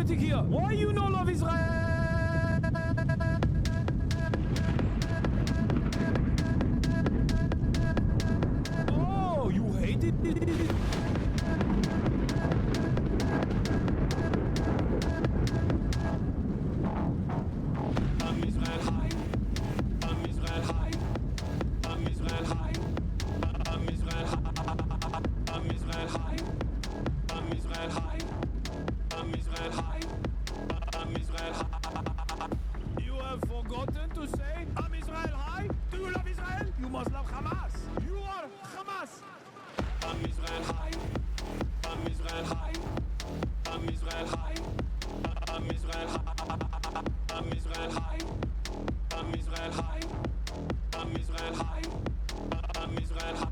politic here. Why you no love Israel? Oh, you hate it? I'm Israel high. I'm Israel high. I'm Israel high. I'm Israel high. I'm Israel high. I'm Israel high. I'm Israel high. I'm Israel high. You have forgotten to say I'm Israel high? Do you love Israel? You must love Hamas. You are Hamas. I'm Israel high. I'm Israel high. I'm Israel high. I'm Israel high. I'm Israel high. I'm Israel high. I'm Israel high. I'm Israel high.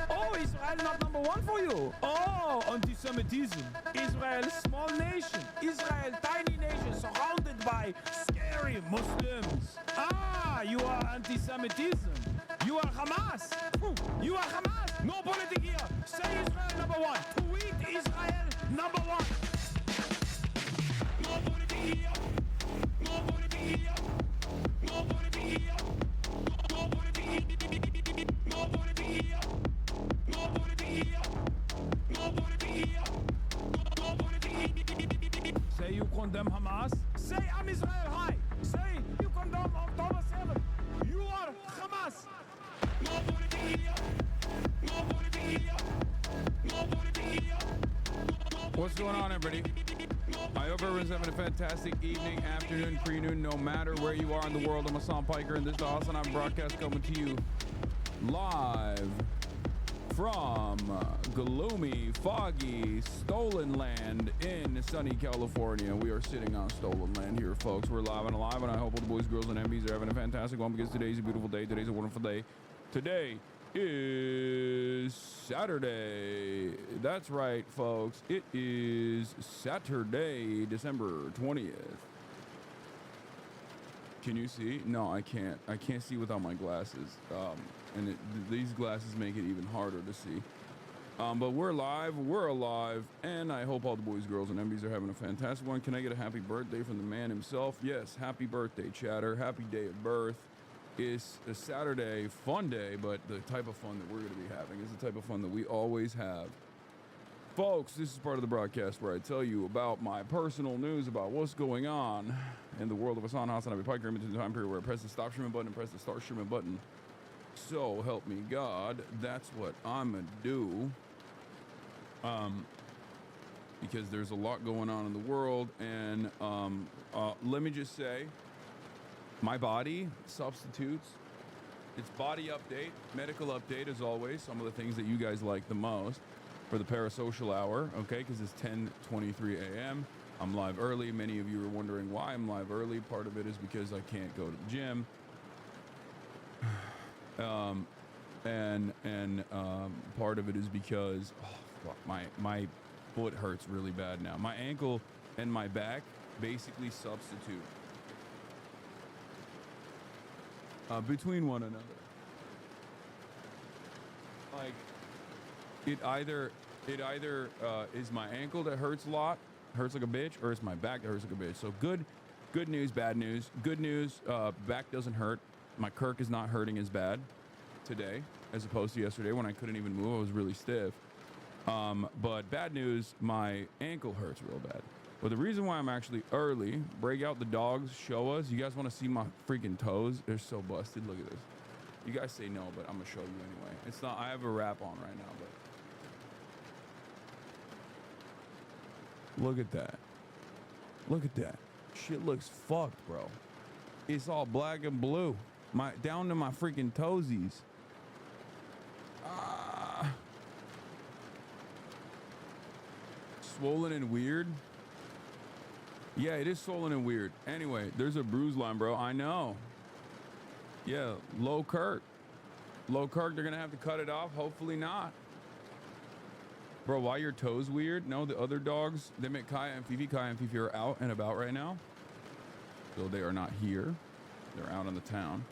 Oh, Israel not number one for you. Oh, anti-Semitism. Israel, small nation. Israel, tiny nation surrounded by scary Muslims. Ah, you are anti-Semitism. You are Hamas. You are Hamas. No politics here. Say Israel number one. Tweet Israel number one. No politics here. No politics here. No politics here. No politics here. No politics here. No politics here. No politics here. No politics here. Say you condemn Hamas. Say I'm Israel high. Say you condemn October 7. You are Hamas. No politics here. No politics here. No politics here. What's going on, everybody? I hope everyone's having a fantastic evening, afternoon, pre-noon, no matter where you are in the world. I'm Hasan Piker, and this is the Hasanabi broadcast coming to you live from gloomy, foggy, stolen land in sunny California. We are sitting on stolen land here, folks. We're live and alive, and I hope all the boys, girls, and MBs are having a fantastic one because today's a beautiful day. Today's a wonderful day. Today is Saturday. That's right, folks. It is Saturday, December 20th. Can you see? No, I can't. I can't see without my glasses. And these glasses make it even harder to see. But we're live, we're alive, and I hope all the boys, girls, and MBs are having a fantastic one. Can I get a happy birthday from the man himself? Yes, happy birthday, chatter. Happy day of birth. It's a Saturday fun day, but the type of fun that we're going to be having is the type of fun that we always have. Folks, this is part of the broadcast where I tell you about my personal news about what's going on in the world of Hasan Hasanabi Piker in between the time period where I press the stop streaming button and press the start streaming button. So help me God, that's what I'm gonna do. Because there's a lot going on in the world, and let me just say, my body substitutes. It's body update, medical update as always. Some of the things that you guys like the most for the parasocial hour, okay? Because it's 10:23 a.m. I'm live early. Many of you are wondering why I'm live early. Part of it is because I can't go to the gym. Part of it is because my foot hurts really bad now. My ankle and my back basically substitute between one another. Like it either is my ankle that hurts a lot, hurts like a bitch, or it's my back that hurts like a bitch. So good news, bad news. Good news, back doesn't hurt. My Kirk is not hurting as bad today as opposed to yesterday when I couldn't even move. I was really stiff. But bad news, my ankle hurts real bad. But the reason why I'm actually early, break out the dogs, show us. You guys want to see my freaking toes? They're so busted. Look at this. You guys say no, but I'm going to show you anyway. It's not, I have a wrap on right now, but look at that. Look at that. Shit looks fucked, bro. It's all black and blue. Down to my freaking toesies. Swollen and weird. Yeah, it is swollen and weird. Anyway, there's a bruise line, bro. I know. Yeah, low Kirk. Low Kirk, they're going to have to cut it off. Hopefully not. Bro, why your toes weird? No, the other dogs, they make Kai and Fifi. Kai and Fifi are out and about right now. So they are not here. They're out on the town.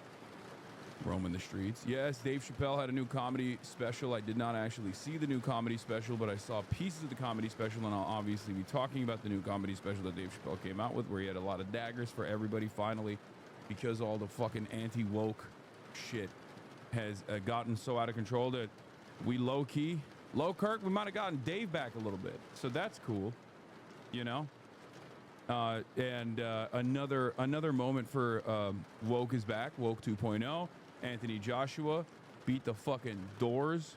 roaming the streets. Yes, Dave Chappelle had a new comedy special. I did not actually see the new comedy special, but I saw pieces of the comedy special, and I'll obviously be talking about the new comedy special that Dave Chappelle came out with, where he had a lot of daggers for everybody finally, because all the fucking anti-woke shit has gotten so out of control that we low-key, Kirk, we might have gotten Dave back a little bit. So that's cool, you know? And another moment for woke is back, woke 2.0. Anthony Joshua beat the fucking doors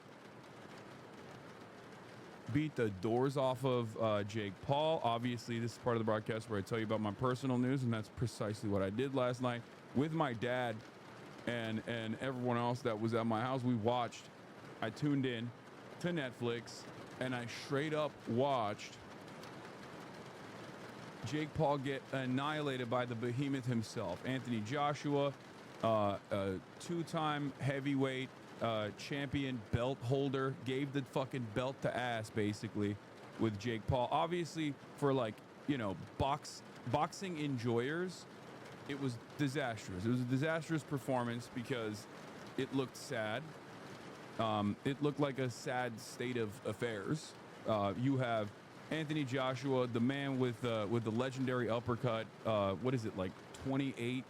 off of Jake Paul. Obviously, this is part of the broadcast where I tell you about my personal news, and that's precisely what I did last night with my dad and everyone else that was at my house. I tuned in to Netflix, and I straight up watched Jake Paul get annihilated by the behemoth himself. Anthony Joshua, a two-time heavyweight champion belt holder, gave the fucking belt to ass, basically, with Jake Paul. Obviously, for, like, you know, boxing enjoyers, it was disastrous. It was a disastrous performance because it looked sad. It looked like a sad state of affairs. You have Anthony Joshua, the man with the legendary uppercut. What is it, like 28?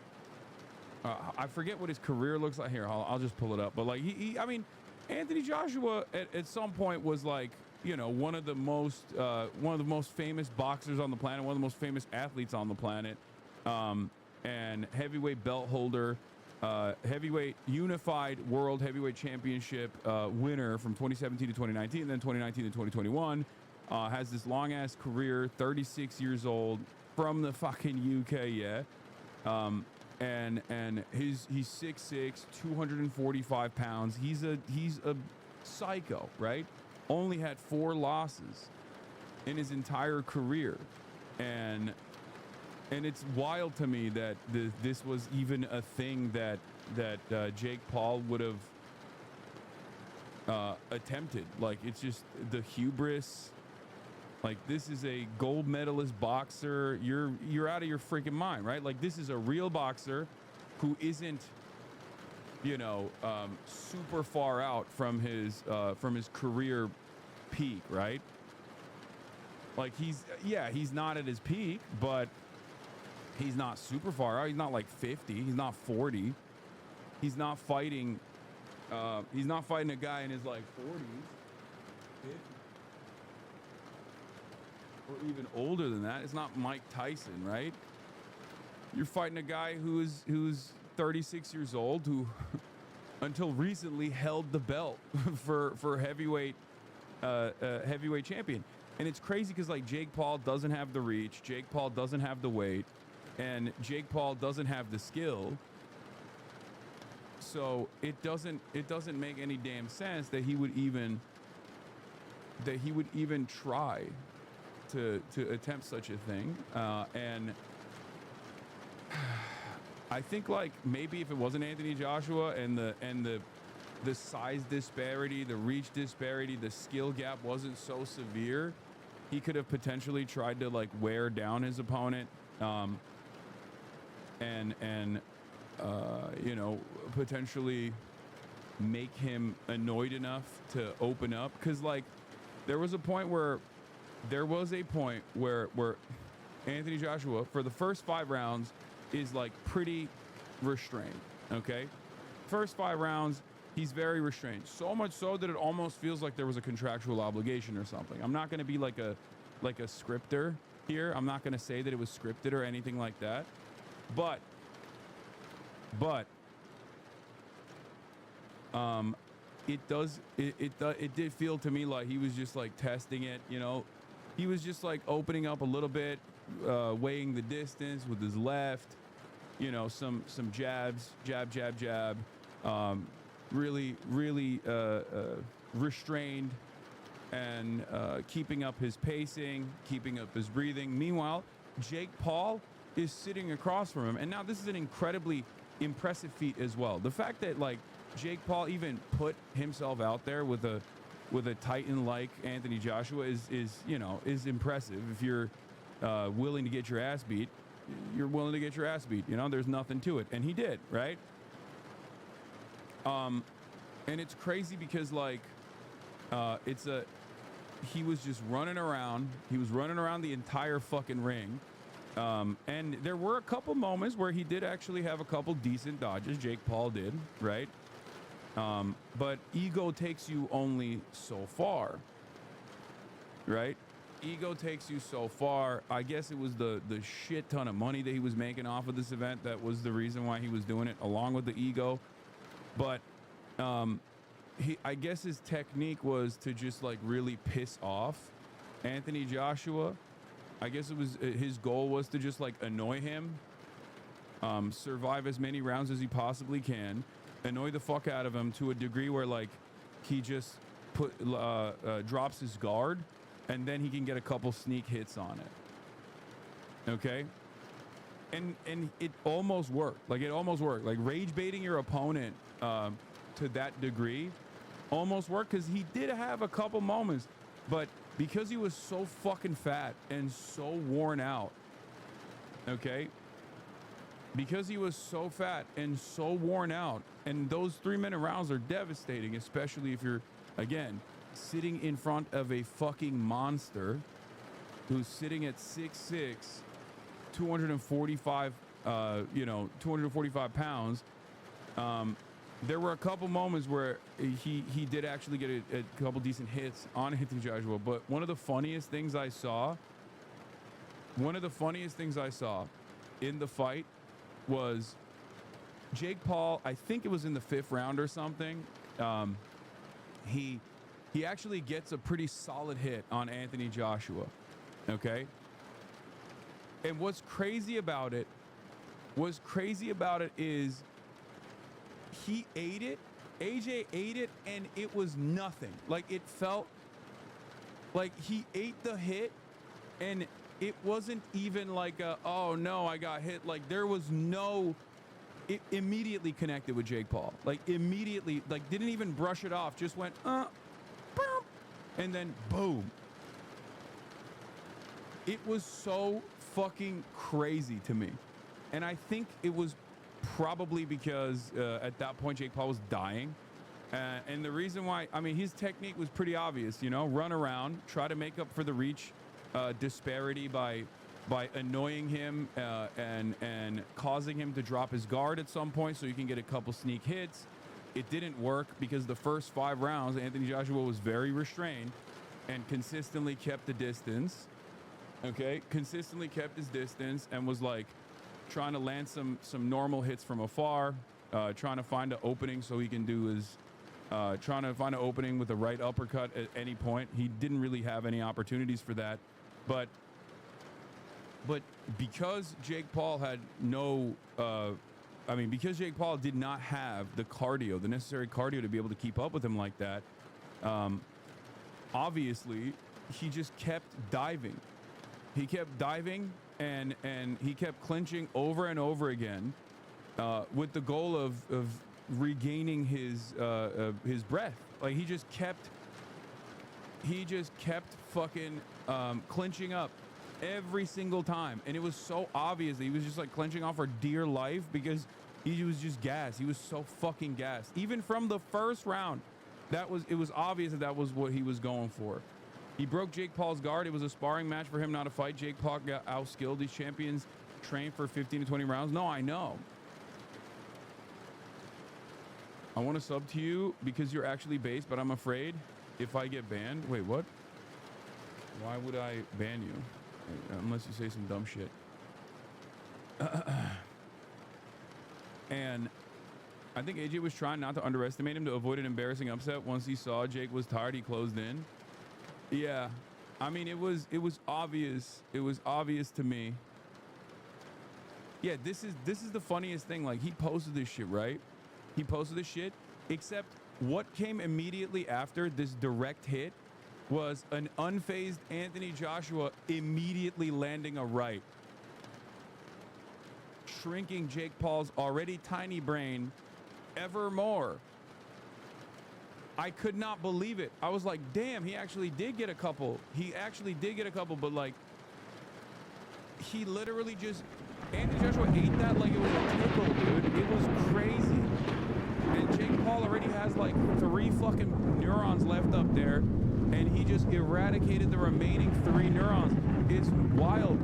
I forget what his career looks like. Here, I'll just pull it up. But like I mean, Anthony Joshua at some point was, like, you know, one of the most famous boxers on the planet, one of the most famous athletes on the planet, and heavyweight belt holder, heavyweight unified world heavyweight championship winner from 2017 to 2019, and then 2019 to 2021. Has this long ass career, 36 years old, from the fucking UK, yeah. And he's 6'6", 245 pounds. He's a psycho, right? Only had 4 losses in his entire career, and it's wild to me that this was even a thing that Jake Paul would have attempted. Like, it's just the hubris. Like, this is a gold medalist boxer. You're out of your freaking mind, right? Like, this is a real boxer who isn't, you know, super far out from his career peak, right? Like, he's not at his peak, but he's not super far out. He's not like 50. He's not 40. He's not fighting a guy in his like 40s, 50. Or even older than that. It's not Mike Tyson, right? You're fighting a guy who's 36 years old, who until recently held the belt for heavyweight champion. And it's crazy because, like, Jake Paul doesn't have the reach, Jake Paul doesn't have the weight, and Jake Paul doesn't have the skill. So it doesn't make any damn sense that he would even try to attempt such a thing. And I think, like, maybe if it wasn't Anthony Joshua and the size disparity, the reach disparity, the skill gap wasn't so severe, he could have potentially tried to, like, wear down his opponent, and you know, potentially make him annoyed enough to open up. Because, like, there was a point where Anthony Joshua, for the first 5 rounds, is, like, pretty restrained, okay? First 5 rounds, he's very restrained. So much so that it almost feels like there was a contractual obligation or something. I'm not going to be like a scripter here. I'm not going to say that it was scripted or anything like that. But it did feel to me like he was just, like, testing it, you know? He was just, like, opening up a little bit, weighing the distance with his left, you know, some jabs, jab, really restrained and keeping up his pacing, keeping up his breathing. Meanwhile, Jake Paul is sitting across from him. And now this is an incredibly impressive feat as well. The fact that, like, Jake Paul even put himself out there with a titan like Anthony Joshua is impressive. If you're willing to get your ass beat, you're willing to get your ass beat. You know, there's nothing to it. And he did, right? And it's crazy because like he was just running around. He was running around the entire fucking ring. And there were a couple moments where he did actually have a couple decent dodges. Jake Paul did, right? But ego takes you only so far, right? Ego takes you so far. I guess it was the shit ton of money that he was making off of this event that was the reason why he was doing it, along with the ego. But I guess his technique was to just like really piss off Anthony Joshua. I guess it was his goal was to just like annoy him, survive as many rounds as he possibly can, annoy the fuck out of him to a degree where like he just drops his guard, and then he can get a couple sneak hits on it. Okay, and it almost worked. Like it almost worked. Like rage baiting your opponent to that degree almost worked, because he did have a couple moments, but because he was so fucking fat and so worn out, okay, because he was so fat and so worn out, and those 3-minute rounds are devastating, especially if you're, again, sitting in front of a fucking monster who's sitting at 6'6", 245, 245 pounds. There were a couple moments where he did actually get a couple decent hits on Anthony Joshua, but one of the funniest things I saw in the fight was Jake Paul. I think it was in the 5th round or something. He actually gets a pretty solid hit on Anthony Joshua. Okay. And what's crazy about it is he ate it. AJ ate it, and it was nothing. Like, it felt like he ate the hit, and it wasn't even like oh no, I got hit. Like, there was no, it immediately connected with Jake Paul. Like, immediately, like, didn't even brush it off. Just went, boom, and then boom. It was so fucking crazy to me. And I think it was probably because at that point Jake Paul was dying, and the reason why, I mean, his technique was pretty obvious, you know, run around, try to make up for the reach disparity by annoying him and causing him to drop his guard at some point so you can get a couple sneak hits. It didn't work because the first 5 rounds Anthony Joshua was very restrained and consistently kept the distance. Okay, consistently kept his distance and was like trying to land some normal hits from afar, trying to find an opening so he can do his, trying to find an opening with a right uppercut at any point. He didn't really have any opportunities for that, but because Jake Paul had no, because Jake Paul did not have the cardio, the necessary cardio to be able to keep up with him like that, obviously he just kept diving. He kept diving. And he kept clinching over and over again, with the goal of regaining his breath. Like he just kept fucking clinching up every single time, and it was so obvious that he was just like clinching off for dear life because he was just gassed. He was so fucking gassed. Even from the first round, it was obvious that was what he was going for. He broke Jake Paul's guard. It was a sparring match for him, not a fight. Jake Paul got outskilled. These champions train for 15 to 20 rounds. No, I know. I want to sub to you because you're actually based, but I'm afraid if I get banned. Wait, what? Why would I ban you? Unless you say some dumb shit. And I think AJ was trying not to underestimate him to avoid an embarrassing upset. Once he saw Jake was tired, he closed in. Yeah, I mean, it was obvious. It was obvious to me. Yeah, this is the funniest thing. Like, he posted this shit, right? He posted this shit, except what came immediately after this direct hit was an unfazed Anthony Joshua immediately landing a right, shrinking Jake Paul's already tiny brain ever more. I could not believe it. I was like, damn, he actually did get a couple. But like, he literally just, Anthony Joshua ate that like it was a tickle, dude. It was crazy. And Jake Paul already has like 3 fucking neurons left up there, and he just eradicated the remaining 3 neurons. It's wild.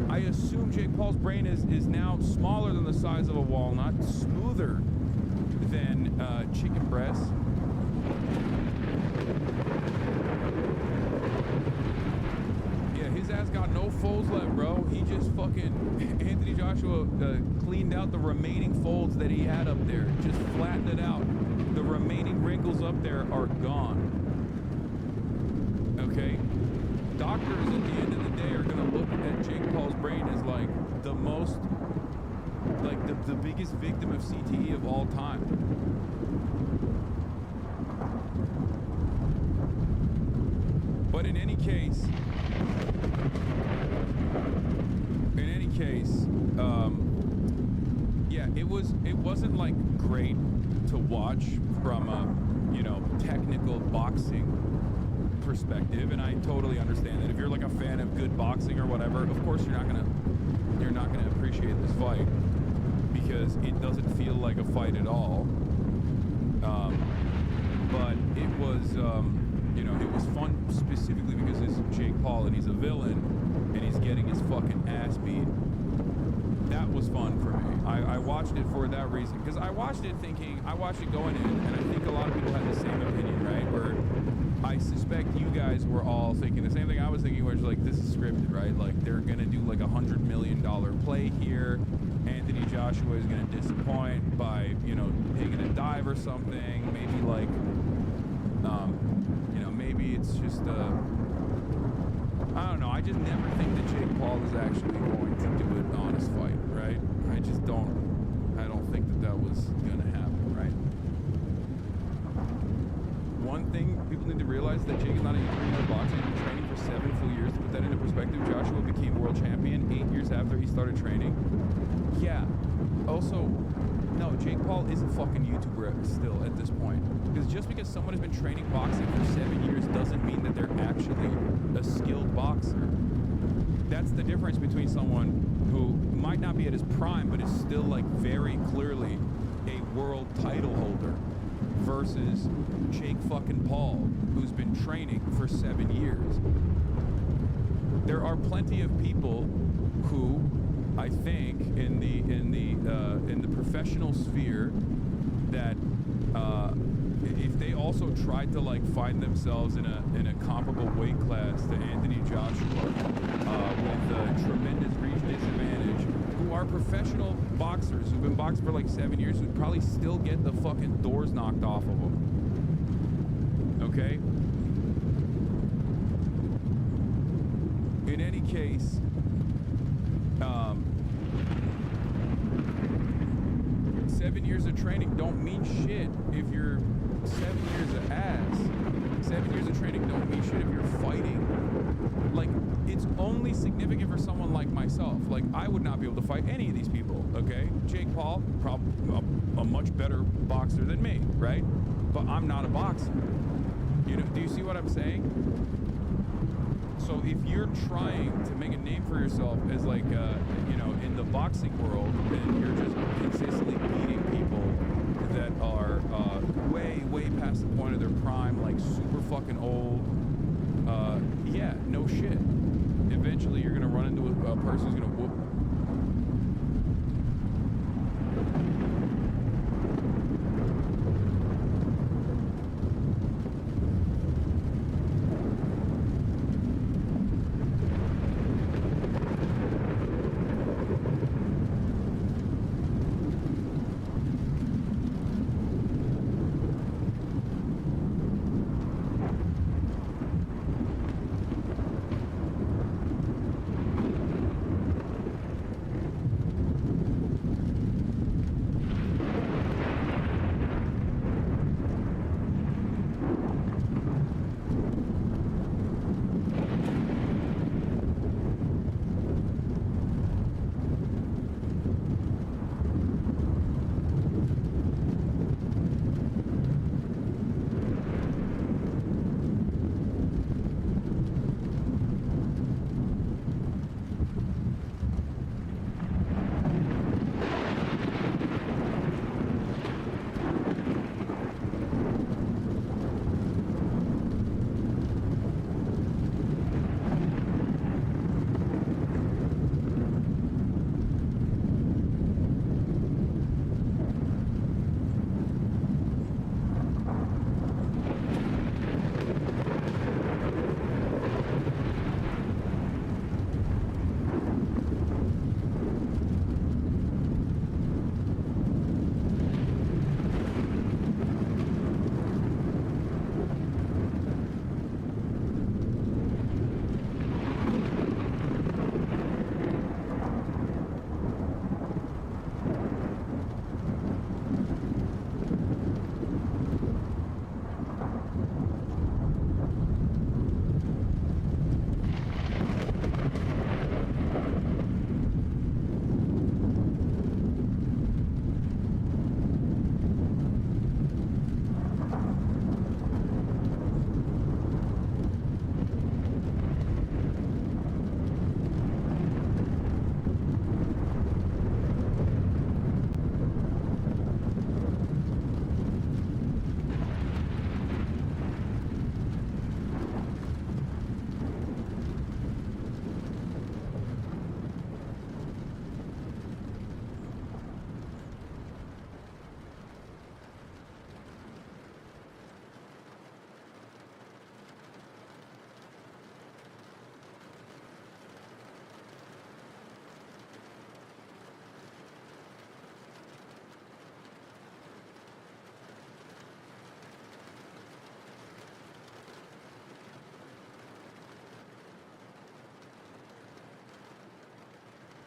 I assume Jake Paul's brain is now smaller than the size of a walnut, smoother than chicken breast. Yeah, his ass got no folds left, bro. He just fucking, Anthony Joshua cleaned out the remaining folds that he had up there. Just flattened it out. The remaining wrinkles up there are gone. Okay? Doctors at the end of the day are gonna look at Jake Paul's brain as like the most, like the biggest victim of CTE of all time. But in any case, yeah, it wasn't like great to watch from a, you know, technical boxing perspective, and I totally understand that. If you're like a fan of good boxing or whatever, of course you're not gonna appreciate this fight because it doesn't feel like a fight at all. But it was, you know, it was fun specifically because it's Jake Paul and he's a villain and he's getting his fucking ass beat. That was fun for me. I watched it for that reason because I watched it going in, and I think a lot of people had the same opinion, right? Where I suspect you guys were all thinking the same thing I was thinking, which is like, this is scripted, right? Like, they're gonna do like $100 million play here. Anthony Joshua is gonna disappoint by, you know, taking a dive or something. Maybe like, you know, maybe it's just I don't know. I just never think that Jake Paul is actually going to do an honest fight, right? I just don't. I don't think that was gonna happen, right? One thing people need to realize is that Jake is not a YouTuber boxer. He's been training for 7 full years. To put that into perspective, Joshua became world champion 8 years after he started training. Yeah. Also, no, Jake Paul is a fucking YouTuber still at this point. Because just because someone has been training boxing for 7 years doesn't mean that they're actually a skilled boxer. That's the difference between someone who might not be at his prime, but is still like very clearly a world title holder versus Jake fucking Paul, who's been training for 7 years. There are plenty of people who, I think, in the professional sphere, that if they also tried to like find themselves in a comparable weight class to Anthony Joshua with a tremendous reach disadvantage, who are professional boxers who've been boxing for like 7 years, would probably still get the fucking doors knocked off of them. Okay? In any case, 7 years of training don't mean shit if you're 7 years of ass. 7 years of training don't mean shit if you're fighting. Like, it's only significant for someone like myself. Like, I would not be able to fight any of these people, okay? Jake Paul, probably a much better boxer than me, right? But I'm not a boxer. You know, do you see what I'm saying? So if you're trying to make a name for yourself as like, you know, in the boxing world, and you're just consistently beating people that are way past the point of their prime, like super fucking old, yeah, no shit. Eventually you're gonna run into a person who's gonna whoop.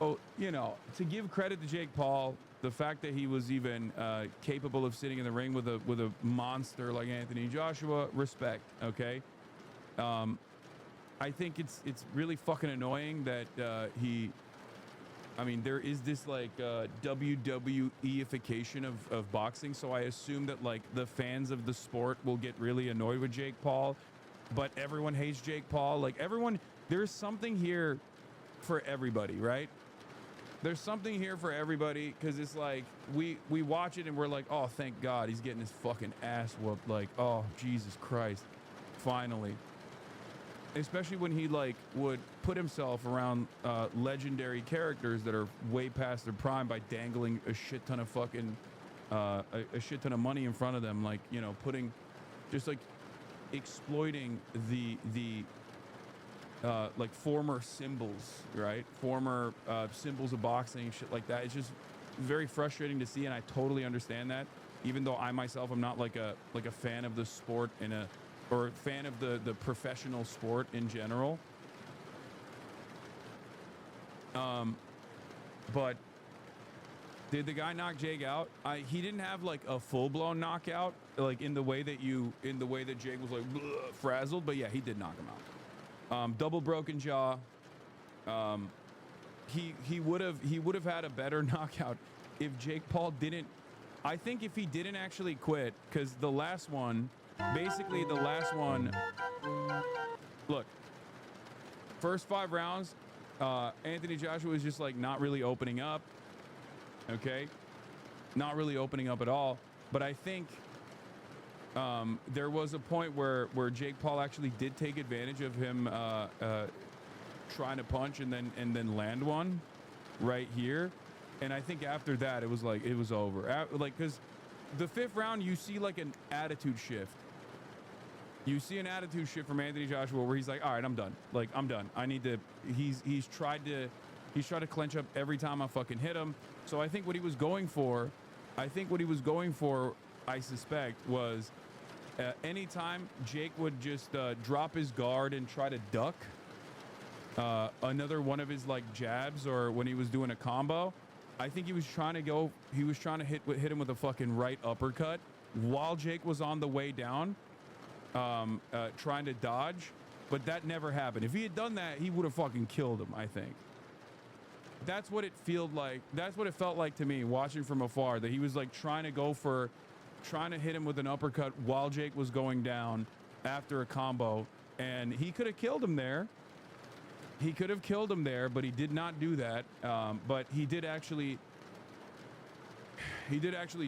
So, you know, to give credit to Jake Paul, the fact that he was even capable of sitting in the ring with a monster like Anthony Joshua, respect, okay? I think it's really fucking annoying that I mean, there is this like WWE-ification of boxing, so I assume that like the fans of the sport will get really annoyed with Jake Paul, but everyone hates Jake Paul. Like everyone, there's something here for everybody, right? There's something here for everybody, because it's like we watch it and we're like, oh, thank God he's getting his fucking ass whooped. Like, oh, Jesus Christ, finally. Especially when he like would put himself around legendary characters that are way past their prime by dangling a shit ton of fucking a shit ton of money in front of them, like, you know, putting just like exploiting the like former symbols, right? Former symbols of boxing, shit like that. It's just very frustrating to see, and I totally understand that. Even though I myself am not like a fan of the sport or fan of the professional sport in general. But did the guy knock Jake out? He didn't have like a full-blown knockout, like in the way that Jake was like frazzled, but yeah, he did knock him out. Double broken jaw. He would have had a better knockout if Jake Paul didn't. I think if he didn't actually quit, because the last one, look, first 5 rounds, Anthony Joshua was just like not really opening up. Okay, not really opening up at all. But I think there was a point where Jake Paul actually did take advantage of him trying to punch and then land one right here. And I think after that it was over. Like, because the 5th round you see like an attitude shift. You see an attitude shift from Anthony Joshua where he's like, all right, I'm done. Like, I'm done. I need to. He's tried to clench up every time I fucking hit him. So I think what he was going for, I suspect, was anytime Jake would just drop his guard and try to duck another one of his like jabs, or when he was doing a combo, I think he was trying to hit him with a fucking right uppercut while Jake was on the way down, trying to dodge. But that never happened. If he had done that, he would have fucking killed him, I think. That's what it felt like. That's what it felt like to me watching from afar, that he was like trying to hit him with an uppercut while Jake was going down after a combo, and he could have killed him there. But he did not do that. But he did actually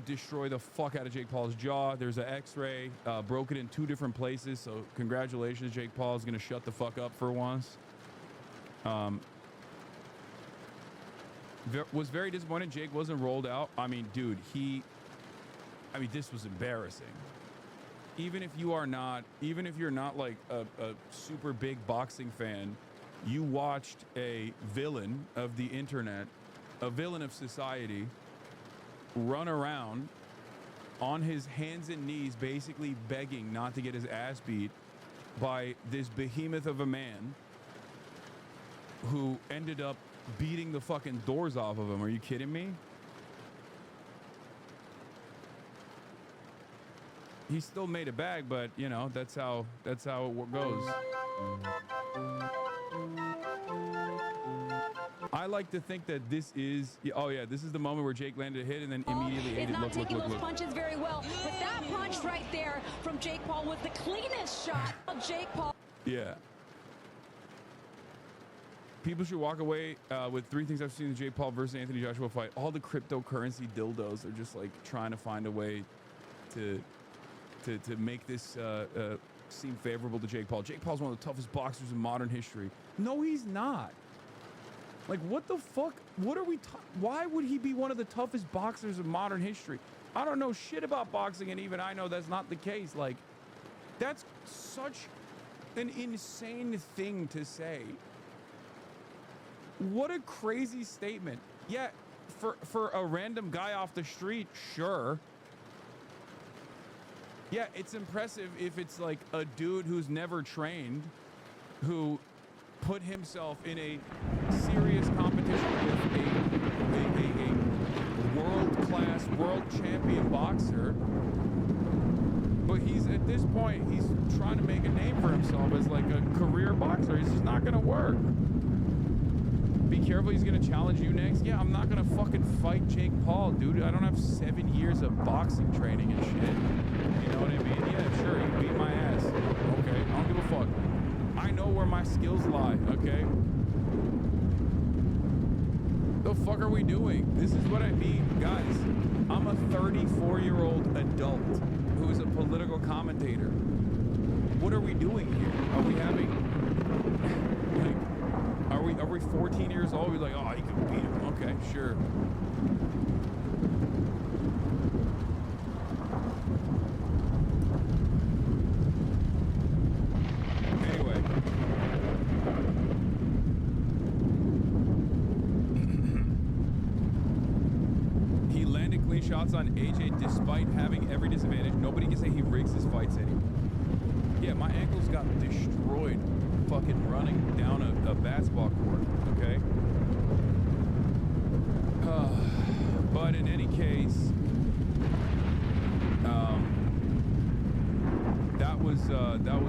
destroy the fuck out of Jake Paul's jaw. There's an X-ray, broke it in 2 different places. So congratulations, Jake Paul is gonna shut the fuck up for once. Was very disappointed Jake wasn't rolled out. I mean, dude, this was embarrassing. Even if you're not like a super big boxing fan, you watched a villain of the internet, a villain of society, run around on his hands and knees, basically begging not to get his ass beat by this behemoth of a man who ended up beating the fucking doors off of him. Are you kidding me? He still made it back, but you know, that's how it goes. I like to think that this is the moment where Jake landed a hit and then immediately ate it. Not taking those punches very well, but that punch right there from Jake Paul was the cleanest shot of Jake Paul. Yeah. People should walk away with 3 things I've seen in the Jake Paul versus Anthony Joshua fight. All the cryptocurrency dildos are just like trying to find a way to make this seem favorable to Jake Paul. Jake Paul's one of the toughest boxers in modern history. No, he's not. Like, what the fuck? What are we? Why would he be one of the toughest boxers in modern history? I don't know shit about boxing, and even I know that's not the case. Like, that's such an insane thing to say. What a crazy statement. Yeah, for a random guy off the street, sure. Yeah, it's impressive if it's like a dude who's never trained, who put himself in a serious competition with at this point, he's trying to make a name for himself as like a career boxer. It's just not gonna work. Be careful, he's gonna challenge you next. Yeah, I'm not gonna fucking fight Jake Paul, dude. I don't have 7 years of boxing training and shit. You know what I mean? Yeah, sure, you beat my ass. Okay, I don't give a fuck. I know where my skills lie, okay? The fuck are we doing? This is what I mean, guys. I'm a 34-year-old adult who is a political commentator. What are we doing here? Are we having, like, are we 14 years old? We're like, oh, you can beat him. Okay, sure. Shots on AJ despite having every disadvantage. Nobody can say he rigs his fights anymore. Yeah, my ankles got destroyed fucking running down a basketball court, okay? But in any case, that was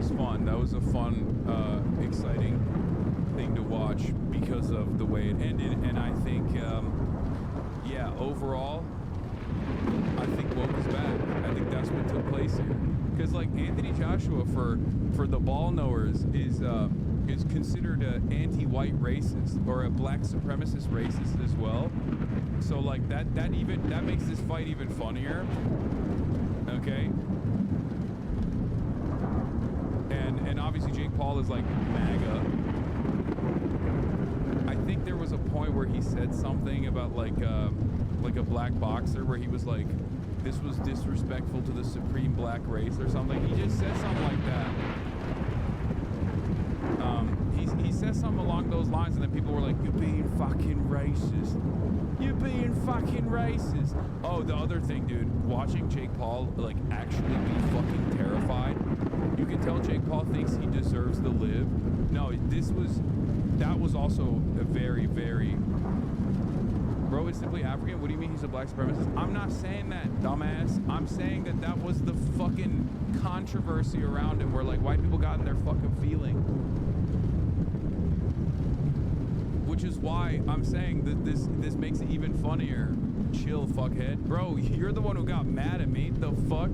fun. That was a fun, exciting thing to watch because of the way it ended. And I think, yeah, overall, I think woke is back. I think that's what took place here. Because like Anthony Joshua, for the ball knowers, is considered an anti-white racist or a black supremacist racist as well. So like that makes this fight even funnier. Okay. And obviously Jake Paul is like MAGA. I think there was a point where he said something about like a black boxer where he was like, this was disrespectful to the supreme black race or something. He just said something like that. He said something along those lines, and then people were like, you're being fucking racist. You're being fucking racist. Oh, the other thing, dude, watching Jake Paul like actually be fucking terrified. You can tell Jake Paul thinks he deserves to live. No, that was also a very, very... Bro, it's simply African. What do you mean he's a black supremacist? I'm not saying that, dumbass. I'm saying that was the fucking controversy around him where like white people got in their fucking feeling. Which is why I'm saying that this makes it even funnier. Chill, fuckhead. Bro, you're the one who got mad at me. The fuck?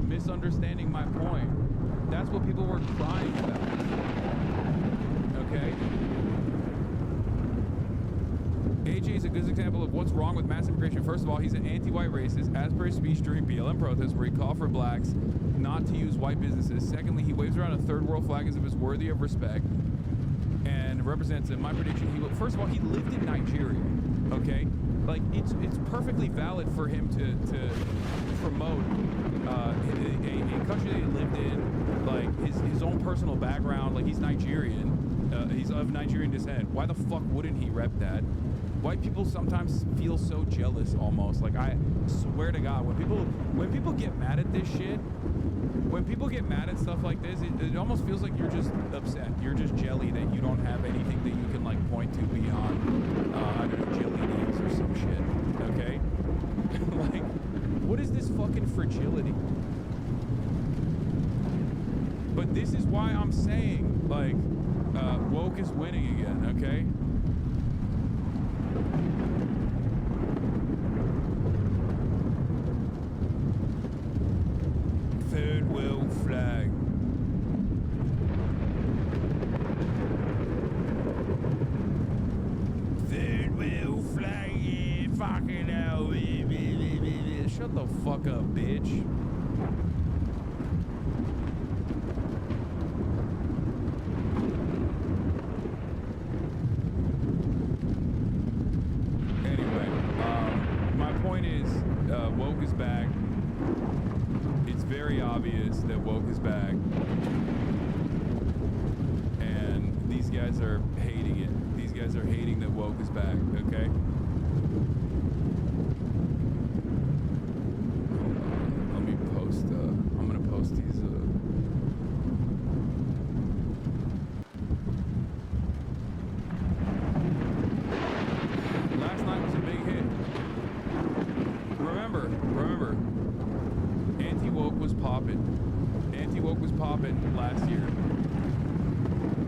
Misunderstanding my point. That's what people were crying about. Okay? AJ is a good example of what's wrong with mass immigration. First of all, he's an anti-white racist, as per his speech during BLM protests, where he called for blacks not to use white businesses. Secondly, he waves around a third world flag as if it's worthy of respect and represents it. My prediction, he will. First of all, he lived in Nigeria. Okay, like it's perfectly valid for him to promote a country that he lived in, like his own personal background. Like he's Nigerian, he's of Nigerian descent. Why the fuck wouldn't he rep that? White people sometimes feel so jealous, almost. Like, I swear to God, when people get mad at this shit, when people get mad at stuff like this, it almost feels like you're just upset. You're just jelly that you don't have anything that you can, like, point to beyond, I don't know, jelly names or some shit, okay? Like, what is this fucking fragility? But this is why I'm saying, like, woke is winning again, okay? Third world flag. Third world flag, yeah, fucking hell. Shut the fuck up, bitch. Anyway, my point is, woke is back. It's very obvious that woke is back, and these guys are hating it. These guys are hating that woke is back, okay? Let me post, I'm gonna post these, Last night was a big hit. Remember, anti-woke was popping. popping last year?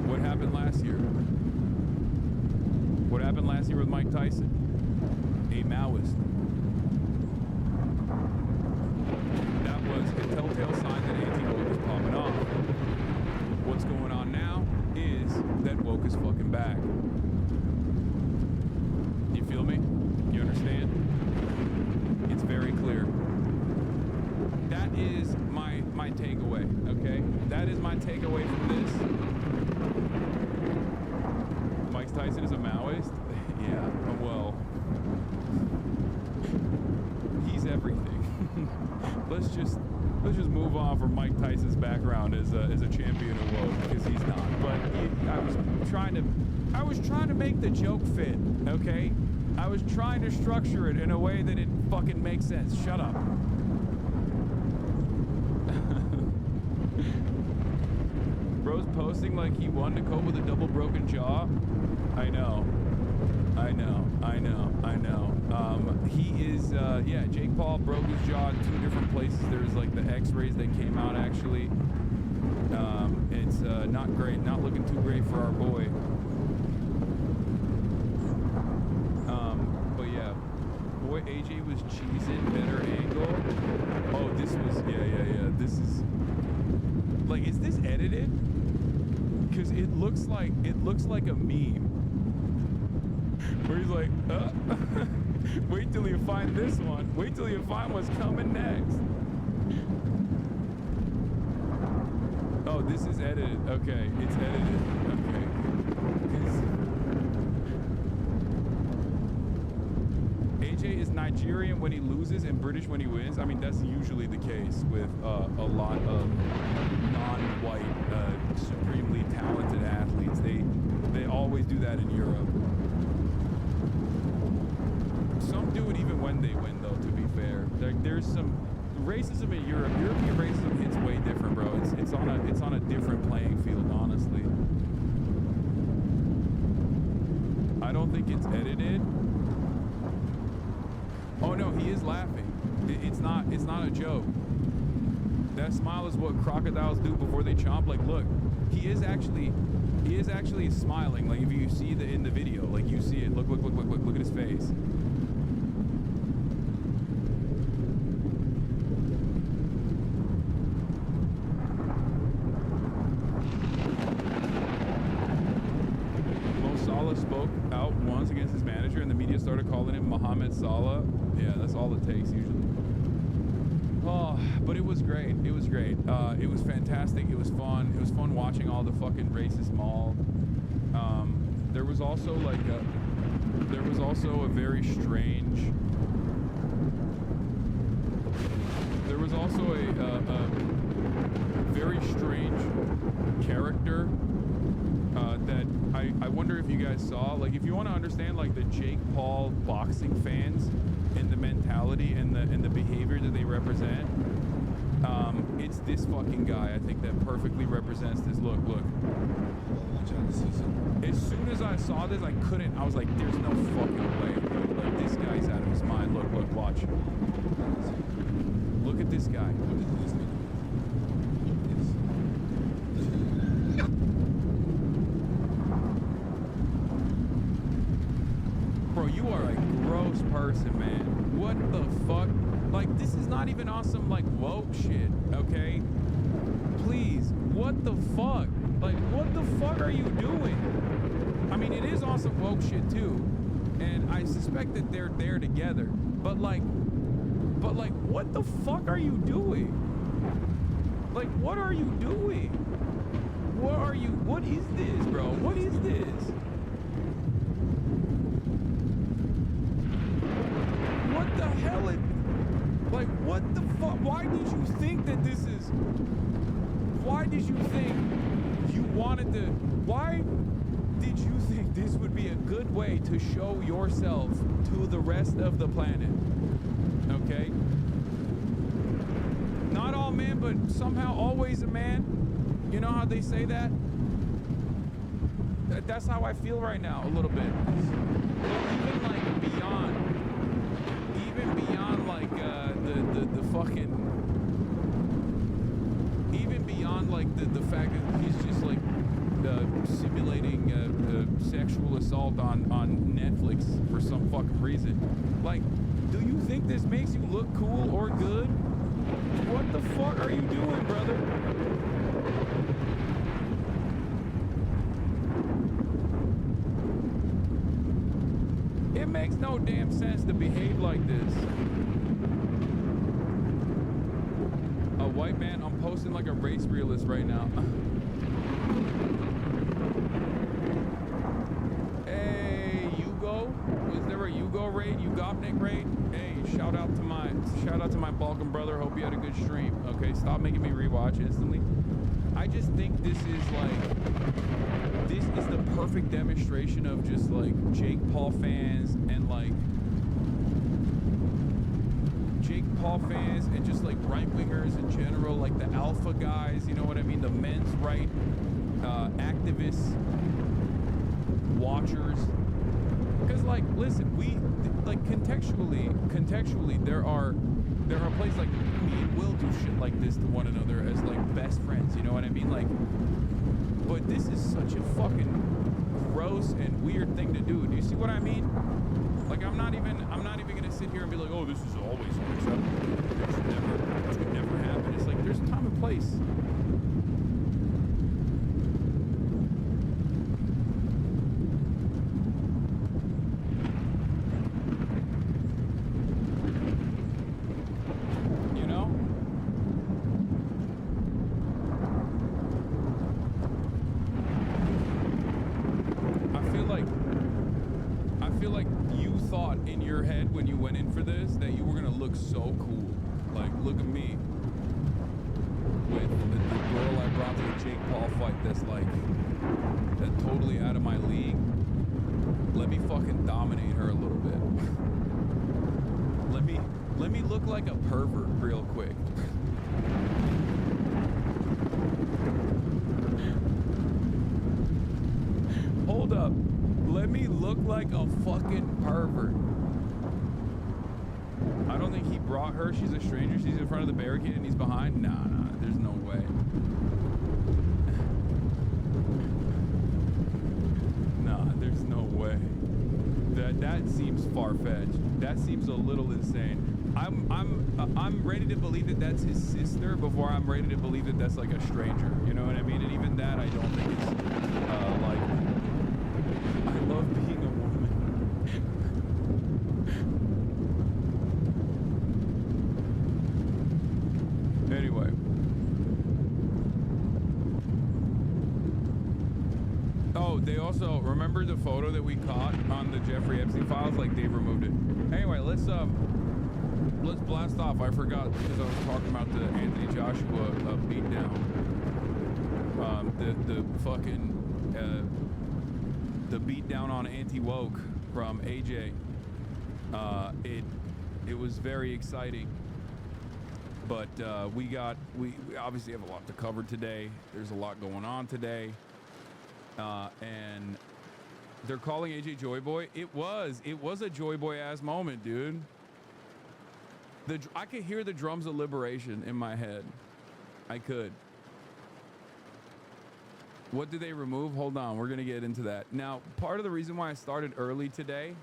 What happened last year? What happened last year with Mike Tyson? A Maoist. That was a telltale sign that anti-woke is popping off. What's going on now is that woke is fucking back. You feel me? You understand? It's very clear. That is my takeaway, okay? That is my takeaway from this. Mike Tyson is a Maoist? Yeah, well, he's everything. let's just move on from Mike Tyson's background as a champion of woke, because he's not. But I was trying to make the joke fit, okay? I was trying to structure it in a way that it fucking makes sense. Shut up. Bro's posting like he won to cope with a double broken jaw. I know. He is, yeah, Jake Paul broke his jaw in 2 different places. There's like the x-rays that came out actually. It's not great, not looking too great for our boy. But yeah, boy, AJ was cheesing, better angle. Oh, this was, yeah. This is, like, is this edited? Because it looks like a meme. Where he's like, wait till you find this one. Wait till you find what's coming next. Oh, this is edited. Okay, it's edited. Okay. AJ is Nigerian when he loses and British when he wins. I mean, that's usually the case with a lot of non-white, supremely talented athletes. They always do that in Europe. Some do it even when they win, though, to be fair. There's some racism in Europe. European racism hits way different, bro. It's on a different playing field, honestly. I don't think it's edited. Oh no, he is laughing. It's not a joke. That smile is what crocodiles do before they chomp. Like, look, he is actually smiling. Like, if you see in the video, like, you see it. Look at his face. Spoke out once against his manager and the media started calling him Mohamed Salah. Yeah, that's all it takes usually. Oh, but it was great. It was great. It was fantastic. It was fun. It was fun watching all the fucking racist maul. There was also like a very strange. There was also a very strange character that I wonder if you guys saw. Like, if you want to understand like the Jake Paul boxing fans and the mentality and the behavior that they represent, it's this fucking guy. I think that perfectly represents this. Look. As soon as I saw this, I was like, there's no fucking way, dude. Like, this guy's out of his mind. Look, watch. Look at this guy. Bro, you are a gross person, man. What the fuck? Like, this is not even on some, like, woke shit, okay? Please, what the fuck? Like, what the fuck are you doing? I mean, it is on some woke shit, too. And I suspect that they're there together. But, like, what the fuck are you doing? Like, what are you doing? What is this, bro? What is this? What the hell? Like, what the fuck? Why did you think that this is... Why did you think you wanted to... Why did you think this would be a good way to show yourself to the rest of the planet? Okay? Not all men, but somehow always a man. You know how they say that? That's how I feel right now, a little bit. But even like beyond like the fucking, even beyond like assault on Netflix for some fucking reason. Like, do you think this makes you look cool or good? What the fuck are you doing, brother? It makes no damn sense to behave like this. A white man, I'm posting like a race realist right now. Hey, Yugo? Was there a Yugo raid? Ugopnik raid? Hey, shout out to my Balkan brother. Hope you had a good stream. Okay, stop making me rewatch instantly. I just think this is the perfect demonstration of just like Jake Paul fans and like Jake Paul fans and just like right wingers in general, like the alpha guys, you know what I mean? The men's right activists, watchers. Because like, listen, we like contextually, there are places like me and Will do shit like this to one another as like best friends, you know what I mean? Like, but this is such a fucking gross and weird thing to do. Do you see what I mean? Like, I'm not even gonna sit here and be like, oh, this is always unacceptable. It should never happen. It's like there's time and place. So cool. Like, look at me with the girl I brought to the Jake Paul fight that's like totally out of my league. Let me fucking dominate her a little bit. let me look like a pervert real quick. Hold up. Let me look like a fucking pervert. I don't think he brought her. She's a stranger. She's in front of the barricade and he's behind. Nah, there's no way. Nah, there's no way. That seems far-fetched. That seems a little insane. I'm ready to believe that that's his sister before I'm ready to believe that that's like a stranger. You know what I mean? And even that, I don't think it's like. I love being a woman. Anyway. Oh, they also remember the photo that we caught on the Jeffrey Epstein files? Like, they removed it. Anyway, let's blast off. I forgot because I was talking about the Anthony Joshua beatdown. The fucking the beatdown on anti-woke from AJ. It was very exciting. But we obviously have a lot to cover today. There's a lot going on today. And they're calling AJ Joy Boy. It was a Joy Boy ass moment, dude. I could hear the drums of liberation in my head. I could. What did they remove? Hold on, we're gonna get into that. Now, part of the reason why I started early today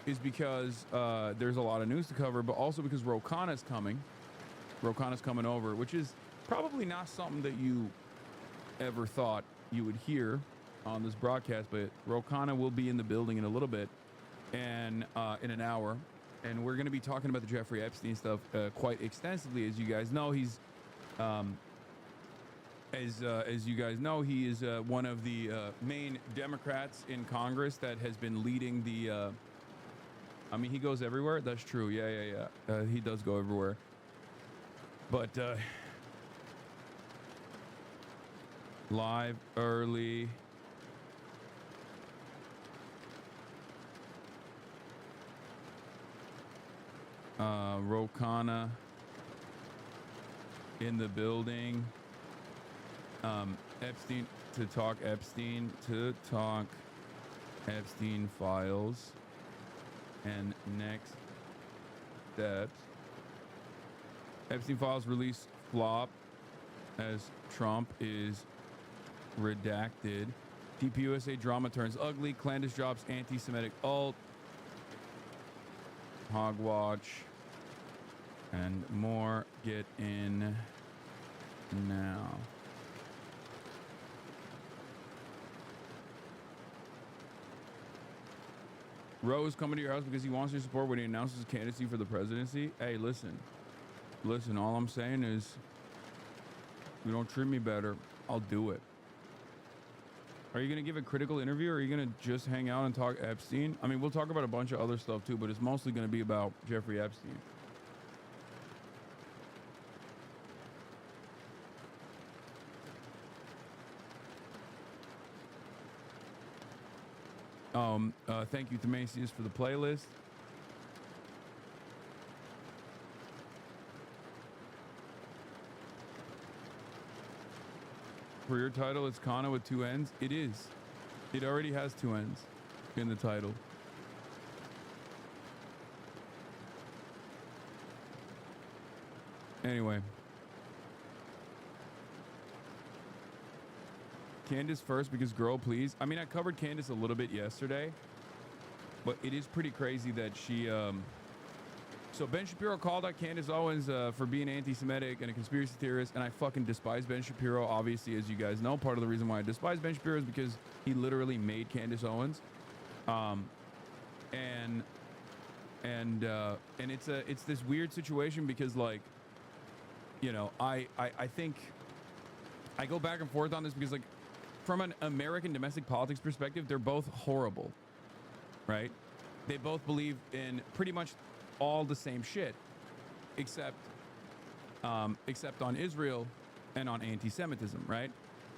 is because there's a lot of news to cover, but also because Rokana's coming. Rokana's coming over, which is probably not something that you ever thought you would hear on this broadcast, but Rokana will be in the building in a little bit and in an hour, and we're going to be talking about the Jeffrey Epstein stuff quite extensively. As you guys know, he's as you guys know, he is one of the main Democrats in Congress that has been leading the I mean, he goes everywhere. That's true. Yeah. He does go everywhere. But live early. Rokana in the building. Epstein to talk Epstein files and next steps. Epstein files release flop as Trump is redacted. TPUSA drama turns ugly. CLANDACE drops anti-Semitic alt. HOGWATCH. And more. Get in now. Rose coming to your house because he wants your support when he announces his candidacy for the presidency. Hey, listen. Listen, all I'm saying is, if you don't treat me better, I'll do it. Are you going to give a critical interview, or are you going to just hang out and talk Epstein? I mean, we'll talk about a bunch of other stuff too, but it's mostly going to be about Jeffrey Epstein. Thank you, Themasius, for the playlist. For your title, it's KHANA with 2 N's. It is. It already has 2 N's in the title. Anyway. Candace first because girl, please. I mean, I covered Candace a little bit yesterday, but it is pretty crazy that she... So Ben Shapiro called out Candace Owens for being anti-Semitic and a conspiracy theorist, and I fucking despise Ben Shapiro. Obviously, as you guys know, part of the reason why I despise Ben Shapiro is because he literally made Candace Owens, and it's this weird situation because, like, you know, I think I go back and forth on this because, like, from an American domestic politics perspective, they're both horrible, right? They both believe in pretty much all the same shit, except on Israel and on anti-Semitism, right?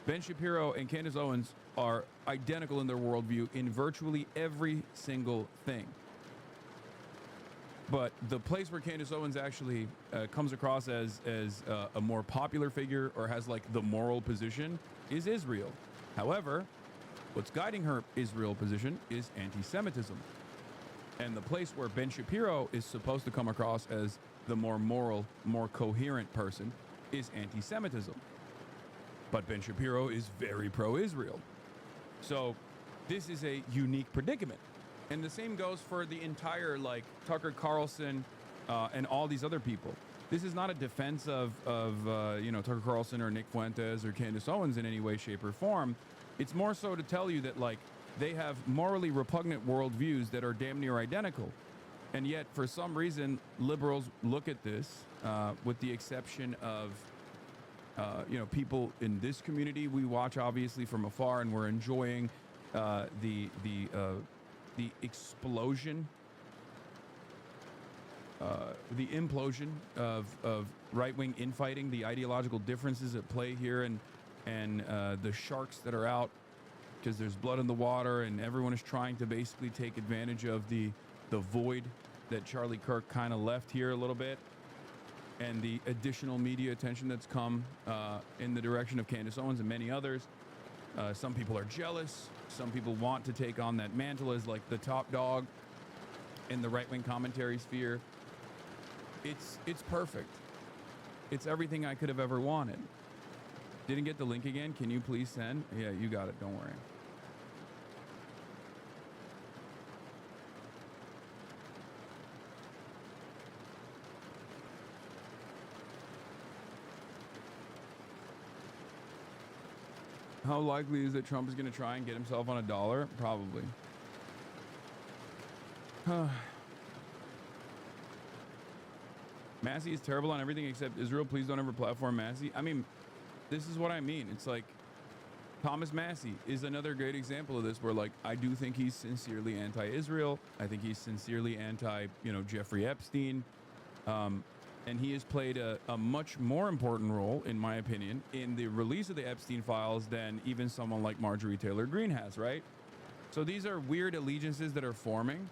Ben Shapiro and Candace Owens are identical in their worldview in virtually every single thing. But the place where Candace Owens actually comes across as a more popular figure or has like the moral position is Israel. However, what's guiding her Israel position is anti-Semitism. And the place where Ben Shapiro is supposed to come across as the more moral, more coherent person is anti-Semitism. But Ben Shapiro is very pro-Israel. So this is a unique predicament. And the same goes for the entire, like, Tucker Carlson and all these other people. This is not a defense of you know, Tucker Carlson or Nick Fuentes or Candace Owens in any way, shape, or form. It's more so to tell you that, like, they have morally repugnant worldviews that are damn near identical. And yet, for some reason, liberals look at this, with the exception of, you know, people in this community we watch obviously from afar, and we're enjoying the explosion, the implosion of right-wing infighting, the ideological differences at play here, and the sharks that are out because there's blood in the water, and everyone is trying to basically take advantage of the void that Charlie Kirk kind of left here a little bit, and the additional media attention that's come in the direction of Candace Owens and many others. Some people are jealous. Some people want to take on that mantle as like the top dog in the right-wing commentary sphere. It's perfect. It's everything I could have ever wanted. Didn't get the link again. Can you please send? Yeah, you got it. Don't worry. How likely is it Trump is going to try and get himself on $1? Probably. Massey is terrible on everything except Israel. Please don't ever platform Massey. I mean, this is what I mean. It's like Thomas Massey is another great example of this, where, like, I do think he's sincerely anti-Israel. I think he's sincerely anti, you know, Jeffrey Epstein. And he has played a much more important role, in my opinion, in the release of the Epstein files than even someone like Marjorie Taylor Greene has, right? So these are weird allegiances that are forming.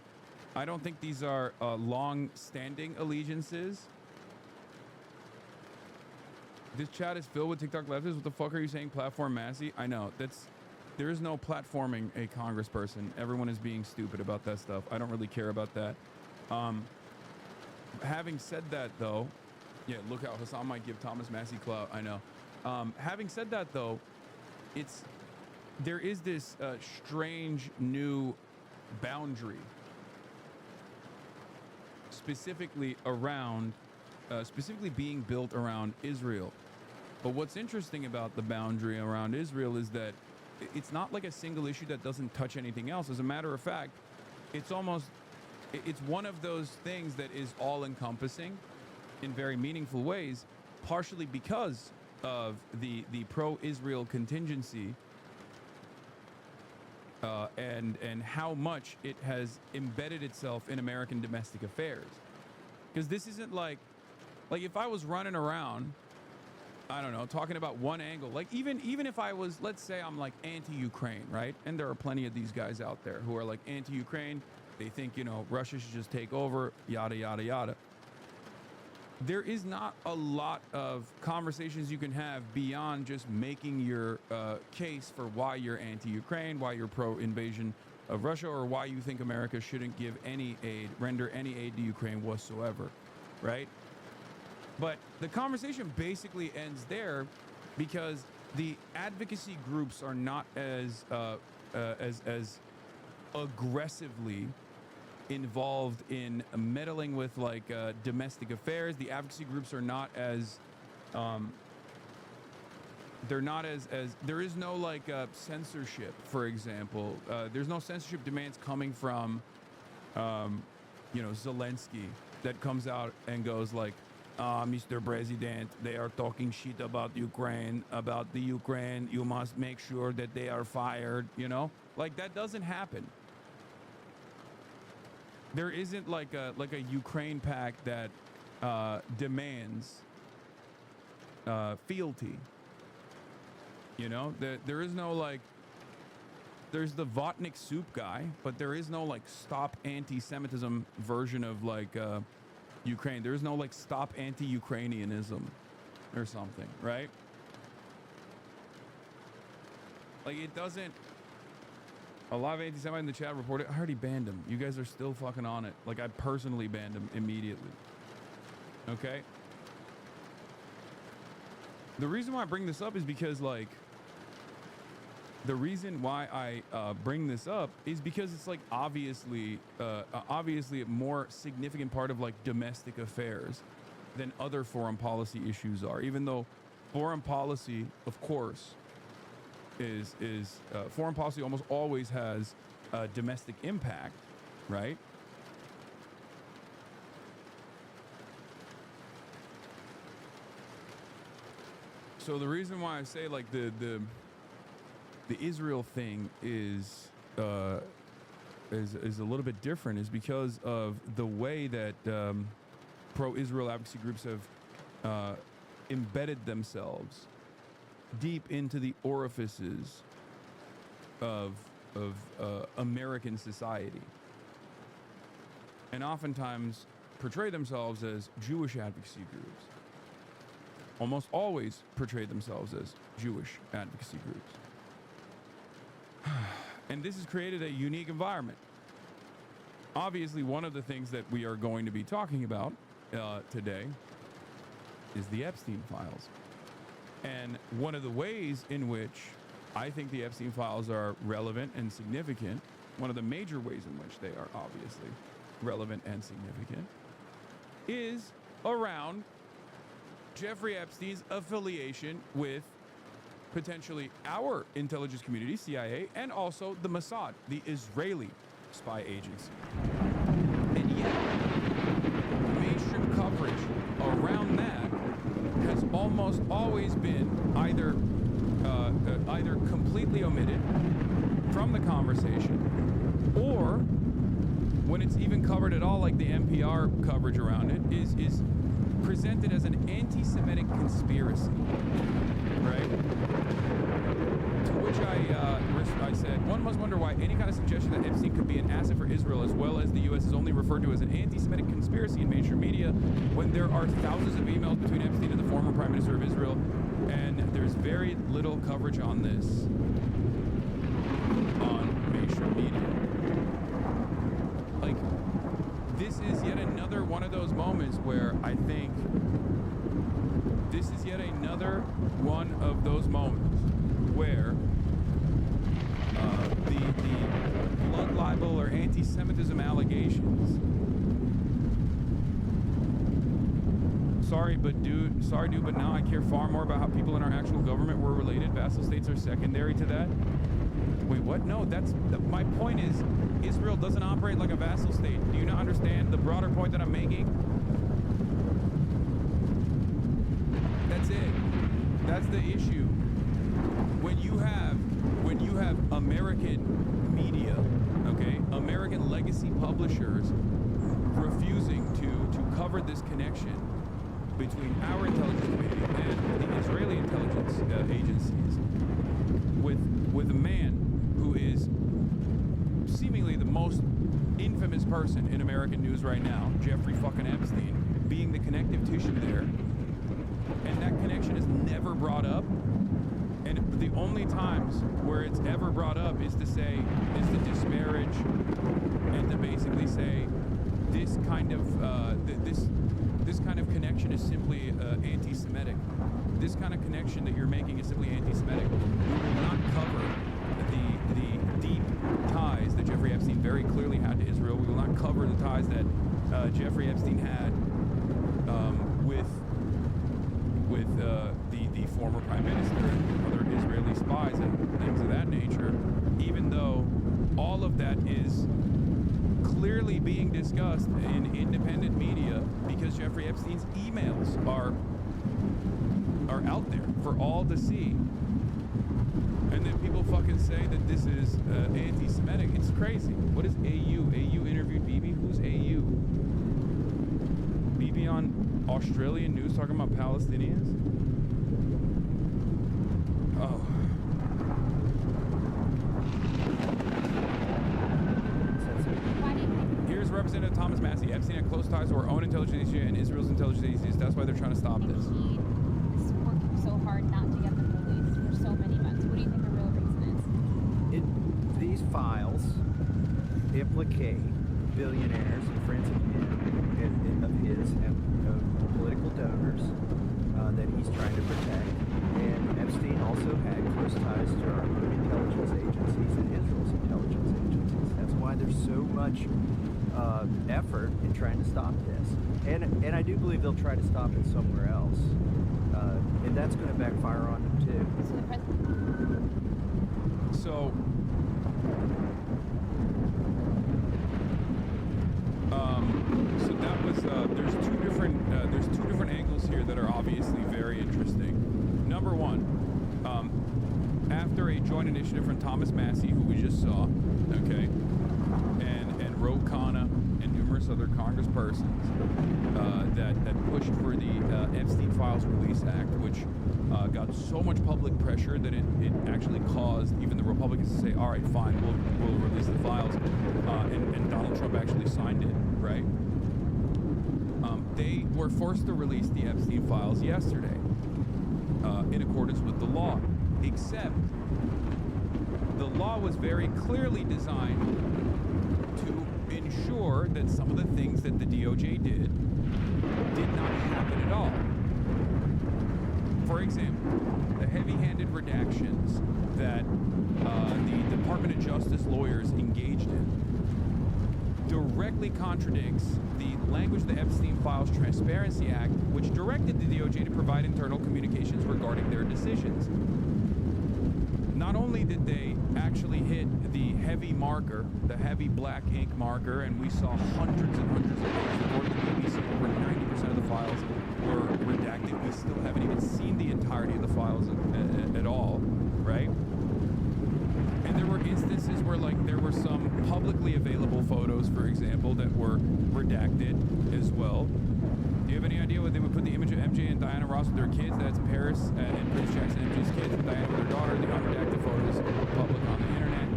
I don't think these are long-standing allegiances. This chat is filled with TikTok leftists. What the fuck are you saying? Platform Massey? I know. There is no platforming a congressperson. Everyone is being stupid about that stuff. I don't really care about that. Having said that, though, yeah, look how Hasan might give Thomas Massey clout. I know. Having said that, though, it's there is this strange new boundary specifically being built around Israel. But what's interesting about the boundary around Israel is that it's not like a single issue that doesn't touch anything else. As a matter of fact, it's one of those things that is all encompassing in very meaningful ways, partially because of the pro-Israel contingency and how much it has embedded itself in American domestic affairs. Because this isn't like if I was running around, I don't know, talking about one angle, like even if I was, let's say I'm like anti-Ukraine, right? And there are plenty of these guys out there who are like anti-Ukraine. They think, you know, Russia should just take over, yada, yada, yada. There is not a lot of conversations you can have beyond just making your case for why you're anti-Ukraine, why you're pro-invasion of Russia, or why you think America shouldn't give any aid, render any aid to Ukraine whatsoever, right? But the conversation basically ends there because the advocacy groups are not as aggressively involved in meddling with like domestic affairs. The advocacy groups are not as there is no like censorship, for example. There's no censorship demands coming from you know, Zelensky that comes out and goes like, Mr. President, they are talking shit about Ukraine, you must make sure that they are fired, you know? Like, that doesn't happen. There isn't like a Ukraine pact that demands fealty. You know, there is no like, there's the Votnik soup guy, but there is no like stop anti-Semitism version of like Ukraine. There is no like stop anti-Ukrainianism or something, right? Like, it doesn't. A lot of anti-Semites in the chat reported, I already banned him. You guys are still fucking on it. Like, I personally banned him immediately. Okay? The reason why I bring this up is because, like, the reason why I bring this up is because it's, like, obviously a more significant part of, like, domestic affairs than other foreign policy issues are. Even though foreign policy, of course, is foreign policy almost always has domestic impact, right? So the reason why I say like the Israel thing is a little bit different is because of the way that pro-Israel advocacy groups have embedded themselves deep into the orifices of American society, and oftentimes portray themselves as Jewish advocacy groups. Almost always portray themselves as Jewish advocacy groups. And this has created a unique environment. Obviously, one of the things that we are going to be talking about today is the Epstein files. And one of the ways in which I think the Epstein files are relevant and significant, one of the major ways in which they are obviously relevant and significant, is around Jeffrey Epstein's affiliation with potentially our intelligence community, CIA, and also the Mossad, the Israeli spy agency. And yet, mainstream coverage around that has almost always been either completely omitted from the conversation, or when it's even covered at all, like the NPR coverage around it, is presented as an anti-Semitic conspiracy, right? To which I said, one must wonder why any kind of suggestion that Epstein could be an asset for Israel as well as the U.S. is only referred to as an anti-Semitic conspiracy in mainstream media when there are thousands of emails between Epstein and the former Prime Minister of Israel, and there's very little coverage on this on mainstream media. Like, this is yet another one of those moments where I think this is yet another one of those moments where are anti-Semitism allegations. Sorry, dude, but now I care far more about how people in our actual government were related. Vassal states are secondary to that. Wait, what? No, my point is, Israel doesn't operate like a vassal state. Do you not understand the broader point that I'm making? That's it. That's the issue. When you have American media, okay, American legacy publishers refusing to cover this connection between our intelligence community and the Israeli intelligence agencies, with a man who is seemingly the most infamous person in American news right now, Jeffrey fucking Epstein, being the connective tissue there, and that connection is never brought up. And the only times where it's ever brought up is to disparage and to basically say this kind of this kind of connection is simply anti-Semitic. This kind of connection that you're making is simply anti-Semitic. We will not cover the deep ties that Jeffrey Epstein very clearly had to Israel. We will not cover the ties that Jeffrey Epstein had with the former prime minister and other Israeli spies and things of that nature, even though all of that is clearly being discussed in independent media because Jeffrey Epstein's emails are out there for all to see. And then people fucking say that this is anti-Semitic. It's crazy. What is AU? AU interviewed Bibi? Who's AU? Bibi on Australian news talking about Palestinians? Oh. Here's Representative Thomas Massey. Epstein had close ties to our own intelligence agency and Israel's intelligence agencies. That's why they're trying to stop this. He is working so hard not to get them released for so many months. What do you think the real reason is? These files implicate billionaires and friends of his and political donors that he's trying to protect. And Epstein also had close ties to our own intelligence agencies and Israel's intelligence agencies. That's why there's so much effort in trying to stop this. And I do believe they'll try to stop it somewhere else. And that's going to backfire on them too. So the president... So that was there's two different angles here that are obviously very interesting. Number one, after a joint initiative from Thomas Massey, who we just saw, okay, and Ro Khanna and numerous other congresspersons that pushed for the Epstein Files Release Act, which got so much public pressure that it actually caused even the Republicans to say, all right, fine, we'll release the files, and Donald Trump actually signed it, right? They were forced to release the Epstein files yesterday in accordance with the law, except the law was very clearly designed to ensure that some of the things that the DOJ did not happen at all. For example, the heavy-handed redactions that the Department of Justice lawyers engaged in directly contradicts the language of the Epstein Files Transparency Act, which directed the DOJ to provide internal communications regarding their decisions. Not only did they actually hit the heavy marker, the heavy black ink marker, and we saw hundreds and hundreds of pages, according to BBC, over 90% of the files were redacted. We still haven't even seen the entirety of the files at all, right? And there were instances where, like, there were some publicly available photos, for example, that were redacted as well. Do you have any idea what they would put the image of MJ and Diana Ross with their kids? That's Paris and Prince Jackson, MJ's kids, and Diana with their daughter. The unredacted photos public on the internet.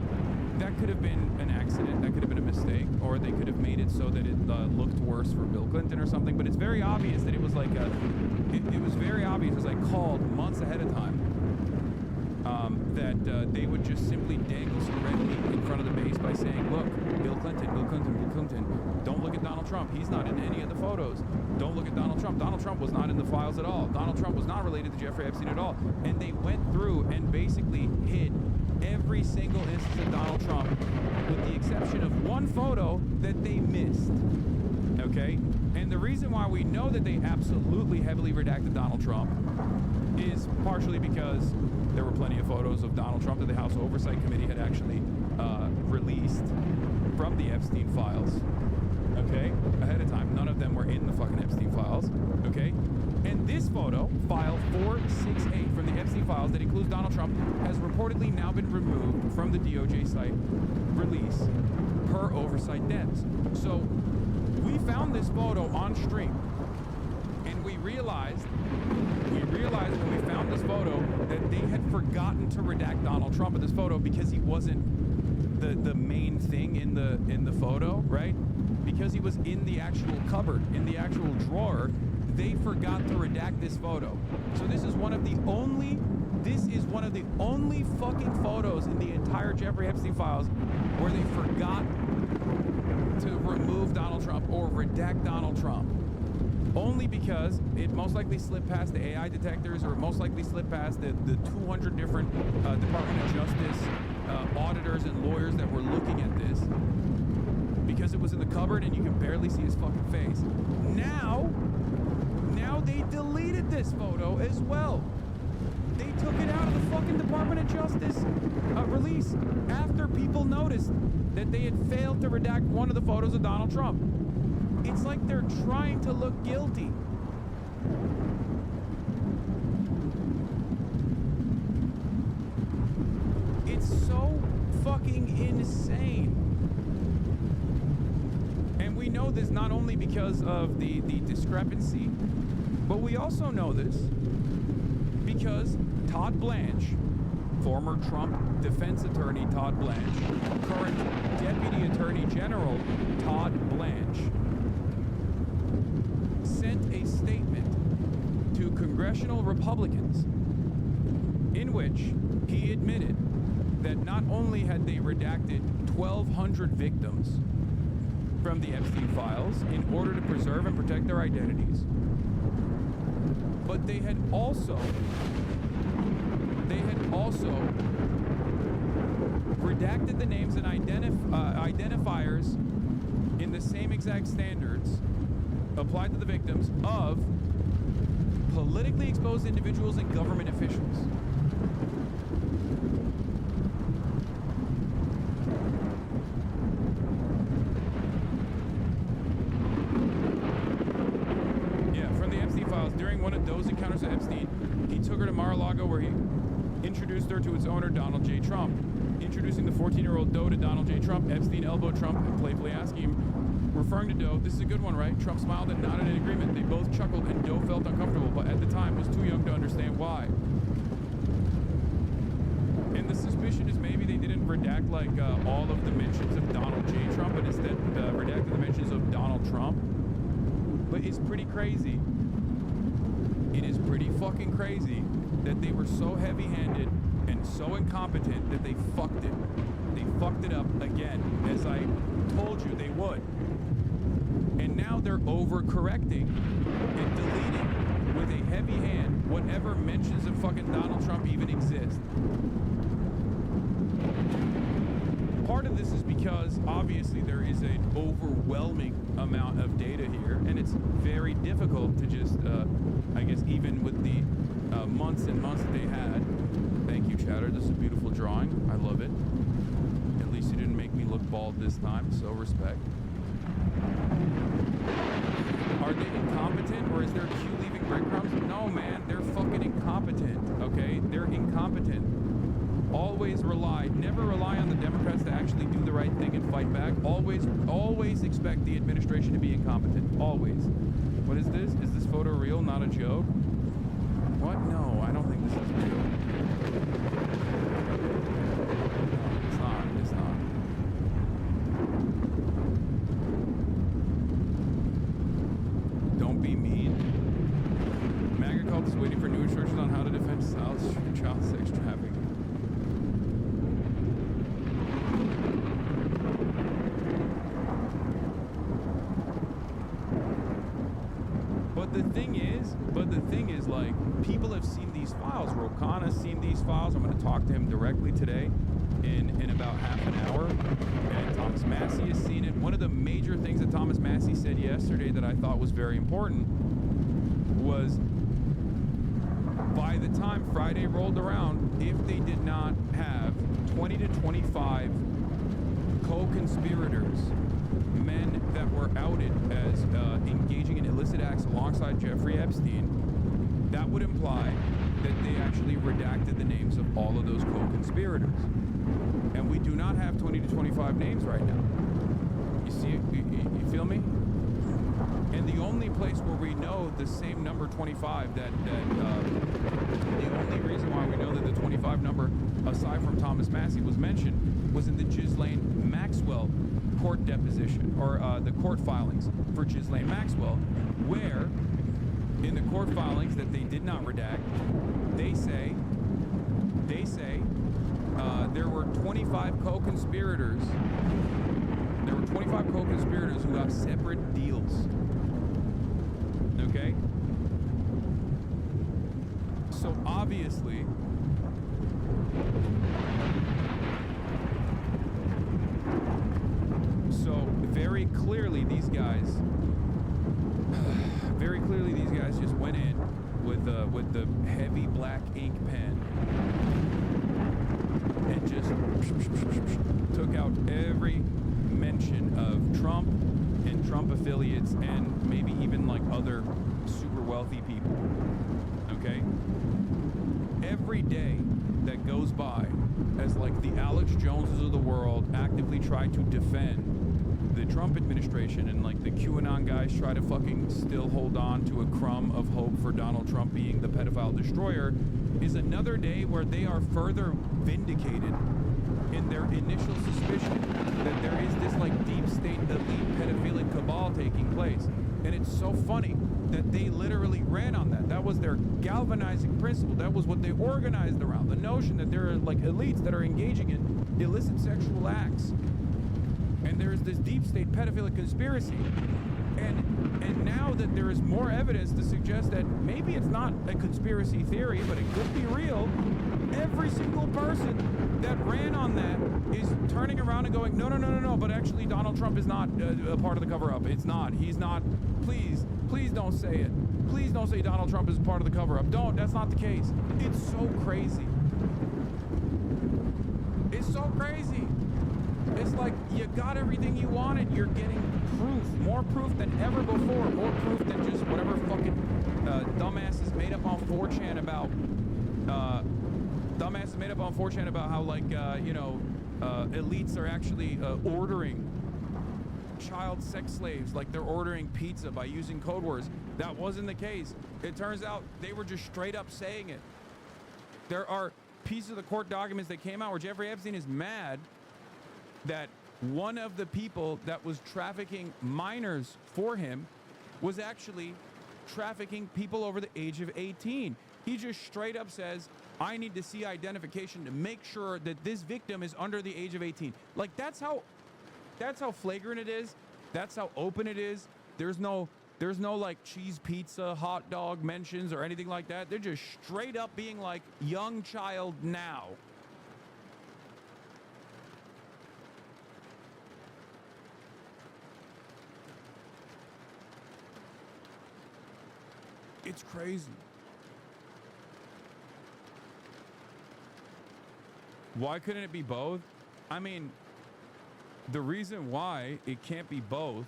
That could have been an accident. That could have been a mistake, or they could have made it so that it looked worse for Bill Clinton or something. But it's very obvious that it was like it was very obvious. It was like called months ahead of time. That they would just simply dangle some red meat in front of the base by saying, look, Bill Clinton, Bill Clinton, Bill Clinton. Don't look at Donald Trump. He's not in any of the photos. Don't look at Donald Trump. Donald Trump was not in the files at all. Donald Trump was not related to Jeffrey Epstein at all. And they went through and basically hid every single instance of Donald Trump, with the exception of one one photo that they missed, okay? And the reason why we know that they absolutely heavily redacted Donald Trump is partially because there were plenty of photos of Donald Trump that the House Oversight Committee had actually released from the Epstein files, okay, ahead of time. None of them were in the fucking Epstein files, okay? And this photo, file 468 from the Epstein files that includes Donald Trump, has reportedly now been removed from the DOJ site release per oversight devs. So we found this photo on stream, and we realized when we found this photo that they had forgotten to redact Donald Trump in this photo because he wasn't the main thing in the photo, right? Because he was in the actual cupboard, in the actual drawer, they forgot to redact this photo. So this is one of the only fucking photos in the entire Jeffrey Epstein files where they forgot to remove Donald Trump or redact Donald Trump. Only because it most likely slipped past the AI detectors, or it most likely slipped past the 200 different Department of Justice auditors and lawyers that were looking at this, because it was in the cupboard and you can barely see his fucking face. Now they deleted this photo as well. They took it out of the fucking Department of Justice release after people noticed that they had failed to redact one of the photos of Donald Trump. It's like they're trying to look guilty. It's so fucking insane. And we know this not only because of the discrepancy, but we also know this because Todd Blanche, former Trump defense attorney Todd Blanche, current Deputy Attorney General Todd Blanche, sent a statement to congressional Republicans in which he admitted that not only had they redacted 1,200 victims from the Epstein files in order to preserve and protect their identities, but they had also redacted the names and identifiers in the same exact standards applied to the victims of politically exposed individuals and government officials. During one of those encounters with Epstein, he took her to Mar-a-Lago where he introduced her to its owner, Donald J. Trump. Introducing the 14-year-old Doe to Donald J. Trump, Epstein elbowed Trump and playfully asking him, referring to Doe, "This is a good one, right?" Trump smiled and nodded in agreement. They both chuckled and Doe felt uncomfortable, but at the time was too young to understand why. And the suspicion is maybe they didn't redact like all of the mentions of Donald J. Trump, but instead redacted the mentions of Donald Trump. But it's pretty crazy. It is pretty fucking crazy that they were so heavy-handed and so incompetent that they fucked it. They fucked it up again, as I told you they would. And now they're overcorrecting and deleting with a heavy hand whatever mentions of fucking Donald Trump even exist. Part of this is because obviously there is an overwhelming amount of data here, and it's very difficult to just, I guess, even with the months and months that they had. Thank you, Chatter. This is a beautiful drawing. I love it. At least you didn't make me look bald this time, so respect. Are they incompetent, or is there Q leaving breadcrumbs? No, man, they're fucking incompetent, okay? They're incompetent. Always never rely on the Democrats to actually do the right thing and fight back. Always expect the administration to be incompetent. Always. What is this? Is this photo real, not a joke? What? No, I don't think this is real. It's not. It's not. Don't be mean. MAGA cult is waiting for new instructions on how to defend child sex trafficking. But the thing is, like, people have seen these files. Rokana's seen these files. I'm going to talk to him directly today in about half an hour. And Thomas Massey has seen one of the major things that Thomas Massey said yesterday that I thought was very important was by the time Friday rolled around, if they did not have 20 to 25 co-conspirators, men that were outed as engaging in illicit acts alongside Jeffrey Epstein, that would imply that they actually redacted the names of all of those co-conspirators. And we do not have 20 to 25 names right now. You see, you feel me? And the only place where we know the same number 25, the only reason why we know that the 25 number, aside from Thomas Massey, was mentioned was in the Ghislaine Maxwell court deposition, or the court filings for Ghislaine Maxwell, where in the court filings that they did not redact, they say there were 25 co-conspirators. There were 25 co-conspirators who have separate deals. Okay? So obviously, very clearly these guys just went in with the heavy black ink pen and just took out every mention of Trump and Trump affiliates and maybe even like other super wealthy people. Okay? Every day that goes by as like the Alex Joneses of the world actively try to defend the Trump administration, and like the QAnon guys try to fucking still hold on to a crumb of hope for Donald Trump being the pedophile destroyer, is another day where they are further vindicated in their initial suspicion that there is this like deep state elite pedophilic cabal taking place. And it's so funny that they literally ran on that. That was their galvanizing principle. That was what they organized around. The notion that there are like elites that are engaging in illicit sexual acts. And there is this deep state pedophilic conspiracy. And now that there is more evidence to suggest that maybe it's not a conspiracy theory, but it could be real, every single person that ran on that is turning around and going, no, but actually Donald Trump is not a part of the cover-up. It's not. He's not. Please don't say it. Please don't say Donald Trump is part of the cover-up. Don't. That's not the case. It's so crazy. It's so crazy. It's like you got everything you wanted. You're getting proof, more proof than ever before, more proof than just whatever fucking dumbasses made up on 4chan about. Dumbasses made up on 4chan about how like elites are actually ordering child sex slaves, like they're ordering pizza by using code words. That wasn't the case. It turns out they were just straight up saying it. There are pieces of the court documents that came out where Jeffrey Epstein is mad that one of the people that was trafficking minors for him was actually trafficking people over the age of 18. He just straight up says, I need to see identification to make sure that this victim is under the age of 18. Like that's how flagrant it is. That's how open it is. There's no like cheese pizza, hot dog mentions or anything like that. They're just straight up being like young child now. It's crazy. Why couldn't it be both? I mean, the reason why it can't be both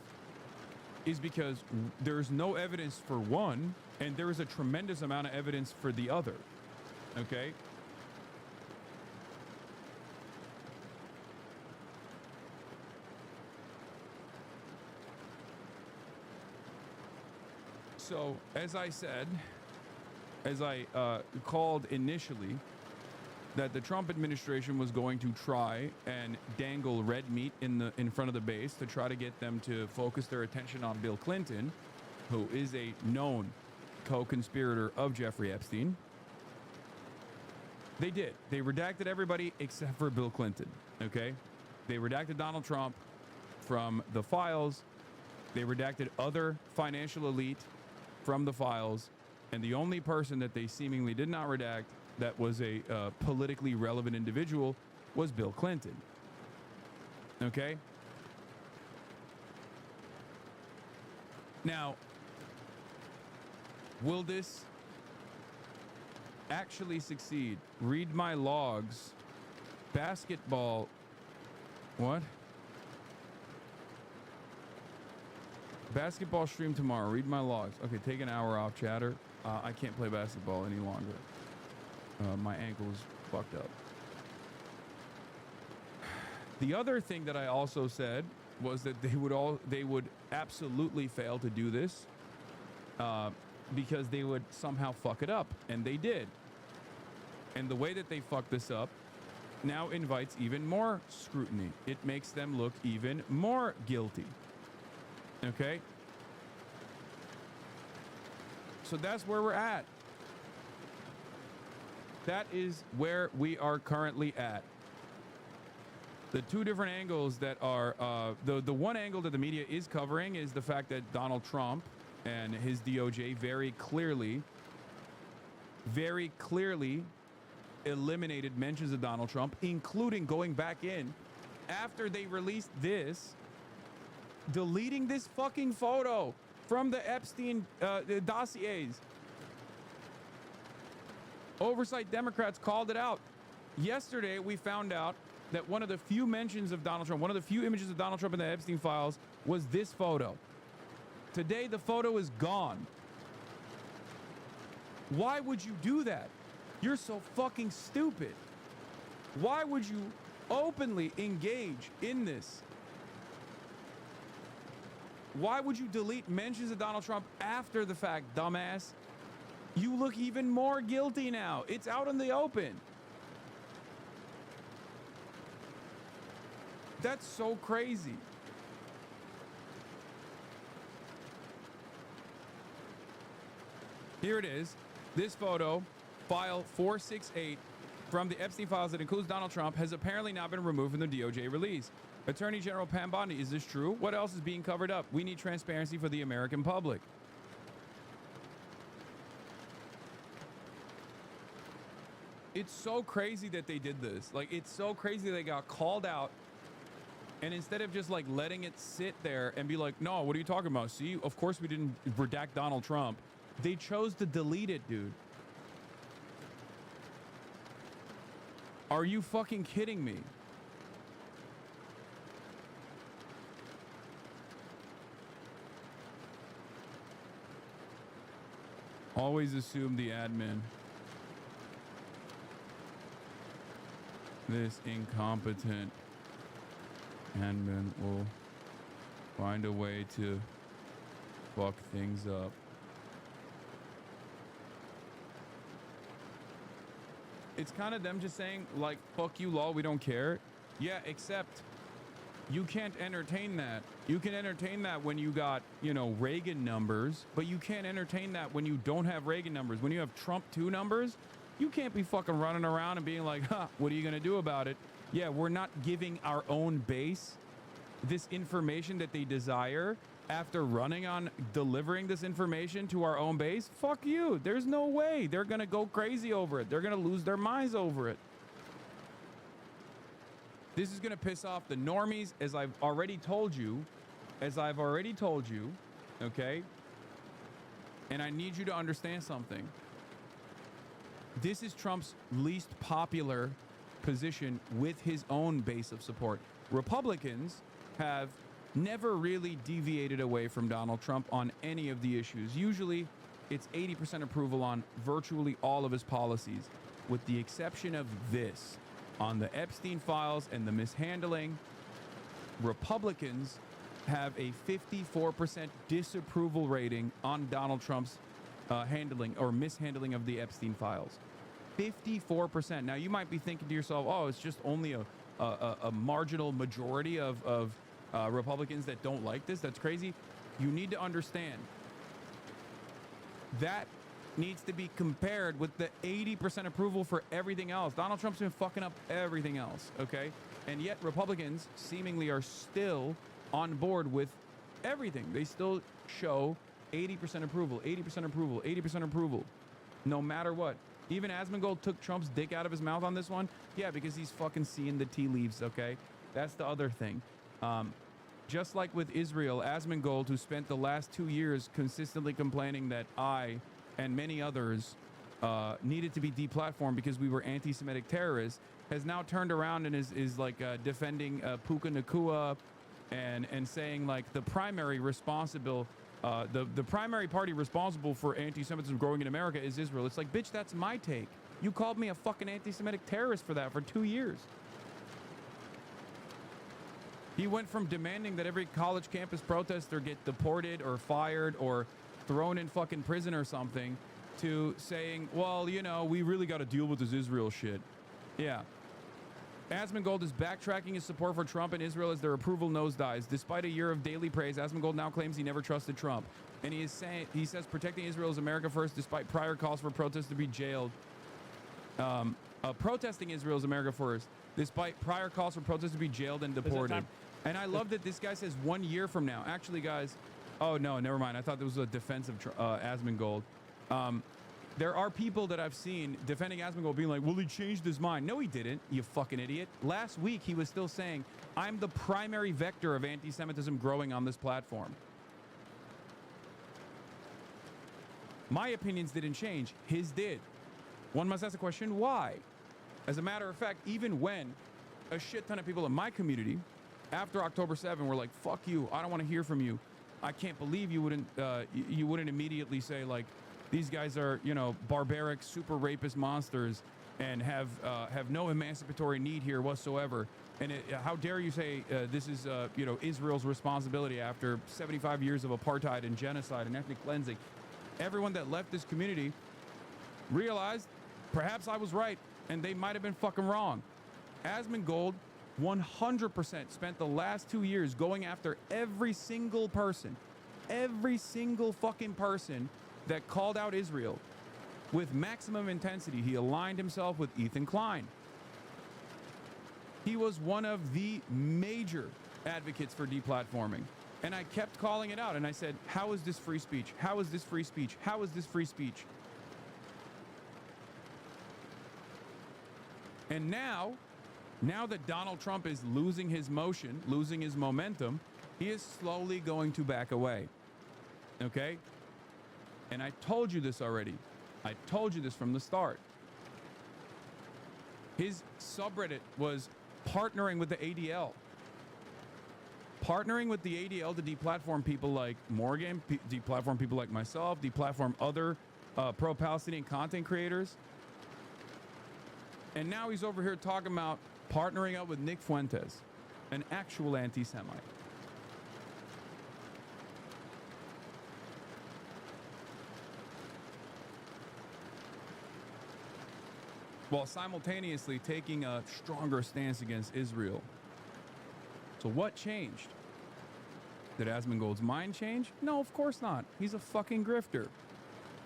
is because there's no evidence for one, and there is a tremendous amount of evidence for the other. Okay? So, as I said, as I called initially, that the Trump administration was going to try and dangle red meat in front of the base to try to get them to focus their attention on Bill Clinton, who is a known co-conspirator of Jeffrey Epstein. They did. They redacted everybody except for Bill Clinton, okay? They redacted Donald Trump from the files. They redacted other financial elite from the files, and the only person that they seemingly did not redact that was a politically relevant individual was Bill Clinton. Okay? Now, will this actually succeed? Read my logs. Basketball. What? Basketball stream tomorrow. Read my logs. Okay, take an hour off, chatter. I can't play basketball any longer. My ankle's fucked up. The other thing that I also said was that they would absolutely fail to do this because they would somehow fuck it up, and they did. And the way that they fucked this up now invites even more scrutiny. It makes them look even more guilty. Okay? So that's where we're at. That is where we are currently at. The two different angles that are, the one angle that the media is covering is the fact that Donald Trump and his DOJ very clearly eliminated mentions of Donald Trump, including going back in after they released this, deleting this fucking photo from the Epstein dossiers. Oversight Democrats called it out. Yesterday, we found out that one of the few mentions of Donald Trump, one of the few images of Donald Trump in the Epstein files was this photo. Today, the photo is gone. Why would you do that? You're so fucking stupid. Why would you openly engage in this? Why would you delete mentions of Donald Trump after the fact, dumbass? You look even more guilty now. It's out in the open. That's so crazy. Here it is. This photo, file 468 from the Epstein files that includes Donald Trump, has apparently now been removed from the DOJ release. Attorney General Pam Bondi, is this true? What else is being covered up? We need transparency for the American public. It's so crazy that they did this. Like, it's so crazy they got called out, and instead of just like letting it sit there and be like, no, what are you talking about? See, of course we didn't redact Donald Trump. They chose to delete it, dude. Are you fucking kidding me? Always assume the admin. This incompetent admin will find a way to fuck things up. It's kind of them just saying, like, fuck you, lol, we don't care. Yeah, except you can't entertain that. You can entertain that when you got, you know, Reagan numbers, but you can't entertain that when you don't have Reagan numbers. When you have Trump 2 numbers, you can't be fucking running around and being like, huh, what are you going to do about it? Yeah, we're not giving our own base this information that they desire after running on delivering this information to our own base. Fuck you. There's no way. They're going to go crazy over it. They're going to lose their minds over it. This is going to piss off the normies, as I've already told you. Okay? And I need you to understand something. This is Trump's least popular position with his own base of support. Republicans have never really deviated away from Donald Trump on any of the issues. Usually, it's 80% approval on virtually all of his policies, with the exception of this. On the Epstein files and the mishandling, Republicans have a 54% disapproval rating on Donald Trump's handling or mishandling of the Epstein files. 54%. Now, you might be thinking to yourself, oh, it's just only a marginal majority of Republicans that don't like this. That's crazy. You need to understand that needs to be compared with the 80% approval for everything else. Donald Trump's been fucking up everything else, okay? And yet Republicans seemingly are still on board with everything. They still show 80% approval, 80% approval, 80% approval, no matter what. Even Asmongold took Trump's dick out of his mouth on this one. Yeah, because he's fucking seeing the tea leaves, okay? That's the other thing. Just like with Israel, Asmongold, who spent the last 2 years consistently complaining that I and many others needed to be deplatformed because we were anti-Semitic terrorists, has now turned around and is like defending Puka Nakua and saying like the primary responsible, the primary party responsible for anti-Semitism growing in America is Israel. It's like, bitch, that's my take. You called me a fucking anti-Semitic terrorist for that for 2 years. He went from demanding that every college campus protester get deported or fired or thrown in fucking prison or something to saying, well, you know, we really got to deal with this Israel shit. Yeah. Asmongold is backtracking his support for Trump and Israel as their approval nosedives. Despite a year of daily praise, Asmongold now claims he never trusted Trump. And he says protecting Israel is America first despite prior calls for protesters to be jailed. Protesting Israel is America first despite prior calls for protesters to be jailed and deported. And I love that this guy says 1 year from now. Actually, guys, oh, no, never mind. I thought there was a defense of Asmongold. There are people that I've seen defending Asmongold being like, well, he changed his mind. No, he didn't, you fucking idiot. Last week, he was still saying, I'm the primary vector of anti-Semitism growing on this platform. My opinions didn't change. His did. One must ask the question, why? As a matter of fact, even when a shit ton of people in my community after October 7 were like, fuck you, I don't want to hear from you. I can't believe you wouldn't immediately say like, these guys are, you know, barbaric, super rapist monsters and have no emancipatory need here whatsoever. And how dare you say this is, you know, Israel's responsibility after 75 years of apartheid and genocide and ethnic cleansing. Everyone that left this community realized perhaps I was right and they might have been fucking wrong. Asmongold 100% spent the last 2 years going after every single person, every single fucking person that called out Israel with maximum intensity. He aligned himself with Ethan Klein. He was one of the major advocates for deplatforming. And I kept calling it out and I said, how is this free speech? How is this free speech? How is this free speech? And now that Donald Trump is losing his motion, losing his momentum, he is slowly going to back away. Okay? And I told you this already. I told you this from the start. His subreddit was partnering with the ADL. Partnering with the ADL to deplatform people like Morgan, deplatform people like myself, deplatform other pro-Palestinian content creators. And now he's over here talking about partnering up with Nick Fuentes, an actual anti-Semite. While simultaneously taking a stronger stance against Israel. So what changed? Did Asmongold's mind change? No, of course not. He's a fucking grifter.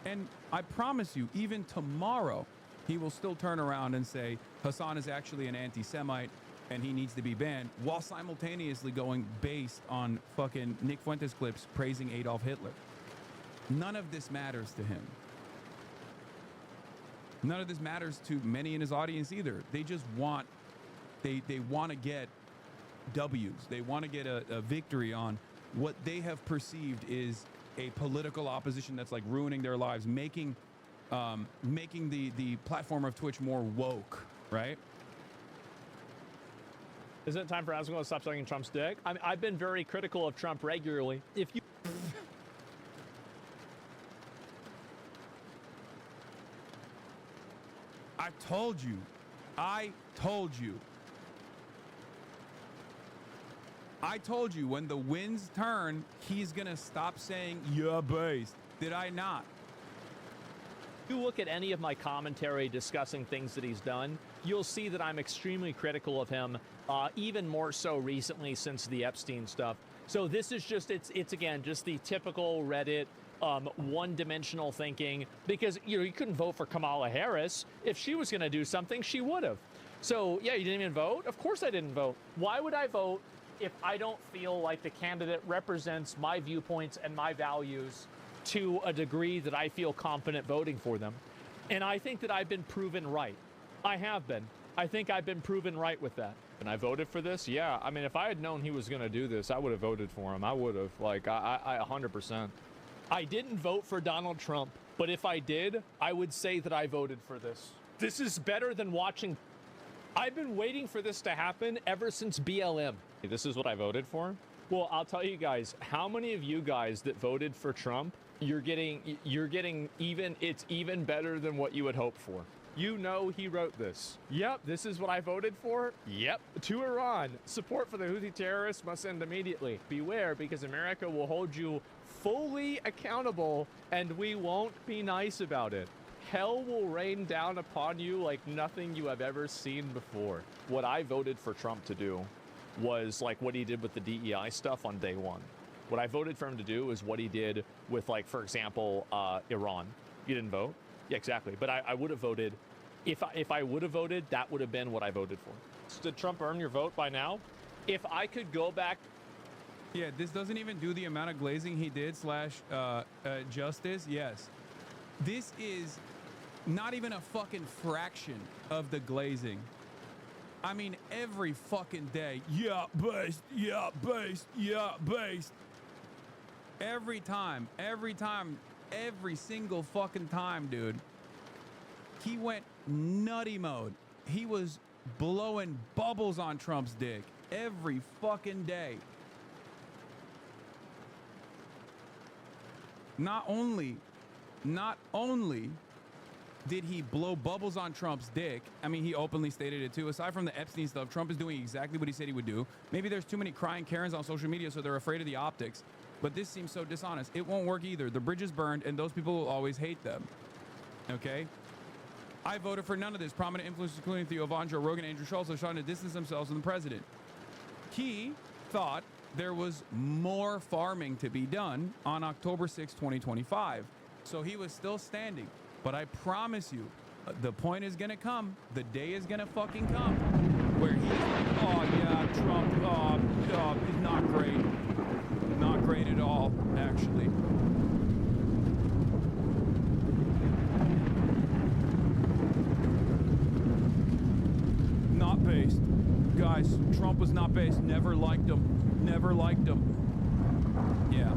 And I promise you, even tomorrow, he will still turn around and say Hasan is actually an anti-Semite and he needs to be banned, while simultaneously going based on fucking Nick Fuentes clips praising Adolf Hitler. None of this matters to him. None of this matters to many in his audience either. They just want, they want to get W's. They want to get a victory on what they have perceived is a political opposition that's like ruining their lives, making the platform of Twitch more woke, right? Isn't it time for Asmongold to stop sucking Trump's dick? I mean, I've been very critical of Trump regularly. If you I told you. I told you when the winds turn, he's gonna stop saying, yeah, based. Did I not? If you look at any of my commentary discussing things that he's done, you'll see that I'm extremely critical of him, even more so recently since the Epstein stuff. So this is just, it's again, just the typical Reddit one-dimensional thinking, because you couldn't vote for Kamala Harris. If she was going to do something, she would have. So yeah, you didn't even vote? Of course I didn't vote. Why would I vote if I don't feel like the candidate represents my viewpoints and my values to a degree that I feel confident voting for them? And I think that I've been proven right. I have been. I think I've been proven right with that. And I voted for this? Yeah. I mean, if I had known he was going to do this, I would have voted for him. I would have. Like, I 100%. I didn't vote for Donald Trump, but if I did, I would say that I voted for this. This is better than watching. I've been waiting for this to happen ever since BLM. This is what I voted for? Well, I'll tell you guys, how many of you guys that voted for Trump, you're getting even, it's even better than what you would hope for. You know he wrote this. Yep, this is what I voted for. Yep. To Iran, support for the Houthi terrorists must end immediately. Beware, because America will hold you fully accountable, and we won't be nice about it. Hell will rain down upon you like nothing you have ever seen before. What I voted for Trump to do was like what he did with the DEI stuff on day one. What I voted for him to do is what he did with, like, for example, Iran. You didn't vote? Yeah, exactly. But I would have voted. If I would have voted, that would have been what I voted for. Did Trump earn your vote by now? If I could go back. Yeah, this doesn't even do the amount of glazing he did / justice. Yes. This is not even a fucking fraction of the glazing. I mean, every fucking day. Yeah, based. Yeah, based. Yeah, based. Every time. Every single fucking time, dude. He went nutty mode. He was blowing bubbles on Trump's dick every fucking day. Not only did he blow bubbles on Trump's dick, I mean, he openly stated it too. Aside from the Epstein stuff, Trump is doing exactly what he said he would do. Maybe there's too many crying Karens on social media, so they're afraid of the optics. But this seems so dishonest. It won't work either. The bridge is burned, and those people will always hate them. Okay? I voted for none of this. Prominent influencers, including Theo Von, Joe Rogan, Andrew Schultz, are trying to distance themselves from the president. He thought there was more farming to be done on October 6, 2025. So he was still standing. But I promise you, the point is going to come. The day is going to fucking come where he's like, oh, yeah, Trump, he's not great. Not great at all, actually. Not based. Guys, Trump was not based. Never liked him. Never liked him. Yeah.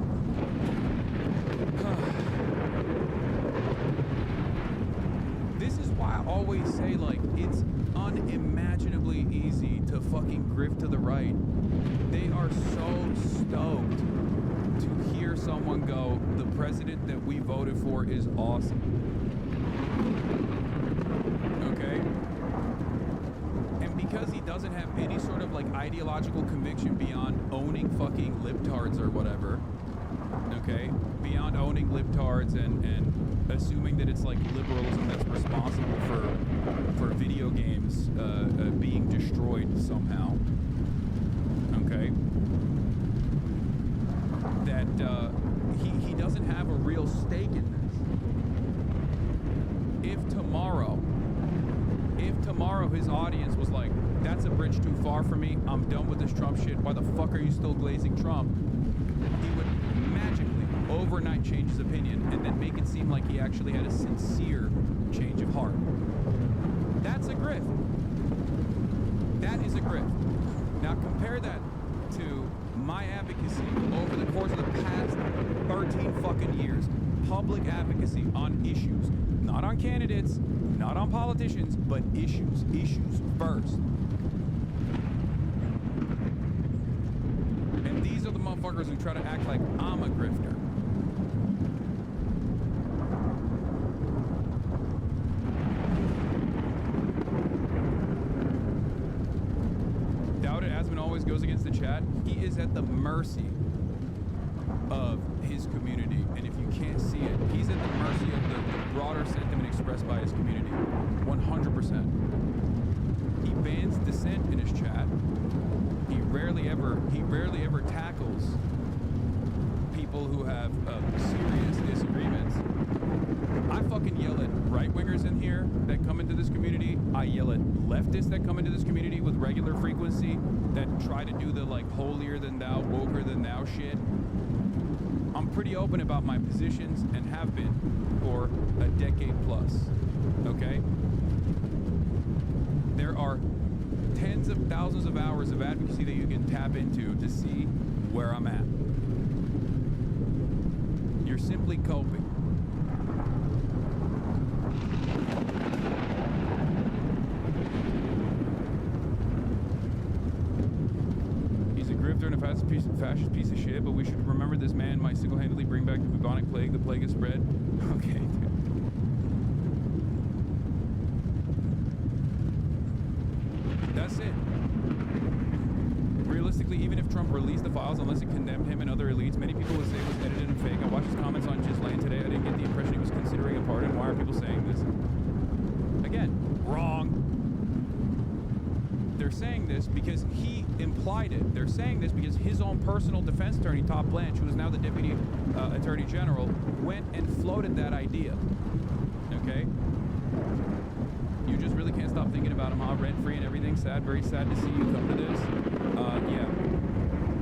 This is why I always say, like, it's unimaginably easy to fucking grift to the right. They are so stoked to hear someone go, the president that we voted for is awesome. Okay? And because he doesn't have any sort of, like, ideological conviction beyond owning fucking libtards or whatever, okay? Beyond owning libtards and assuming that it's, like, liberalism that's responsible for video games being destroyed somehow, okay? That he doesn't have a real stake in this. If tomorrow his audience was like, that's a bridge too far for me, I'm done with this Trump shit, why the fuck are you still glazing Trump? He would magically overnight change his opinion and then make it seem like he actually had a sincere change of heart. That's a grift. That is a grift. Now compare that to my advocacy over the course of the past 13 fucking years. Public advocacy on issues. Not on candidates, not on politicians, but issues. Issues first. And these are the motherfuckers who try to act like I'm a grifter. Doubt it, Asman always goes against the chat. He is at the mercy of his community. And if you can't see it, he's at the mercy of the broader sentiment expressed by his community. 100%. He bans dissent in his chat. He rarely ever tackles people who have serious disagreements. I fucking yell at right-wingers in here that come into this community. I yell at leftists that come into this community with regular frequency that try to do the, like, holier than thou, woker than thou shit. I'm pretty open about my positions and have been for a decade plus, okay? There are tens of thousands of hours of advocacy that you can tap into to see where I'm at. You're simply coping. He's a grifter and a fascist piece of shit, but we should remember this man might single-handedly bring back the bubonic plague. The plague is spread. Okay, dude. That's it. Realistically, even if Trump released the files, unless it condemned him and other elites, many people would say it was edited and fake. I watched his comments on Ghislaine today. I didn't get the impression he was considering a pardon. Why are people saying this? Again, wrong. They're saying this because he implied it. They're saying this because his own personal defense attorney, Todd Blanche, who is now the deputy attorney general, went and floated that idea. Okay? You just really can't stop thinking about him, huh? Rent-free and everything. Sad, very sad to see you come to this. Yeah.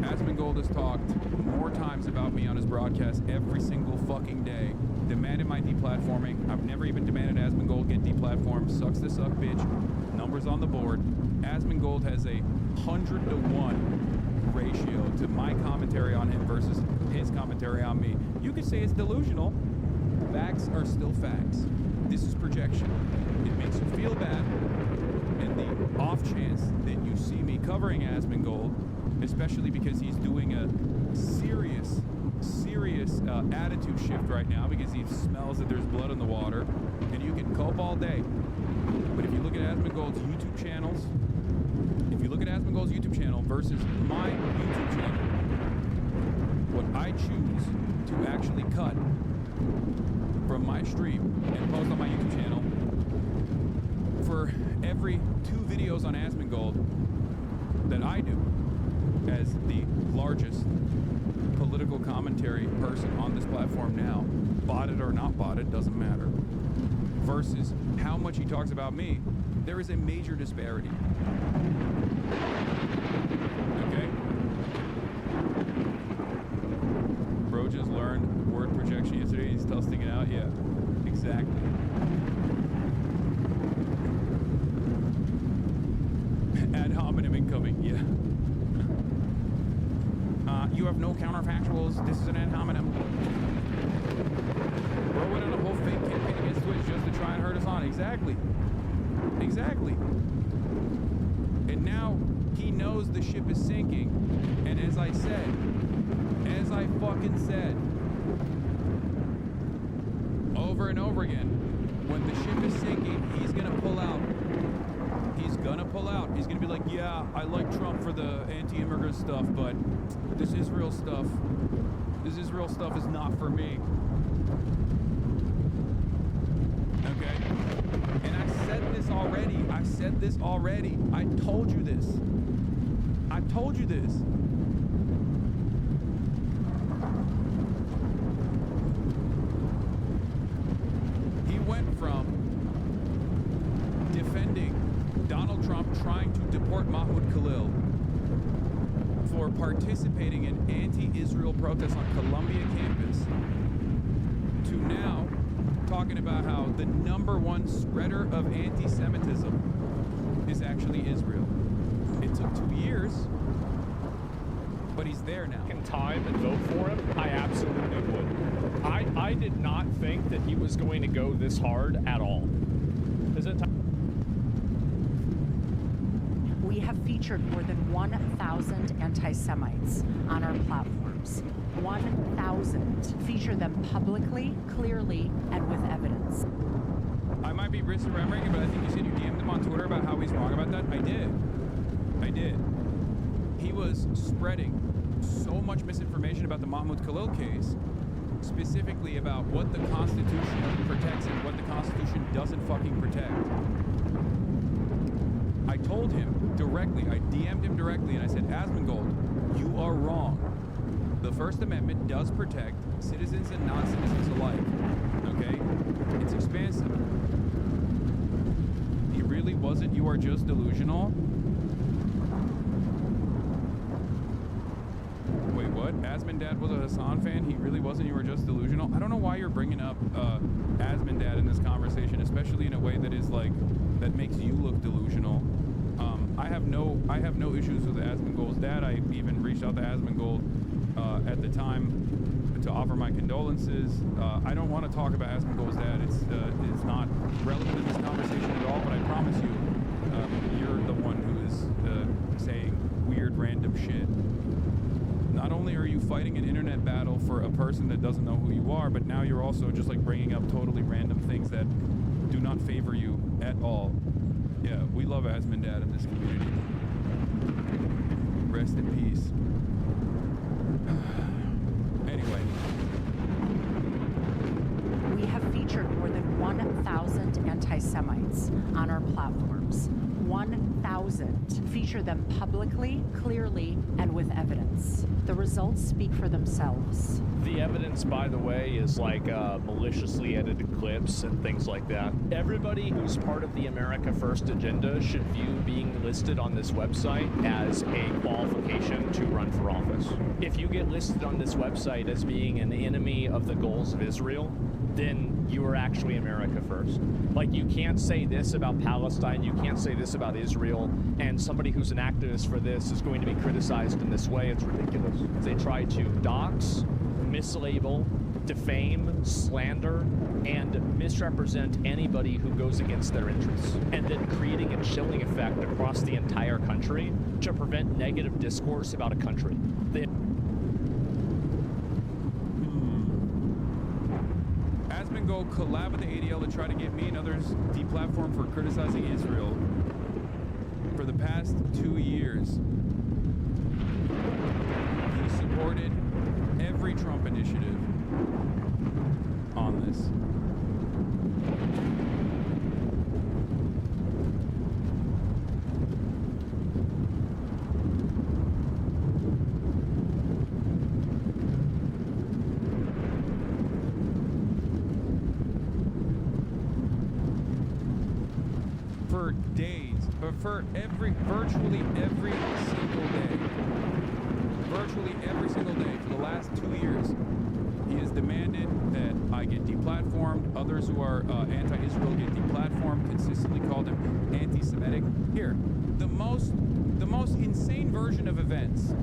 Asmongold has talked more times about me on his broadcast every single fucking day. Demanded my deplatforming. I've never even demanded Asmongold get deplatformed. Sucks to suck, bitch. Numbers on the board. Asmongold has a 100-to-1 ratio to my commentary on him versus his commentary on me. You could say it's delusional. Facts are still facts. This is projection. It makes you feel bad, and the off chance that you see me covering Asmongold, especially because he's doing a serious attitude shift right now because he smells that there's blood in the water, and you can cope all day. But if you look at Asmongold's YouTube channels, versus my YouTube channel, what I choose to actually cut from my stream and post on my YouTube channel, for every 2 videos on Asmongold that I do as the largest political commentary person on this platform now, botted or not botted, doesn't matter, versus how much he talks about me, there is a major disparity. Okay? Bro just learned word projection yesterday. He's testing it out. Yeah, exactly. Ad hominem incoming. Yeah. You have no counterfactuals. This is an ad hominem. Bro went on a whole fake campaign against Twitch just to try and hurt us on. Exactly. Exactly. And now he knows the ship is sinking. And as I fucking said, over and over again, when the ship is sinking, he's gonna pull out. He's gonna pull out. He's gonna be like, yeah, I like Trump for the anti-immigrant stuff, but this Israel stuff is not for me. Okay? And I said this already. I told you this. He went from defending Donald Trump trying to deport Mahmoud Khalil for participating in anti-Israel protests on Columbia campus to now talking about how the #1 spreader of anti-Semitism is actually Israel. It took 2 years, but he's there now. In time and vote for him, I absolutely would. I did not think that he was going to go this hard at all. Is it time? We have featured more than 1,000 anti-Semites on our platforms. 1,000. Feature them publicly, clearly, and with evidence. I might be misremembering it, but I think you said you DM'd him on Twitter about how he's wrong about that. I did. He was spreading so much misinformation about the Mahmoud Khalil case, specifically about what the Constitution protects and what the Constitution doesn't fucking protect. I told him directly, I DM'd him directly, and I said, Asmongold, you are wrong. The First Amendment does protect citizens and non-citizens alike. Okay? It's expansive. He really wasn't. You are just delusional. Wait, what? Asmondad was a Hasan fan? He really wasn't. You were just delusional? I don't know why you're bringing up Asmondad in this conversation, especially in a way that is like, that makes you look delusional. I have no issues with Asmongold's dad. I even reached out to Asmongold at the time to offer my condolences. I don't want to talk about Asmongold's dad. It's not relevant in this conversation at all. But I promise you, you're the one who is saying weird, random shit. Not only are you fighting an internet battle for a person that doesn't know who you are, but now you're also just like bringing up totally random things that do not favor you at all. Yeah, we love Asmon Dad in this community. Rest in peace. Anyway. We have featured more than 1,000 anti-Semites on our platforms. 1,000. Feature them publicly, clearly, and with evidence. The results speak for themselves. The evidence, by the way, is like maliciously edited clips and things like that. Everybody who's part of the America First agenda should view being listed on this website as a qualification to run for office. If you get listed on this website as being an enemy of the goals of Israel, then you are actually America First. Like, you can't say this about Palestine, you can't say this about Israel, and somebody who's an activist for this is going to be criticized in this way. It's ridiculous. They try to dox, mislabel, defame, slander, and misrepresent anybody who goes against their interests, and then creating a chilling effect across the entire country to prevent negative discourse about a country. Asmongold collab with the ADL to try to get me and others deplatformed for criticizing Israel for the past 2 years. He supported every Trump initiative on this. For days, but for virtually every single day for the last 2 years, he has demanded that I get deplatformed. Others who are anti-Israel get deplatformed. Consistently called him anti-Semitic. Here, the most insane version of events.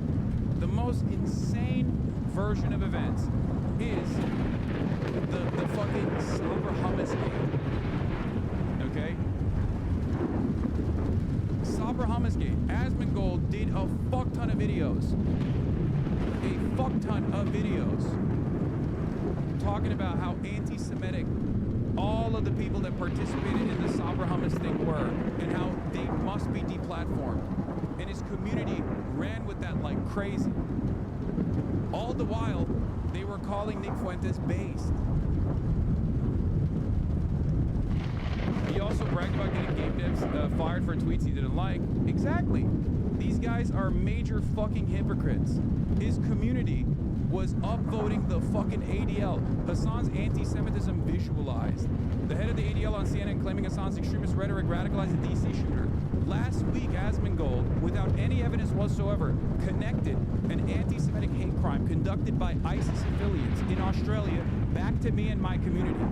The most insane version of events is the fucking Sabra hummus game. Okay. Sabra hummus game. Asmongold did a fuck ton of videos. A fuck ton of videos talking about how anti-Semitic all of the people that participated in the Sabra hummus thing were, and how they must be deplatformed. And his community ran with that like crazy. All the while, they were calling Nick Fuentes based. He also bragged about getting game devs fired for tweets he didn't like. Exactly. These guys are major fucking hypocrites. His community was upvoting the fucking ADL. Hasan's anti-Semitism visualized. The head of the ADL on CNN claiming Hasan's extremist rhetoric radicalized a DC shooter. Last week, Asmongold, without any evidence whatsoever, connected an anti-Semitic hate crime conducted by ISIS affiliates in Australia back to me and my community.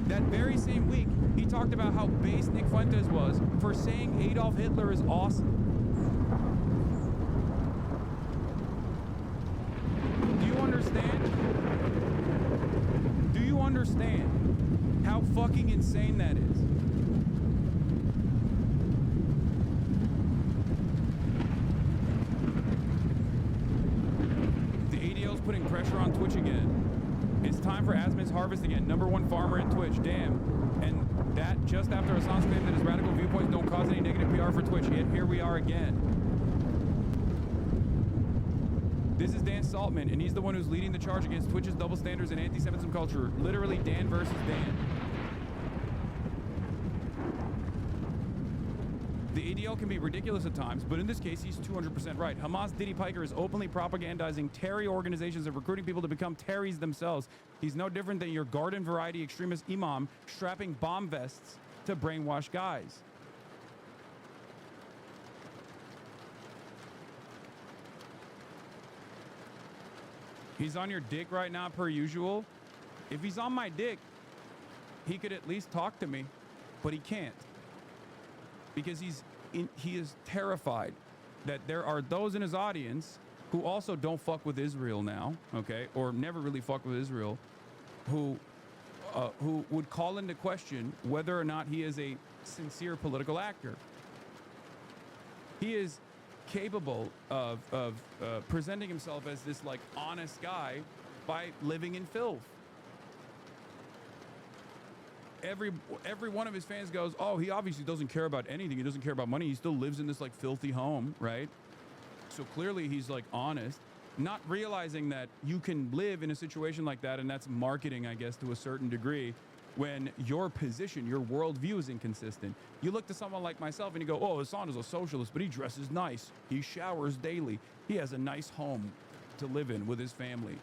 That very same week, he talked about how base Nick Fuentes was for saying Adolf Hitler is awesome. Do you understand? Do you understand how fucking insane that is? The ADL's putting pressure on Twitch again. It's time for Asmon's harvest again. #1 farmer in Twitch. Damn. And that just after Hasan's claim that his radical viewpoints don't cause any negative PR for Twitch. Yet here we are again. This is Dan Saltman, and he's the one who's leading the charge against Twitch's double standards and anti-Semitism culture. Literally Dan versus Dan. The ADL can be ridiculous at times, but in this case, he's 200% right. Hamas Diddy Piker is openly propagandizing Terry organizations and recruiting people to become Terrys themselves. He's no different than your garden variety extremist imam strapping bomb vests to brainwash guys. He's on your dick right now, per usual. If he's on my dick, he could at least talk to me, but he can't. Because he's he is terrified that there are those in his audience who also don't fuck with Israel now, okay, or never really fuck with Israel, who would call into question whether or not he is a sincere political actor. He is capable of presenting himself as this like honest guy by living in filth. Every one of his fans goes, oh, he obviously doesn't care about anything. He doesn't care about money. He still lives in this like filthy home, right? So clearly he's like honest, not realizing that you can live in a situation like that, and that's marketing, I guess, to a certain degree, when your position, your worldview is inconsistent. You look to someone like myself and you go, oh, Hasan is a socialist, but he dresses nice. He showers daily. He has a nice home to live in with his family,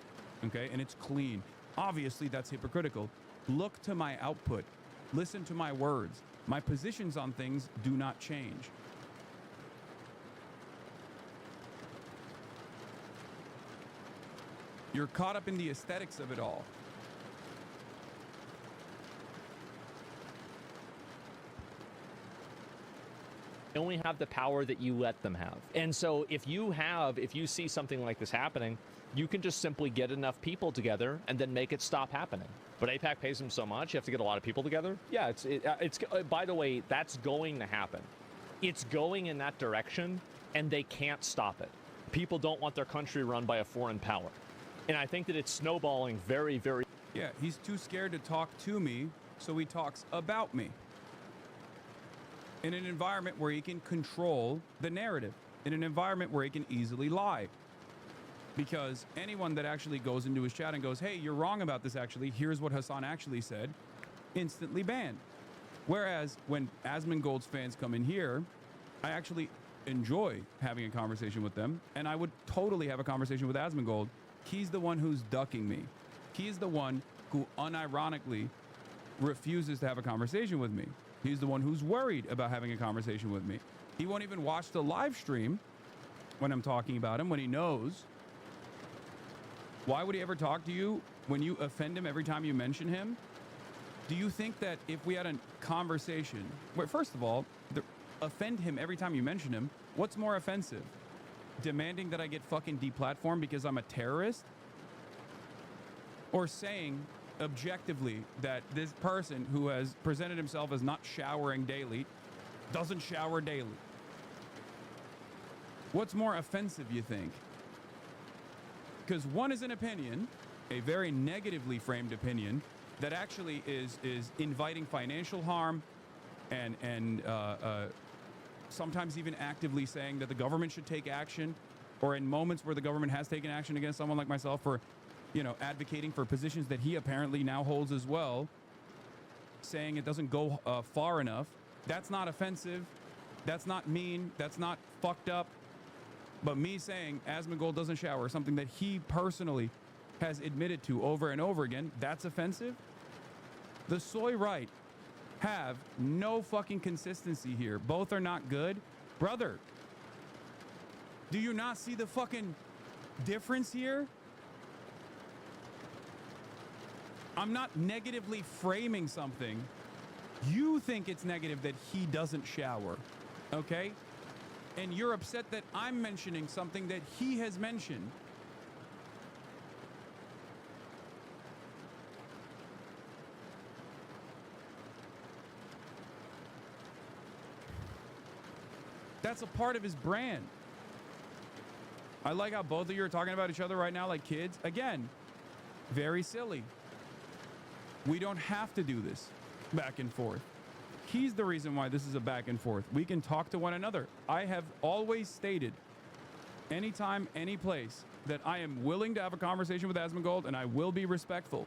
okay? And it's clean. Obviously, that's hypocritical. Look to my output. Listen to my words. My positions on things do not change. You're caught up in the aesthetics of it all. They only have the power that you let them have. And so if you see something like this happening, you can just simply get enough people together and then make it stop happening. But AIPAC pays them so much, you have to get a lot of people together. Yeah, it's by the way, that's going to happen. It's going in that direction, and they can't stop it. People don't want their country run by a foreign power. And I think that it's snowballing very, very... Yeah, he's too scared to talk to me, so he talks about me. In an environment where he can control the narrative. In an environment where he can easily lie. Because anyone that actually goes into his chat and goes, hey, you're wrong about this actually, here's what Hasan actually said, instantly banned. Whereas when Asmongold's fans come in here, I actually enjoy having a conversation with them, and I would totally have a conversation with Asmongold. He's the one who's ducking me. He's the one who unironically refuses to have a conversation with me. He's the one who's worried about having a conversation with me. He won't even watch the live stream when I'm talking about him, when he knows. Why would he ever talk to you when you offend him every time you mention him? Do you think that if we had a conversation, where first of all, offend him every time you mention him, what's more offensive? Demanding that I get fucking deplatformed because I'm a terrorist? Or saying objectively that this person who has presented himself as not showering daily doesn't shower daily? What's more offensive, you think? Because one is an opinion, a very negatively framed opinion, that actually is inviting financial harm and sometimes even actively saying that the government should take action, or in moments where the government has taken action against someone like myself for, advocating for positions that he apparently now holds as well, saying it doesn't go far enough. That's not offensive. That's not mean. That's not fucked up. But me saying Asmongold doesn't shower, something that he personally has admitted to over and over again, that's offensive? The soy right have no fucking consistency here. Both are not good. Brother, do you not see the fucking difference here? I'm not negatively framing something. You think it's negative that he doesn't shower, okay? And you're upset that I'm mentioning something that he has mentioned. That's a part of his brand. I like how both of you are talking about each other right now like kids. Again, very silly. We don't have to do this back and forth. He's the reason why this is a back and forth. We can talk to one another. I have always stated, anytime, any place, that I am willing to have a conversation with Asmongold, and I will be respectful.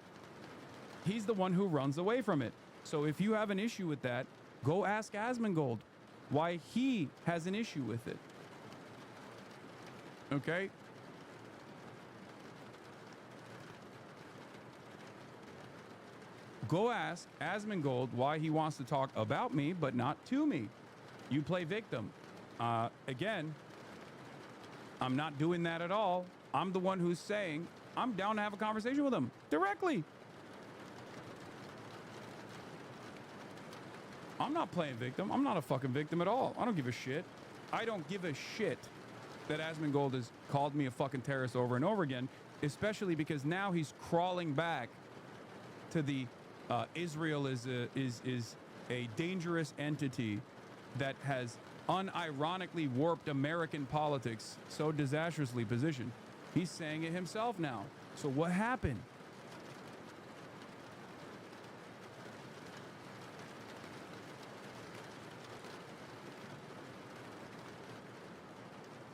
He's the one who runs away from it. So if you have an issue with that, go ask Asmongold why he has an issue with it. Okay? Go ask Asmongold why he wants to talk about me, but not to me. You play victim. Again, I'm not doing that at all. I'm the one who's saying I'm down to have a conversation with him directly. I'm not playing victim. I'm not a fucking victim at all. I don't give a shit. I don't give a shit that Asmongold has called me a fucking terrorist over and over again, especially because now he's crawling back to the Israel is a dangerous entity that has unironically warped American politics so disastrously positioned. He's saying it himself now. So what happened?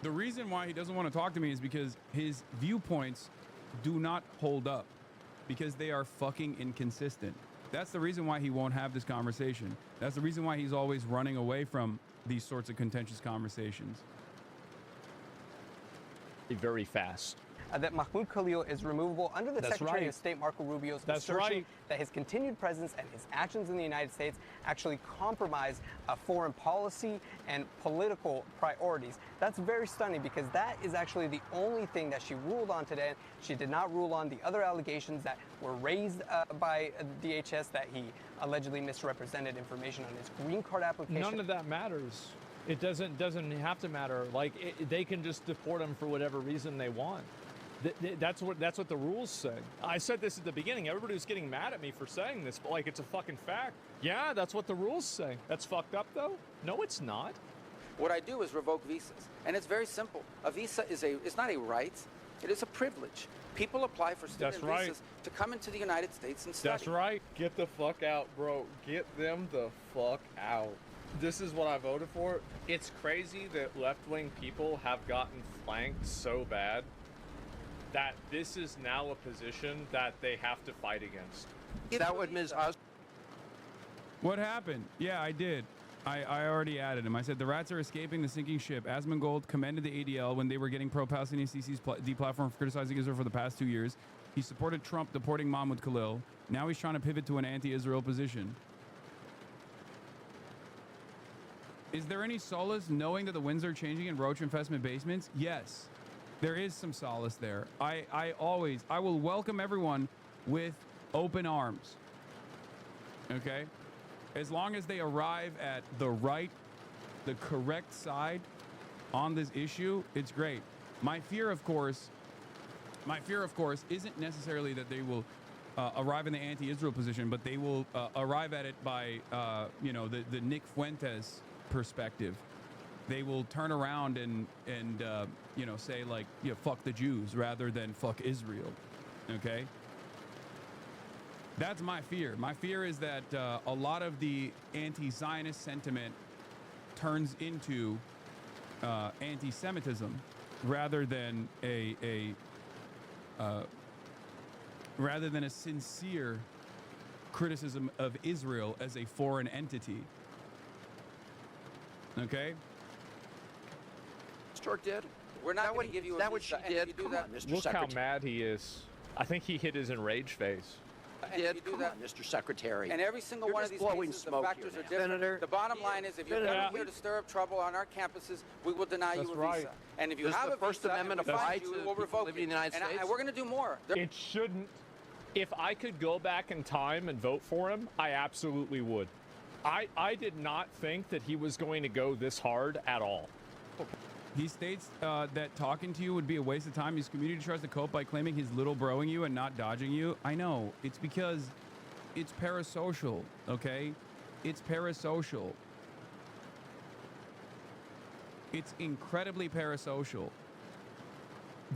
The reason why he doesn't want to talk to me is because his viewpoints do not hold up, because they are fucking inconsistent. That's the reason why he won't have this conversation. That's the reason why he's always running away from these sorts of contentious conversations. Very fast. That Mahmoud Khalil is removable under the That's Secretary right. of State Marco Rubio's That's assertion right. that his continued presence and his actions in the United States actually compromise foreign policy and political priorities. That's very stunning, because that is actually the only thing that she ruled on today. She did not rule on the other allegations that were raised by DHS that he allegedly misrepresented information on his green card application. None of that matters. It doesn't have to matter. Like they can just deport him for whatever reason they want. That's what the rules say. I said this at the beginning. Everybody was getting mad at me for saying this, but like it's a fucking fact. Yeah, that's what the rules say. That's fucked up though. No, it's not. What I do is revoke visas, and it's very simple. A visa is not a right; it is a privilege. People apply for student That's right. visas to come into the United States and study. That's right. Get the fuck out, bro. Get them the fuck out. This is what I voted for. It's crazy that left-wing people have gotten flanked so bad that this is now a position that they have to fight against. Is that what Ms. What happened? Yeah, I did. I already added him. I said the rats are escaping the sinking ship. Asmongold commended the ADL when they were getting pro-Palestinian CC's deplatform for criticizing Israel for the past 2 years. He supported Trump deporting Mahmoud Khalil. Now he's trying to pivot to an anti-Israel position. Is there any solace knowing that the winds are changing in roach infestment basements? Yes, there is some solace there. I will welcome everyone with open arms. Okay? As long as they arrive at the correct side on this issue, it's great. My fear, of course, isn't necessarily that they will arrive in the anti-Israel position, but they will arrive at it by, the Nick Fuentes perspective. They will turn around and say like, fuck the Jews rather than fuck Israel. Okay? That's my fear. My fear is that a lot of the anti-Zionist sentiment turns into anti-Semitism rather than a sincere criticism of Israel as a foreign entity. Okay? Stork did? We're not going to give you a visa. what she and if did? you do Come that, on, Mr. Look how Secretary. mad he is. I think he hit his enraged face. and if you do Come that, on, Mr. Secretary. and every single You're one of just these blowing cases, the smoke factors here are now. different. Senator, The bottom line is, if you're Senator, coming here to stir up trouble on our campuses, we will deny That's you a right. visa. And if you Does have the a First visa Amendment and we apply find to you, we'll people revoke living in the it. United And States? we're going to do more. It shouldn't. If I could go back in time and vote for him, I absolutely would. I did not think that he was going to go this hard at all. He states that talking to you would be a waste of time. His community tries to cope by claiming he's little broing you and not dodging you. I know. It's because it's parasocial, okay? It's parasocial. It's incredibly parasocial.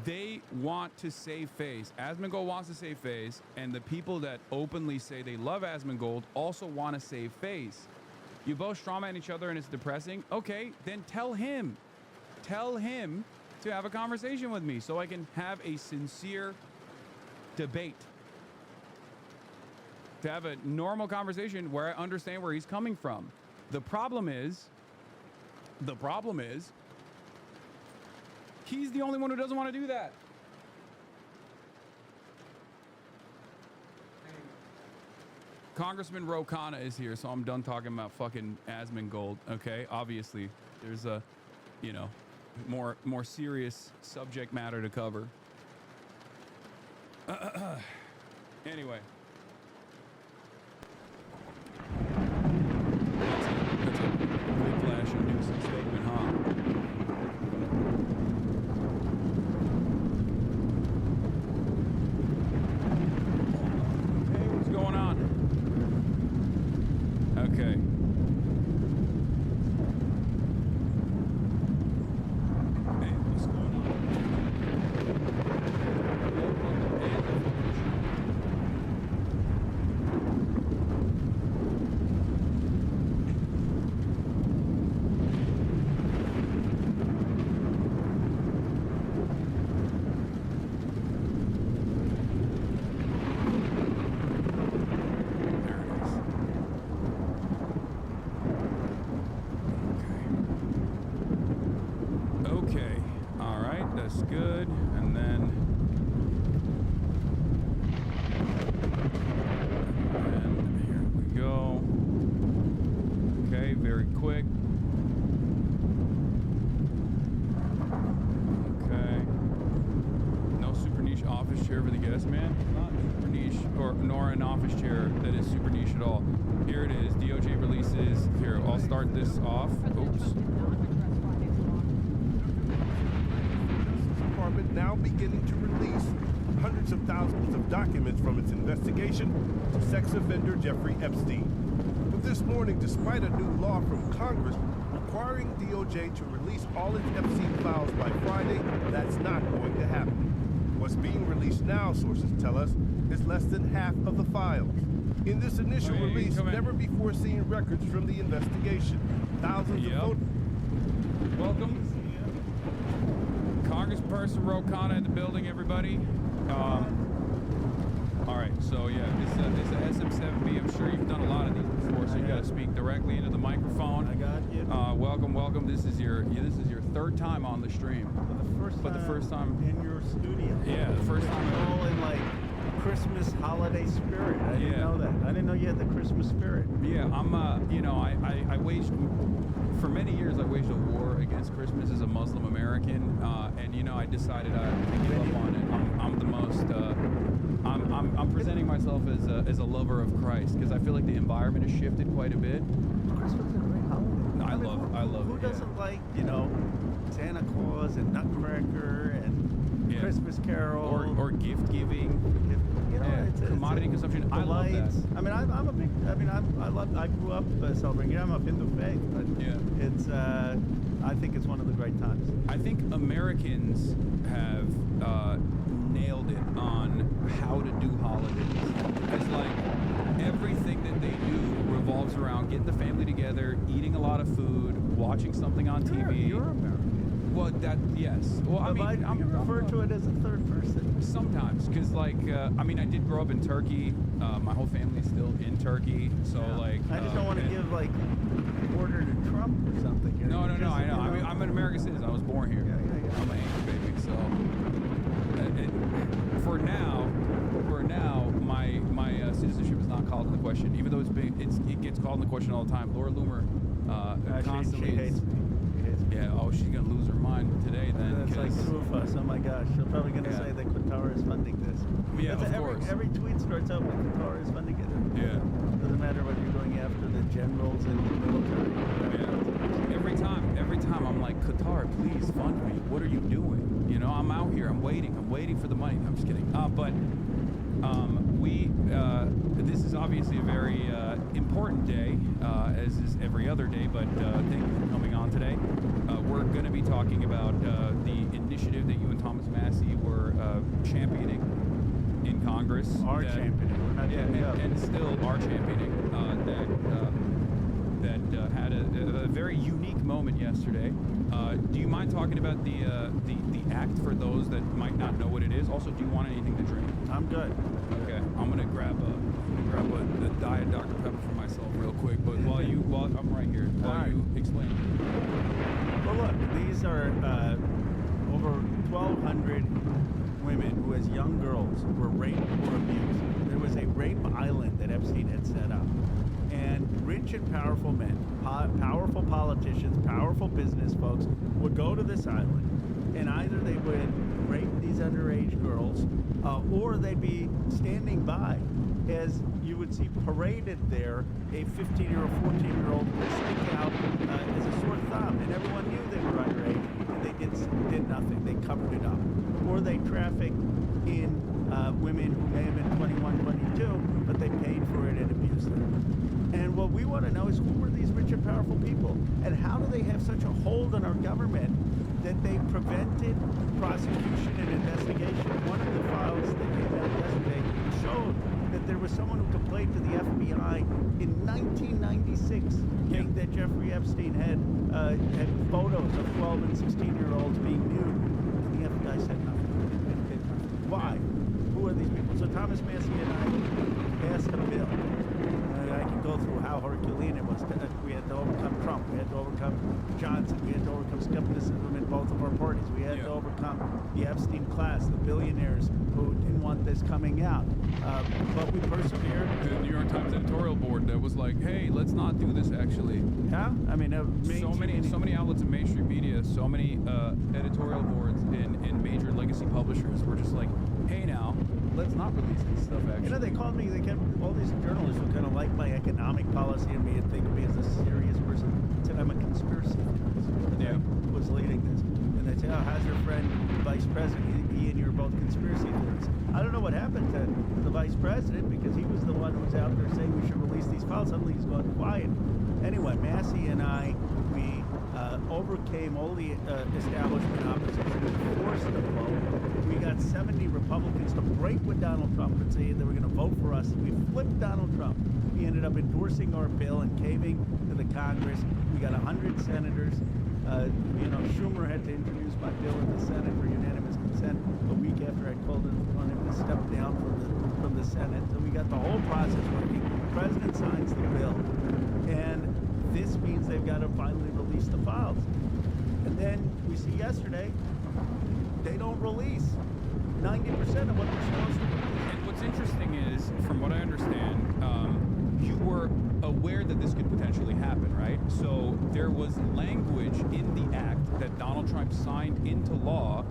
They want to save face. Asmongold wants to save face, and the people that openly say they love Asmongold also want to save face. You both strawman each other and it's depressing. Okay, then tell him. Tell him to have a conversation with me so I can have a sincere debate. To have a normal conversation where I understand where he's coming from. The problem is, he's the only one who doesn't want to do that. Congressman Ro Khanna is here, so I'm done talking about fucking Asmongold, okay? Obviously, there's a, more serious subject matter to cover. Anyway. That's office chair for the guest, man. It's not super niche, nor an office chair that is super niche at all. Here it is. DOJ releases. Here, I'll start this off. Oops. Department now beginning to release hundreds of thousands of documents from its investigation to sex offender Jeffrey Epstein. But this morning, despite a new law from Congress requiring DOJ to release all its Epstein files by Friday, that's not going to happen. What's being released now, sources tell us, is less than half of the files. In this initial release, never-before-seen records from the investigation. Thousands of photos. Welcome. Congressperson Ro Khanna in the building, everybody. All right, so yeah, this is a SM7B. I'm sure you've done a lot of these before, so you got to speak directly into the microphone. I got you. Welcome. This is your third time on the stream. For the first time in your studio. Yeah, the first time. All in like Christmas holiday spirit. I didn't know that. I didn't know you had the Christmas spirit. Yeah, I waged, for many years I waged a war against Christmas as a Muslim American, and I decided to give up on it. I'm presenting myself as a lover of Christ because I feel like the environment has shifted quite a bit. Christmas is a great holiday. I love who it. Who doesn't like Santa Claus and Nutcracker and Christmas Carol or gift giving? It's commodity consumption. I love that. I mean, I'm a big. I mean, I grew up celebrating. I'm a Hindu faith, but it's. I think it's one of the great times. I think Americans have nailed it on how to do holidays. It's like everything that they do revolves around getting the family together, eating a lot of food, watching something on TV. You're American. Well, yes. Well, I mean, you refer to it as a third person. Sometimes, because I did grow up in Turkey. My whole family's still in Turkey, so I just don't want to give order to Trump or something. No, I know. I mean, I'm an American citizen. I was born here. I'm an Yankee baby. So for now, my citizenship is not called into question, even though it gets called into question all the time. Laura Loomer constantly. She hates me. Yeah, she's gonna lose her mind today then. It's like two of us. Oh my gosh, she's probably gonna say that Qatar is funding this. Yeah, of course. Every tweet starts out with Qatar is funding it. Yeah. Doesn't matter whether you're going after the generals in the military. Yeah. Every time I'm like, Qatar, please fund me. What are you doing? I'm out here. I'm waiting for the money. I'm just kidding. This is obviously a very important day, as is every other day, but thank you for coming on today. We're going to be talking about the initiative that you and Thomas Massey were championing in Congress. And still are championing, that had a very unique moment yesterday. Do you mind talking about the act for those that might not know what it is? Also, do you want anything to drink? I'm good. Okay, I'm gonna grab a Diet Dr. Pepper for myself real quick. But while I'm right here, you explain. Well, look, these are over 1,200 women who, as young girls, were raped or abused. There was a rape island that Epstein had set up. And rich and powerful men, powerful politicians, powerful business folks would go to this island, and either they would rape these underage girls, or they'd be standing by as you would see paraded there a 15 or 14-year-old would stick out as a sore thumb, and everyone knew they were underage, and they did nothing. They covered it up. Or they trafficked in women who may have been 21, 22, but they paid for it and abused them. And what we want to know is, who are these rich and powerful people? And how do they have such a hold on our government that they prevented prosecution and investigation? One of the files that came out yesterday showed that there was someone who complained to the FBI in 1996 saying that Jeffrey Epstein had photos of 12 and 16-year-olds being nude. And the FBI said nothing. Why? Who are these people? So Thomas Massey and I passed a bill. I can go through how Herculean it was. We had to overcome Trump. We had to overcome Johnson. We had to overcome skepticism in both of our parties. We had to overcome the Epstein class, the billionaires who didn't want this coming out. But we persevered. The New York Times editorial board that was like, hey, let's not do this actually. Yeah? I mean, so many outlets in mainstream media, so many editorial boards and major legacy publishers were just like, hey now, let's not release this stuff, actually. You know, they called me, all these journalists who kind of like my economic policy and me and think of me as a serious person, said I'm a conspiracy theorist. Yeah. I was leading this. And they say, oh, how's your friend, the vice president? He and you are both conspiracy theorists. I don't know what happened to the vice president because he was the one who was out there saying we should release these files. Suddenly he's gone quiet. Anyway, Massey and I, we overcame all the establishment opposition. We forced a vote. We got 70 Republicans to break with Donald Trump and say they were going to vote for us. We flipped Donald Trump. He ended up endorsing our bill and caving to the Congress. We got 100 senators. Schumer had to introduce my bill in the Senate for unanimous consent a week after I called on him to step down from the Senate. So we got the whole process working. The president signs the bill, and this means they've got to finally release the files. And then we see yesterday, they don't release 90% of what they're supposed to release. And what's interesting is, from what I understand, you were aware that this could potentially happen, right? So there was language in the act that Donald Trump signed into law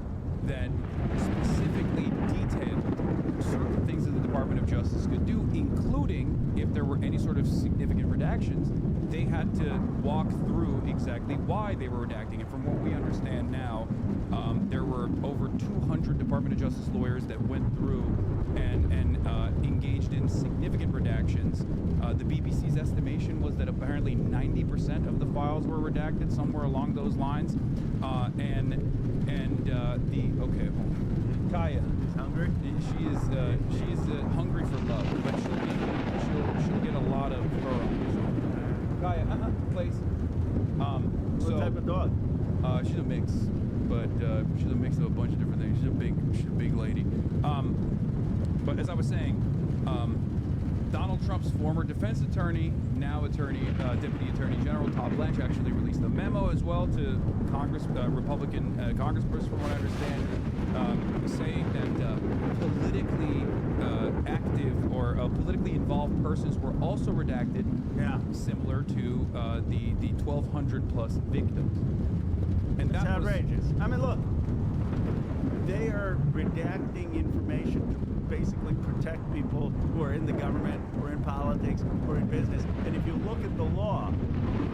that specifically detailed certain things that the Department of Justice could do, including if there were any sort of significant redactions, they had to walk through exactly why they were redacting. And from what we understand now, there were over 200 Department of Justice lawyers that went through and engaged in significant redactions. The BBC's estimation was that apparently 90% of the files were redacted, somewhere along those lines. Kaya is hungry. She is hungry for love, but she'll get a lot of fur on her shoulder. Kaya, place. What type of dog? She's a mix, but she's a mix of a bunch of different things. She's a big lady. But as I was saying, Donald Trump's former defense attorney, now Deputy Attorney General Todd Blanche, actually released a memo as well to Republican congresspersons, from what I understand, saying that politically active or politically involved persons were also redacted, similar to the 1,200 plus victims. And that's outrageous. I mean, look, they are redacting information to basically protect people who are in the government, or in politics, or in business. And if you look at the law,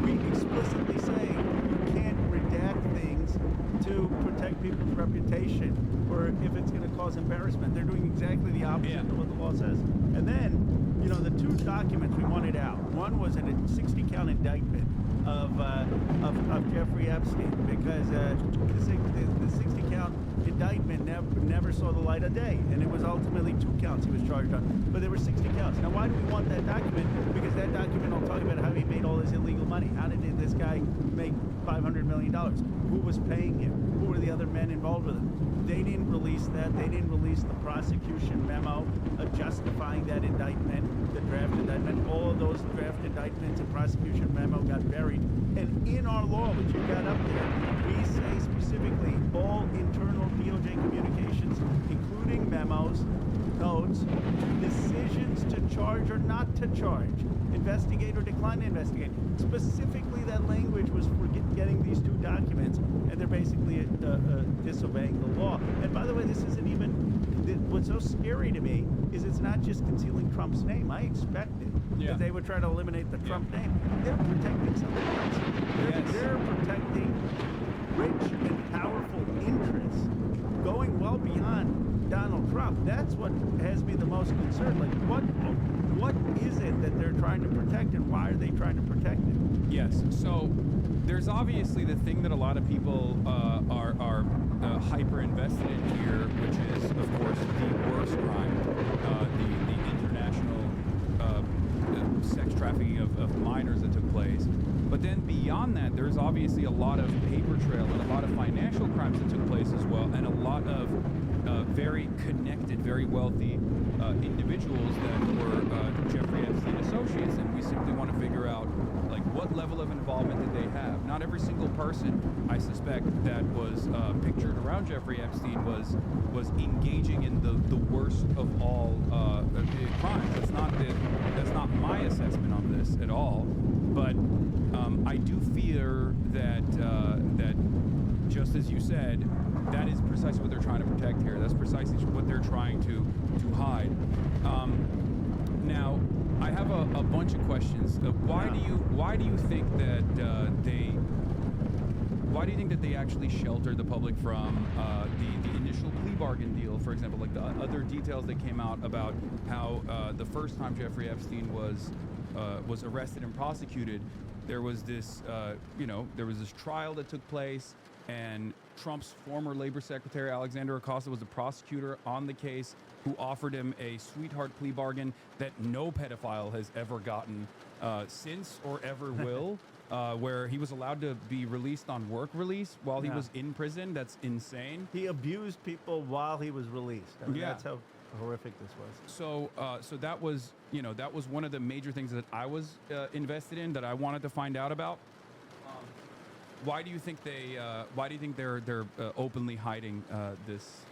we explicitly say you can't redact things to protect people's reputation, or if it's going to cause embarrassment. They're doing exactly the opposite of what the law says. And then, the two documents we wanted out. One was a 60-count indictment of Jeffrey Epstein, because the 60-count indictment never saw the light of day, and it was ultimately 2 counts he was charged on, but there were 60 counts. Now, why do we want that document? Because that document will talk about how he made all this illegal money. How did this guy make $500 million? Who was paying him? Who were the other men involved with him? They didn't release that. They didn't release the prosecution memo justifying that indictment, the draft indictment. All of those draft indictments and prosecution memo got buried. And in our law, which you got up there, we say specifically all internal DOJ communications, including memos, notes, decisions to charge or not to charge, investigate or decline to investigate. Specifically, that language was for getting these 2 documents, and they're basically disobeying the law. And by the way, this isn't even, what's so scary to me is it's not just concealing Trump's name. I expected that they would try to eliminate the Trump name. They're protecting something else. They're protecting rich and powerful interests going well beyond Donald Trump. That's what has me the most concerned. Like, what is it that they're trying to protect, and why are they trying to protect it? Yes. So there's obviously the thing that a lot of people are hyper invested in here, which is, of course, the worst crime, the international sex trafficking of minors that took place. But then beyond that, there's obviously a lot of paper trail and a lot of financial crimes that took place as well, and a lot of very connected, very wealthy individuals that were Jeffrey Epstein associates, and we simply want to figure out, like, what level of involvement did they have? Not every single person, I suspect, that was pictured around Jeffrey Epstein was engaging in the worst of all crimes. That's not my assessment on this at all. But I do fear that just as you said, that is precisely what they're trying to protect here. That's precisely what they're trying to hide. Now, I have a bunch of questions. Why do you think that why do you think that they actually sheltered the public from the initial plea bargain deal, for example, like the other details that came out about how the first time Jeffrey Epstein was arrested and prosecuted, there was this there was this trial that took place, and Trump's former labor secretary Alexander Acosta was the prosecutor on the case, who offered him a sweetheart plea bargain that no pedophile has ever gotten since or ever will. Where he was allowed to be released on work release while he was in prison. That's insane. He abused people while he was released. I mean, that's how horrific this was. So, so that was, that was one of the major things that I was invested in, that I wanted to find out about. Why do you think they're openly hiding this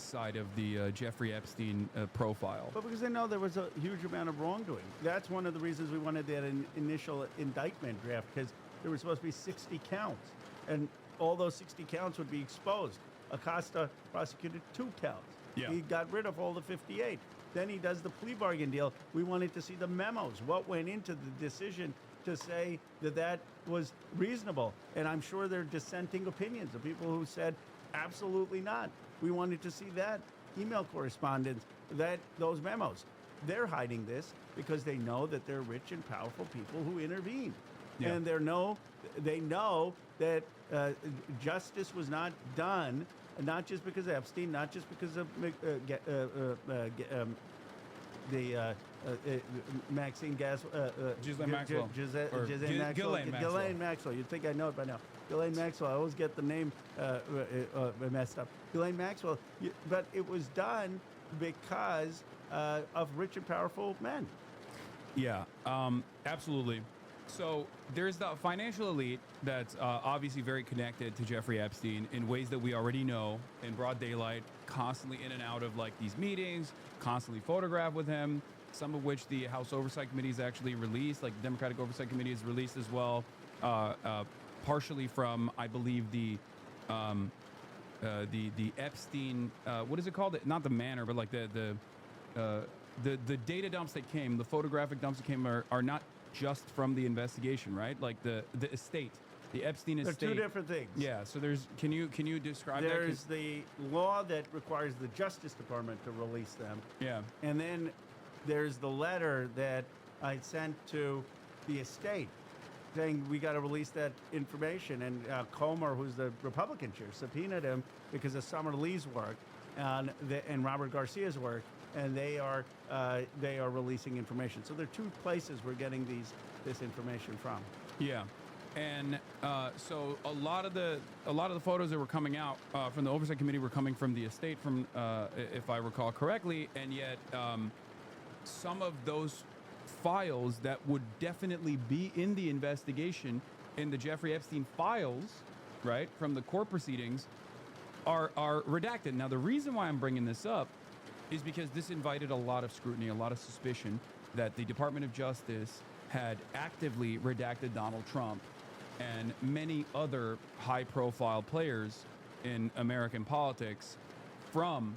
side of the Jeffrey Epstein profile? But because they know there was a huge amount of wrongdoing. That's one of the reasons we wanted that initial indictment draft, because there were supposed to be 60 counts, and all those 60 counts would be exposed. Acosta prosecuted 2 counts. Yeah. He got rid of all the 58. Then he does the plea bargain deal. We wanted to see the memos, what went into the decision to say that was reasonable. And I'm sure there are dissenting opinions of people who said, absolutely not. We wanted to see that email correspondence, those memos. They're hiding this because they know that they're rich and powerful people who intervene. Yeah. And they know that justice was not done, not just because of Epstein, not just because of Maxine Ghislaine Maxwell. Ghislaine Maxwell. You'd think I know it by now. Ghislaine Maxwell. I always get the name messed up. Ghislaine Maxwell. But it was done because of rich and powerful men. Yeah, absolutely. So there's the financial elite that's obviously very connected to Jeffrey Epstein in ways that we already know, in broad daylight, constantly in and out of like these meetings, constantly photographed with him, some of which the House Oversight Committee has actually released, like the Democratic Oversight Committee has released as well, partially from, I believe, the Epstein, what is it called? Not the manor, but like the data dumps that came, the photographic dumps that came are not just from the investigation, right? Like the estate, the Epstein estate. They're two different things. Yeah. So can you describe that? There's the law that requires the Justice Department to release them. Yeah. And then there's the letter that I sent to the estate saying we got to release that information. And Comer, who's the Republican chair, subpoenaed him because of Summer Lee's work and Robert Garcia's work. And they are releasing information. So there are 2 places we're getting this information from. Yeah, and so a lot of the photos that were coming out from the Oversight Committee were coming from the estate, from if I recall correctly, and yet some of those files that would definitely be in the investigation, in the Jeffrey Epstein files, right, from the court proceedings, are redacted. Now, the reason why I'm bringing this up is because this invited a lot of scrutiny, a lot of suspicion that the Department of Justice had actively redacted Donald Trump and many other high-profile players in American politics from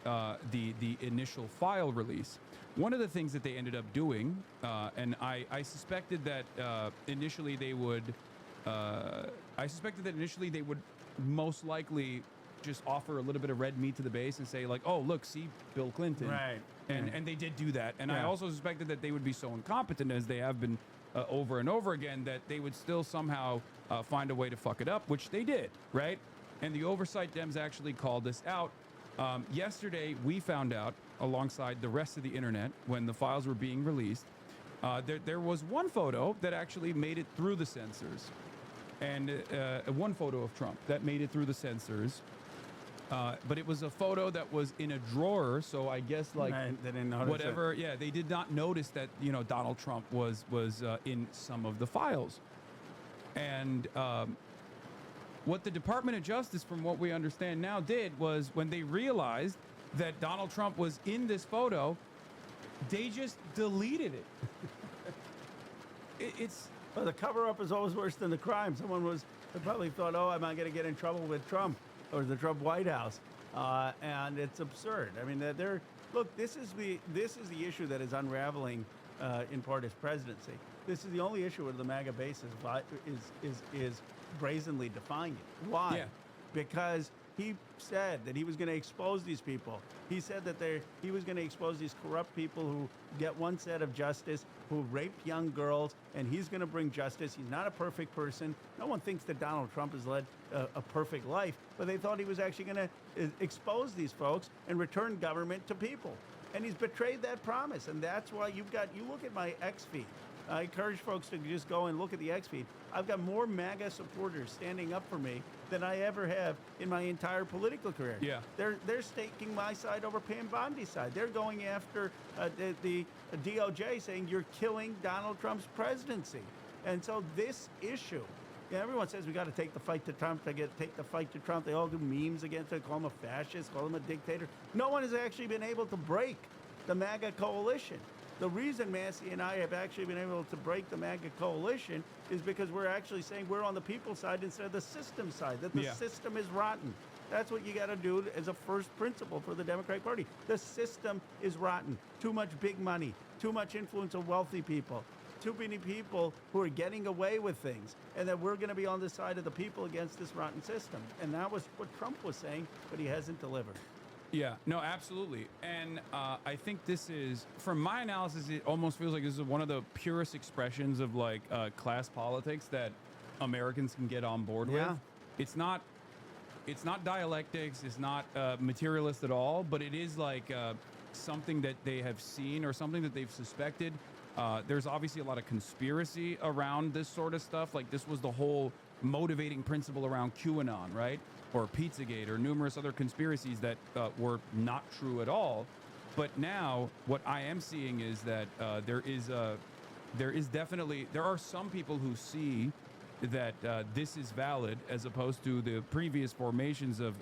the initial file release. One of the things that they ended up doing, and I suspected that initially they would most likely just offer a little bit of red meat to the base and say like, oh, look, see Bill Clinton. Right. And they did do that. And I also suspected that they would be so incompetent, as they have been over and over again, that they would still somehow find a way to fuck it up, which they did, right? And the Oversight Dems actually called this out. Yesterday, we found out, alongside the rest of the internet, when the files were being released, there was one photo that actually made it through the censors. And one photo of Trump that made it through the censors. But it was a photo that was in a drawer, so I guess like they didn't notice whatever. Yeah, they did not notice that Donald Trump was in some of the files, and what the Department of Justice, from what we understand now, did was when they realized that Donald Trump was in this photo, they just deleted it. It's well, the cover-up is always worse than the crime. Someone probably thought, oh, am I going to get in trouble with Trump? or the Trump White House, and it's absurd. I mean, look. This is the issue that is unraveling in part his presidency. This is the only issue where the MAGA base is brazenly defying it. Why? Yeah. Because he said that he was going to expose these people. He said that he was going to expose these corrupt people who get one set of justice, who raped young girls, and he's going to bring justice. He's not a perfect person. No one thinks that Donald Trump has led a perfect life, but they thought he was actually going to expose these folks and return government to people. And he's betrayed that promise, and that's why you look at my X feed. I encourage folks to just go and look at the X feed. I've got more MAGA supporters standing up for me than I ever have in my entire political career. Yeah. They're staking my side over Pam Bondi's side. They're going after the DOJ, saying you're killing Donald Trump's presidency. And so this issue, everyone says we got to take the fight to Trump. Take the fight to Trump. They all do memes against it, call him a fascist, call him a dictator. No one has actually been able to break the MAGA coalition. The reason Massey and I have actually been able to break the MAGA coalition is because we're actually saying we're on the people's side instead of the system side, that the system is rotten. That's what you got to do as a first principle for the Democratic Party. The system is rotten. Too much big money, too much influence of wealthy people, too many people who are getting away with things, and that we're going to be on the side of the people against this rotten system. And that was what Trump was saying, but he hasn't delivered. Yeah, no, absolutely. And I think this is, from my analysis, it almost feels like this is one of the purest expressions of like class politics that Americans can get on board with. It's not dialectics, it's not materialist at all, but it is like something that they have seen or something that they've suspected. There's obviously a lot of conspiracy around this sort of stuff. Like this was the whole motivating principle around QAnon, right? Or Pizzagate, or numerous other conspiracies that were not true at all. But now, what I am seeing is that there are some people who see that this is valid, as opposed to the previous formations of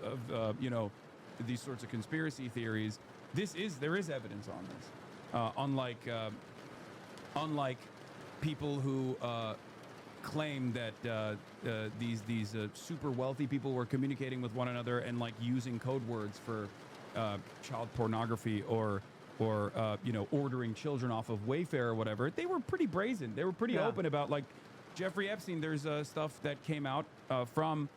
these sorts of conspiracy theories. There is evidence on this, unlike people who claim that these super wealthy people were communicating with one another and like using code words for child pornography or ordering children off of Wayfair or whatever. They were pretty brazen. They were pretty open about, like, Jeffrey Epstein. There's stuff that came out from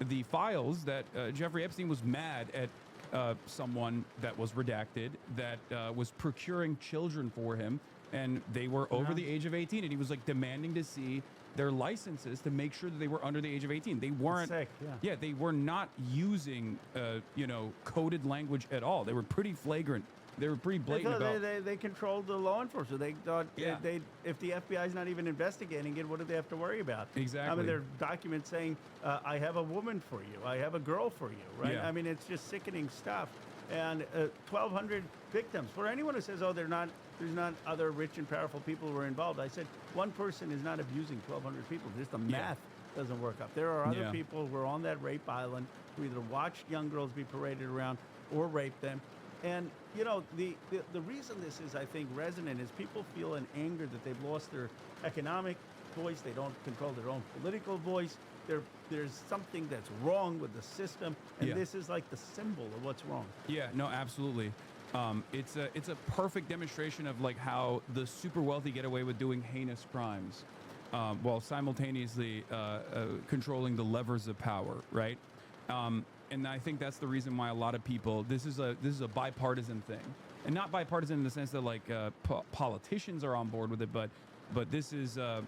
the files that Jeffrey Epstein was mad at someone that was redacted that was procuring children for him, and they were over the age of 18, and he was like demanding to see their licenses to make sure that they were under the age of 18. They weren't. Sick, they were not using coded language at all. They were pretty flagrant. They were pretty blatant about. They controlled the law enforcement. They thought if the FBI's not even investigating it, what do they have to worry about? Exactly. I mean, there are documents saying, I have a woman for you. I have a girl for you, right? Yeah. I mean, it's just sickening stuff. And 1,200 victims. For anyone who says, there's not other rich and powerful people who are involved, I said, one person is not abusing 1,200 people. Just the math doesn't work up. There are other people who are on that rape island who either watched young girls be paraded around or raped them. And, the reason this is, I think, resonant is people feel an anger that they've lost their economic voice. They don't control their own political voice. There's something that's wrong with the system, and this is like the symbol of what's wrong. Yeah, no, absolutely. It's a perfect demonstration of like how the super wealthy get away with doing heinous crimes, while simultaneously controlling the levers of power, right? And I think that's the reason why a lot of people, this is a bipartisan thing, and not bipartisan in the sense that like politicians are on board with it, but this is a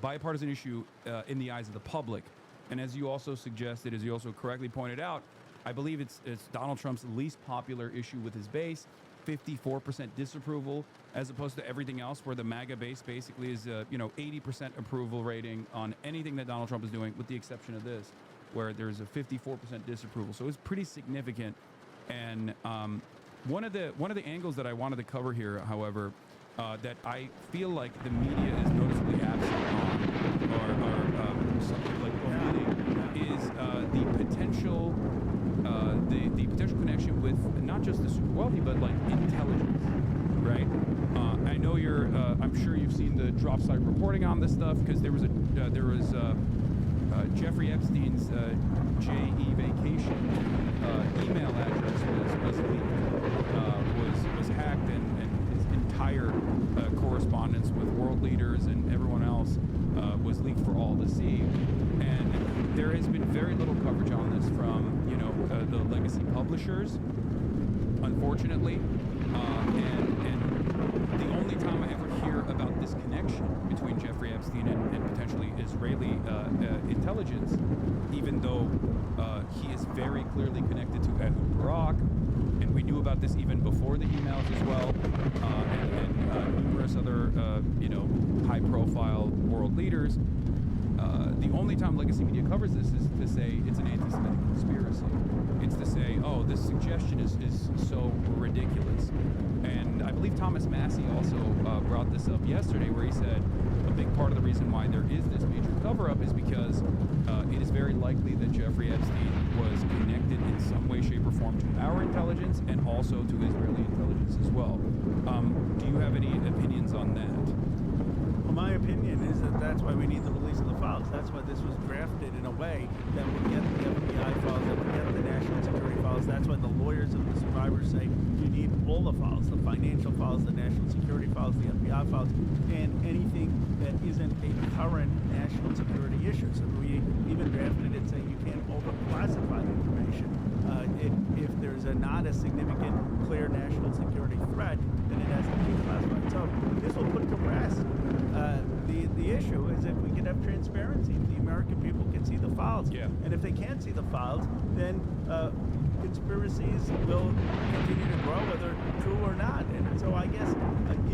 bipartisan issue in the eyes of the public. And as you also suggested, as you also correctly pointed out, I believe it's Donald Trump's least popular issue with his base, 54% disapproval, as opposed to everything else where the MAGA base basically is 80% approval rating on anything that Donald Trump is doing, with the exception of this, where there's a 54% disapproval. So it's pretty significant. And one of the angles that I wanted to cover here, however, that I feel like the media is noticeably absent on, or something like omitting, is the potential connection with not just the super wealthy, but like intelligence, right? I know I'm sure you've seen the drop site reporting on this stuff, because there was Jeffrey Epstein's JE Vacation email address was leaked, was hacked, and his entire correspondence with world leaders and everyone else was leaked for all to see. And there has been very little coverage on this from, the legacy publishers, unfortunately. And the only time I ever hear about this connection between Jeffrey Epstein and potentially Israeli intelligence, even though he is very clearly connected to Ehud Barak, and we knew about this even before the emails as well, and numerous other, high-profile world leaders. The only time legacy media covers this is to say it's an anti-Semitic conspiracy. It's to say, oh, this suggestion is so ridiculous. And I believe Thomas Massey also brought this up yesterday, where he said a big part of the reason why there is this major cover-up is because it is very likely that Jeffrey Epstein was connected in some way, shape, or form to our intelligence and also to Israeli intelligence as well. Do you have any opinions on that? Well, my opinion is that that's why we need the release of the files. That's why this was drafted in a way that would get the FBI files, that would get the national security files. That's why the lawyers of the survivors say you need all the files, the financial files, the national security files, the FBI files, and anything that isn't a current national security issue. So we even drafted it saying you can't over-classify the information. If there's not a significant, clear national security threat, then it has to be classified. So this will put to rest the issue is if we can have transparency, if the American people can see the files. Yeah. And if they can't see the files, then conspiracies will continue to grow, whether true or not. And so I guess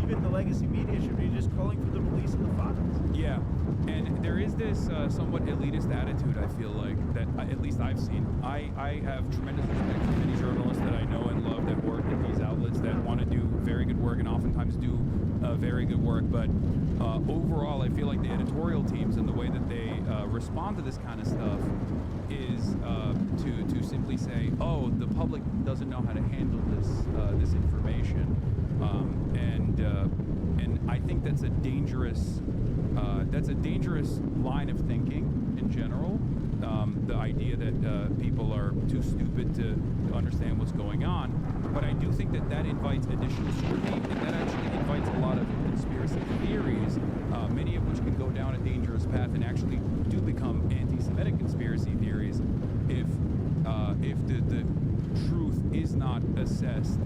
even the legacy media should be just calling for the release of the files. Yeah, and there is this somewhat elitist attitude, I feel like, that at least I've seen. I have tremendous respect for many journalists that I know and love that work in these outlets that want to do very good work and oftentimes do very good work, but overall I feel like the editorial teams and the way that they respond to this kind of stuff is to simply say, oh, the public doesn't know how to handle this information, and I think that's a dangerous line of thinking in general. The idea that people are too stupid to understand what's going on, but I do think that invites additional scrutiny, and that actually invites a lot of conspiracy theories, many of which can go down a dangerous path and actually do become anti-Semitic conspiracy theories if the truth is not assessed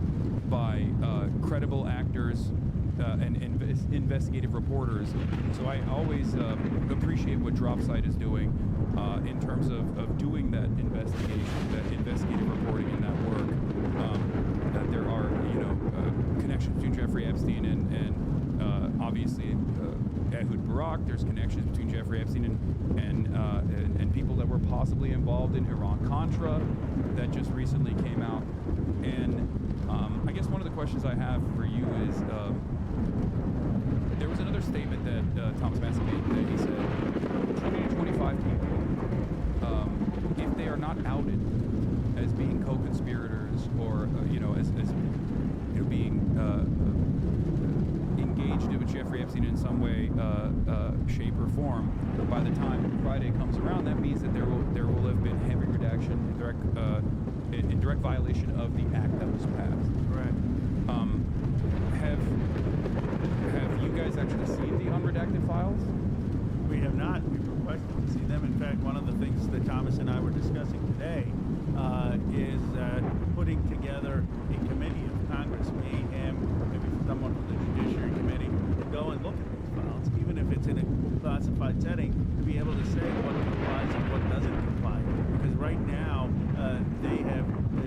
by credible actors and investigative reporters. So I always appreciate what DropSite is doing in terms of doing that investigation, that investigative reporting and that work. That there are, connections between Jeffrey Epstein and obviously Ehud Barak. There's connections between Jeffrey Epstein and people that were possibly involved in Iran-Contra that just recently came out. And I guess one of the questions I have for you is, there was another statement that Thomas Massey made that he said 20 to 25 people, if they are not outed as being co-conspirators or as being engaged with Jeffrey Epstein in some way, shape, or form, by the time Friday comes around, that means that there will have been heavy redaction in direct violation of the act that was passed. Correct. Have you guys actually seen the unredacted files? We have not. We've requested to see them. In fact, one of the things that Thomas and I were discussing today is putting together a committee of Congress, him, maybe someone from the Judiciary Committee, to go and look at these files, even if it's in a classified setting, to be able to say what complies and what doesn't comply. Because right now, they have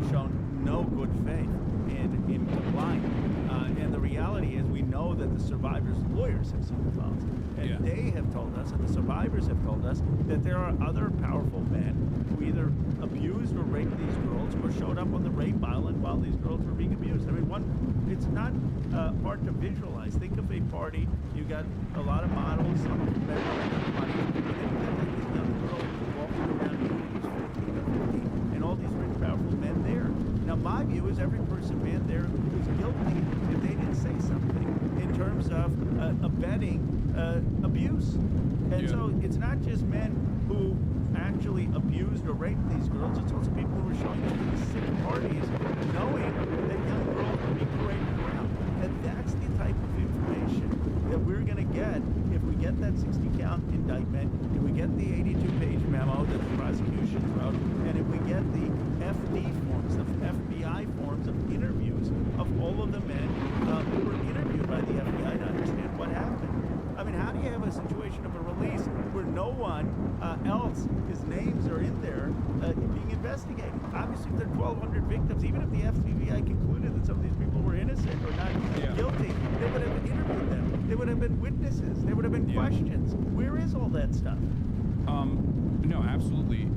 shown no good faith in complying. And the reality is we know that the survivors' lawyers have seen the files. And they have told us, and the survivors have told us, that there are other powerful men who either abused or raped these girls or showed up on the rape island while these girls were being abused. I mean, it's not hard to visualize. Think of a party, you got a lot of models, some of them men making money, and then you got like these young girls walking around who's 14 or 15, and all these rich, powerful men there. Now, my view is every person man there is guilty if they didn't say something in terms of abetting abuse. And so it's not just men who actually abused or raped these girls. It's also people who were showing up to these sick parties knowing that young girls would be paraded around. And that's the type of information that we're going to get if we get that 60-count indictment, if we get the 82-page memo that the prosecution wrote, and if we get the FD forms, the FBI forms of interviews of all of the men who were interviewed by the FBI to understand what happened. I mean, how do you have a situation of a release where no one else, his names are in there being investigated? Obviously, if there are 1,200 victims, even if the FBI concluded that some of these people were innocent or not guilty, they would have interviewed them. They would have been witnesses. There would have been questions. Where is all that stuff? No, absolutely,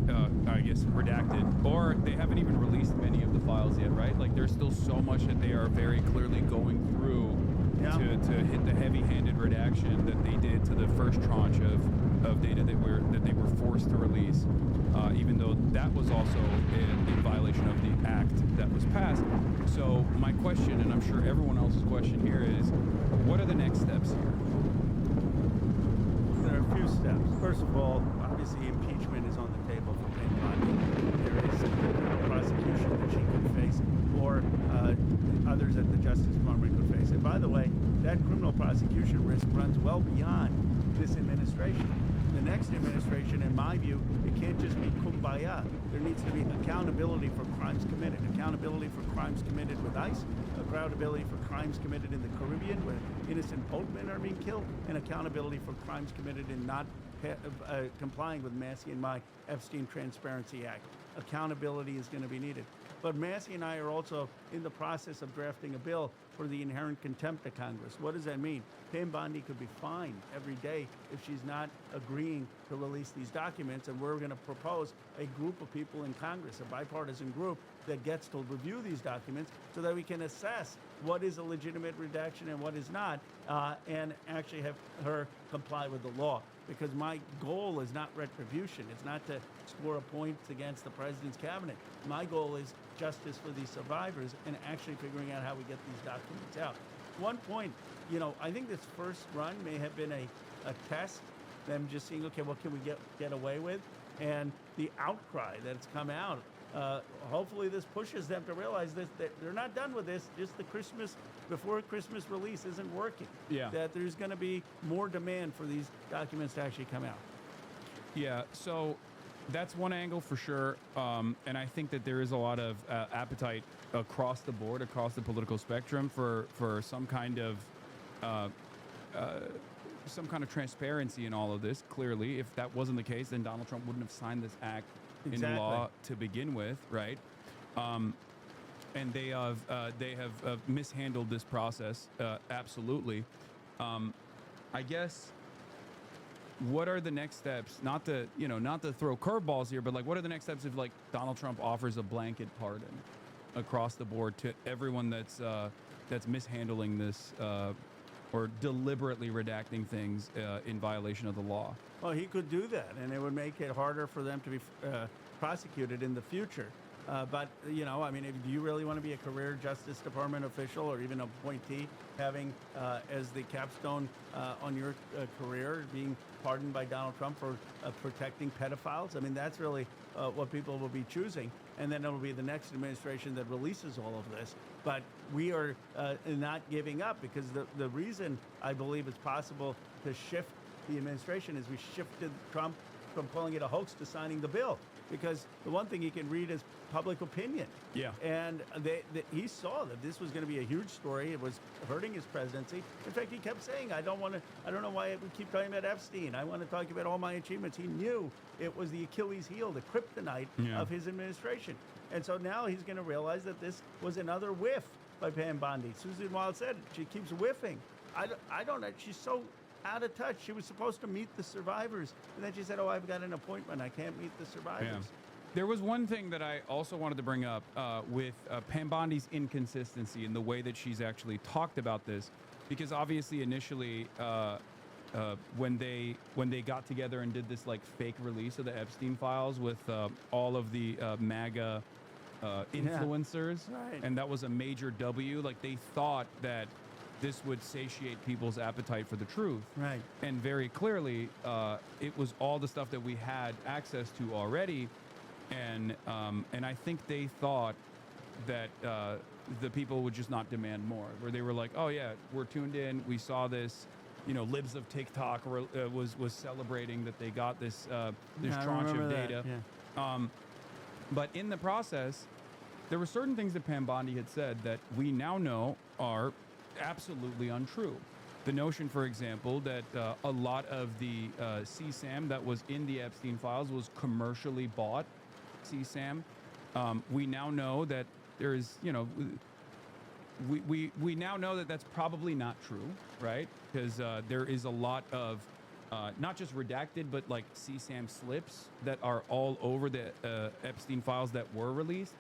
I guess redacted, or they haven't even released many of the files yet, right? Like there's still so much that they are very clearly going through to hit the heavy-handed redaction that they did to the first tranche of data that they were forced to release, even though that was also in violation of the act that was passed. So my question, and I'm sure everyone else's question here is, what are the next steps here? There are a few steps. First of all, obviously impeachment is on the table for Payne Bondi. There is a prosecution that she could face, or others at the Justice Department could face. And by the way, that criminal prosecution risk runs well beyond this administration. The next administration, in my view, it can't just be kumbaya. There needs to be accountability for crimes committed. Accountability for crimes committed with ICE, accountability for crimes committed in the Caribbean where innocent boatmen are being killed, and accountability for crimes committed in not complying with Massey and my Epstein Transparency Act. Accountability is going to be needed. But Massey and I are also in the process of drafting a bill for the inherent contempt of Congress. What does that mean? Payne Bondi could be fined every day if she's not agreeing to release these documents, and we're going to propose a group of people in Congress, a bipartisan group, that gets to review these documents so that we can assess what is a legitimate redaction and what is not, and actually have her comply with the law. Because my goal is not retribution. It's not to score points against the president's cabinet. My goal is justice for these survivors and actually figuring out how we get these documents out. One point, I think this first run may have been a test, them just seeing, okay, what can we get away with? And the outcry that's come out, hopefully this pushes them to realize that they're not done with this. Just the before Christmas release isn't working. Yeah. That there's going to be more demand for these documents to actually come out. Yeah, so that's one angle for sure. And I think that there is a lot of appetite across the board, across the political spectrum for some kind of transparency in all of this. Clearly, if that wasn't the case, then Donald Trump wouldn't have signed this act in law to begin with, right? And they have mishandled this process, absolutely. I guess, what are the next steps? Not to throw curveballs here, but like, what are the next steps if like Donald Trump offers a blanket pardon across the board to everyone that's mishandling this or deliberately redacting things in violation of the law? Well, he could do that, and it would make it harder for them to be prosecuted in the future. But, do you really want to be a career Justice Department official or even appointee, having as the capstone on your career being pardoned by Donald Trump for protecting pedophiles? I mean, that's really what people will be choosing. And then it'll be the next administration that releases all of this. But we are not giving up, because the reason I believe it's possible to shift the administration is we shifted Trump from calling it a hoax to signing the bill. Because the one thing he can read is public opinion. Yeah. And he saw that this was going to be a huge story. It was hurting his presidency. In fact, he kept saying, I don't know why we keep talking about Epstein. I want to talk about all my achievements. He knew it was the Achilles heel, the kryptonite of his administration. And so now he's going to realize that this was another whiff by Pam Bondi. Susan Wild said it. She keeps whiffing. I don't know. She's so out of touch. She was supposed to meet the survivors, and then she said, I've got an appointment. I can't meet the survivors. Yeah. There was one thing that I also wanted to bring up with Pam Bondi's inconsistency in the way that she's actually talked about this, because obviously initially when they got together and did this like fake release of the Epstein files with all of the MAGA influencers, right. And that was a major W. Like they thought that this would satiate people's appetite for the truth. Right. And very clearly, it was all the stuff that we had access to already, and I think they thought that the people would just not demand more. Where they were like, "Oh yeah, we're tuned in. We saw this." You know, libs of TikTok was celebrating that they got this this tranche of data. Yeah. But in the process, there were certain things that Pam Bondi had said that we now know are absolutely untrue. The notion, for example, that a lot of the CSAM that was in the Epstein files was commercially bought CSAM. We now know that there is, you know, we now know that that's probably not true, right? Because there is a lot of not just redacted, but like CSAM slips that are all over the Epstein files that were released.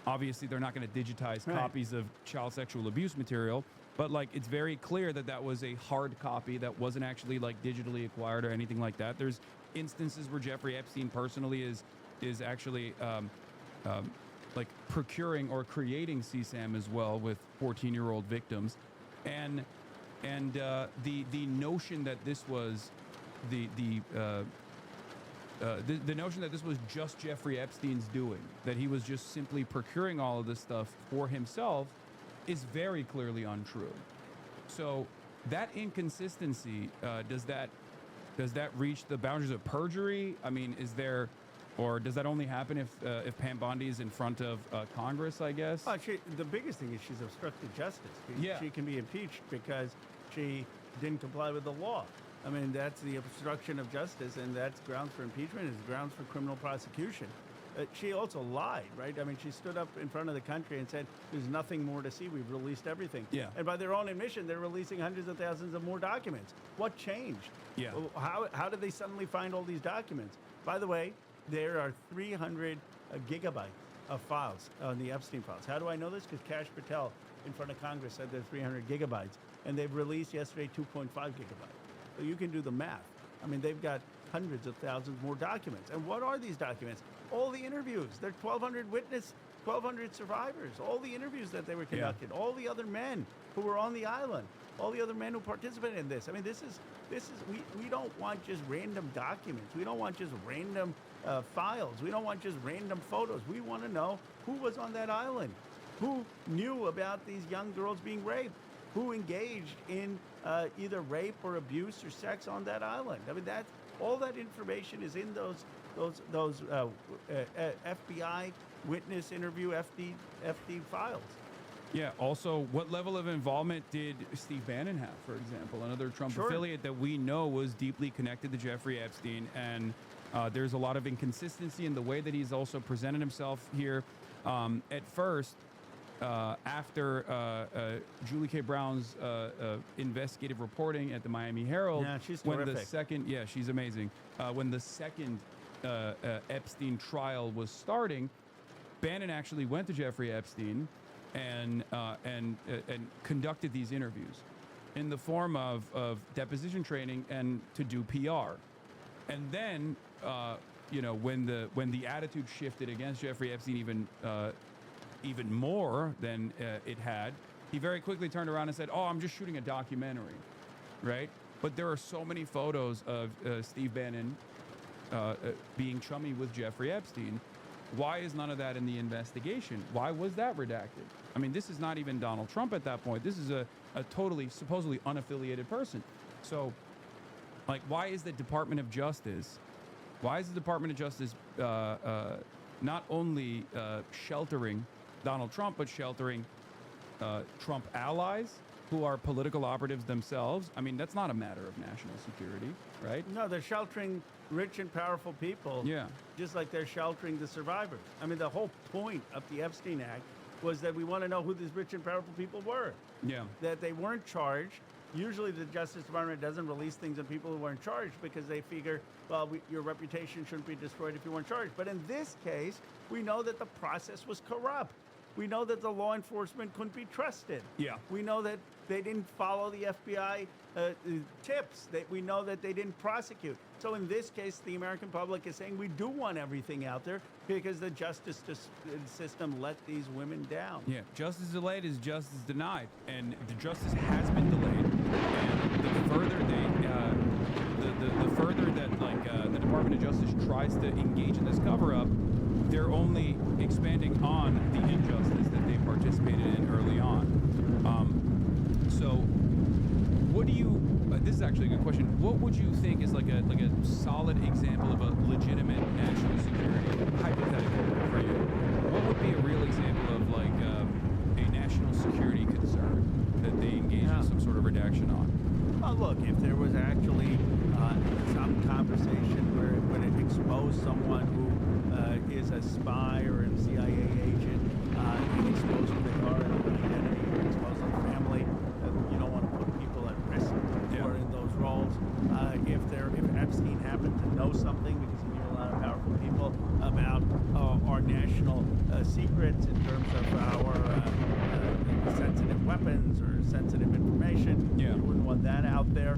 Obviously, they're not going to digitize copies of child sexual abuse material, but like it's very clear that that was a hard copy that wasn't actually like digitally acquired or anything like that. There's instances where Jeffrey Epstein personally is actually like procuring or creating CSAM as well with 14-year-old victims, and the notion that this was the notion that this was just Jeffrey Epstein's doing, that he was just simply procuring all of this stuff for himself, is very clearly untrue. So that inconsistency, does that reach the boundaries of perjury? I mean, is there, or does that only happen if Pam Bondi is in front of Congress, I guess? The biggest thing is she's obstructed justice. Yeah. She can be impeached because she didn't comply with the law. I mean, that's the obstruction of justice, and that's grounds for impeachment, it's grounds for criminal prosecution. She also lied, right? I mean, she stood up in front of the country and said, there's nothing more to see, we've released everything. Yeah. And by their own admission, they're releasing hundreds of thousands of more documents. What changed? Yeah. How did they suddenly find all these documents? By the way, there are 300 gigabytes of files on the Epstein files. How do I know this? Because Kash Patel in front of Congress said there's 300 gigabytes, and they've released yesterday 2.5 gigabytes. So you can do the math. I mean, they've got hundreds of thousands more documents. And what are these documents? All the interviews. There are 1,200 survivors, all the interviews that they were conducted, all the other men who were on the island, all the other men who participated in this. I mean, we don't want just random documents. We don't want just random files. We don't want just random photos. We want to know who was on that island, who knew about these young girls being raped, who engaged in either rape or abuse or sex on that island. I mean, all that information is in those FBI witness interview FD files. Yeah. Also, what level of involvement did Steve Bannon have, for example, another Trump affiliate that we know was deeply connected to Jeffrey Epstein? And there's a lot of inconsistency in the way that he's also presented himself here. At first, after Julie K. Brown's investigative reporting at the Miami Herald, she's when terrific. she's amazing. When the second Epstein trial was starting, Bannon actually went to Jeffrey Epstein and conducted these interviews in the form of deposition training and to do PR. And then, when the attitude shifted against Jeffrey Epstein even more than it had, he very quickly turned around and said, "Oh, I'm just shooting a documentary," right? But there are so many photos of Steve Bannon being chummy with Jeffrey Epstein. Why is none of that in the investigation? Why was that redacted? I mean, this is not even Donald Trump at that point. This is a totally, supposedly unaffiliated person. So, like, why is the Department of Justice not only sheltering Donald Trump, but sheltering Trump allies who are political operatives themselves? I mean, that's not a matter of national security, right? No, they're sheltering rich and powerful people. Yeah. Just like they're sheltering the survivors. I mean, the whole point of the Epstein Act was that we want to know who these rich and powerful people were. Yeah. That they weren't charged. Usually the Justice Department doesn't release things on people who weren't charged because they figure, well, your reputation shouldn't be destroyed if you weren't charged. But in this case, we know that the process was corrupt. We know that the law enforcement couldn't be trusted. Yeah. We know that they didn't follow the FBI tips. We know that they didn't prosecute. So in this case, the American public is saying we do want everything out there because the justice system let these women down. Yeah, justice delayed is justice denied, and the justice has been delayed. And the further the further that the Department of Justice tries to engage in this cover-up, they're only expanding on the injustice that they participated in early on. So, what do you? This is actually a good question. What would you think is like a solid example of a legitimate national security hypothetical for you? What would be a real example of like a national security concern that they engage in some sort of redaction on? Well, look, if there was actually some conversation where it would expose someone who is a spy or a CIA agent, and expose who they are and their identity, or expose their family, you don't want to put people at risk who are in those roles. If Epstein happened to know something, because he knew a lot of powerful people, about our national secrets in terms of our sensitive weapons or sensitive information, you wouldn't want that out there.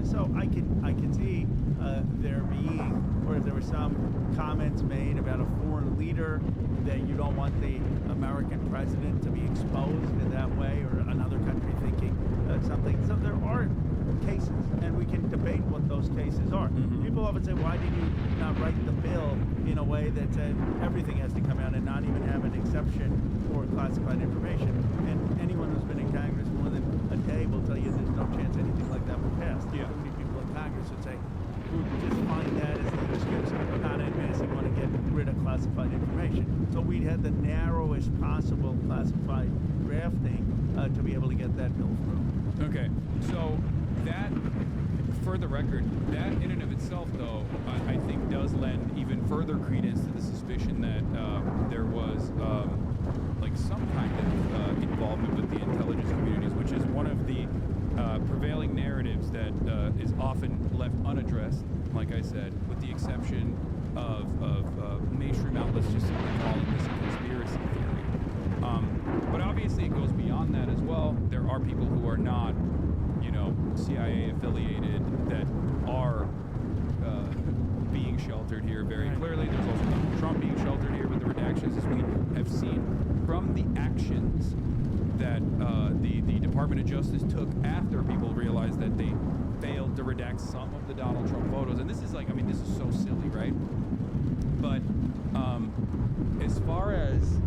So I can see there being, or if there were some comments made about a foreign leader, that you don't want the American president to be exposed in that way, or another country thinking something. So there are cases, and we can debate what those cases are. People often say, why did you not write the bill in a way that said everything has to come out and not even have an exception for classified information? And anyone who's been in Congress more than a day will tell you there's no chance anything like that will pass. Too many people in Congress would say, just find that as the excuse, not advancing, want to get rid of classified information. So we had the narrowest possible classified drafting to be able to get that bill through. Okay, so that, for the record, that in and of itself, though, I think does lend even further credence to the suspicion that there was like some kind of involvement with the intelligence communities, which is one of the prevailing narratives that is often left unaddressed, like I said, with the exception of mainstream outlets just simply calling this a conspiracy theory. But obviously it goes beyond that as well. There are people who are not, CIA affiliated that are being sheltered here very clearly. There's also Donald Trump being sheltered here with the redactions, as we have seen from the actions that the Department of Justice took after people realized that they failed to redact some of the Donald Trump photos. And this is like, I mean, this is so silly, right? But as far as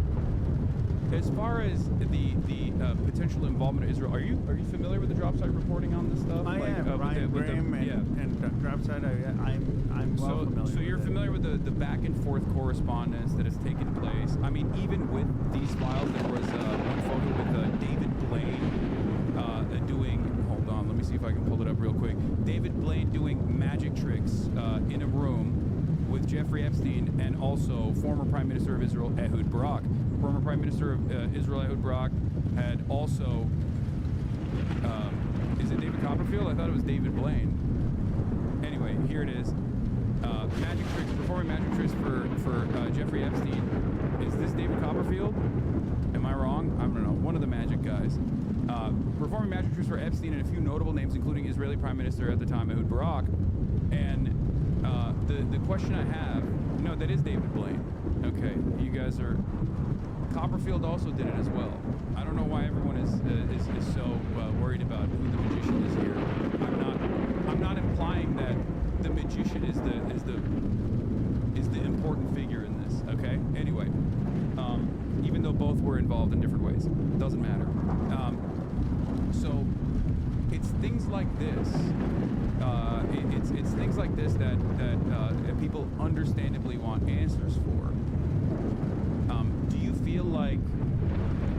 the potential involvement of Israel, are you familiar with the drop site reporting on this stuff? I am. Ryan Graham and drop site. I'm well familiar. So you're familiar with the back and forth correspondence that has taken place. I mean, even with these files, there was one photo with David Blaine doing. Hold on, let me see if I can pull it up real quick. David Blaine doing magic tricks in a room with Jeffrey Epstein and also former Prime Minister of Israel Ehud Barak. Former Prime Minister of Israel Ehud Barak had also, is it David Copperfield? I thought it was David Blaine. Anyway, here it is. Magic tricks, performing magic tricks for Jeffrey Epstein. Is this David Copperfield? Am I wrong? I don't know. One of the magic guys. Performing magic tricks for Epstein and a few notable names, including Israeli Prime Minister at the time, Ehud Barak. And the question I have, no, that is David Blaine. Okay, you guys are. Copperfield also did it as well. I don't know why everyone is so worried about who the magician is here. I'm not implying that the magician is the important figure in this. Okay. Anyway, even though both were involved in different ways, it doesn't matter. So it's things like this. It's things like this that people understandably want answers for. Do you feel like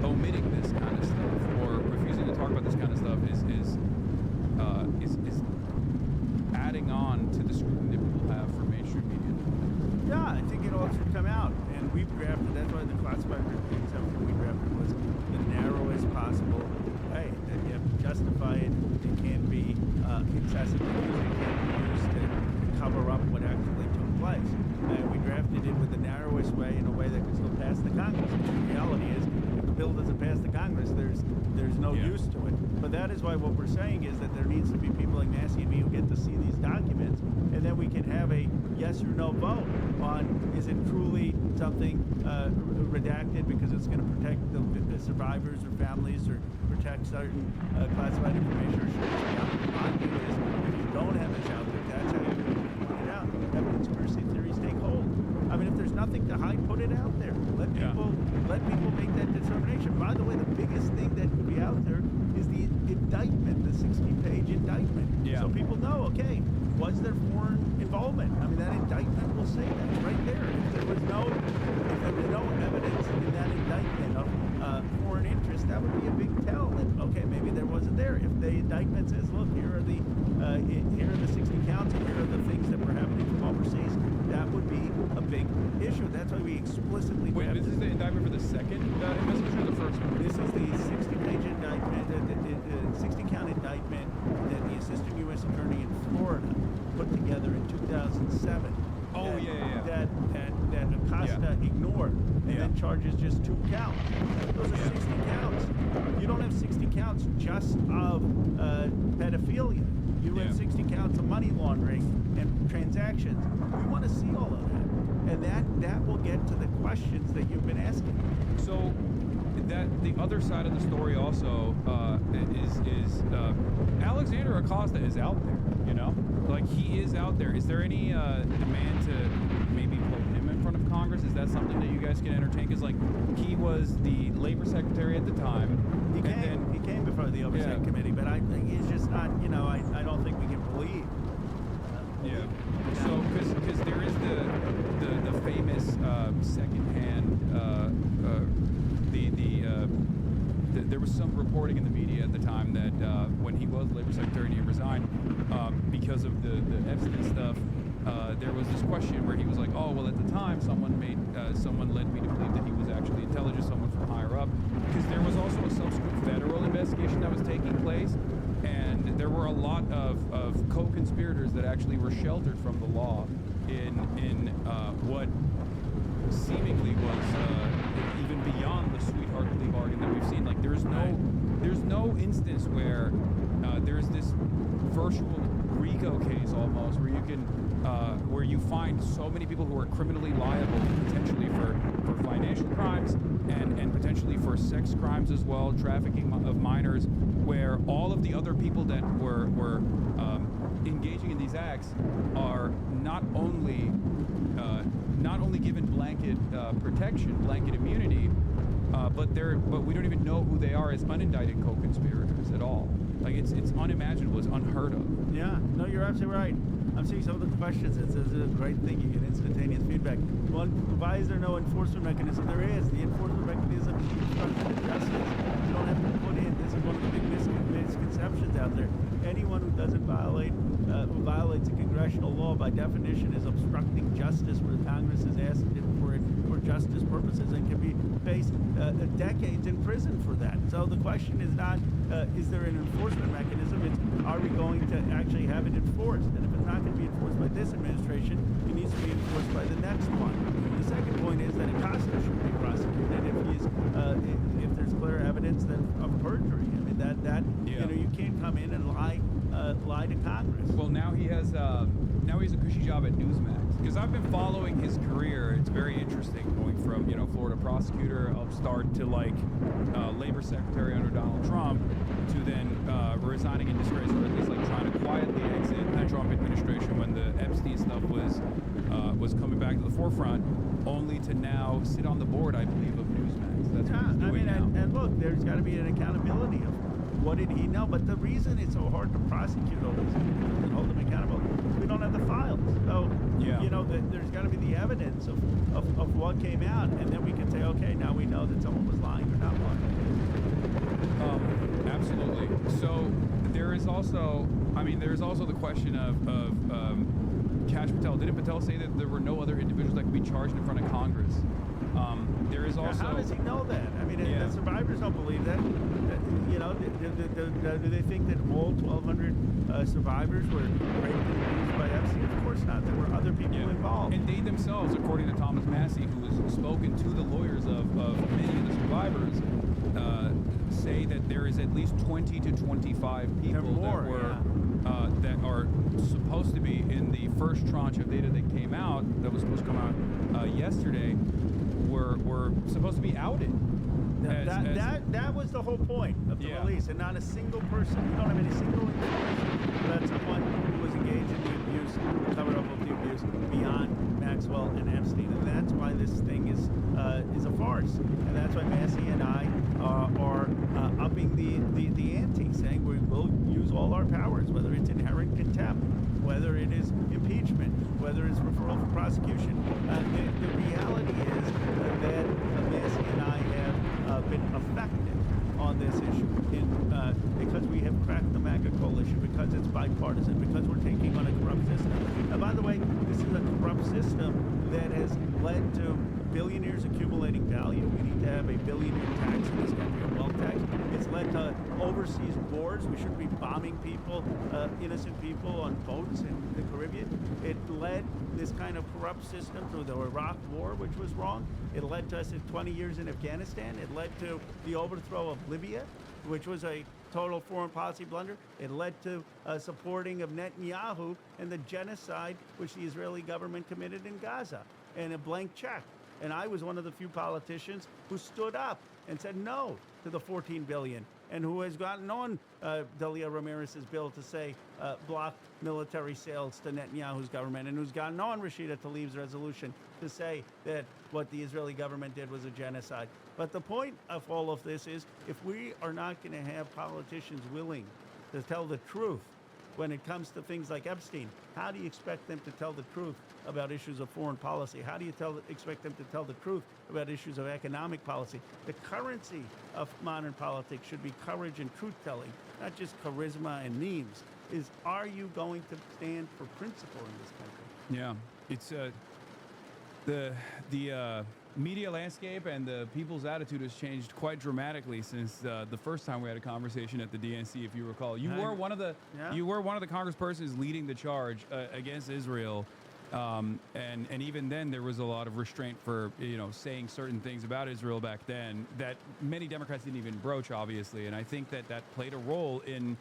omitting this kind of stuff or refusing to talk about this kind of stuff is adding on to the scrutiny that people have for mainstream media? Yeah, I think it all should come out, and we've drafted. That's why the classified exemption we drafted was the narrowest possible way. That you have to justify it. It can't be excessively used. It can't be used to cover up what actually took place. And we drafted crafted it with the narrowest way in a way that could still pass the Congress. The reality is, if the bill doesn't pass the Congress, there's no use to it. But that is why what we're saying is that there needs to be people like Massey and me who get to see these documents, and then we can have a yes or no vote on is it truly something redacted because it's going to protect the survivors or families or protect certain classified information, or should it be out there? My view is if you don't have this out there, that's how you put it out. Have conspiracy theories take hold. I mean, if there's nothing to hide, put it out there. Let people make that determination. By the way, the biggest thing that could be out there is the indictment, the 60-page indictment. Yeah. So people know, okay, was there foreign involvement? I mean, that indictment will say that right there. If there was no evidence in that indictment of foreign interest, that would be a big tell that, okay, maybe there wasn't there. If the indictment says, look, here are the 60 counts and here are the things that were happening from overseas, that would be a big issue. That's why we explicitly... Wait, this is the indictment for the second investigation or the first one? This is the 60-page indictment, the 60-count indictment that the assistant U.S. attorney in Florida put together in 2007. Oh, That Acosta ignored and then charges just 2 counts. Those are 60 counts. You don't have 60 counts just of pedophilia. You have 60 counts of money laundering and transactions. We want to see all of that. And that will get to the questions that you've been asking. So that the other side of the story also is Alexander Acosta is out there, you know? Like, he is out there. Is there any demand to maybe put him in front of Congress? Is that something that you guys can entertain? Because, like, he was the labor secretary at the time. He came before the Oversight Committee, but I think he's just not, you know, I don't think we can believe. So, because there is the famous secondhand, there was some reporting in the media at the time that when he was labor secretary and he resigned because of the Epstein stuff, there was this question where he was like, oh, well, at the time someone led me to believe that he was actually intelligent, someone from higher up, because there was also a subsequent federal investigation that was taking place, and there were a lot of co-conspirators that actually were sheltered from the law in what seemingly was even beyond the sweetheart plea bargain that we've seen. Like, there's no instance where there's this virtual RICO case almost where you can where you find so many people who are criminally liable potentially for financial crimes and potentially for sex crimes as well, trafficking of minors, where all of the other people that were engaging in these acts are not only given blanket protection, blanket immunity, but we don't even know who they are as unindicted co-conspirators at all. Like, it's unimaginable. It's unheard of. Yeah, no, you're absolutely right. I'm seeing some of the questions. It's a great thing. You get instantaneous feedback. Well, why is there no enforcement mechanism? There is. The enforcement mechanism is obstruction of justice. You don't have to put in. This is one of the big misconceptions out there. Anyone who doesn't who violates a congressional law by definition is obstructing justice, where Congress has asked it for justice purposes and can be faced decades in prison for that. So the question is not, is there an enforcement mechanism? It's, are we going to actually have it enforced? And if it's not going to be enforced by this administration, it needs to be enforced by the next one. The second point is that Acosta should be prosecuted if there's clear evidence of perjury. I mean, you know, you can't come in and lie to Congress. Well, now he has now he's a cushy job at Newsmax, because I've been following his career. It's very interesting, going from, you know, Florida prosecutor upstart to like labor secretary under Donald Trump, to then resigning in disgrace, or at least like trying to quietly exit the Trump administration when the Epstein stuff was coming back to the forefront, only to now sit on the board, I believe, of Newsmax. That's what he's doing now. And look, there's got to be an accountability of what did he know. But the reason it's so hard to prosecute all these people and hold them accountable is we don't have the files. So, you know, there's got to be the evidence of what came out, and then we can say, okay, now we know that someone was lying or not lying. Absolutely. So there is also, there's also the question of Kash Patel. Didn't Patel say that there were no other individuals that could be charged in front of Congress? There is also... How does he know that? I mean, the survivors don't believe that. You know, do they think that all 1,200 survivors were raped and abused by Epstein? Of course not. There were other people involved. And they themselves, according to Thomas Massey, who has spoken to the lawyers of many of the survivors, say that there is at least 20 to 25 people that were that are supposed to be in the first tranche of data that came out, that was supposed to come out yesterday, were supposed to be outed. That was the whole point of the release, and not a single person. You don't have any single information about someone who was engaged in the abuse, covered up with the abuse beyond Maxwell and Epstein, and that's why this thing is a farce, and that's why Massey and I are upping the ante, saying we will use all our powers, whether it's inherent contempt, whether it is impeachment, whether it's referral for prosecution. The reality is that Massey and I have been effective on this issue because we have cracked the MAGA coalition, because it's bipartisan, because we're taking on a corrupt system. And by the way, this is a corrupt system that has led to billionaires accumulating value. We need to have a billionaire tax in this country, a wealth tax. It's led to overseas wars. We shouldn't be bombing people, innocent people on boats in the Caribbean. It led this kind of corrupt system through the Iraq War, which was wrong. It led to us in 20 years in Afghanistan. It led to the overthrow of Libya, which was a total foreign policy blunder. It led to supporting of Netanyahu and the genocide which the Israeli government committed in Gaza, and a blank check. And I was one of the few politicians who stood up and said no to the $14 billion, and who has gotten on Delia Ramirez's bill to say block military sales to Netanyahu's government, and who's gotten on Rashida Tlaib's resolution to say that what the Israeli government did was a genocide. But the point of all of this is, if we are not going to have politicians willing to tell the truth when it comes to things like Epstein, how do you expect them to tell the truth about issues of foreign policy? How do you expect them to tell the truth about issues of economic policy? The currency of modern politics should be courage and truth-telling, not just charisma and memes. Are you going to stand for principle in this country? Yeah, it's the media landscape and the people's attitude has changed quite dramatically since the first time we had a conversation at the DNC. If you recall, you were one of the congresspersons leading the charge against Israel, and even then there was a lot of restraint for saying certain things about Israel back then that many Democrats didn't even broach, obviously, and I think that played a role in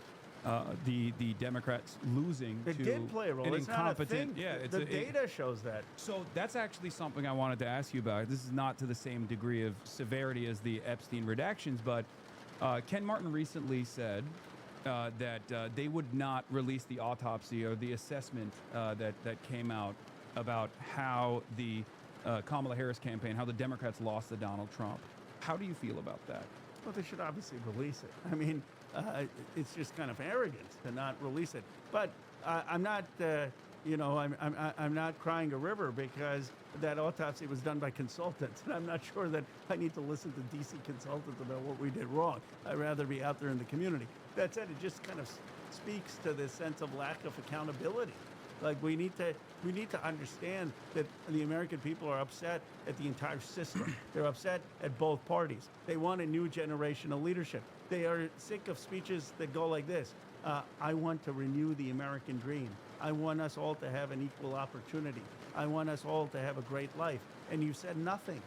the Democrats losing. It did play a role. An it's incompetent. Not a thing. The data shows that. So that's actually something I wanted to ask you about. This is not to the same degree of severity as the Epstein redactions, but Ken Martin recently said that they would not release the autopsy or the assessment that came out about how the Kamala Harris campaign, how the Democrats lost to Donald Trump. How do you feel about that? Well, they should obviously release it. I mean, it's just kind of arrogant to not release it. But I'm not, I'm not crying a river, because that autopsy was done by consultants, and I'm not sure that I need to listen to DC consultants about what we did wrong. I'd rather be out there in the community. That said, it just kind of speaks to this sense of lack of accountability. Like, we need to understand that the American people are upset at the entire system. They're upset at both parties. They want a new generation of leadership. They are sick of speeches that go like this. I want to renew the American dream. I want us all to have an equal opportunity. I want us all to have a great life. And you said nothing.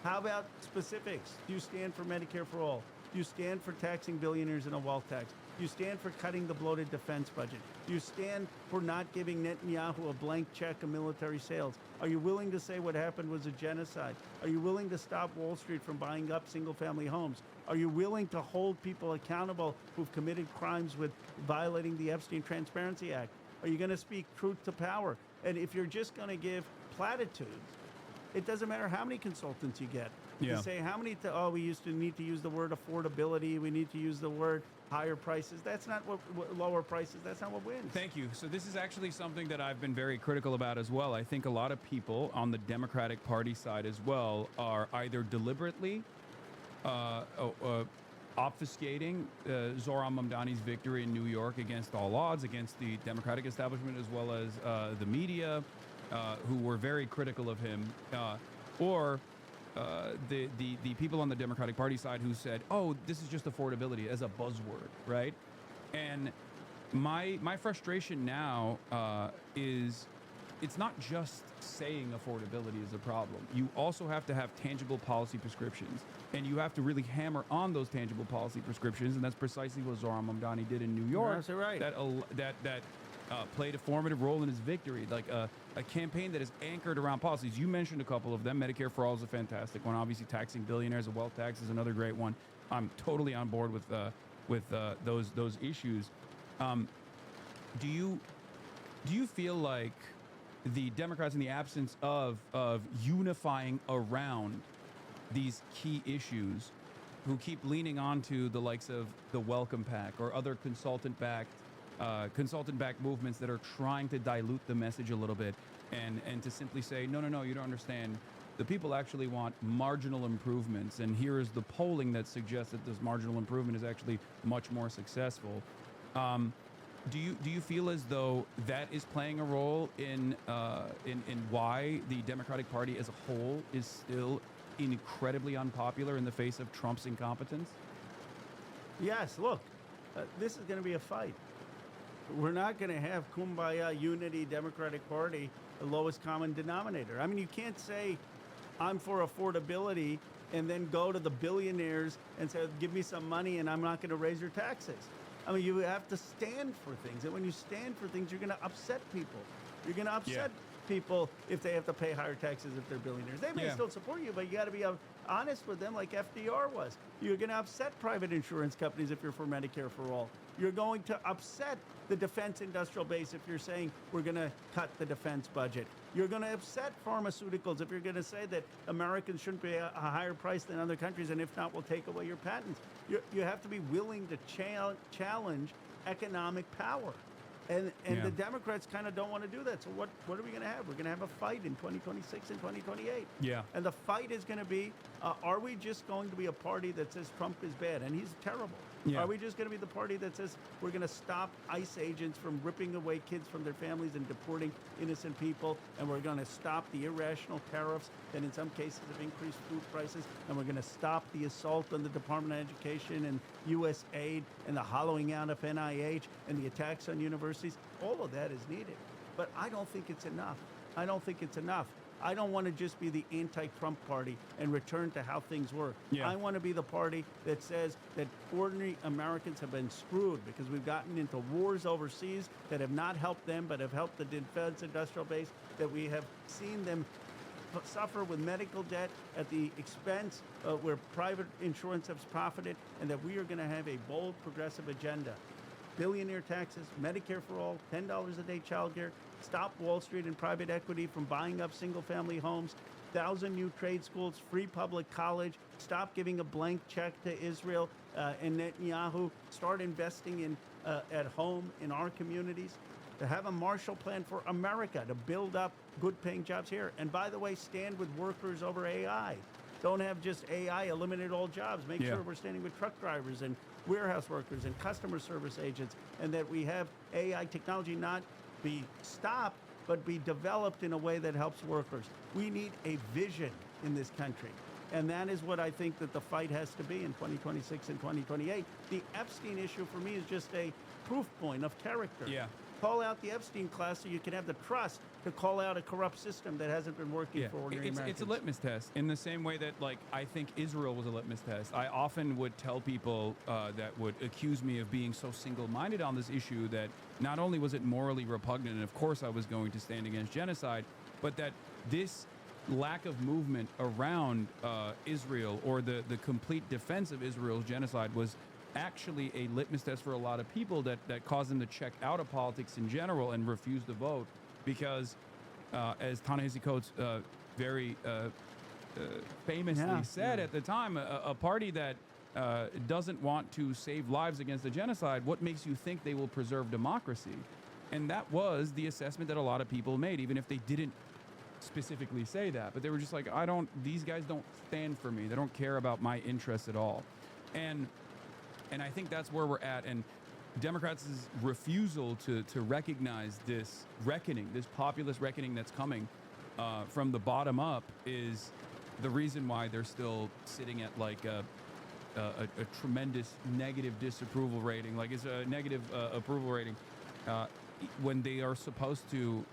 How about specifics? Do you stand for Medicare for all? Do you stand for taxing billionaires and a wealth tax? Do you stand for cutting the bloated defense budget? Do you stand for not giving Netanyahu a blank check of military sales? Are you willing to say what happened was a genocide? Are you willing to stop Wall Street from buying up single-family homes? Are you willing to hold people accountable who've committed crimes with violating the Epstein Transparency Act? Are you going to speak truth to power? And if you're just going to give platitudes, it doesn't matter how many consultants you get. Yeah. You say how many, we need to use the word affordability. We need to use the word higher prices. That's not what lower prices. That's not what wins. Thank you. So this is actually something that I've been very critical about as well. I think a lot of people on the Democratic Party side as well are either deliberately obfuscating Zohran Mamdani's victory in New York against all odds, against the Democratic establishment as well as the media, who were very critical of him, or the people on the Democratic Party side who said, "Oh, this is just affordability" as a buzzword, right? And my frustration now is it's not just saying affordability is a problem. You also have to have tangible policy prescriptions, and you have to really hammer on those tangible policy prescriptions, and that's precisely what Zohran Mamdani did in New York. That's right. That played a formative role in his victory, like a campaign that is anchored around policies. You mentioned a couple of them. Medicare for All is a fantastic one. Obviously, taxing billionaires, a wealth tax is another great one. I'm totally on board with those issues. Do you feel like the Democrats, in the absence of unifying around these key issues, who keep leaning onto the likes of the Welcome Pack or other consultant-backed movements that are trying to dilute the message a little bit and to simply say, no, you don't understand. The people actually want marginal improvements, and here is the polling that suggests that this marginal improvement is actually much more successful. Do you feel as though that is playing a role in why the Democratic Party as a whole is still incredibly unpopular in the face of Trump's incompetence? Yes, look, this is going to be a fight. We're not going to have kumbaya, unity, Democratic Party, the lowest common denominator. I mean, you can't say I'm for affordability and then go to the billionaires and say, give me some money and I'm not going to raise your taxes. I mean, you have to stand for things. And when you stand for things, you're going to upset people. You're going to upset people if they have to pay higher taxes if they're billionaires. They may still support you, but you got to be honest with them like FDR was. You're going to upset private insurance companies if you're for Medicare for All. You're going to upset the defense industrial base if you're saying we're going to cut the defense budget. You're going to upset pharmaceuticals if you're going to say that Americans shouldn't pay a higher price than other countries, and if not, we'll take away your patents. You have to be willing to challenge economic power. And the Democrats kind of don't want to do that. So what are we going to have? We're going to have a fight in 2026 and 2028. Yeah. And the fight is going to be, are we just going to be a party that says Trump is bad and he's terrible? Yeah. Are we just going to be the party that says we're going to stop ICE agents from ripping away kids from their families and deporting innocent people, and we're going to stop the irrational tariffs that in some cases have increased food prices, and we're going to stop the assault on the Department of Education and U.S. aid and the hollowing out of NIH and the attacks on universities? All of that is needed. But I don't think it's enough. I don't think it's enough. I don't want to just be the anti-Trump party and return to how things were. Yeah. I want to be the party that says that ordinary Americans have been screwed because we've gotten into wars overseas that have not helped them but have helped the defense industrial base, that we have seen them suffer with medical debt at the expense where private insurance has profited, and that we are going to have a bold progressive agenda. Billionaire taxes, Medicare for All, $10 a day childcare, stop Wall Street and private equity from buying up single-family homes, 1,000 new trade schools, free public college, stop giving a blank check to Israel and Netanyahu, start investing in at home in our communities, to have a Marshall Plan for America, to build up good-paying jobs here. And by the way, stand with workers over AI. Don't have just AI eliminate all jobs. Make sure we're standing with truck drivers and warehouse workers and customer service agents, and that we have AI technology not be stopped, but be developed in a way that helps workers. We need a vision in this country. And that is what I think that the fight has to be in 2026 and 2028. The Epstein issue for me is just a proof point of character. Yeah. Call out the Epstein class so you can have the trust to call out a corrupt system that hasn't been working for ordinary Americans. It's a litmus test in the same way that, like, I think Israel was a litmus test. I often would tell people that would accuse me of being so single-minded on this issue that not only was it morally repugnant, and of course I was going to stand against genocide, but that this lack of movement around Israel or the complete defense of Israel's genocide was actually a litmus test for a lot of people that caused them to check out of politics in general and refuse to vote, because as Ta-Nehisi Coates very famously said at the time, a party that doesn't want to save lives against a genocide, what makes you think they will preserve democracy? And that was the assessment that a lot of people made, even if they didn't specifically say that. But they were just like, these guys don't stand for me. They don't care about my interests at all. And I think that's where we're at. And Democrats' refusal to recognize this reckoning, this populist reckoning that's coming from the bottom up, is the reason why they're still sitting at like a tremendous negative disapproval rating, like it's a negative approval rating, when they are supposed to,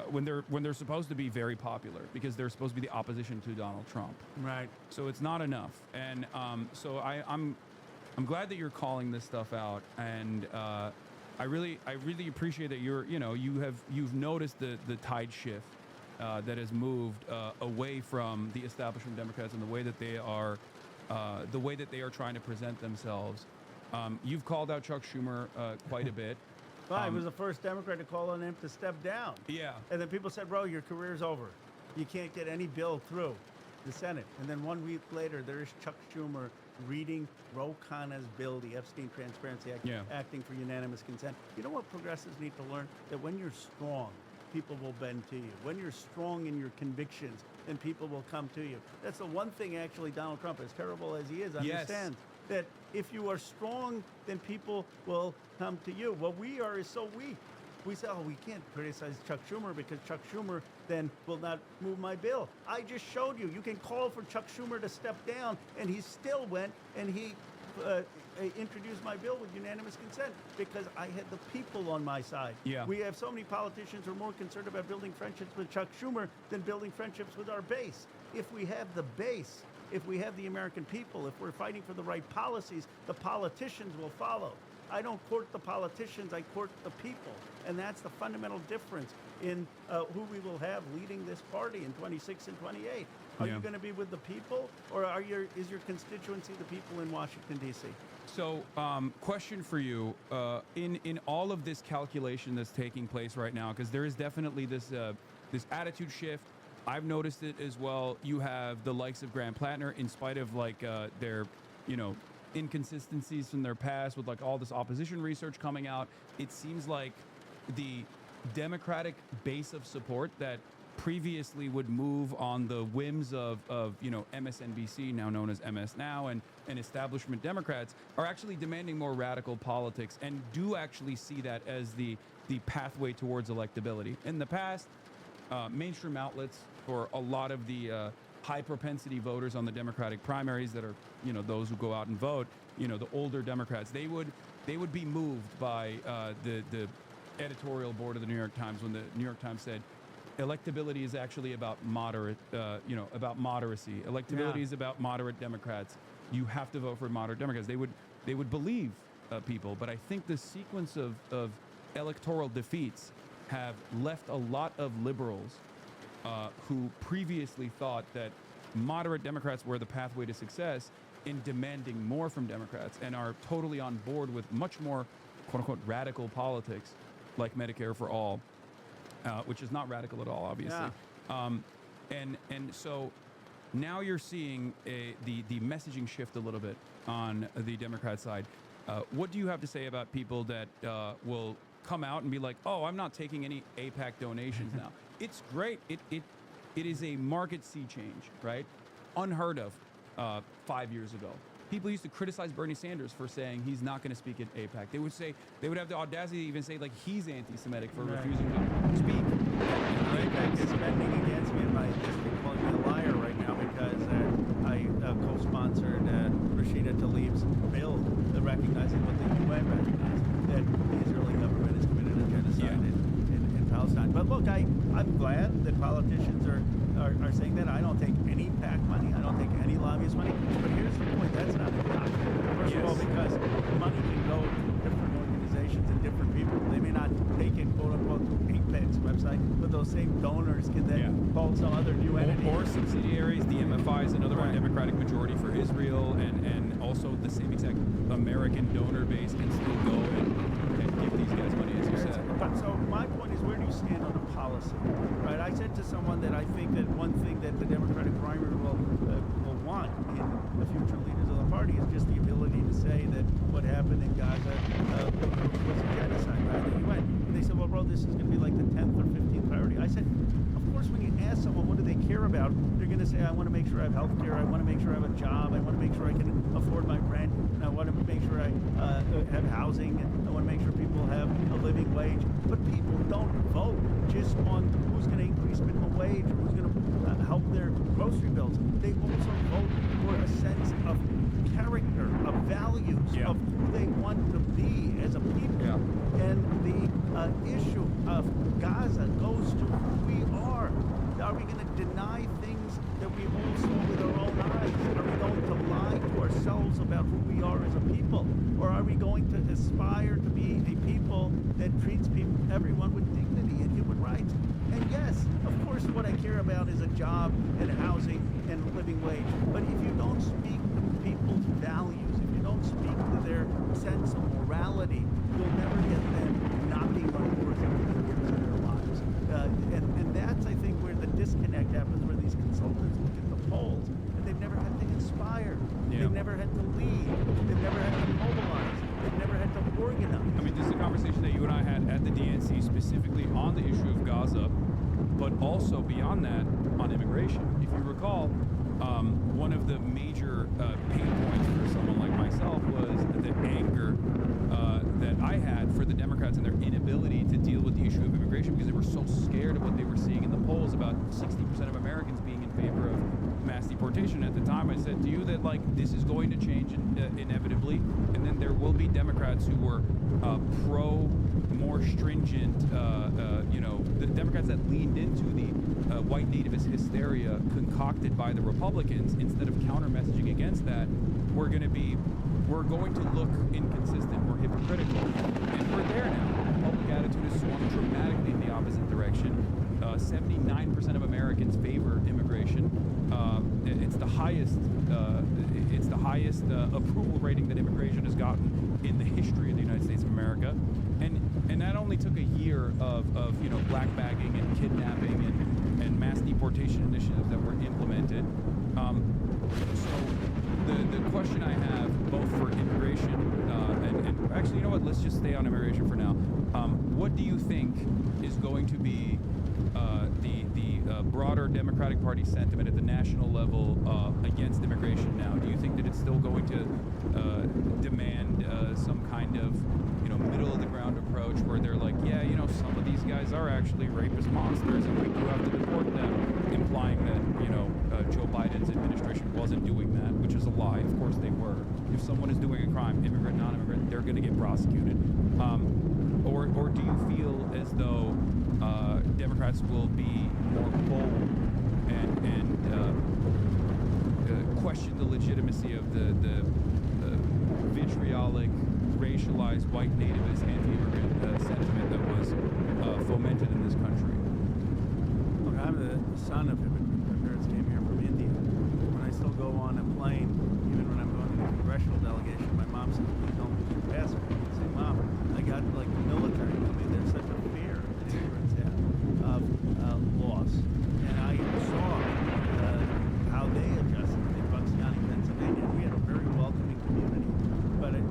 when they're supposed to be very popular, because they're supposed to be the opposition to Donald Trump. Right. So it's not enough, and so I'm glad that you're calling this stuff out, and I really appreciate that you've noticed the tide shift that has moved away from the establishment Democrats and the way that they are trying to present themselves. You've called out Chuck Schumer quite a bit. Well, I was the first Democrat to call on him to step down. Yeah. And then people said, bro, your career's over. You can't get any bill through the Senate. And then 1 week later, there's Chuck Schumer reading Ro Khanna's bill, the Epstein Transparency Act, acting for unanimous consent. You know what progressives need to learn? That when you're strong, people will bend to you. When you're strong in your convictions, then people will come to you. That's the one thing, actually, Donald Trump, as terrible as he is, understands. That if you are strong, then people will come to you. What we are is so weak. We say, oh, we can't criticize Chuck Schumer because Chuck Schumer then will not move my bill. I just showed you. You can call for Chuck Schumer to step down, and he still went and he introduced my bill with unanimous consent because I had the people on my side. Yeah. We have so many politicians who are more concerned about building friendships with Chuck Schumer than building friendships with our base. If we have the base, if we have the American people, if we're fighting for the right policies, the politicians will follow. I don't court the politicians, I court the people. And that's the fundamental difference in who we will have leading this party in 26 and 28. Are you going to be with the people, or is your constituency the people in Washington, D.C.? So, question for you. In all of this calculation that's taking place right now, because there is definitely this attitude shift. I've noticed it as well. You have the likes of Graham Plattner, in spite of like their, inconsistencies from their past with like all this opposition research coming out. It seems like the Democratic base of support that previously would move on the whims of MSNBC, now known as MS Now, and establishment Democrats are actually demanding more radical politics and do actually see that as the pathway towards electability. In the past, mainstream outlets for a lot of the high propensity voters on the Democratic primaries that are, those who go out and vote, the older Democrats, they would be moved by the editorial board of the New York Times when the New York Times said electability is actually about about moderacy. Electability is about moderate Democrats. You have to vote for moderate Democrats. They would believe people, but I think the sequence of electoral defeats have left a lot of liberals who previously thought that moderate Democrats were the pathway to success in demanding more from Democrats and are totally on board with much more quote-unquote radical politics like Medicare for all, which is not radical at all, obviously. And so now you're seeing the messaging shift a little bit on the Democrat side. What do you have to say about people that will come out and be like, oh, I'm not taking any AIPAC donations now? It's great. It is a market sea change, right? Unheard of 5 years ago. People used to criticize Bernie Sanders for saying he's not going to speak at AIPAC. They would have the audacity to even say like he's anti-Semitic for refusing to speak. AIPAC is spending against me in my district, calling me a liar right now because I co-sponsored Rashida Tlaib's bill recognizing what the UN recognized, that the Israeli government has committed a genocide in Palestine. But look, I'm glad that politicians are saying that. I don't take any PAC money. I don't take any lobbyist money. But here's the point. That's not enough. First of all, because money can go to different organizations and different people. They may not take it, quote unquote, to AIPAC's website, but those same donors can then call some other new entity. Or subsidiaries. The MFI is another one, Democratic majority for Israel, and also the same exact American donor base can still go and give these guys money, as you said. But so my point is, where do you stand on the policy? Right? I said to someone that I think that one thing that the Democratic primary will want in the future leaders of the party is just the ability to say that what happened in Gaza was a genocide, right? The UN. And they said, well, bro, this is going to be like the 10th or 15th priority. I said, of course, when you ask someone what do they care about, they're going to say, I want to make sure I have health care, I want to make sure I have a job, I want to make sure I can afford my rent, and I want to make sure I have housing. I want to make sure people have a living wage. But people don't vote just on who's going to increase minimum wage or who's going to help their grocery bills. They also vote for a sense of character, of values, of who they want to be as a people. And the issue of Gaza goes to who we are. Are we going to deny things that we all saw with our own eyes? Are we going to lie to ourselves about who we are as a people? Or are we going to aspire to be a people that treats everyone with dignity and human rights? And yes, of course, what I care about is a job and housing and a living wage. But if you don't speak to people's values, if you don't speak to their sense of morality, you'll never get them knocking on doors in their lives. And that's, I think, where the disconnect happens, where these consultants look at the polls and they've never had to inspire. They've never had to lead. They've never had to mobilize. They've never had to organize. I mean, this is a conversation that you and I had at the DNC specifically on the issue of Gaza, but also beyond that on immigration. If you recall, one of the major pain points for someone like myself was the anger that I had for the Democrats and their inability to deal with the issue of immigration because they were so scared of what they were seeing in the polls about 60% of Americans being in favor of mass deportation. At the time, I said to you that, like, this is going to change inevitably, and then there will be Democrats who were pro more stringent, the Democrats that leaned into the white nativist hysteria concocted by the Republicans instead of counter-messaging against that. We're going to look inconsistent or hypocritical, and we're there now. The public attitude has swung dramatically in the opposite direction. 79% of Americans favor immigration. It's the highest approval rating that immigration has gotten in the history of the United States of America, and that only took a year of black bagging and kidnapping and mass deportation initiatives that were implemented. So the question I have, both for immigration and actually, you know what? Let's just stay on immigration for now. What do you think is going to be the broader Democratic Party sentiment at the national level against immigration now? Do you think that it's still going to demand some kind of middle of the ground approach where they're like, some of these guys are actually rapist monsters and we do have to deport them, implying that Joe Biden's administration wasn't doing that, which is a lie. Of course they were. If someone is doing a crime, immigrant, non-immigrant, they're going to get prosecuted. Or do you feel as though Democrats will be more bold and question the legitimacy of the vitriolic, racialized, white nativist, anti-immigrant sentiment that was fomented in this country? Look, I'm the son of immigrants. My parents came here from India. When I still go on a plane, even when I'm going to the congressional delegation, my mom says, "Please don't lose your passport." I say, "Mom, I got like the military with me. There's such a fear that immigrants have of loss." And I saw how they adjusted in Bucks County, Pennsylvania. We had a very welcoming community, but the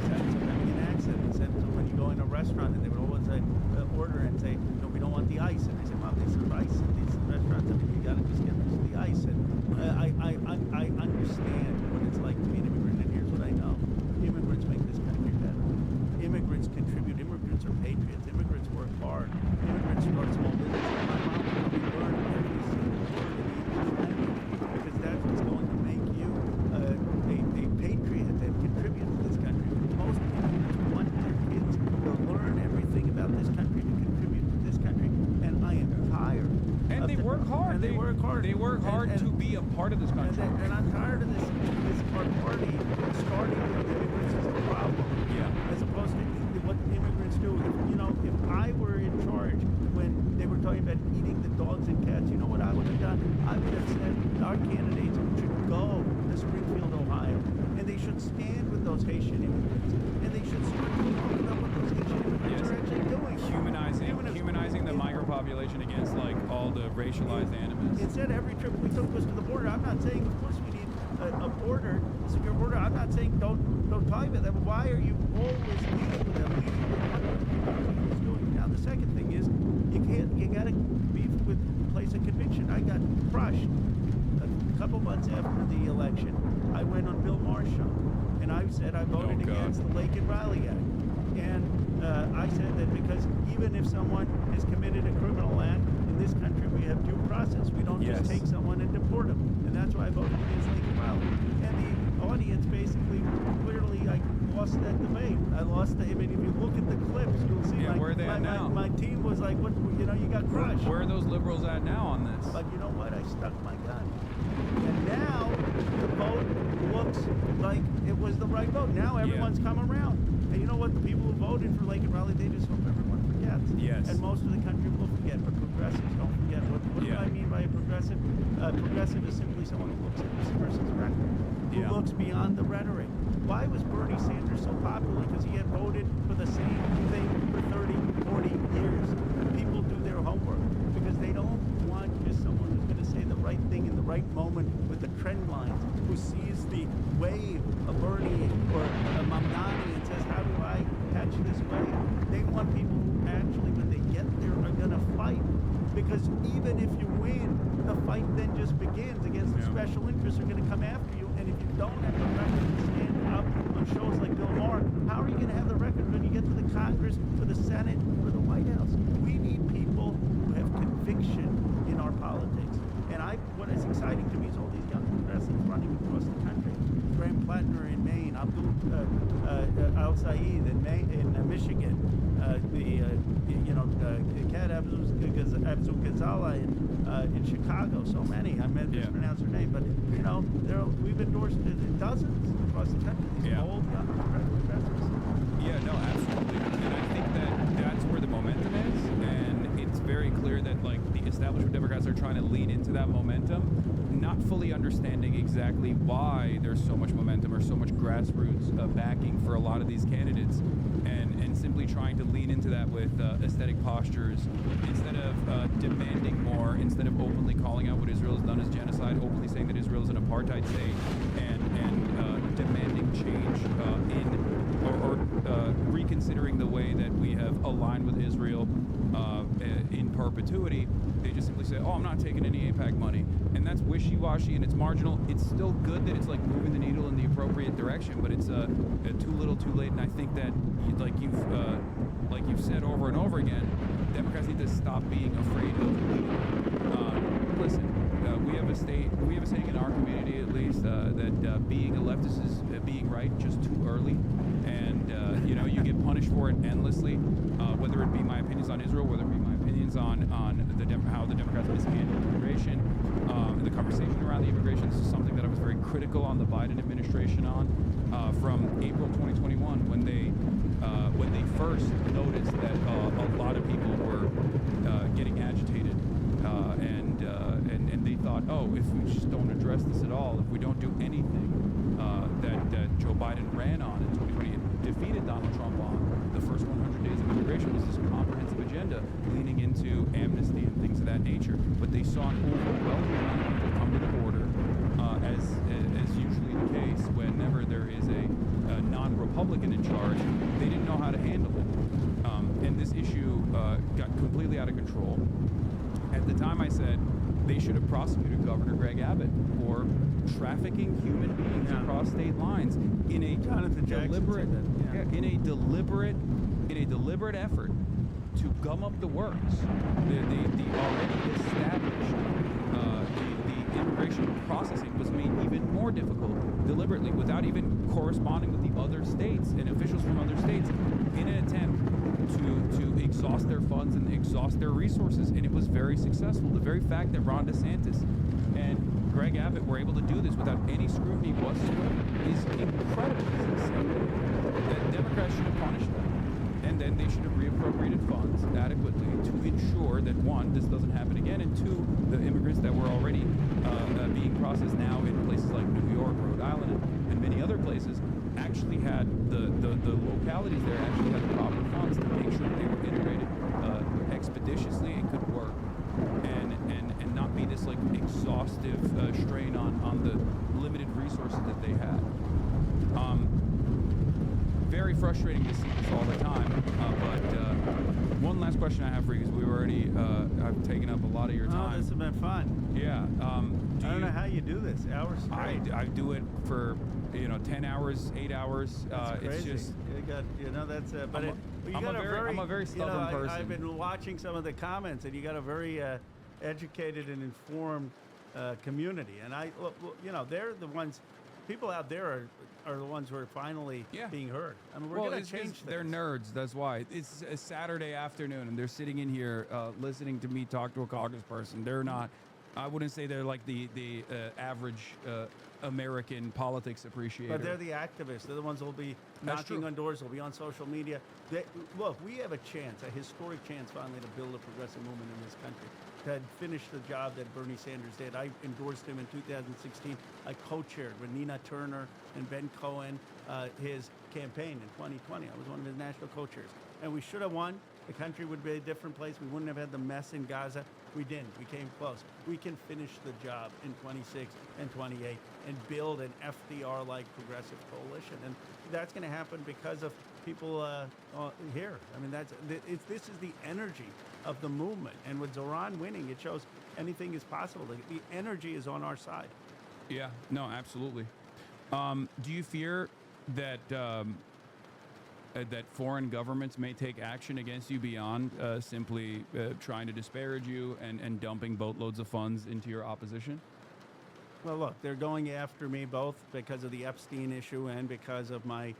sense of having an accent, the sense of when you go in a restaurant and they would always order and say, "No, we don't want the ice." And I said, "Mom, they serve ice at these restaurants. I mean, you got to just get used to the ice." And I understand what it's like to be an immigrant, and here's what I know: immigrants make this country better. Immigrants contribute. Immigrants are patriots. Immigrants work hard. Immigrants start small businesses. My mom probably learned every single word in the English language because that's what's going to make you a patriot that contributes to this country. Most immigrants want their kids to learn everything about this country, to contribute to this country, and I am tired. And they work hard. And they work hard. They work hard to be a part of this country. And I'm tired of this our party starting with immigrants as a problem. Yeah. As opposed to what immigrants do. If I were in charge when they were talking about eating the dogs and cats, you know what I would have done? I would have said our candidates should go to Springfield, Ohio, and they should stand with those Haitian immigrants, and they should start talking about what those Haitian immigrants are actually doing. Humanizing the migrant population against all the racialized animus. Instead, every trip we took was to the border. I'm not saying, of course, we need a border, a secure border. I'm not saying don't talk about that. But why are you always dealing with them? Now, the second thing is you got to be with place of conviction. I got crushed a couple months after the election. I went on Bill Maher's show. And I said I voted against the Lake and Riley Act. And I said that because even if someone has committed a criminal act, in this country we have due process. We don't just take someone and deport them. And that's why I voted against Lake and Riley. And the audience basically clearly lost that debate. I lost the, I mean, if you look at the clips, you'll see where are they at now? My team was like, what, you know, you got crushed. Where are those liberals at now on this? But you know what? I stuck my gun. And now the vote looks like it was the right vote. Now everyone's come around. And you know what? The people who voted for Lake and Riley, they just hope everyone forgets. Yes. And most of the country will forget, but progressives don't forget. What do I mean by a progressive? Progressive is simply someone who looks at this person's record, who looks beyond the rhetoric. Why was Bernie Sanders so popular? Because he had voted for the same thing for 30, 40 years. People do their homework because they don't want just someone who's going to say the right thing in the right moment with the trend lines, who sees the wave of Bernie or Mamdani and says, how do I catch this wave? They want people who actually, when they get there, are going to fight. Because even if you win, the fight then just begins against the special interests who are going to come after you. And if you don't have the record to stand up on shows like Bill Maher, how are you going to have the record when you get to the Congress, to the Senate, or the White House? We need people who have conviction in our politics. And what is exciting to me is all these young progressives running across the country. Graham Plattner in Maine, Abdul Al-Said in Michigan, Kat Abdul Ghazala in Chicago. So many. I mispronounced her name, but you know, we've endorsed dozens across the country. These old young progressives. Yeah, no, absolutely. And I think that that's where the momentum is, and it's very clear that like the establishment Democrats are trying to lean into that momentum, not fully understanding exactly why there's so much momentum or so much grassroots backing for a lot of these candidates, and simply trying to lean into that with aesthetic postures instead of demanding more, instead of openly calling out what Israel has done as genocide, openly saying that Israel is an apartheid state, and demanding change or reconsidering the way that we have aligned with Israel in perpetuity. They just simply say, oh, I'm not taking any AIPAC money. And that's wishy-washy and it's marginal. It's still good that it's like moving the needle in the appropriate direction, but it's too little too late. And I think that like you've said over and over again, Democrats need to stop being afraid of leading. Listen, we have a saying in our community at least that being a leftist is being right just too early. And you get punished for it endlessly, whether it be my opinions on Israel, whether it be my opinions on how the Democrats mishandled immigration, the conversation around the immigration. This is something that I was very critical on the Biden administration on from April 2021 when they first noticed that a lot of people were getting agitated and they thought, oh, if we just don't address this at all, if we don't do anything that Joe Biden ran on in 2020 and defeated Donald Trump on, the first 100 days of immigration was this comprehensive agenda leaning into amnesty and things of that nature. But they saw an overwhelming amount of people come to the border, as usually the case whenever there is a non-Republican in charge. They didn't know how to handle it. And this issue got completely out of control. At the time I said they should have prosecuted Governor Greg Abbott for trafficking human beings across state lines in a deliberate effort to gum up the works. The already established the immigration processing was made even more difficult deliberately, without even corresponding with the other states and officials from other states in an attempt to exhaust their funds and exhaust their resources. And it was very successful. The very fact that Ron DeSantis and Greg Abbott were able to do this without any scrutiny whatsoever is incredible. That Democrats should have punished them, and then they should have reappropriated funds adequately to ensure that, one, this doesn't happen again, and two, the immigrants that were already being processed now in places like New York, Rhode Island, and many other places actually had the localities there actually had the proper funds to make sure that they were integrated expeditiously and could work and not be this like exhaustive strain on the limited resources that they had. very frustrating to see this all the time. But one last question I have for you, because we already I've taken up a lot of your time. Oh, this has been fun. Yeah. I don't know how you do this. Hours straight. I do it for 10 hours, 8 hours. That's crazy. It's just that's but I'm a very stubborn person. I've been watching some of the comments, and you got a very educated and informed community, and they're the ones. People out there are the ones who are finally being heard. I mean, we're going to change things. They're nerds. That's why. It's a Saturday afternoon, and they're sitting in here listening to me talk to a congressperson. They're not. I wouldn't say they're like the average American politics appreciator. But they're the activists. They're the ones who will be knocking on doors, will be on social media. Look, we have a chance, a historic chance finally to build a progressive movement in this country, to finish the job that Bernie Sanders did. I endorsed him in 2016. I co-chaired with Nina Turner and Ben Cohen his campaign in 2020. I was one of his national co-chairs. And we should have won. The country would be a different place. We wouldn't have had the mess in Gaza. We didn't. We came close. We can finish the job in 26 and 28 and build an FDR-like progressive coalition. And that's going to happen because of people here. I mean, this is the energy of the movement. And with Zoran winning, it shows anything is possible. The energy is on our side. Yeah, no, absolutely. Do you fear that that foreign governments may take action against you beyond simply trying to disparage you and dumping boatloads of funds into your opposition? Well, look, they're going after me both because of the Epstein issue and because of my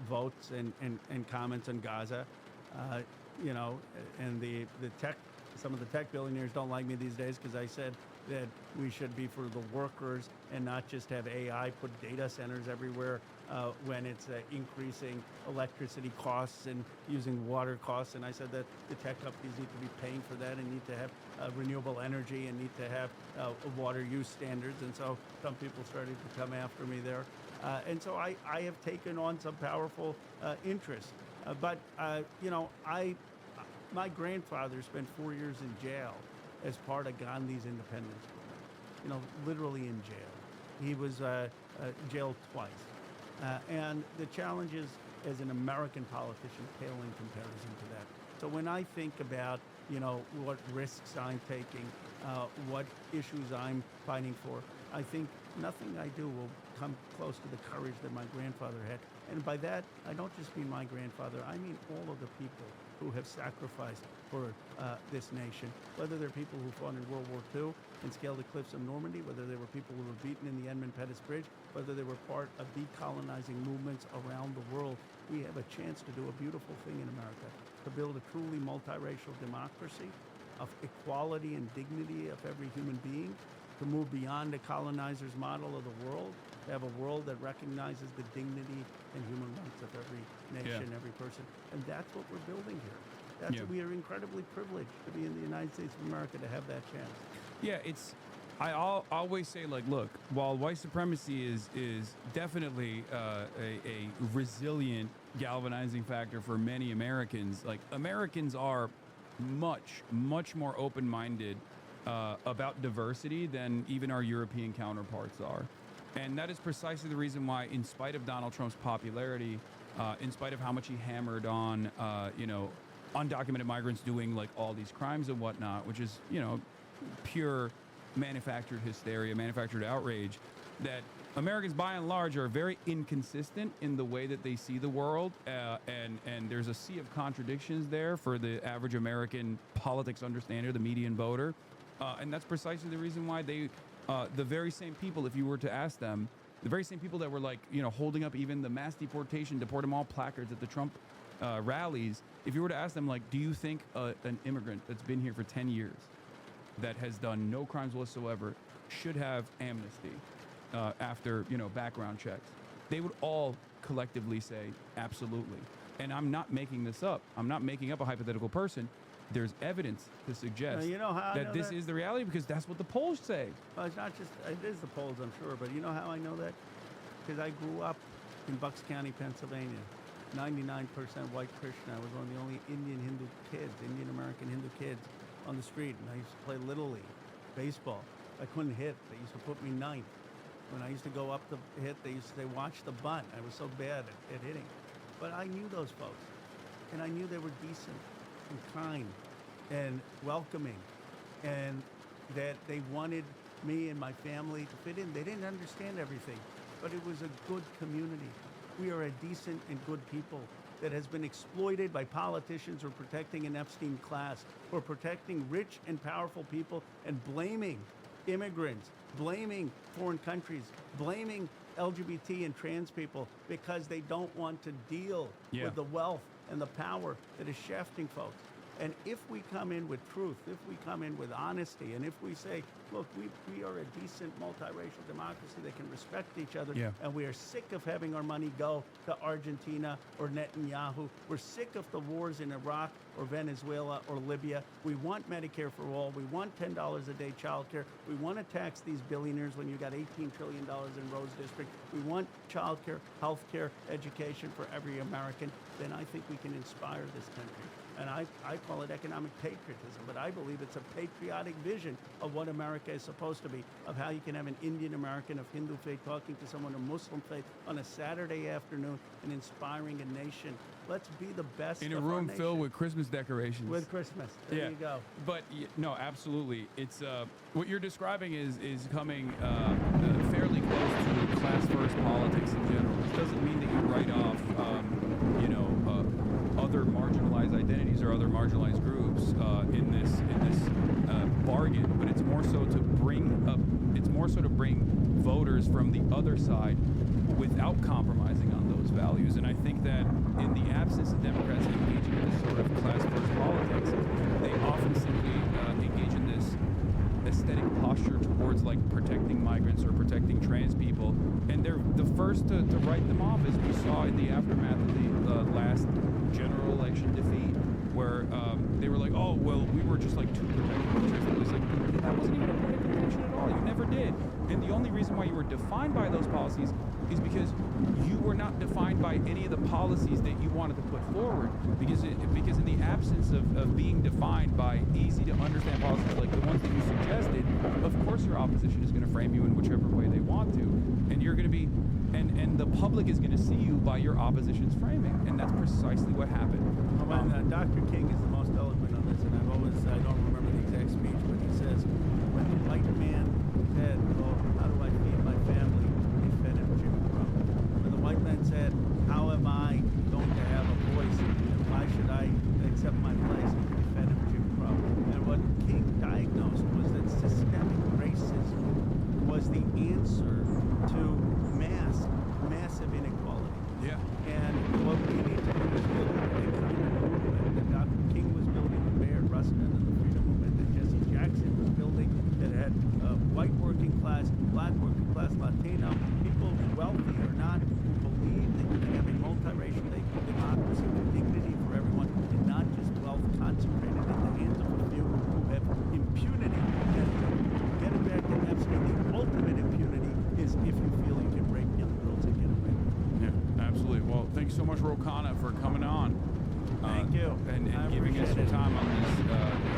votes and comments on Gaza. And the tech, some of the tech billionaires don't like me these days because I said that we should be for the workers and not just have AI put data centers everywhere when it's increasing electricity costs and using water costs. And I said that the tech companies need to be paying for that and need to have renewable energy and need to have water use standards. And so some people started to come after me there. And so I have taken on some powerful interests. My grandfather spent 4 years in jail as part of Gandhi's independence movement. Literally in jail. He was jailed twice. And the challenges as an American politician pale in comparison to that. So when I think about, what risks I'm taking, what issues I'm fighting for, I think nothing I do will come close to the courage that my grandfather had. And by that, I don't just mean my grandfather, I mean all of the people who have sacrificed for this nation, whether they're people who fought in World War II and scaled the cliffs of Normandy, whether they were people who were beaten in the Edmund-Pettus Bridge, whether they were part of decolonizing movements around the world. We have a chance to do a beautiful thing in America, to build a truly multiracial democracy of equality and dignity of every human being, to move beyond the colonizer's model of the world, to have a world that recognizes the dignity and human rights of every nation, every person. And that's what we're building here. We are incredibly privileged to be in the United States of America, to have that chance. Yeah, I always say, like, look, while white supremacy is definitely a resilient galvanizing factor for many Americans, like, Americans are much more open-minded about diversity than even our European counterparts are. And that is precisely the reason why, in spite of Donald Trump's popularity, in spite of how much he hammered on, undocumented migrants doing like all these crimes and whatnot, which is, pure manufactured hysteria, manufactured outrage, that Americans by and large are very inconsistent in the way that they see the world, and there's a sea of contradictions there for the average American politics understander, the median voter, and that's precisely the reason why they, the very same people, if you were to ask them, the very same people that were like, holding up even the mass deportation, deport them all placards at the Trump rallies, if you were to ask them, like, do you think an immigrant that's been here for 10 years, that has done no crimes whatsoever, should have amnesty after, background checks? They would all collectively say, absolutely. And I'm not making this up. I'm not making up a hypothetical person. There's evidence to suggest that this is the reality, because that's what the polls say. Well, it's not just, it is the polls, I'm sure, but you know how I know that? Because I grew up in Bucks County, Pennsylvania, 99% white Christian. I was one of the only Indian American Hindu kids on the street, and I used to play Little League, baseball. I couldn't hit. They used to put me ninth. When I used to go up to hit, they used to say, watch the bunt. I was so bad at hitting. But I knew those folks, and I knew they were decent and kind and welcoming, and that they wanted me and my family to fit in. They didn't understand everything, but it was a good community. We are a decent and good people that has been exploited by politicians who are protecting an Epstein class, who are protecting rich and powerful people and blaming immigrants, blaming foreign countries, blaming LGBT and trans people because they don't want to deal with the wealth and the power that is shafting folks. And if we come in with truth, if we come in with honesty, and if we say, look, we are a decent multiracial democracy that can respect each other, and we are sick of having our money go to Argentina or Netanyahu. We're sick of the wars in Iraq or Venezuela or Libya. We want Medicare for all. We want $10 a day childcare. We want to tax these billionaires when you got $18 trillion in Rose District. We want childcare, healthcare, education for every American. Then I think we can inspire this country. And I call it economic patriotism, but I believe it's a patriotic vision of what America is supposed to be, of how you can have an Indian American of Hindu faith talking to someone of Muslim faith on a Saturday afternoon and inspiring a nation. Let's be the best in a of our room nation. filled with Christmas decorations. With Christmas. There you go. But no, absolutely. It's what you're describing is coming fairly close to class first politics in general. It doesn't mean that you write off, other marginalized identities or other marginalized groups in this bargain, but it's more so to bring voters from the other side without compromising on those values. And I think that in the absence of Democrats engaging in this sort of class first politics, they often simply engage in this aesthetic posture towards like protecting migrants or protecting trans people, and they're the first to write them off, as we saw in the aftermath of the last general election defeat, where they were like, oh, well, we were just like too protective. It was like, that wasn't even a point of contention at all. You never did. And the only reason why you were defined by those policies is because you were not defined by any of the policies that you wanted to put forward. Because in the absence of being defined by easy to understand policies like the ones that you suggested, of course your opposition is going to frame you in whichever way they want to. And you're going to be, and the public is going to see you by your opposition's framing. And that's precisely what happened. Dr. King is the most eloquent on this, and I don't remember the exact speech, but he says, when the white man said, well, how do I feed my family? They fed him Jim Crow. When the white man said, how am I going to have a voice? And why should I accept my place? They fed him Jim Crow. And what King diagnosed was that systemic racism was the answer to massive inequality. Yeah. And what we need to do is build a kind of movement that Dr. King was building with Bayard Rustin and the freedom movement that Jesse Jackson was building, that had white working class, black working class, Latino, people wealthy or not, who believe that you can have a multiracial democracy with dignity for everyone and not just wealth concentrated in the hands of a few who have impunity. And get it back to Epstein, the ultimate impunity is if you feel you can rape young girls and get away with it. Yeah, absolutely. Well, thanks so much, KHANA, for coming on. Thank you. And giving us some time on this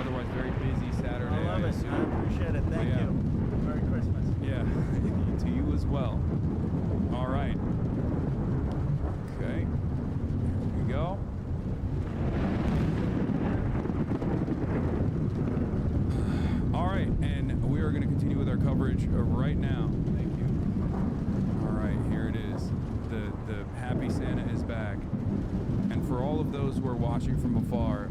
otherwise very busy Saturday. I love it. I appreciate it. Thank you. Merry Christmas. Yeah, to you as well. All right. Okay. Here we go. All right, and we are going to continue with our coverage right now. Thank you. All right, here it is. The Happy Santa is back. And for all of those who are watching from afar,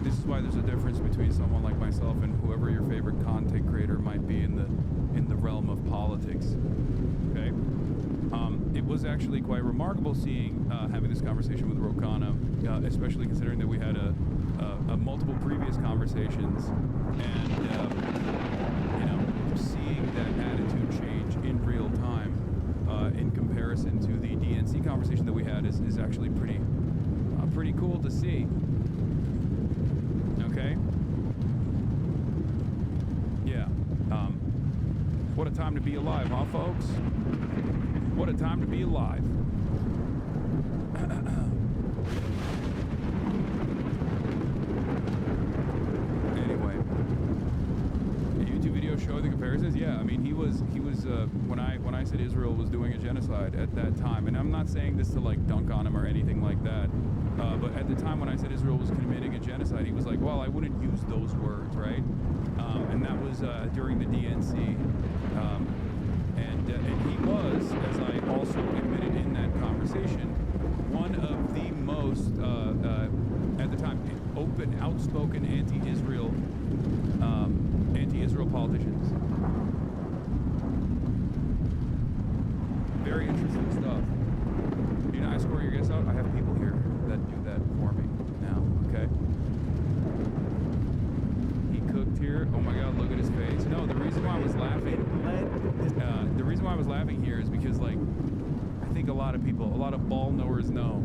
this is why there's a difference between someone like myself and whoever your favorite content creator might be in the realm of politics. Okay? It was actually quite remarkable seeing having this conversation with KHANA, especially considering that we had a multiple previous conversations, and seeing that attitude change in real time in comparison to the DNC conversation that we had is actually pretty cool to see. Okay? Yeah. What a time to be alive, huh, folks? What a time to be alive. Anyway, a YouTube video showing the comparison comparisons, yeah. I mean, he was when I said Israel was doing a genocide at that time, and I'm not saying this to like dunk on him or anything like that, but at the time when I said Israel was committing a genocide, he was like, well, I wouldn't use those words, right? And that was during the DNC, and he was, as I also admitted in that conversation, one of the most at the time open, outspoken anti-Israel politicians. Very interesting stuff. You know, I score your guess out. I have people here that do that for me now. Okay. He cooked here. Oh my God! Look at his face. No, the reason why I was laughing. The reason why I was laughing here is because, like, I think a lot of people, a lot of ball knowers know.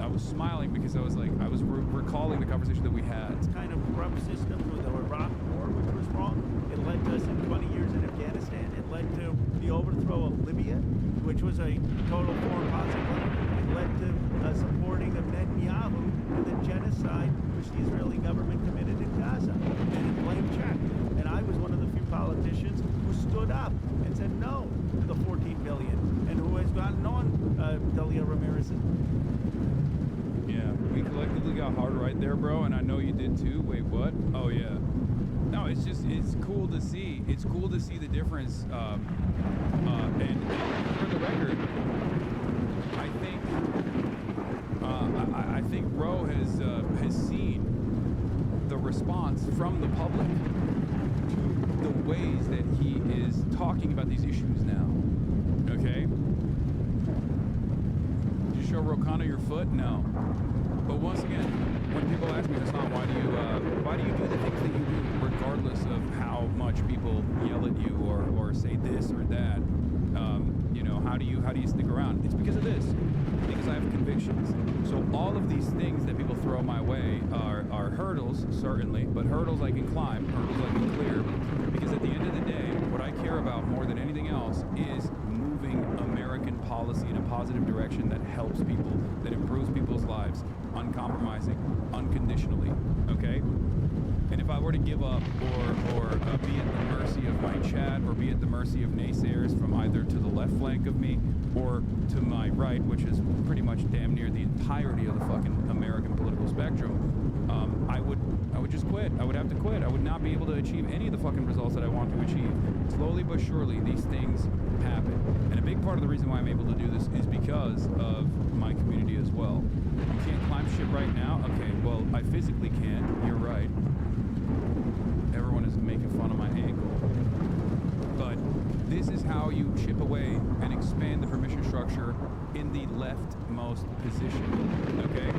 I was smiling because I was like, I was recalling the conversation that we had. It's kind of corrupt system with the Iraq War, which was wrong. It led to us in 20 years in Afghanistan. It led to the overthrow of Libya, which was a total foreign policy. It led to supporting of Netanyahu and the genocide which the Israeli government committed in Gaza. And it blamed Czech. And I was one of the few politicians who stood up and said no to the 14 billion, and who has gotten on Delia Ramirez's. Yeah, we collectively got hard right there, bro, and I know you did too. Wait, what? Oh, yeah. No, it's just, it's cool to see. It's cool to see the difference. And for the record, I think Ro has seen the response from the public to the ways that he is talking about these issues now. Okay? Did you show Rokana your foot? No. But once again, when people ask me, Hasan, why do you do the things that you do, regardless of how much people yell at you or say this or that? You know, how do you stick around? It's because of this. Because I have convictions. So all of these things that people throw my way are hurdles, certainly, but hurdles I can climb, hurdles I can clear. Because at the end of the day, what I care about more than anything else is moving American policy in a positive direction that helps people, that improves people's lives, uncompromising, unconditionally, okay? And if I were to give up or be at the mercy of my chat or be at the mercy of naysayers from either to the left flank of me or to my right, which is pretty much damn near the entirety of the fucking American political spectrum, I would just quit. I would have to quit. I would not be able to achieve any of the fucking results that I want to achieve. Slowly but surely, these things happen. And a big part of the reason why I'm able to do this is because of my community as well. You can't climb shit right now? Okay, well, I physically can't. You're right. Everyone is making fun of my ankle. But this is how you chip away and expand the permission structure in the leftmost position, okay?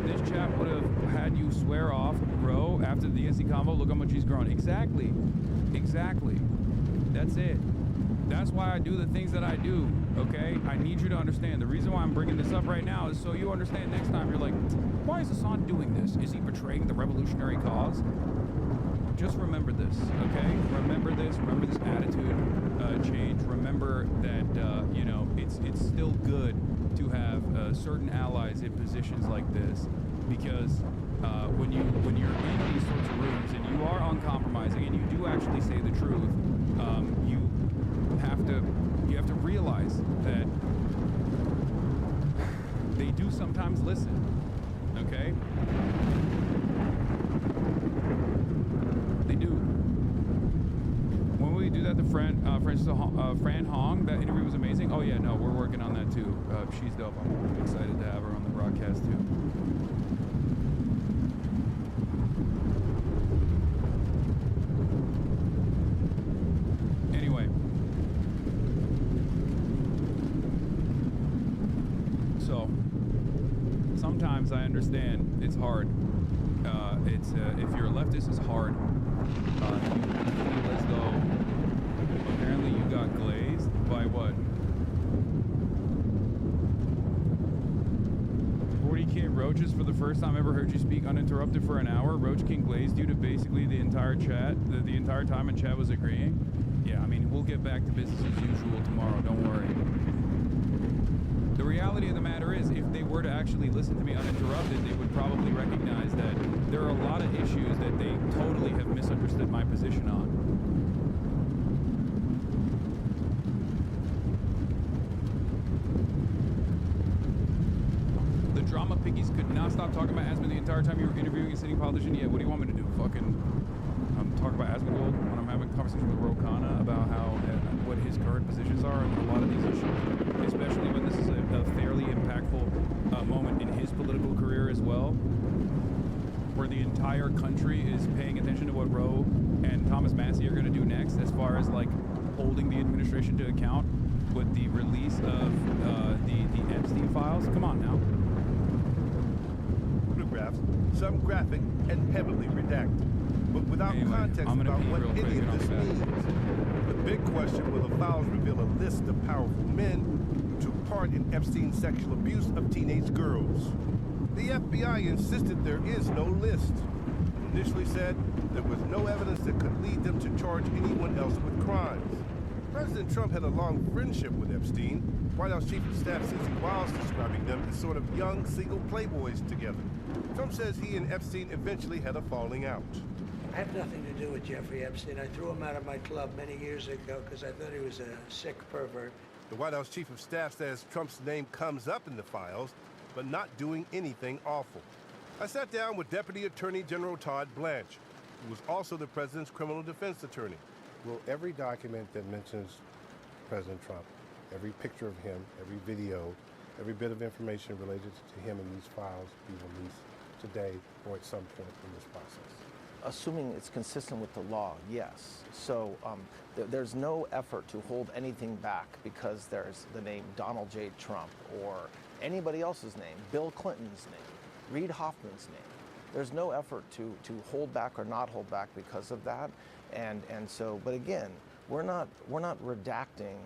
This chap would have had you swear off, grow after the DNC combo. Look how much he's grown. Exactly. That's it. That's why I do the things that I do, okay? I need you to understand. The reason why I'm bringing this up right now is so you understand next time. You're like, why is Hasan doing this? Is he betraying the revolutionary cause? Just remember this, okay? Remember this attitude change. Remember that, you know, it's still good to have certain allies in positions like this, because when you're in these sorts of rooms and you are uncompromising and you do actually say the truth, you have to realize that they do sometimes listen, okay? They do. When will you do that to Fran Hong? That interview was amazing. Oh yeah, no, we're working on that too. She's dope. I'm excited to have her on the broadcast too. Anyway. So, sometimes I understand it's hard. If you're a leftist, it's hard. You feel as though apparently you got glazed by what? 40K Roaches for the first time ever heard you speak uninterrupted for an hour. Roach King glazed you to basically the entire chat, the entire time, and chat was agreeing. Yeah, I mean, we'll get back to business as usual tomorrow. Don't worry. The reality of the matter is, if they were to actually listen to me uninterrupted, they would probably recognize that there are a lot of issues that they totally have misunderstood my position on. drama pickies could not stop talking about Aspen the entire time you were interviewing a sitting politician. Yeah, what do you want me to do? Fucking talk about Asmongold when I'm having a conversation with KHANA about how what his current positions are on a lot of these issues, especially when this is a fairly impactful moment in his political career as well, where the entire country is paying attention to what Roe and Thomas Massey are going to do next as far as like holding the administration to account with the release of the Epstein files. Come on now. Photographs, some graphic and heavily redacted, but without context about what any of this means. The big question, will the files reveal a list of powerful men who took part in Epstein's sexual abuse of teenage girls? The FBI insisted there is no list. It initially said there was no evidence that could lead them to charge anyone else with crimes. President Trump had a long friendship with Epstein. White House Chief of Staff says he was describing them as sort of young single playboys together. Trump says he and Epstein eventually had a falling out. I have nothing to do with Jeffrey Epstein. I threw him out of my club many years ago because I thought he was a sick pervert. The White House Chief of Staff says Trump's name comes up in the files, but not doing anything awful. I sat down with Deputy Attorney General Todd Blanche, who was also the president's criminal defense attorney. Will every document that mentions President Trump, every picture of him, every video, every bit of information related to him in these files be released today or at some point in this process? Assuming it's consistent with the law, yes. So there's no effort to hold anything back because there's the name Donald J. Trump or anybody else's name, Bill Clinton's name, Reid Hoffman's name. There's no effort to hold back or not hold back because of that. And so, but again, we're not redacting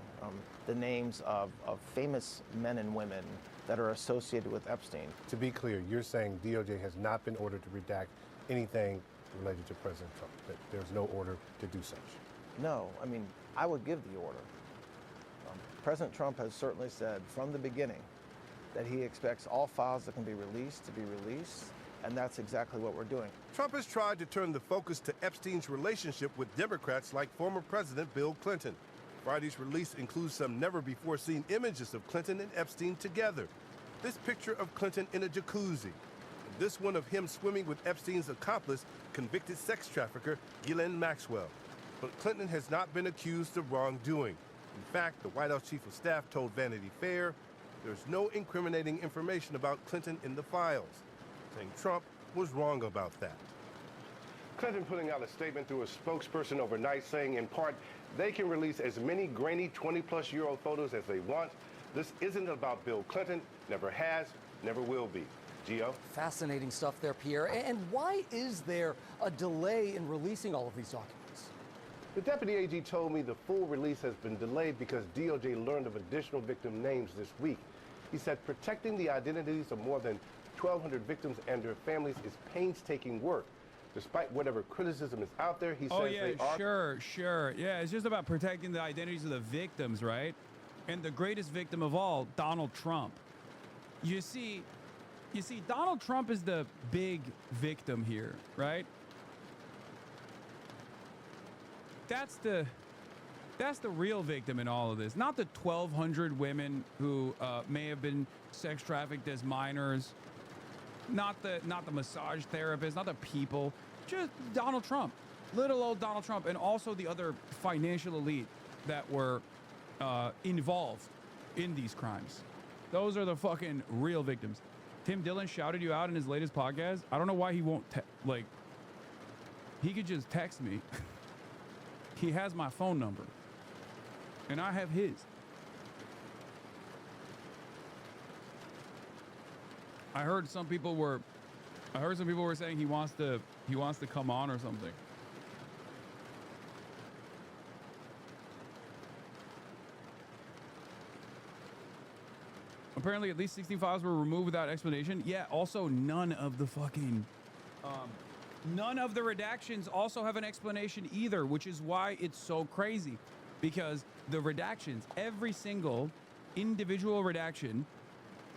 the names of famous men and women that are associated with Epstein. To be clear, you're saying DOJ has not been ordered to redact anything related to President Trump, that there's no order to do such? No, I mean, I would give the order. President Trump has certainly said from the beginning that he expects all files that can be released to be released, and that's exactly what we're doing. Trump has tried to turn the focus to Epstein's relationship with Democrats like former President Bill Clinton. Friday's release includes some never-before-seen images of Clinton and Epstein together. This picture of Clinton in a jacuzzi, and this one of him swimming with Epstein's accomplice, convicted sex trafficker Ghislaine Maxwell. But Clinton has not been accused of wrongdoing. In fact, the White House Chief of Staff told Vanity Fair there's no incriminating information about Clinton in the files, saying Trump was wrong about that. Clinton putting out a statement through a spokesperson overnight saying, in part, they can release as many grainy 20-plus-year-old photos as they want. This isn't about Bill Clinton, never has, never will be. Gio? Fascinating stuff there, Pierre. And why is there a delay in releasing all of these documents? The Deputy AG told me the full release has been delayed because DOJ learned of additional victim names this week. He said protecting the identities of more than 1,200 victims and their families is painstaking work. Despite whatever criticism is out there, he says they are... Sure. Yeah, it's just about protecting the identities of the victims, right? And the greatest victim of all, Donald Trump. You see, Donald Trump is the big victim here, right? That's the real victim in all of this. Not the 1,200 women who may have been sex trafficked as minors. Not the massage therapists, not the people, just Donald Trump, little old Donald Trump, and also the other financial elite that were involved in these crimes. Those are the fucking real victims. Tim Dillon shouted you out in his latest podcast. I don't know why he won't, he could just text me. He has my phone number, and I have his. I heard some people were saying he wants to come on or something. Apparently, at least 16 files were removed without explanation. Yeah. Also, none of the redactions also have an explanation either, which is why it's so crazy, because the redactions, every single individual redaction,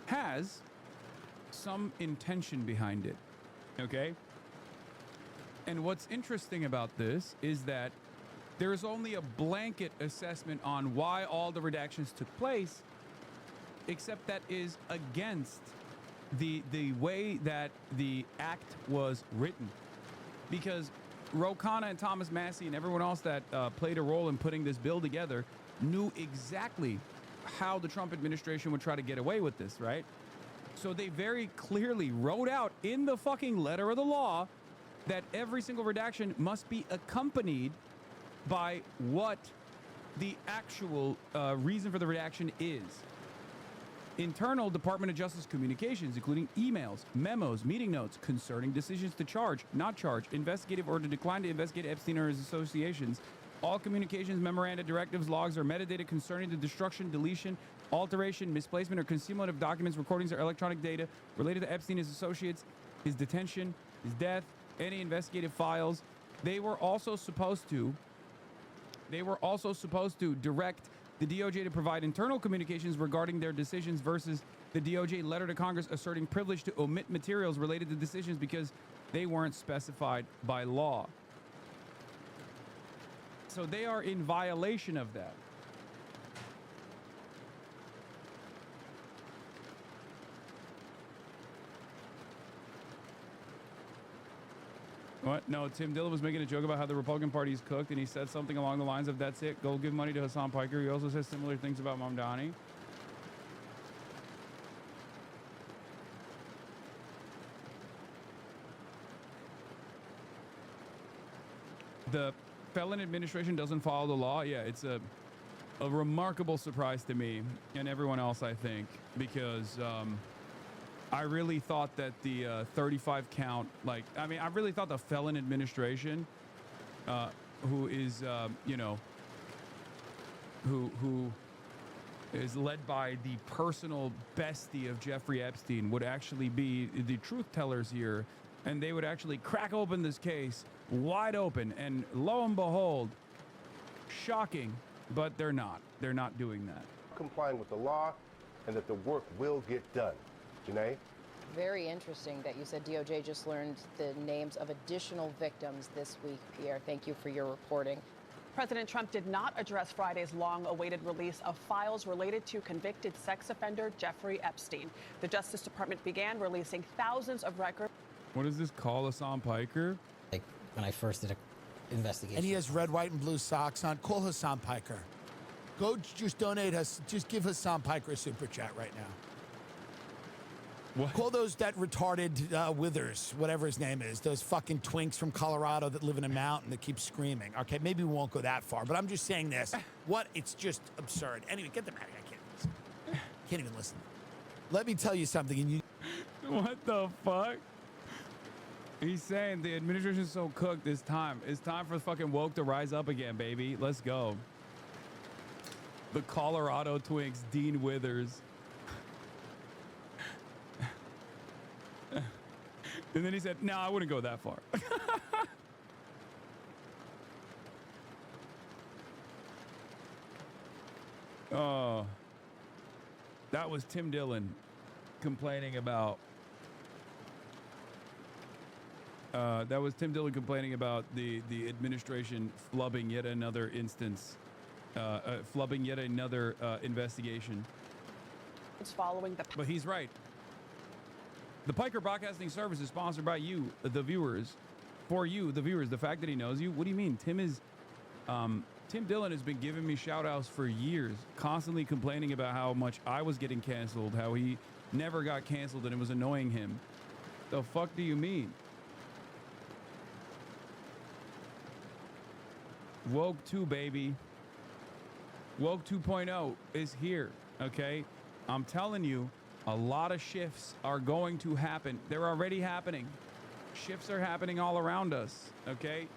has some intention behind it, okay? And what's interesting about this is that there's only a blanket assessment on why all the redactions took place, except that is against the way that the act was written, because Ro Khanna and Thomas Massey and everyone else that played a role in putting this bill together knew exactly how the Trump administration would try to get away with this, right? So they very clearly wrote out in the fucking letter of the law that every single redaction must be accompanied by what the actual reason for the redaction is. Internal Department of Justice communications, including emails, memos, meeting notes concerning decisions to charge, not charge, investigative or to decline to investigate Epstein or his associations. All communications, memoranda, directives, logs, or metadata concerning the destruction, deletion, alteration, misplacement, or concealment of documents, recordings, or electronic data related to Epstein, his associates, his detention, his death, any investigative files. They were also supposed to direct the DOJ to provide internal communications regarding their decisions versus the DOJ letter to Congress asserting privilege to omit materials related to decisions because they weren't specified by law. So they are in violation of that. What? No, Tim Dillon was making a joke about how the Republican Party is cooked, and he said something along the lines of, "That's it, go give money to Hasan Piker." He also says similar things about Mamdani. The felon administration doesn't follow the law. Yeah, it's a remarkable surprise to me and everyone else, I think, because I really thought that the 35 count, I really thought the felon administration, who is, who is led by the personal bestie of Jeffrey Epstein, would actually be the truth tellers here, and they would actually crack open this case wide open, and lo and behold, shocking, but they're not. They're not doing that. Complying with the law, and that the work will get done. Janae? Very interesting that you said DOJ just learned the names of additional victims this week, Pierre. Thank you for your reporting. President Trump did not address Friday's long-awaited release of files related to convicted sex offender Jeffrey Epstein. The Justice Department began releasing thousands of records. What does this call Hasan Piker? Like when I first did an investigation. And he has red, white, and blue socks on. Call Hasan Piker. Go just donate us. Just give Hasan Piker a super chat right now. What? Call that retarded Withers, whatever his name is, those fucking twinks from Colorado that live in a mountain that keep screaming. Okay, maybe we won't go that far, but I'm just saying this. What? It's just absurd. Anyway, get them out of here. I can't listen. Can't even listen. Let me tell you something. And you. What the fuck? He's saying the administration's so cooked this time. It's time for fucking woke to rise up again, baby. Let's go. The Colorado twinks, Dean Withers. And then he said, no, I wouldn't go that far. Oh, that was Tim Dillon complaining about. The administration flubbing yet another instance, flubbing yet another investigation. It's following the. But he's right. The Piker Broadcasting Service is sponsored by you, the viewers. For you, the viewers. The fact that he knows you. What do you mean? Tim Dillon has been giving me shout outs for years, constantly complaining about how much I was getting canceled, how he never got canceled and it was annoying him. The fuck do you mean? Woke 2, baby. Woke 2.0 is here, okay? I'm telling you, a lot of shifts are going to happen. They're already happening. Shifts are happening all around us, okay?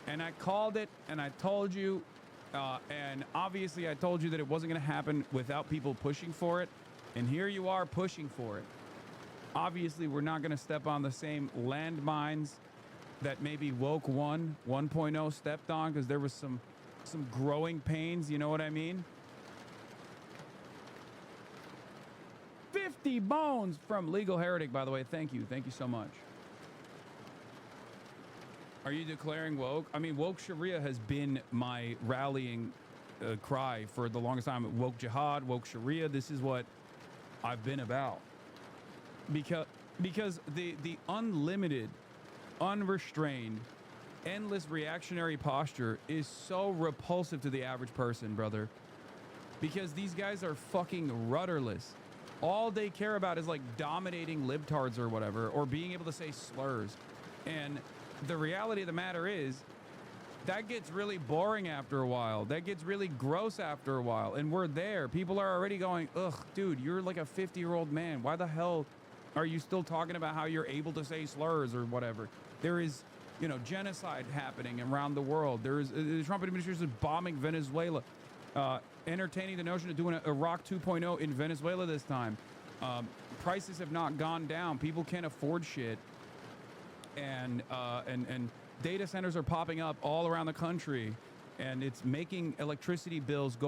And I called it, and I told you, and obviously I told you that it wasn't going to happen without people pushing for it. And here you are pushing for it. Obviously, we're not going to step on the same landmines that maybe Woke 1.0 stepped on, because there was some growing pains, you know what I mean? 50 bones from Legal Heretic, by the way. Thank you so much. Are you declaring woke? I mean, woke Sharia has been my rallying cry for the longest time. Woke jihad, woke Sharia, this is what I've been about. because the unlimited, unrestrained, endless reactionary posture is so repulsive to the average person, brother. Because these guys are fucking rudderless. All they care about is like dominating libtards or whatever, or being able to say slurs. And the reality of the matter is that gets really boring after a while. That gets really gross after a while. And we're there. People are already going, ugh, dude, you're like a 50-year-old man. Why the hell are you still talking about how you're able to say slurs or whatever? There is, you know, genocide happening around the world. There is the Trump administration is bombing Venezuela, entertaining the notion of doing Iraq 2.0 in Venezuela this time. Prices have not gone down. People can't afford shit. And data centers are popping up all around the country, and it's making electricity bills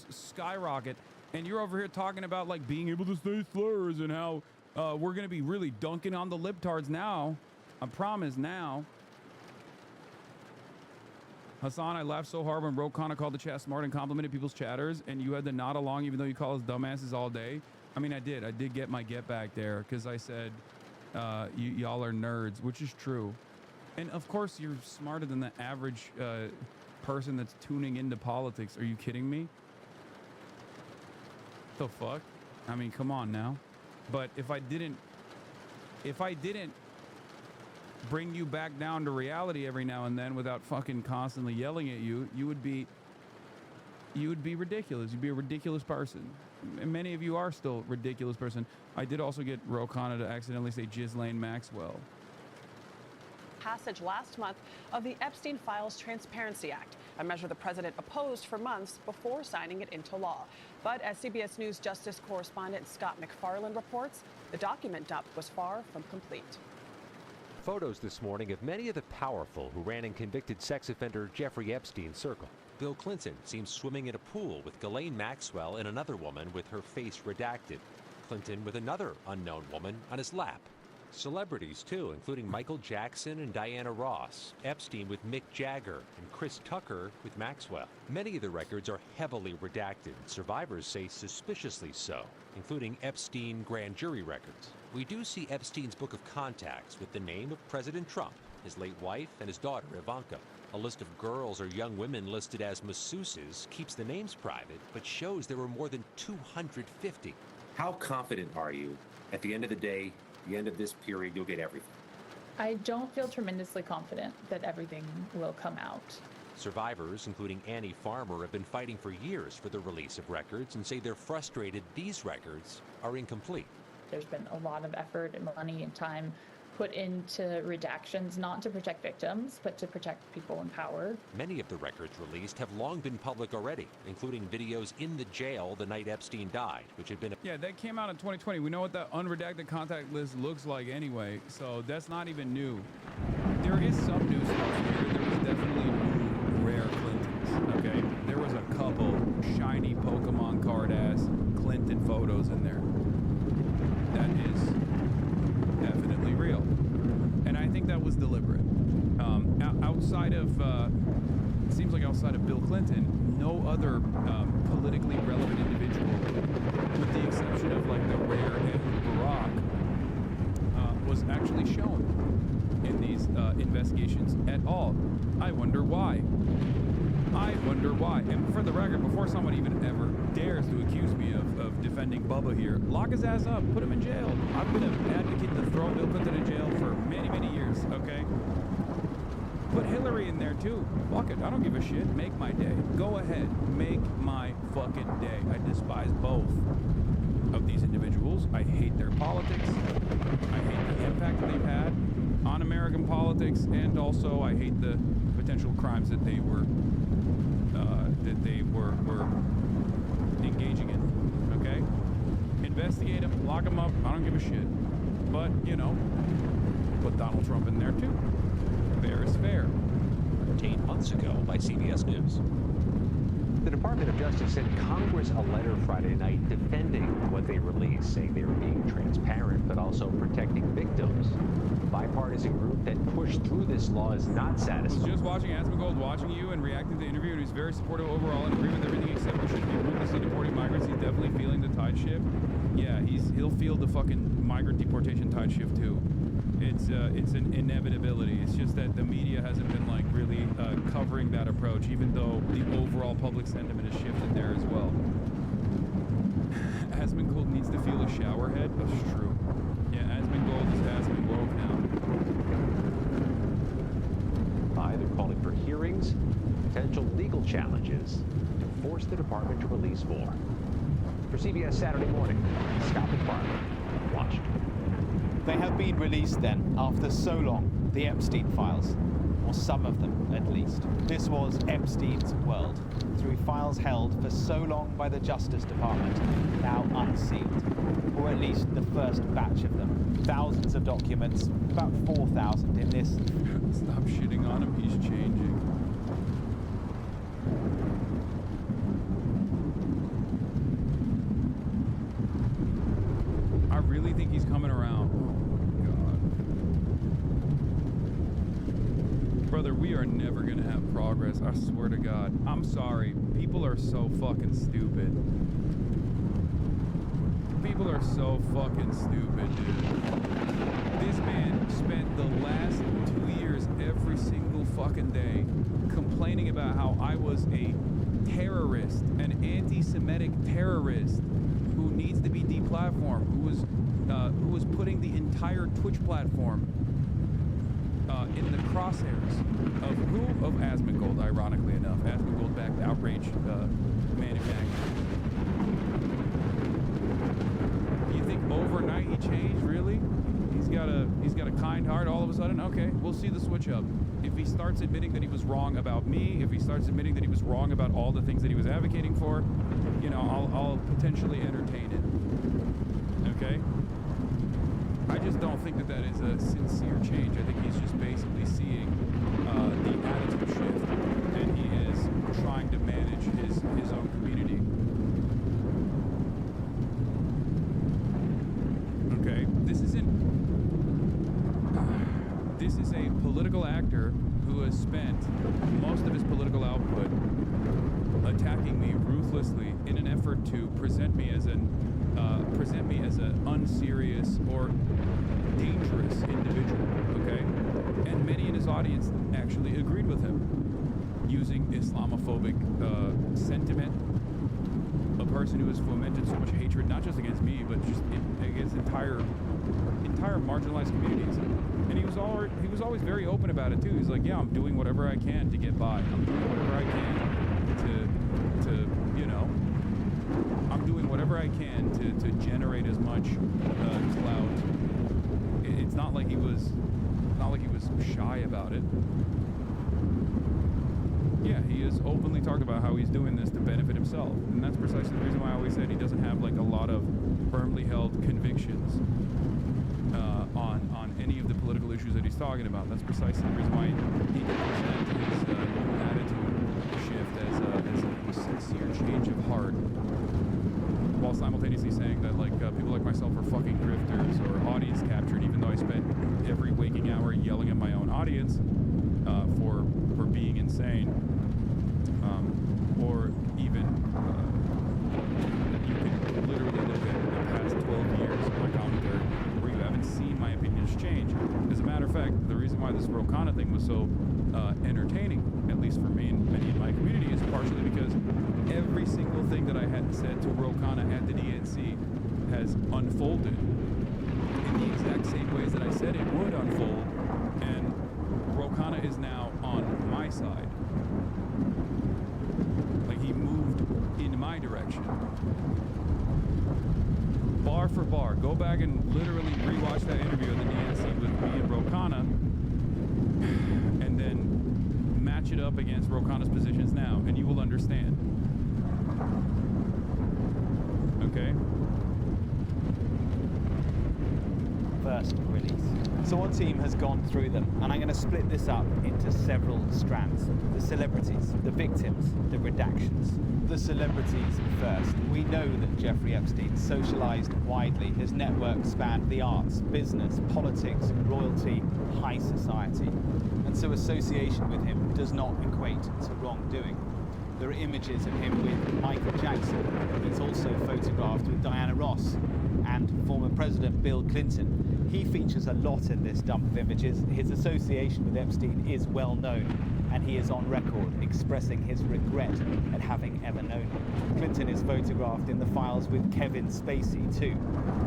skyrocket. And you're over here talking about like being able to say slurs and how we're going to be really dunking on the libtards now. I promise now. Hasan, I laughed so hard when KHANA called the chat smart and complimented people's chatters, and you had to nod along even though you call us dumbasses all day. I mean, I did get my get back there because I said y'all are nerds, which is true. And of course you're smarter than the average person that's tuning into politics. Are you kidding me? The fuck? I mean, come on now. But if I didn't bring you back down to reality every now and then without fucking constantly yelling at you, you would be ridiculous. You'd be a ridiculous person. And many of you are still ridiculous person. I did also get KHANA to accidentally say Ghislaine Maxwell. Passage last month of the Epstein Files Transparency Act, a measure the president opposed for months before signing it into law. But as CBS News Justice correspondent Scott McFarland reports, the document dump was far from complete. Photos this morning of many of the powerful who ran in convicted sex offender Jeffrey Epstein's circle. Bill Clinton seems swimming in a pool with Ghislaine Maxwell and another woman with her face redacted. Clinton with another unknown woman on his lap. Celebrities, too, including Michael Jackson and Diana Ross, Epstein with Mick Jagger, and Chris Tucker with Maxwell. Many of the records are heavily redacted, survivors say suspiciously so, including Epstein grand jury records. We do see Epstein's book of contacts with the name of President Trump, his late wife, and his daughter, Ivanka. A list of girls or young women listed as masseuses keeps the names private, but shows there were more than 250. How confident are you at the end of the day, the end of this period, you'll get everything? I don't feel tremendously confident that everything will come out. Survivors, including Annie Farmer, have been fighting for years for the release of records and say they're frustrated these records are incomplete. There's been a lot of effort and money and time put into redactions, not to protect victims, but to protect people in power. Many of the records released have long been public already, including videos in the jail the night Epstein died, which had been... Yeah, that came out in 2020. We know what that unredacted contact list looks like anyway, so that's not even new. There is some new stuff here. There was definitely new rare Clintons, okay? There was a couple shiny Pokemon card-ass Clinton photos in there. That is definitely real. And I think that was deliberate. Outside of, it seems like outside of Bill Clinton, no other politically relevant individual, with the exception of like the rare and Barack, was actually shown in these investigations at all. I wonder why. I wonder why. And for the record, before someone even ever dares to accuse me of defending Bubba here, lock his ass up, put him in jail. I've been an advocate to throw Bill Clinton in jail for many, many years, okay? Put Hillary in there too. Fuck it, I don't give a shit. Make my day. Go ahead, make my fucking day. I despise both of these individuals. I hate their politics. I hate the impact that they've had on American politics, and also I hate the potential crimes that they were engaging in. Okay, investigate them, lock them up. I don't give a shit. But you know, put Donald Trump in there too. Fair is fair. Obtained months ago by CBS News. The Department of Justice sent Congress a letter Friday night defending what they released, saying they were being transparent but also protecting victims. The bipartisan group that pushed through this law is not satisfied. I was just watching Asmongold, watching you and reacting to the interview, and he's very supportive overall and agree with everything except we shouldn't be ruthlessly deporting migrants. He's definitely feeling the tide shift. Yeah, he'll feel the fucking migrant deportation tide shift too. It's an inevitability. It's just that the media hasn't been like really covering that approach, even though the overall public sentiment has shifted there as well. Asmongold needs to feel a shower head. That's true. Yeah, Asmongold is Asmongold now. They're calling for hearings, potential legal challenges to force the department to release more. For CBS Saturday Morning, Scott McFarland, Washington. They have been released then after so long, the Epstein files, or some of them at least. This was Epstein's world, through files held for so long by the Justice Department, now unsealed, or at least the first batch of them. Thousands of documents, about 4,000 in this. Stop shitting on him, he's changing. I really think he's coming around. Oh my God. Brother, we are never gonna have progress. I swear to God. I'm sorry. People are so fucking stupid. People are so fucking stupid, dude. This man spent the last 2 years every single fucking day complaining about how I was a terrorist, an anti-Semitic terrorist who needs to be deplatformed, who was putting the entire Twitch platform in the crosshairs of who? Of Asmongold, ironically enough. Asmongold-backed outrage manufacturer. You think overnight he changed? Really? He's got a kind heart all of a sudden? Okay, we'll see the switch up. If he starts admitting that he was wrong about me, if he starts admitting that he was wrong about all the things that he was advocating for, you know, I'll potentially entertain it. Okay? I just don't think that that is a sincere change. I think he's just basically seeing the attitude shift, and he is trying to manage his own community. Okay, this is a political actor who has spent most of his political output attacking me ruthlessly in an effort to present me as an unserious or dangerous individual. Okay, and many in his audience actually agreed with him, using Islamophobic sentiment. A person who has fomented so much hatred, not just against me, but just against entire marginalized communities. And he was always very open about it too. He's like, yeah, I'm doing whatever I can to get by. I'm doing whatever I can to you know, I'm doing whatever I can to generate as much clout. It's not like he was shy about it. Yeah, he has openly talked about how he's doing this to benefit himself. And that's precisely the reason why I always said he doesn't have like a lot of firmly held convictions on any of the political issues that he's talking about. That's precisely the reason why he can present his attitude shift as a sincere change of heart, while simultaneously saying that like people like myself are fucking grifters or audience captured, even though I spent every waking hour yelling at my own audience for being insane, or even you can literally look at the past 12 years of my commentary where you haven't seen my opinions change. As a matter of fact, the reason why this KHANA thing was so entertaining, at least for me and many in my community, is partially because every single thing that I had said to KHANA at the DNC has unfolded in the exact same ways that I said it would unfold, and KHANA is now on my side. Like, he moved in my direction. Bar for bar. Go back and literally rewatch that interview at the DNC with me and KHANA, and then match it up against KHANA's positions now, and you will understand. Okay? First release. So one team has gone through them, and I'm going to split this up into several strands. The celebrities, the victims, the redactions. The celebrities first. We know that Jeffrey Epstein socialized widely. His network spanned the arts, business, politics, royalty, high society. And so association with him does not equate to wrongdoing. There are images of him with Michael Jackson. He's also photographed with Diana Ross, and former President Bill Clinton. He features a lot in this dump of images. His association with Epstein is well known, and he is on record expressing his regret at having ever known him. Clinton is photographed in the files with Kevin Spacey too.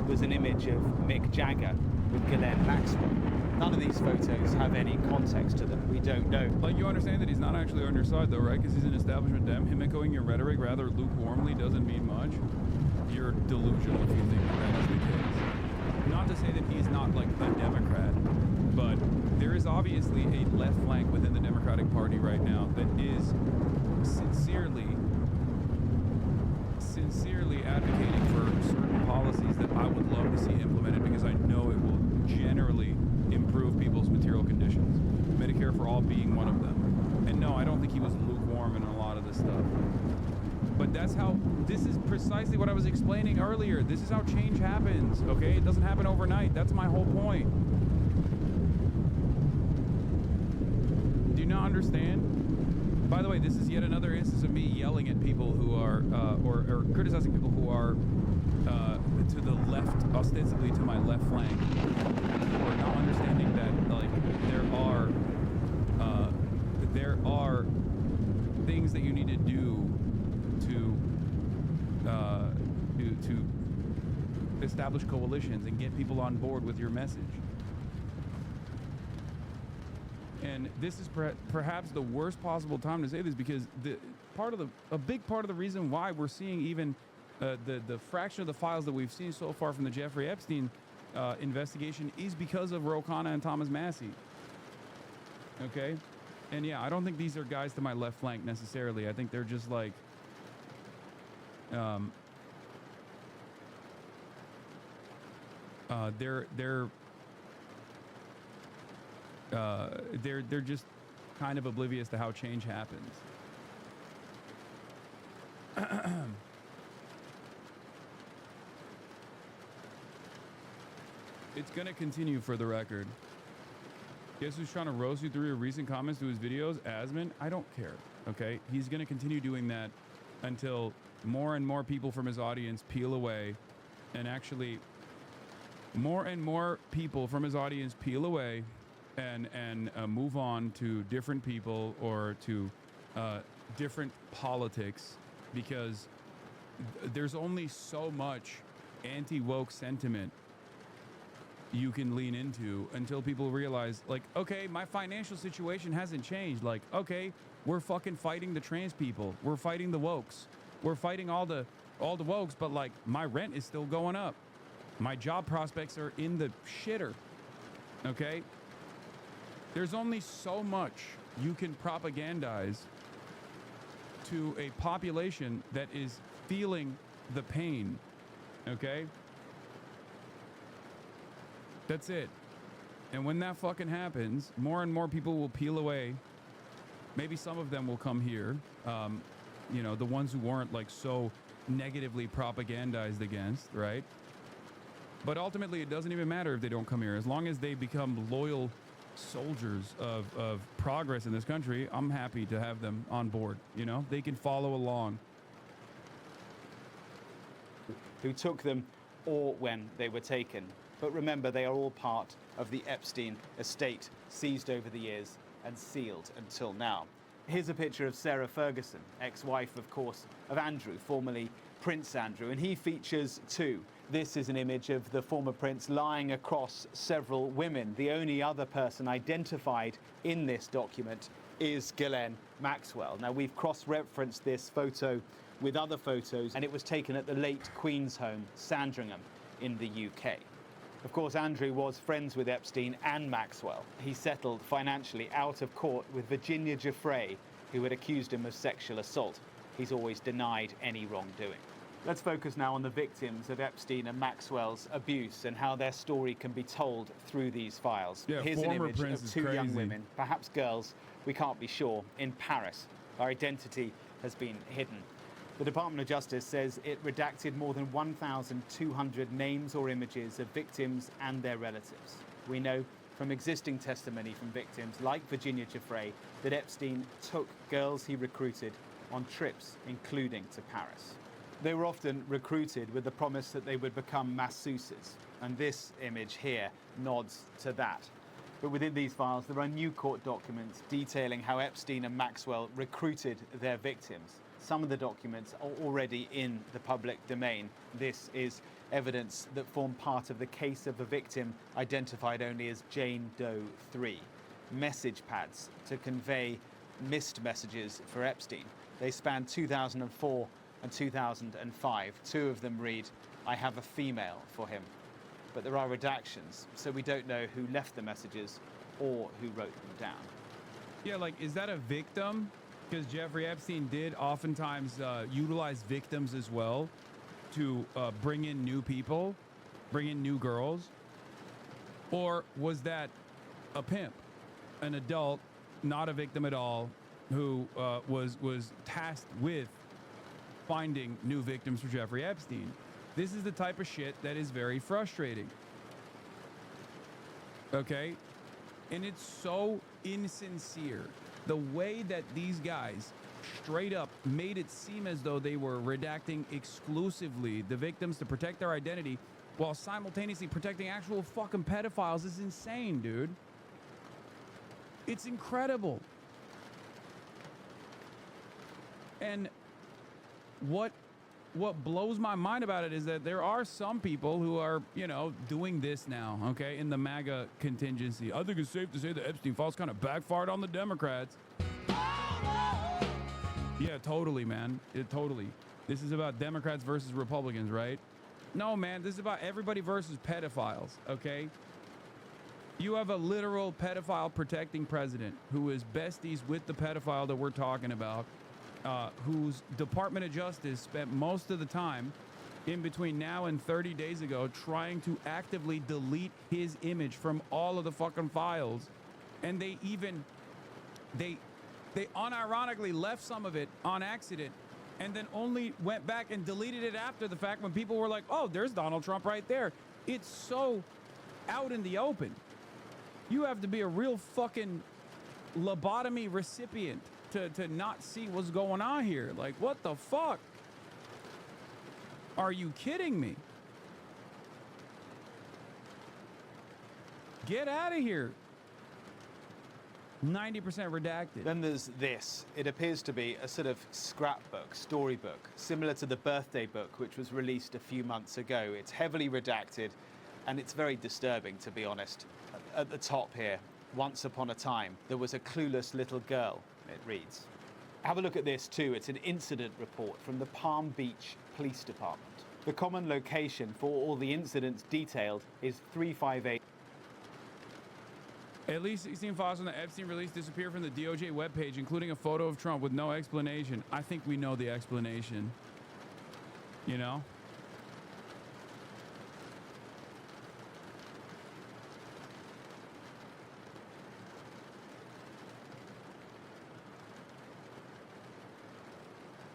There's an image of Mick Jagger with Ghislaine Maxwell. None of these photos have any context to them. We don't know. Like, you understand that he's not actually on your side, though, right? Because he's an establishment dem. Him echoing your rhetoric rather lukewarmly doesn't mean much. You're delusional if you think that is the case. Not to say that he's not, like, a Democrat, but there is obviously a left flank within the Democratic Party right now that is sincerely advocating for certain policies that I would love to see implemented, because I know it will generally improve people's material conditions. Medicare for all being one of them. And no, I don't think he was lukewarm in a lot of this stuff. But this is precisely what I was explaining earlier. This is how change happens, okay? It doesn't happen overnight. That's my whole point. Do you not understand? By the way, this is yet another instance of me yelling at people who are, or criticizing people who are to the left, ostensibly to my left flank, who are not understanding that, like, there are things that you need to do to establish coalitions and get people on board with your message. And this is perhaps the worst possible time to say this, because a big part of the reason why we're seeing even the fraction of the files that we've seen so far from the Jeffrey Epstein investigation is because of Ro Khanna and Thomas Massie. Okay? And yeah, I don't think these are guys to my left flank necessarily. I think they're just like they're just kind of oblivious to how change happens. It's gonna continue, for the record. Guess who's trying to roast you through your recent comments to his videos? Asman? I don't care, okay? He's gonna continue doing that until more and more people from his audience peel away, and actually more and more people from his audience peel away and move on to different people or to different politics, because there's only so much anti-woke sentiment you can lean into until people realize, like, okay, my financial situation hasn't changed. Like, okay, we're fucking fighting the trans people. We're fighting the wokes. We're fighting all the wokes, but, like, my rent is still going up. My job prospects are in the shitter. Okay? There's only so much you can propagandize to a population that is feeling the pain. Okay? That's it. And when that fucking happens, more and more people will peel away. Maybe some of them will come here. You know, the ones who weren't, like, so negatively propagandized against, right? But ultimately, it doesn't even matter if they don't come here. As long as they become loyal soldiers of progress in this country, I'm happy to have them on board. You know, they can follow along. Who took them or when they were taken. But remember, they are all part of the Epstein estate, seized over the years and sealed until now. Here's a picture of Sarah Ferguson, ex-wife, of course, of Andrew, formerly Prince Andrew, and he features too. This is an image of the former prince lying across several women. The only other person identified in this document is Ghislaine Maxwell. Now, we've cross-referenced this photo with other photos, and it was taken at the late Queen's home, Sandringham, in the UK. Of course, Andrew was friends with Epstein and Maxwell. He settled financially out of court with Virginia Giuffre, who had accused him of sexual assault. He's always denied any wrongdoing. Let's focus now on the victims of Epstein and Maxwell's abuse and how their story can be told through these files. Yeah, here's an image Prince of is two young crazy. women, perhaps girls, we can't be sure, in Paris. Our identity has been hidden. The Department of Justice says it redacted more than 1,200 names or images of victims and their relatives. We know from existing testimony from victims like Virginia Giuffre that Epstein took girls he recruited on trips, including to Paris. They were often recruited with the promise that they would become masseuses, and this image here nods to that. But within these files, there are new court documents detailing how Epstein and Maxwell recruited their victims. Some of the documents are already in the public domain. This is evidence that formed part of the case of a victim identified only as Jane Doe 3. Message pads to convey missed messages for Epstein. They span 2004 and 2005. Two of them read, "I have a female for him." But there are redactions, so we don't know who left the messages or who wrote them down. Yeah, like, is that a victim? Because Jeffrey Epstein did oftentimes utilize victims as well to bring in new people, bring in new girls. Or was that a pimp, an adult, not a victim at all, who was tasked with finding new victims for Jeffrey Epstein? This is the type of shit that is very frustrating. Okay? And it's so insincere. The way that these guys straight up made it seem as though they were redacting exclusively the victims to protect their identity while simultaneously protecting actual fucking pedophiles is insane, dude. It's incredible. And what blows my mind about it is that there are some people who are, you know, doing this now, okay, in the MAGA contingency. I think it's safe to say the Epstein files kind of backfired on the Democrats. Yeah, totally, man. Totally. This is about Democrats versus Republicans, right? No, man, this is about everybody versus pedophiles, okay? You have a literal pedophile protecting president who is besties with the pedophile that we're talking about, whose Department of Justice spent most of the time in between now and 30 days ago trying to actively delete his image from all of the fucking files. And they unironically left some of it on accident and then only went back and deleted it after the fact when people were like, oh, there's Donald Trump right there. It's so out in the open. You have to be a real fucking lobotomy recipient to not see what's going on here. Like, what the fuck? Are you kidding me? Get out of here. 90% redacted. Then there's this. It appears to be a sort of scrapbook, storybook, similar to the birthday book, which was released a few months ago. It's heavily redacted, and it's very disturbing, to be honest. At the top here, once upon a time, there was a clueless little girl, it reads. Have a look at this too. It's an incident report from the Palm Beach Police Department. The common location for all the incidents detailed is 358. At least 16 files from the Epstein release disappeared from the DOJ webpage, including a photo of Trump with no explanation. I think we know the explanation. You know?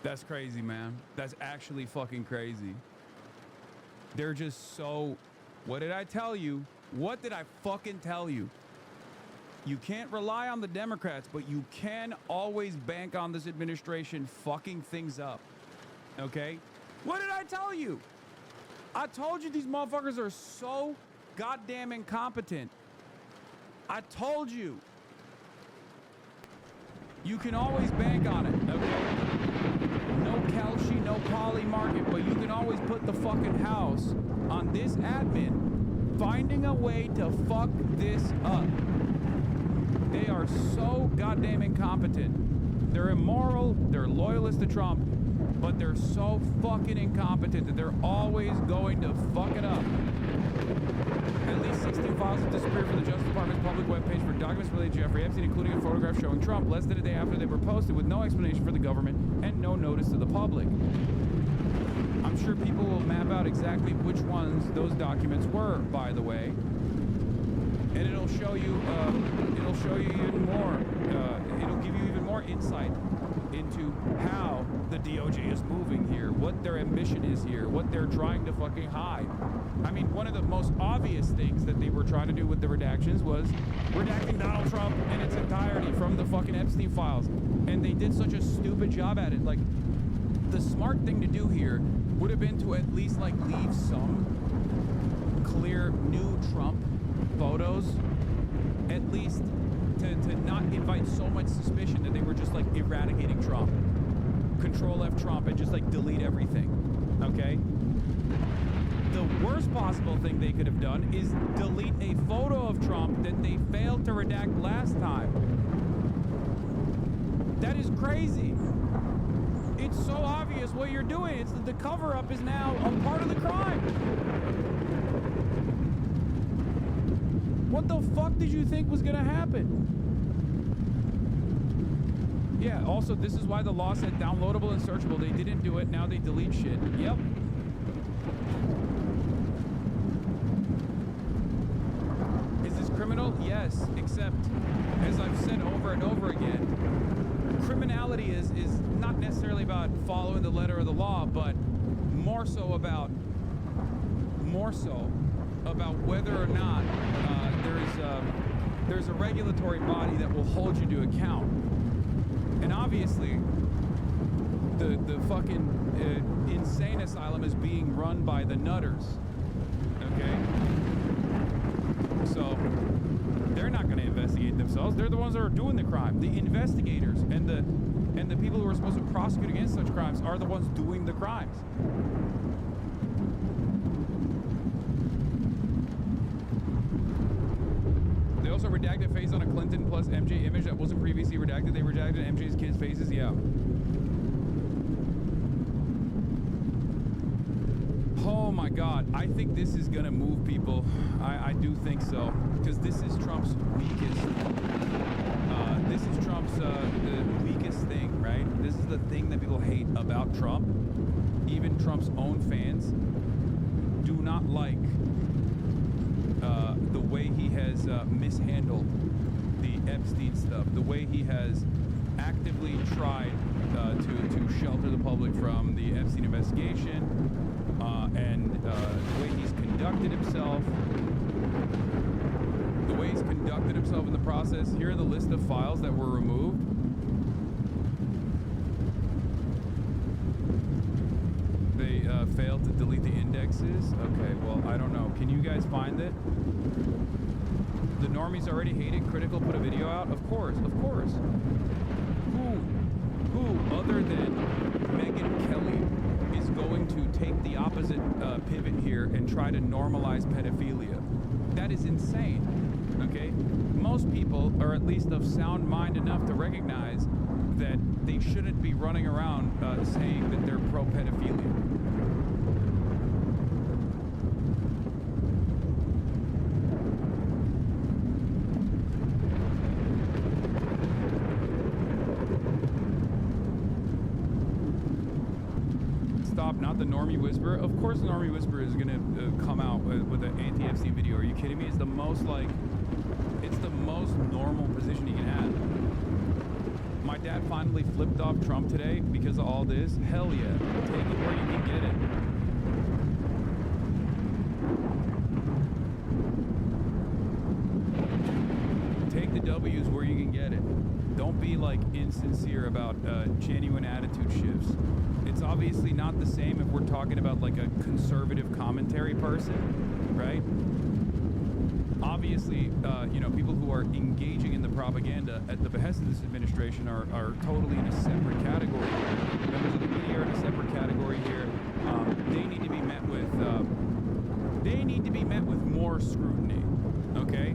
That's crazy, man. That's actually fucking crazy. They're just so... What did I tell you? What did I fucking tell you? You can't rely on the Democrats, but you can always bank on this administration fucking things up. Okay? What did I tell you? I told you these motherfuckers are so goddamn incompetent. I told you. You can always bank on it, okay? No Kelshi, no Poly Market, but you can always put the fucking house on this admin finding a way to fuck this up. They are so goddamn incompetent. They're immoral, they're loyalists to Trump, but they're so fucking incompetent that they're always going to fuck it up. At least 16 files have disappeared from the Justice Department's public webpage for documents related to Jeffrey Epstein, including a photograph showing Trump less than a day after they were posted, with no explanation for the government and no notice to the public. I'm sure people will map out exactly which ones those documents were, by the way. And it'll show you even more, it'll give you even more insight into how the DOJ is moving here, what their ambition is here, what they're trying to fucking hide. I mean, one of the most obvious things that they were trying to do with the redactions was redacting Donald Trump in its entirety from the fucking Epstein files. And they did such a stupid job at it. Like, the smart thing to do here would have been to at least like leave some clear new Trump photos, at least to not invite so much suspicion that they were just like eradicating Trump. Control F Trump and just like delete everything, okay? The worst possible thing they could have done is delete a photo of Trump that they failed to redact last time. That is crazy. It's so obvious what you're doing. It's that the cover-up is now a part of the crime. What the fuck did you think was gonna happen? Yeah, also, this is why the law said downloadable and searchable. They didn't do it. Now they delete shit. Yep. Is this criminal? Yes, except, as I've said over and over again, criminality is not necessarily about following the letter of the law, but more so about whether or not there's a regulatory body that will hold you to account. And obviously, the fucking insane asylum is being run by the nutters, okay? So they're not going to investigate themselves. They're the ones that are doing the crime. The investigators and the people who are supposed to prosecute against such crimes are the ones doing the crimes. They also redacted face on a Clinton plus MJ image that wasn't previously redacted. They redacted MJ's kids' faces. Yeah. Oh my God. I think this is going to move people. I do think so. Because this is Trump's weakest. This is Trump's the weakest thing, right? This is the thing that people hate about Trump. Even Trump's own fans do not like the way he has mishandled the Epstein stuff, the way he has actively tried to shelter the public from the Epstein investigation, and the way he's conducted himself. The way he's conducted himself in the process. Here are the list of files that were removed. They failed to delete the indexes. Okay, well, I don't know. Can you guys find it? The normies already hate it. Critical put a video out. Of course, of course. Who other than Megyn Kelly is going to take the opposite pivot here and try to normalize pedophilia? That is insane. Okay? Most people are at least of sound mind enough to recognize that they shouldn't be running around saying that they're pro-pedophilia. Not the Normie Whisperer. Of course the Normie Whisperer is going to come out with an anti-Epstein video. Are you kidding me? It's the most normal position you can have. My dad finally flipped off Trump today because of all this. Hell yeah. Take it where you can get it. Take the W's where you can get it. Don't be like insincere about genuine attitude shifts. It's obviously not the same if we're talking about like a conservative commentary person, right? Obviously, you know, people who are engaging in the propaganda at the behest of this administration are totally in a separate category. Members of the media are in a separate category here. They need to be met with more scrutiny. Okay.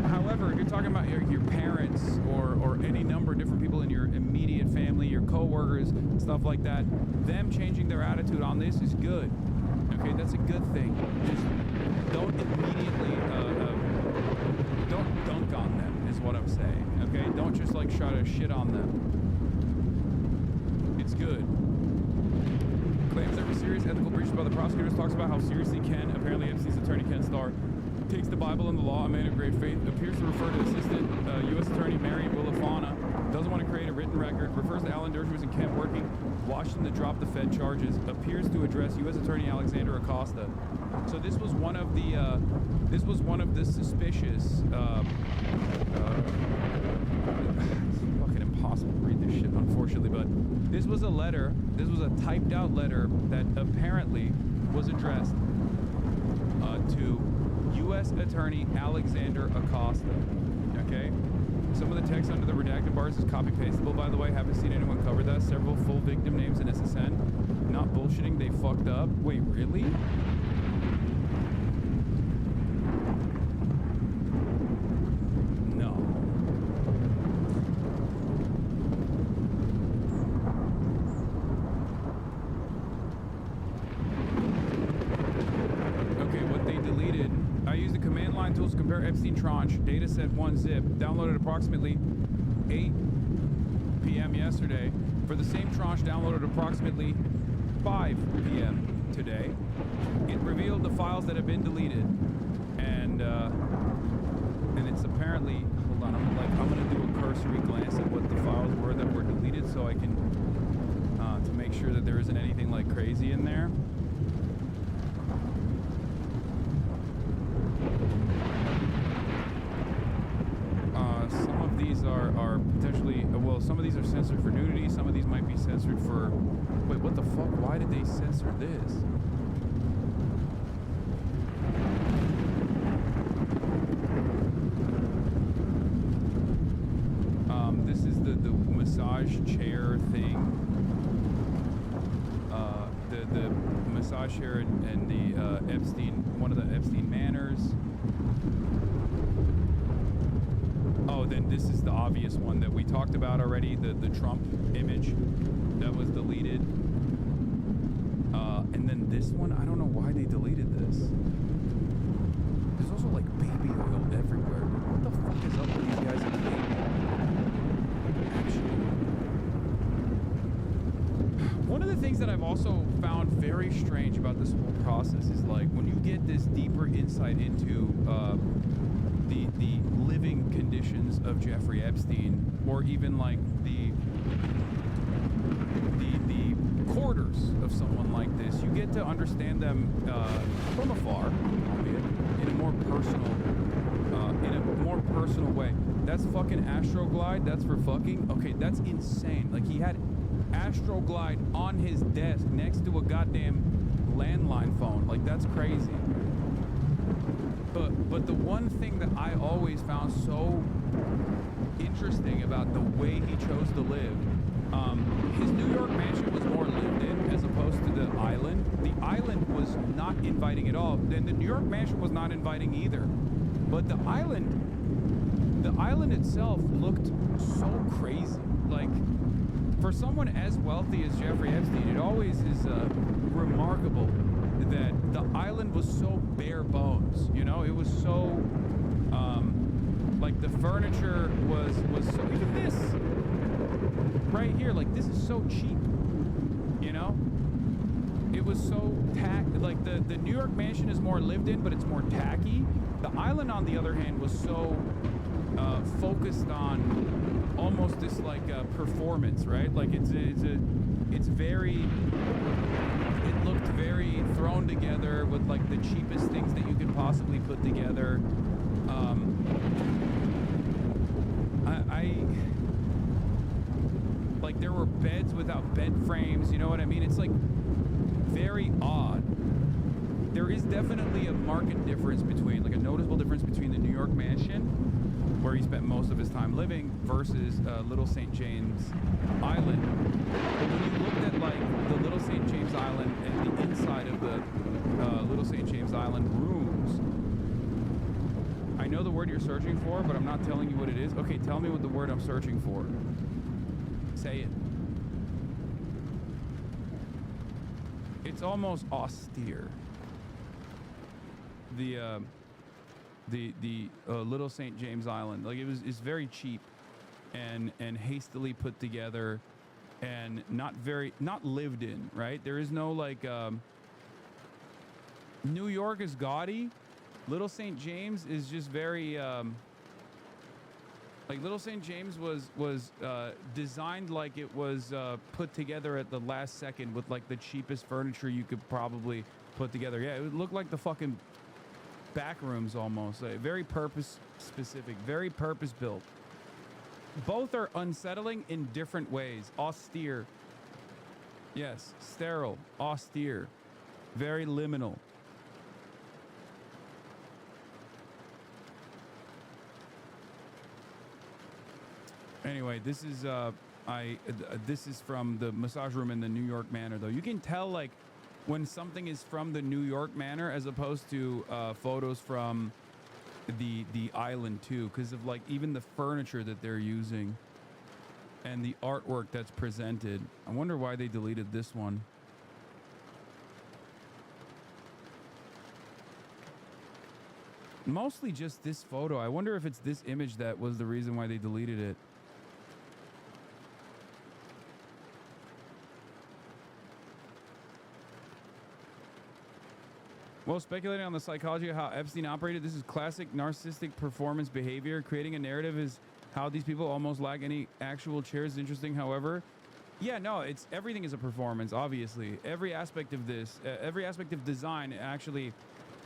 However, if you're talking about your parents or any number of different people in your immediate family, your co-workers, stuff like that, them changing their attitude on this is good. Okay, that's a good thing. Just don't immediately, don't dunk on them, is what I'm saying. Okay, don't just like try to shit on them. It's good. Claims there were serious ethical breaches by the prosecutors. Talks about how seriously apparently Epstein's attorney Ken Starr takes the Bible and the law, a man of great faith, appears to refer to Assistant U.S. Attorney Mary Willifana, doesn't want to create a written record, refers to Alan Dershowitz and Kent working, Washington to drop the Fed charges, appears to address U.S. Attorney Alexander Acosta. So this was one of the suspicious, it's fucking impossible to read this shit, unfortunately, but this was a letter. This was a typed out letter that apparently was addressed to U.S. Attorney Alexander Acosta. Okay? Some of the text under the redacted bars is copy pastable, by the way. Haven't seen anyone cover that. Several full victim names in SSN. Not bullshitting, they fucked up. Wait, really? No. Okay, what they deleted. I used the command line tools to compare Epstein tranche. Data set 1-zip. Downloaded approximately 8 p.m. yesterday. For the same tranche, downloaded approximately 5 p.m. today. It revealed the files that have been deleted, and it's apparently. Hold on, I'm gonna do a cursory glance at what the files were that were deleted, so I can to make sure that there isn't anything like crazy in there. Some of these are potentially, well, some of these are censored for nudity, some of these might be censored for, wait, what the fuck? Why did they censor this? This is the massage chair thing. The massage chair and the Epstein, one of the Epstein Manors. Oh, then this is the obvious one that we talked about already, the Trump image that was deleted. And then this one, I don't know why they deleted this. There's also like baby oil everywhere. What the fuck is up with these guys in baby? Actually. One of the things that I've also found very strange about this whole process is like when you get this deeper insight into the living conditions of Jeffrey Epstein, or even like the quarters of someone like this, you get to understand them from afar, albeit in a more personal way. That's fucking Astroglide. That's for fucking. Okay, that's insane. Like he had Astroglide on his desk next to a goddamn landline phone. Like that's crazy. But the one thing that I always found so interesting about the way he chose to live, his New York mansion was more lived in as opposed to the island. The island was not inviting at all. Then the New York mansion was not inviting either. But the island itself looked so crazy. Like, for someone as wealthy as Jeffrey Epstein, it always is remarkable that the island was so bare bones, you know? It was so, like the furniture was so, even this, right here, like this is so cheap, you know? It was so like the New York mansion is more lived in, but it's more tacky. The island, on the other hand, was so focused on almost this like performance, right? Like it's very, it looked very thrown together with like the cheapest things that you could possibly put together. Like there were beds without bed frames, you know what I mean? It's like very odd. There is definitely a marked difference between, like a noticeable difference between the New York mansion, where he spent most of his time living, versus Little St. James Island. But when you looked at like the Little St. James Island and the inside of the Little St. James Island rooms, I know the word you're searching for, but I'm not telling you what it is. Okay, tell me what the word I'm searching for. Say it. It's almost austere. The Little St. James Island, like it's very cheap and hastily put together and not lived in, right? There is no like New York is gaudy. Little St. James is just very like Little St. James was designed like it was put together at the last second with like the cheapest furniture you could probably put together. Yeah, it would look like the fucking back rooms almost. Like very purpose specific, very purpose built. both are unsettling in different ways. Austere. Yes, sterile, austere, very liminal. Anyway, this is this is from the massage room in the New York Manor, though. You can tell like when something is from the New York Manor as opposed to photos from the island too, because of like even the furniture that they're using and the artwork that's presented. I wonder why they deleted this one. Mostly just this photo. I wonder if it's this image that was the reason why they deleted it. Well, speculating on the psychology of how Epstein operated, this is classic narcissistic performance behavior. Creating a narrative is how these people almost lack any actual chairs. Interesting, however. Yeah, no, it's everything is a performance, obviously. Every aspect of this, every aspect of design actually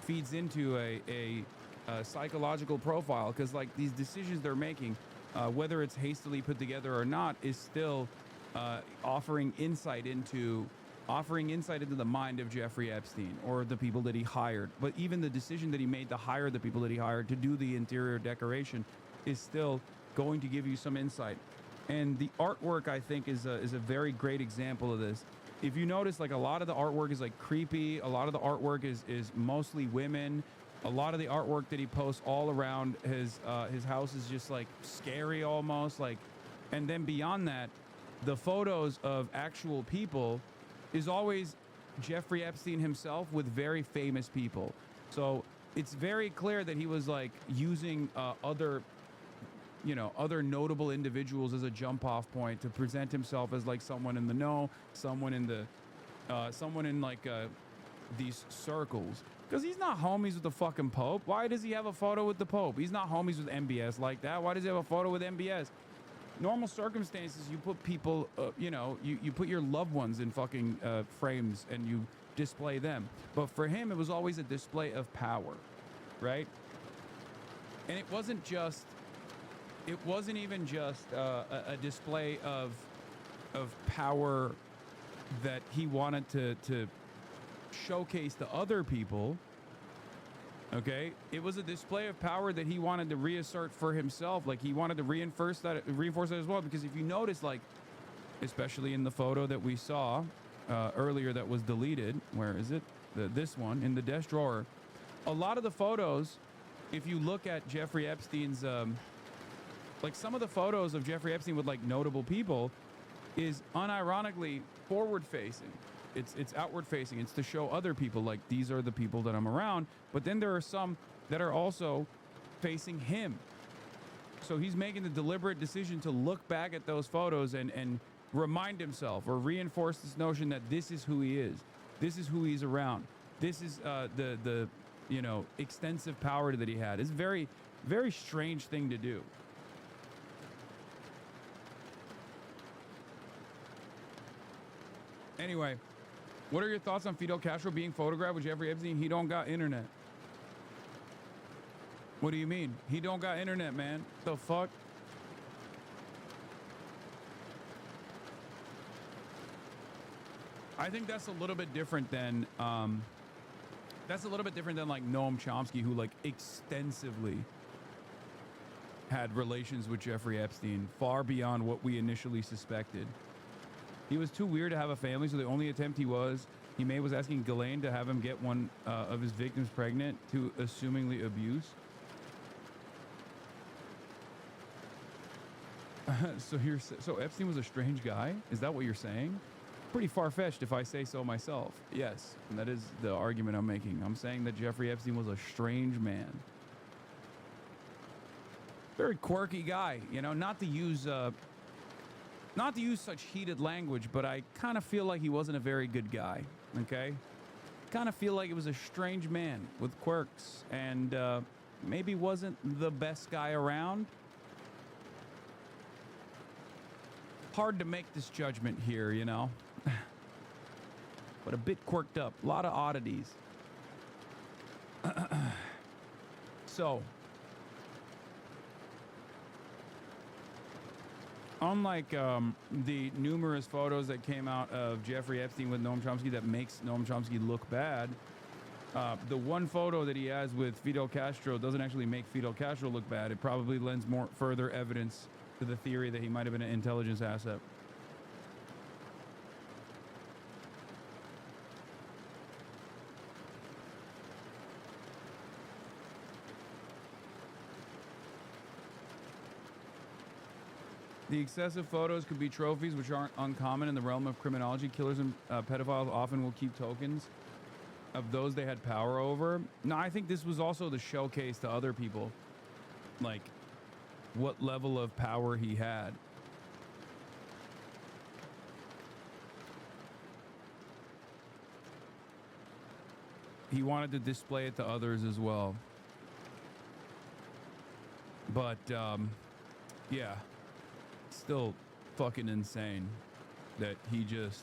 feeds into a psychological profile, because like these decisions they're making, whether it's hastily put together or not, is still offering insight into the mind of Jeffrey Epstein or the people that he hired. But even the decision that he made to hire the people that he hired to do the interior decoration is still going to give you some insight. And the artwork, I think, is a very great example of this. If you notice, like a lot of the artwork is like creepy. A lot of the artwork is mostly women. A lot of the artwork that he posts all around his house is just like scary almost. Like, and then beyond that, the photos of actual people is always Jeffrey Epstein himself with very famous people. So it's very clear that he was like using other notable individuals as a jump off point to present himself as like someone in the know, someone in these circles. Because he's not homies with the fucking Pope. Why does he have a photo with the Pope? He's not homies with MBS like that. Why does he have a photo with MBS? Normal circumstances, you put people, you put your loved ones in fucking frames and you display them. But for him, it was always a display of power, right? And it wasn't even just a display of power that he wanted to showcase to other people. Okay, it was a display of power that he wanted to reassert for himself. Like he wanted to reinforce that as well. Because if you notice, like, especially in the photo that we saw earlier that was deleted, where is it? This one in the desk drawer. A lot of the photos, if you look at Jeffrey Epstein's, like some of the photos of Jeffrey Epstein with like notable people, is unironically forward facing. It's outward facing. It's to show other people like these are the people that I'm around. But then there are some that are also facing him. So he's making the deliberate decision to look back at those photos and remind himself or reinforce this notion that this is who he is. This is who he's around. This is the extensive power that he had. It's a very, very strange thing to do. Anyway, what are your thoughts on Fidel Castro being photographed with Jeffrey Epstein? He don't got internet. What do you mean? He don't got internet, man. The fuck? I think that's a little bit different than like Noam Chomsky, who like extensively had relations with Jeffrey Epstein, far beyond what we initially suspected. He was too weird to have a family, so the only attempt he made was asking Ghislaine to have him get one of his victims pregnant to assumingly abuse. So Epstein was a strange guy? Is that what you're saying? Pretty far-fetched if I say so myself. Yes, and that is the argument I'm making. I'm saying that Jeffrey Epstein was a strange man. Very quirky guy, not to use such heated language, but I kind of feel like he wasn't a very good guy, okay? Kind of feel like it was a strange man with quirks and maybe wasn't the best guy around. Hard to make this judgment here, but a bit quirked up. A lot of oddities. So, unlike the numerous photos that came out of Jeffrey Epstein with Noam Chomsky that makes Noam Chomsky look bad, the one photo that he has with Fidel Castro doesn't actually make Fidel Castro look bad. It probably lends more further evidence to the theory that he might have been an intelligence asset. The excessive photos could be trophies, which aren't uncommon in the realm of criminology. Killers and pedophiles often will keep tokens of those they had power over. No, I think this was also the showcase to other people, like what level of power he had. He wanted to display it to others as well. But, yeah. Still fucking insane that he just...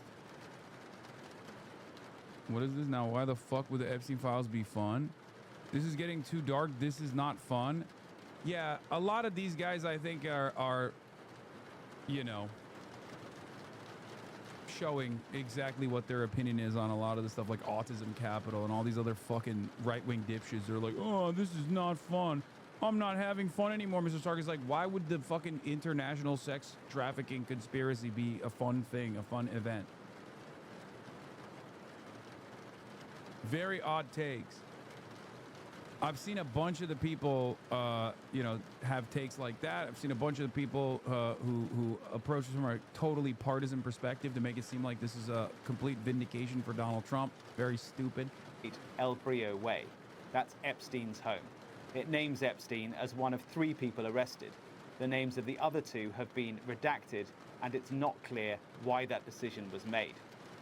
What is this now? Why the fuck would the Epstein files be fun? This is getting too dark. This is not fun. Yeah, a lot of these guys I think are you know, showing exactly what their opinion is on a lot of the stuff, like Autism Capital and all these other fucking right-wing dipshits. They're like, oh, this is not fun. I'm not having fun anymore, Mr. Stark. Is like, why would the fucking international sex trafficking conspiracy be a fun thing, a fun event? Very odd takes. I've seen a bunch of the people, you know, have takes like that. I've seen a bunch of the people who approach this from a totally partisan perspective to make it seem like this is a complete vindication for Donald Trump. Very stupid. El Brio Way. That's Epstein's home. It names Epstein as one of 3 people arrested. The names of the other 2 have been redacted, and it's not clear why that decision was made.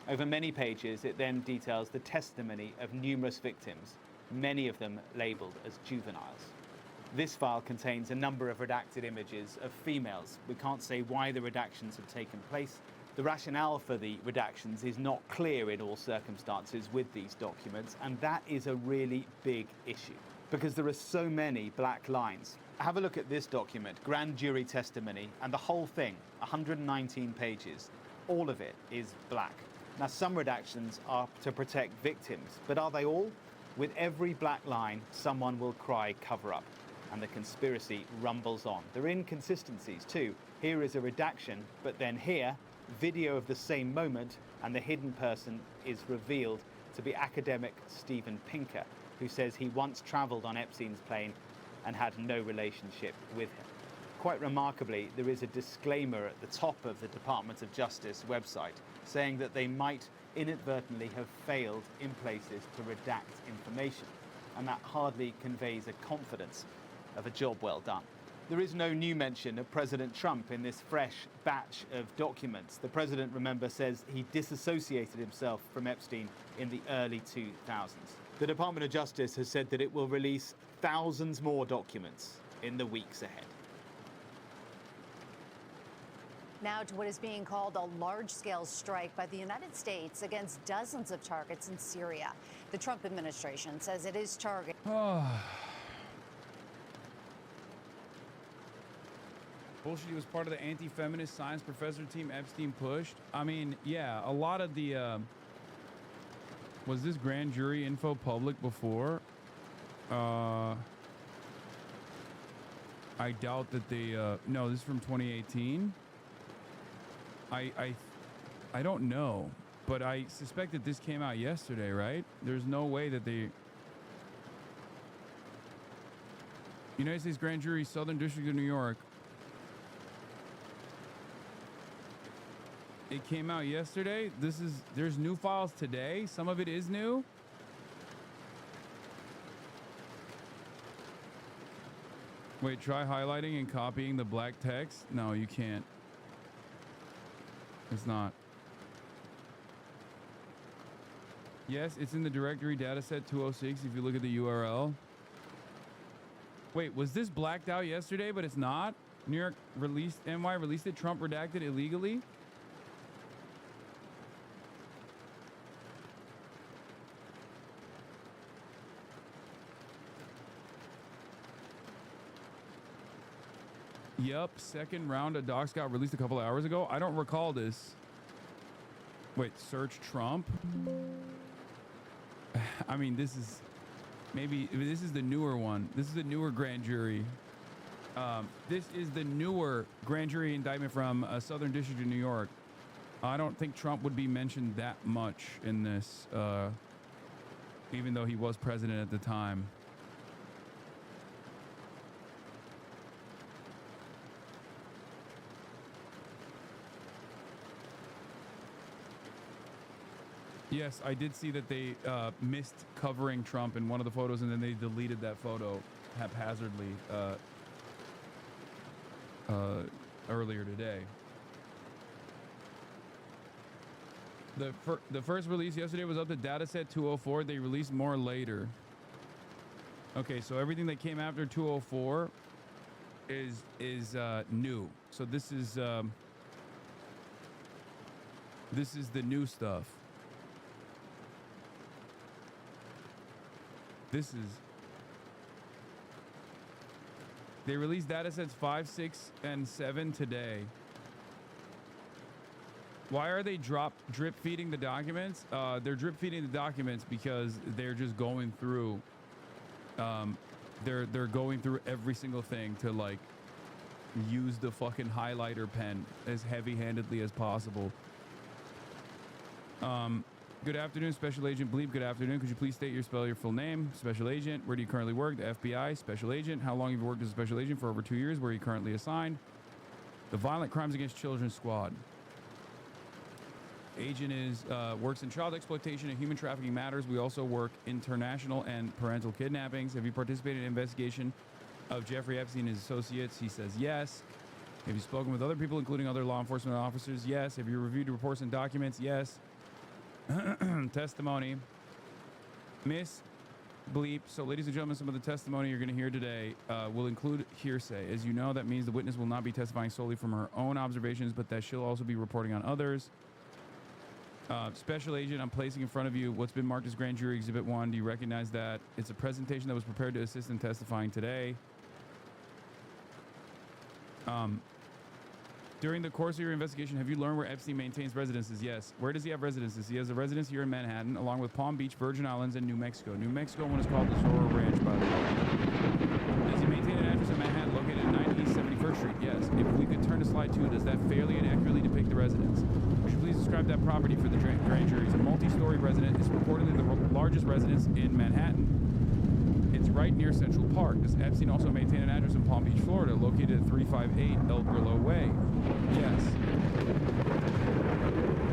Over many pages, it then details the testimony of numerous victims, many of them labeled as juveniles. This file contains a number of redacted images of females. We can't say why the redactions have taken place. The rationale for the redactions is not clear in all circumstances with these documents, and that is a really big issue, because there are so many black lines. Have a look at this document, grand jury testimony, and the whole thing, 119 pages, all of it is black. Now, some redactions are to protect victims, but are they all? With every black line, someone will cry cover up, and the conspiracy rumbles on. There are inconsistencies too. Here is a redaction, but then here, video of the same moment, and the hidden person is revealed to be academic Steven Pinker, who says he once traveled on Epstein's plane and had no relationship with him. Quite remarkably, there is a disclaimer at the top of the Department of Justice website saying that they might inadvertently have failed in places to redact information, and that hardly conveys a confidence of a job well done. There is no new mention of President Trump in this fresh batch of documents. The president, remember, says he disassociated himself from Epstein in the early 2000s. The Department of Justice has said that it will release thousands more documents in the weeks ahead. Now to what is being called a large-scale strike by the United States against dozens of targets in Syria. The Trump administration says it is targeting. Bullshit, he was part of the anti-feminist science professor team Epstein pushed. I mean, yeah, a lot of the... was this grand jury info public before? I doubt that they... no, this is from 2018. I don't know, but I suspect that this came out yesterday, right? There's no way that they... United States Grand Jury, Southern District of New York. It came out yesterday. There's new files today. Some of it is new. Wait, try highlighting and copying the black text. No, you can't. It's not. Yes, it's in the directory dataset 206 if you look at the URL. Wait, was this blacked out yesterday, but it's not? New York released, NY released it, Trump redacted illegally? Yep, second round of docs got released a couple of hours ago. I don't recall this. Wait, search Trump? I mean, this is the newer one. This is the newer grand jury. This is the newer grand jury indictment from Southern District of New York. I don't think Trump would be mentioned that much in this, even though he was president at the time. Yes, I did see that they missed covering Trump in one of the photos, and then they deleted that photo haphazardly earlier today. The first release yesterday was up to dataset 204. They released more later. Okay, so everything that came after 204 is new. So this is the new stuff. They released datasets 5, 6, and 7 today. Why are they drip feeding the documents? They're drip feeding the documents because they're just going through. They're going through every single thing to like use the fucking highlighter pen as heavy-handedly as possible. Good afternoon, Special Agent Bleep. Good afternoon. Could you please state your full name? Special Agent. Where do you currently work? The FBI. Special Agent. How long have you worked as a Special Agent? For over 2 years. Where are you currently assigned? The Violent Crimes Against Children Squad. Agent works in child exploitation and human trafficking matters. We also work international and parental kidnappings. Have you participated in an investigation of Jeffrey Epstein and his associates? He says yes. Have you spoken with other people, including other law enforcement officers? Yes. Have you reviewed reports and documents? Yes. Testimony. Miss Bleep. So, ladies and gentlemen, some of the testimony you're going to hear today will include hearsay. As you know, that means the witness will not be testifying solely from her own observations, but that she'll also be reporting on others. Special Agent, I'm placing in front of you what's been marked as Grand Jury Exhibit 1. Do you recognize that? It's a presentation that was prepared to assist in testifying today. During the course of your investigation, have you learned where Epstein maintains residences? Yes. Where does he have residences? He has a residence here in Manhattan, along with Palm Beach, Virgin Islands, and New Mexico. New Mexico one is called the Zorro Ranch, by the way. Does he maintain an address in Manhattan located at 9 East 71st Street? Yes. If we could turn to slide 2, does that fairly and accurately depict the residence? Would you please describe that property for the grand jury? It's a multi-story residence. It's reportedly the largest residence in Manhattan. It's right near Central Park. Does Epstein also maintain an address in Palm Beach, Florida, located at 358 El Grillo Way? Yes.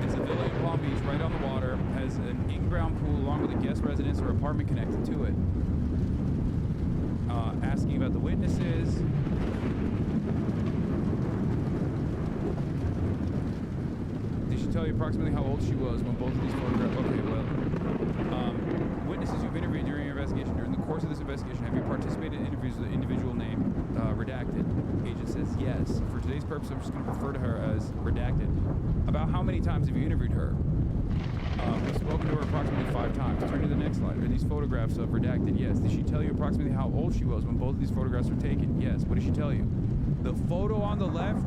It's a villa in Palm Beach, right on the water, has an in-ground pool along with a guest residence or apartment connected to it. Asking about the witnesses. Did she tell you approximately how old she was when both of these photographs? Okay, well. Witnesses you've interviewed during your investigation. During the course of this investigation, have you participated in interviews with the individual name redacted? Agent says yes. For today's purpose, I'm just going to refer to her as redacted. About how many times have you interviewed her? We've spoken to her approximately 5 times. Turn to the next slide. Are these photographs of redacted? Yes. Did she tell you approximately how old she was when both of these photographs were taken? Yes. What did she tell you? The photo on the left,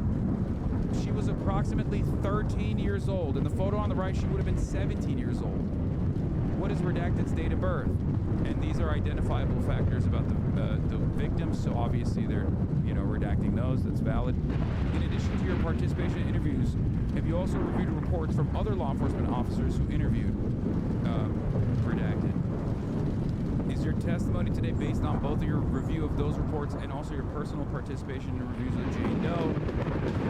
she was approximately 13 years old. And the photo on the right, she would have been 17 years old. What is redacted's date of birth? And these are identifiable factors about the victims, so obviously they're, redacting those. That's valid. In addition to your participation in interviews, have you also reviewed reports from other law enforcement officers who interviewed redacted? Is your testimony today based on both of your review of those reports and also your personal participation in reviews of Jane Doe?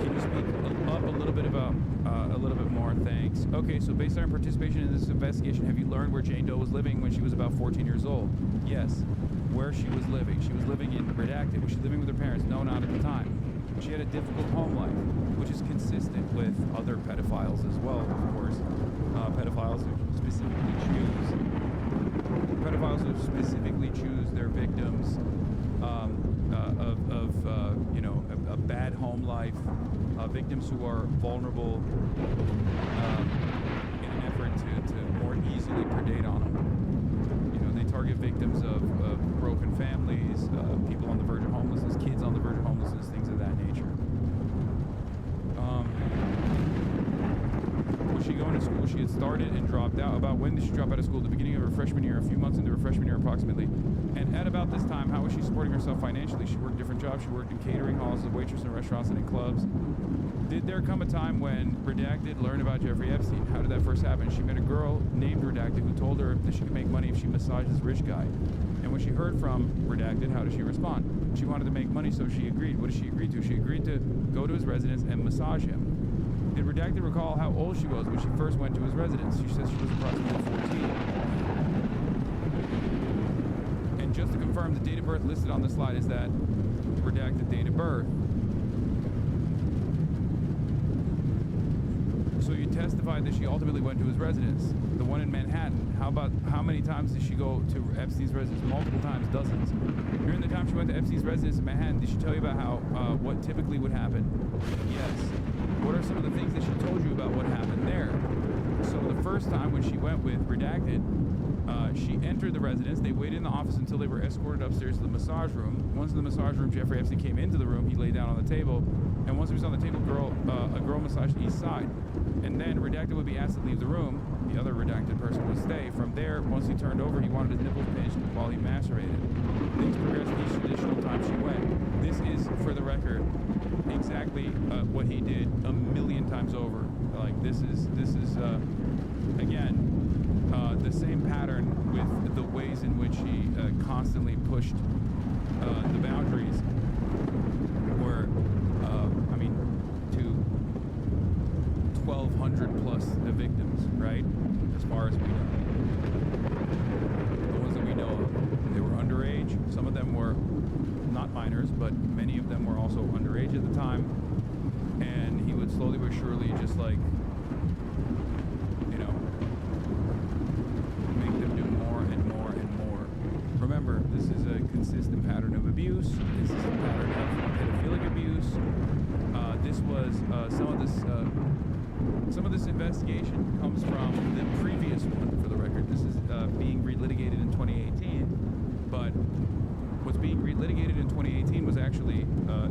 Can you speak up a little bit about a little bit more? Thanks. Okay, so based on your participation in this investigation, have you learned where Jane Doe was living when she was about 14 years old? Yes. Where she was living? She was living in redacted. Was she living with her parents? No, not at the time. She had a difficult home life, which is consistent with other pedophiles as well, of course. Pedophiles who specifically choose their victims a bad home life, victims who are vulnerable in an effort to more easily predate on them. They target victims of broken families, people on the verge of homelessness, kids on the verge of homelessness, things of that nature. of school she had started and dropped out. About when did she drop out of school? The beginning of her freshman year, a few months into her freshman year approximately. And at about this time, how was she supporting herself financially? She worked different jobs. She worked in catering halls as a waitress in restaurants and in clubs. Did there come a time when Redacted learned about Jeffrey Epstein? How did that first happen? She met a girl named Redacted who told her that she could make money if she massaged this rich guy. And when she heard from Redacted, how did she respond? She wanted to make money, so she agreed. What did she agree to? She agreed to go to his residence and massage him. Did Redacted recall how old she was when she first went to his residence? She says she was approximately 14. And just to confirm, the date of birth listed on the slide is that Redacted date of birth. So you testified that she ultimately went to his residence, the one in Manhattan. How about how many times did she go to Epstein's residence? Multiple times, dozens. During the time she went to Epstein's residence in Manhattan, did she tell you about how what typically would happen? Yes. What are some of the things that she told you about what happened there? So the first time when she went with Redacted, she entered the residence. They waited in the office until they were escorted upstairs to the massage room. Once in the massage room, Jeffrey Epstein came into the room. He lay down on the table. And once he was on the table, a girl massaged each side. And then Redacted would be asked to leave the room. The other Redacted person would stay. From there, once he turned over, he wanted his nipples pinched while he macerated. Things progressed each additional time she went. This is, for the record, exactly what he did a million times over. Like, this is again, the same pattern with the ways in which he constantly pushed the boundaries were, I mean, to 1,200 plus the victims, right? As far as we know. The ones that we know of, they were underage. Some of them were not minors, but many of them were also underage at the time. And he would slowly but surely just like, remember, this is a consistent pattern of abuse. This is a pattern of pedophilic abuse. This was some of this investigation comes from the previous one. For the record, this is being relitigated in 2018. But what's being relitigated in 2018 was actually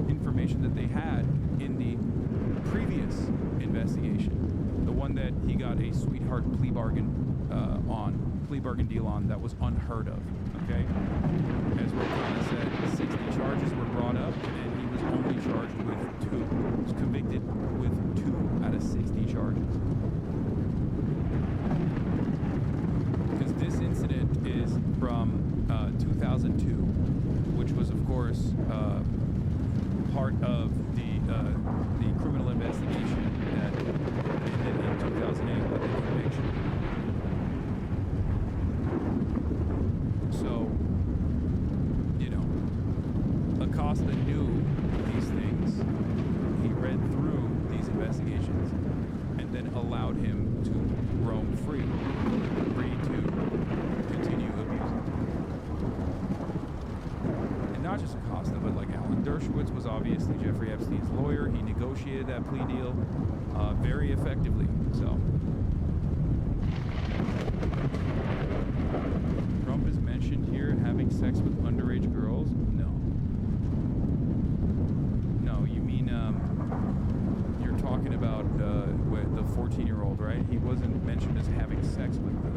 information that they had in the previous investigation, the one that he got a sweetheart plea bargain deal on that was unheard of. Okay? As Rokana said, 60 charges were brought up, and he was only charged with 2. He was convicted with 2 out of 60 charges. Because this incident is from 2002, which was, of course, part of the criminal investigation that ended in 2008 with the conviction. So, Acosta knew these things. He read through these investigations and then allowed him to roam free to continue abusing. And not just Acosta, but like Alan Dershowitz was obviously Jeffrey Epstein's lawyer. He negotiated that plea deal very effectively. So. Trump is mentioned here having sex with underage girls? No. No, you mean you're talking about the 14-year-old, right? He wasn't mentioned as having sex with the.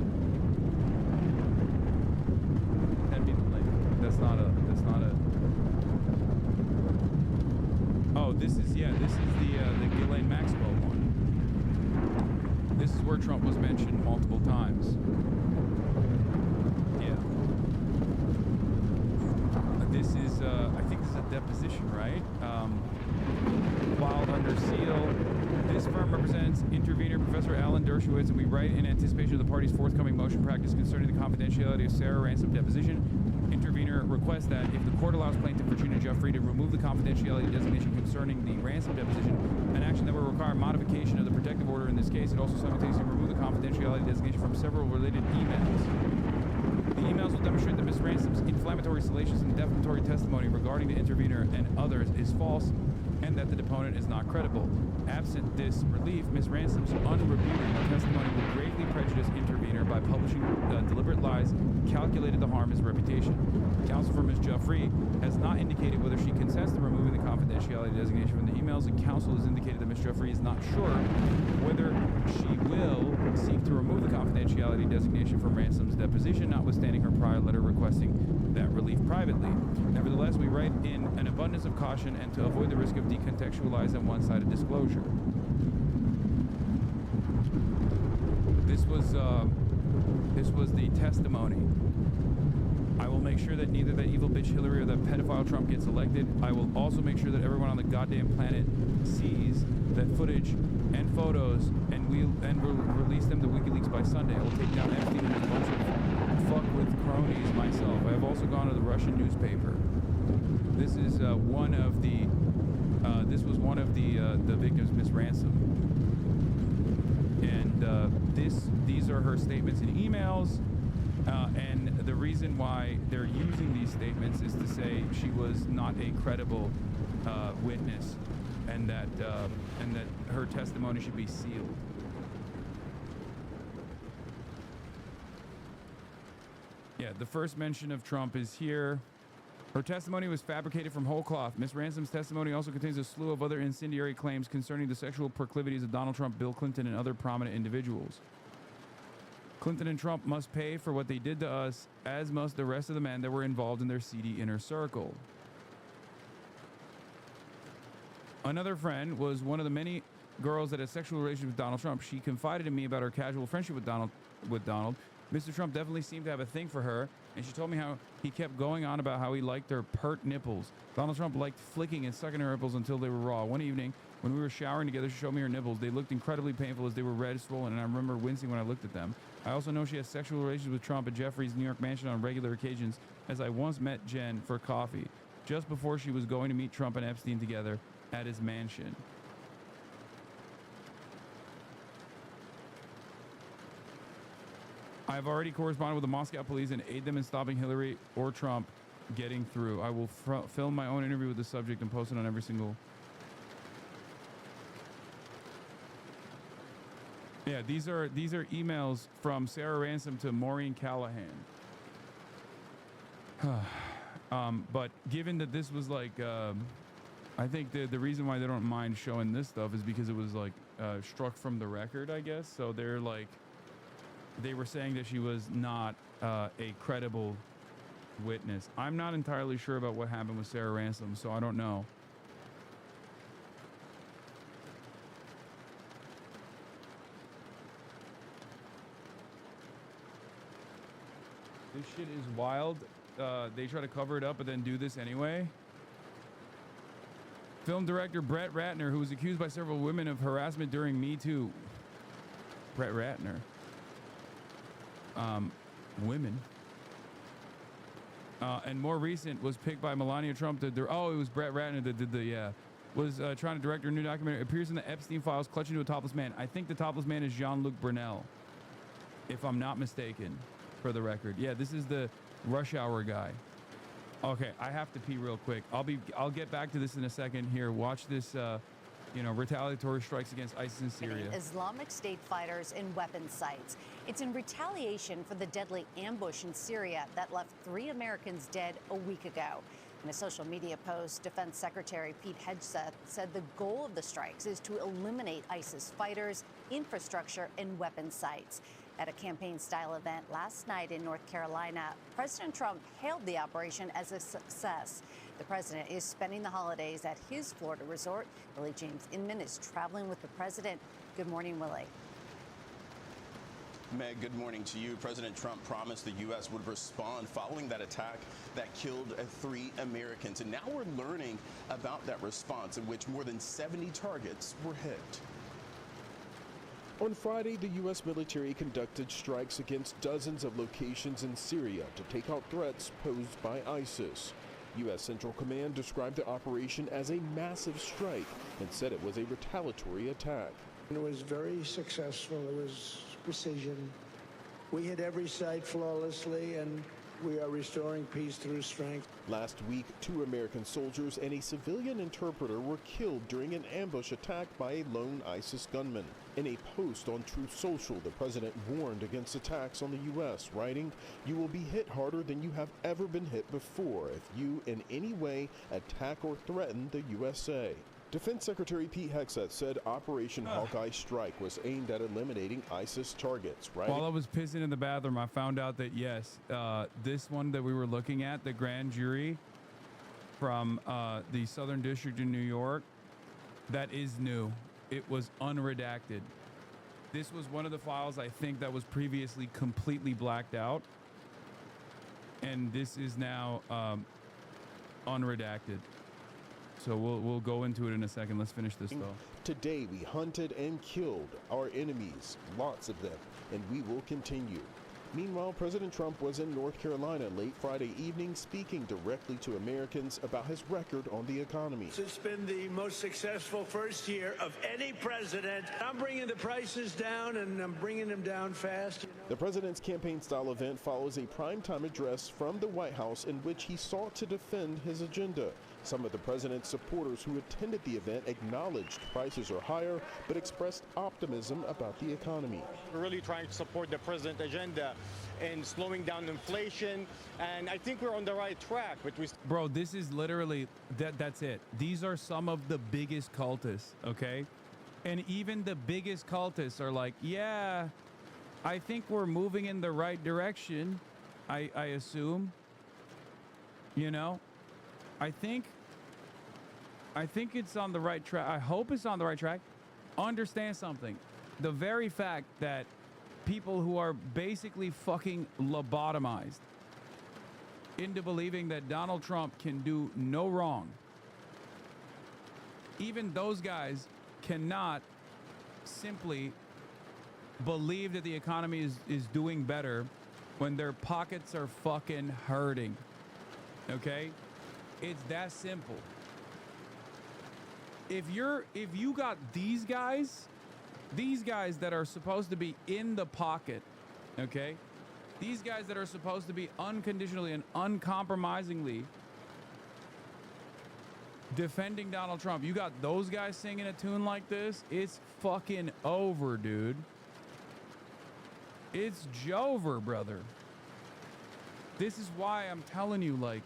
That'd be the link. That's not a. Oh, this is the Ghislaine Maxwell one. This is where Trump was mentioned multiple times. This is, I think this is a deposition, right? Filed under seal. This firm represents intervener Professor Alan Dershowitz, and we write in anticipation of the party's forthcoming motion practice concerning the confidentiality of Sarah Ransom deposition. Intervener requests that if the court allows plaintiff Virginia Jeffrey to remove the confidentiality designation concerning the Ransom deposition, an action that will require modification of the protective order in this case, it also simultaneously remove the confidentiality designation from several related emails. The emails will demonstrate that Ms. Ransom's inflammatory, salacious, and defamatory testimony regarding the intervener and others is false, and that the deponent is not credible. Absent this relief, Ms. Ransom's unrefuted testimony will greatly prejudice intervener by publishing deliberate lies calculated to harm his reputation. Counsel for Ms. Jeffrey has not indicated whether she consents to removing the confidentiality confidentiality designation from the emails, and counsel has indicated that Ms. Jeffrey is not sure whether she will seek to remove the confidentiality designation from Ransom's deposition, notwithstanding her prior letter requesting that relief privately. Nevertheless, we write in an abundance of caution and to avoid the risk of decontextualized and one-sided disclosure. This was the testimony. I will make sure that neither that evil bitch Hillary or that pedophile Trump gets elected. I will also make sure that everyone on the goddamn planet sees that footage and photos, and we'll release them to WikiLeaks by Sunday. I will take down Epstein and a bunch of fuck with cronies myself. I have also gone to the Russian newspaper. This is one of the victims, Miss Ransom. And these are her statements and emails. And the reason why they're using these statements is to say she was not a credible witness, and that her testimony should be sealed. Yeah, the first mention of Trump is here. Her testimony was fabricated from whole cloth. Ms. Ransom's testimony also contains a slew of other incendiary claims concerning the sexual proclivities of Donald Trump, Bill Clinton, and other prominent individuals. Clinton and Trump must pay for what they did to us, as must the rest of the men that were involved in their seedy inner circle. Another friend was one of the many girls that had sexual relations with Donald Trump. She confided in me about her casual friendship with Donald. Mr. Trump definitely seemed to have a thing for her, and she told me how he kept going on about how he liked her pert nipples. Donald Trump liked flicking and sucking her nipples until they were raw. One evening, when we were showering together, she showed me her nipples. They looked incredibly painful as they were red, swollen, and I remember wincing when I looked at them. I also know she has sexual relations with Trump at Jeffrey's New York mansion on regular occasions, as I once met Jen for coffee, just before she was going to meet Trump and Epstein together at his mansion. I've already corresponded with the Moscow police and aid them in stopping Hillary or Trump getting through. I will film my own interview with the subject and post it on every single... Yeah, these are emails from Sarah Ransom to Maureen Callahan. But given that this was like, I think the reason why they don't mind showing this stuff is because it was like struck from the record, I guess. So they're like, they were saying that she was not a credible witness. I'm not entirely sure about what happened with Sarah Ransom, so I don't know. This shit is wild. They try to cover it up but then do this anyway. Film director Brett Ratner, who was accused by several women of harassment during Me Too. Brett Ratner. Women. And more recent was picked by Melania Trump to it was Brett Ratner that did was trying to direct her new documentary. Appears in the Epstein files, clutching to a topless man. I think the topless man is Jean-Luc Brunel, if I'm not mistaken, for the record. Yeah, this is the Rush Hour guy. Okay, I have to pee real quick. I'll get back to this in a second here. Watch this, retaliatory strikes against ISIS in Syria. Islamic State fighters in weapon sites. It's in retaliation for the deadly ambush in Syria that left 3 Americans dead a week ago. In a social media post, Defense Secretary Pete Hegseth said the goal of the strikes is to eliminate ISIS fighters, infrastructure, and weapon sites. At a campaign-style event last night in North Carolina, President Trump hailed the operation as a success. The president is spending the holidays at his Florida resort. Willie James Inman is traveling with the president. Good morning, Willie. Meg, good morning to you. President Trump promised the U.S. would respond following that attack that killed 3 Americans. And now we're learning about that response, in which more than 70 targets were hit. On Friday, the U.S. military conducted strikes against dozens of locations in Syria to take out threats posed by ISIS. U.S. Central Command described the operation as a massive strike and said it was a retaliatory attack. It was very successful. It was precision. We hit every site flawlessly, and We are restoring peace through strength. Last week, 2 American soldiers and a civilian interpreter were killed during an ambush attack by a lone ISIS gunman. In a post on Truth Social, the president warned against attacks on the U.S., writing, "You will be hit harder than you have ever been hit before if you in any way attack or threaten the USA." Defense Secretary Pete Hegseth said Operation Hawkeye Strike was aimed at eliminating ISIS targets, right? While I was pissing in the bathroom, I found out that, yes, this one that we were looking at, the grand jury from the Southern District in New York, that is new. It was unredacted. This was one of the files, I think, that was previously completely blacked out. And this is now unredacted. So we'll go into it in a second. Let's finish this, though. Today, we hunted and killed our enemies, lots of them, and we will continue. Meanwhile, President Trump was in North Carolina late Friday evening speaking directly to Americans about his record on the economy. It's been the most successful first year of any president. I'm bringing the prices down, and I'm bringing them down fast. The president's campaign-style event follows a primetime address from the White House in which he sought to defend his agenda. Some of the president's supporters who attended the event acknowledged prices are higher, but expressed optimism about the economy. We're really trying to support the president's agenda in slowing down inflation, and I think we're on the right track. Bro, this is literally, that's it. These are some of the biggest cultists, okay? And even the biggest cultists are like, yeah, I think we're moving in the right direction, I assume. You know? I think it's on the right track. I hope it's on the right track. Understand something. The very fact that people who are basically fucking lobotomized into believing that Donald Trump can do no wrong, even those guys cannot simply believe that the economy is doing better when their pockets are fucking hurting. Okay? It's that simple. If you got these guys that are supposed to be in the pocket, okay? These guys that are supposed to be unconditionally and uncompromisingly defending Donald Trump, you got those guys singing a tune like this, it's fucking over, dude. It's Jover, brother. This is why I'm telling you, like,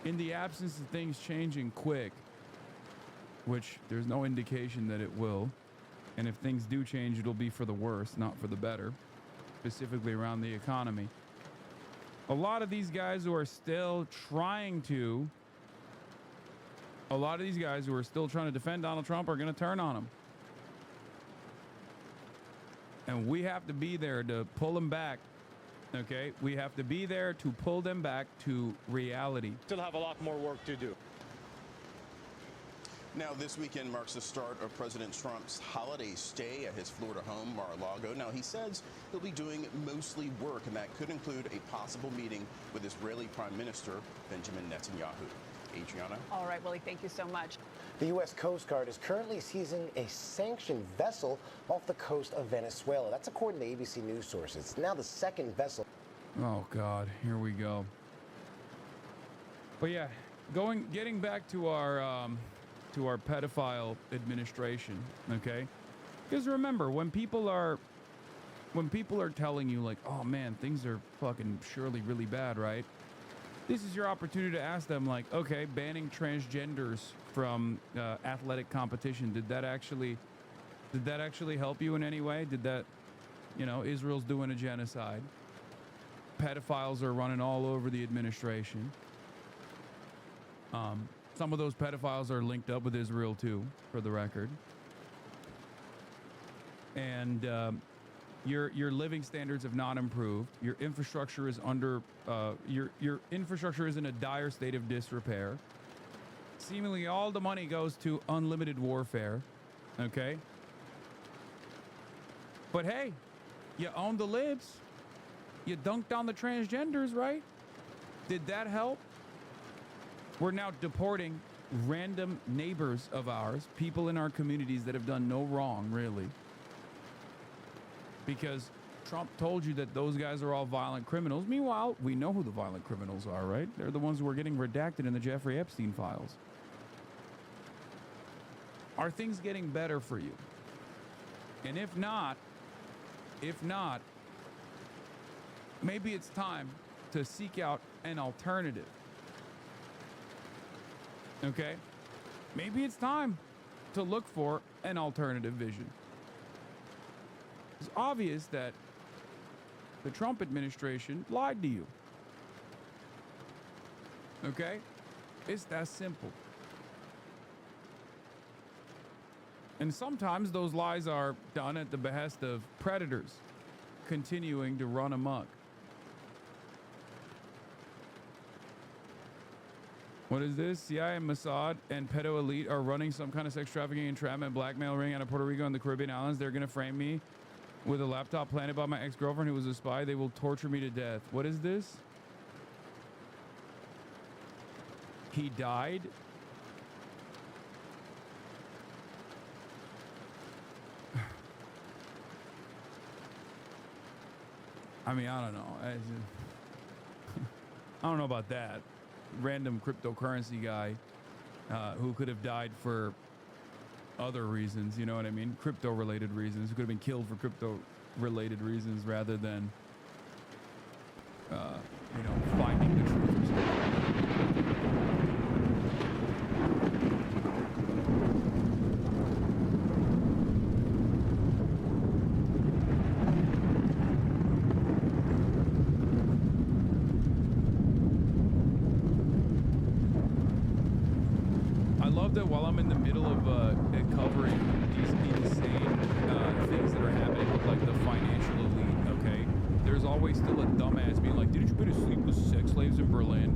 in the absence of things changing quick, which there's no indication that it will, and if things do change, it'll be for the worse, not for the better, specifically around the economy. A lot of these guys who are still trying to defend Donald Trump are going to turn on him. And we have to be there to pull them back. Okay, we have to be there to pull them back to reality. Still have a lot more work to do. Now, this weekend marks the start of President Trump's holiday stay at his Florida home, Mar-a-Lago. Now, he says he'll be doing mostly work, and that could include a possible meeting with Israeli Prime Minister Benjamin Netanyahu. Adriana? All right, Willie, thank you so much. The U.S. Coast Guard is currently seizing a sanctioned vessel off the coast of Venezuela. That's according to ABC News sources. It's now the second vessel. Oh, God, here we go. But yeah, getting back to our pedophile administration, okay? Because remember, when people are telling you like, oh man, things are fucking surely really bad, right? This is your opportunity to ask them, like, okay, banning transgenders from athletic competition, did that actually help you in any way? Did that, Israel's doing a genocide. Pedophiles are running all over the administration. Some of those pedophiles are linked up with Israel too, for the record. And your living standards have not improved. Your infrastructure is your infrastructure is in a dire state of disrepair. Seemingly all the money goes to unlimited warfare. Okay. But hey, you own the libs. You dunked on the transgenders, right? Did that help? We're now deporting random neighbors of ours, people in our communities that have done no wrong, really. Because Trump told you that those guys are all violent criminals. Meanwhile, we know who the violent criminals are, right? They're the ones who are getting redacted in the Jeffrey Epstein files. Are things getting better for you? And if not, maybe it's time to seek out an alternative. Okay? Maybe it's time to look for an alternative vision. It's obvious that the Trump administration lied to you. Okay? It's that simple. And sometimes those lies are done at the behest of predators continuing to run amok. What is this? CIA, Mossad, and pedo elite are running some kind of sex trafficking, entrapment, blackmail ring out of Puerto Rico and the Caribbean islands. They're going to frame me with a laptop planted by my ex-girlfriend who was a spy. They will torture me to death. What is this? He died? I mean, I don't know. I don't know about that. Random cryptocurrency guy who could have died for other reasons, you know what I mean? Crypto-related reasons. Who could have been killed for crypto-related reasons rather than, you know, finding the truth or something. That while I'm in the middle of covering these insane things that are happening with like the financial elite, okay, there's always still a dumbass being like, didn't you go to sleep with sex slaves in Berlin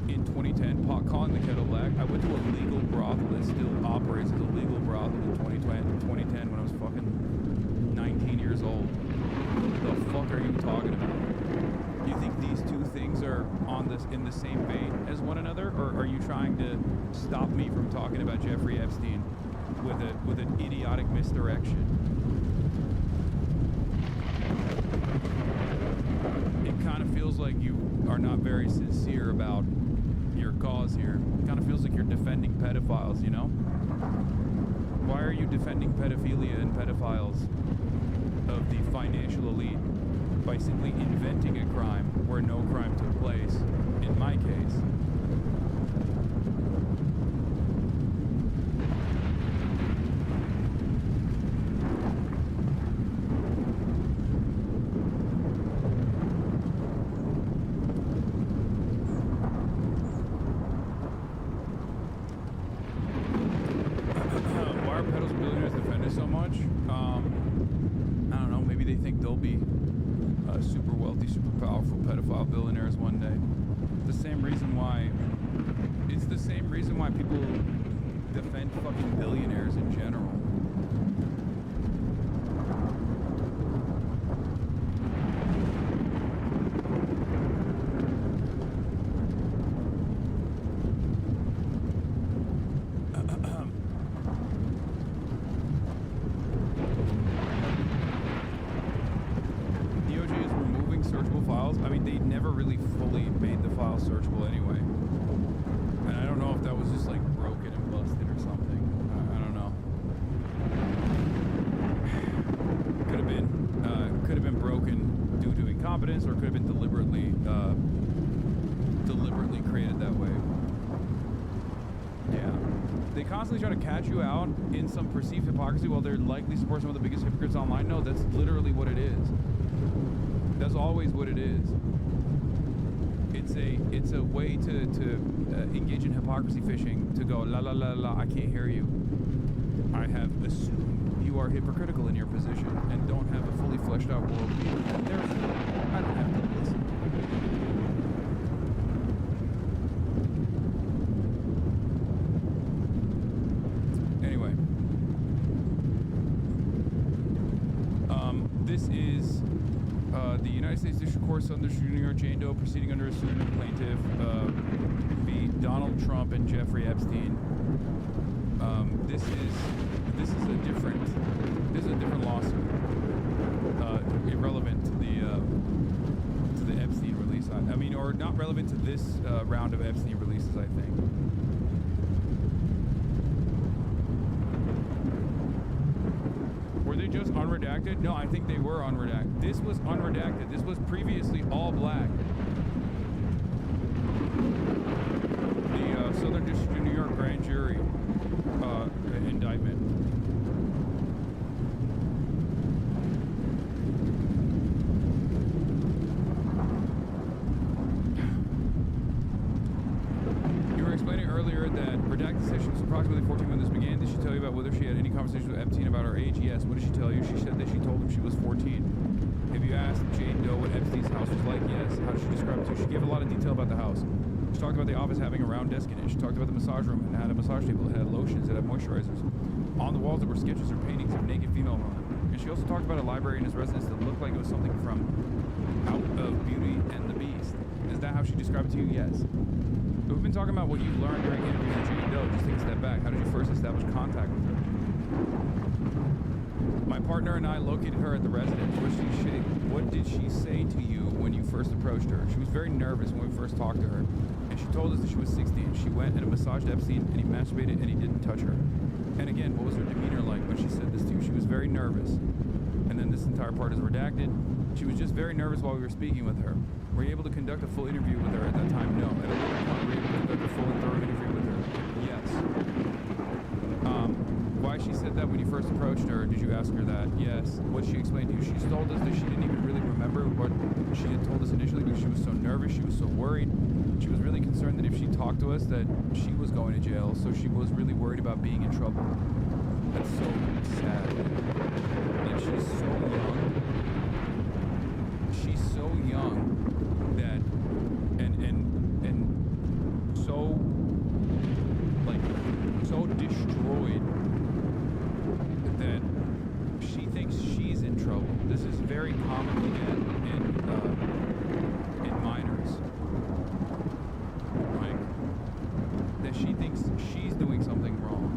in 2010, pot calling the kettle black? I went to a legal brothel that still operates as a legal brothel in 2010 when I was fucking 19 years old. What the fuck are you talking about? You think these two things are on this in the same vein as one another, or are you trying to stop me from talking about Jeffrey Epstein with an idiotic misdirection? It kind of feels like you are not very sincere about your cause here. It kind of feels like you're defending pedophiles, you know? Why are you defending pedophilia and pedophiles of the financial elite by simply inventing a crime where no crime took place, in my case? Why are pedos and billionaires defended so much? I don't know, maybe they think they'll be super wealthy, super powerful pedophile billionaires one day. It's the same reason why people defend fucking billionaires in general. Searchable files. I mean, they never really fully made the file searchable anyway. And I don't know if that was just like broken and busted or something. I don't know. Could have been broken due to incompetence, or could have been deliberately created that way. Yeah. They constantly try to catch you out in some perceived hypocrisy while they're likely support some of the biggest hypocrites online. No, that's literally what it is. That's always what it is. It's a way to engage in hypocrisy fishing, to go la la la la, I can't hear you. I have assumed you are hypocritical in your position and don't have a fully fleshed out worldview, and therefore I don't have to listen to you. Anyway, this is the United States District Court Southern District of New York, Jane Doe proceeding under a pseudonym plaintiff v. Donald Trump and Jeffrey Epstein. This is a different lawsuit. irrelevant to the Epstein release. I mean, or not relevant to this round of Epstein releases, I think. Were they just unredacted? No, I think they were unredacted. This was unredacted. This was previously all black. The Southern District of New York grand jury indictment. You were explaining earlier that redacted session was approximately 14 when this began. Did she tell you about whether she had any conversation with Epstein about her age? Yes. What did she tell you? She said that she told him she was 14. Have you asked Jane Doe what Epstein's house was like? Yes. How did she describe it to you? She gave a lot of detail about the house. She talked about the office having a round desk in it. She talked about the massage room and had a massage table that had lotions that had moisturizers. On the walls there were sketches or paintings of naked female women. And she also talked about a library in his residence that looked like it was something from Out of Beauty and the Beast. Is that how she described it to you? Yes. But we've been talking about what you learned during interviews with Jane Doe. Just take a step back. How did you first establish contact with her? My partner and I located her at the residence. What did she say to you when you first approached her? She was very nervous when we first talked to her. And she told us that she was 16. She went and massaged Epstein, and he masturbated, and he didn't touch her. And again, what was her demeanor like when she said this to you? She was very nervous. And then this entire part is redacted. She was just very nervous while we were speaking with her. Were you able to conduct a full interview with her at that time? No. At a later point, were you able to conduct a full and thorough interview with her? Yes. Why she said that when you first approached her, did you ask her that? Yes. What she explained to you? She told us that she didn't even really remember what she had told us initially because she was so nervous, she was so worried. She was really concerned that if she talked to us that she was going to jail, so she was really worried about being in trouble. That's so sad. And she's so young. She's so young that and so like so destroyed that she thinks she's in trouble. This is very common again in minors. Like that she thinks she's doing something wrong.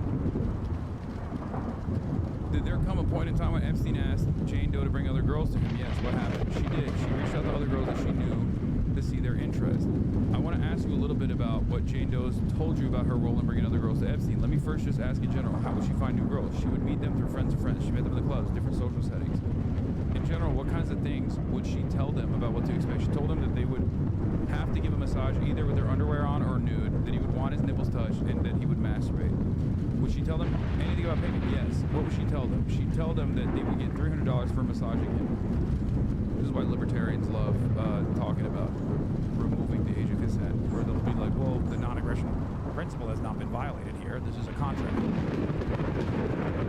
Did there come a point in time when Epstein asked Jane Doe to bring other girls to him? Yes. What happened? She did. She reached out to other girls that she knew to see their interest. I want to ask you a little bit about what Jane Doe's told you about her role in bringing other girls to Epstein. Let me first just ask in general, how would she find new girls? She would meet them through friends of friends. She met them in the clubs, different social settings. In general, what kinds of things would she tell them about what to expect? She told them that they would have to give a massage either with their underwear on or nude, that he would want his nipples touched, and that he would masturbate. Would she tell them anything about payment? Yes. What would she tell them? She'd tell them that they would get $300 for massaging him. This is why libertarians love talking about removing the age of consent, where they'll be like, well, the non-aggression principle has not been violated here. This is a contract.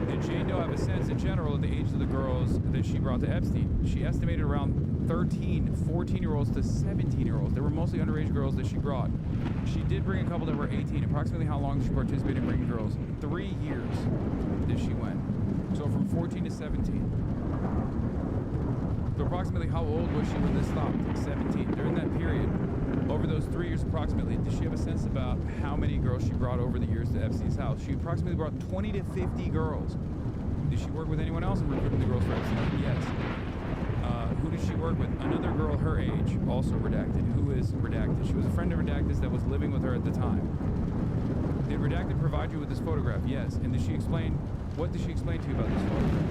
Did Jane Doe have a sense in general of the age of the girls that she brought to Epstein? She estimated around 13, 14-year-olds to 17-year-olds. They were mostly underage girls that she brought. She did bring a couple that were 18. Approximately how long did she participate in bringing girls? 3 years did she went. So from 14 to 17. So approximately how old was she when this stopped? 17. During that period, over those 3 years approximately, did she have a sense about how many girls she brought over the years to Epstein's house? She approximately brought 20 to 50 girls. Did she work with anyone else in recruiting the girls for Epstein? Yes. Who did she work with? Another girl her age, also redacted. Who is redacted? She was a friend of redacted's that was living with her at the time. Did redacted provide you with this photograph? Yes. And did she explain, what did she explain to you about this photograph?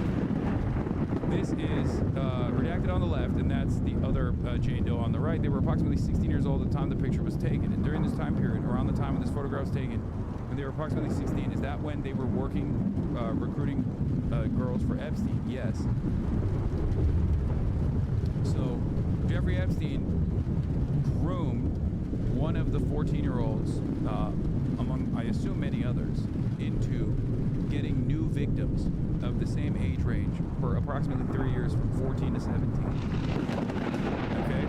This is redacted on the left, and that's the other Jane Doe on the right. They were approximately 16 years old at the time the picture was taken. And during this time period, around the time when this photograph was taken, when they were approximately 16, is that when they were working, recruiting girls for Epstein? Yes. So Jeffrey Epstein groomed one of the 14-year-olds, among, I assume, many others, into getting new victims of the same age range for approximately 3 years, from 14 to 17. Okay?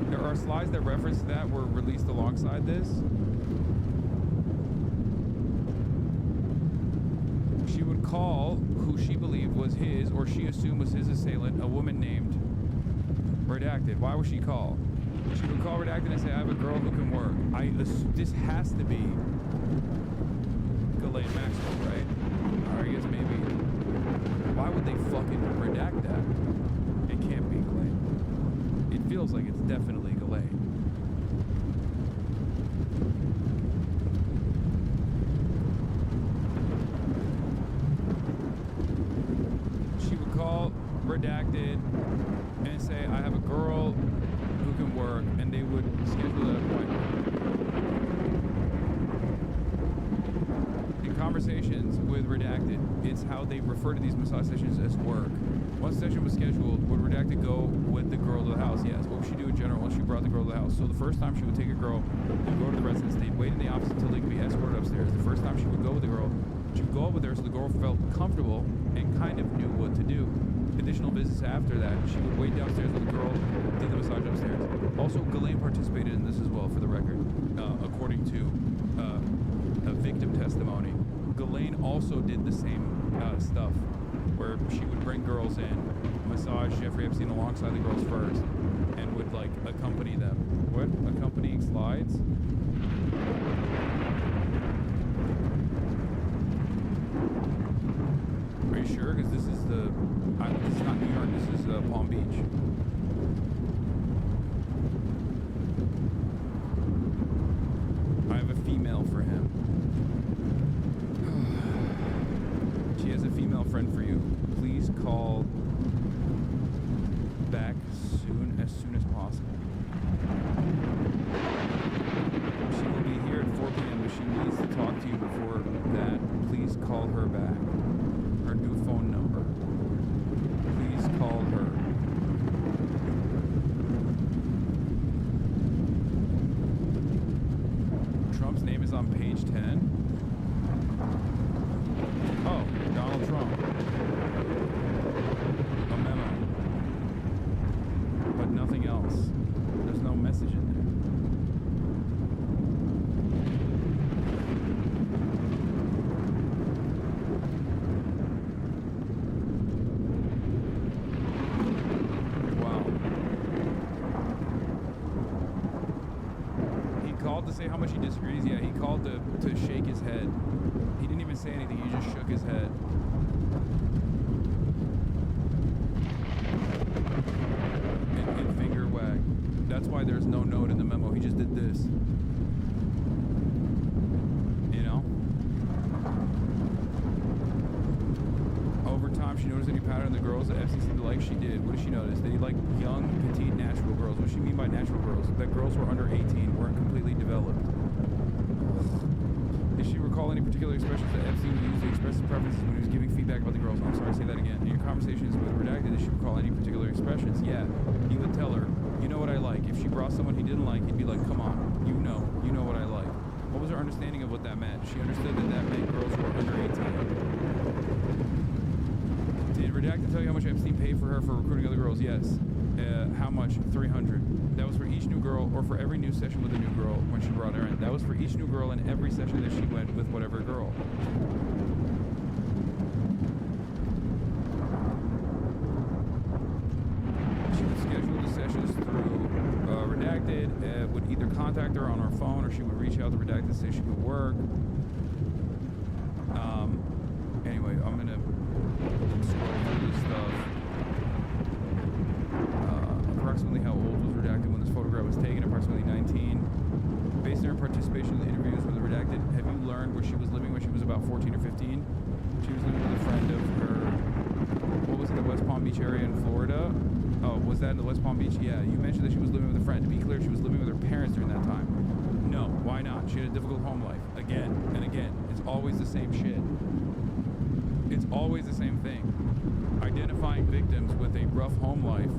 There are slides that reference that were released alongside this. She would call who she believed was his, or she assumed was his assailant, a woman named Redacted. Why would she call? She would call Redacted and say, I have a girl who can work. This has to be Ghislaine Maxwell, right? Or I guess maybe. Why Why would they fucking redact that? It can't be Ghislaine. It feels like it's definitely Ghislaine. She would call redacted and say, I have a girl who can work, and they would schedule that appointment. In conversations with redacted, it's how they refer to these massage sessions as work. Once the session was scheduled, would redacted go with the girl to the house? Yes. What would she do in general once she brought the girl to the house? So the first time she would take a girl and go to the residence, they'd wait in the office until they could be escorted upstairs. The first time she would go with the girl, she would go up with her so the girl felt comfortable and kind of knew what to do. Additional visits after that, she would wait downstairs with the girl, did the massage upstairs. Also, Ghislaine participated in this as well, for the record, according to a victim testimony. Ghislaine also did the same stuff, where she would bring girls in, massage Jeffrey Epstein alongside the girls first, and would like accompany them. What? Accompanying slides? Are you sure? Because this is this is not New York. This is Palm Beach. I have a female for him. She has a female friend for you. Please call back as soon as possible. She will be here at 4 p.m., but she needs to talk to you before that. Please call her back. Her new phone number. Please call her. Trump's name is on page 10. Oh, Donald Trump. A memo. But nothing else. There's no message in there. To say how much he disagrees. Yeah, he called to shake his head. He didn't even say anything, he just shook his head. And finger wag. That's why there's no note in the memo. He just did this. You know? Over time, she noticed any pattern in the girls that Epstein seemed to like. She did. What did she notice? That he liked young, petite, natural girls. What does she mean by natural girls? That girls were under 18, weren't completely developed. Did she recall any particular expressions that Epstein used to express his preferences when he was giving feedback about the girls? I'm sorry, say that again. In your conversations with redacted, did she recall any particular expressions? Yeah. He would tell her, you know what I like. If she brought someone he didn't like, he'd be like, come on, you know what I like. What was her understanding of what that meant? She understood that meant girls were under 18. Did redacted tell you how much Epstein paid for her for recruiting other girls? Yes. How much? $300. That was for each new girl, or for every new session with a new girl when she brought her in. That was for each new girl and every session that she went with whatever girl. She would schedule the sessions through redacted, would either contact her on her phone, or she would reach out to redacted to say she could work. Anyway, I'm gonna scroll through this stuff. Approximately how old was redacted when this photograph was taken? Approximately 19. Based on her participation in the interviews with the redacted, have you learned where she was living when she was about 14 or 15? She was living with a friend of her. What was it, the West Palm Beach area in Florida? Oh, was that in the West Palm Beach? Yeah, you mentioned that she was living with a friend. To be clear, she was living with her parents during that time. No, why not? She had a difficult home life. Again and again. It's always the same shit. It's always the same thing. Identifying victims with a rough home life,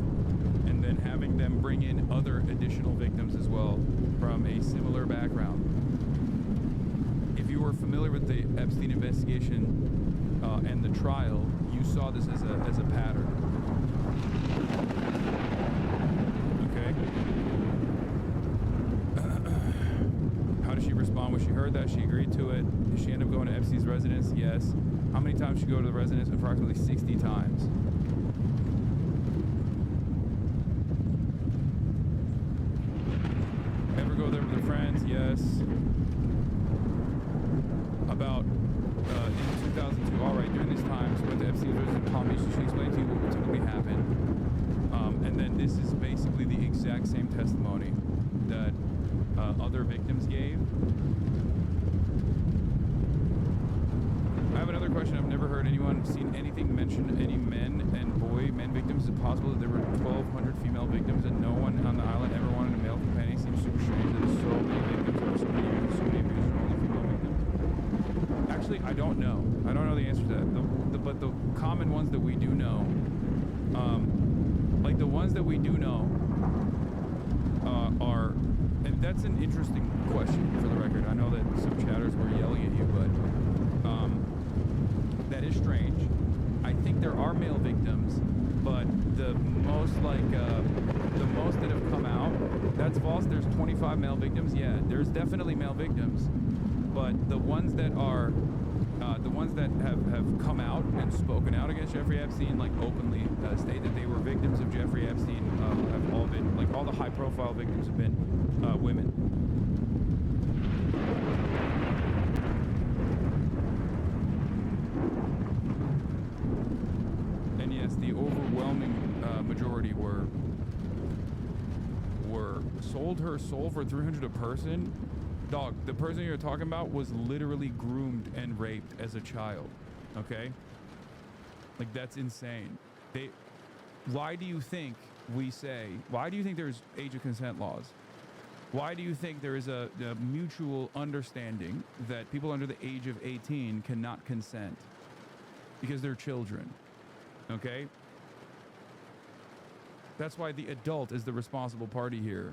and then having them bring in other additional victims as well from a similar background. If you were familiar with the Epstein investigation and the trial, you saw this as a pattern. Okay? How did she respond when she heard that? She agreed to it. Did she end up going to Epstein's residence? Yes. How many times did she go to the residence? Approximately 60 times. Ever go there with her friends? Yes. About in 2002. All right, during these times, went to Epstein's residence in Palm Beach. she explained to you what would typically happen. And then this is basically the exact same testimony that other victims gave. I have another question. I've never heard anyone seen anything mention any men victims. Is it possible that there were 1,200 female victims and no one on the island ever wanted a male companion? Seems super strange that there's so many victims over so many years and so many abusers and only female victims. Actually, I don't know. I don't know the answer to that. But the common ones that we do know, like the ones that we do know, are, and that's an interesting question for the record. I know that some chatters were yelling at you, but that is strange. I think there are male victims, but the most that have come out, that's false. There's 25 male victims. Yeah, there's definitely male victims, but the ones that are the ones that have come out and spoken out against Jeffrey Epstein, like openly state that they were victims of Jeffrey Epstein, have all been, like all the high-profile victims have been women. And yes, the overwhelming majority were sold her soul for $300 a person. Dog, the person you're talking about was literally groomed and raped as a child. Okay? Like, that's insane. Why do you think there's age of consent laws? Why do you think there is a mutual understanding that people under the age of 18 cannot consent? Because they're children. Okay? That's why the adult is the responsible party here.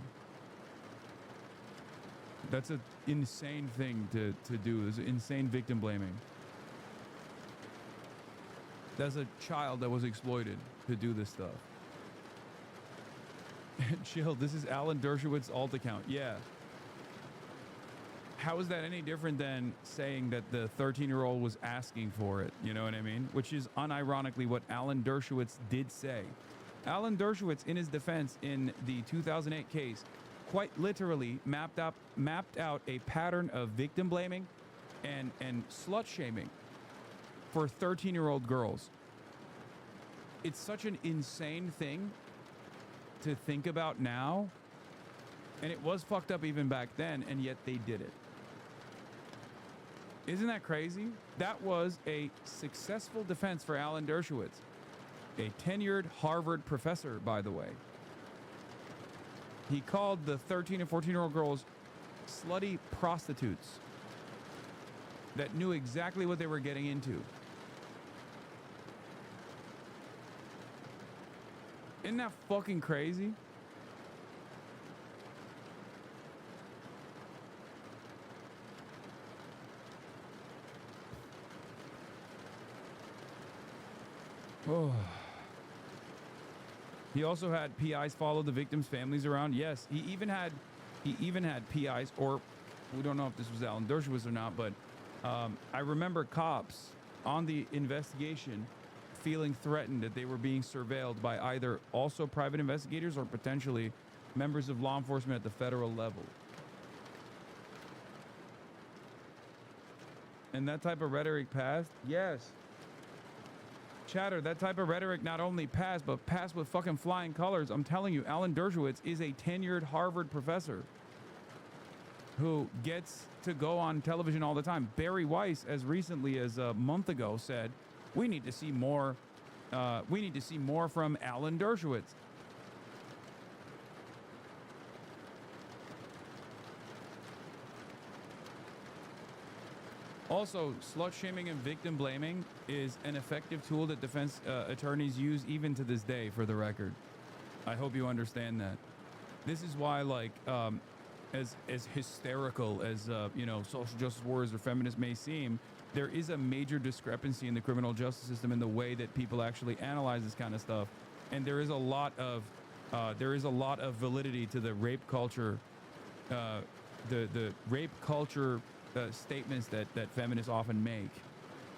That's an insane thing to do. It's insane victim blaming. That's a child that was exploited to do this stuff. Chill, this is Alan Dershowitz's alt account. Yeah. How is that any different than saying that the 13-year-old was asking for it? You know what I mean? Which is unironically what Alan Dershowitz did say. Alan Dershowitz, in his defense in the 2008 case, quite literally mapped out a pattern of victim blaming and slut shaming for 13-year-old girls. It's such an insane thing to think about now, and it was fucked up even back then, and yet they did it. Isn't that crazy? That was a successful defense for Alan Dershowitz, a tenured Harvard professor, by the way. He called the 13 and 14-year-old girls slutty prostitutes that knew exactly what they were getting into. Isn't that fucking crazy? Oh. He also had PIs follow the victims' families around. Yes, he even had PIs, or we don't know if this was Alan Dershowitz or not, but I remember cops on the investigation feeling threatened that they were being surveilled by either also private investigators or potentially members of law enforcement at the federal level. And that type of rhetoric passed? Yes. Chatter, that type of rhetoric not only passed, but passed with fucking flying colors. I'm telling you, Alan Dershowitz is a tenured Harvard professor who gets to go on television all the time. Barry Weiss, as recently as a month ago, said, we need to see more from Alan Dershowitz. Also, slut shaming and victim blaming is an effective tool that defense attorneys use even to this day, for the record. I hope you understand that. This is why, like, as hysterical as, social justice warriors or feminists may seem, there is a major discrepancy in the criminal justice system in the way that people actually analyze this kind of stuff. And there is a lot of validity to the rape culture, the rape culture statements that feminists often make,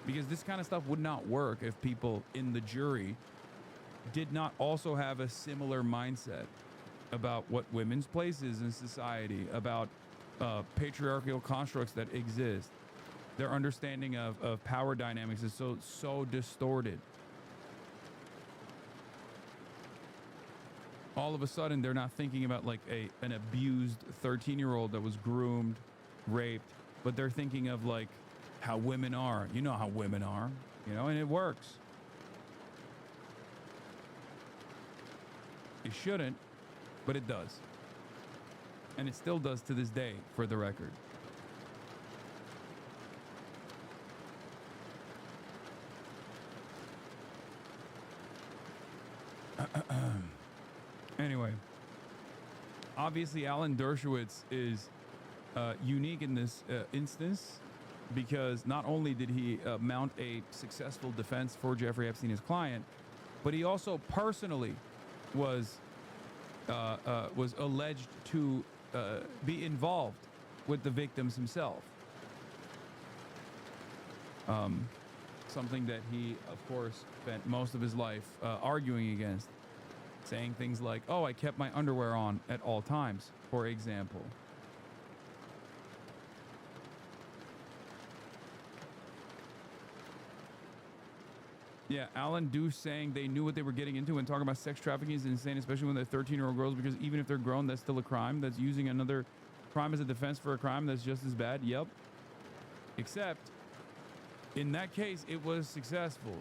because this kind of stuff would not work if people in the jury did not also have a similar mindset about what women's place is in society, about patriarchal constructs that exist. Their understanding of power dynamics is so distorted. all of a sudden they're not thinking about like an abused 13-year-old that was groomed, raped, but they're thinking of like how women are. You know how women are, you know, and it works. It shouldn't, but it does. And it still does to this day, for the record. Anyway, obviously Alan Dershowitz is unique in this instance because not only did he mount a successful defense for Jeffrey Epstein, his client, but he also personally was alleged to be involved with the victims himself. Something that he, of course, spent most of his life arguing against, saying things like, oh, I kept my underwear on at all times, for example. Yeah, Alan Deuce saying they knew what they were getting into and talking about sex trafficking is insane, especially when they're 13-year-old girls, because even if they're grown, that's still a crime. That's using another crime as a defense for a crime that's just as bad. Yep. Except, in that case, it was successful.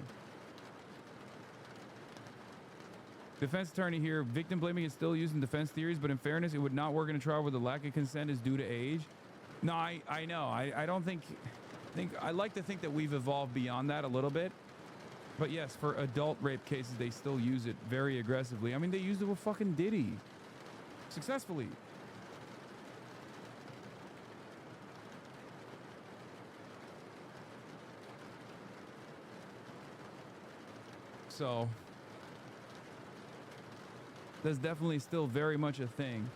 Defense attorney here, victim blaming is still used in defense theories, but in fairness, it would not work in a trial where the lack of consent is due to age. No, I know. I don't think I like to think that we've evolved beyond that a little bit. But yes, for adult rape cases, they still use it very aggressively. I mean, they used it with fucking Diddy. Successfully. So, that's definitely still very much a thing.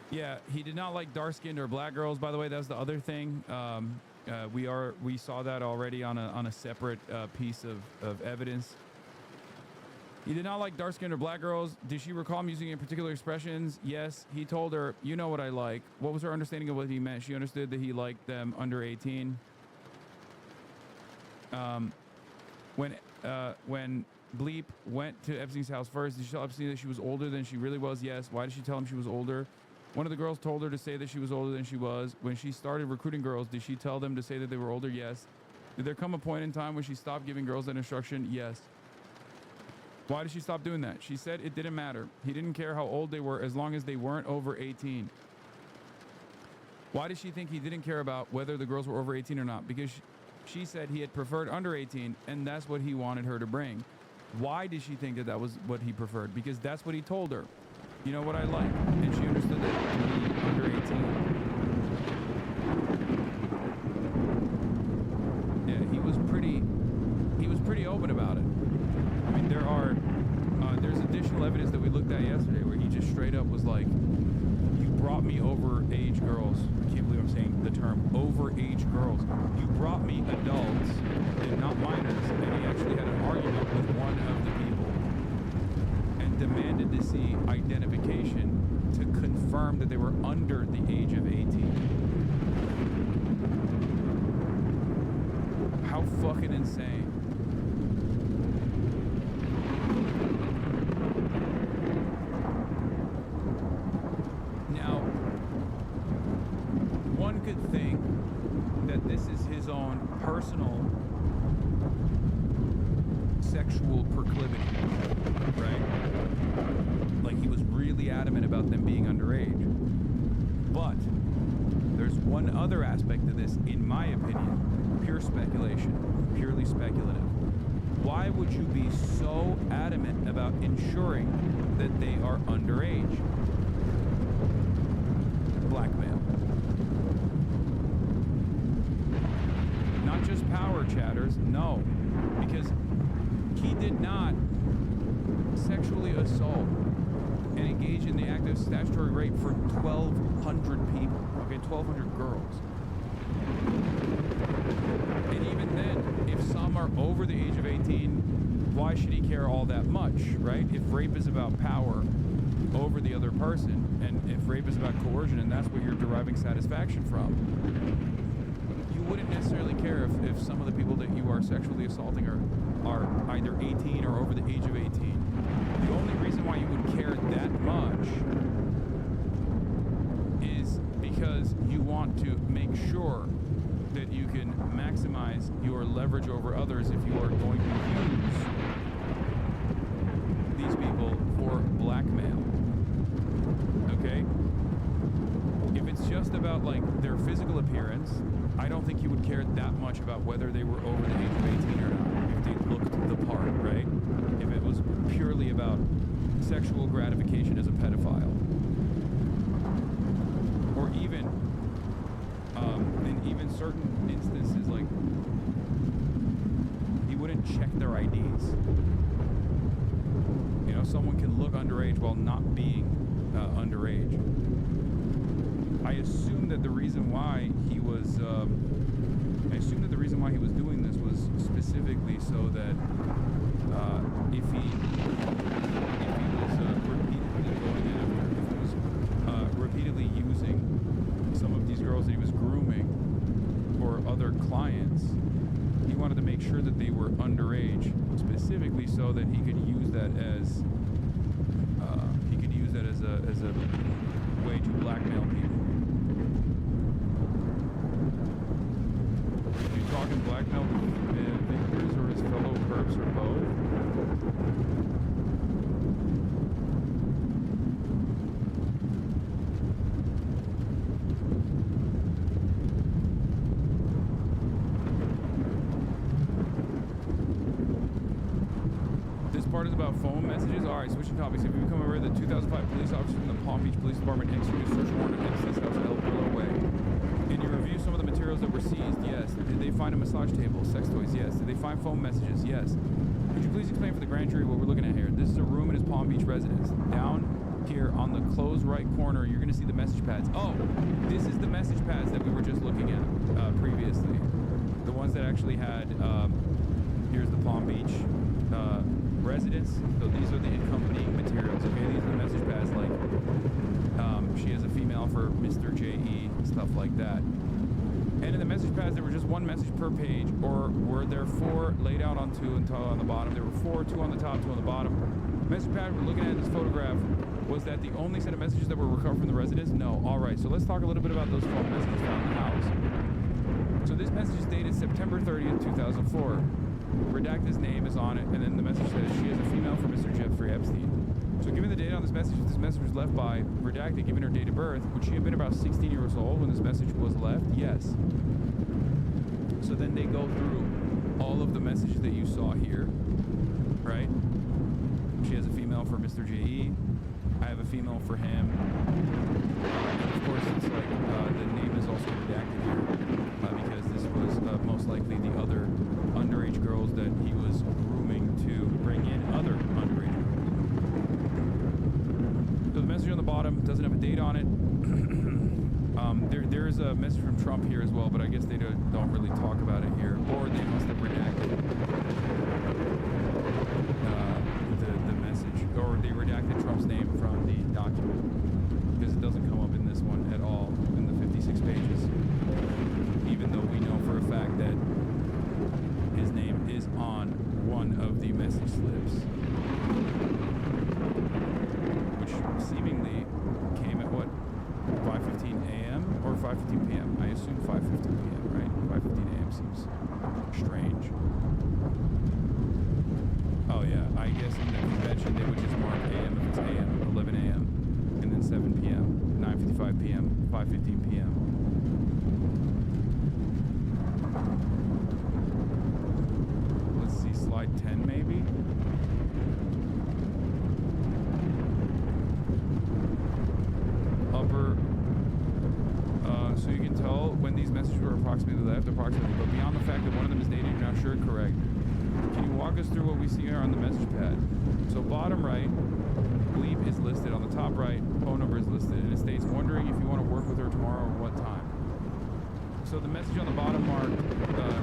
Yeah, he did not like dark-skinned or black girls, by the way. That's the other thing. We saw that already on a separate piece of evidence. He did not like dark-skinned or black girls. Did she recall him using any particular expressions? Yes. He told her, you know what I like. What was her understanding of what he meant? She understood that he liked them under 18. When Bleep went to Epstein's house first, did she tell Epstein that she was older than she really was? Yes. Why did she tell him she was older? One of the girls told her to say that she was older than she was. When she started recruiting girls, did she tell them to say that they were older? Yes. Did there come a point in time when she stopped giving girls that instruction? Yes. Why did she stop doing that? She said it didn't matter. He didn't care how old they were as long as they weren't over 18. Why did she think he didn't care about whether the girls were over 18 or not? Because she said he had preferred under 18, and that's what he wanted her to bring. Why did she think that that was what he preferred? Because that's what he told her. You know what I like? And she understood that to be under 18. Yeah, he was pretty open about it. I mean, there's additional evidence that we looked at yesterday where he just straight up was like, you brought me overage girls. I can't believe I'm saying the term overage girls. You brought me adults and not minors. And he actually had an argument with one of the people and demanded to see identification to confirm that they were under the age of 18. How fucking insane. Now, one could think that this is his own personal sexual proclivity, right? Like he was really adamant about them being underage. But there's one other aspect of this, in my opinion, pure speculation, purely speculative. Why would you be so adamant about ensuring that they are underage? Blackmail. Not just power chatters, no. Because he did not sexually assault and engage in the act of statutory rape for 1,200 people, okay, 1,200 girls. And even then, if some are over the age of 18, why should he care all that much, right? If rape is about power over the other person, and if rape is about coercion, and that's what you're deriving satisfaction from, you wouldn't necessarily care if some of the people that you are sexually assaulting are either 18 or over the age of 18. The only reason why you would care want to make sure that you can maximize your leverage over others if you are going to use these people for blackmail. Okay? If it's just about like their physical appearance, I don't think you would care that much about whether they were over the age of 18 or not, if they looked the part, right? If it was purely about sexual gratification as a pedophile. Or even, in even certain instances, like, he wouldn't check their IDs. You know, someone can look underage while not being underage. I assume that the reason why he was, doing this was specifically so that if he was repeatedly using some of these girls that he was grooming for other clients, he wanted to make sure that they were underage, specifically so that he could use that as a way to blackmail people. Are you talking blackmail victors or his fellow perps or both? This part is about phone messages. All right, switching topics. Have you become aware that 2005 police officers from the Palm Beach Police Department executed a search warrant at Epstein's house held away? Can you review some of the materials that were seized? Yes. Did they find a massage table, sex toys? Yes. Did they find phone messages? Yes. Could you please explain for the grand jury what we're looking at here? This is a room in his Palm Beach residence. Down here on the closed right corner, you're going to see the message pads. Oh, this is the message pads that we were just looking at previously. The ones that actually had, here's the Palm Beach residence. So these are the accompanying materials. Okay, these are the message pads, like she has a female for Mr. J.E., stuff like that. And in the message pads, there were just one message per page, or were there four laid out on two and on the bottom? There were four, two on the top, two on the bottom. The message pad we're looking at in this photograph, was that the only set of messages that were recovered from the residence? No. All right, so let's talk a little bit about those phone messages found in the house. So this message is dated September 30th, 2004. Redacted's name is on it, and then the message says she is a female for Mr. Jeffrey Epstein. So given the date on this message, if this message was left by Redacted, given her date of birth, would she have been about 16 years old when this message was left? Yes. So then they go through all of the messages that you saw here, right? She has a female for Mr. J.E. I have a female for him. And of course, it's like the name is also redacted here because this was most likely the other underage girls that he was grooming to bring in other underage girls. So the message on the bottom doesn't have a date on it. There's a message from Trump here as well, but I guess they don't really talk about it here, or they must have redacted the message, or they redacted Trump's name from the document because it doesn't come up in this one at all in the 56 pages, even though we know for a fact that his name is on one of the message slips, which seemingly came at what, 5:15 a.m. or 5:15 p.m. I assume 5:15 p.m. right? 5:15 a.m. seems strange. Oh yeah, I guess in the convention they would just mark a.m. if it's a.m. 11 a.m. and then 7 p.m. 9:55 p.m. 5:15 p.m. Let's see, slide 10 maybe? Upper, so you can tell when these messages were approximately left, but beyond the fact that one of them is dated, you're not sure, correct. Can you walk us through what we see here on the message pad? So bottom right, bleep is listed. On the top right, phone number is listed, and it states, wondering if you want to work with her tomorrow or what time. So the message on the bottom marked,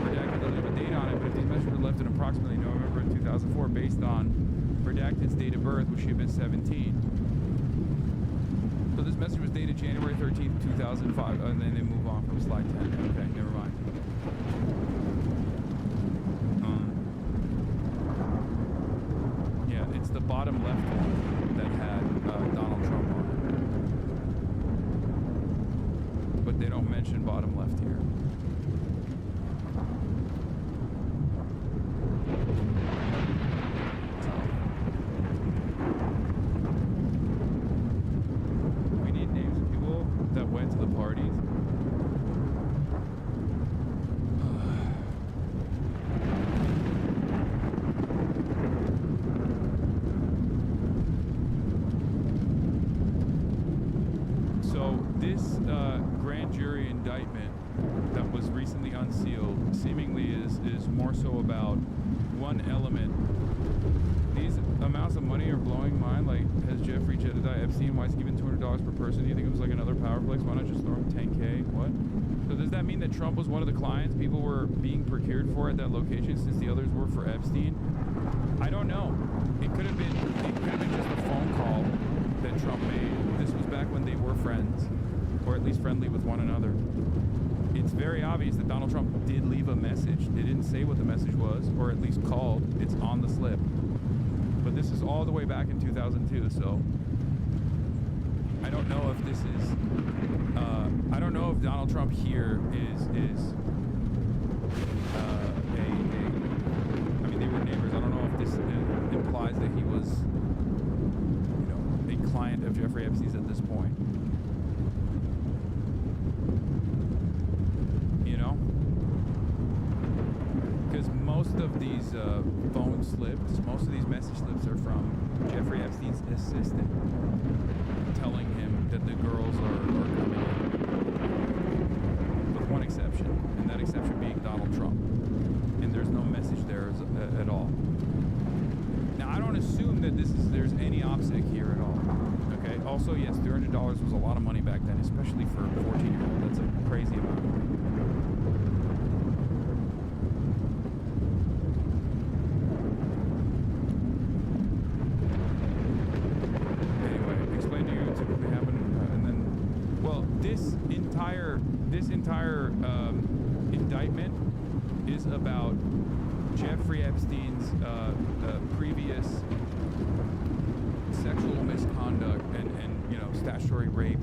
redacted doesn't have a date on it, but if these messages were left in approximately November of 2004 based on redacted's date of birth, which she had been 17. So this message was dated January 13th, 2005, and then they move on from slide 10. Okay, never mind. Yeah, it's the bottom left one that had Donald Trump on it. But they don't mention recently unsealed seemingly is more so about one element. These amounts of money are blowing mine. Like, has Jeffrey Jedediah Epstein, why is he given $200 per person? Do you think it was like another power flex? Why not just throw him $10K? What? So does that mean that Trump was one of the clients people were being procured for at that location since the others were for Epstein? I don't know. It could have been just a phone call that Trump made. This was back when they were friends, or at least friendly with one another. It's very obvious that Donald Trump did leave a message. They didn't say what the message was, or at least called. It's on the slip. But this is all the way back in 2002, so I don't know if this is, I don't know if Donald Trump here is I mean, they were neighbors. I don't know if this implies that he was, you know, a client of Jeffrey Epstein's at this point. You know? Because most of these phone slips, most of these message slips are from Jeffrey Epstein's assistant telling him that the girls are coming in. With one exception, and that exception being Donald Trump. And there's no message there at all. Now, I don't assume that there's any OPSEC here at all. Okay? Also, yes, $300 was a lot of money back then, especially for a 14-year-old. That's a crazy amount of money. This entire indictment is about Jeffrey Epstein's previous sexual misconduct and you know, statutory rape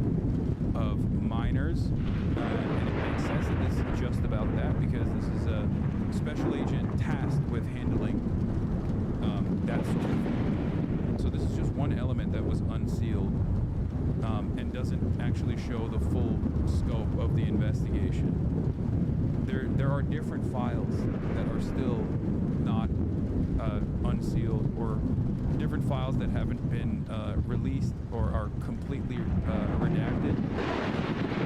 of minors, and it makes sense that this is just about that because this is a special agent tasked with handling that sort of thing. So this is just one element that was unsealed. And doesn't actually show the full scope of the investigation. There are different files that are still not unsealed, or different files that haven't been released or are completely redacted.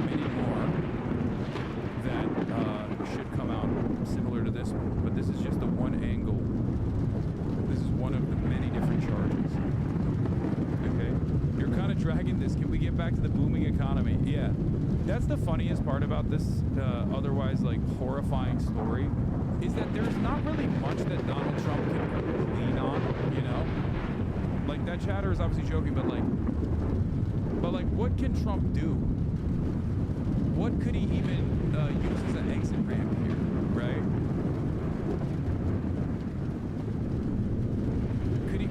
Many more that should come out similar to this one, but this is just the one angle. This is one of the many different charges. Okay? You're kind of dragging this. Can we get back to the booming economy? Yeah. That's the funniest part about this otherwise like horrifying story, is that there's not really much that Donald Trump can lean on, you know? Like, that chatter is obviously joking, but like what can Trump do? What could he even use as an exit ramp here, right?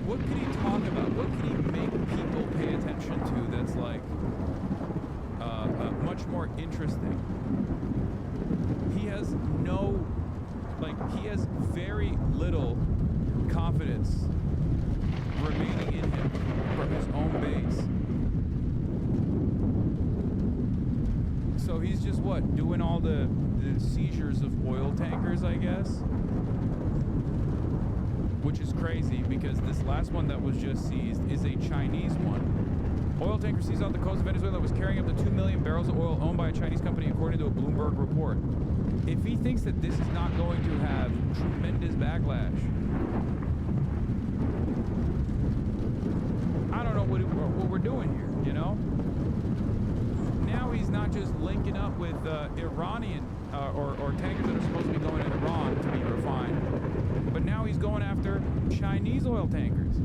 What could he talk about? What could he make people pay attention to that's like much more interesting? He has he has very little confidence remaining in him from his own base. So he's just what? Doing all the seizures of oil tankers, I guess? Which is crazy because this last one that was just seized is a Chinese one. Oil tanker seized off the coast of Venezuela was carrying up to 2 million barrels of oil owned by a Chinese company, according to a Bloomberg report. If he thinks that this is not going to have tremendous backlash, I don't know what we're doing here, you know? Now he's not just linking up with Iranian or tankers that are supposed to be going to Iran to be refined, but now he's going after Chinese oil tankers.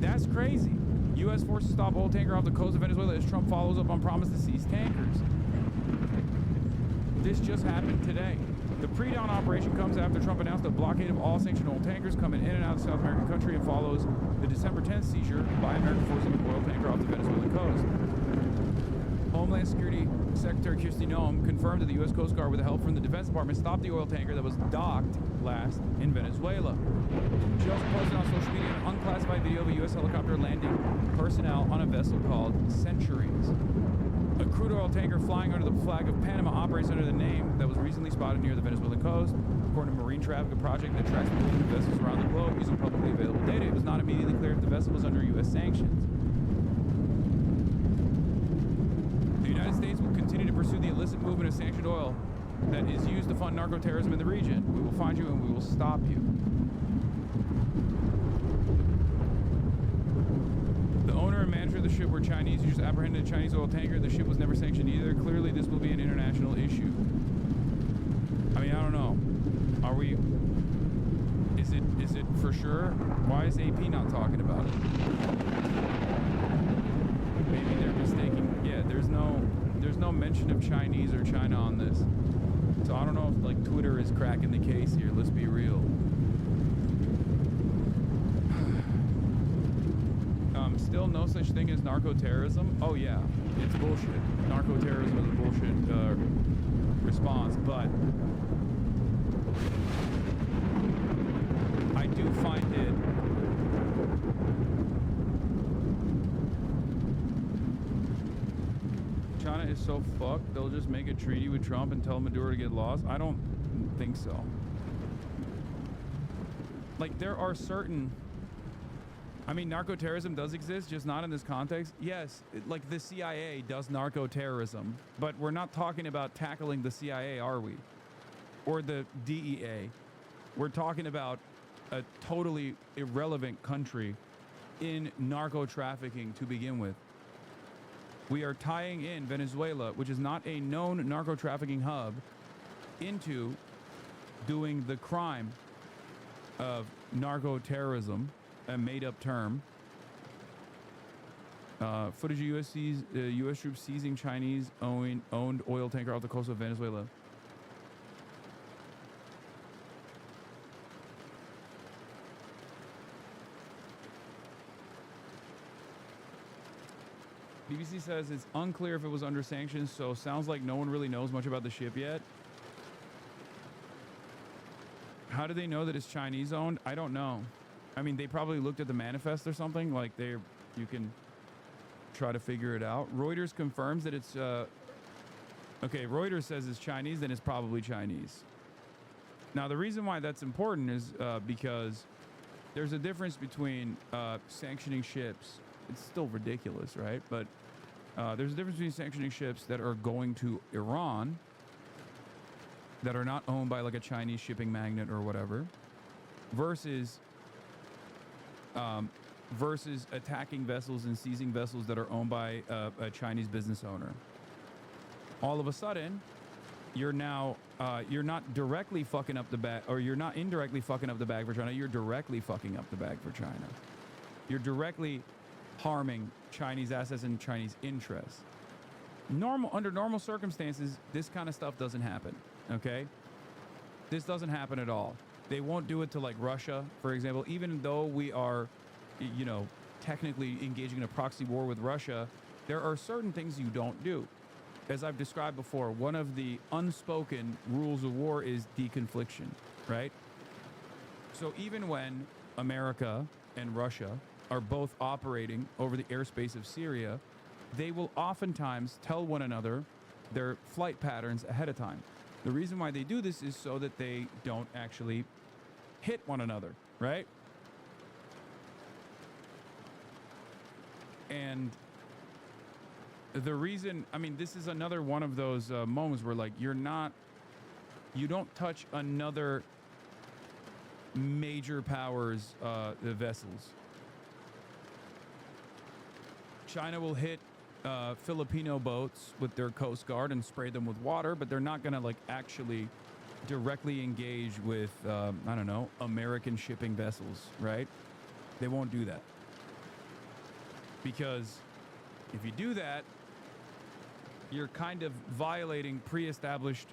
That's crazy. U.S. forces stop oil tanker off the coast of Venezuela as Trump follows up on promise to seize tankers. This just happened today. The pre-dawn operation comes after Trump announced a blockade of all sanctioned oil tankers coming in and out of South American country and follows the December 10th seizure by American forces of an oil tanker off the Venezuelan coast. Homeland Security Secretary Kristi Noem confirmed that the U.S. Coast Guard, with help from the Defense Department, stopped the oil tanker that was docked last in Venezuela. She also posted on social media an unclassified video of a U.S. helicopter landing personnel on a vessel called Centuries. A crude oil tanker flying under the flag of Panama operates under the name that was recently spotted near the Venezuelan coast. According to Marine Traffic, a project that tracks the movement of vessels around the globe using publicly available data. It was not immediately clear if the vessel was under U.S. sanctions. The United States will continue to pursue the illicit movement of sanctioned oil that is used to fund narco-terrorism in the region. We will find you and we will stop you. The owner and manager of the ship were Chinese. You just apprehended a Chinese oil tanker. The ship was never sanctioned either. Clearly, this will be an international issue. I mean, I don't know. Are we... Is it for sure? Why is AP not talking about it? Maybe they're mistaking. Yeah, there's no mention of Chinese or China on this. So I don't know if like Twitter is cracking the case here. Let's be real. Still no such thing as narco-terrorism. Oh yeah, it's bullshit. Narco-terrorism is a bullshit response, but I do find it China is so fucked, they'll just make a treaty with Trump and tell Maduro to get lost. I don't think so. Like, there are certain... I mean, narco-terrorism does exist, just not in this context. Yes, like the CIA does narco-terrorism, but we're not talking about tackling the CIA, are we? Or the DEA. We're talking about a totally irrelevant country in narco-trafficking to begin with. We are tying in Venezuela, which is not a known narco-trafficking hub, into doing the crime of narco-terrorism, a made-up term. Footage of U.S. troops seizing Chinese-owned oil tanker off the coast of Venezuela. BBC says it's unclear if it was under sanctions, so sounds like no one really knows much about the ship yet. How do they know that it's Chinese-owned? I don't know. I mean, they probably looked at the manifest or something. Like, you can try to figure it out. Reuters confirms that it's... okay, Reuters says it's Chinese, then it's probably Chinese. Now, the reason why that's important is because there's a difference between sanctioning ships. It's still ridiculous, right? But there's a difference between sanctioning ships that are going to Iran, that are not owned by like a Chinese shipping magnate or whatever, versus attacking vessels and seizing vessels that are owned by a Chinese business owner. All of a sudden, you're now you're not directly fucking up the bag, or you're not indirectly fucking up the bag for China. You're directly fucking up the bag for China. You're directly harming Chinese assets and Chinese interests. Under normal circumstances, this kind of stuff doesn't happen. Okay, this doesn't happen at all. They won't do it to like Russia, for example, even though we are, you know, technically engaging in a proxy war with Russia. There are certain things you don't do. As I've described before, one of the unspoken rules of war is deconfliction, right? So even when America and Russia are both operating over the airspace of Syria, they will oftentimes tell one another their flight patterns ahead of time. The reason why they do this is so that they don't actually hit one another, right? And the reason, I mean, this is another one of those moments where like you don't touch another major powers vessels. China will hit Filipino boats with their Coast Guard and spray them with water, but they're not going to like actually directly engage with, I don't know, American shipping vessels, right? They won't do that. Because if you do that, you're kind of violating pre-established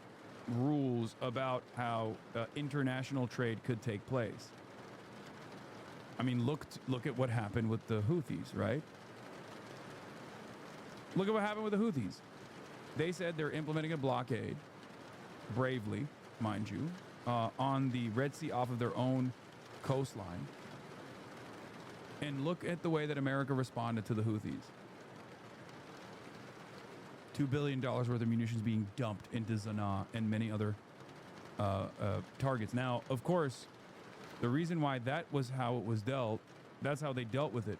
rules about how international trade could take place. I mean, look at what happened with the Houthis, right? Look at what happened with the Houthis. They said they're implementing a blockade, bravely, mind you, on the Red Sea off of their own coastline. And look at the way that America responded to the Houthis. $2 billion worth of munitions being dumped into Sanaa and many other targets. Now, of course, the reason why that was how it was dealt, that's how they dealt with it,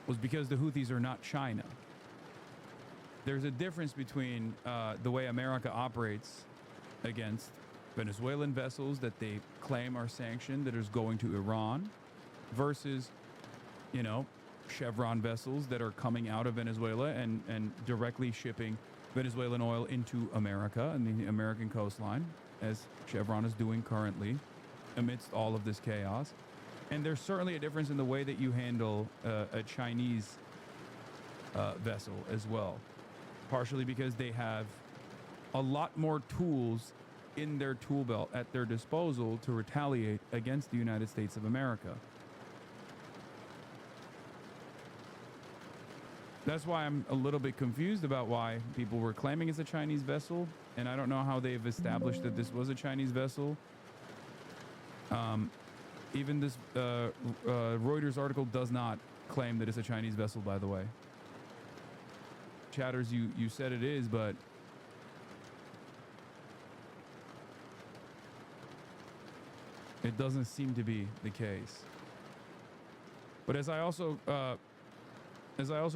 was because the Houthis are not China. there's a difference between the way America operates against Venezuelan vessels that they claim are sanctioned that is going to Iran versus, you know, Chevron vessels that are coming out of Venezuela and directly shipping Venezuelan oil into America and the American coastline, as Chevron is doing currently amidst all of this chaos. And there's certainly a difference in the way that you handle a Chinese vessel as well, partially because they have a lot more tools in their tool belt at their disposal to retaliate against the United States of America. That's why I'm a little bit confused about why people were claiming it's a Chinese vessel, and I don't know how they've established that this was a Chinese vessel. Even this Reuters article does not claim that it's a Chinese vessel, by the way. Chatters, you said it is, but it doesn't seem to be the case. But as I also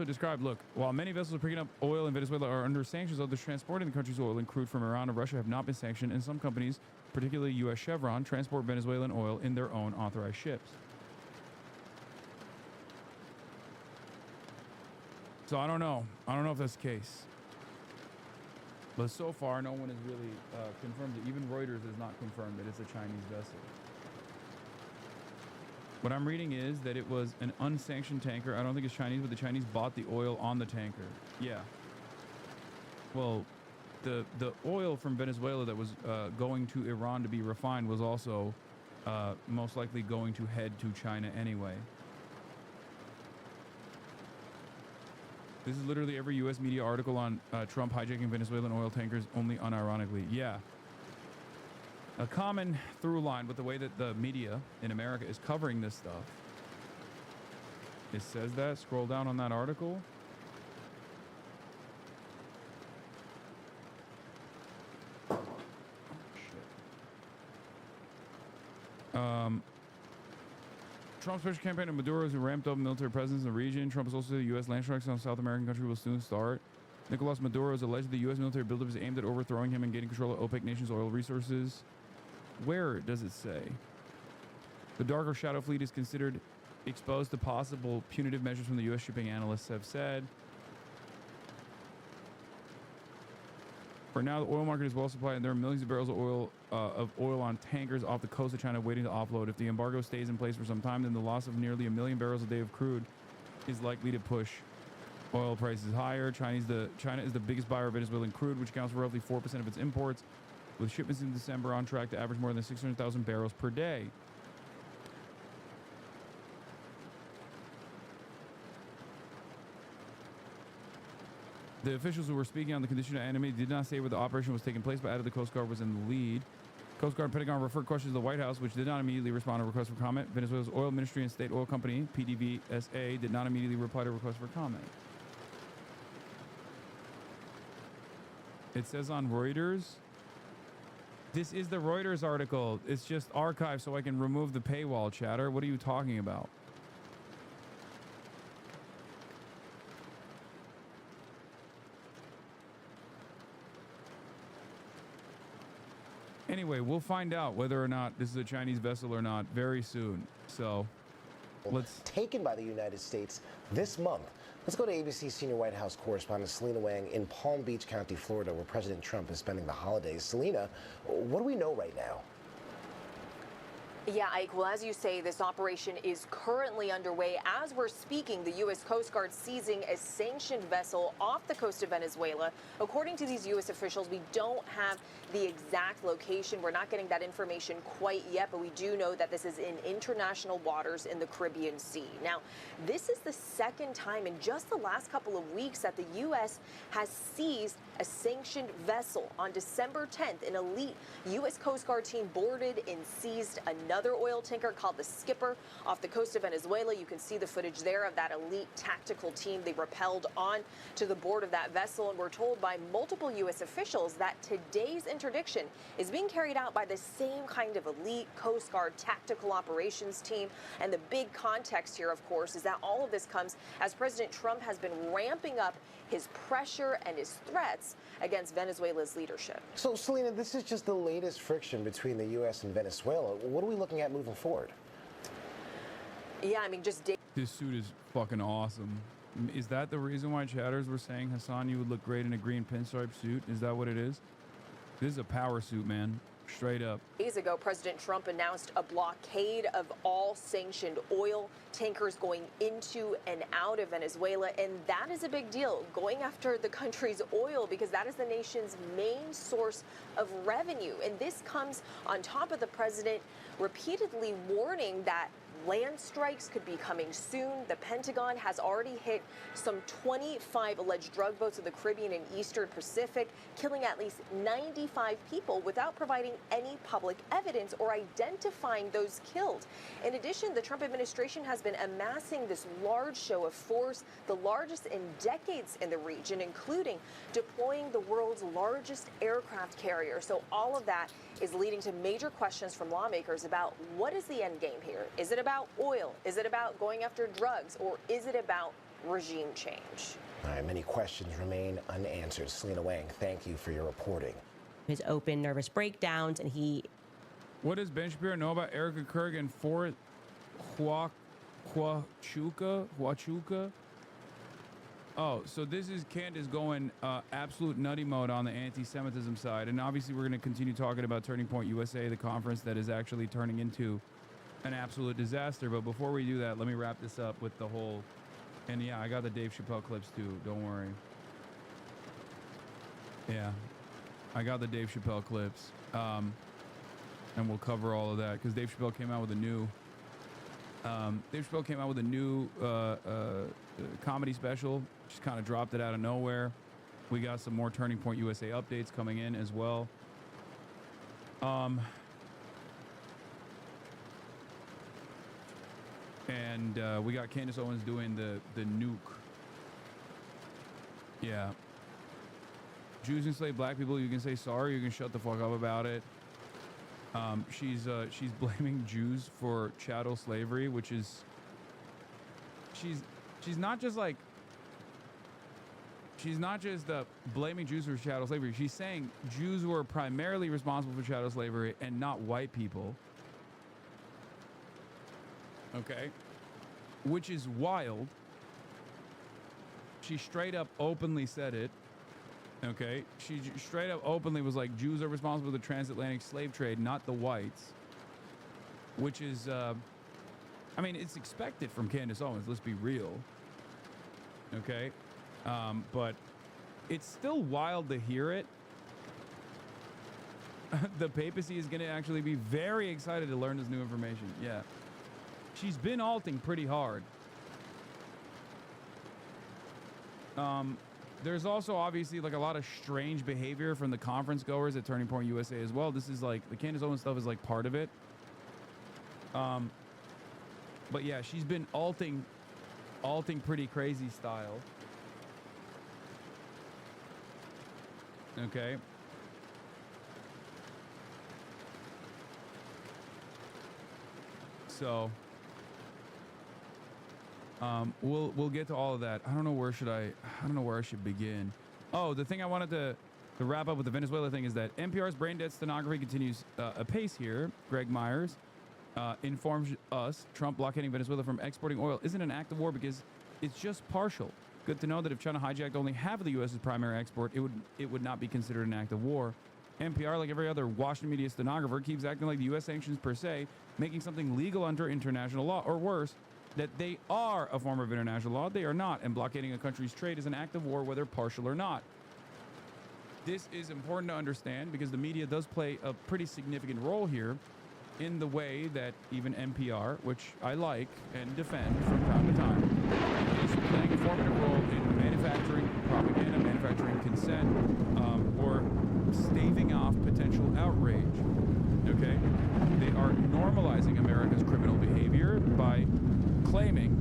described, look, while many vessels are picking up oil in Venezuela are under sanctions, others transporting the country's oil and crude from Iran and Russia have not been sanctioned, and some companies, particularly U.S. Chevron, transport Venezuelan oil in their own authorized ships. So I don't know. I don't know if that's the case. But so far, no one has really confirmed it. Even Reuters has not confirmed that it's a Chinese vessel. What I'm reading is that it was an unsanctioned tanker. I don't think it's Chinese, but the Chinese bought the oil on the tanker. Yeah. Well, the oil from Venezuela that was going to Iran to be refined was also most likely going to head to China anyway. This is literally every U.S. media article on Trump hijacking Venezuelan oil tankers, only unironically. Yeah. A common through line with the way that the media in America is covering this stuff. It says that. Scroll down on that article. Trump's special campaign of Maduro's who ramped up military presence in the region. Trump has also said the U.S. land strikes on a South American country will soon start. Nicolas Maduro has alleged the U.S. military buildup is aimed at overthrowing him and gaining control of OPEC nations' oil resources. Where does it say? The darker shadow fleet is considered exposed to possible punitive measures from the U.S. shipping analysts have said. For now, the oil market is well supplied, and there are millions of barrels of oil on tankers off the coast of China waiting to offload. If the embargo stays in place for some time, then the loss of nearly 1 million barrels a day of crude is likely to push oil prices higher. China is the biggest buyer of Venezuelan crude, which accounts for roughly 4% of its imports, with shipments in December on track to average more than 600,000 barrels per day. The officials who were speaking on the condition of enemy did not say where the operation was taking place, but added the Coast Guard was in the lead. Coast Guard and Pentagon referred questions to the White House, which did not immediately respond to requests for comment. Venezuela's oil ministry and state oil company, PDVSA, did not immediately reply to requests for comment. It says on Reuters. This is the Reuters article. It's just archived so I can remove the paywall, chatter. What are you talking about? Anyway, we'll find out whether or not this is a Chinese vessel or not very soon. So let's... Taken by the United States this month. Let's go to ABC senior White House correspondent Selena Wang in Palm Beach County, Florida, where President Trump is spending the holidays. Selena, what do we know right now? Yeah, Ike, well, as you say, this operation is currently underway. As we're speaking, the U.S. Coast Guard seizing a sanctioned vessel off the coast of Venezuela. According to these U.S. officials, we don't have the exact location. We're not getting that information quite yet, but we do know that this is in international waters in the Caribbean Sea. Now, this is the second time in just the last couple of weeks that the U.S. has seized a sanctioned vessel. On December 10th, an elite U.S. Coast Guard team boarded and seized another another oil tanker called the Skipper off the coast of Venezuela. You can see the footage there of that elite tactical team. They rappelled on to the board of that vessel, and we're told by multiple U.S. officials that today's interdiction is being carried out by the same kind of elite Coast Guard tactical operations team. And the big context here, of course, is that all of this comes as President Trump has been ramping up his pressure and his threats against Venezuela's leadership. So, Selena, this is just the latest friction between the U.S. and Venezuela. What are we looking at moving forward? Yeah, I mean, just this suit is fucking awesome. Is that the reason why chatters were saying, Hasan, you would look great in a green pinstripe suit? Is that what it is? This is a power suit, man. Straight up. Days ago, President Trump announced a blockade of all sanctioned oil tankers going into and out of Venezuela. And that is a big deal, going after the country's oil, because that is the nation's main source of revenue. And this comes on top of the president repeatedly warning that land strikes could be coming soon. The Pentagon has already hit some 25 alleged drug boats in the Caribbean and Eastern Pacific, killing at least 95 people without providing any public evidence or identifying those killed. In addition, the Trump administration has been amassing this large show of force, the largest in decades in the region, including deploying the world's largest aircraft carrier. So all of that is leading to major questions from lawmakers about what is the end game here? Is it about oil? Is it about going after drugs? Or is it about regime change? All right, many questions remain unanswered. Selena Wang, thank you for your reporting. His open nervous breakdowns, and he... What does Ben Shapiro know about Erica Kerrigan for Huachuca? Oh, so this is Candace going absolute nutty mode on the anti-Semitism side. And obviously we're going to continue talking about Turning Point USA, the conference that is actually turning into an absolute disaster. But before we do that, let me wrap this up with the whole... And yeah, I got the Dave Chappelle clips too. Don't worry. Yeah, I got the Dave Chappelle clips. And we'll cover all of that because Dave Chappelle came out with a new... comedy special. Just kind of dropped it out of nowhere. We got some more Turning Point USA updates coming in as well. And we got Candace Owens doing the nuke. Yeah. Jews enslaved black people. You can say sorry. You can shut the fuck up about it. She's blaming Jews for chattel slavery, which is she's not just like blaming Jews for chattel slavery. She's saying Jews were primarily responsible for chattel slavery and not white people. Okay, which is wild. She straight up openly said it. Okay, she straight up openly was like, Jews are responsible for the transatlantic slave trade, not the whites. Which is, I mean, it's expected from Candace Owens, let's be real. Okay, but it's still wild to hear it. The papacy is going to actually be very excited to learn this new information. Yeah. She's been alting pretty hard. There's also obviously like a lot of strange behavior from the conference goers at Turning Point USA as well. This is like the Candace Owens stuff is like part of it. But yeah, she's been alting pretty crazy style. Okay. So we'll get to all of that. I don't know where I should begin. Oh, the thing I wanted to wrap up with the Venezuela thing is that NPR's brain dead stenography continues apace here. Greg Myers informs us Trump blockading Venezuela from exporting oil isn't an act of war because it's just partial. Good to know that if China hijacked only half of the U.S.'s primary export, it would not be considered an act of war. NPR, like every other Washington media stenographer, keeps acting like the U.S. sanctions per se, making something legal under international law, or worse, that they are a form of international law. They are not, and blockading a country's trade is an act of war, whether partial or not. This is important to understand because the media does play a pretty significant role here in the way that even NPR, which I like and defend from time to time, is playing a formative role in manufacturing propaganda, manufacturing consent, or staving off potential outrage. Okay? They are normalizing America's criminal behavior by claiming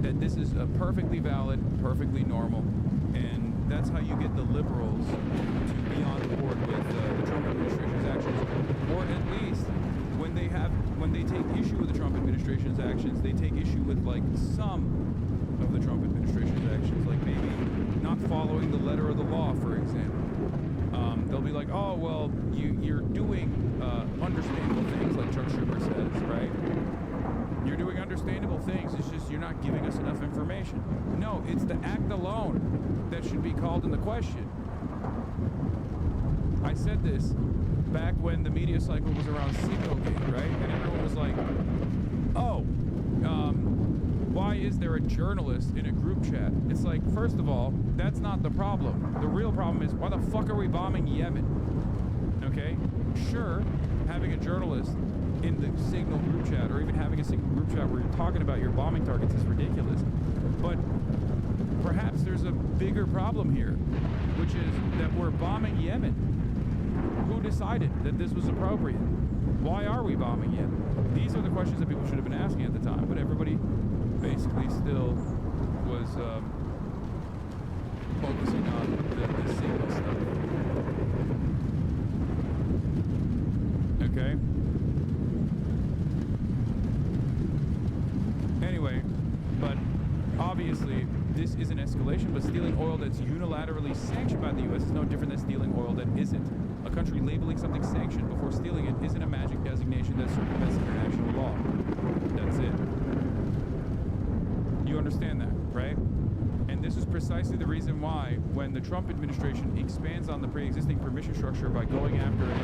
that this is a perfectly valid, perfectly normal, and that's how you get the liberals to be on board with the Trump administration's actions, or at least when they take issue with the Trump administration's actions, they take issue with like some of the Trump administration's actions, like maybe not following the letter of the law, for example. They'll be like, oh, well, you're doing understandable things, like Chuck Schumer says, right? You're doing understandable things, it's just you're not giving us enough information. No, it's the act alone that should be called into question. I said this back when the media cycle was around Seagate, right? And everyone was like, oh, why is there a journalist in a group chat? It's like, first of all, that's not the problem. The real problem is, why the fuck are we bombing Yemen? Okay? Sure, having a journalist in the Signal group chat, or even having a Signal group chat where you're talking about your bombing targets is ridiculous. But perhaps there's a bigger problem here, which is that we're bombing Yemen. Who decided that this was appropriate? Why are we bombing Yemen? These are the questions that people should have been asking at the time, but everybody basically still was focusing on the Signal stuff. Okay? Anyway, but obviously this is an escalation, but stealing oil that's unilaterally sanctioned by the U.S. is no different than stealing oil that isn't. A country labeling something sanctioned before stealing it isn't a magic designation that circumvents international law. That's it. You understand that, right? And this is precisely the reason why, when the Trump administration expands on the pre-existing permission structure by going after an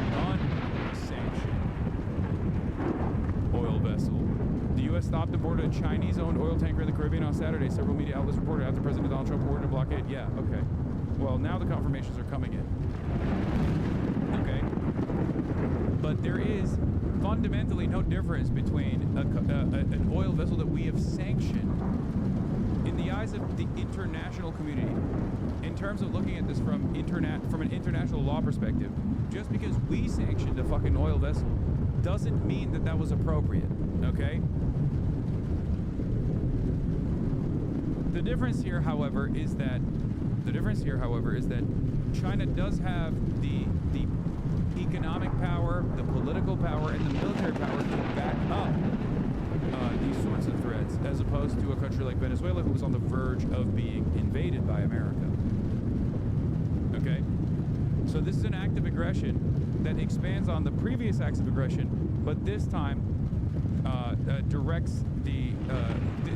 unsanctioned oil vessel, the U.S. stopped aboard a Chinese-owned oil tanker in the Caribbean on Saturday. Several media outlets reported after President Donald Trump ordered a blockade. Yeah, okay. Well, now the confirmations are coming in. Okay? But there is fundamentally no difference between an oil vessel that we have sanctioned in the eyes of the international community. In terms of looking at this from an international law perspective, just because we sanctioned a fucking oil vessel doesn't mean that that was appropriate, okay? The difference here, however, is that China does have the economic power, the political power, and the military power to back up these sorts of threats, as opposed to a country like Venezuela, who was on the verge of being invaded by America. Okay? So this is an act of aggression that expands on the previous acts of aggression, but this time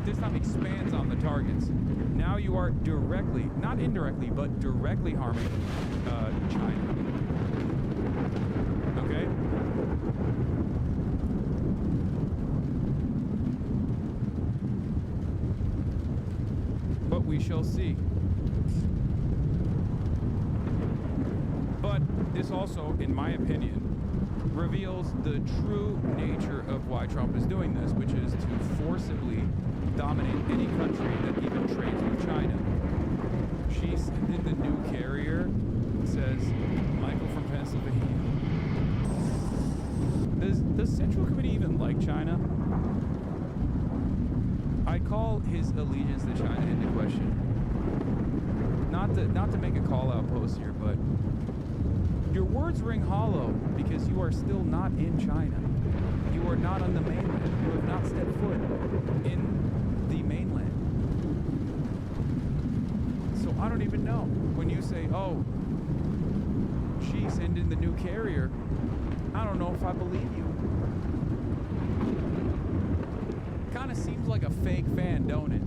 this time expands on the targets. Now you are directly, not indirectly, but directly harming China. Okay? But we shall see. But this also, in my opinion, reveals the true nature of why Trump is doing this, which is to forcibly dominate any country that even trades with China. She sent the new carrier, says Michael from Pennsylvania. Does Central Committee even like China? I call his allegiance to China into question. Not to make a call-out post here, but your words ring hollow because you are still not in China. You are not on the mainland. You have not stepped foot in the mainland. So I don't even know. When you say, oh, Xi send in the new carrier, I don't know if I believe you. Kind of seems like a fake fan, don't it?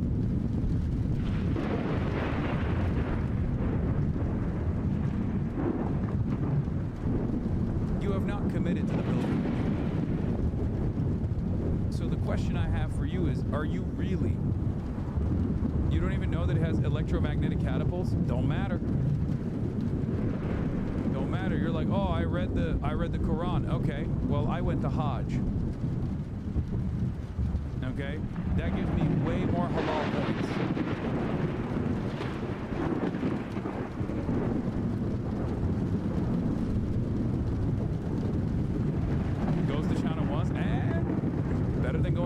You have not committed to the building. So the question I have for you is, are you really? You don't even know that it has electromagnetic catapults? Don't matter. Don't matter. You're like, oh, I read the Quran. Okay, well, I went to Hajj. Okay, that gives me way more halal points. Goes to China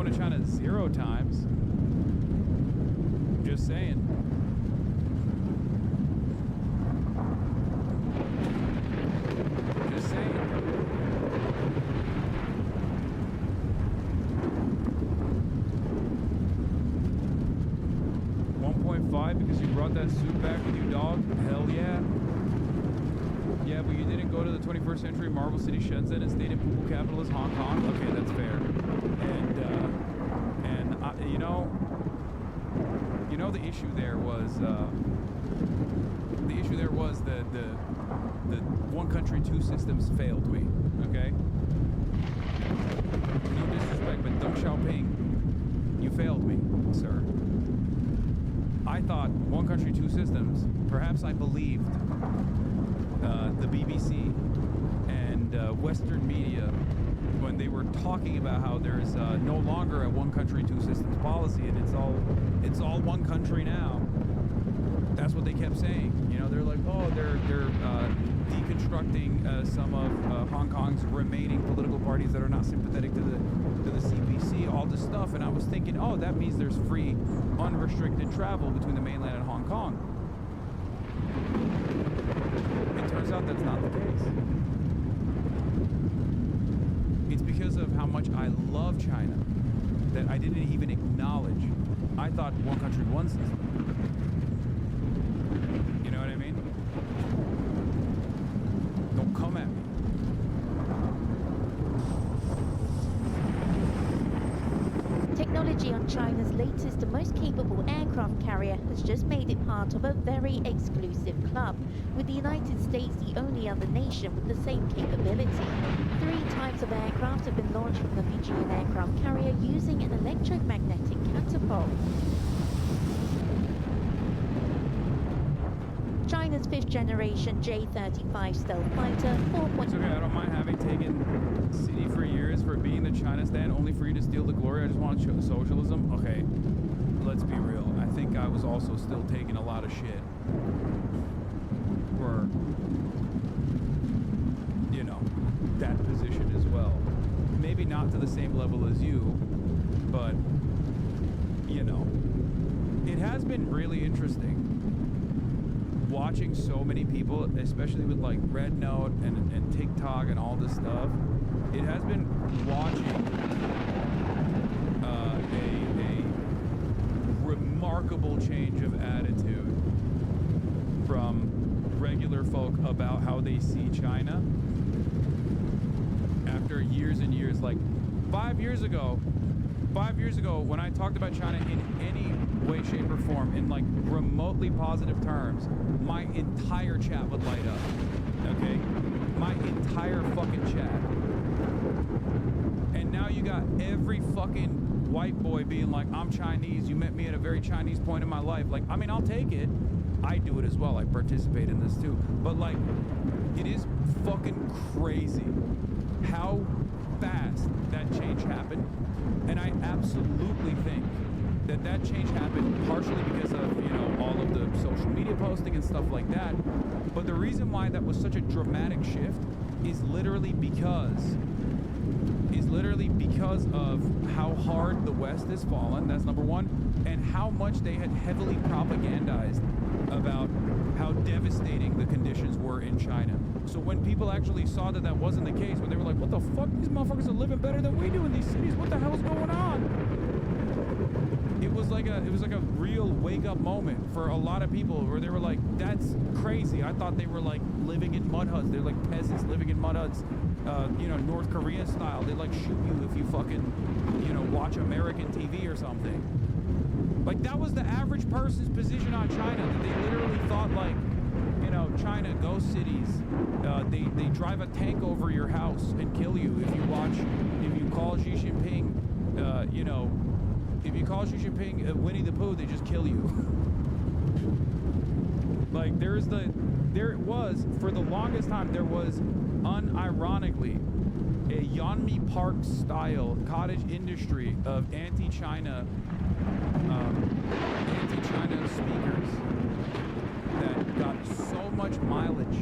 to China 0 times. Just saying. Just saying. Because you brought that suit back with you, dog? Hell yeah. Yeah, but you didn't go to the 21st century Marvel City Shenzhen and stayed in poo capitalist Hong Kong? Okay, that's fair. And you know the issue there was the one country, two systems failed me, okay? No disrespect, but Deng Xiaoping, you failed me, sir. I thought one country, two systems. Perhaps I believed the BBC and Western media when they were talking about how there is no longer a one country, two systems policy, and it's all one country now. That's what they kept saying. You know, they're like, oh, they're deconstructing some of Hong Kong's remaining political parties that are not sympathetic to the CPC, all this stuff. And I was thinking, oh, that means there's free, unrestricted travel between the mainland and Hong Kong. It turns out that's not the case. It's because of how much I love China that I didn't even acknowledge. I thought one country, one system. You know what I mean? Don't come at me. Technology on China's latest and most capable aircraft carrier has just made it part of a very exclusive club, with the United States the only other nation with the same capability. 3 types of aircraft have been launched from the Fijian aircraft carrier using an electromagnetic catapult. China's 5th generation J-35 stealth fighter, 4. It's okay, I don't mind having taken city for years for being the China stand, only for you to steal the glory. I just want to show socialism. Okay, let's be real. I think I was also still taking a lot of shit for, you know, that position as well. Maybe not to the same level as you, but, you know, it has been really interesting watching so many people, especially with like Red Note and TikTok and all this stuff. It has been watching a remarkable change of attitude from regular folk about how they see China after years and years. Like 5 years ago, when I talked about China in any way, shape, or form, in like remotely positive terms, my entire chat would light up, okay? My entire fucking chat. And now you got every fucking white boy being like, I'm Chinese, you met me at a very Chinese point in my life. Like, I mean, I'll take it. I do it as well, I participate in this too. But like, it is fucking crazy how fast that change happened. And I absolutely think that change happened partially because of, you know, all of the social media posting and stuff like that. But the reason why that was such a dramatic shift is literally because of how hard the West has fallen. That's number one. And how much they had heavily propagandized about how devastating the conditions were in China. So when people actually saw that wasn't the case, when they were like, what the fuck? These motherfuckers are living better than we do in these cities. What the hell's going on? It was like a real wake-up moment for a lot of people where they were like, that's crazy. I thought they were like living in mud huts. They're like peasants living in mud huts, you know, North Korean style. They like shoot you if you fucking, you know, watch American TV or something. Like, that was the average person's position on China, that they literally thought, like, you know, China, ghost cities, they drive a tank over your house and kill you if you call Xi Jinping, you know, if you call Xi Jinping Winnie the Pooh, they just kill you. Like, there was, for the longest time, there was, unironically, a Yeonmi Park style cottage industry of anti-China speakers that got so much mileage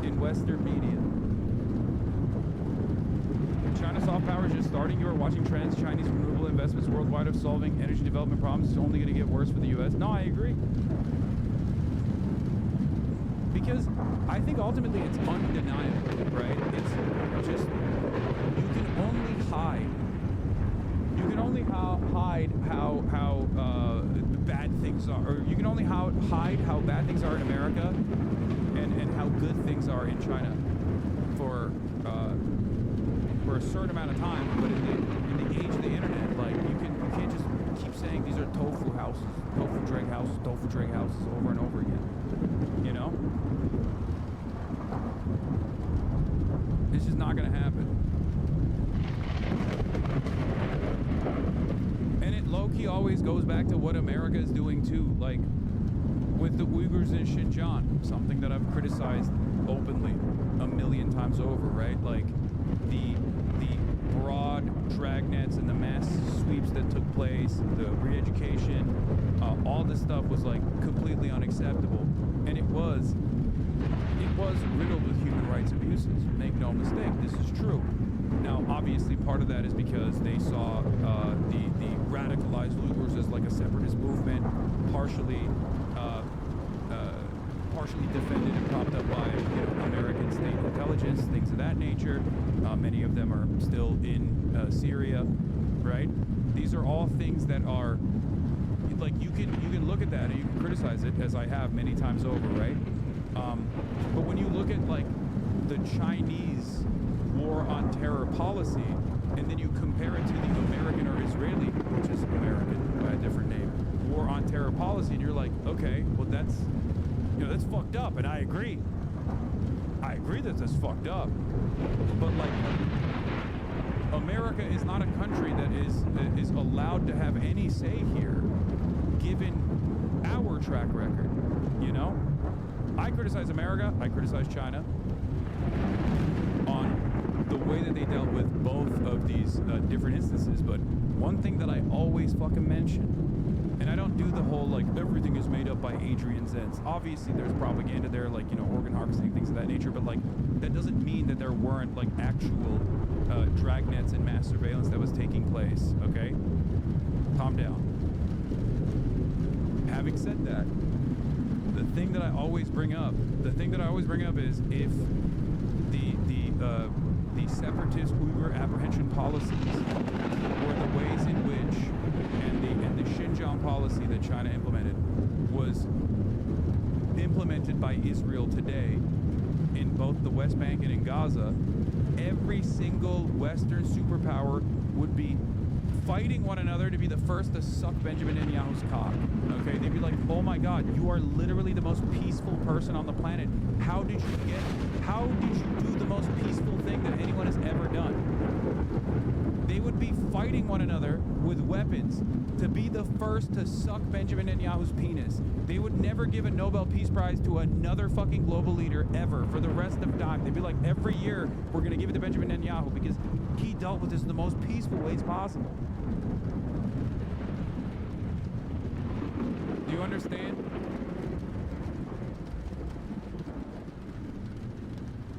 in Western media. China soft power just starting. You are watching trends. Chinese renewable investments worldwide of solving energy development problems is only going to get worse for the U.S. No, I agree. Because I think ultimately it's undeniable, right? It's just, you can only hide. You can only hide how bad things are, or you can only hide how bad things are in America and how good things are in China for a certain amount of time. But in the age of the internet, like you can't just keep saying these are tofu houses, tofu drag houses over and over again. You know? It's just not going to happen. And it low-key always goes back to what America is doing too, like with the Uyghurs in Xinjiang, something that I've criticized openly a million times over, right? Like the broad dragnets and the mass sweeps that took place, the re-education, all this stuff was like completely unacceptable. And it was riddled with human rights abuses. Make no mistake, this is true. Now, obviously, part of that is because they saw the radicalized Uyghurs as like a separatist movement, partially defended and propped up by American state intelligence, things of that nature. Many of them are still in Syria, right? These are all things that are like you can look at that and you can criticize it, as I have many times over, right? But when you look at like the Chinese war on terror policy, and then you compare it to the American or Israeli, which is American by a different name, war on terror policy, and you're like, okay, well that's fucked up, and I agree that that's fucked up. But like, America is not a country that is allowed to have any say here, given our track record. You know, I criticize America, I criticize China on the way that they dealt with both of these different instances. But one thing that I always fucking mention, and I don't do the whole like everything is made up by Adrian Zenz. Obviously there's propaganda there, like, organ harvesting, things of that nature, but like that doesn't mean that there weren't like actual dragnets and mass surveillance that was taking place. Okay, calm down. Having said that, the thing that I always bring up is if the separatist Uyghur apprehension policies, or the ways in which, and the Xinjiang policy that China implemented was implemented by Israel today in both the West Bank and in Gaza, every single Western superpower would be fighting one another to be the first to suck Benjamin Netanyahu's cock. Okay, they'd be like, oh my God, you are literally the most peaceful person on the planet. How did you do the most peaceful thing that anyone has ever done? They would be fighting one another with weapons to be the first to suck Benjamin Netanyahu's penis. They would never give a Nobel Peace Prize to another fucking global leader ever for the rest of time. They'd be like, every year we're going to give it to Benjamin Netanyahu because he dealt with this in the most peaceful ways possible. Do you understand?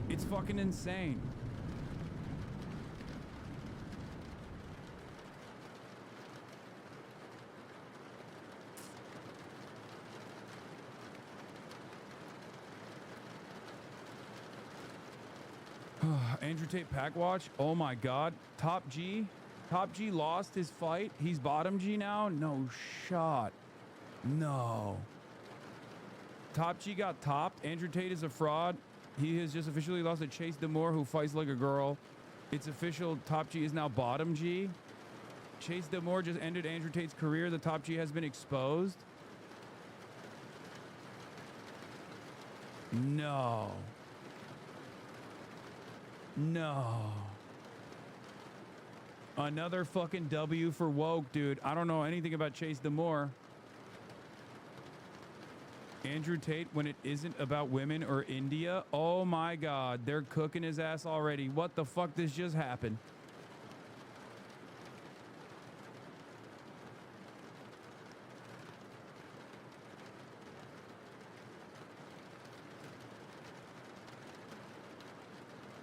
It's fucking insane. Andrew Tate Pack Watch. Oh my God. Top G lost his fight. He's bottom G now. No shot. No. Top G got topped. Andrew Tate is a fraud. He has just officially lost to Chase Demore, who fights like a girl. It's official. Top G is now bottom G. Chase Demore just ended Andrew Tate's career. The Top G has been exposed. No. No. Another fucking W for woke, dude. I don't know anything about Chase Demore. Andrew Tate, when it isn't about women or India, oh my God, they're cooking his ass already. What the fuck? This just happened.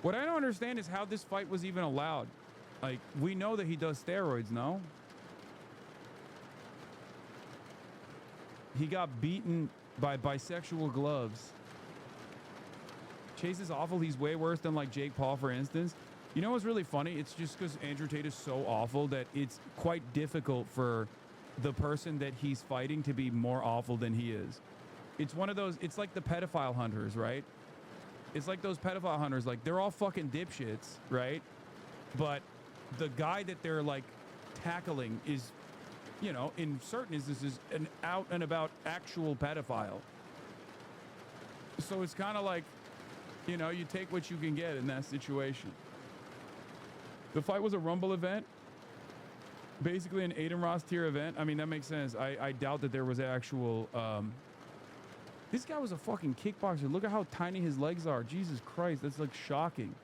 What I don't understand is how this fight was even allowed. Like, we know that he does steroids, no? He got beaten by bisexual gloves. Chase is awful. He's way worse than, like, Jake Paul, for instance. You know what's really funny? It's just because Andrew Tate is so awful that it's quite difficult for the person that he's fighting to be more awful than he is. It's one of those, it's like the pedophile hunters, right? It's like those pedophile hunters, like, they're all fucking dipshits, right? But the guy that they're, like, tackling is, you know, in certain instances, an out and about actual pedophile. So it's kind of like, you know, you take what you can get in that situation. The fight was a Rumble event, basically an Aiden Ross tier event. I mean, that makes sense. I doubt that there was actual. This guy was a fucking kickboxer. Look at how tiny his legs are. Jesus Christ, that's like shocking.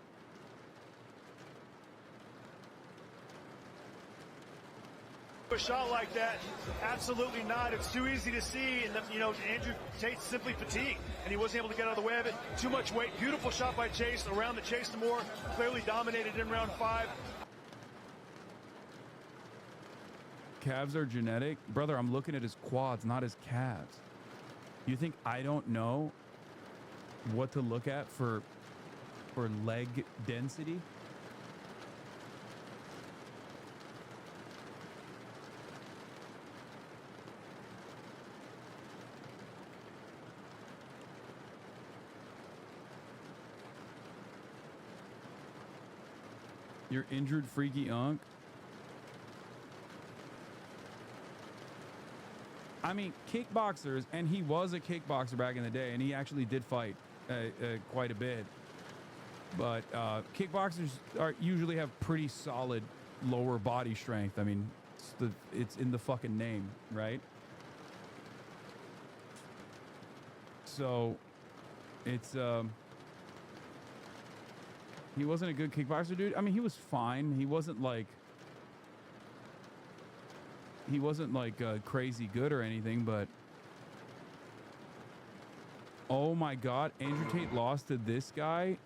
A shot like that, absolutely not. It's too easy to see, and you know, Andrew Tate's simply fatigued, and he wasn't able to get out of the way of it. Too much weight. Beautiful shot by Chase around the Chase Moore. Clearly dominated in round 5. Calves are genetic, brother. I'm looking at his quads, not his calves. You think I don't know what to look at for leg density? You're injured, freaky unk. I mean, kickboxers, and he was a kickboxer back in the day, and he actually did fight quite a bit. But kickboxers usually have pretty solid lower body strength. I mean, it's in the fucking name, right? So it's he wasn't a good kickboxer, dude. I mean, he was fine. He wasn't like crazy good or anything, but oh my God, Andrew Tate lost to this guy.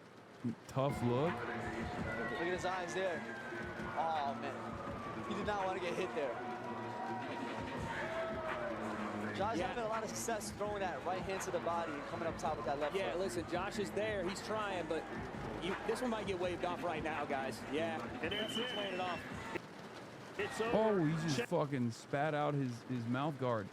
Tough look. Look at his eyes there. Oh man, he did not want to get hit there. Josh having a lot of success throwing that right hand to the body and coming up top with that left foot. Yeah, listen, Josh is there. He's trying, but this one might get waved off right now, guys. Yeah, and he's playing it off. It's over. Oh, he just fucking spat out his mouth guard.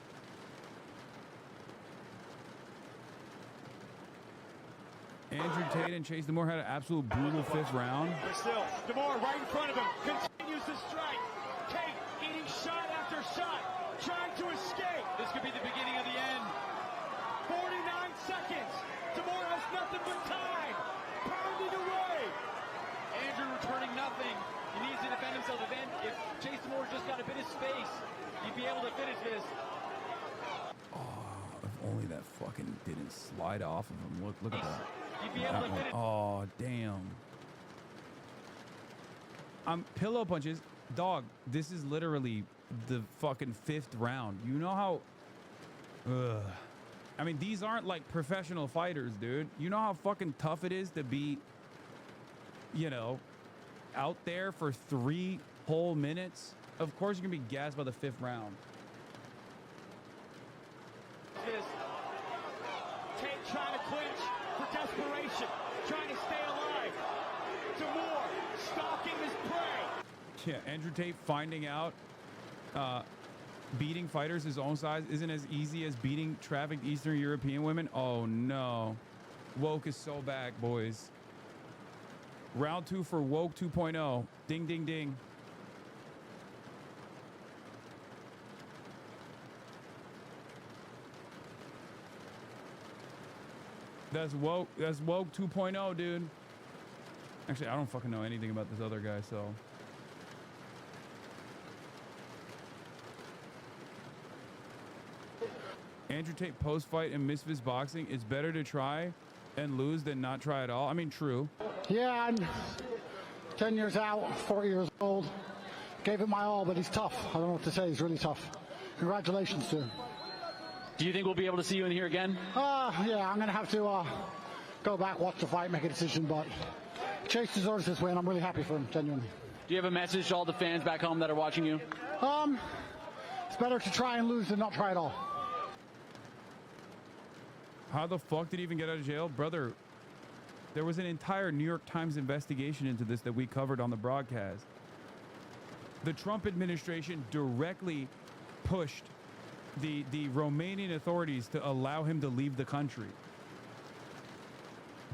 Andrew Tate and Chase Demore had an absolute brutal 5th round. But still, Demore right in front of him continues to strike. Tate eating shot after shot, trying to escape. This could be the beginning of the end. 49 seconds. Demore has nothing but time. Pounding away. Andrew returning nothing. He needs to defend himself. If Chase Demore just got a bit of space, he'd be able to finish this. Oh, if only that fucking didn't slide off of him. Look at that. He'd be able to finish. Oh, damn. Pillow punches. Dog, this is literally the fucking 5th round. You know how... Ugh. I mean, these aren't like professional fighters, dude. You know how fucking tough it is to be, you know, out there for 3 whole minutes? Of course you're gonna be gassed by the 5th round. Tate trying to clinch for desperation, trying to stay alive. Demore stalking his prey. Yeah, Andrew Tate finding out beating fighters his own size isn't as easy as beating trafficked Eastern European women. Oh no. Woke is so back, boys. Round 2 for Woke 2.0. Ding, ding, ding. That's Woke 2.0, dude. Actually, I don't fucking know anything about this other guy, so. Andrew Tate post-fight in Misfits Boxing. It's better to try and lose than not try at all. I mean, true. Yeah, I'm 10 years out, 4 years old. Gave it my all, but he's tough. I don't know what to say. He's really tough. Congratulations to him. Do you think we'll be able to see you in here again? Yeah, I'm going to have to go back, watch the fight, make a decision, but Chase deserves this win. I'm really happy for him, genuinely. Do you have a message to all the fans back home that are watching you? It's better to try and lose than not try at all. How the fuck did he even get out of jail? Brother, there was an entire New York Times investigation into this that we covered on the broadcast. The Trump administration directly pushed the Romanian authorities to allow him to leave the country.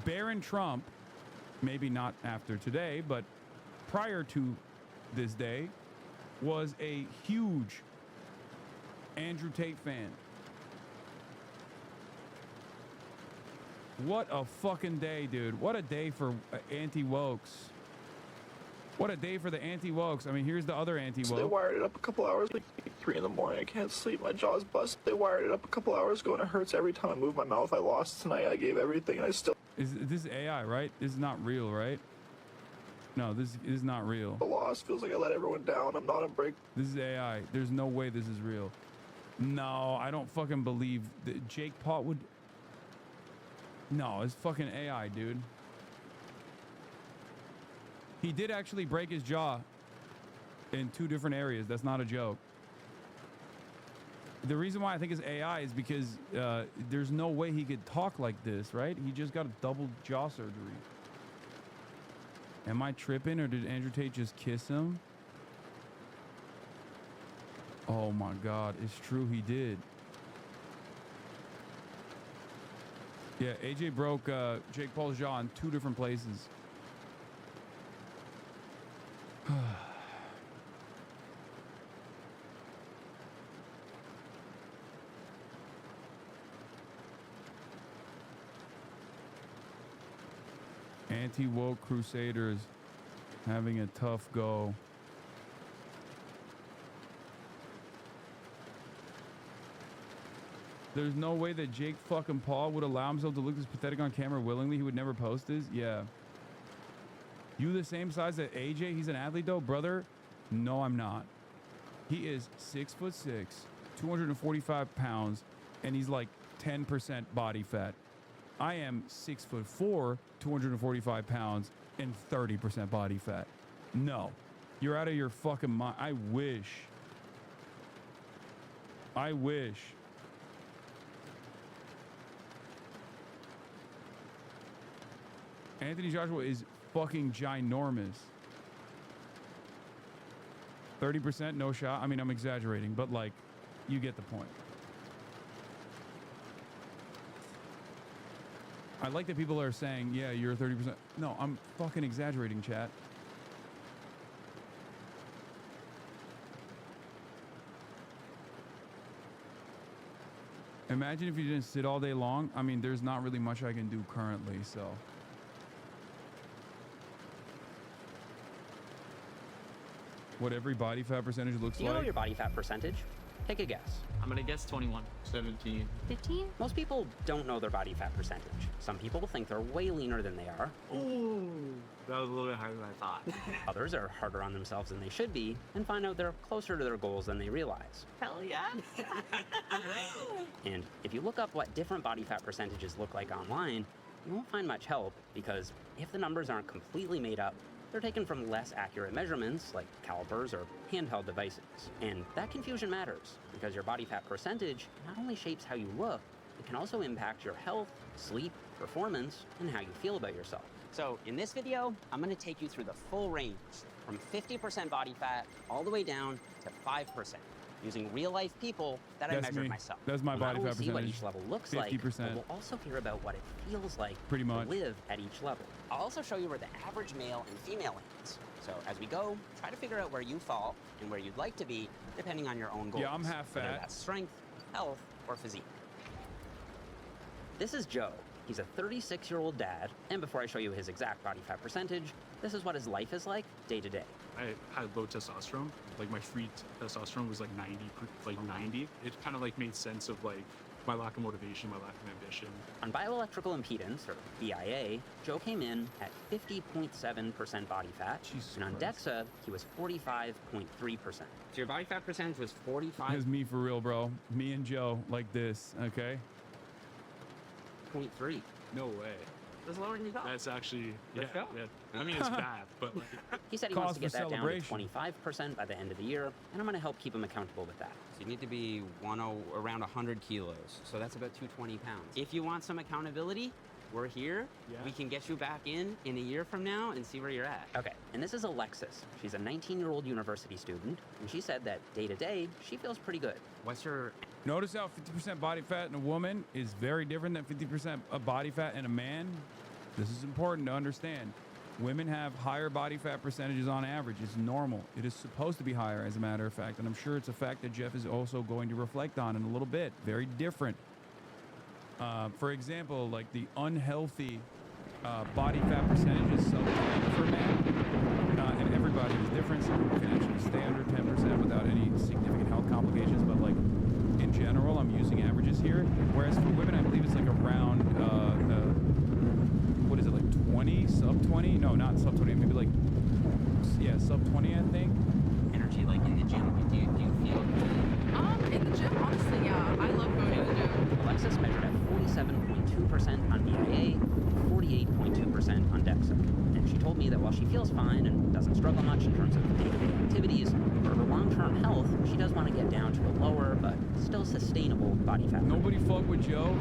Baron Trump, maybe not after today, but prior to this day, was a huge Andrew Tate fan. What a fucking day, dude. What a day for anti-wokes. What a day for the anti-wokes. I mean, here's the other anti-woke. So they wired it up a couple hours, like 3 in the morning. I can't sleep. My jaw's busted. They wired it up a couple hours ago, and it hurts every time I move my mouth. I lost tonight. I gave everything, and I still... This is AI, right? This is not real, right? No, this is not real. The loss feels like I let everyone down. I'm not a break. This is AI. There's no way this is real. No, I don't fucking believe that Jake Paul would... No, it's fucking AI, dude. He did actually break his jaw in 2 different areas. That's not a joke. The reason why I think it's AI is because there's no way he could talk like this, right? He just got a double jaw surgery. Am I tripping, or did Andrew Tate just kiss him? Oh my God, it's true, he did. Yeah, AJ broke Jake Paul's jaw in 2 different places. Anti-woke crusaders having a tough go. There's no way that Jake fucking Paul would allow himself to look this pathetic on camera willingly. He would never post this. Yeah. You the same size as AJ? He's an athlete though, brother? No, I'm not. He is 6'6", 245 pounds, and he's like 10% body fat. I am 6'4", 245 pounds, and 30% body fat. No. You're out of your fucking mind. I wish. I wish. Anthony Joshua is fucking ginormous. 30%, no shot. I mean, I'm exaggerating, but like, you get the point. I like that people are saying, yeah, you're 30%. No, I'm fucking exaggerating, chat. Imagine if you didn't sit all day long. I mean, there's not really much I can do currently, so. What every body fat percentage looks Do you like? know your body fat percentage? Take a guess. I'm gonna guess 21. 17. 15? Most people don't know their body fat percentage. Some people think they're way leaner than they are. Ooh, that was a little bit harder than I thought. Others are harder on themselves than they should be and find out they're closer to their goals than they realize. Hell yeah. And if you look up what different body fat percentages look like online, you won't find much help because if the numbers aren't completely made up, they're taken from less accurate measurements like calipers or handheld devices. And that confusion matters because your body fat percentage not only shapes how you look, it can also impact your health, sleep, performance, and how you feel about yourself. So in this video, I'm gonna take you through the full range from 50% body fat all the way down to 5%. Using real-life people that I measured myself. That's my body fat percentage. We'll see what each level looks 50%. like, but we'll also hear about what it feels like Pretty much. to live at each level. I'll also show you where the average male and female lands. So as we go, try to figure out where you fall and where you'd like to be, depending on your own goals. Yeah, I'm half whether fat. that's strength, health, or physique. This is Joe. He's a 36-year-old dad, and before I show you his exact body fat percentage, this is what his life is like day to day. I had low testosterone. Like my free testosterone was like 90. It kind of like made sense of like my lack of motivation, my lack of ambition. On bioelectrical impedance, or BIA, Joe came in at 50.7% body fat, and on DEXA, he was 45.3%. So your body fat percentage was 45. It's me for real, bro. Me and Joe like this, okay? 0.3. No way. as low as you go. That's actually, Let's go. I mean, it's bad, but like. He said he wants to get that down to 25% by the end of the year, and I'm going to help keep him accountable with that. So you need to be around 100 kilos, so that's about 220 pounds. If you want some accountability, we're here. Yeah. We can get you back in a year from now and see where you're at. Okay, and this is Alexis. She's a 19-year-old university student, and she said that day to day, she feels pretty good. What's her... Notice how 50% body fat in a woman is very different than 50% of body fat in a man? This is important to understand. Women have higher body fat percentages on average. It's normal. It is supposed to be higher, as a matter of fact, and I'm sure it's a fact that Jeff is also going to reflect on in a little bit. Very different. For example, like the unhealthy body fat percentage is sub-10 for men, and everybody is different. Some people can actually stay under 10% without any significant health complications, but like in general, I'm using averages here. Whereas for women, I believe it's like around, what is it, like 20, sub-20? No, not sub-20, maybe like, yeah, sub-20, I think. Energy, like in the gym, do you feel good? In the gym, honestly, yeah. I love going to the gym. Alexis measured at 47.2% on BIA, 48.2% on DEXA. And she told me that while she feels fine and doesn't struggle much in terms of day-to-day activities, for her long-term health, she does want to get down to a lower but still sustainable body fat. Nobody fuck with Joe?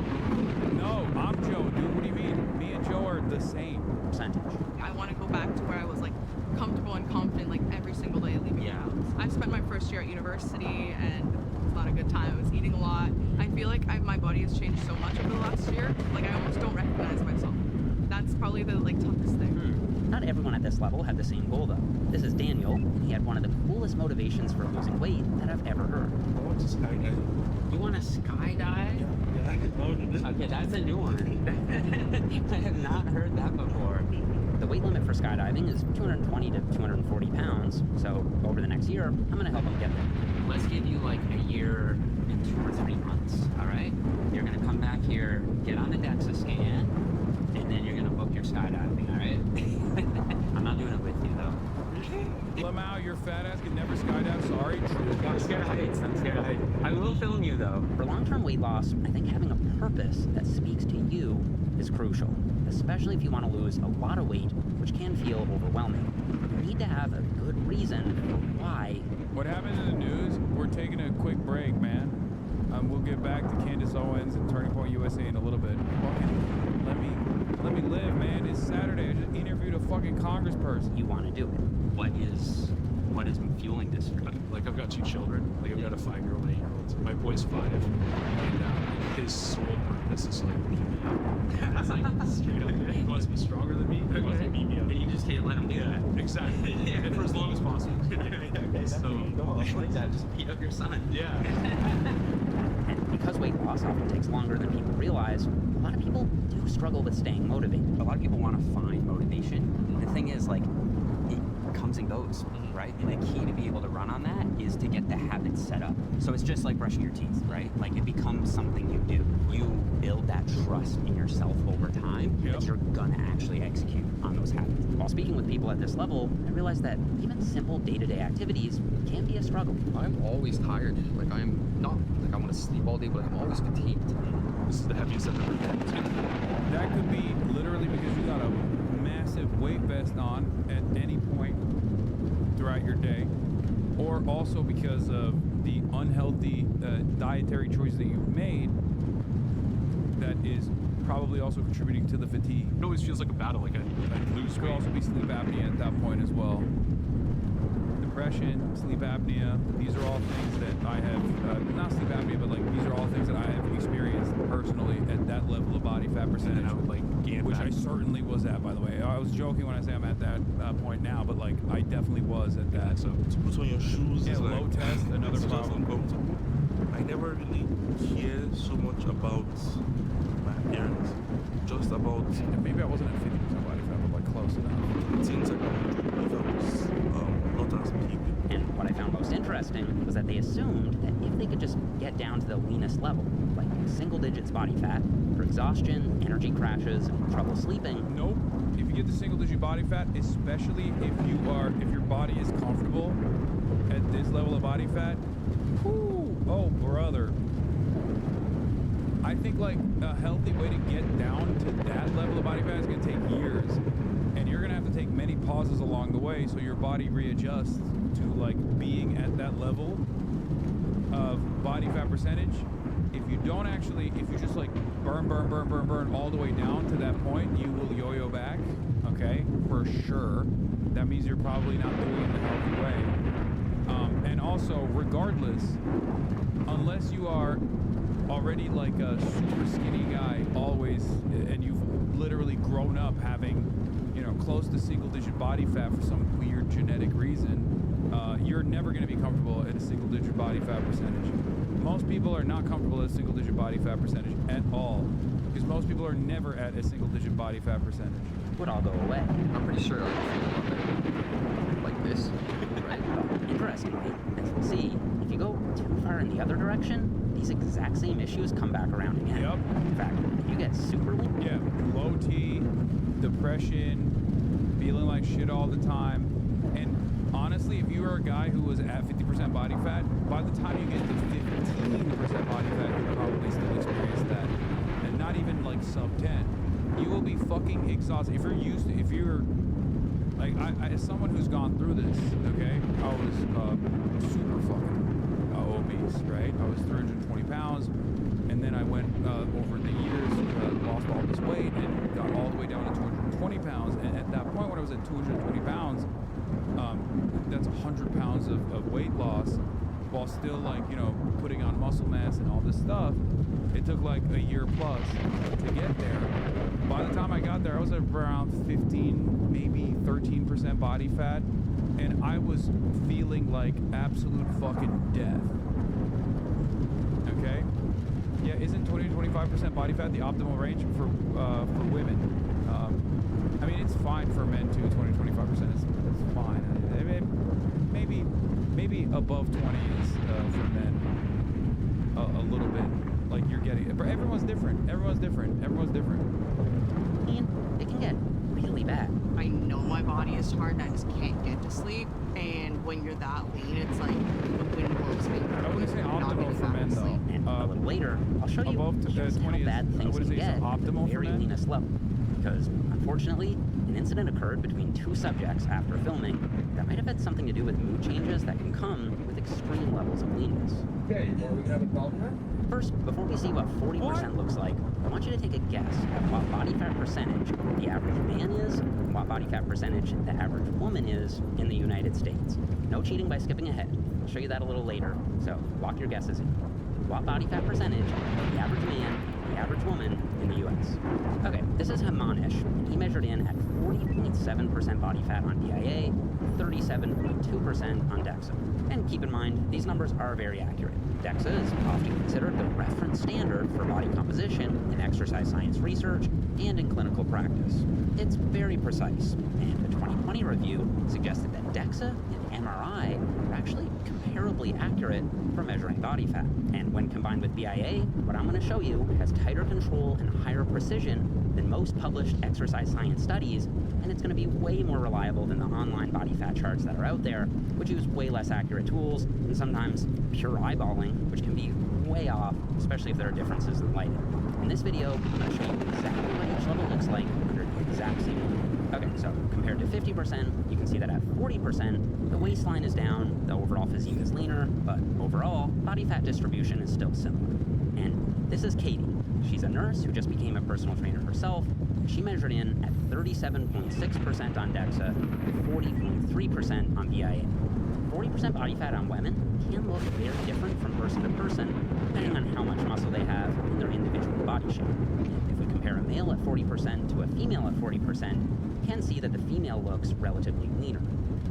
No, I'm Joe, dude. What do you mean? Me and Joe are the same percentage. I want to go back to where I was like comfortable and confident like every single day leaving the house. I spent my first year at university and it's not a good time. I was eating a lot. I feel like my body has changed so much over the last year. Like I almost don't recognize myself. That's probably the like toughest thing. Not everyone at this level had the same goal though. This is Daniel, and he had one of the coolest motivations for losing weight that I've ever heard. I want to skydive. You want to skydive? Yeah. Okay, that's a new one. I have not heard that before. The weight limit for skydiving is 220 to 240 pounds, so over the next year, I'm going to help him get there. Let's give you like a year and 2 or 3 months, all right? You're going to come back here, get on the DEXA scan, and then you're going to book your skydiving, all right? I'm not doing it with you, though. Lamau, your fat ass can never skydive. Sorry. I'm scared of heights. I'm scared of heights. I will film you, though. For long-term weight loss, I think having a purpose that speaks to you is crucial, especially if you want to lose a lot of weight, which can feel overwhelming. You need to have a good reason for why. What happened in the news? We're taking a quick break, man. We'll get back to Candace Owens and Turning Point USA in a little bit. Fucking let me live, man. It's Saturday. I just interviewed a fucking congressperson. You want to do it. What is fueling this? Like I've got 2 children. Like I've got a 5-year-old and 8-year-old. My boy's 5, and his sole purpose is like beat me up. That's like straight up. He wants to be stronger than me. He wants to beat me up. And you just can't let him do that. Exactly. And for as long as possible. So like that, just beat up your son. Yeah. And because weight loss often takes longer than people realize, a lot of people do struggle with staying motivated. A lot of people want to find motivation. The thing is, like, it comes and goes, right? And the key to be able to run on that is to get the habit set up. So it's just like brushing your teeth, right? Like it becomes something you do. You build that trust in yourself over time that you're gonna actually execute on those habits. While speaking with people at this level, I realized that even simple day-to-day activities can be a struggle. I'm always tired. Like I'm not, like I want to sleep all day, but like I'm always fatigued. This is the heaviest I've ever been. That could be literally because you got a massive weight vest on at any point throughout your day, or also because of the unhealthy dietary choices that you've made that is probably also contributing to the fatigue. It always feels like a battle, like I lose weight. Could also be sleep apnea at that point as well. Depression, sleep apnea, these are all things that I have, not sleep apnea, but like these are all things that I have experienced personally at that level of body fat percentage, And I would like gain which back. I certainly was at, by the way. I was joking when I say I'm at that point now, but like I definitely was at that. So to put on your shoes Yeah, is low like, test, another it's just problem. uncomfortable. I never really care so much about my appearance, just about Maybe I wasn't at 50% body fat, but like close enough. things like if I was not as big. And what I found most interesting was that they assumed that if they could just get down to the leanest level, like single digits body fat, for exhaustion, energy crashes, and trouble sleeping. Nope. If you get the single digit body fat, especially if your body is comfortable at this level of body fat, whoo, oh brother. I think like a healthy way to get down to that level of body fat is going to take years, and you're going to have to take many pauses along the way so your body readjusts to like being at that level of body fat percentage. If you don't actually, if you just like burn all the way down to that point, you will yo-yo back, okay, for sure. That means you're probably not doing it the healthy way. And also, regardless, unless you are already like a super skinny guy always, and you've literally grown up having, you know, close to single-digit body fat for some weird genetic reason, you're never going to be comfortable at a single-digit body fat percentage. Most people are not comfortable at a single-digit body fat percentage at all, because most people are never at a single-digit body fat percentage. Would all go away. I'm pretty sure like this, right? Interestingly, as we'll see, if you go too far in the other direction, these exact same issues come back around again. Yep. In fact, if you get super lean, yeah, low T, depression, feeling like shit all the time, and honestly, if you were a guy who was at 50% body fat, by the time you get to 15% body fat, you'll probably still experience that, and not even like sub 10. You will be fucking exhausted. If you're like, as someone who's gone through this, okay, I was super fucking obese, right? I was 320 pounds, and then I went over the years, lost all this weight, and got all the way down to 220 pounds. And at that point, when I was at 220 pounds, that's 100 pounds of weight loss, while still like, you know, putting on muscle mass and all this stuff. It took like a year plus to get there. By the time I got there, I was at around 15, maybe 13% body fat, and I was feeling like absolute fucking death. Okay? Yeah, isn't 20 to 25% body fat the optimal range for women? I mean, it's fine for men too. 20 to 25% is fine. Maybe above 20 is for men a little bit. Like you're getting it, but everyone's different. Everyone's different. it can get really bad. I know my body is tired and I just can't get to sleep. And when you're that lean, it's like the wind blows me. I wouldn't say optimal for men though. And a little later, I'll show you just how bad things can get at the very leanest level. Because unfortunately, an incident occurred between two subjects after filming that might have had something to do with mood changes that can come with extreme levels of leanness. Okay, are we gonna have a problem? First, before we see what 40% looks like, I want you to take a guess at what body fat percentage the average man is and what body fat percentage the average woman is in the United States. No cheating by skipping ahead. I'll show you that a little later, so lock your guesses in. What body fat percentage the average man, the average woman in the US? Okay, this is Hamanish, and he measured in at 40.7% body fat on DIA, 37.2% on DEXA. And keep in mind, these numbers are very accurate. DEXA is often considered the reference standard for body composition in exercise science research and in clinical practice. It's very precise, and a 2020 review suggested that DEXA and MRI are actually comparably accurate for measuring body fat. And when combined with BIA, what I'm going to show you has tighter control and higher precision than most published exercise science studies, and it's going to be way more reliable than the online body fat charts that are out there, which use way less accurate tools and sometimes pure eyeballing, which can be way off, especially if there are differences in lighting. In this video, I'm going to show you exactly what each level looks like under the exact same rule. Okay, so compared to 50%, you can see that at 40%, the waistline is down, the overall physique is leaner, but overall, body fat distribution is still similar. And this is Katie. She's a nurse who just became a personal trainer herself. She measured in at 37.6% on DEXA, 40.3% on BIA. 40% body fat on women can look very different from person to person, depending on how much muscle they have and their individual body shape. If we compare a male at 40% to a female at 40%, you can see that the female looks relatively leaner.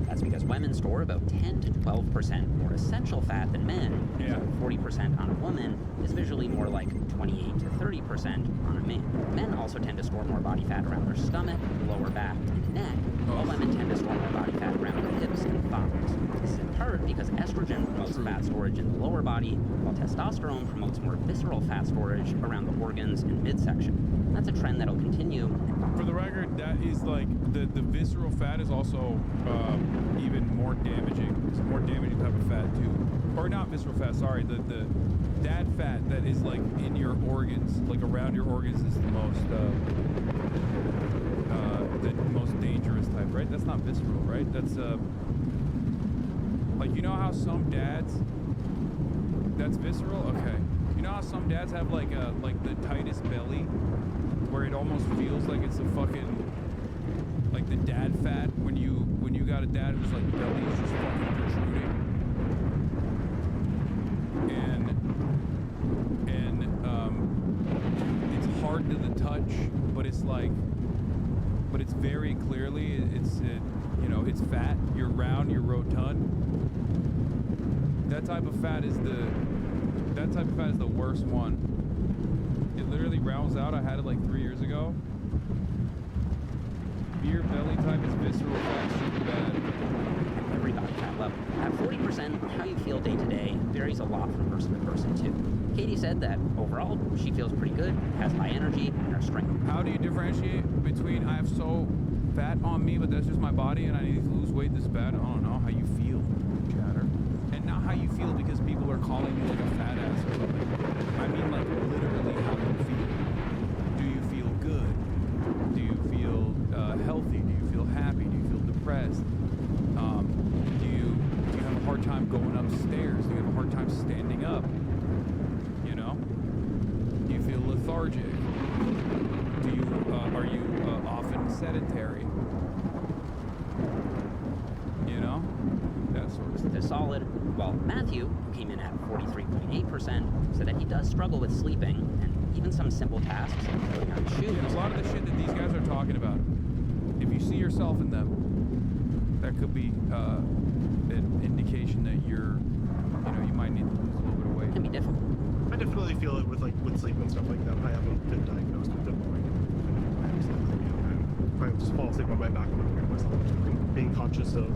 That's because women store about 10 to 12% more essential fat than men. Yeah. So 40% on a woman is visually more like 28 to 30% on a man. Men also tend to store more body fat around their stomach, lower back, and neck, while women tend to store more body fat around their hips and thighs. This is in part because estrogen promotes fat storage in the lower body, while testosterone promotes more visceral fat storage around the organs and midsection. That's a trend that'll continue. For the record, that is like the visceral fat is also even more damaging. It's a more damaging type of fat too, or not visceral fat. Sorry, the dad fat that is like in your organs, like around your organs, is the most dangerous type, right? That's not visceral, right? That's like, you know how some dads, that's visceral. Okay, you know how some dads have like the tightest belly, where it almost feels like it's a fucking, like the dad fat when you got a dad who's like belly is just fucking protruding, and it's hard to the touch, but it's like, but it's very clearly you know, it's fat. You're round, you're rotund. That type of fat is the worst one. It literally rounds out. I had it like 3 years ago. Beer belly type is visceral fat, super bad. Every body fat level. At 40%, how you feel day to day varies a lot from person to person too. Katie said that overall she feels pretty good, has high energy, and her strength. How do you differentiate between I have so fat on me, but that's just my body, and I need to lose weight this bad? I don't know. How you feel, chatter. And not how you feel because people are calling you like a fat ass or something. I mean like literally how you feel. Do you feel good? Do you feel healthy? Do you feel happy? Do you feel depressed? Do you have a hard time going upstairs? Do you have a hard time standing up? You know? Do you feel lethargic? Do you are you often sedentary? You know? That sort of stuff. Is solid. Well, Matthew, who came in at 43.8%, said that he does struggle with sleeping and even some simple tasks like putting on shoes. Yeah, a lot of the shit that these guys are talking about, if you see yourself in them, that could be an indication that you might need to lose a little bit of weight. It can be difficult. I definitely feel it with sleep and stuff like that. I haven't been diagnosed with it. If I just fall asleep on my back, I'm looking at myself. Being conscious of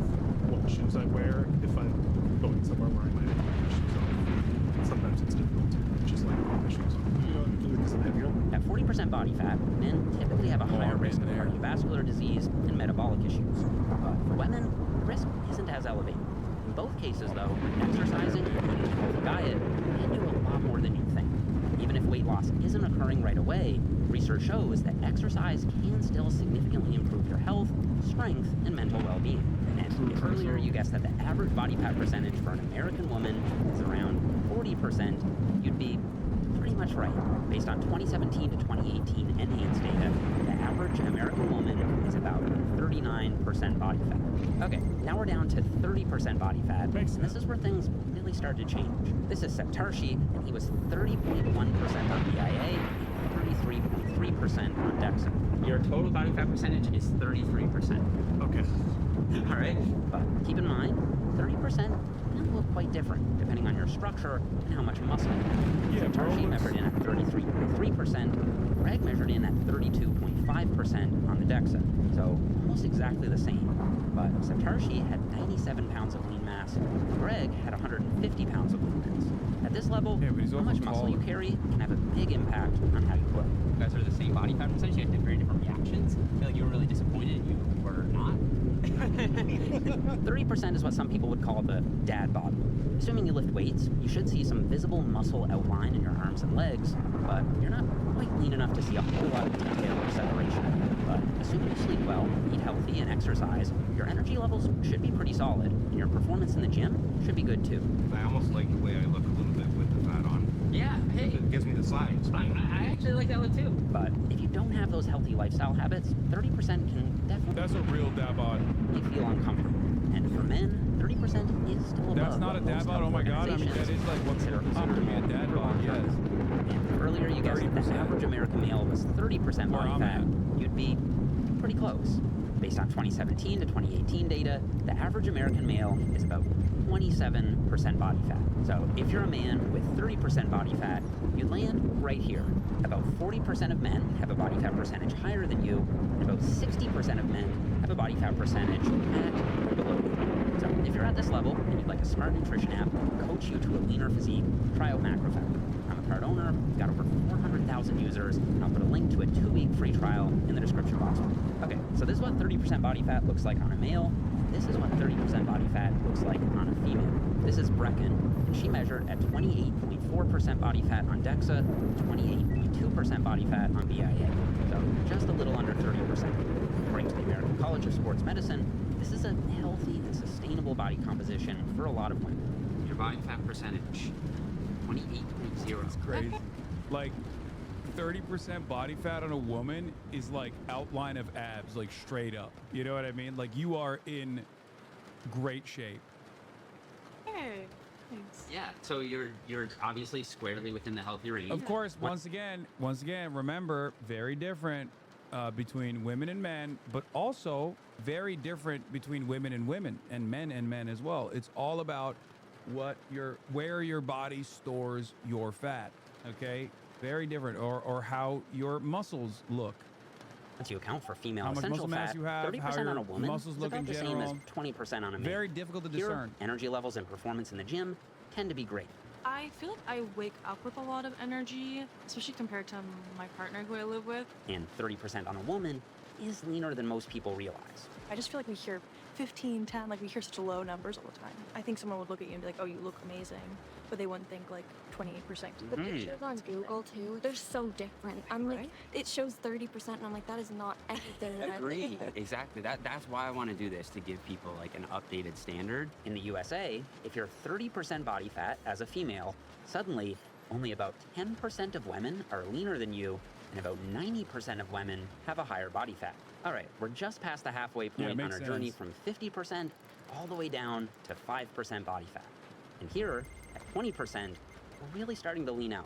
what shoes I wear if I'm going somewhere where I might have my shoes on. Sometimes it's difficult to just like put my shoes on. Because I'm heavier. At 40% body fat, men typically have a higher risk of cardiovascular disease and metabolic issues. But for women, the risk isn't as elevated. In both cases, though, exercising and eating a healthy diet can do a lot more than you think. Even if weight loss isn't occurring right away, research shows that exercise can still significantly improve your health, strength, and mental well-being. And if earlier you guessed that the average body fat percentage for an American woman is around 40%, you'd be pretty much right. Based on 2017 to 2018 enhanced data, the average American woman is about 39% body fat. Okay, now we're down to 30% body fat, and this is where things really start to change. This is Septarshi, and he was 30.1% on BIA, 33.3% on DEXA. Your total body fat percentage is 33%. Okay. All right. But keep in mind, 30% can look quite different depending on your structure and how much muscle you have. Yeah, Septarshi measured in at 33.3%, Greg measured in at 32.5% on the DEXA. So almost exactly the same. But Septarshi had 97 pounds of lean mass, and Greg had 150 pounds of lean mass. At this level, how much muscle you carry can have a big impact on how you look. You guys are the same body fat percentage, you had very different reactions. I feel like you were really disappointed you were not. 30% is what some people would call the dad bod. Assuming you lift weights, you should see some visible muscle outline in your arms and legs, but you're not quite lean enough to see a whole lot of detail or separation. But assuming you sleep well, eat healthy, and exercise, your energy levels should be pretty solid, and your performance in the gym should be good too. I almost like the way I look a little bit with the fat on. Yeah, hey. It gives me the size. I actually like that look too. But if you don't have those healthy lifestyle habits, 30% can definitely... That's a real dab bod. ...you feel uncomfortable. And for men, 30% is still above. That's not a dad bod? Oh my god, I mean, that is like what people consider to be a dad bod, yes. And earlier you guessed that the average American male was 30% body fat, you'd be pretty close. Based on 2017 to 2018 data, the average American male is about 27% body fat. So if you're a man with 30% body fat, you land right here. About 40% of men have a body fat percentage higher than you, and about 60% of men have a body fat percentage at or below you. So if you're at this level and you'd like a smart nutrition app to coach you to a leaner physique, try out MacroFat. I'm a card owner, got over 400,000 users, and I'll put a link to a 2-week free trial in the description box. Okay, so this is what 30% body fat looks like on a male. This is what 30% body body fat looks like on a female. This is Brecken, and she measured at 28.4% body fat on DEXA, 28.2% body fat on BIA, so just a little under 30%. According to the American College of Sports Medicine, this is a healthy and sustainable body composition for a lot of women. Your body fat percentage, 28.0. It's crazy. Like 30% body fat on a woman is like outline of abs, like straight up. You know what I mean? Like you are in great shape. Hey, thanks. Yeah, so you're obviously squarely within the healthy range. Of course, once again, remember, very different between women and men, but also very different between women and men as well. It's all about where your body stores your fat. Okay, very different, or how your muscles look. Once you account for female How much essential muscle mass fat, you have, 30% how your on a woman muscles is look about in the same general. as 20% on a man. Very difficult to Here, discern. energy levels and performance in the gym tend to be great. I feel like I wake up with a lot of energy, especially compared to my partner who I live with. And 30% on a woman is leaner than most people realize. I just feel like we hear 15, 10, like we hear such low numbers all the time. I think someone would look at you and be like, oh, you look amazing. But they wouldn't think like 28%. The pictures on Google too, they're so different. I'm like, it shows 30% and I'm like, that is not anything that Agree. Exactly. That's why I want to do this, to give people like an updated standard. In the USA, if you're 30% body fat as a female, suddenly only about 10% of women are leaner than you, and about 90% of women have a higher body fat. All right, we're just past the halfway point on our journey from 50% all the way down to 5% body fat. And here, at 20%, we're really starting to lean out.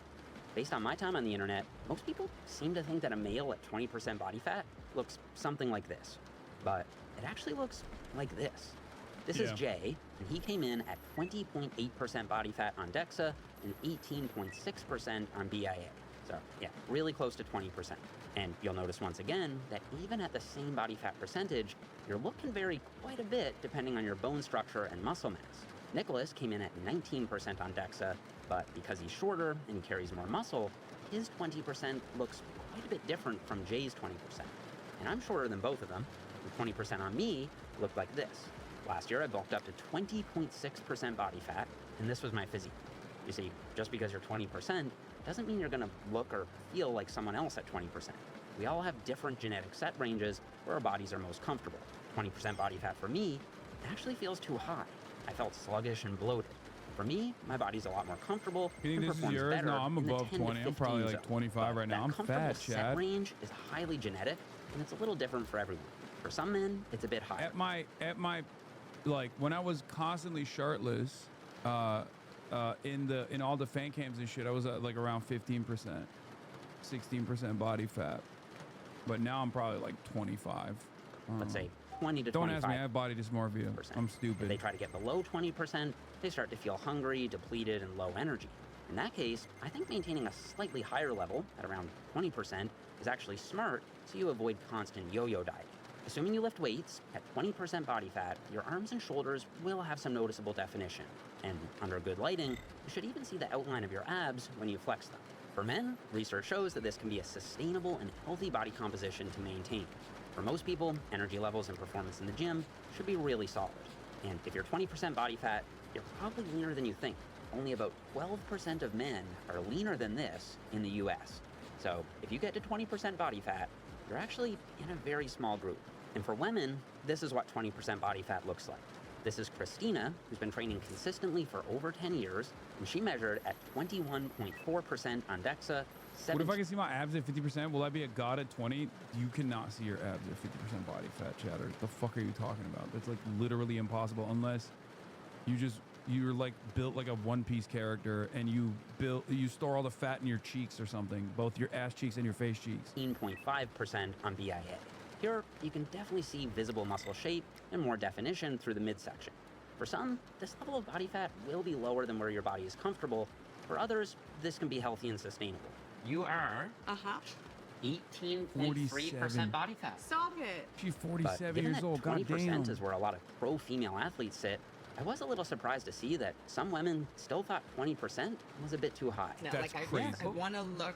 Based on my time on the internet, most people seem to think that a male at 20% body fat looks something like this. But it actually looks like this. This is Jay, and he came in at 20.8% body fat on DEXA and 18.6% on BIA. So yeah, really close to 20%. And you'll notice once again that even at the same body fat percentage, your look can vary quite a bit depending on your bone structure and muscle mass. Nicholas came in at 19% on DEXA, but because he's shorter and he carries more muscle, his 20% looks quite a bit different from Jay's 20%. And I'm shorter than both of them, and 20% on me looked like this. Last year I bulked up to 20.6% body fat, and this was my physique. You see, just because you're 20% doesn't mean you're gonna look or feel like someone else at 20%. We all have different genetic set ranges where our bodies are most comfortable. 20% body fat for me actually feels too high. I felt sluggish and bloated. For me, my body's a lot more comfortable. You think and this is performs yours? better No, I'm in the above 10 to 20. I'm probably 15 like zone. 25 right now. I'm Comfortable fat, set Chad. range is highly genetic, and it's a little different for everyone. For some men, it's a bit higher. At my like when I was constantly shirtless, in all the fan cams and shit, I was at like around 15%, 16% body fat. But now I'm probably like 25. Let's say 20 to 25%. Don't ask me, I have body dysmorphia. I'm stupid. If they try to get below 20%, they start to feel hungry, depleted, and low energy. In that case, I think maintaining a slightly higher level at around 20% is actually smart, so you avoid constant yo-yo dieting. Assuming you lift weights at 20% body fat, your arms and shoulders will have some noticeable definition. And under good lighting, you should even see the outline of your abs when you flex them. For men, research shows that this can be a sustainable and healthy body composition to maintain. For most people, energy levels and performance in the gym should be really solid. And if you're 20% body fat, you're probably leaner than you think. Only about 12% of men are leaner than this in the US. So if you get to 20% body fat, you're actually in a very small group. And for women, this is what 20% body fat looks like. This is Christina, who's been training consistently for over 10 years, and she measured at 21.4% on DEXA. What if I can see my abs at 50%? Will I be a god at 20? You cannot see your abs at 50% body fat, chatter. The fuck are you talking about? That's like literally impossible unless you're like built like a One Piece character and you store all the fat in your cheeks or something, both your ass cheeks and your face cheeks. 18.5% on BIA. Here, you can definitely see visible muscle shape and more definition through the midsection. For some, this level of body fat will be lower than where your body is comfortable. For others, this can be healthy and sustainable. You are 18.3% body fat. Stop it. She's 47 years old. But given that 20% Goddamn. is where a lot of pro-female athletes sit, I was a little surprised to see that some women still thought 20% was a bit too high. No, like I want to look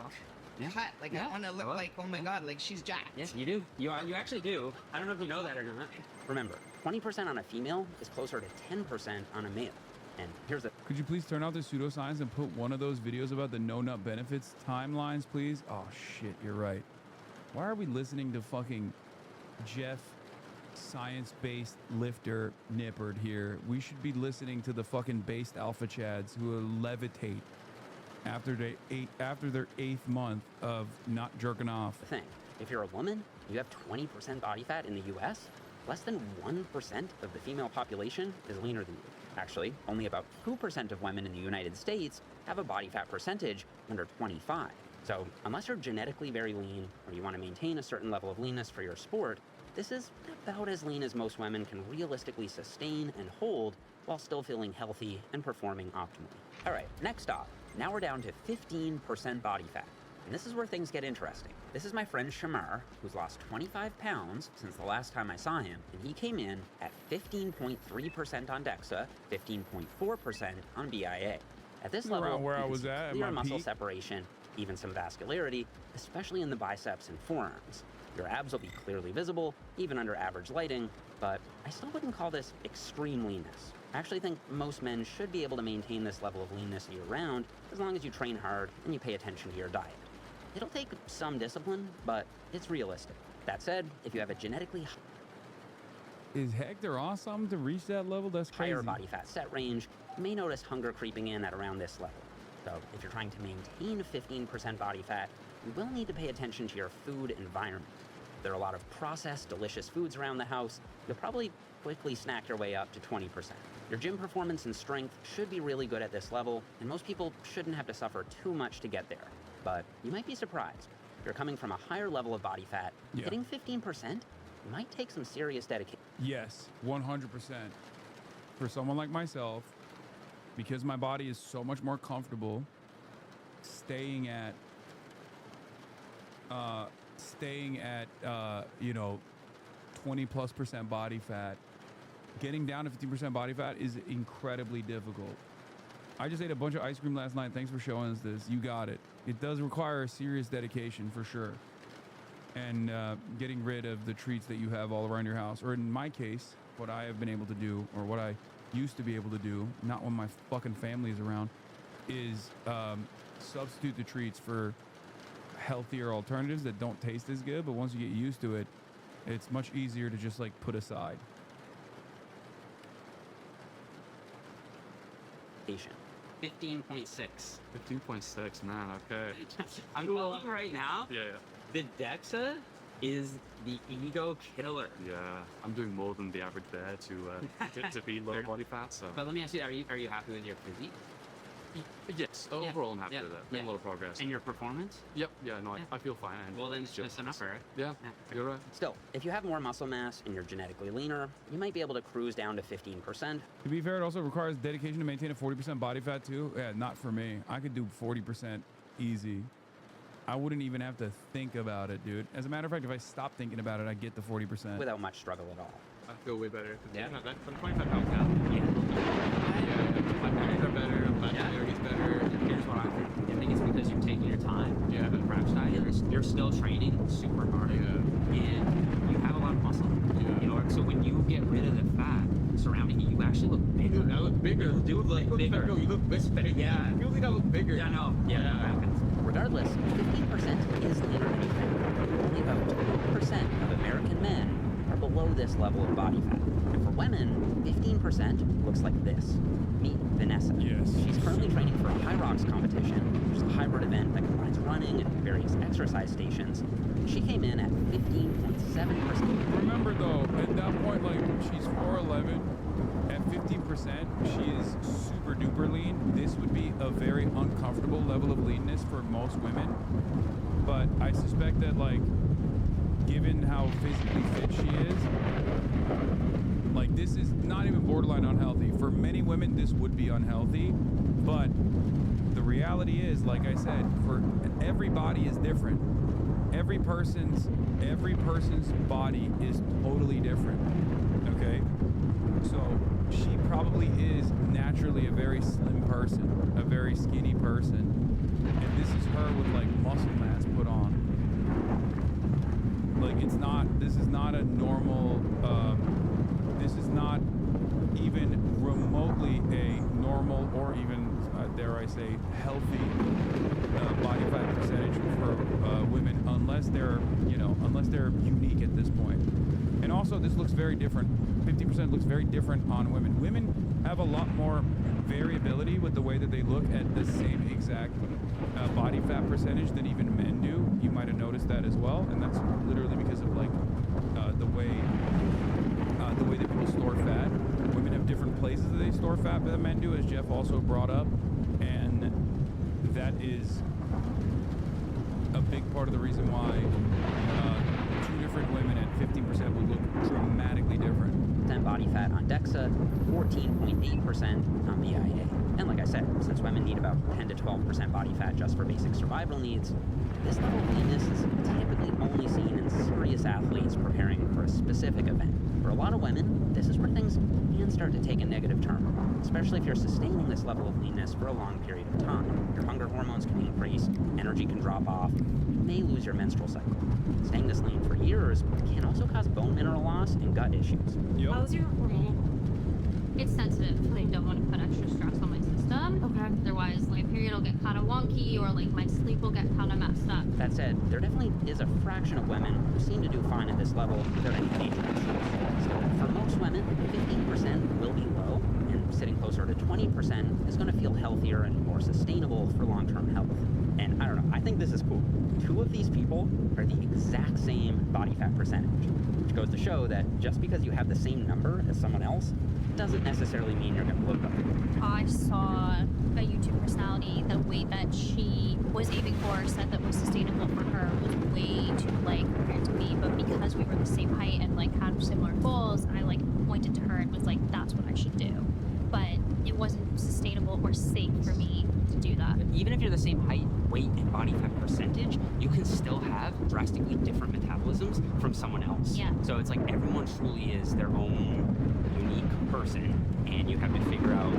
cut. Like I want to look like, oh my god, like she's jacked. Yes, you do. You actually do. I don't know if you know that or not. Remember, 20% on a female is closer to 10% on a male. And here's the... Could you please turn out the pseudoscience and put one of those videos about the no-nut benefits timelines, please? Oh, shit, you're right. Why are we listening to fucking Jeff, science-based lifter Nippard here? We should be listening to the fucking based alpha chads who levitate after their 8th month of not jerking off. The thing, if you're a woman, you have 20% body fat in the US, less than 1% of the female population is leaner than you. Actually, only about 2% of women in the United States have a body fat percentage under 25. So unless you're genetically very lean or you want to maintain a certain level of leanness for your sport, this is about as lean as most women can realistically sustain and hold while still feeling healthy and performing optimally. All right, next stop. Now we're down to 15% body fat. And this is where things get interesting. This is my friend Shamar, who's lost 25 pounds since the last time I saw him, and he came in at 15.3% on DEXA, 15.4% on BIA. At this level, where I was at clear my muscle peak. separation, even some vascularity, especially in the biceps and forearms. Your abs will be clearly visible, even under average lighting, but I still wouldn't call this extreme leanness. I actually think most men should be able to maintain this level of leanness year-round as long as you train hard and you pay attention to your diet. It'll take some discipline, but it's realistic. That said, if you have a genetically Is Hector awesome to reach that level? That's crazy. higher body fat set range, you may notice hunger creeping in at around this level. So if you're trying to maintain 15% body fat, you will need to pay attention to your food environment. If there are a lot of processed, delicious foods around the house, you'll probably quickly snack your way up to 20%. Your gym performance and strength should be really good at this level, and most people shouldn't have to suffer too much to get there. But you might be surprised. If you're coming from a higher level of body fat, hitting 15% might take some serious dedication. Yes, 100%. For someone like myself, because my body is so much more comfortable staying at you know, 20+% body fat, getting down to 15% body fat is incredibly difficult. I just ate a bunch of ice cream last night. Thanks for showing us this. You got it. It does require a serious dedication for sure. And getting rid of the treats that you have all around your house. Or in my case, what I have been able to do, or what I used to be able to do, not when my fucking family is around, is substitute the treats for healthier alternatives that don't taste as good. But once you get used to it, it's much easier to just like put aside. 15.6. 15.6, man, okay. I'm going right now. Yeah. The DEXA is the ego killer. Yeah, I'm doing more than the average bear to be low body fat. So. But let me ask you, are you happy with your physique? Yes, overall I'm happy with that. Made a lot of progress. And your performance? Yep, I feel fine. Well, then it's just enough, right? Yeah, you're right. Still, if you have more muscle mass and you're genetically leaner, you might be able to cruise down to 15%. To be fair, it also requires dedication to maintain a 40% body fat too. Yeah, not for me. I could do 40% easy. I wouldn't even have to think about it, dude. As a matter of fact, if I stopped thinking about it, I'd get the 40%. Without much struggle at all. I feel way better. Yeah. I'm 25 pounds now. My parents are better. My is better. Here's what I think. I think it's because you're taking your time. Yeah. The crash diet. You're still training super hard. Yeah. And you have a lot of muscle. Yeah. You know, so when you get rid of the fat surrounding you, you actually look bigger. I look bigger. You do look bigger. You look bigger. Yeah. I feel like I look bigger. Yeah, no. Yeah. Regardless, 15% is leaner than you think. Only about 12% of American men are below this level of body fat. And for women, 15% looks like this. Meet Vanessa. Yes. She's currently training for a high rocks competition, which is a hybrid event that combines running and various exercise stations. She came in at 15.7%. Remember though, at that point, like, she's 4'11". At 15%, she is super duper lean. This would be a very uncomfortable level of leanness for most women. But I suspect that, like, given how physically fit she is, like, this is not even borderline unhealthy. For many women, this would be unhealthy. But the reality is, like I said, for every body is different. Every person's body is totally different. Okay? So she probably is naturally a very slim person, a very skinny person. And this is her with like muscle mass put on. Like this is not a normal this is not even remotely a normal or even, dare I say, healthy body fat percentage for women, unless they're, unless they're unique at this point. And also, this looks very different. 50% looks very different on women. Women have a lot more variability with the way that they look at the same exact body fat percentage than even men do. You might have noticed that as well, and that's literally because of like the way that people store fat. Women have different places that they store fat than men do, as Jeff also brought up, and that is a big part of the reason why two different women at 15% would look dramatically different. 10 body fat on DEXA, 14.8% on BIA. And like I said, since women need about 10 to 12% body fat just for basic survival needs, this level of leanness is typically only seen in serious athletes preparing for a specific event. For a lot of women, this is where things can start to take a negative turn, especially if you're sustaining this level of leanness for a long period of time. Your hunger hormones can increase, energy can drop off, you may lose your menstrual cycle. Staying this lean for years can also cause bone mineral loss and gut issues. How's your hormonal? It's sensitive. I don't want to put extra stress on my system. Okay. Otherwise, my period will get kind of wonky, or like my sleep will get kind of messed up. That said, there definitely is a fraction of women who seem to do fine at this level without any major issues. So for most women, 15% will be low, and sitting closer to 20% is going to feel healthier and more sustainable for long-term health. And I don't know, I think this is cool. Two of these people are the exact same body fat percentage, which goes to show that just because you have the same number as someone else doesn't necessarily mean you're going to look up. I saw a YouTube personality, the weight that she was aiming for, said that was sustainable for her was way too light compared to me, but because we were the same height and like had similar goals, I like pointed to her and was like, that's what I should do. But it wasn't sustainable or safe for me to do that. But even if you're the same height, weight, and body fat percentage, you can still have drastically different metabolisms from someone else. Yeah. So it's like everyone truly is their own unique person, and you have to figure out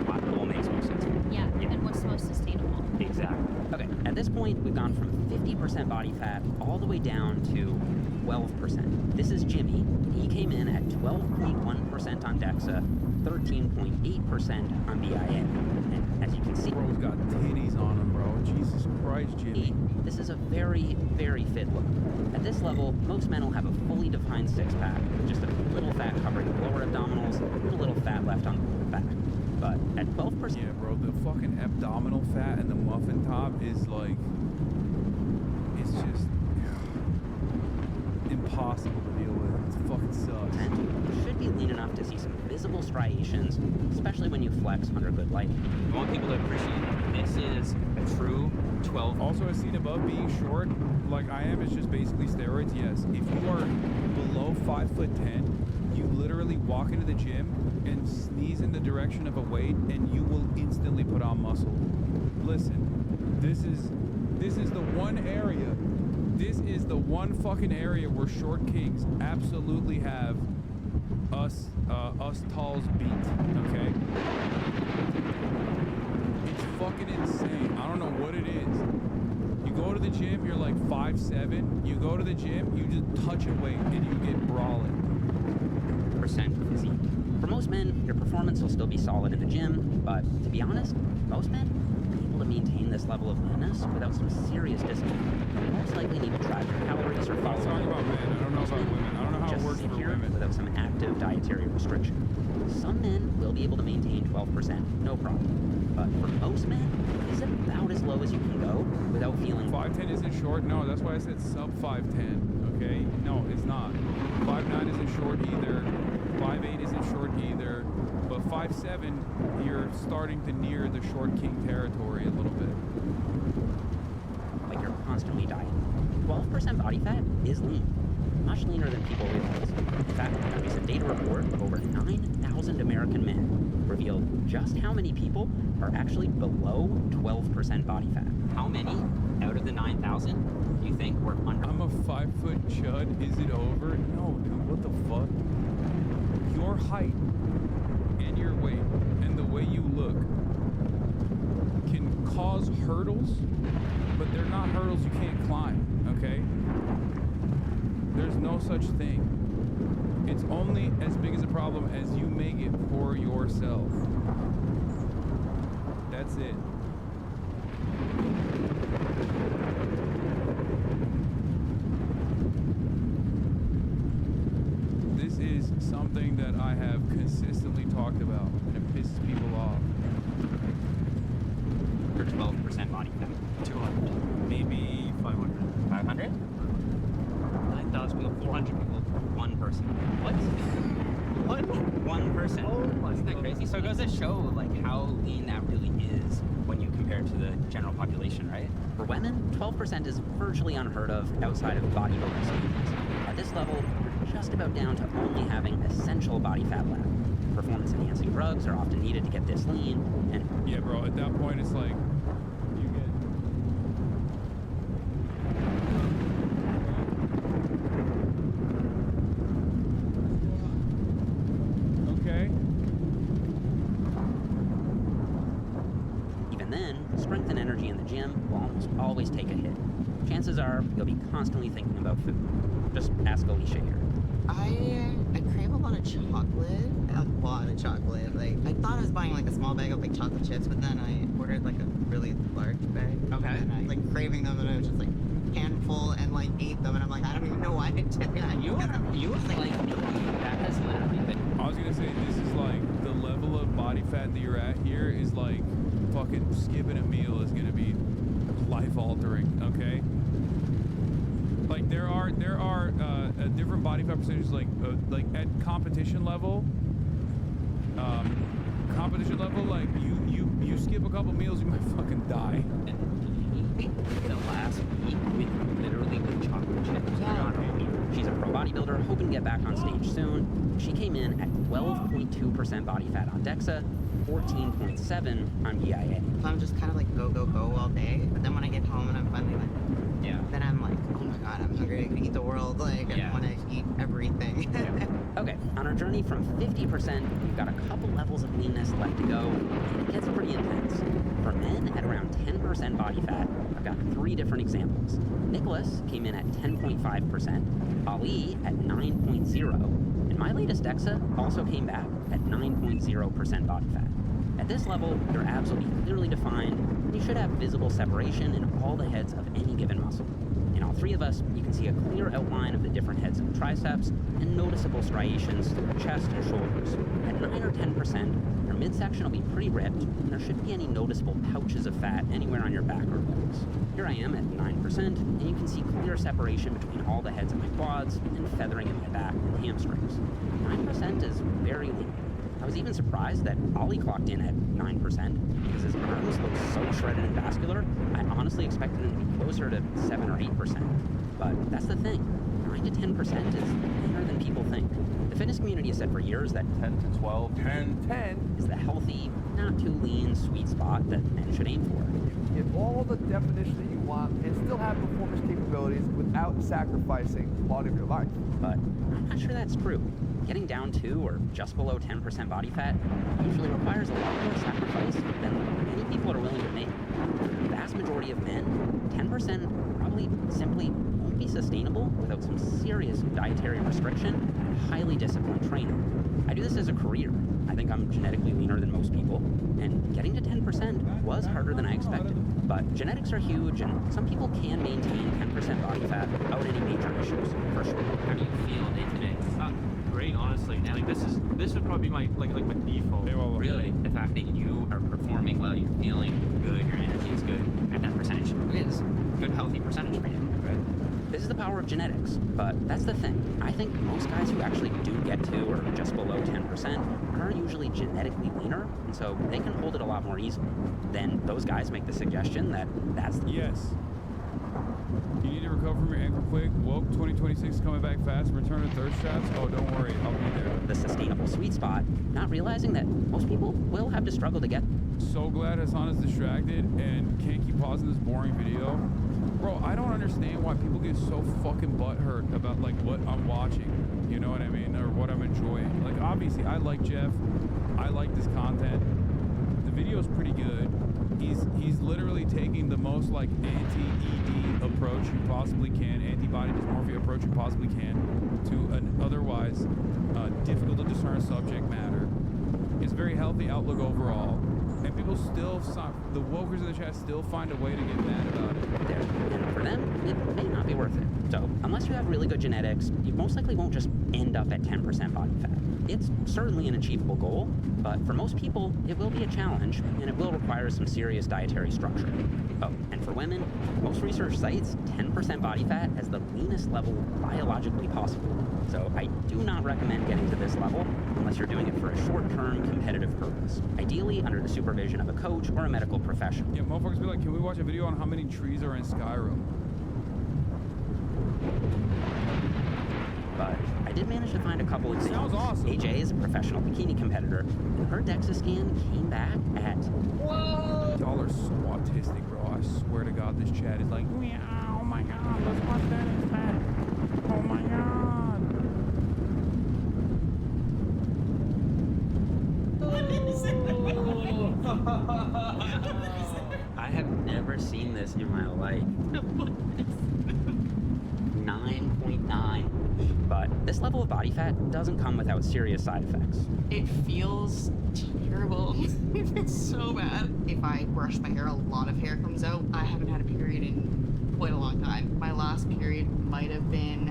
what goal makes most sense. Yeah, and what's most sustainable. Exactly. Okay, at this point, we've gone from 50% body fat all the way down to 12%. This is Jimmy. He came in at 12.1% on DEXA, 13.8% on BIA. And as you can see, bro's got titties on him, bro. Jesus Christ, Jimmy. This is a very, very fit look. At this level, most men will have a fully defined six-pack with just a little fat covering the lower abdominals and a little fat left on the back. But at 12%... Yeah, bro, the fucking abdominal fat and the muffin top is like... It's just... impossible to deal with. It fucking sucks. And you should be lean enough to see some visible striations, especially when you flex under good lighting. I want people to appreciate this is a true 12. Also, as seen above, being short, like I am, is just basically steroids, yes. If you are below 5'10", you literally walk into the gym and sneeze in the direction of a weight, and you will instantly put on muscle. Listen, this is the one area. This is the one fucking area where short kings absolutely have us talls beat, okay? It's fucking insane. I don't know what it is. You go to the gym, you're like 5'7". You go to the gym, you just touch a weight and you get brawling. Percent physique. For most men, your performance will still be solid in the gym, but to be honest, most men are able to maintain this level of leanness without some serious discipline. You most likely need to track your calories or follow. I'm talking about men. I don't know about women. I don't know how it works for women. Without some active dietary restriction. Some men will be able to maintain 12%, no problem. But for most men, it's about as low as you can go without feeling... 5'10" isn't short? No, that's why I said sub 5'10", okay? No, it's not. 5'9" isn't short either. 5'8" isn't short either. But 5'7", you're starting to near the short king territory a little bit. Like you're constantly dieting. 12% body fat is lean. Much leaner than people realize. In fact, a recent data report of over 9,000 American men revealed just how many people are actually below 12% body fat. How many out of the 9,000 do you think were under? I'm a 5-foot chud. Is it over? No, dude, what the fuck? Your height and your weight and the way you look can cause hurdles, but they're not hurdles you can't climb, okay? There's no such thing. It's only as big as a problem as you make it for yourself. That's it. This is something that I have consistently talked about, and it pisses people off. For 12% body fat. 200. Maybe 500. 500? 9,000 people, 400 people. One person. What? What? One person. Oh, isn't that crazy? So it goes to show like how lean that really is when you compare to the general population, right? For women, 12% is virtually unheard of outside of bodybuilding stages. At this level, you're just about down to only having essential body fat left. Performance-enhancing drugs are often needed to get this lean, and yeah, bro. At that point, it's like you get. Okay. even then, strength and energy in the gym will almost always take a hit. Chances are you'll be constantly thinking about food. Just ask Alicia here. I crave a lot of chocolate. A lot of chocolate. Like, I thought I was buying like a small bag of like chocolate chips, but then I ordered like a really large bag. Okay. And I like craving them, and I was just like handful and like ate them, and I'm like, I don't even know why I did that. You was like, that has literally been. I was gonna say, this is like the level of body fat that you're at here is like fucking skipping a meal is gonna be life altering. Okay. Like there are different body fat percentages like at competition level. Like you skip a couple meals, you might fucking die. The last week with literally with chocolate chips. She's a pro bodybuilder hoping to get back on stage soon. She came in at 12.2% body fat on DEXA, 14.7 on EIA. So I'm just kind of like go all day, but then when I get home and I'm finally like, then I'm like, oh my god, I'm hungry, I can eat the world, like I want to eat everything. Okay, on our journey from 50%, we've got a couple levels of leanness left to go. It gets pretty intense. For men at around 10% body fat, I've got 3 different examples. Nicholas came in at 10.5%, Ali at 9.0%, and my latest DEXA also came back at 9.0% body fat. At this level, your abs will be clearly defined, and you should have visible separation in all the heads of any given muscle. In all 3 of us, you can see a clear outline of the different heads of the triceps and noticeable striations through your chest and shoulders. At 9 or 10%, your midsection will be pretty ripped, and there shouldn't be any noticeable pouches of fat anywhere on your back or legs. Here I am at 9%, and you can see clear separation between all the heads of my quads and feathering in my back and hamstrings. 9% is very lean. I was even surprised that Ollie clocked in at 9% because his arms look so shredded and vascular. I honestly expected him to be closer to 7 or 8%. But that's the thing. 9 to 10% is leaner than people think. The fitness community has said for years that 10 to 12, 10 is the healthy, not too lean sweet spot that men should aim for. Get all the definition that you want and still have performance capabilities without sacrificing the quality of your life. But I'm not sure that's true. Getting down to or just below 10% body fat usually requires a lot more sacrifice than many people are willing to make. For the vast majority of men, 10% probably simply won't be sustainable without some serious dietary restriction and highly disciplined training. I do this as a career. I think I'm genetically leaner than most people, and getting to 10% was harder than I expected. But genetics are huge, and some people can maintain 10% body fat without any major issues, for sure. How do you feel day to day? Great, honestly. Like this would probably be my my default. Really, the fact that you are performing well, you're feeling good, your energy is good, and that percentage is a good, healthy percentage for you. Right? This is the power of genetics, but that's the thing. I think most guys who actually do get to or just below 10% are usually genetically leaner, and so they can hold it a lot more easily. Then those guys make the suggestion that that's the You need to recover from your ankle quick. Woke 2026 is coming back fast. Return to thirst traps. Oh, don't worry, I'll be there. The sustainable sweet spot, not realizing that most people will have to struggle to get. So glad Hasan is distracted and can't keep pausing this boring video. Bro, I don't understand why people get so fucking butthurt about like what I'm watching. You know what I mean? Or what I'm enjoying. Like obviously I like Jeff. I like this content. The video is pretty good. he's literally taking the most like anti-ED approach you possibly can, antibody dysmorphia approach you possibly can, to an otherwise difficult to discern subject matter. It's a very healthy outlook overall, and people still, the wokers in the chat still find a way to get mad about it. And for them, it may not be worth it. So, unless you have really good genetics, you most likely won't just end up at 10% body fat. It's certainly an achievable goal, but for most people, it will be a challenge, and it will require some serious dietary structure. Oh, and for women, most research cites 10% body fat as the leanest level biologically possible. So I do not recommend getting to this level unless you're doing it for a short-term competitive purpose, ideally under the supervision of a coach or a medical professional. Yeah, motherfuckers be like, can we watch a video on how many trees are in Skyrim? But I did manage to find a couple examples. Sounds awesome. AJ is a professional bikini competitor, and her DEXA scan came back at... Whoa! Y'all are so autistic, bro. I swear to God, this chat is like, meow, oh my God, let's watch that instead. Oh my God. I have never seen this in my life. 9.9. But this level of body fat doesn't come without serious side effects. It feels terrible. It's so bad. If I brush my hair, a lot of hair comes out. I haven't had a period in quite a long time. My last period might have been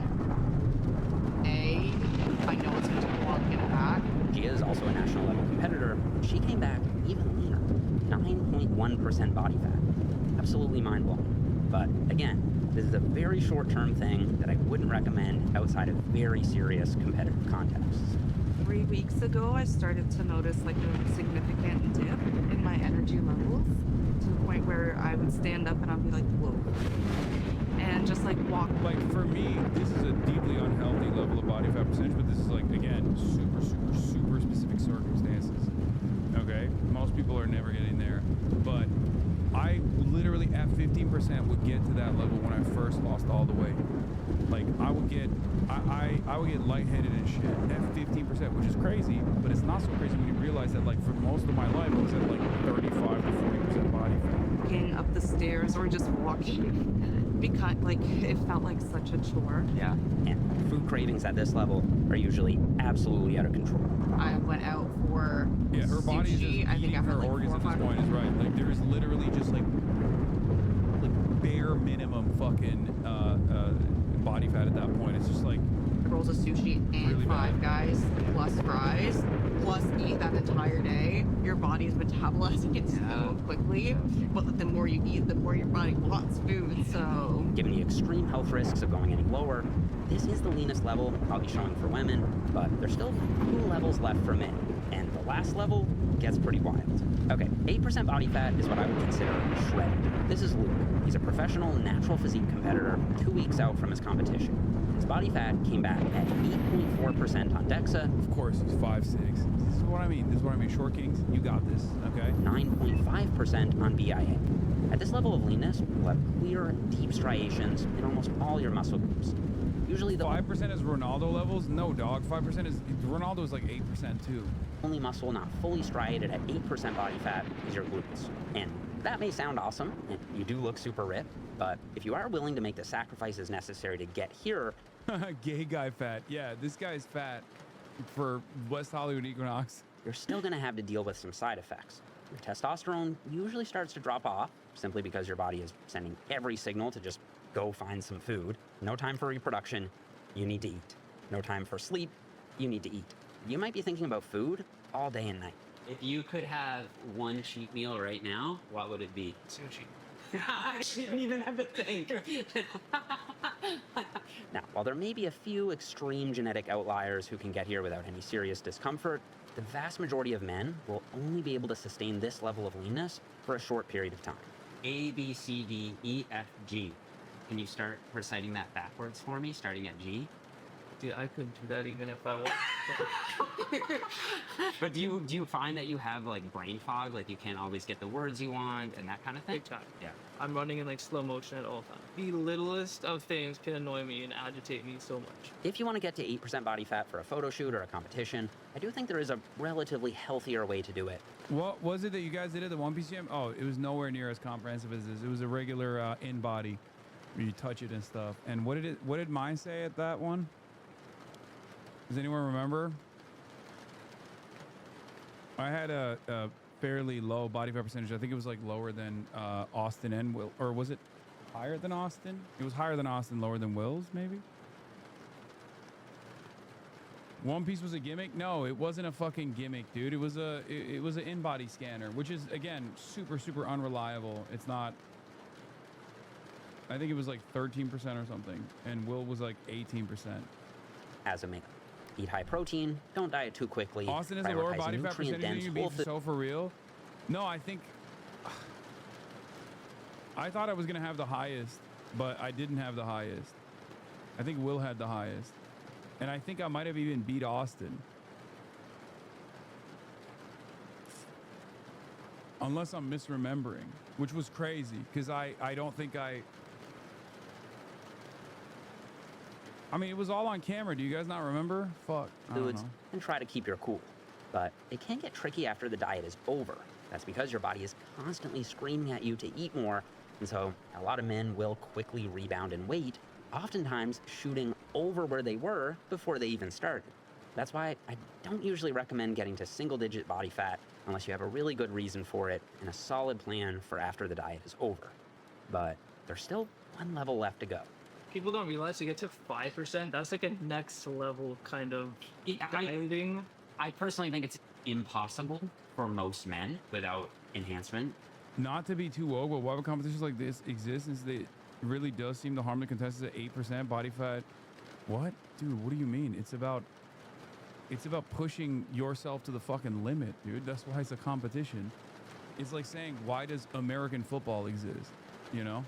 A. I know it's going to take a while to get it back. Gia is also a national level competitor. She came back even leaner, 9.1% body fat. Absolutely mind-blowing. But again, this is a very short-term thing that I wouldn't recommend outside of very serious competitive contexts. 3 weeks ago, I started to notice like a significant dip in my energy levels to the point where I would stand up and I'd be like, whoa. And just like walk. Like for me, this is a deeply unhealthy level of body fat percentage, but this is like, again, super specific circumstances. Okay? Most people are never getting there. But I literally at 15% would get to that level when I first lost all the weight. Like I would get lightheaded and shit at 15%, which is crazy, but it's not so crazy when you realize that like for most of my life I was at like 35 to 40% body fat. Walking up the stairs or just walking. Because like it felt like such a chore. Yeah. And food cravings at this level are usually absolutely out of control. I went out for her body is just eating her organs at this point, is right. Like there is literally just like bare minimum fucking body fat at that point. It's just like rolls of sushi and really Five Guys plus fries plus eat that entire day. Your body is metabolizing it so quickly, but the more you eat, the more your body wants food. So given the extreme health risks of going any lower, this is the leanest level I'll be showing for women, but there's still 2 levels left for men, and the last level gets pretty wild. Okay, 8% body fat is what I would consider shredded. This is Luke. He's a professional natural physique competitor 2 weeks out from his competition. His body fat came back at 8.4% on DEXA. Of course, he's 5'6". This is what I mean. Short kings, you got this, okay? 9.5% on BIA. At this level of leanness, you'll have clear, deep striations in almost all your muscle groups. Usually the 5% is Ronaldo levels? No, dog. 5% is Ronaldo is like 8% too. Only muscle not fully striated at 8% body fat is your glutes. And that may sound awesome, and you do look super ripped, but if you are willing to make the sacrifices necessary to get here... Gay guy fat. Yeah, this guy's fat for West Hollywood Equinox. You're still going to have to deal with some side effects. Your testosterone usually starts to drop off, simply because your body is sending every signal to just go find some food. No time for reproduction, you need to eat. No time for sleep, you need to eat. You might be thinking about food all day and night. If you could have one cheat meal right now, what would it be? Sushi. I didn't even have to think. Now, while there may be a few extreme genetic outliers who can get here without any serious discomfort, the vast majority of men will only be able to sustain this level of leanness for a short period of time. A, B, C, D, E, F, G. Can you start reciting that backwards for me, starting at G? Dude, I couldn't do that even if I wanted. But do you find that you have like brain fog, like you can't always get the words you want and that kind of thing? Big time. Yeah. I'm running in like slow motion at all times. The littlest of things can annoy me and agitate me so much. If you want to get to 8% body fat for a photo shoot or a competition, I do think there is a relatively healthier way to do it. What was it that you guys did at the One Piece Gym? Oh, it was nowhere near as comprehensive as this. It was a regular in-body where you touch it and stuff. And what did mine say at that one? Does anyone remember? I had a fairly low body fat percentage. I think it was like lower than Austin and Will, or was it higher than Austin? It was higher than Austin, lower than Will's, maybe. One Piece was a gimmick? No, it wasn't a fucking gimmick, dude. It was an in-body scanner, which is again super unreliable. It's not. I think it was like 13% or something, and Will was like 18%. As a male, eat high protein, don't diet too quickly. Austin has a lower body fat percentage than you, being so for real? No, I think I thought I was gonna have the highest, but I didn't have the highest. I think Will had the highest, and I think I might have even beat Austin, unless I'm misremembering, which was crazy because I don't think I mean, it was all on camera. Do you guys not remember? Fuck. I don't Foods know. and try to keep your cool. But it can get tricky after the diet is over. That's because your body is constantly screaming at you to eat more. And so a lot of men will quickly rebound in weight, oftentimes shooting over where they were before they even started. That's why I don't usually recommend getting to single-digit body fat unless you have a really good reason for it and a solid plan for after the diet is over. But there's still one level left to go. People don't realize to get to 5%, that's like a next level kind of dieting. I personally think it's impossible for most men without enhancement. Not to be too woke, but why would competitions like this exist since they really does seem to harm the contestants at 8% body fat? What? Dude, what do you mean? It's about pushing yourself to the fucking limit, dude. That's why it's a competition. It's like saying, why does American football exist? You know?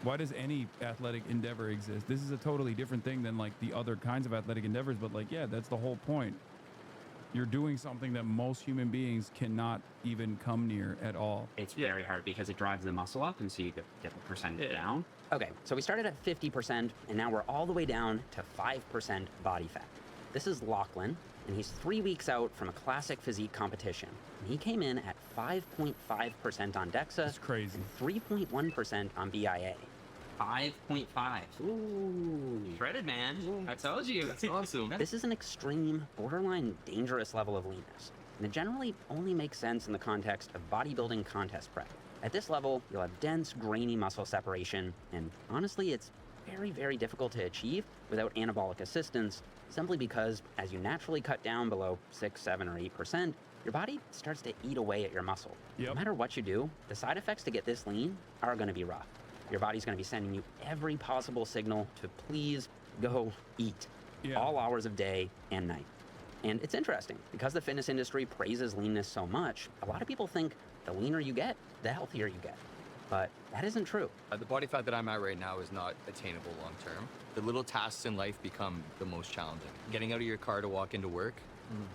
Why does any athletic endeavor exist? This is a totally different thing than like the other kinds of athletic endeavors, but like, yeah, that's the whole point. You're doing something that most human beings cannot even come near at all. It's very hard because it drives the muscle up, and so you get the percentage down. Okay, so we started at 50%, and now we're all the way down to 5% body fat. This is Lachlan, and he's 3 weeks out from a classic physique competition. And he came in at 5.5% on DEXA. That's crazy. And 3.1% on BIA. 5.5. Ooh. Shredded, man. I told you. That's awesome. This is an extreme, borderline dangerous level of leanness. And it generally only makes sense in the context of bodybuilding contest prep. At this level, you'll have dense, grainy muscle separation, and honestly, it's very difficult to achieve without anabolic assistance, simply because as you naturally cut down below 6, 7, or 8%, your body starts to eat away at your muscle. No matter what you do, the side effects to get this lean are going to be rough. Your body's going to be sending you every possible signal to please go eat, all hours of day and night. And it's interesting, because the fitness industry praises leanness so much, a lot of people think the leaner you get, the healthier you get. But that isn't true. The body fat that I'm at right now is not attainable long term. The little tasks in life become the most challenging. Getting out of your car to walk into work,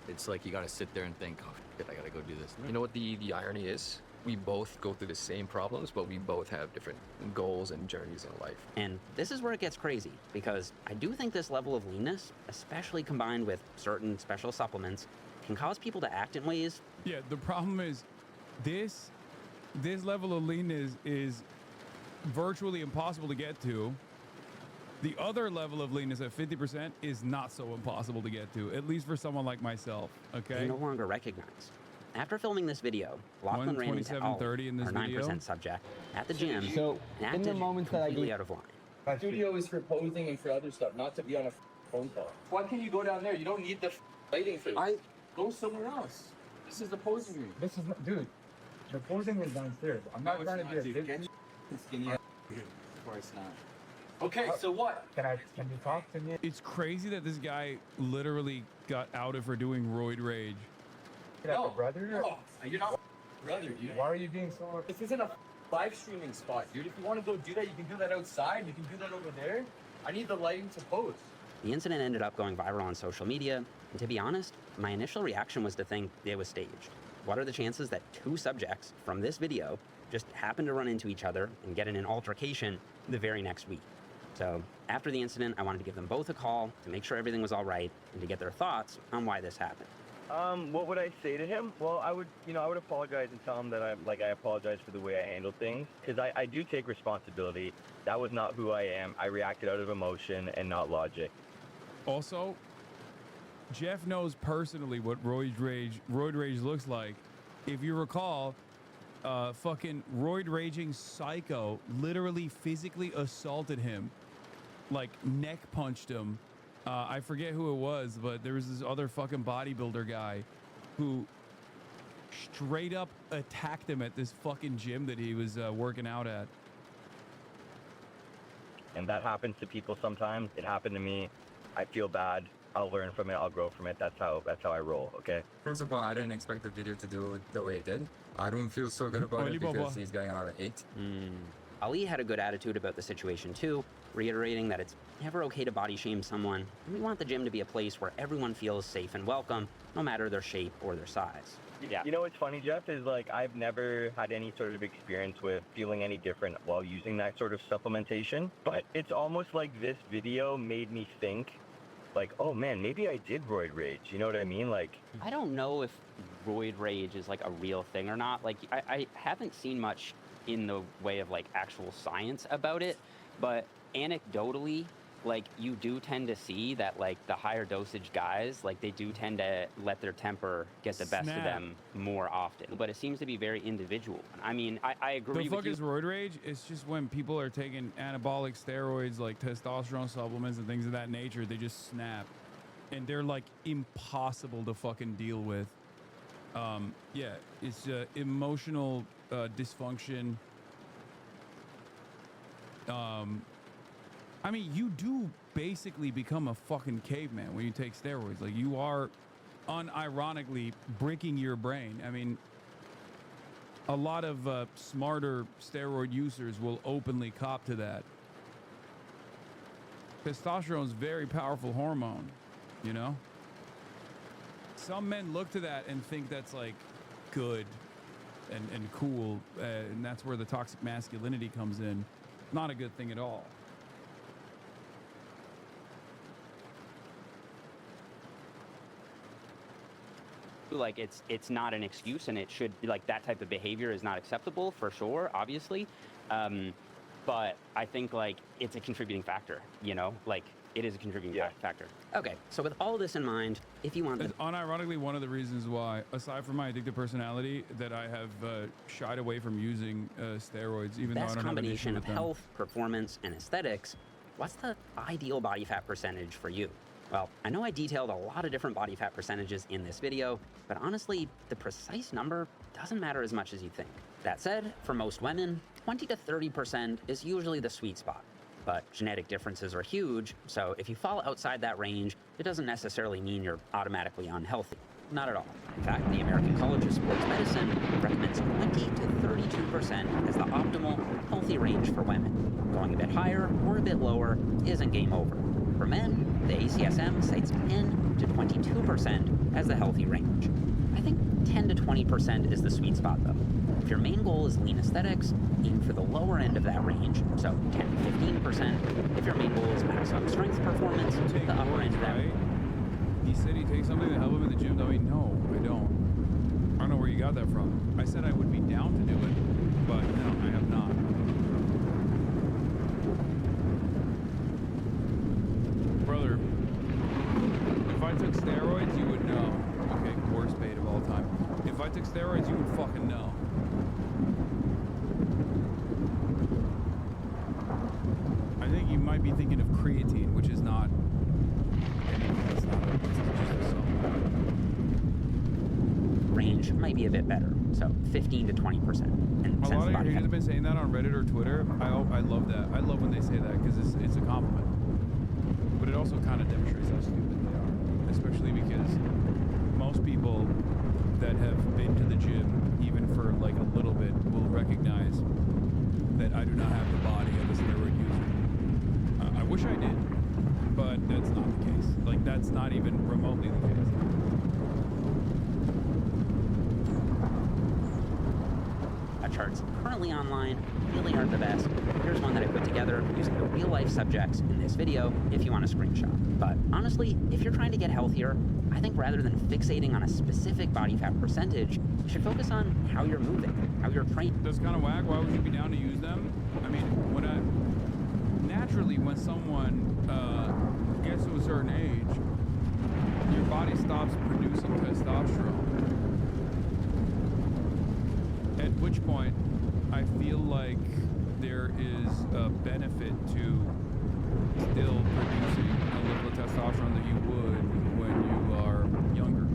it's like you gotta sit there and think, oh shit, I gotta go do this. You know what the irony is? We both go through the same problems, but we both have different goals and journeys in life. And this is where it gets crazy, because I do think this level of leanness, especially combined with certain special supplements, can cause people to act in ways. Yeah, the problem is this level of leanness is virtually impossible to get to. The other level of leanness at 50% is not so impossible to get to, at least for someone like myself, okay? They no longer recognize. After filming this video, Lachlan ran into Ollie, in this our 9% subject, at the gym, So, and in the acted moments that I completely get out of line. My studio is for posing and for other stuff, not to be on a phone call. Why can't you go down there? You don't need the lighting for this. Go somewhere else. This is the posing room. This is not, dude. The posing is downstairs. I'm not trying to be a big skinny. Of course not. Okay, so what? Can you talk to me? It's crazy that this guy literally got outed for doing roid rage. No, brother. No, you're not brother, dude. Why are you being so? This isn't a live streaming spot, dude. If you want to go do that, you can do that outside. You can do that over there. I need the lighting to pose. The incident ended up going viral on social media, And to be honest, my initial reaction was to think it was staged. What are the chances that 2 subjects from this video just happen to run into each other and get in an altercation the very next week? So after the incident, I wanted to give them both a call to make sure everything was all right and to get their thoughts on why this happened. What would I say to him? Well, I would apologize and tell him that I apologize for the way I handled things, because I do take responsibility. That was not who I am. I reacted out of emotion and not logic. Also, Jeff knows personally what roid rage looks like. If you recall, fucking roid raging psycho literally physically assaulted him, like neck punched him. I forget who it was, but there was this other fucking bodybuilder guy who straight up attacked him at this fucking gym that he was working out at. And that happens to people sometimes. It happened to me. I feel bad. I'll learn from it. I'll grow from it. That's how I roll. Okay. First of all, I didn't expect the video to do the way it did. I don't feel so good about it because he's going out at 8. Ali had a good attitude about the situation too, reiterating that it's never okay to body shame someone. We want the gym to be a place where everyone feels safe and welcome, no matter their shape or their size. Yeah. You know what's funny, Jeff, is like I've never had any sort of experience with feeling any different while using that sort of supplementation. But it's almost like this video made me think, like, oh man, maybe I did roid rage. You know what I mean? Like, I don't know if roid rage is like a real thing or not. Like, I haven't seen much in the way of like actual science about it, but anecdotally, like you do tend to see that like the higher dosage guys, like they do tend to let their temper get the best of them more often. But it seems to be very individual. I mean, I agree with you. The fuck is roid rage? It's just when people are taking anabolic steroids like testosterone supplements and things of that nature, they just snap. And they're like impossible to fucking deal with. Yeah, it's emotional dysfunction. I mean, you do basically become a fucking caveman when you take steroids. Like, you are unironically breaking your brain. I mean, a lot of smarter steroid users will openly cop to that. Testosterone is a very powerful hormone, you know? Some men look to that and think that's like good and cool, and that's where the toxic masculinity comes in. Not a good thing at all. Like it's not an excuse, and it should be like that type of behavior is not acceptable for sure, obviously. But I think like it's a contributing factor, you know, like it is a contributing factor. Okay, so with all this in mind, if you want to... Unironically, one of the reasons why, aside from my addictive personality, that I have shied away from using steroids, even though I don't have an issue combination with of them. health, performance, and aesthetics, what's the ideal body fat percentage for you? Well, I know I detailed a lot of different body fat percentages in this video, but honestly, the precise number doesn't matter as much as you think. That said, for most women, 20 to 30% is usually the sweet spot. But genetic differences are huge, so if you fall outside that range, it doesn't necessarily mean you're automatically unhealthy. Not at all. In fact, the American College of Sports Medicine recommends 20 to 32% as the optimal healthy range for women. Going a bit higher or a bit lower isn't game over. For men, the ACSM cites 10 to 22% as the healthy range. I think 10 to 20% is the sweet spot though. If your main goal is lean aesthetics, aim for the lower end of that range, so 10 to 15%. If your main goal is maximum strength performance, the upper end of that. He said he takes something to help him in the gym. No, I don't. I don't know where you got that from. I said I would be down to do it, but no, I have not. Brother, if I took steroids, you would know. Okay, worst bait of all time. If I took steroids, you would fucking know. I think you might be thinking of creatine, which is not anything. It's not range might be a bit better, so 15 to 20%. And a lot of your haters have been saying that on Reddit or Twitter. I love that. I love when they say that because it's a compliment. But it also kind of demonstrates how stupid they are, especially because most people that have been to the gym, even for like a little bit, will recognize that I do not have the body of a steroid user. I wish I did. but that's not the case. Like, that's not even remotely the case. Charts currently online really aren't the best. Here's one that I put together using the real-life subjects in this video if you want a screenshot. But honestly, if you're trying to get healthier, I think rather than fixating on a specific body fat percentage, you should focus on how you're moving, how you're training. That's kind of whack. Why would you be down to use them? I mean, naturally, when someone gets to a certain age, your body stops producing testosterone. At which point, I feel like there is a benefit to still producing a level of testosterone that you would when you are younger.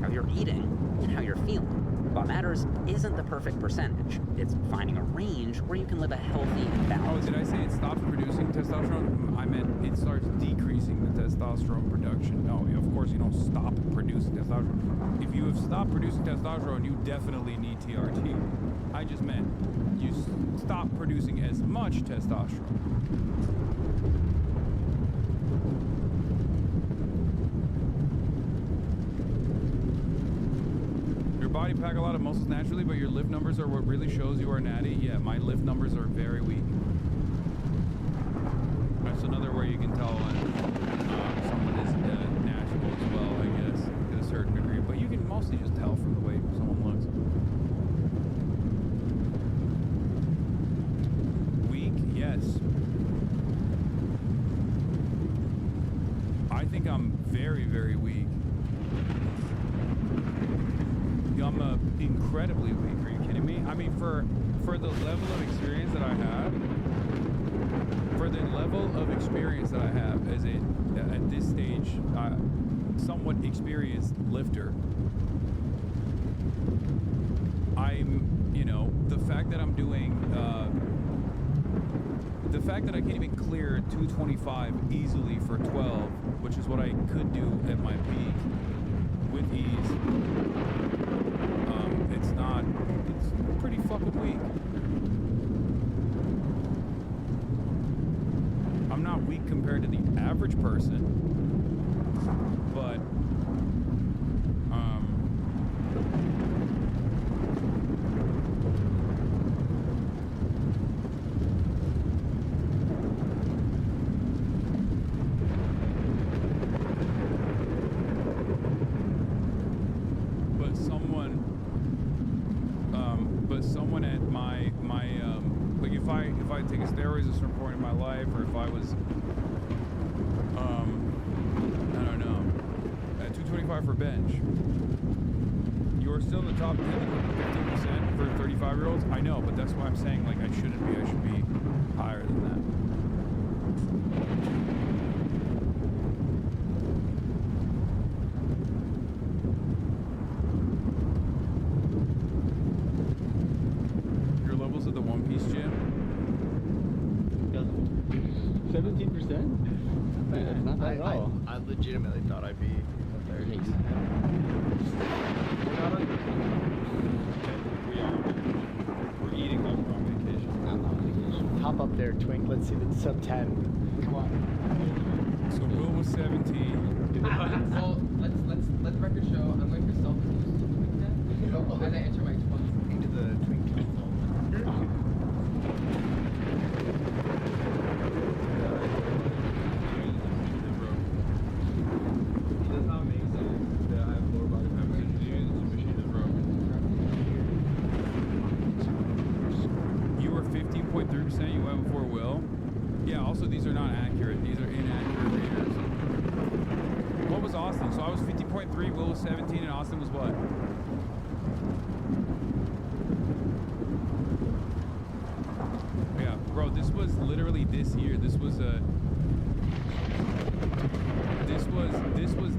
How you're eating and how you're feeling. What matters isn't the perfect percentage. It's finding a range where you can live a healthy and balanced. Oh, did I say it stops producing testosterone? I meant it starts decreasing the testosterone production. No, of course you don't stop producing testosterone. If you have stopped producing testosterone, you definitely need TRT. I just meant you stop producing as much testosterone. Body pack a lot of muscles naturally, but your lift numbers are what really shows you are natty. Yeah, my lift numbers are very weak. That's another way you can tell when someone is natural as well, I guess, to a certain degree. But you can mostly just tell from the way someone looks. Weak, yes. I think I'm very, very weak. I'm incredibly weak. Are you kidding me? I mean, for the level of experience that I have, as at this stage, somewhat experienced lifter, the fact that I'm doing, the fact that I can't even clear 225 easily for 12, which is what I could do at my peak with ease. It's pretty fucking weak. I'm not weak compared to the average person, but someone at my like if I take steroids at a certain point in my life, or if I was I don't know, at 225 for bench, you're still in the top 10, 15% for 35-year-olds. I know, but that's why I'm saying, like, I shouldn't be. I should be higher than that. Your levels at the One Piece gym? 17%? That's not bad at all. I legitimately thought I'd be 30. We're eating like we're on vacation. I'm on vacation. Hop up there, Twink. Let's see the sub 10. Come on. So Will was 17. Well, let's record show. I'm going for self-use as I enter my 20s. Into the Twink console. You were 15.3%. You went before Will. Yeah. Also, these are not accurate. These are inaccurate readers. What was Austin? So I was 50.3. Will was 17, and Austin was what? Yeah, bro. This was literally this year. This was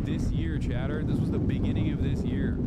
this year, chatter. This was the beginning of this year.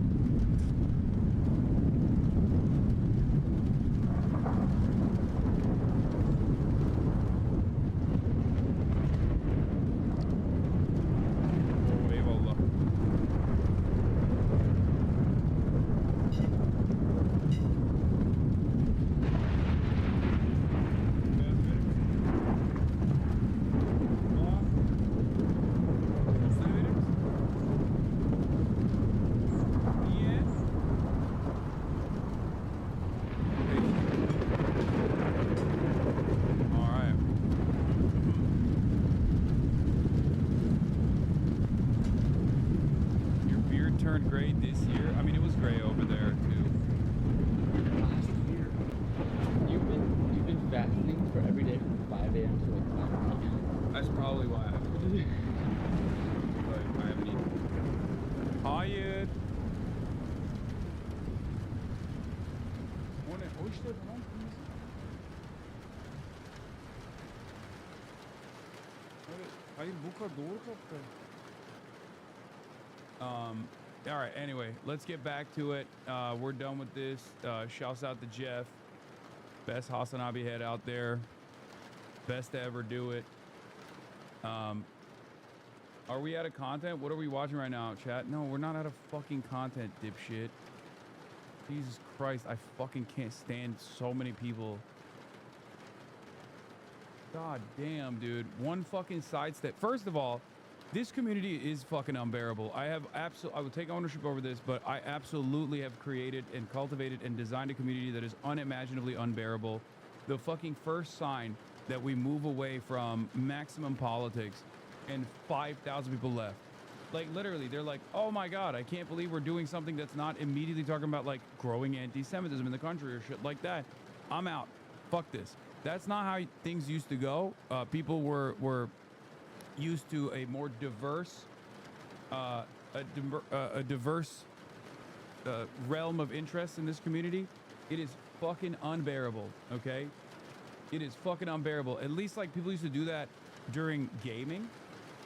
That's probably why I haven't. But I haven't eaten. Hayır. O ne? O işte falan. Hayır bu kadar doğru kaptı. All right, anyway, let's get back to it. We're done with this. Shouts out to Jeff. Best Hasanabi head out there. Best to ever do it. Are we out of content? What are we watching right now, chat? No, we're not out of fucking content, dipshit. Jesus Christ, I fucking can't stand so many people. God damn, dude. One fucking sidestep. First of all, this community is fucking unbearable. I will take ownership over this, but I absolutely have created and cultivated and designed a community that is unimaginably unbearable. The fucking first sign that we move away from maximum politics and 5,000 people left. Like, literally, they're like, oh my God, I can't believe we're doing something that's not immediately talking about, like, growing anti-Semitism in the country or shit like that. I'm out. Fuck this. That's not how things used to go. People were used to a more diverse, diverse realm of interest in this community. It is fucking unbearable, okay? It is fucking unbearable. At least, like, people used to do that during gaming.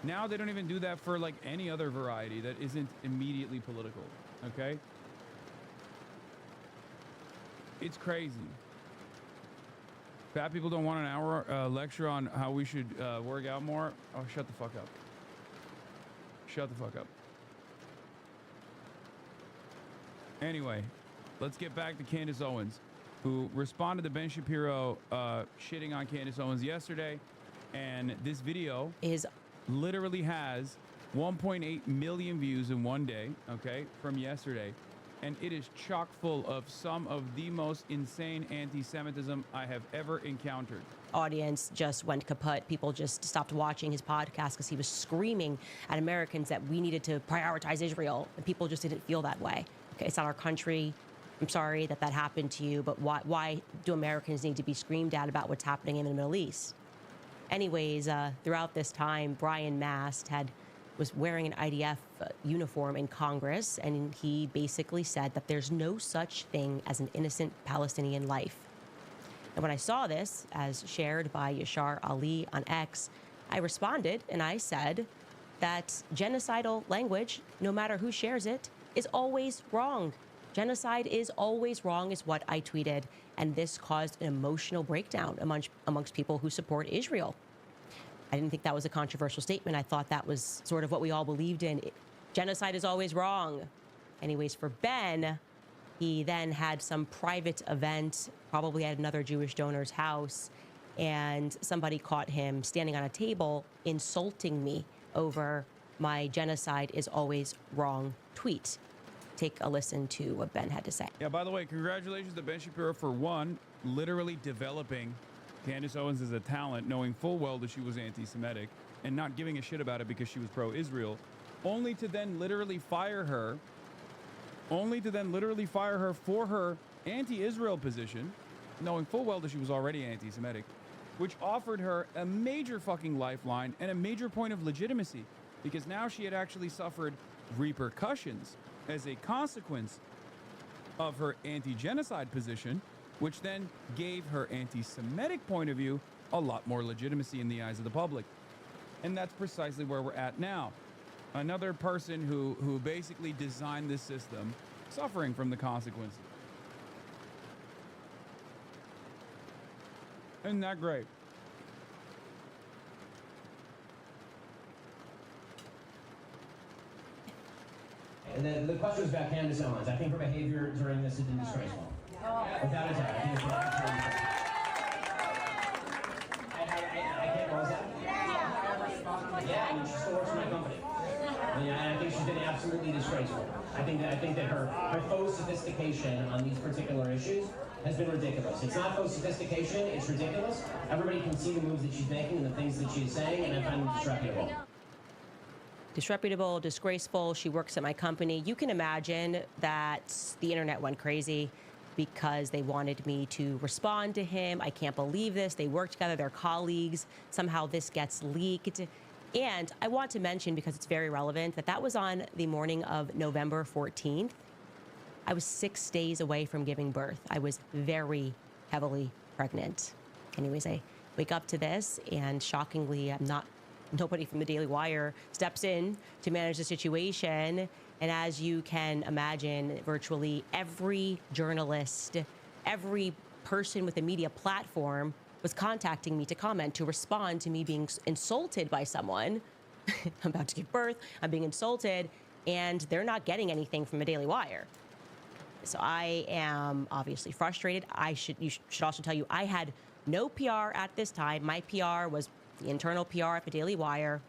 Now they don't even do that for, like, any other variety that isn't immediately political, okay? It's crazy. Fat people don't want an hour lecture on how we should work out more. Oh, shut the fuck up. Shut the fuck up. Anyway, let's get back to Candace Owens, who responded to Ben Shapiro shitting on Candace Owens yesterday. And this video literally has 1.8 million views in one day, okay, from yesterday. And it is chock full of some of the most insane anti-Semitism I have ever encountered. Audience just went kaput. People just stopped watching his podcast because he was screaming at Americans that we needed to prioritize Israel, and people just didn't feel that way. Okay, it's not our country. I'm sorry that that happened to you, but why do Americans need to be screamed at about what's happening in the Middle East? Anyways, throughout this time, Brian Mast was wearing an IDF uniform in Congress, and he basically said that there's no such thing as an innocent Palestinian life. And when I saw this, as shared by Yashar Ali on X, I responded and I said that genocidal language, no matter who shares it, is always wrong. Genocide is always wrong is what I tweeted, and this caused an emotional breakdown amongst people who support Israel. I didn't think that was a controversial statement. I thought that was sort of what we all believed in. Genocide is always wrong. Anyways, for Ben, he then had some private event, probably at another Jewish donor's house, and somebody caught him standing on a table insulting me over my genocide is always wrong tweet. Take a listen to what Ben had to say. Yeah, by the way, congratulations to Ben Shapiro for one, literally developing Candace Owens as a talent, knowing full well that she was anti-Semitic and not giving a shit about it because she was pro-Israel, only to then literally fire her for her anti-Israel position, knowing full well that she was already anti-Semitic, which offered her a major fucking lifeline and a major point of legitimacy, because now she had actually suffered repercussions as a consequence of her anti-genocide position, which then gave her anti-Semitic point of view a lot more legitimacy in the eyes of the public. And that's precisely where we're at now. Another person who basically designed this system suffering from the consequences. Isn't that great? And then the question was about Candace Owens. I think her behavior during this has been disgraceful. Without a doubt, I think it's I can't, what was that? Yeah, I mean, she still works for my company. And I think she's been absolutely disgraceful. I think that her faux sophistication on these particular issues has been ridiculous. It's not faux sophistication, it's ridiculous. Everybody can see the moves that she's making and the things that she's saying, and I find them disreputable. Disreputable, disgraceful. She works at my company. You can imagine that the internet went crazy. because they wanted me to respond to him. I can't believe this. They work together, they're colleagues. Somehow this gets leaked. And I want to mention, because it's very relevant, that was on the morning of November 14th. I was 6 days away from giving birth. I was very heavily pregnant. Anyways, I wake up to this, and shockingly, nobody from the Daily Wire steps in to manage the situation. And as you can imagine, virtually every journalist, every person with a media platform was contacting me to comment, to respond to me being insulted by someone. I'm about to give birth, I'm being insulted, and they're not getting anything from the Daily Wire. So I am obviously frustrated. Should also tell you, I had no PR at this time. My PR was the internal PR at the Daily Wire.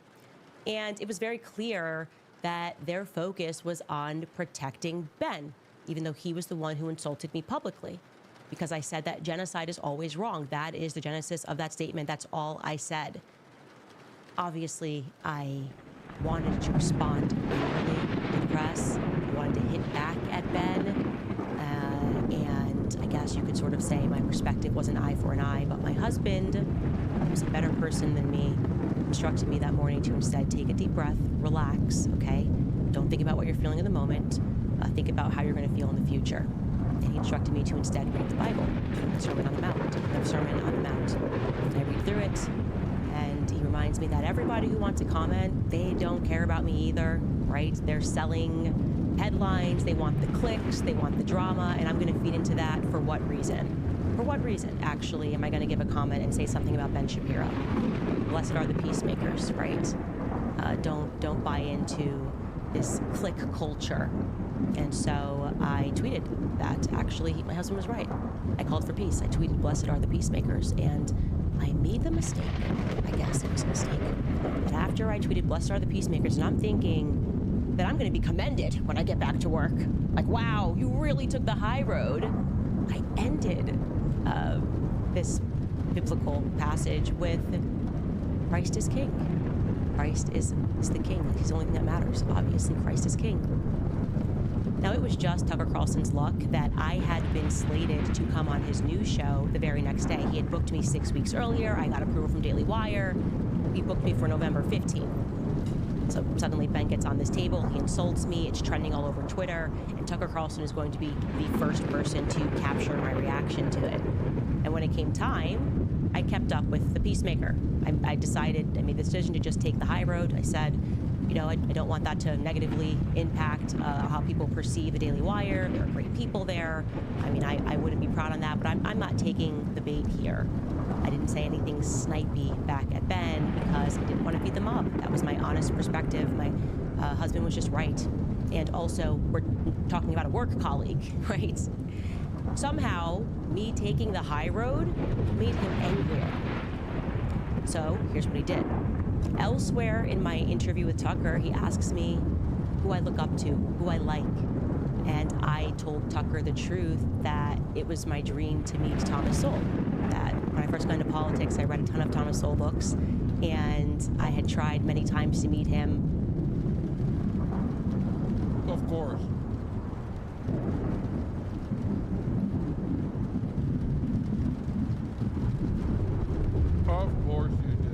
And it was very clear that their focus was on protecting Ben, even though he was the one who insulted me publicly. Because I said that genocide is always wrong. That is the genesis of that statement. That's all I said. Obviously, I wanted to respond angrily to the press. I wanted to hit back at Ben. And I guess you could sort of say my perspective was an eye for an eye. But my husband, who's a better person than me, instructed me that morning to instead take a deep breath, relax, okay? Don't think about what you're feeling in the moment. Think about how you're going to feel in the future. And he instructed me to instead read the Bible, the Sermon on the Mount. And I read through it, and he reminds me that everybody who wants to comment, they don't care about me either, right? They're selling headlines, they want the clicks, they want the drama, and I'm going to feed into that for what reason? For what reason, actually, am I going to give a comment and say something about Ben Shapiro? Blessed are the peacemakers, right? Don't buy into this click culture. And so I tweeted that actually my husband was right. I called for peace. I tweeted, blessed are the peacemakers. And I made the mistake, I guess it was a mistake, that after I tweeted, blessed are the peacemakers, and I'm thinking that I'm going to be commended when I get back to work. Like, wow, you really took the high road. I ended this biblical passage with Christ is king. Christ is the king. He's the only thing that matters. Obviously, Christ is king. Now, it was just Tucker Carlson's luck that I had been slated to come on his news show the very next day. He had booked me 6 weeks earlier. I got approval from Daily Wire. He booked me for November 15th. So suddenly Ben gets on this table, he insults me, it's trending all over Twitter, and Tucker Carlson is going to be the first person to capture my reaction to it. And when it came time, I kept up with the peacemaker. I made the decision to just take the high road. I said, you know, I don't want that to negatively impact how people perceive the Daily Wire. There are great people there. I mean, I wouldn't be proud on that, but I'm not taking the bait here. I didn't say anything snipey back at Ben because I didn't want to beat them up. That was my honest perspective. My husband was just right. And also, we're talking about a work colleague, right? Somehow, me taking the high road made him angrier. So, here's what he did. Elsewhere in my interview with Tucker, he asks me who I look up to, who I like. And I told Tucker the truth that it was my dream to meet Thomas Sowell. That when I first got into politics, I read a ton of Thomas Sowell books, and I had tried many times to meet him. Of course. Of course you did.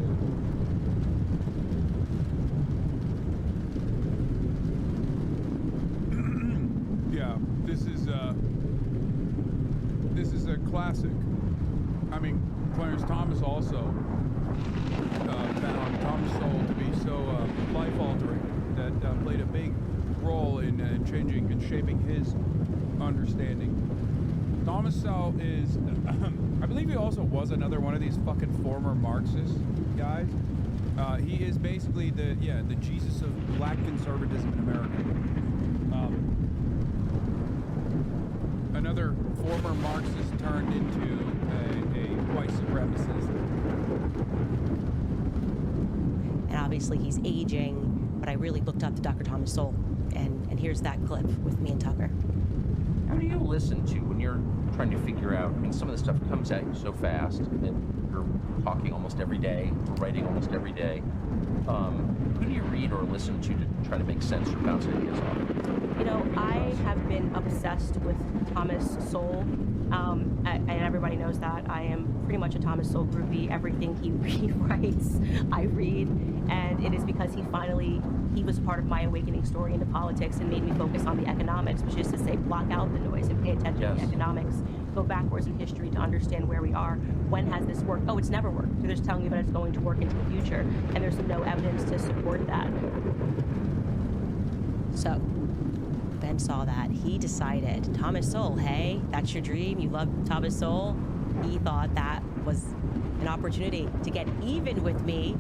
Yeah, this is a classic. I mean, Clarence Thomas also found Thomas Sowell to be so life-altering that played a big role in changing and shaping his understanding. Thomas Sowell is, I believe he also was another one of these fucking former Marxist guys. He is basically the Jesus of black conservatism in America. Another former Marxist turned into a white supremacist. And obviously he's aging, but I really looked up to Dr. Thomas Sowell. And here's that clip with me and Tucker. How do you listen to when you're trying to figure out, I mean, some of the stuff comes at you so fast, and you're talking almost every day, writing almost every day. Who do you read or listen to try to make sense or bounce ideas off? You know, I have been obsessed with Thomas Sowell, and everybody knows that. I am pretty much a Thomas Sowell groupie. Everything he writes, I read, and it is because he was part of my awakening story into politics and made me focus on the economics, which is to say block out the noise and pay attention to the economics. Go backwards in history to understand where we are. When has this worked? Oh, it's never worked. So they're just telling you that it's going to work into the future, and there's no evidence to support that. So Ben saw that. He decided, Thomas Sowell, hey, that's your dream? You love Thomas Sowell? He thought that was an opportunity to get even with me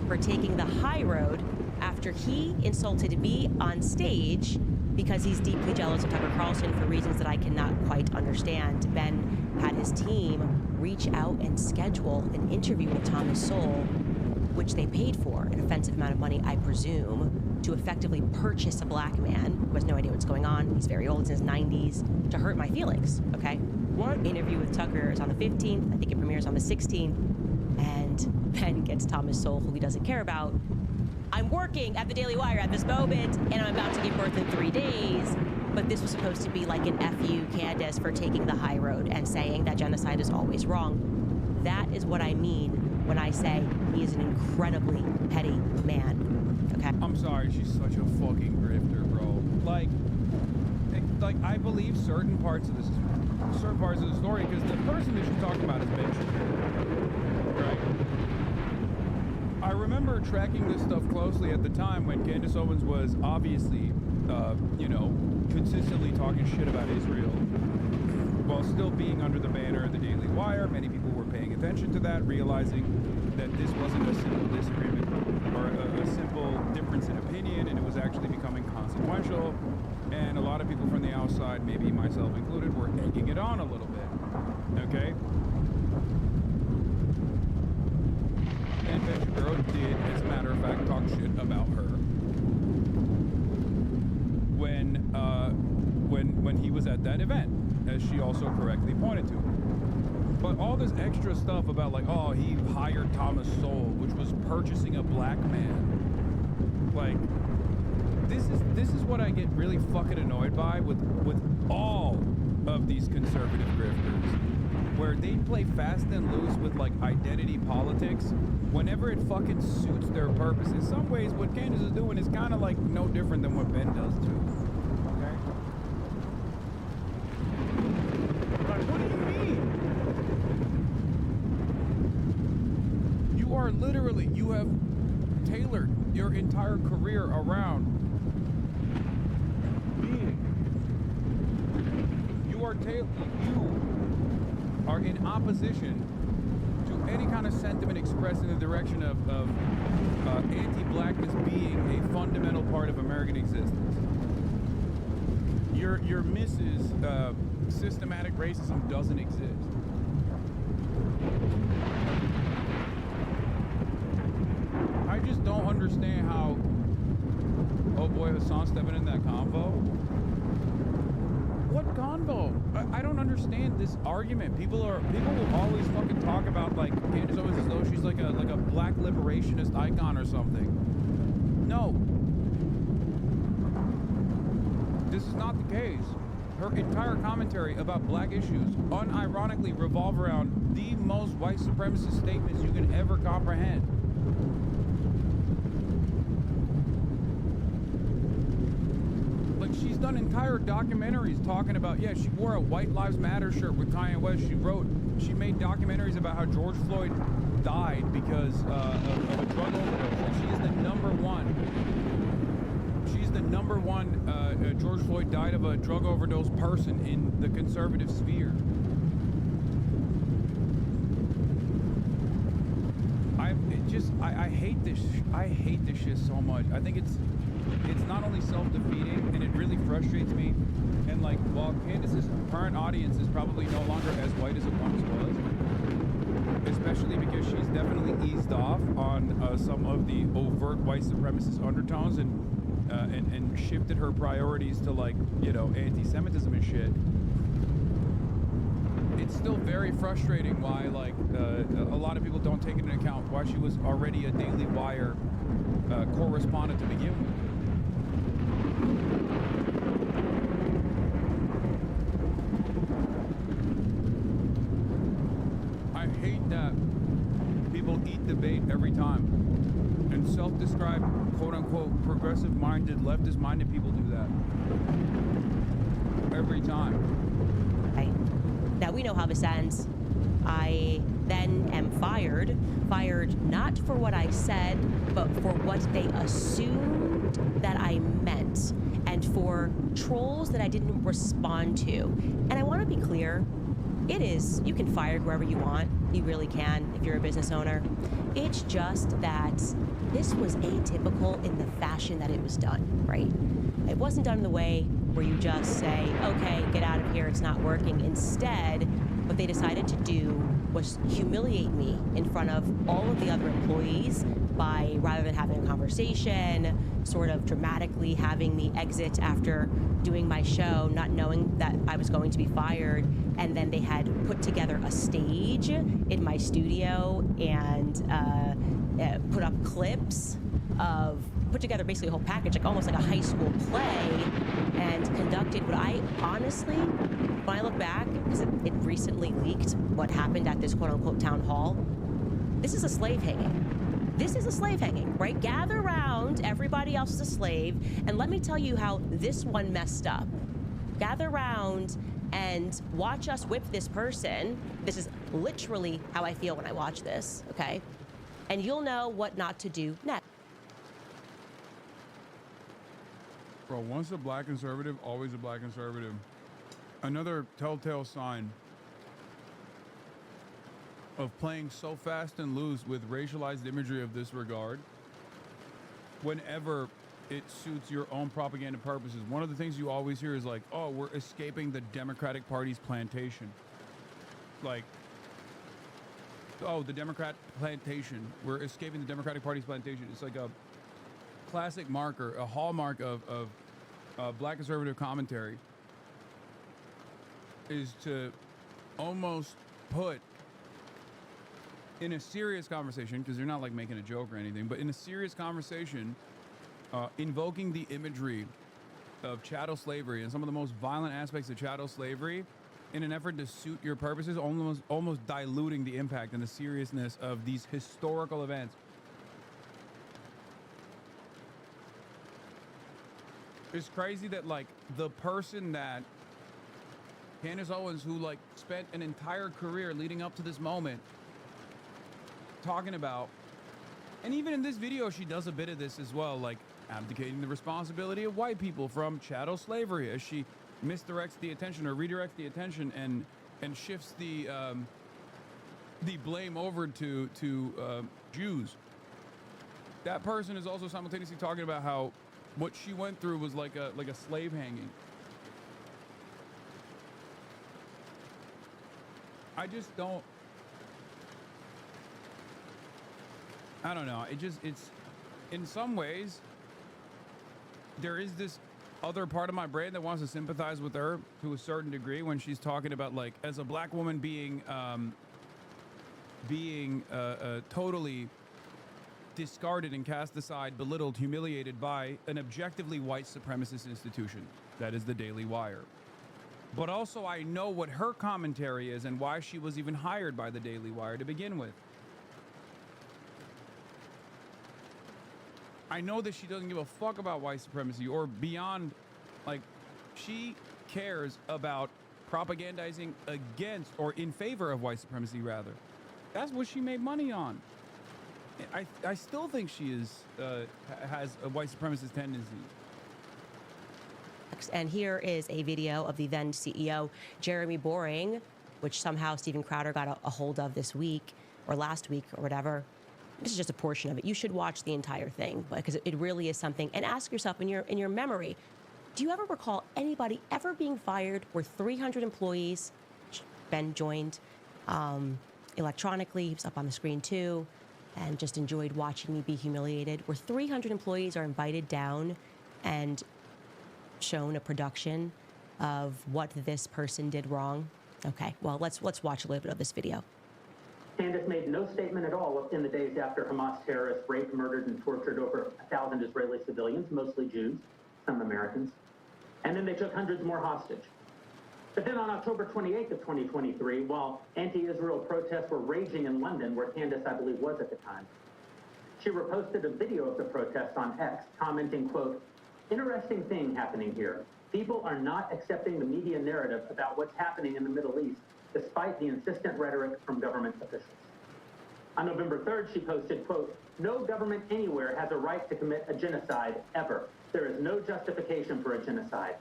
for taking the high road after he insulted me on stage because he's deeply jealous of Tucker Carlson for reasons that I cannot quite understand. Ben had his team reach out and schedule an interview with Thomas Sowell, which they paid for an offensive amount of money, I presume, to effectively purchase a black man who has no idea what's going on. He's very old, he's in his 90s, to hurt my feelings, okay? What? Interview with Tucker is on the 15th. I think it premieres on the 16th. And Ben gets Thomas Sowell, who he doesn't care about. I'm working at the Daily Wire at this moment, and I'm about to give birth in 3 days. But this was supposed to be like an FU Candace for taking the high road and saying that genocide is always wrong. That is what I mean when I say he is an incredibly petty man. Okay? I'm sorry, she's such a fucking grifter, bro. Like I believe certain parts of the story, because the person that she's talking about is Ben Shapiro, right? I remember tracking this stuff closely at the time when Candace Owens was obviously, consistently talking shit about Israel while still being under the banner of the Daily Wire. Many people were paying attention to that, realizing that this wasn't a simple disagreement or a simple difference in opinion, and it was actually becoming consequential. And a lot of people from the outside, maybe myself included, were egging it on a little bit. Okay? And Ben Shapiro did, as a matter of fact, talk shit about her when he was at that event, as she also correctly pointed to. But all this extra stuff about like, oh, he hired Thomas Sowell, which was purchasing a black man. Like, this is what I get really fucking annoyed by with all of these conservative grifters, where they play fast and loose with like identity politics whenever it fucking suits their purpose. In some ways, what Candace is doing is kind of like no different than what Ben does too. Okay? Like, what do you mean? You are literally, you have tailored your entire career around being. You are in opposition to any kind of sentiment expressed in the direction of anti-blackness being a fundamental part of American existence. Your Mrs. Systematic racism doesn't exist. I just don't understand how. Oh boy, Hasan stepping in that convo. What convo? I don't understand this argument. People will always fucking talk about like Candace Owens as though she's like a black liberationist icon or something. No. This is not the case. Her entire commentary about black issues unironically revolve around the most white supremacist statements you can ever comprehend. Like, she's done entire documentaries talking about, yeah, she wore a White Lives Matter shirt with Kanye West. She made documentaries about how George Floyd died because of a drug overdose. She is the number one. She's the number one George Floyd died of a drug overdose person in the conservative sphere. I hate this. I hate this shit so much. I think it's not only self-defeating, and it really frustrates me. And like, while Candace's current audience is probably no longer as white as it once was, especially because she's definitely eased off on some of the overt white supremacist undertones and shifted her priorities to, like, you know, anti-Semitism and shit. It's still very very frustrating why, like, a lot of people don't take into account why she was already a Daily Wire correspondent to begin with. I hate that people eat the bait every time. And self-described, quote-unquote, progressive-minded, leftist-minded people do that. Every time. Right. Now, we know how this ends. I then am fired. Fired not for what I said, but for what they assumed that I meant. And for trolls that I didn't respond to. And I want to be clear. It is, you can fire whoever you want. You really can if you're a business owner. It's just that this was atypical in the fashion that it was done, right? It wasn't done in the way where you just say, okay, get out of here, it's not working. Instead, what they decided to do was humiliate me in front of all of the other employees by, rather than having a conversation, sort of dramatically having me exit after doing my show, not knowing that I was going to be fired. And then they had put together a stage in my studio and put up clips of, put together basically a whole package, like almost like a high school play, and conducted what I honestly, when I look back, because it recently leaked what happened at this quote-unquote town hall, this is a slave hanging. This is a slave hanging, right? Gather around, everybody else is a slave, and let me tell you how this one messed up. Gather around and watch us whip this person. This is literally how I feel when I watch this, okay? And you'll know what not to do next. Bro, once a black conservative, always a black conservative. Another telltale sign of playing so fast and loose with racialized imagery of this regard, whenever it suits your own propaganda purposes. One of the things you always hear is like, oh, we're escaping the Democratic Party's plantation. Like, oh, the Democrat plantation. We're escaping the Democratic Party's plantation. It's like a classic marker, a hallmark of black conservative commentary, is to almost put in a serious conversation, because you're not like making a joke or anything, but in a serious conversation, invoking the imagery of chattel slavery and some of the most violent aspects of chattel slavery in an effort to suit your purposes, almost diluting the impact and the seriousness of these historical events. It's crazy that, like, the person that Candace Owens, who like spent an entire career leading up to this moment talking about, and even in this video she does a bit of this as well, like abdicating the responsibility of white people from chattel slavery as she misdirects the attention or redirects the attention and shifts the blame over to Jews. That person is also simultaneously talking about how what she went through was like a slave hanging. I just don't. I don't know. It's in some ways, there is this other part of my brain that wants to sympathize with her to a certain degree when she's talking about, like, as a black woman being totally discarded and cast aside, belittled, humiliated by an objectively white supremacist institution that is the Daily Wire. But also I know what her commentary is and why she was even hired by the Daily Wire to begin with. I know that she doesn't give a fuck about white supremacy or beyond. Like, she cares about propagandizing against or in favor of white supremacy, rather. That's what she made money on. I still think she is has a white supremacist tendency. And here is a video of the then CEO, Jeremy Boring, which somehow Steven Crowder got a hold of this week or last week or whatever. This is just a portion of it. You should watch the entire thing because it really is something. And ask yourself in your memory, do you ever recall anybody ever being fired where 300 employees, Ben joined electronically, he was up on the screen too, and just enjoyed watching me be humiliated, where 300 employees are invited down and shown a production of what this person did wrong. Okay, well, let's watch a little bit of this video. Candace made no statement at all in the days after Hamas terrorists raped, murdered, and tortured over 1,000 Israeli civilians, mostly Jews, some Americans. And then they took hundreds more hostage. But then on October 28th of 2023, while anti-Israel protests were raging in London, where Candace, I believe, was at the time, she reposted a video of the protests on X, commenting, quote, "Interesting thing happening here. People are not accepting the media narrative about what's happening in the Middle East, despite the insistent rhetoric from government officials." On November 3rd, she posted, quote, "No government anywhere has a right to commit a genocide, ever. There is no justification for a genocide."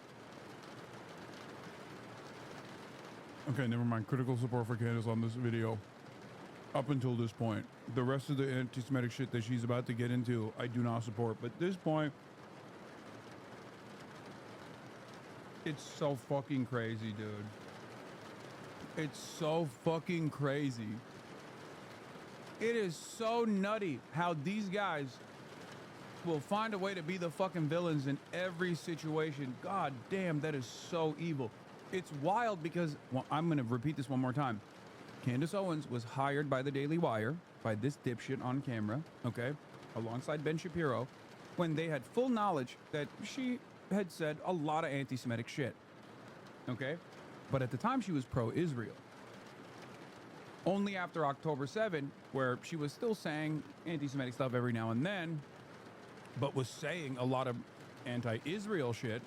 Okay, never mind. Critical support for Candace on this video. Up until this point. The rest of the anti-Semitic shit that she's about to get into, I do not support. But at this point, it's so fucking crazy, dude. It's so fucking crazy. It is so nutty how these guys will find a way to be the fucking villains in every situation. God damn, that is so evil. It's wild because, well, I'm going to repeat this one more time. Candace Owens was hired by the Daily Wire, by this dipshit on camera, okay, alongside Ben Shapiro, when they had full knowledge that she had said a lot of anti-Semitic shit, okay? But at the time, she was pro-Israel. Only after October 7, where she was still saying anti-Semitic stuff every now and then, but was saying a lot of anti-Israel shit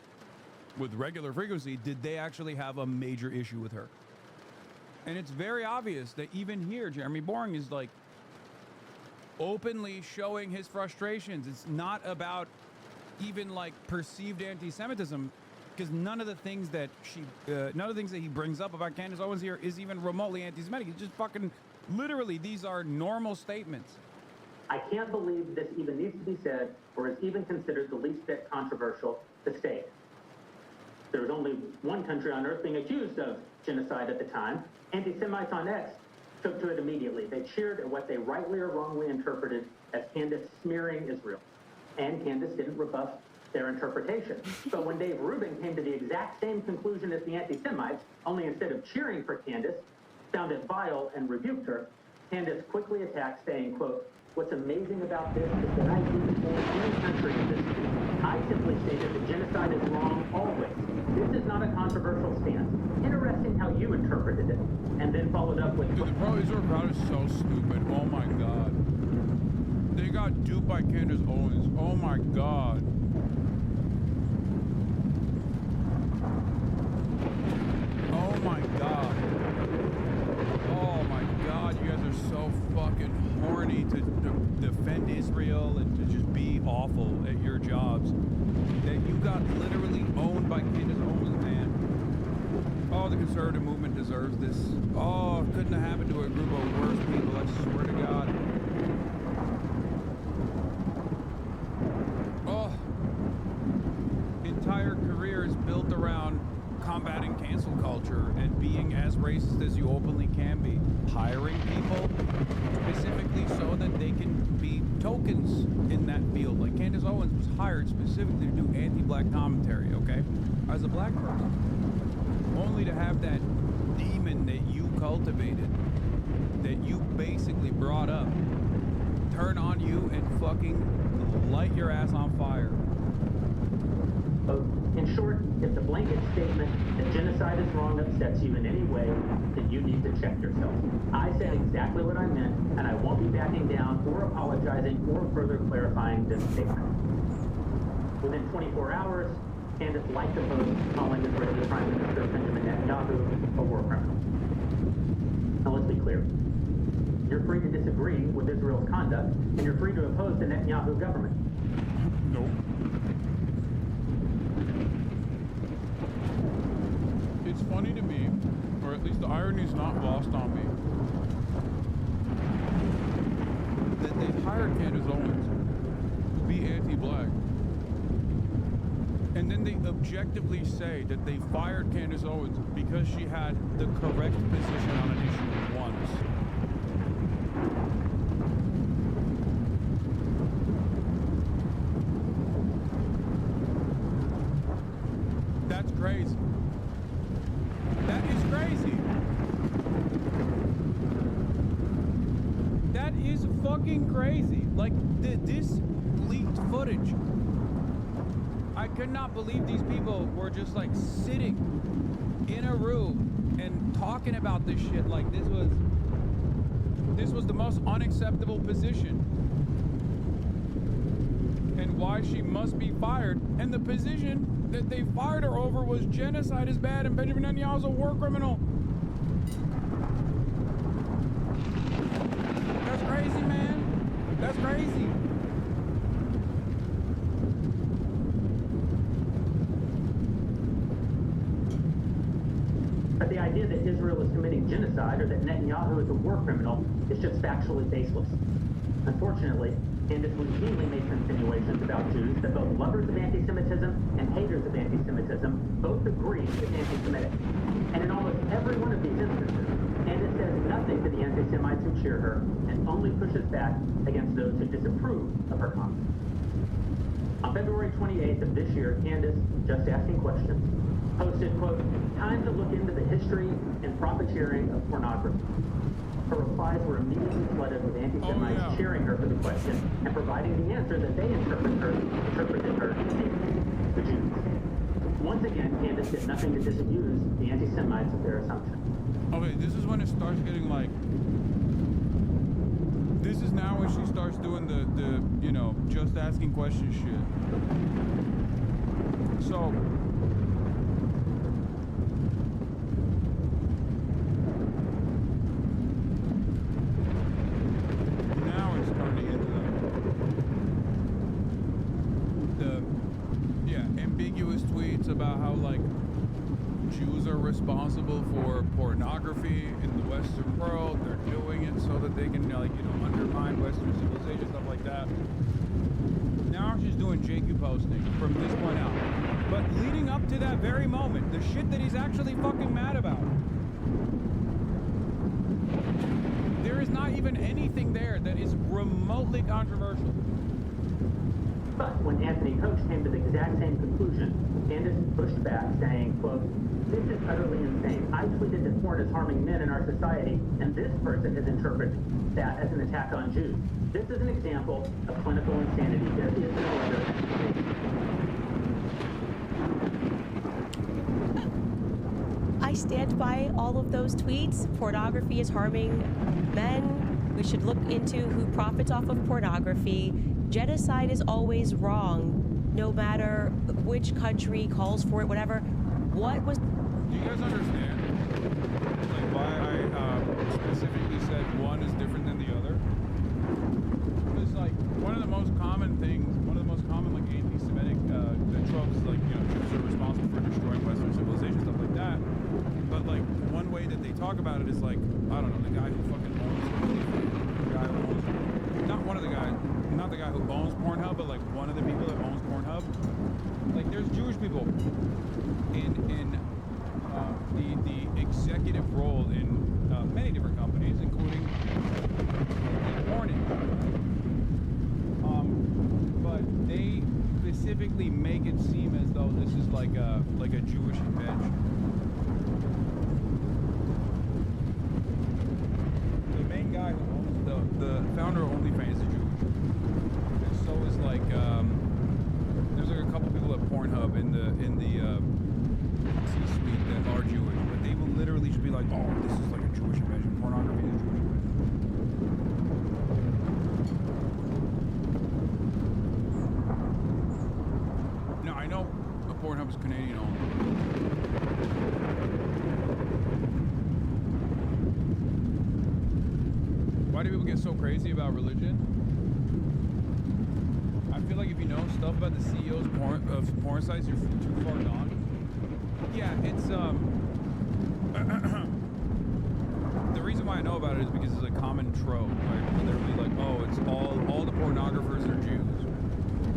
with regular frequency, did they actually have a major issue with her. And it's very obvious that even here, Jeremy Boring is like openly showing his frustrations. It's not about even like perceived anti-Semitism, because none of the things that he brings up about Candace Owens here is even remotely anti-Semitic. It's just fucking literally, these are normal statements. "I can't believe this even needs to be said or is even considered the least bit controversial to state. There was only one country on earth being accused of genocide at the time. Anti-Semites on X took to it immediately. They cheered at what they rightly or wrongly interpreted as Candace smearing Israel. And Candace didn't rebuff their interpretation. But when Dave Rubin came to the exact same conclusion as the anti-Semites, only instead of cheering for Candace, found it vile and rebuked her, Candace quickly attacked, saying, quote, "What's amazing about this is that I didn't hold any country in this view. I simply stated that genocide is wrong always. This is not a controversial stance. Interesting how you interpreted it." And then followed up with... Dude, the pro-Israel crowd is so stupid. Oh my God. They got duped by Candace Owens. Oh my God. Oh my God. Oh my God, you guys are so fucking horny to defend Israel and to just be awful at your jobs that you got literally owned by Candace Owens, man. Oh, the conservative movement deserves this. Oh, it couldn't have happened to a group of worse people, I swear to God. Oh, entire career is built around combating cancel culture and being as racist as you openly can be. Hiring people specifically so that they can be tokens in that field. Like Candace Owens was hired specifically to do anti-black commentary, okay? As a black person. Only to have that demon that you cultivated, that you basically brought up, turn on you and fucking light your ass on fire. In short, if the blanket statement that genocide is wrong upsets you in any way, then you need to check yourself. I said exactly what I meant, and I won't be backing down or apologizing or further clarifying this statement. Within 24 hours, Candace liked the post calling Israeli Prime Minister Benjamin Netanyahu a war criminal. Now let's be clear. You're free to disagree with Israel's conduct, and you're free to oppose the Netanyahu government. Nope. It's funny to me, or at least the irony is not lost on me, that they've hired Candace Owens to be anti-black. And then they objectively say that they fired Candace Owens because she had the correct position on an issue once. That's crazy. That is crazy. is fucking crazy. Like, this leaked footage. I could not believe these people were just like sitting in a room and talking about this shit like this was the most unacceptable position. And why she must be fired. And the position that they fired her over was genocide is bad and Benjamin Netanyahu's a war criminal. That's crazy, man. That's crazy. But the idea that Israel is committing genocide or that Netanyahu is a war criminal is just factually baseless. Unfortunately, Candace routinely makes insinuations about Jews that both lovers of anti-Semitism and haters of anti-Semitism both agree is anti-Semitic. And in almost every one of these instances, Candace says nothing to the anti-Semites who cheer her and only pushes back against those who disapprove of her comments. On February 28th of this year, Candace, just asking questions, posted, quote, "Time to look into the history and profiteering of pornography." Her replies were immediately flooded with anti-Semites cheering her for the question and providing the answer that they interpreted her to be, the Jews. Once again, Candace did nothing to disabuse the anti-Semites of their assumption. Okay, this is when it starts getting like, this is now when she starts doing the you know, just asking questions shit. So, now it's starting into the ambiguous tweets about how like Jews are responsible for pornography in the Western world. They're doing it so that they can, like, you know, undermine Western civilization, stuff like that. Now she's doing JQ posting from this point out. But leading up to that very moment, the shit that he's actually fucking mad about, there is not even anything there that is remotely controversial. But when Anthony Koch came to the exact same conclusion, Candace pushed back, saying, quote, "This is utterly insane. I tweeted that porn is harming men in our society, and this person has interpreted that as an attack on Jews. This is an example of clinical insanity. There is no other explanation." I stand by all of those tweets. Pornography is harming men. We should look into who profits off of pornography. Genocide is always wrong, no matter which country calls for it, whatever. What was... Do you guys understand, like, why I specifically said one is different than the other? Because, like, one of the most common things, one of the most common, like, anti-Semitic tropes is, like, you know, Jews are responsible for destroying Western civilization, stuff like that. But, like, one way that they talk about it is, like, I don't know, the guy who fucking owns, the guy who owns, not one of the guys, not the guy who owns Pornhub, but, like, one of the people that owns Pornhub. Like, there's Jewish people in the executive role in many different companies, including the porn industry. But they specifically make it seem as though this is like a Jewish invention. The main guy who owns the founder of OnlyFans is Jewish, and so is like there's like a couple people at Pornhub in the C-suite that are Jewish, but they will literally just be like, "Oh, this is like a Jewish invention. Pornography is a Jewish invention." No, I know Pornhub is Canadian owned. Why do people get so crazy about religion? I feel like if you know stuff about the CEOs of porn sites, you're too far gone. Yeah, it's the reason why I know about it is because it's a common trope. Like, they're really like, oh, it's all the pornographers are Jews.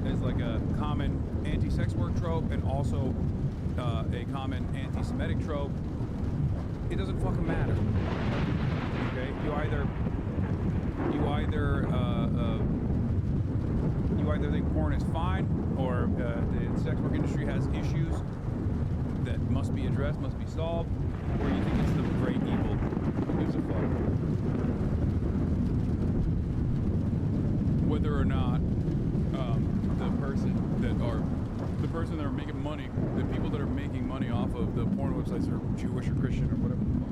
It's like a common anti-sex work trope and also a common anti-Semitic trope. It doesn't fucking matter. Okay, you either think porn is fine, or the sex work industry has issues that must be addressed, must be solved, or you think it's the great evil. Who gives a fuck? person that are making money, the people that are making money off of the porn websites are Jewish or Christian or whatever the fuck.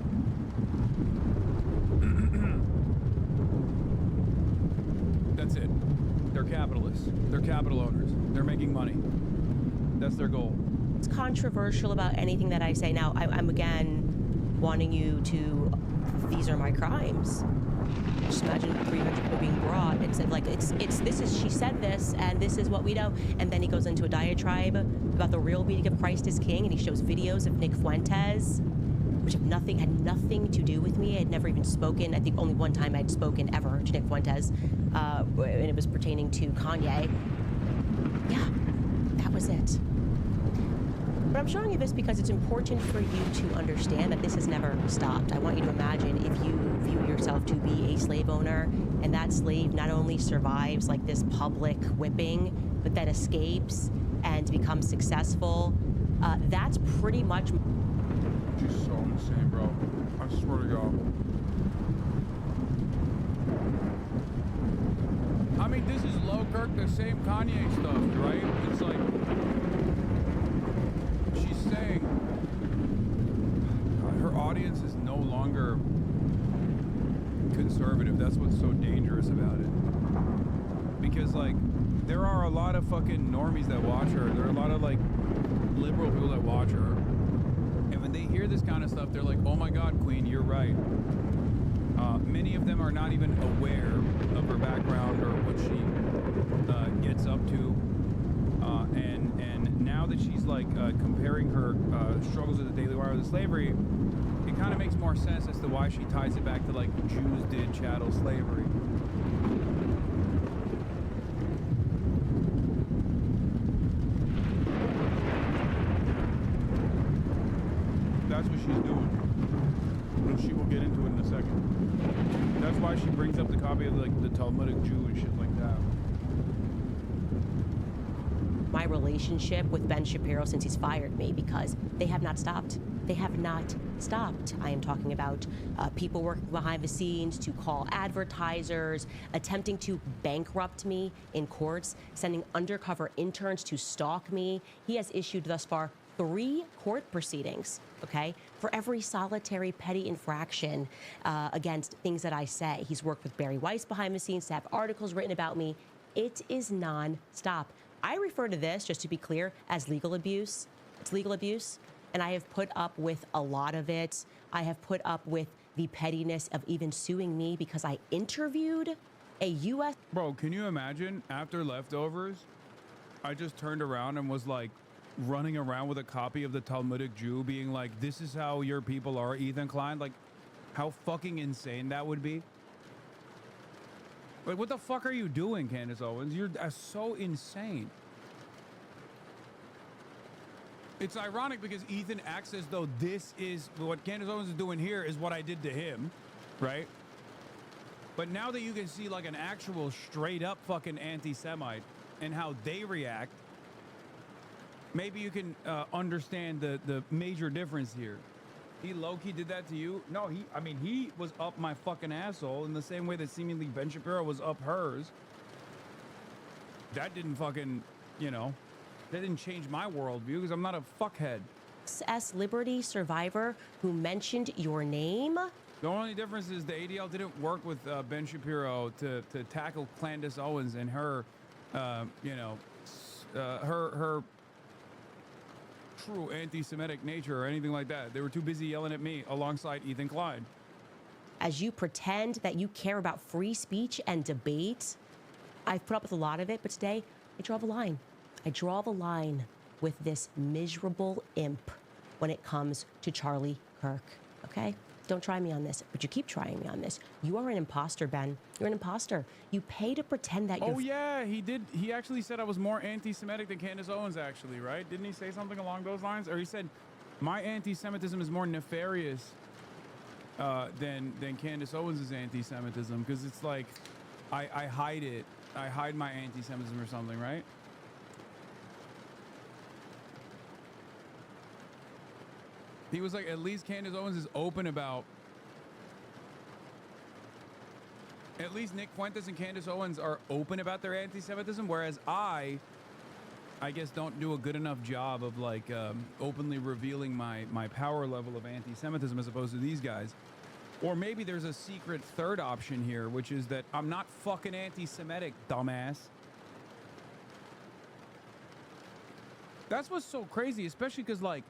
That's it. They're capitalists. They're capital owners. They're making money. That's their goal. It's controversial about anything that I say. Now, I'm again wanting you to, these are my crimes. Just imagine 300 people being brought and said, like, it's this is, she said this, and this is what we know. And then he goes into a diatribe about the real meaning of Christ is King, and he shows videos of Nick Fuentes, which had nothing to do with me. I had never even spoken. I think only one time I'd spoken ever to Nick Fuentes, and it was pertaining to Kanye. Yeah, that was it. But I'm showing you this because it's important for you to understand that this has never stopped. I want you to imagine if you view yourself to be a slave owner, and that slave not only survives like this public whipping, but then escapes and becomes successful. That's pretty much. She's so insane, bro. I swear to God. I mean, this is low Kirk, the same Kanye stuff, right? It's like she's saying her audience is no longer conservative. That's what's so dangerous about it. Because like there are a lot of fucking normies that watch her. There are a lot of like liberal people that watch her. And when they hear this kind of stuff, they're like, oh my God, Queen, you're right. Many of them are not even aware of her background or what she gets up to. And now that she's like comparing her struggles with the Daily Wire with slavery, it kind of makes more sense as to why she ties it back to like Jews did chattel slavery. That's what she's doing. And she will get into it in a second. That's why she brings up the copy of like the Talmudic Jew and shit like that. My relationship with Ben Shapiro since he's fired me, because they have not stopped. They have not stopped. I am talking about people working behind the scenes to call advertisers, attempting to bankrupt me in courts, sending undercover interns to stalk me. He has issued thus far 3 court proceedings, okay, for every solitary petty infraction against things that I say. He's worked with Barry Weiss behind the scenes to have articles written about me. It is non-stop. I refer to this, just to be clear, as legal abuse. It's legal abuse, and I have put up with a lot of it. I have put up with the pettiness of even suing me because I interviewed a U.S. Bro, can you imagine after Leftovers, I just turned around and was like running around with a copy of the Talmudic Jew being like, this is how your people are, Ethan Klein? Like, how fucking insane that would be. Like, what the fuck are you doing, Candace Owens? You're so insane. It's ironic because Ethan acts as though this is what Candace Owens is doing here is what I did to him, right? But now that you can see like an actual straight up fucking anti-Semite and how they react, maybe you can understand the major difference here. He low-key did that to you? No, he was up my fucking asshole in the same way that seemingly Ben Shapiro was up hers. That didn't fucking, you know, that didn't change my worldview because I'm not a fuckhead. S. Liberty survivor who mentioned your name. The only difference is the ADL didn't work with Ben Shapiro to tackle Candace Owens and her, you know, her true anti-Semitic nature or anything like that. They were too busy yelling at me alongside Ethan Klein. As you pretend that you care about free speech and debate, I've put up with a lot of it, but today I draw the line. I draw the line with this miserable imp when it comes to Charlie Kirk, okay? Don't try me on this, but you keep trying me on this. You are an imposter, Ben. You're an imposter. You pay to pretend that you're... Oh, yeah, he did. He actually said I was more anti-Semitic than Candace Owens, actually, right? Didn't he say something along those lines? Or he said, my anti-Semitism is more nefarious than Candace Owens' anti-Semitism, because it's like, I hide it. I hide my anti-Semitism or something, right? He was like, at least Candace Owens is open about... At least Nick Fuentes and Candace Owens are open about their anti-Semitism, whereas I I guess, don't do a good enough job of like openly revealing my power level of anti-Semitism as opposed to these guys. Or maybe there's a secret third option here, which is that I'm not fucking anti-Semitic, dumbass. That's what's so crazy, especially because, like,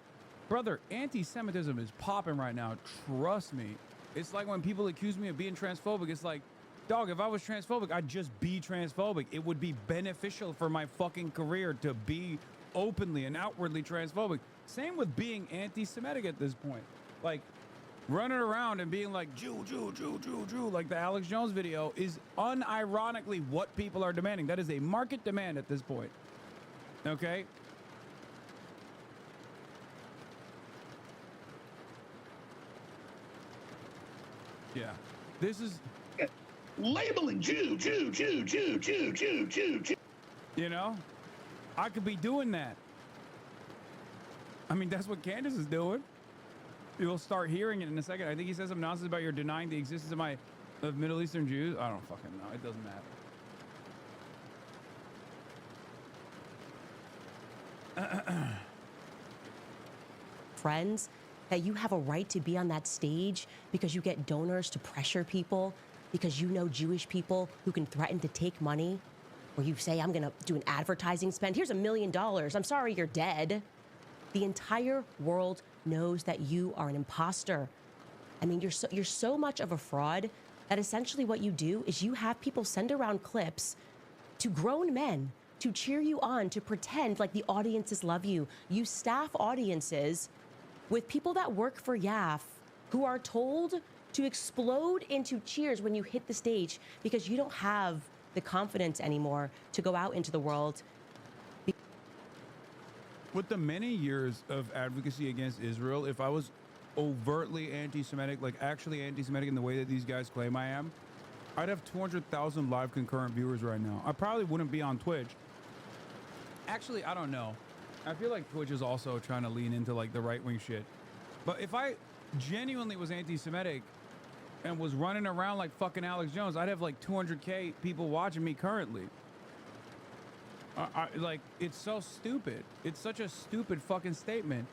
brother, anti-Semitism is popping right now. Trust me. It's like when people accuse me of being transphobic, it's like, dog, if I was transphobic, I'd just be transphobic. It would be beneficial for my fucking career to be openly and outwardly transphobic. Same with being anti-Semitic at this point. Like, running around and being like, Jew, Jew, Jew, Jew, Jew, like the Alex Jones video is unironically what people are demanding. That is a market demand at this point. Okay? Yeah. This is... Labeling Jew, Jew, Jew, Jew, Jew, Jew, Jew, Jew. You know? I could be doing that. I mean, that's what Candace is doing. You'll start hearing it in a second. I think he says some nonsense about you're denying the existence of Middle Eastern Jews. I don't fucking know. It doesn't matter. Friends, that you have a right to be on that stage because you get donors to pressure people, because you know Jewish people who can threaten to take money, or you say, I'm gonna do an advertising spend. Here's $1 million. I'm sorry, you're dead. The entire world knows that you are an imposter. I mean, you're so much of a fraud that essentially what you do is you have people send around clips to grown men to cheer you on, to pretend like the audiences love you. You staff audiences with people that work for YAF who are told to explode into cheers when you hit the stage because you don't have the confidence anymore to go out into the world. With the many years of advocacy against Israel, if I was overtly anti-Semitic, like actually anti-Semitic in the way that these guys claim I am, I'd have 200,000 live concurrent viewers right now. I probably wouldn't be on Twitch. Actually, I don't know. I feel like Twitch is also trying to lean into like the right-wing shit. But if I genuinely was anti-Semitic and was running around like fucking Alex Jones, I'd have like 200K people watching me currently. Like, it's so stupid. It's such a stupid fucking statement.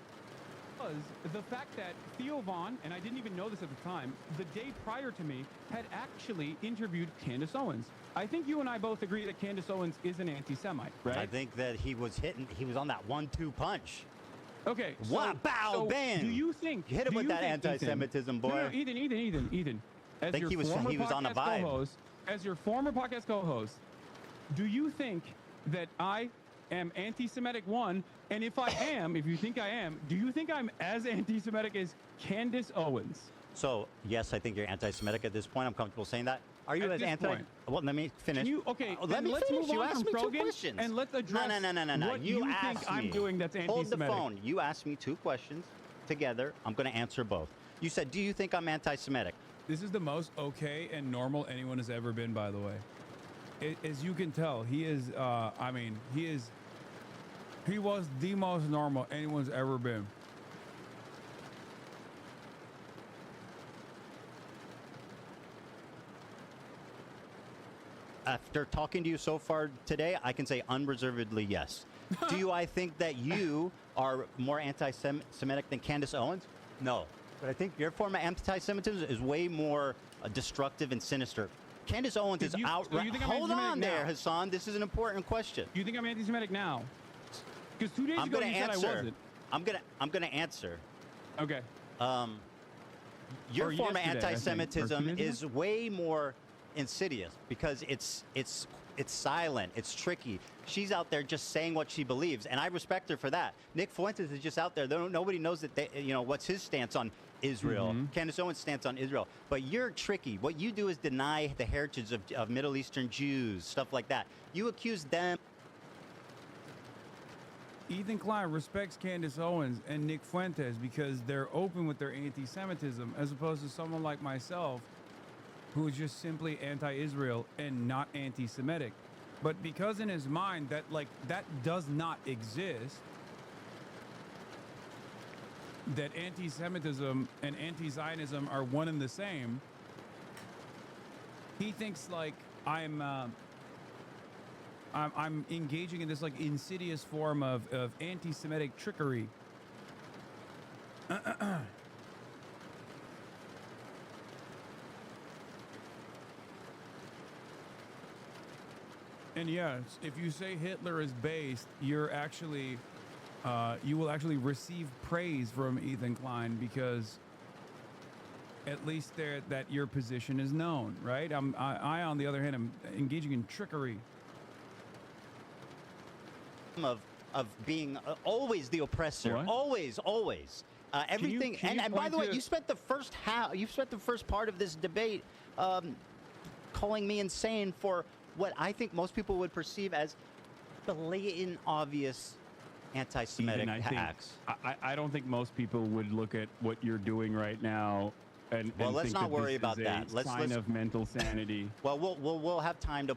The fact that Theo Vaughn, and I didn't even know this at the time, the day prior to me, had actually interviewed Candace Owens. I think you and I both agree that Candace Owens is an anti-Semite, right? I think that he was on that 1-2 punch. Okay. Wow, bow, bam. Do you think... You hit him with that anti-Semitism, boy. No, Ethan. I think he was on a vibe. As your former podcast co-host, do you think that I am anti-Semitic, one, and if I am, if you think I am, do you think I'm as anti-Semitic as Candace Owens? So, yes, I think you're anti-Semitic at this point. I'm comfortable saying that. Are you as anti... Point. Well, let me finish. Let me finish. Move you on asked from me Trogan, two questions. and let's address No. what You think I'm doing that's anti-Semitic. Hold the phone. You asked me 2 questions together. I'm going to answer both. You said, do you think I'm anti-Semitic? This is the most okay and normal anyone has ever been, by the way. As you can tell, he is, he was the most normal anyone's ever been. After talking to you so far today, I can say unreservedly yes. I think that you are more anti-Semitic than Candace Owens? No. But I think your form of anti-Semitism is way more destructive and sinister. Candace Owens is outright... Hold on there, Hasan. This is an important question. Do you think I'm anti-Semitic now? Because 2 days ago you said I wasn't. I'm gonna answer. Okay. Your form of anti-Semitism is way more insidious because it's silent, it's tricky. She's out there just saying what she believes, and I respect her for that. Nick Fuentes is just out there. Nobody knows that what's his stance on Israel. Candace Owens' stance on Israel. But you're tricky. What you do is deny the heritage of Middle Eastern Jews, stuff like that. You accuse them. Ethan Klein respects Candace Owens and Nick Fuentes because they're open with their anti-Semitism, as opposed to someone like myself who is just simply anti-Israel and not anti-Semitic. But because in his mind that does not exist, that anti-Semitism and anti-Zionism are one and the same, he thinks like I'm I'm engaging in this like insidious form of anti-Semitic trickery. And yeah, if you say Hitler is based, you're actually, you will actually receive praise from Ethan Klein because at least that your position is known, right? I on the other hand, am engaging in trickery. Of being always the oppressor, What? always. Everything, and by the way, you spent the first part of this debate calling me insane for what I think most people would perceive as blatant, obvious anti-Semitic acts. I don't think most people would look at what you're doing right now and let's think not that worry this about is that. a sign of mental sanity. Well, we'll have time to.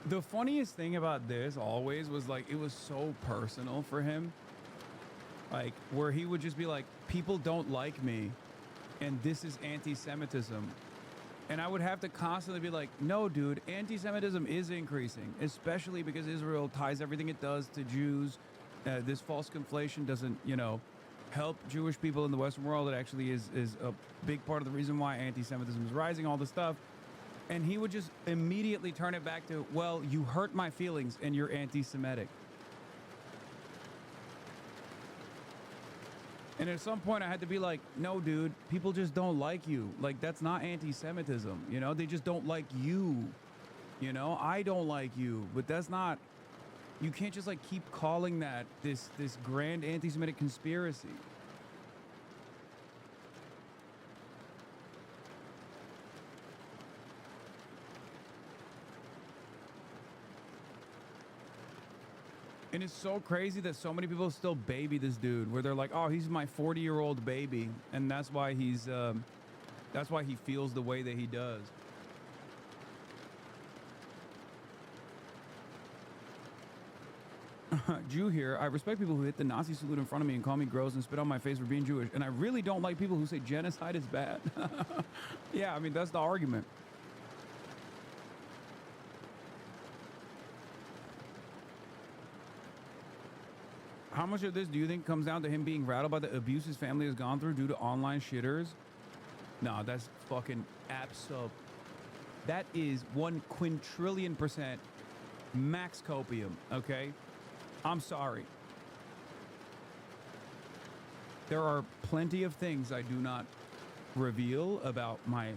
The funniest thing about this always was like it was so personal for him. Like where he would just be like, people don't like me and this is anti-Semitism. And I would have to constantly be like, no, dude, anti-Semitism is increasing, especially because Israel ties everything it does to Jews. This false conflation doesn't, help Jewish people in the Western world. It actually is a big part of the reason why anti-Semitism is rising, all this stuff. And he would just immediately turn it back to, well, you hurt my feelings and you're anti-Semitic. And at some point I had to be like, no, dude, people just don't like you. Like, that's not anti-Semitism, they just don't like you. I don't like you, but that's not, you can't just like keep calling that this grand anti-Semitic conspiracy. And it's so crazy that so many people still baby this dude, where they're like, "Oh, he's my 40-year-old baby," and that's why he feels the way that he does. Jew here. I respect people who hit the Nazi salute in front of me and call me gross and spit on my face for being Jewish, and I really don't like people who say genocide is bad. Yeah, I mean that's the argument. How much of this do you think comes down to him being rattled by the abuse his family has gone through due to online shitters? No, that's fucking absurd. That is 1 quintillion% max copium, okay? I'm sorry. There are plenty of things I do not reveal about my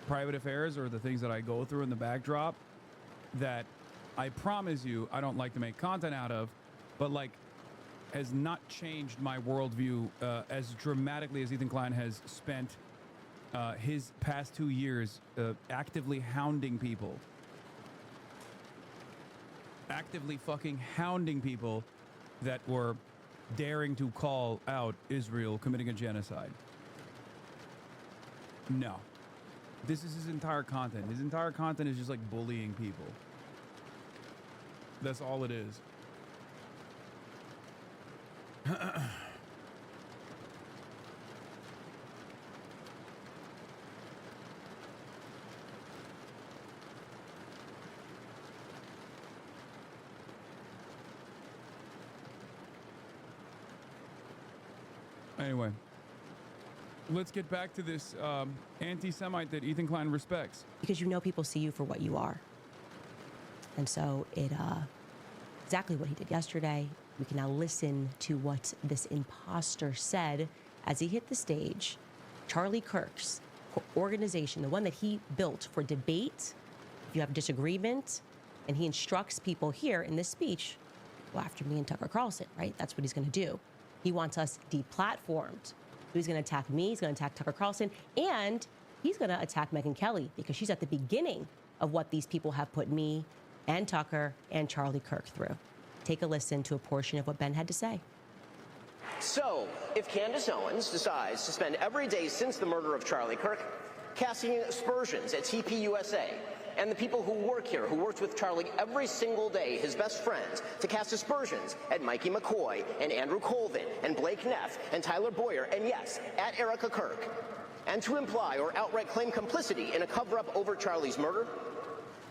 private affairs or the things that I go through in the backdrop that I promise you I don't like to make content out of, but like has not changed my worldview as dramatically as Ethan Klein has spent his past 2 years actively hounding people. Actively fucking hounding people that were daring to call out Israel committing a genocide. No. This is his entire content. His entire content is just like bullying people. That's all it is. Anyway, let's get back to this anti-Semite that Ethan Klein respects. Because people see you for what you are. And so it, exactly what he did yesterday. We can now listen to what this imposter said as he hit the stage. Charlie Kirk's organization, the one that he built for debate, if you have disagreement, and he instructs people here in this speech, go after me and Tucker Carlson, right? That's what he's going to do. He wants us deplatformed. So he's going to attack me, he's going to attack Tucker Carlson, and he's going to attack Megyn Kelly because she's at the beginning of what these people have put me and Tucker and Charlie Kirk through. Take a listen to a portion of what Ben had to say. So, if Candace Owens decides to spend every day since the murder of Charlie Kirk casting aspersions at TPUSA and the people who work here, who worked with Charlie every single day, his best friends, to cast aspersions at Mikey McCoy and Andrew Colvin and Blake Neff and Tyler Boyer, and yes, at Erica Kirk, and to imply or outright claim complicity in a cover-up over Charlie's murder,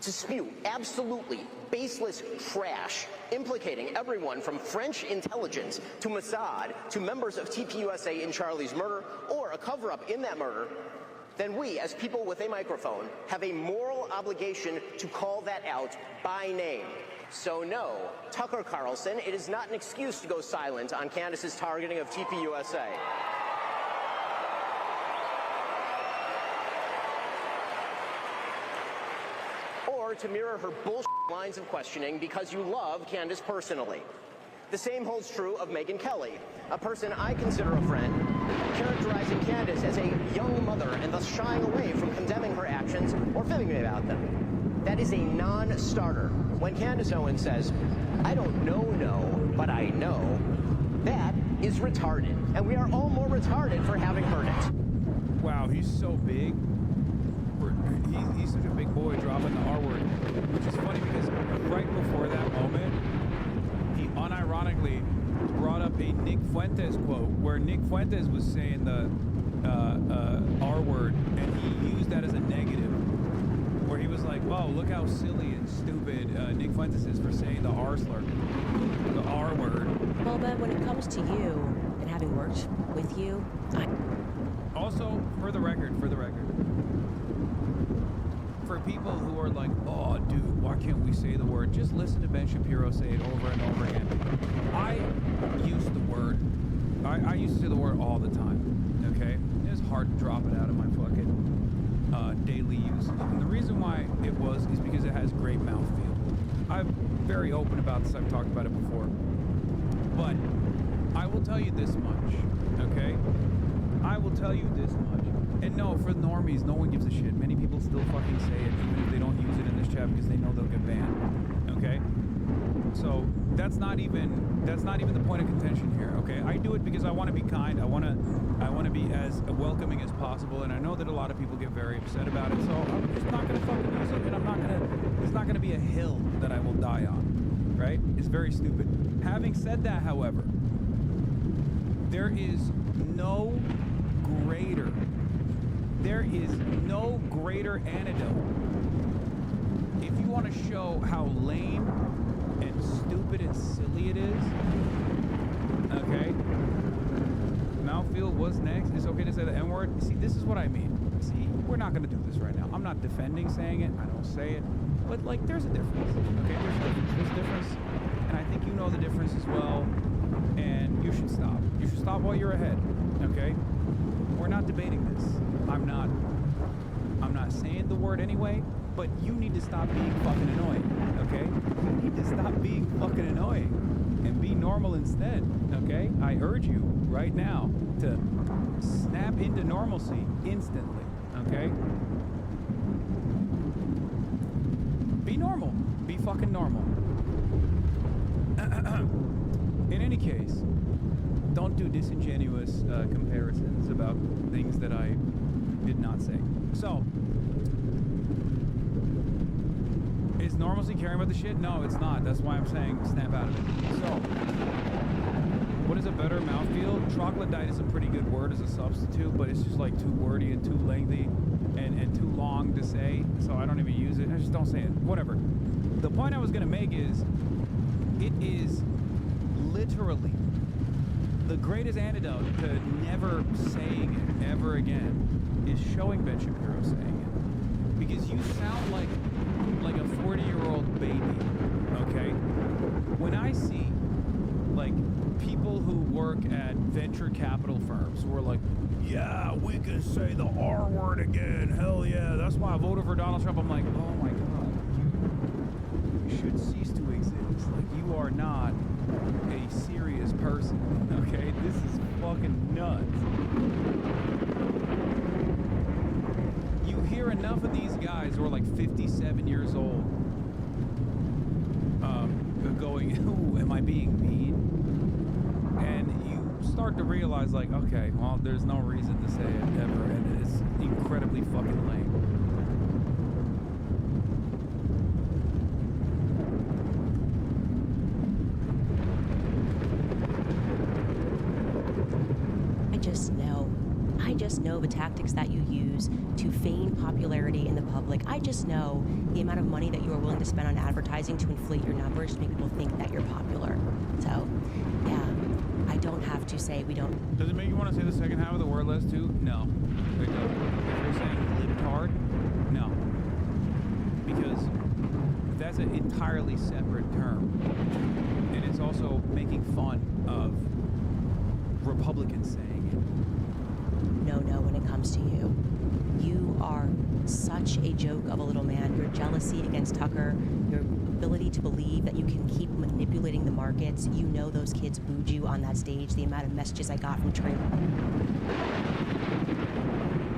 to spew absolutely baseless trash implicating everyone from French intelligence to Mossad to members of TPUSA in Charlie's murder or a cover-up in that murder, then we, as people with a microphone, have a moral obligation to call that out by name. So no, Tucker Carlson, it is not an excuse to go silent on Candace's targeting of TPUSA. Or to mirror her bullshit lines of questioning because you love Candace personally. The same holds true of Megyn Kelly, a person I consider a friend, characterizing Candace as a young mother and thus shying away from condemning her actions or fibbing about them. That is a non-starter. When Candace Owens says, "I don't know, but I know," that is retarded. And we are all more retarded for having heard it. Wow, he's so big. He's such a big boy dropping the R word, which is funny because right before that moment, he unironically brought up a Nick Fuentes quote where Nick Fuentes was saying the R word, and he used that as a negative, where he was like, "Oh, look how silly and stupid Nick Fuentes is for saying the R slur, the R word." Well, Ben, when it comes to you and having worked with you, Also, for the record, for people who are like, "Oh, dude, why can't we say the word?" Just listen to Ben Shapiro say it over and over again. I use the word. I used to say the word all the time. Okay, it's hard to drop it out of my fucking daily use. And the reason why it is because it has great mouthfeel. I'm very open about this. I've talked about it before. But I will tell you this much. Okay, I will tell you this much. And no, for normies, no one gives a shit. Many people still fucking say it, even if they don't use it in this chat because they know they'll get banned. Okay? So that's not even the point of contention here. Okay? I do it because I want to be kind. I want to be as welcoming as possible, and I know that a lot of people get very upset about it. So I'm just not gonna fucking use it, and it's not gonna be a hill that I will die on. Right? It's very stupid. Having said that, however, there is no greater antidote. If you want to show how lame and stupid and silly it is, okay? Mouthfeel was next. It's okay to say the N-word. See, this is what I mean. See, we're not going to do this right now. I'm not defending saying it. I don't say it. But, like, there's a difference, okay? There's a difference. And I think you know the difference as well. And you should stop. You should stop while you're ahead, okay? We're not debating this. I'm not saying the word anyway, but you need to stop being fucking annoying, okay? You need to stop being fucking annoying and be normal instead, okay? I urge you right now to snap into normalcy instantly, okay? Be normal. Be fucking normal. In any case, don't do disingenuous comparisons about things that I did not say. So, is normalcy caring about the shit? No, it's not. That's why I'm saying snap out of it. So, what is a better mouthfeel? Troglodyte is a pretty good word as a substitute, but it's just like too wordy and too lengthy and too long to say, so I don't even use it. I just don't say it. Whatever. The point I was going to make is, it is literally the greatest antidote to never saying it ever again is showing Ben Shapiro saying it. Because you sound like a 40-year-old baby, okay? When I see, like, people who work at venture capital firms who are like, "Yeah, we can say the R word again, hell yeah, that's why I voted for Donald Trump," I'm like, oh my God, you should cease to exist. Like, you are not a serious person, okay? This is fucking nuts. You hear enough of these guys who are like 57 years old going, "Ooh, am I being mean?" And you start to realize, like, okay, well, there's no reason to say it ever, and it's incredibly fucking lame. just know the tactics that you use to feign popularity in the public. I just know the amount of money that you are willing to spend on advertising to inflate your numbers to make people think that you're popular. So, yeah, I don't have to say we don't. Does it make you want to say the second half of the word list too? No. It doesn't. If you're saying libtard, no. Because that's an entirely separate term. And it's also making fun of Republicans saying it. No, when it comes to you. You are such a joke of a little man. Your jealousy against Tucker, your ability to believe that you can keep manipulating the markets. You know those kids booed you on that stage. The amount of messages I got from Trey.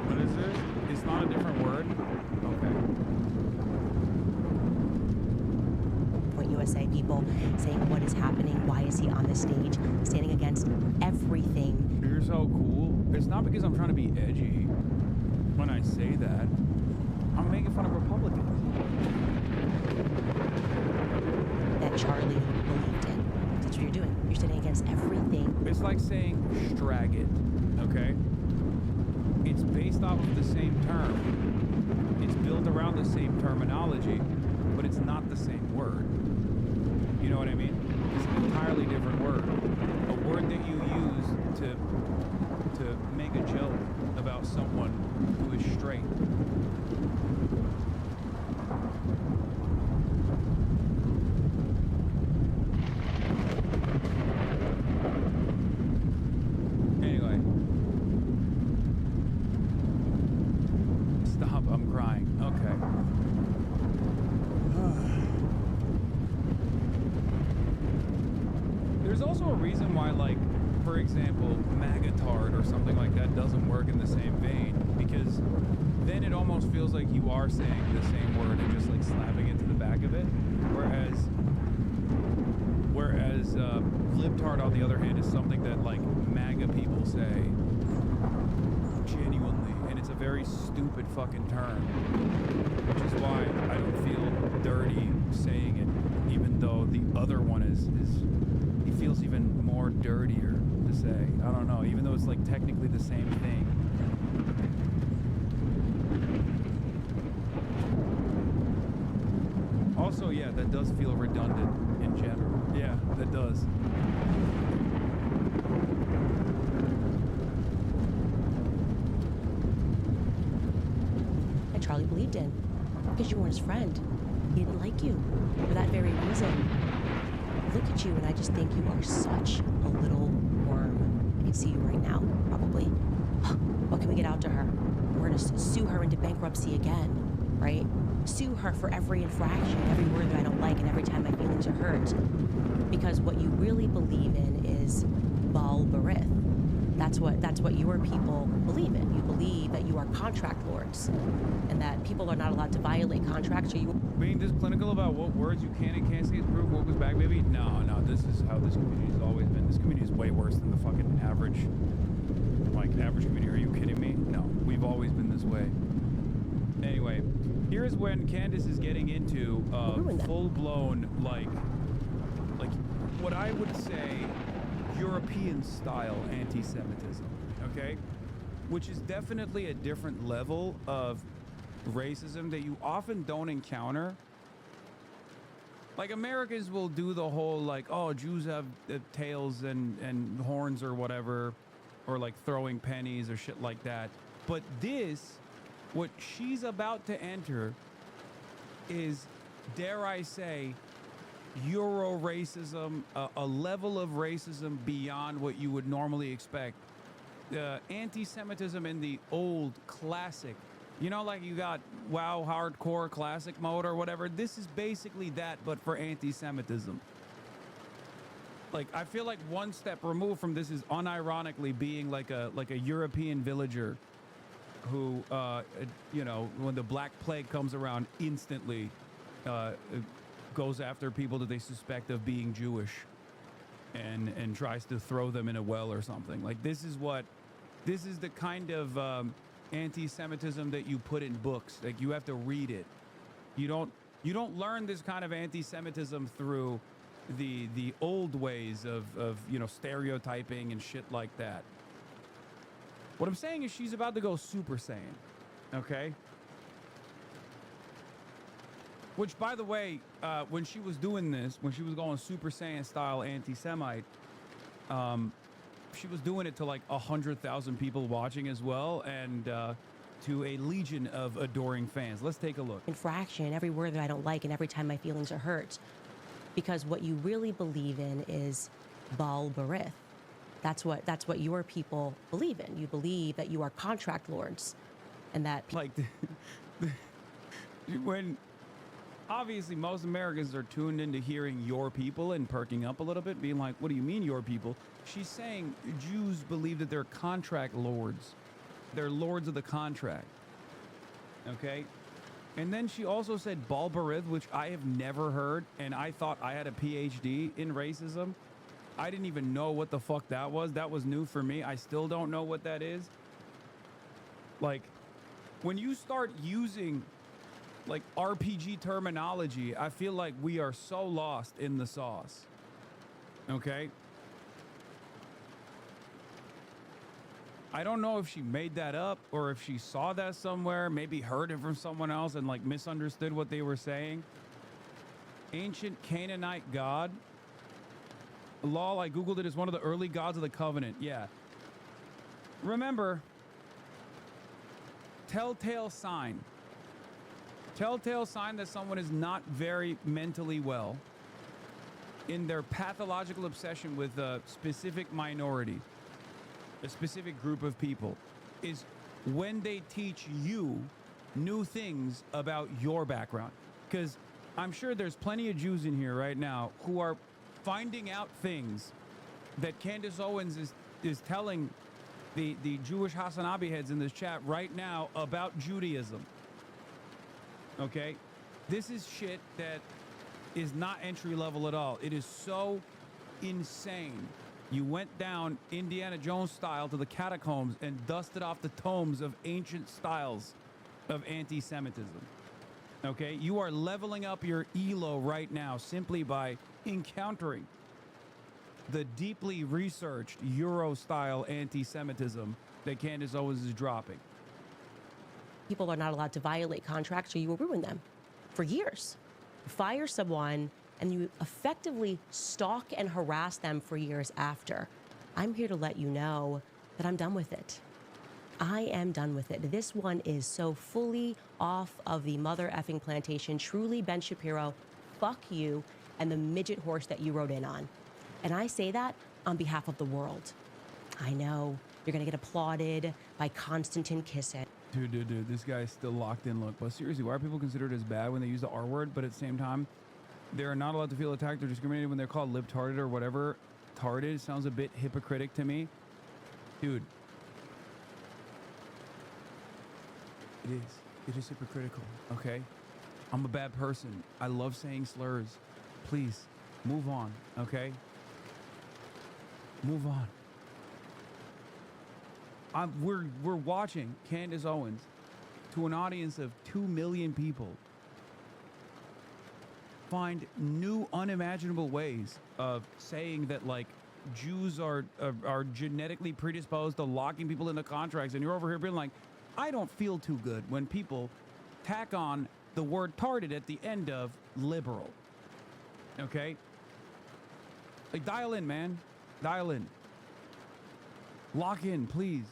What is this? It's not a different word? Okay. Point USA people saying what is happening, why is he on this stage, standing against everything. You're so cool. It's not because I'm trying to be edgy when I say that. I'm making fun of Republicans. That Charlie believed in. That's what you're doing. You're standing against everything. It's like saying Stragit, okay? It's based off of the same term. It's built around the same terminology, but it's not the same word. You know what I mean? It's an entirely different word. A word that you use to make a joke about someone who is straight. Anyway. Stop, I'm crying. Okay. There's also a reason why, like, for example, magatard or something like that doesn't work in the same vein, because then it almost feels like you are saying the same word and just like slapping it to the back of it. Whereas libtard, on the other hand, is something that like MAGA people say genuinely, and it's a very stupid fucking term, which is why I don't feel dirty saying it, even though the other one is it feels even more dirtier to say. I don't know, even though it's like technically the same thing. Also, yeah, that does feel redundant in general. Yeah, that does. And Charlie believed in. Because you weren't his friend. He didn't like you. For that very reason. I look at you and I just think you are such a little worm. I can see you right now, probably. What can we get out to her? We're gonna sue her into bankruptcy again, right? Sue her for every infraction, every word that I don't like, and every time my feelings are hurt. Because what you really believe in is Baal Barith. That's what your people believe in. You believe that you are contract lords, and that people are not allowed to violate contracts. So you being this clinical about what words you can and can't say is proof. What goes back, baby? No. This is how this community has always been. This community is way worse than the fucking average community. Are you kidding me? No, we've always been this way. Anyway, here's when Candace is getting into full-blown like what I would say European-style anti-Semitism, okay? Which is definitely a different level of racism that you often don't encounter. Like, Americans will do the whole, like, oh, Jews have tails and horns or whatever, or, like, throwing pennies or shit like that. But this, what she's about to enter is, dare I say, Euro racism, a level of racism beyond what you would normally expect. Anti-Semitism in the old classic, you know, like you got WoW hardcore classic mode or whatever. This is basically that, but for anti-Semitism. Like, I feel like one step removed from this is unironically being like a European villager who, you know, when the Black Plague comes around, instantly goes after people that they suspect of being Jewish and tries to throw them in a well or something. Like, this is the kind of anti-Semitism that you put in books. Like, you have to read it. You don't learn this kind of anti-Semitism through the old ways of you know, stereotyping and shit like that. What I'm saying is she's about to go Super Saiyan, okay? Which, by the way, when she was doing this, when she was going Super Saiyan style anti-Semite, she was doing it to like 100,000 people watching as well, and to a legion of adoring fans. Let's take a look. Infraction, every word that I don't like, and every time my feelings are hurt. Because what you really believe in is Baal Barith. That's what your people believe in. You believe that you are contract lords, and that like when obviously most Americans are tuned into hearing your people and perking up a little bit, being like, "What do you mean your people?" She's saying Jews believe that they're contract lords. They're lords of the contract. Okay? And then she also said Baal Barith, which I have never heard, and I thought I had a PhD in racism. I didn't even know what the fuck that was. That was new for me. I still don't know what that is. Like, when you start using, like, RPG terminology, I feel like we are so lost in the sauce. Okay? I don't know if she made that up or if she saw that somewhere, maybe heard it from someone else and, like, misunderstood what they were saying. Ancient Canaanite god. Lol, I googled it as one of the early gods of the covenant. Yeah. Remember, telltale sign. Telltale sign that someone is not very mentally well in their pathological obsession with a specific minority, a specific group of people, is when they teach you new things about your background. Because I'm sure there's plenty of Jews in here right now who are finding out things that Candace Owens is telling the Jewish Hasanabi heads in this chat right now about Judaism. Okay? This is shit that is not entry level at all. It is so insane. You went down Indiana Jones style to the catacombs and dusted off the tomes of ancient styles of anti-Semitism. Okay? You are leveling up your elo right now simply by encountering the deeply researched Euro-style anti-Semitism that Candace Owens is dropping. people are not allowed to violate contracts or you will ruin them for years. You fire someone and you effectively stalk and harass them for years after. I'm here to let you know that I'm done with it. I am done with it. This one is so fully off of the mother effing plantation. Truly, Ben Shapiro, fuck you and the midget horse that you rode in on. And I say that on behalf of the world. I know you're gonna get applauded by Konstantin Kisin. Dude, this guy's still locked in. Look, but seriously, why are people considered as bad when they use the R word, but at the same time, they're not allowed to feel attacked or discriminated when they're called libtarded or whatever? Tarded sounds a bit hypocritic to me. Dude. It is hypocritical, okay? I'm a bad person. I love saying slurs. Please, move on, okay? Move on. We're watching Candace Owens to an audience of 2 million people find new unimaginable ways of saying that, like, Jews are genetically predisposed to locking people into contracts, and you're over here being like, I don't feel too good when people tack on the word tarded at the end of liberal. Okay? Like, dial in, man. Dial in. Lock in, please.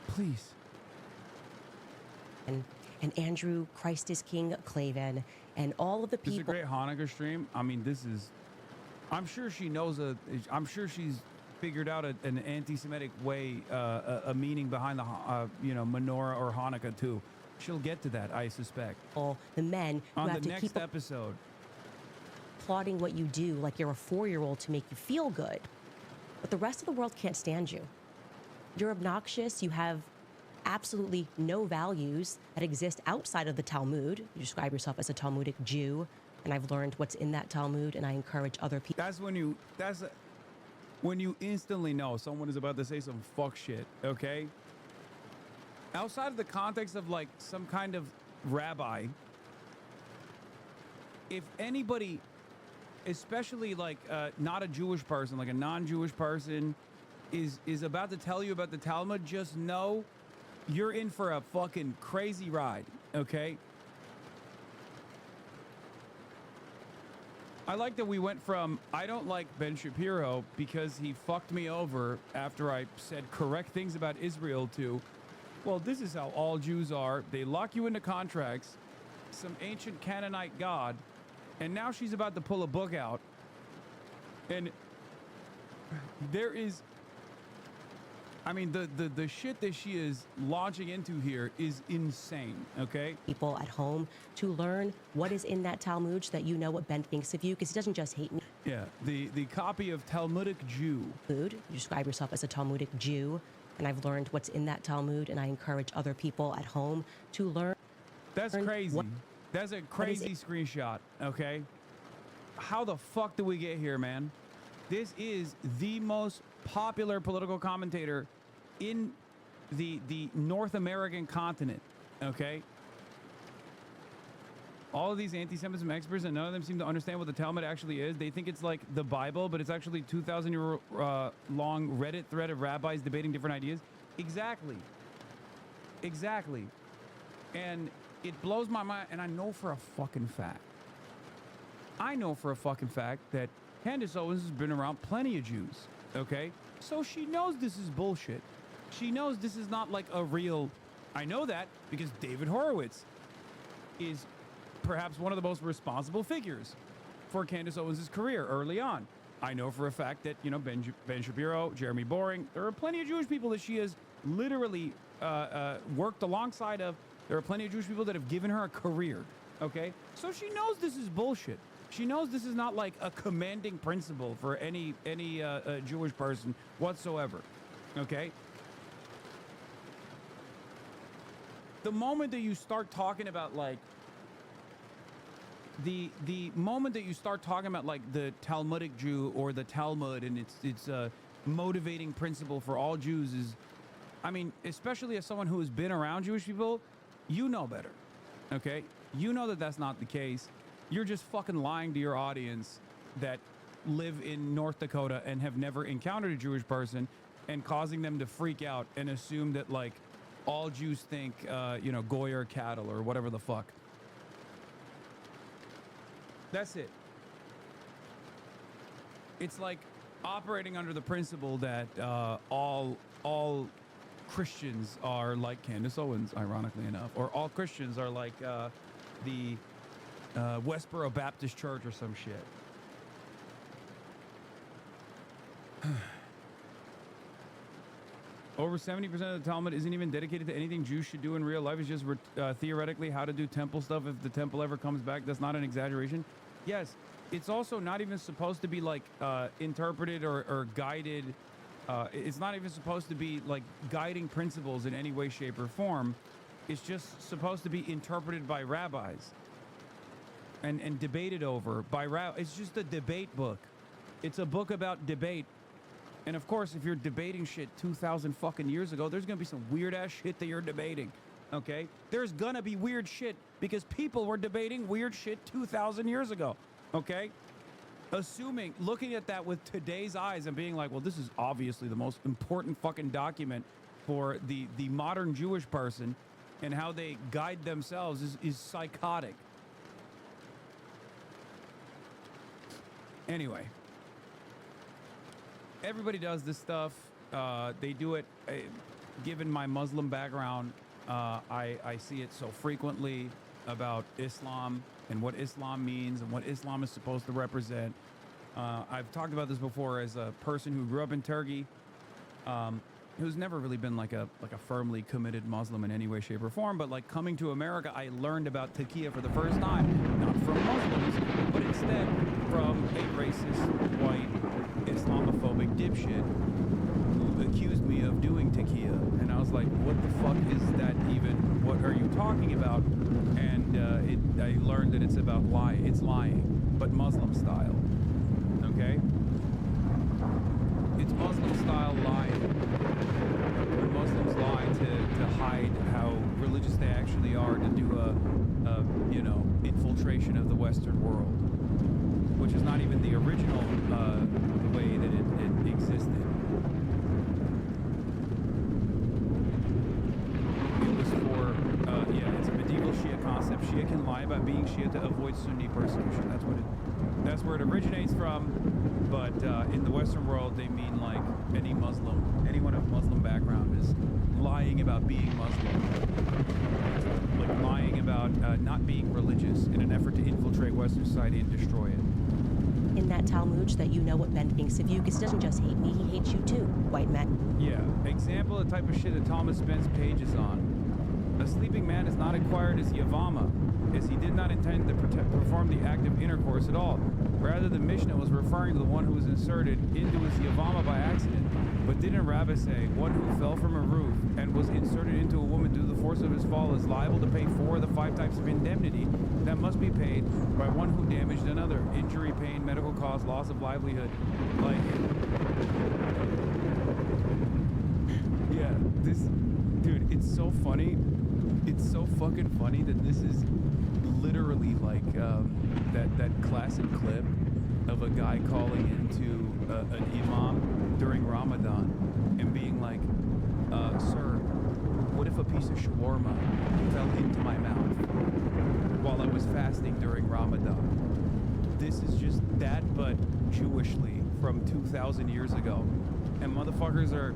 Please. And Andrew Christ is King Clavin and all of the people. This is a great Hanukkah stream. I mean, this is, I'm sure she knows I'm sure she's figured out an anti-Semitic way, a meaning behind the, menorah or Hanukkah too. She'll get to that, I suspect. All the men who on have the to keep next episode. Applauding what you do like you're a 4-year-old to make you feel good. But the rest of the world can't stand you. You're obnoxious. You have absolutely no values that exist outside of the Talmud. You describe yourself as a Talmudic Jew, and I've learned what's in that Talmud, and I encourage other people. That's when you, when you instantly know someone is about to say some fuck shit, okay? Outside of the context of like some kind of rabbi, if anybody, especially like not a Jewish person, like a non-Jewish person, is about to tell you about the Talmud, just know you're in for a fucking crazy ride, okay? I like that we went from, I don't like Ben Shapiro because he fucked me over after I said correct things about Israel, to, well, this is how all Jews are. They lock you into contracts, some ancient Canaanite god, and now she's about to pull a book out. And there is, I mean, the shit that she is launching into here is insane, okay? People at home to learn what is in that Talmud so that you know what Ben thinks of you, because he doesn't just hate me. Yeah, the copy of Talmudic Jew. You describe yourself as a Talmudic Jew, and I've learned what's in that Talmud, and I encourage other people at home to learn. That's crazy. That's a crazy screenshot, okay? How the fuck did we get here, man? This is the most popular political commentator in the North American continent, okay? All of these anti-Semitism experts, and none of them seem to understand what the Talmud actually is. They think it's like the Bible, but it's actually 2,000-year long Reddit thread of rabbis debating different ideas. Exactly. Exactly. And it blows my mind, and I know for a fucking fact. I know for a fucking fact that Candace Owens has been around plenty of Jews, okay? So she knows this is bullshit. She knows this is not like a real... I know that because David Horowitz is perhaps one of the most responsible figures for Candace Owens' career early on. I know for a fact that, you know, Ben Shapiro, Jeremy Boring, there are plenty of Jewish people that she has literally worked alongside of. There are plenty of Jewish people that have given her a career, okay? So she knows this is bullshit. She knows this is not like a commanding principle for any Jewish person whatsoever, okay? The moment that you start talking about like the moment that you start talking about like the Talmudic Jew or the Talmud and its motivating principle for all Jews is, I mean, especially as someone who has been around Jewish people, you know better, okay? You know that that's not the case. You're just fucking lying to your audience that live in North Dakota and have never encountered a Jewish person and causing them to freak out and assume that like all Jews think, you know, goy or cattle or whatever the fuck. That's it. It's like operating under the principle that all Christians are like Candace Owens, ironically enough, or all Christians are like the Westboro Baptist Church or some shit. Over 70% of the Talmud isn't even dedicated to anything Jews should do in real life. It's just theoretically how to do temple stuff if the temple ever comes back. That's not an exaggeration. Yes, it's also not even supposed to be like interpreted or guided. It's not even supposed to be like guiding principles in any way, shape, or form. It's just supposed to be interpreted by rabbis and debated over by rabbis. It's just a debate book. It's a book about debate. And of course, if you're debating shit 2,000 fucking years ago, there's gonna be some weird ass shit that you're debating. Okay? There's gonna be weird shit because people were debating weird shit 2,000 years ago. Okay? Assuming, looking at that with today's eyes and being like, well, this is obviously the most important fucking document for the modern Jewish person and how they guide themselves is psychotic. Anyway. Everybody does this stuff. They do it, given my Muslim background, I see it so frequently about Islam and what Islam means and what Islam is supposed to represent. I've talked about this before as a person who grew up in Turkey, who's never really been like a firmly committed Muslim in any way, shape, or form. But like coming to America, I learned about taqiyya for the first time, not from Muslims, but instead from a racist, white, Islamophobic dipshit who accused me of doing taqiyya. And I was like, what the fuck is that even? What are you talking about? And I learned that it's about lying. It's lying, but Muslim style. Okay? it's Muslim-style lying. When Muslims lie to hide how religious they actually are, to do a infiltration of the Western world, which is not even the original way that it existed. It was for, it's a medieval Shia concept. Shia can lie about being Shia to avoid Sunni persecution. That's where it originates from. But in the Western world, they mean like any Muslim, anyone of Muslim background is lying about being Muslim. Like lying about not being religious in an effort to infiltrate Western society and destroy it. In that Talmud that you know what Ben thinks of you, because he doesn't just hate me, he hates you too, white men. Yeah, example of the type of shit that Thomas spends pages on. A sleeping man is not acquired as Yavama, as he did not intend to perform the act of intercourse at all. Rather, the Mishnah was referring to the one who was inserted into his Yavama by accident. But didn't Rabbah say, one who fell from a roof and was inserted into a woman due to the force of his fall is liable to pay 4 of the 5 types of indemnity that must be paid by one who damaged another? Injury, pain, medical cost, loss of livelihood. Like, yeah, this, dude, it's so funny. It's so fucking funny that this is literally like that classic clip of a guy calling into an imam during Ramadan and being like, sir, what if a piece of shawarma fell into my mouth while I was fasting during Ramadan? This is just that, but Jewishly from 2,000 years ago. And motherfuckers are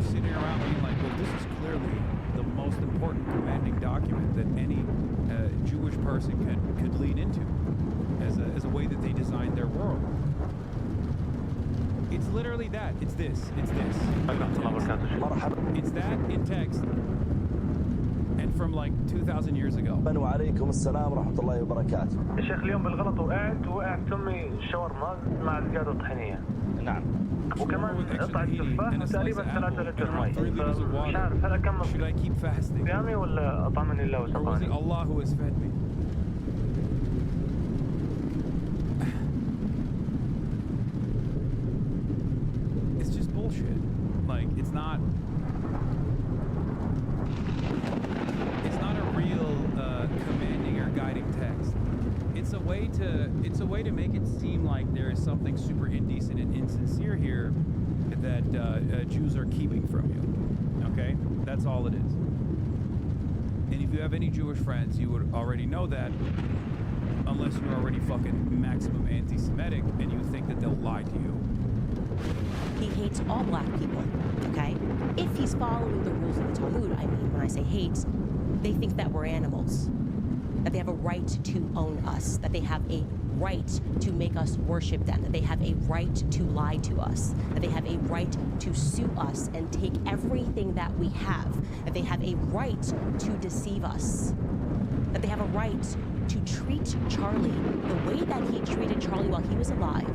sitting around being like, well, this is clearly the most important commanding document that any Jewish person could lean into as a way that they designed their world. It's literally that. It's this. It's that in text. And from like 2,000 years ago. وعليكم السلام ورحمة الله وبركاته. الشيخ اليوم بالغلط وقعت تمي شاورما مع زيادة طحينية. نعم. وكمان قطعة تفاح وتقريبا 3 لتر مي. مش عارف هل أكمل صيامي ولا أطعمني الله وسقاني. Allah who has fed me. It's just bullshit. Like, it's not a real commanding or guiding text. It's a way to make it seem like there is something super indecent and insincere here that Jews are keeping from you. Okay? That's all it is. And if you have any Jewish friends, you would already know that, unless you're already fucking maximum anti-Semitic and you think that they'll lie to you. He hates all black people, okay? If he's following the rules of the Talmud, I mean, when I say hates, they think that we're animals, that they have a right to own us, that they have a right to make us worship them, that they have a right to lie to us, that they have a right to sue us and take everything that we have, that they have a right to deceive us, that they have a right to treat Charlie the way that he treated Charlie while he was alive,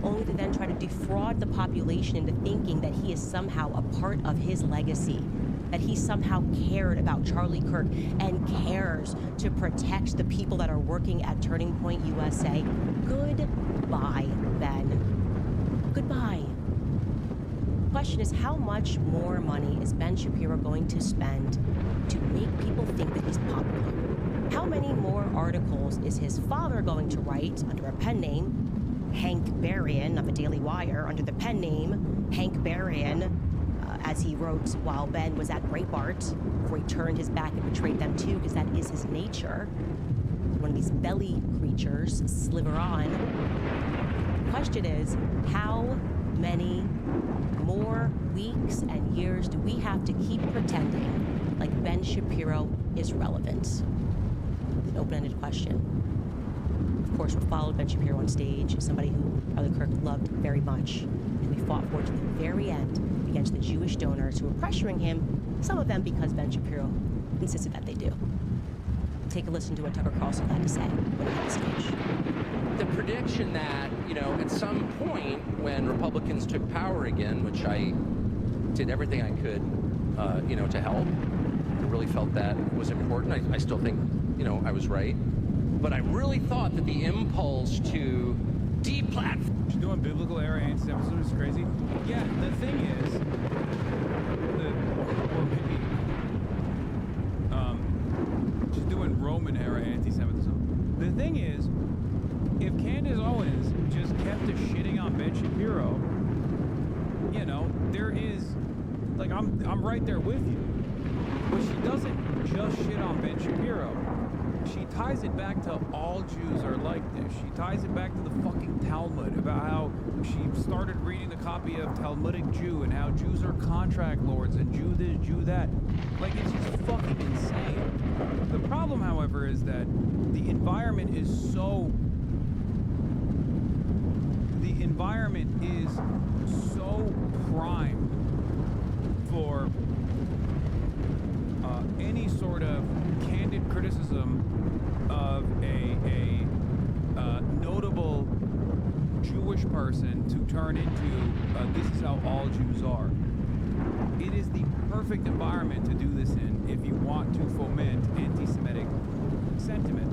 only to then try to defraud the population into thinking that he is somehow a part of his legacy, that he somehow cared about Charlie Kirk and cares to protect the people that are working at Turning Point USA. Goodbye, Ben. Goodbye. The question is, how much more money is Ben Shapiro going to spend to make people think that he's popular? How many more articles is his father going to write under a pen name, Hank Berrien of the Daily Wire, under the pen name Hank Berrien, as he wrote while Ben was at Breitbart, before he turned his back and betrayed them too, because that is his nature. One of these belly creatures, sliver on. The question is, how many more weeks and years do we have to keep pretending like Ben Shapiro is relevant? It's an open-ended question. Of course, we followed Ben Shapiro on stage, somebody who Charlie Kirk loved very much, and we fought for it to the very end against the Jewish donors who were pressuring him, some of them because Ben Shapiro insisted that they do. Take a listen to what Tucker Carlson had to say when he hit the stage. The prediction that, at some point when Republicans took power again, which I did everything I could, to help, I really felt that was important. I still think, I was right. But I really thought that the impulse to deplatform. She's doing biblical era anti-Semitism. It's crazy. Yeah, the thing is, she's doing Roman era anti-Semitism. The thing is, if Candace Owens just kept a shitting on Ben Shapiro, you know, there is, like, I'm right there with you. But she doesn't just shit on Ben Shapiro. She ties it back to all Jews are like this. She ties it back to the fucking Talmud, about how she started reading the copy of Talmudic Jew and how Jews are contract lords and Jew this, Jew that. Like, it's just fucking insane. The problem, however, is that the environment is so primed for any sort of candid criticism of a notable Jewish person to turn into this is how all Jews are. It is the perfect environment to do this in if you want to foment anti-Semitic sentiment.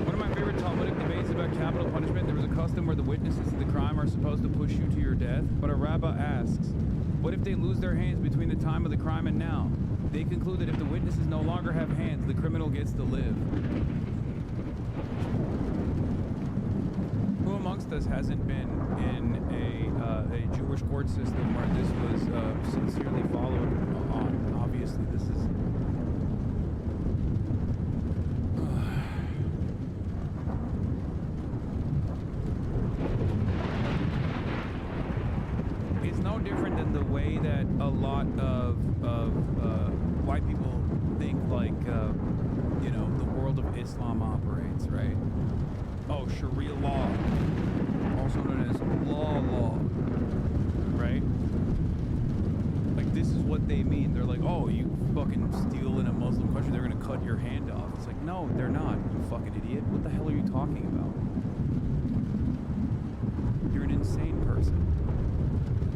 One of my favorite Talmudic debates about capital punishment, there was a custom where the witnesses to the crime are supposed to push you to your death, but a rabbi asks, what if they lose their hands between the time of the crime and now? They conclude that if the witnesses no longer have hands, the criminal gets to live. Who amongst us hasn't been in a Jewish court system where this was sincerely followed on? Obviously, this is... It's no different than the way that a lot of white people think, like, you know, the world of Islam operates, right? Oh, Sharia law, also known as law, right? Like, this is what they mean. They're like, oh, you fucking steal in a Muslim country, they're gonna cut your hand off. It's like, no, they're not, you fucking idiot. What the hell are you talking about? You're an insane person.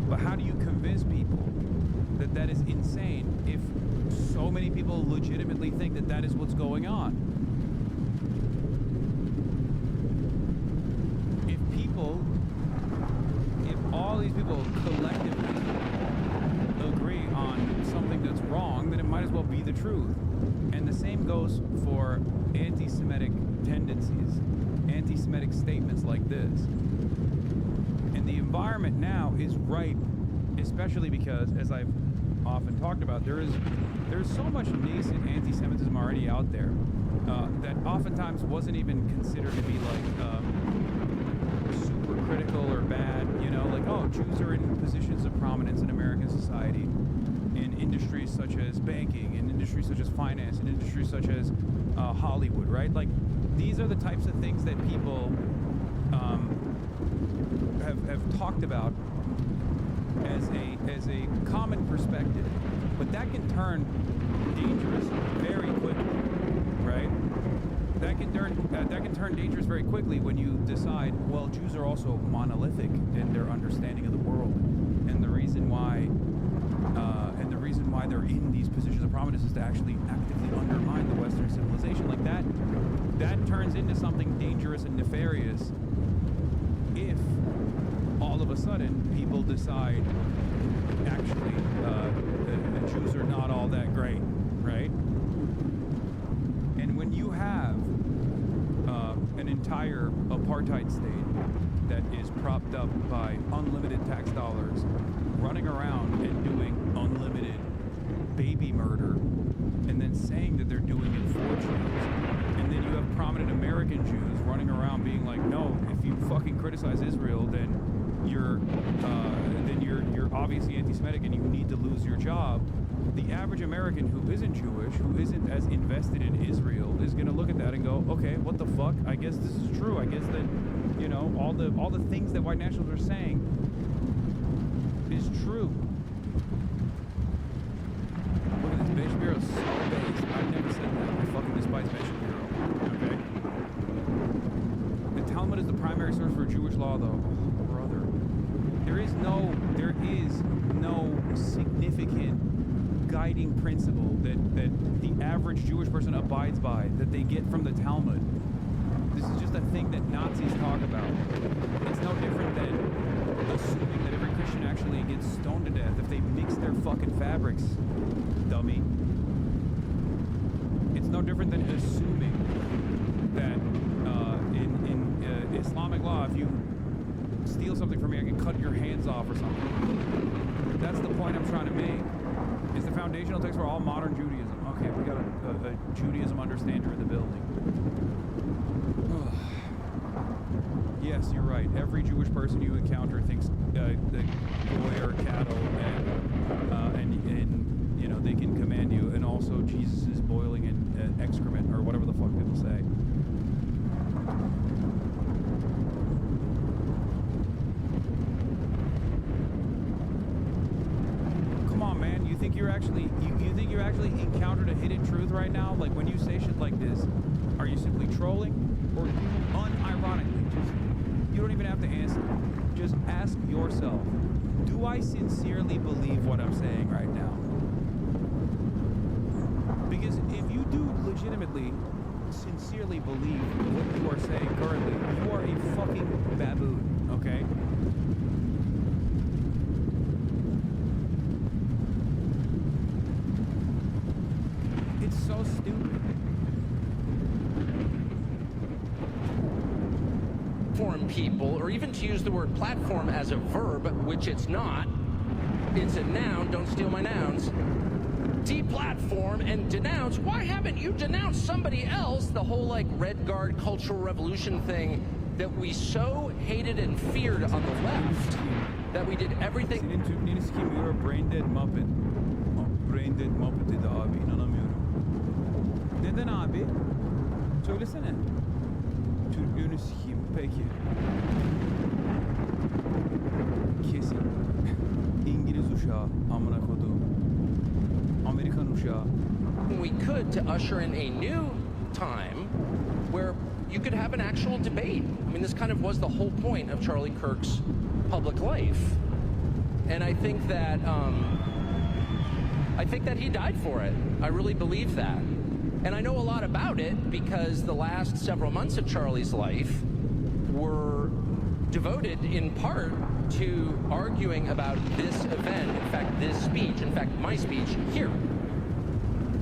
But how do you convince people that that is insane if so many people legitimately think that that is what's going on? If all these people collectively agree on something that's wrong, then it might as well be the truth. And the same goes for anti-Semitic tendencies, anti-Semitic statements like this. And the environment now is ripe, especially because, as I've often talked about, there's so much nascent anti-Semitism already out there that oftentimes wasn't even considered to be like super critical or bad, you know, like, oh, Jews are in positions of prominence in American society in industries such as banking, in industries such as finance, in industries such as Hollywood, right? Like, these are the types of things that people have talked about as a common perspective, but that can turn dangerous very quickly, right? That can turn dangerous very quickly when you decide, well, Jews are also monolithic in their understanding of the world, and the reason why they're in these positions of prominence is to actually actively undermine the Western civilization. Like, that turns into something dangerous and nefarious if all of a sudden people decide actually the Jews are not all that great, right? And when you have an entire apartheid state that is propped up by unlimited tax dollars running around and doing unlimited baby murder and then saying that they're doing it for Jews, and then you have prominent American Jews running around being like, no, if you fucking criticize Israel, then you're obviously anti-Semitic and you need to lose your job. The average American who isn't Jewish, who isn't as invested in Israel, is going to look at that and go, okay, what the fuck? I guess this is true. I guess that, you know, all the things that white nationalists are saying is true. Look at this, Ben Shapiro's so based. I've never said that. I fucking despise Ben Shapiro. Okay? The Talmud is the primary source for Jewish law, though. Oh, brother. There is no significant guiding principle that the average Jewish person abides by, that they get from the Talmud. This is just a thing that Nazis talk about. It's no different than assuming that every Christian actually gets stoned to death if they mix their fucking fabrics, dummy. It's no different than assuming that in Islamic law, if you steal something from me, I can cut your hands off or something. That's the point I'm trying to make. It's the foundational text for all modern Judaism. Okay, we got a Judaism understander in the building. Yes, you're right. Every Jewish person you encounter thinks that goy are cattle, and you know they can command you, and also Jesus is boiling in excrement or whatever the fuck people say. Come on, man. You think you're actually encountered a hidden truth right now? Like when you say shit like this, are you simply trolling, or unironically just? You don't even have to answer. Just ask yourself, do I sincerely believe what I'm saying right now? Because if you do legitimately, sincerely believe what you are saying currently, you are a fucking baboon, okay? It's so stupid. People, or even to use the word platform as a verb, which it's not. It's a noun. Don't steal my nouns. Deplatform and denounce. Why haven't you denounced somebody else? The whole like Red Guard Cultural Revolution thing that we so hated and feared on the left that we did everything. You're a brain dead Muppet. Brain dead Muppet dedi abi, inanamıyorum. Neden abi? Söylesene. Türk'ünü sikeyim. Peki. Kesin. İngiliz uşağı. Amına kodum. Amerikan uşağı. We could to usher in a new time where you could have an actual debate. I mean, this kind of was the whole point of Charlie Kirk's public life. And I think that he died for it. I really believe that. And I know a lot about it because the last several months of Charlie's life were devoted in part to arguing about this event, in fact, this speech, in fact, my speech here,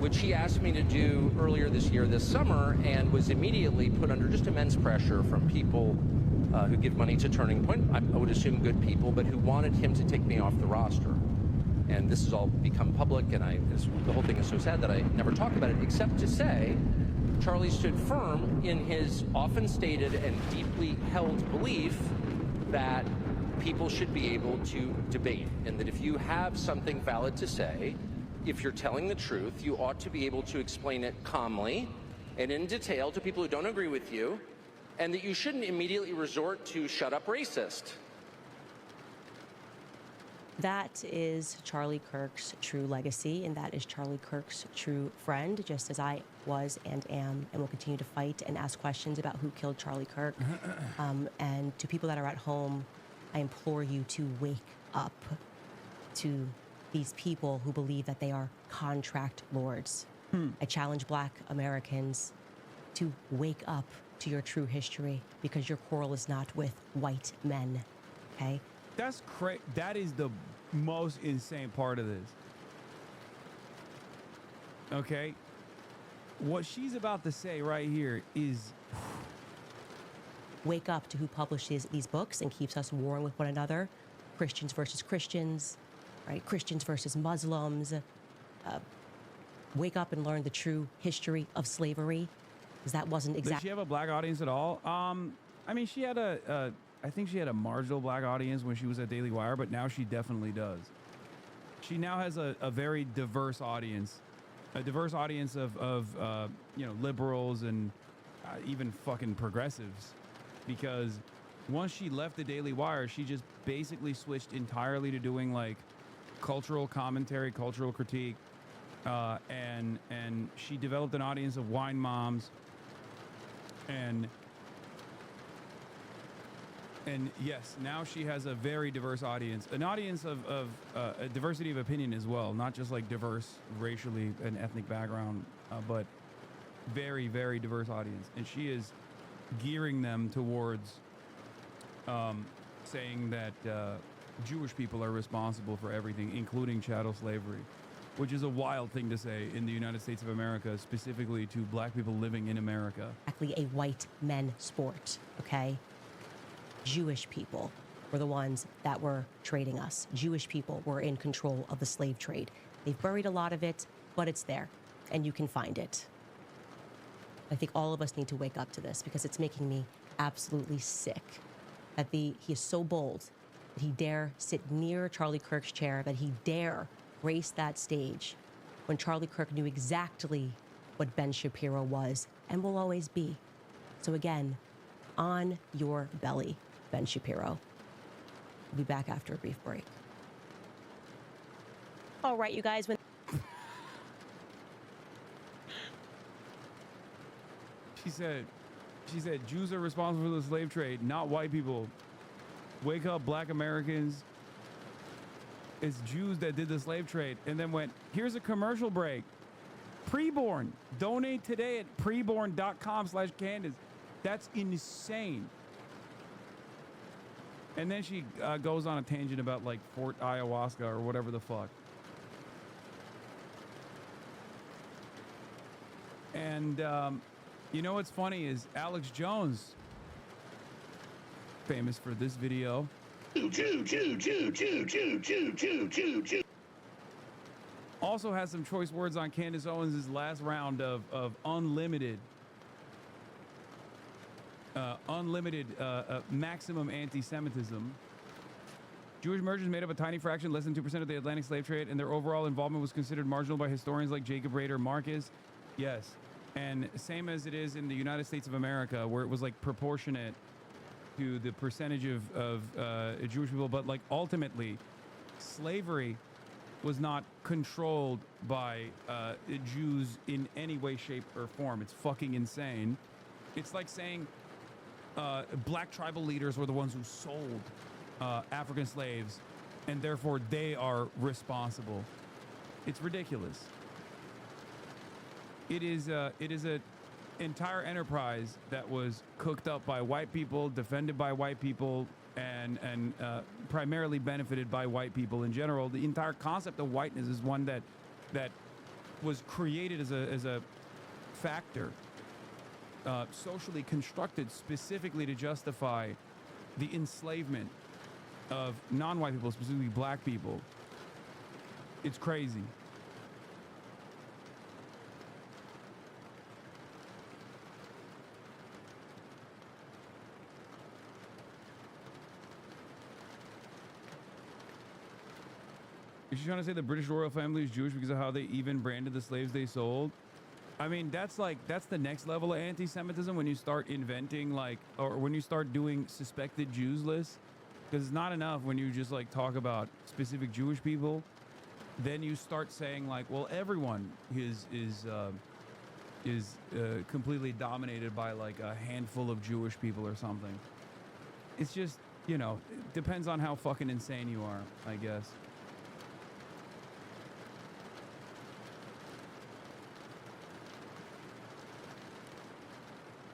which he asked me to do earlier this year, this summer, and was immediately put under just immense pressure from people who give money to Turning Point. I would assume good people, but who wanted him to take me off the roster. And this has all become public, and the whole thing is so sad that I never talk about it, except to say Charlie stood firm in his often stated and deeply held belief that people should be able to debate, and that if you have something valid to say, if you're telling the truth, you ought to be able to explain it calmly and in detail to people who don't agree with you, and that you shouldn't immediately resort to shut up racist. That is Charlie Kirk's true legacy, and that is Charlie Kirk's true friend, just as I was and am and will continue to fight and ask questions about who killed Charlie Kirk. And to people that are at home, I implore you to wake up to these people who believe that they are contract lords. I challenge Black Americans to wake up to your true history, because your quarrel is not with white men, okay? That's crazy. That is the most insane part of this. Okay? What she's about to say right here is... Wake up to who publishes these books and keeps us warring with one another. Christians versus Christians, right? Christians versus Muslims. Wake up and learn the true history of slavery, because that wasn't exactly... Does she have a Black audience at all? I mean, she had I think she had a marginal Black audience when she was at Daily Wire, but now she definitely does. She now has a very diverse audience, of you know, liberals and even fucking progressives, because once she left the Daily Wire, she just basically switched entirely to doing like cultural commentary, cultural critique, and she developed an audience of wine moms and And yes, now she has a very diverse audience, an audience of a diversity of opinion as well, not just like diverse racially and ethnic background, but very, very diverse audience. And she is gearing them towards saying that Jewish people are responsible for everything, including chattel slavery, which is a wild thing to say in the United States of America, specifically to black people living in America. Exactly a white men sport, okay? Jewish people were the ones that were trading us. Jewish people were in control of the slave trade. They've buried a lot of it, but it's there, and you can find it. I think all of us need to wake up to this because it's making me absolutely sick that he is so bold that he dare sit near Charlie Kirk's chair, that he dare grace that stage when Charlie Kirk knew exactly what Ben Shapiro was and will always be. So again, on your belly, Ben Shapiro. We'll be back after a brief break. All right, you guys. She said, Jews are responsible for the slave trade, not white people. Wake up, black Americans. It's Jews that did the slave trade. And then went, here's a commercial break. Preborn. Donate today at preborn.com/Candace. That's insane. And then she goes on a tangent about like Fort Ayahuasca or whatever the fuck. And you know what's funny is Alex Jones, famous for this video. Also has some choice words on Candace Owens' last round of unlimited maximum anti-Semitism. Jewish merchants made up a tiny fraction, less than 2% of the Atlantic slave trade, and their overall involvement was considered marginal by historians like Jacob Rader Marcus. Yes, and same as it is in the United States of America, where it was like proportionate to the percentage of Jewish people, but like ultimately, slavery was not controlled by Jews in any way, shape, or form. It's fucking insane. It's like saying black tribal leaders were the ones who sold African slaves, and therefore they are responsible. It's ridiculous. It is a entire enterprise that was cooked up by white people, defended by white people, and primarily benefited by white people in general. The entire concept of whiteness is one that was created as a factor, socially constructed specifically to justify the enslavement of non-white people, specifically black people. It's crazy. Is she trying to say the British royal family is Jewish because of how they even branded the slaves they sold? I mean, that's the next level of anti-Semitism when you start inventing or when you start doing suspected Jews lists, because it's not enough when you just like talk about specific Jewish people. Then you start saying like, well, everyone is completely dominated by like a handful of Jewish people or something. It's just, you know, it depends on how fucking insane you are, I guess.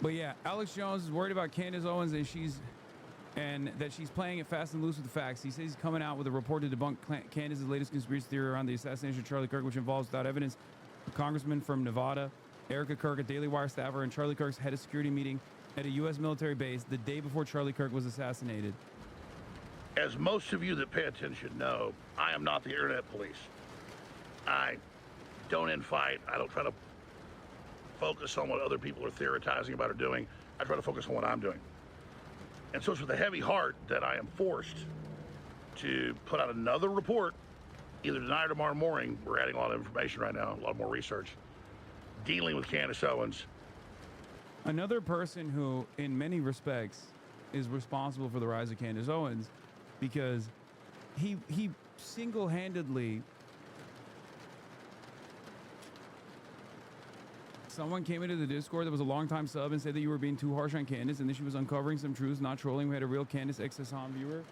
But yeah, Alex Jones is worried about Candace Owens and that she's playing it fast and loose with the facts. He says he's coming out with a report to debunk Candace's latest conspiracy theory around the assassination of Charlie Kirk, which involves, without evidence, a congressman from Nevada, Erica Kirk, a Daily Wire staffer, and Charlie Kirk's head of security meeting at a U.S. military base the day before Charlie Kirk was assassinated. As most of you that pay attention know, I am not the internet police. I don't infight. I don't try to focus on what other people are theorizing about or doing. I try to focus on what I'm doing. And so it's with a heavy heart that I am forced to put out another report, either tonight or tomorrow morning. We're adding a lot of information right now, a lot more research, dealing with Candace Owens. Another person who, in many respects, is responsible for the rise of Candace Owens because he single-handedly Someone came into the Discord that was a longtime sub and said that you were being too harsh on Candace and then she was uncovering some truths, not trolling. We had a real Candace X Hasan viewer.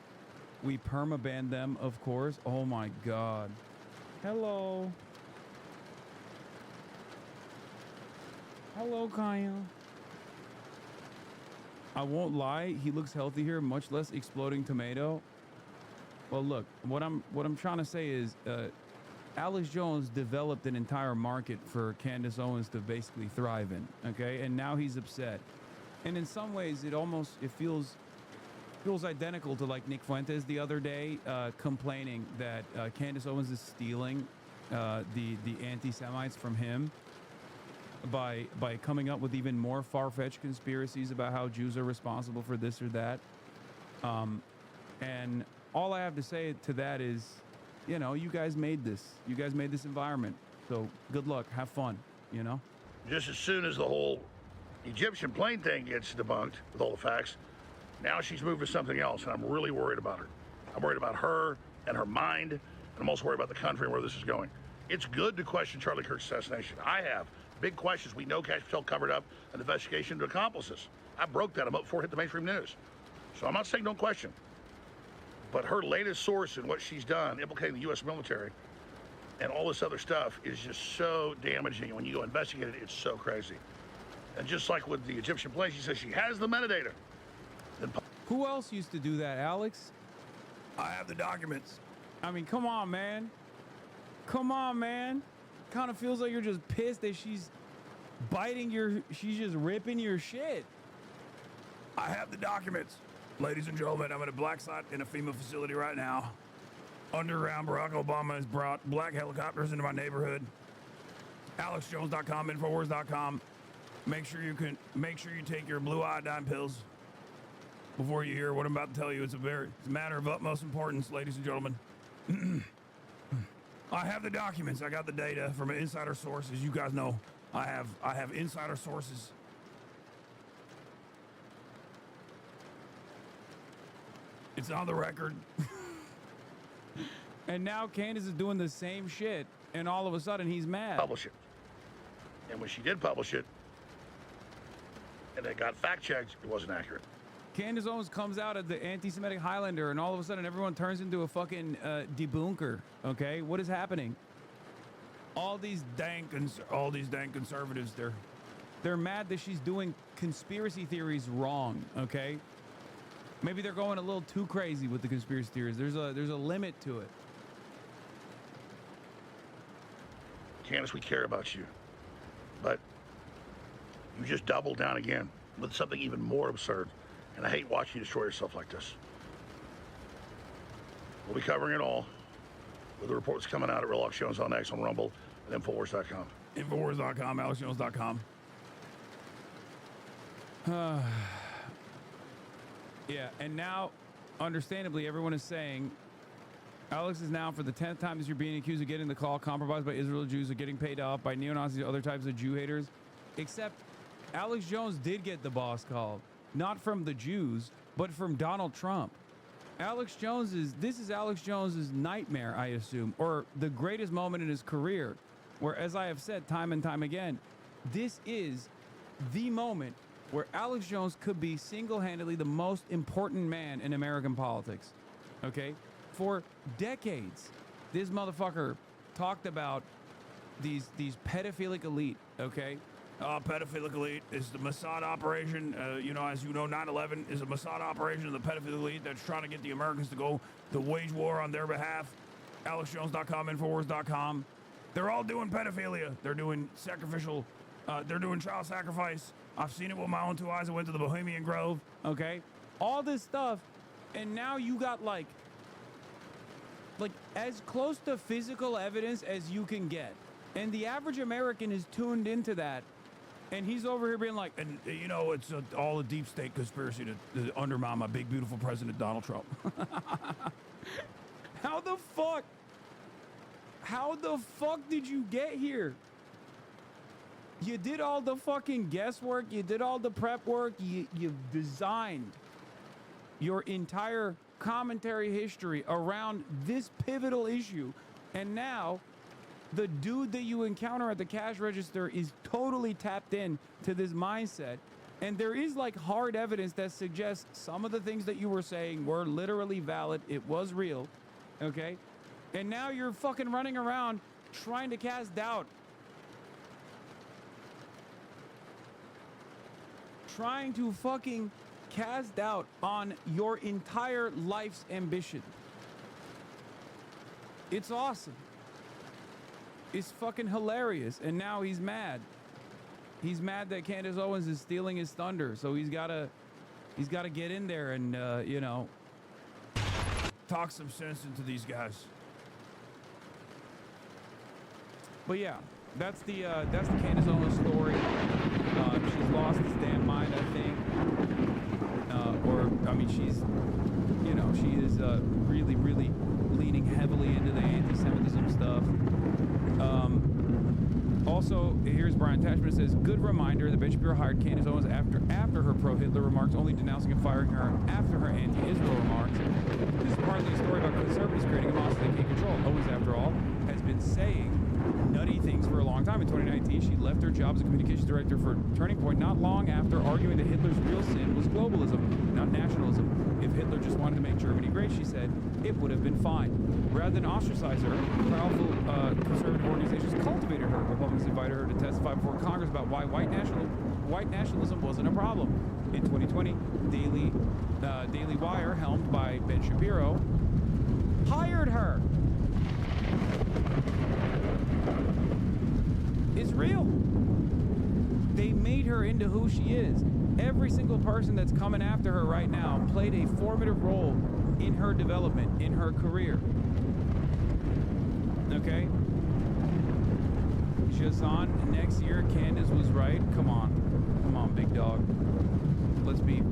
We perma-banned them, of course. Oh my God. Hello. Hello, Kyle. I won't lie, he looks healthy here, much less exploding tomato. Well, look, what I'm trying to say is, Alex Jones developed an entire market for Candace Owens to basically thrive in, okay? And now he's upset. And in some ways, it feels identical to like Nick Fuentes the other day, complaining that Candace Owens is stealing the anti-Semites from him by coming up with even more far-fetched conspiracies about how Jews are responsible for this or that. And all I have to say to that is, you know, you guys made this. You guys made this environment. So good luck. Have fun, you know? Just as soon as the whole Egyptian plane thing gets debunked with all the facts, now she's moved to something else, and I'm really worried about her. I'm worried about her and her mind, and I'm also worried about the country and where this is going. It's good to question Charlie Kirk's assassination. I have big questions. We know Cash Patel covered up an investigation into accomplices. I broke that before it hit the mainstream news. So I'm not saying don't question. But her latest source in what she's done, implicating the U.S. military, and all this other stuff is just so damaging. When you go investigate it, it's so crazy. And just like with the Egyptian plane, she says she has the metadata. Who else used to do that, Alex? I have the documents. I mean, come on, man. Come on, man. Kind of feels like you're just pissed that she's she's just ripping your shit. I have the documents. Ladies and gentlemen, I'm in a black site in a FEMA facility right now. Underground, Barack Obama has brought black helicopters into my neighborhood. AlexJones.com, Infowars.com. Make sure you take your blue iodine pills before you hear what I'm about to tell you. It's a matter of utmost importance, ladies and gentlemen. I have the documents. I got the data from an insider source. As you guys know, I have insider sources. It's on the record. And now Candace is doing the same shit, and all of a sudden he's mad. Publish it. And when she did publish it, and it got fact-checked, it wasn't accurate. Candace Owens comes out as the anti-Semitic Highlander, and all of a sudden everyone turns into a fucking debunker. Okay, what is happening? All these dang conservatives, they're mad that she's doing conspiracy theories wrong. Okay, maybe they're going a little too crazy with the conspiracy theories. There's a limit to it. Candace, we care about you, but you just doubled down again with something even more absurd. And I hate watching you destroy yourself like this. We'll be covering it all with the reports coming out at Real Alex Jones on X, on Rumble, and Infowars.com. Infowars.com, AlexJones.com. Yeah, and now, understandably, everyone is saying, Alex is now, for the 10th time this year, being accused of getting the call compromised by Israel Jews, of getting paid off by neo-Nazis and other types of Jew haters. Except Alex Jones did get the boss call. Not from the Jews, but from Donald Trump. This is Alex Jones's nightmare, I assume, or the greatest moment in his career, where, as I have said time and time again, this is the moment where Alex Jones could be single-handedly the most important man in American politics. Okay? For decades, this motherfucker talked about these pedophilic elite, okay? Pedophilic elite is the Mossad operation. As you know, 9/11 is a Mossad operation of the pedophilic elite that's trying to get the Americans to go to wage war on their behalf. AlexJones.com, Infowars.com. They're all doing pedophilia. They're doing sacrificial. They're doing child sacrifice. I've seen it with my own two eyes. I went to the Bohemian Grove. Okay, all this stuff, and now you got like as close to physical evidence as you can get, and the average American is tuned into that. And he's over here being like, and it's all a deep state conspiracy to undermine my big, beautiful president, Donald Trump. How the fuck did you get here? You did all the fucking guesswork. You did all the prep work. You designed your entire commentary history around this pivotal issue. And now the dude that you encounter at the cash register is totally tapped in to this mindset. And there is like hard evidence that suggests some of the things that you were saying were literally valid. It was real. Okay. And now you're fucking running around trying to cast doubt. Trying to fucking cast doubt on your entire life's ambition. It's awesome. It's fucking hilarious. And now he's mad. He's mad that Candace Owens is stealing his thunder. So he's gotta get in there and you know, talk some sense into these guys. But yeah, that's the Candace Owens story. She's lost his damn mind, I think. Or I mean, she's, you know, she is really, really leaning heavily into the anti-Semitism stuff. Also, here's Brian Tashman. It says, good reminder, the Ben Shapiro hired Candace Owens after her pro-Hitler remarks, only denouncing and firing her after her anti-Israel remarks. This is partly a story about conservatives creating a monster they can't control. Owens, after all, has been saying nutty things for a long time. In 2019, she left her job as a communications director for Turning Point not long after arguing that Hitler's real sin was globalism, not nationalism. If Hitler just wanted to make Germany great, she said, it would have been fine. Rather than ostracize her, powerful conservative organizations cultivated her. Republicans invited her to testify before Congress about why white nationalism wasn't a problem. In 2020, Daily Wire, helmed by Ben Shapiro, hired her. It's real. They made her into who she is. Every single person that's coming after her right now played a formative role in her development, in her career. Okay? Hasan, next year, Candace was right. Come on. Come on, big dog. Let's be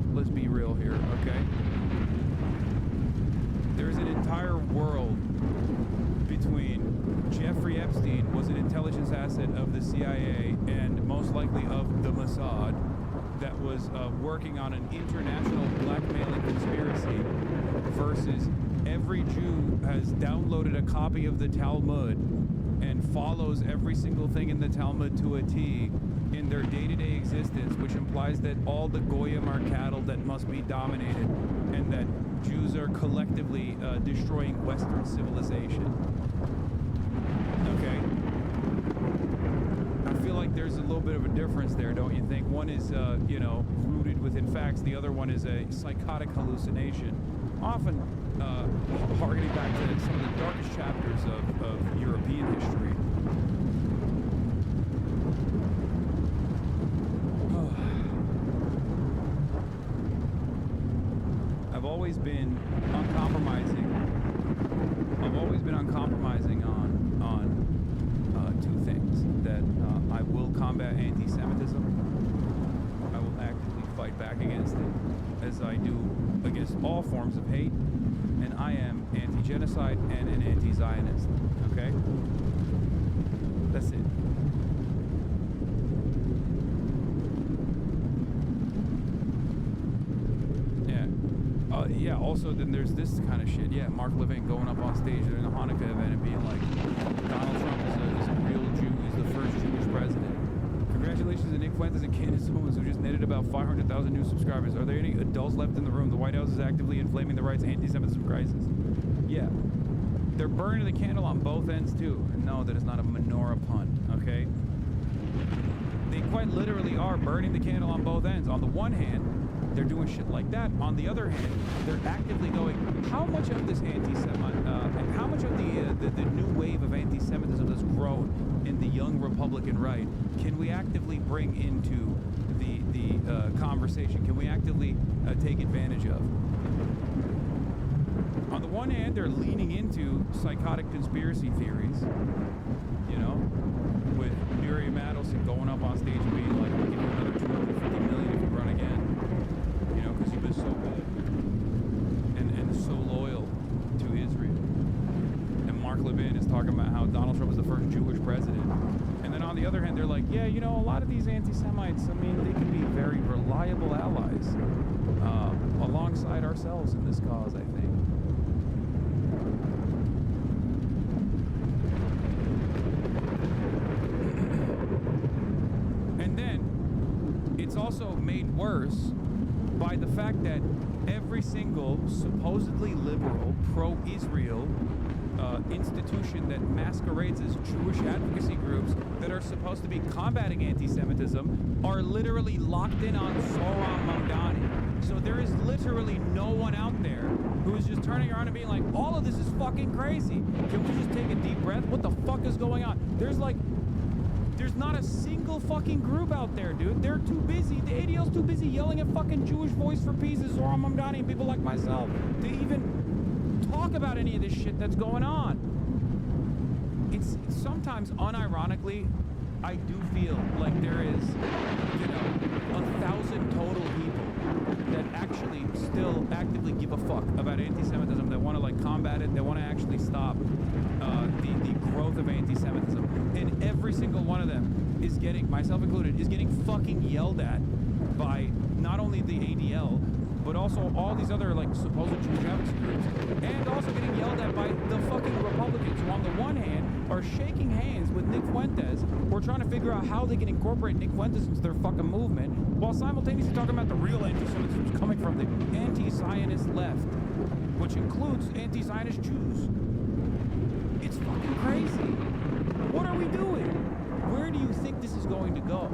real here, okay? There's an entire world between Jeffrey Epstein was an intelligence asset of the CIA and most likely of the Mossad that was working on an international blackmailing conspiracy versus every Jew has downloaded a copy of the Talmud and follows every single thing in the Talmud to a T in their day-to-day existence, which implies that all the Goyim are cattle that must be dominated and that Jews are collectively destroying Western civilization. Okay? I feel like there's a little bit of a difference there, don't you think? One is, you know, rooted within facts. The other one is a psychotic hallucination, often harkening back to some of the darkest chapters of European history. I've always been uncompromising. on two things: that I will combat anti-Semitism. I will actively fight back against it, as I do against all forms of hate, and I am anti-genocide and an anti-Zionist. Okay? That's it. Yeah, also then there's this kind of shit. Yeah, Mark Levin going up on stage during the Hanukkah event and being like, Donald Trump is a real Jew, he's the first Jewish president. Congratulations to Nick Fuentes and Candace Owens, who just netted about 500,000 new subscribers. Are there any adults left in the room? The White House is actively inflaming the right's anti-Semitism crisis. Yeah. They're burning the candle on both ends too. And no, that is not a menorah pun, okay? They quite literally are burning the candle on both ends. On the one hand, they're doing shit like that. On the other hand, they're actively going, how much of this and how much of the new wave of anti-Semitism that's grown in the young Republican right can we actively bring into the conversation? Can we actively take advantage of? On the one hand, they're leaning into psychotic conspiracy theories, you know, with Miriam Adelson going up on stage and being like, I'll give you another $250 million if you run again. You know, because you've been so good and so loyal to Israel. And Mark Levin is talking about how Donald Trump is the first Jewish president. And then on the other hand, they're like, yeah, you know, a lot of these anti-Semites, I mean, they can be very reliable allies alongside ourselves in this cause, I think. also made worse by the fact that every single supposedly liberal, pro-Israel institution that masquerades as Jewish advocacy groups that are supposed to be combating anti-Semitism are literally locked in on Zohran Mamdani. So there is literally no one out there who is just turning around and being like, all of this is fucking crazy. Can we just take a deep breath? What the fuck is going on? There's not a single fucking group out there, dude. They're too busy. The ADL's too busy yelling at fucking Jewish Voice for Peace, Zohran Mamdani, and people like myself to even talk about any of this shit that's going on. It's sometimes, unironically, I do feel like there is, 1,000 total people that actually still actively give a fuck about anti-Semitism, that want to combat it, that want to actually stop the growth of anti-Semitism. And every single one of them is getting, myself included, is getting fucking yelled at by not only the ADL, but also all these other supposed Jewish advocacy groups, and also getting yelled at by the fucking Republicans, who on the one hand are shaking hands with Nick Fuentes, who are trying to figure out how they can incorporate Nick Fuentes into their fucking movement, while simultaneously talking about the real anti-Semitism coming from the anti-Zionist left, which includes anti-Zionist Jews. It's fucking crazy. What are we doing? Where do you think this is going to go?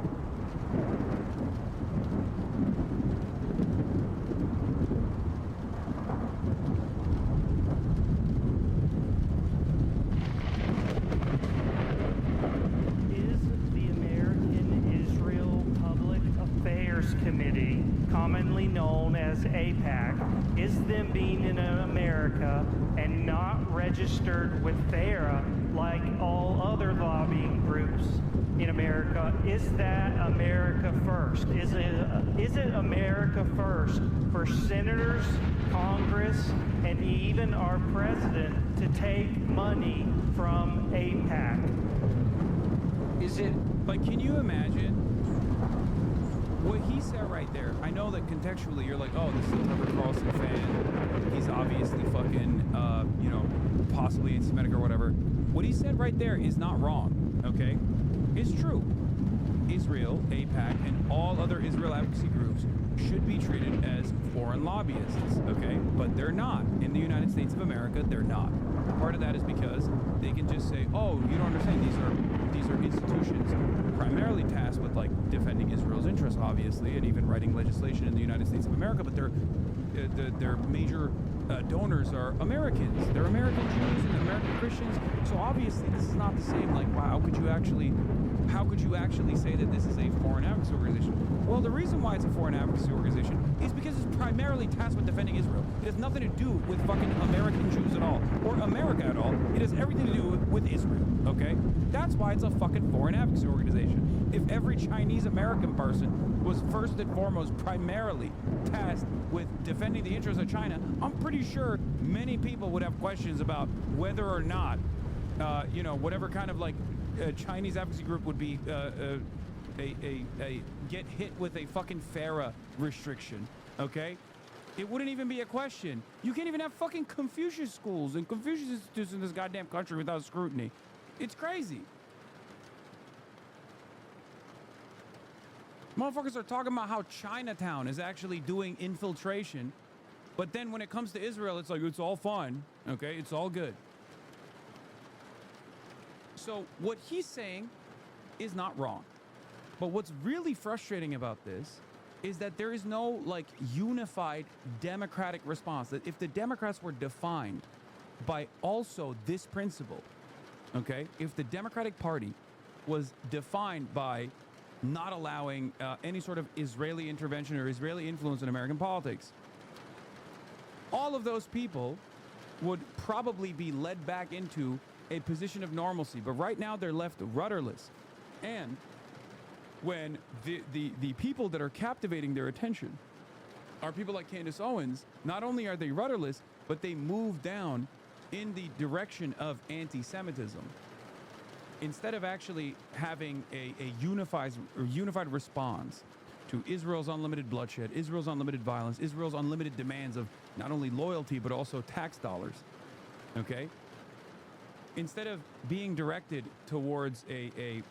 Committee, commonly known as AIPAC, is them being in America and not registered with FARA like all other lobbying groups in America, is that America first? Is it America first for senators, Congress, and even our president to take money from AIPAC? Is it, can you imagine what he said right there? I know that contextually you're like, oh, this is a Tucker Carlson fan. He's obviously fucking, possibly anti-Semitic or whatever. What he said right there is not wrong, okay? It's true. Israel, AIPAC, and all other Israel advocacy groups should be treated as foreign lobbyists, okay? But they're not. In the United States of America, they're not. Part of that is because they can just say, oh, you don't understand, these are institutions primarily tasked with defending Israel's interests, obviously, and even writing legislation in the United States of America, but their major donors are Americans. They're American Jews and American Christians. So obviously this is not the same. Wow, how could you actually say that this is a foreign advocacy organization? Well, the reason why it's a foreign advocacy organization is because it's primarily tasked with defending Israel. It has nothing to do with fucking American Jews at all, or America at all. It has everything to do with Israel, okay? That's why it's a fucking foreign advocacy organization. If every Chinese American person was first and foremost primarily tasked with defending the interests of China, I'm pretty sure many people would have questions about whether or not, whatever kind of Chinese advocacy group would be get hit with a fucking FARA restriction, okay? It wouldn't even be a question. You can't even have fucking Confucius schools and Confucius institutes in this goddamn country without scrutiny. It's crazy. Motherfuckers are talking about how Chinatown is actually doing infiltration, but then when it comes to Israel, it's it's all fine, okay? It's all good. So what he's saying is not wrong. But what's really frustrating about this is that there is no unified democratic response. That if the Democrats were defined by also this principle, okay? If the Democratic Party was defined by not allowing any sort of Israeli intervention or Israeli influence in American politics, all of those people would probably be led back into a position of normalcy. But right now they're left rudderless. And when the people that are captivating their attention are people like Candace Owens, not only are they rudderless, but they move down in the direction of anti-Semitism. Instead of actually having a unified response to Israel's unlimited bloodshed, Israel's unlimited violence, Israel's unlimited demands of not only loyalty, but also tax dollars, okay? Instead of being directed towards a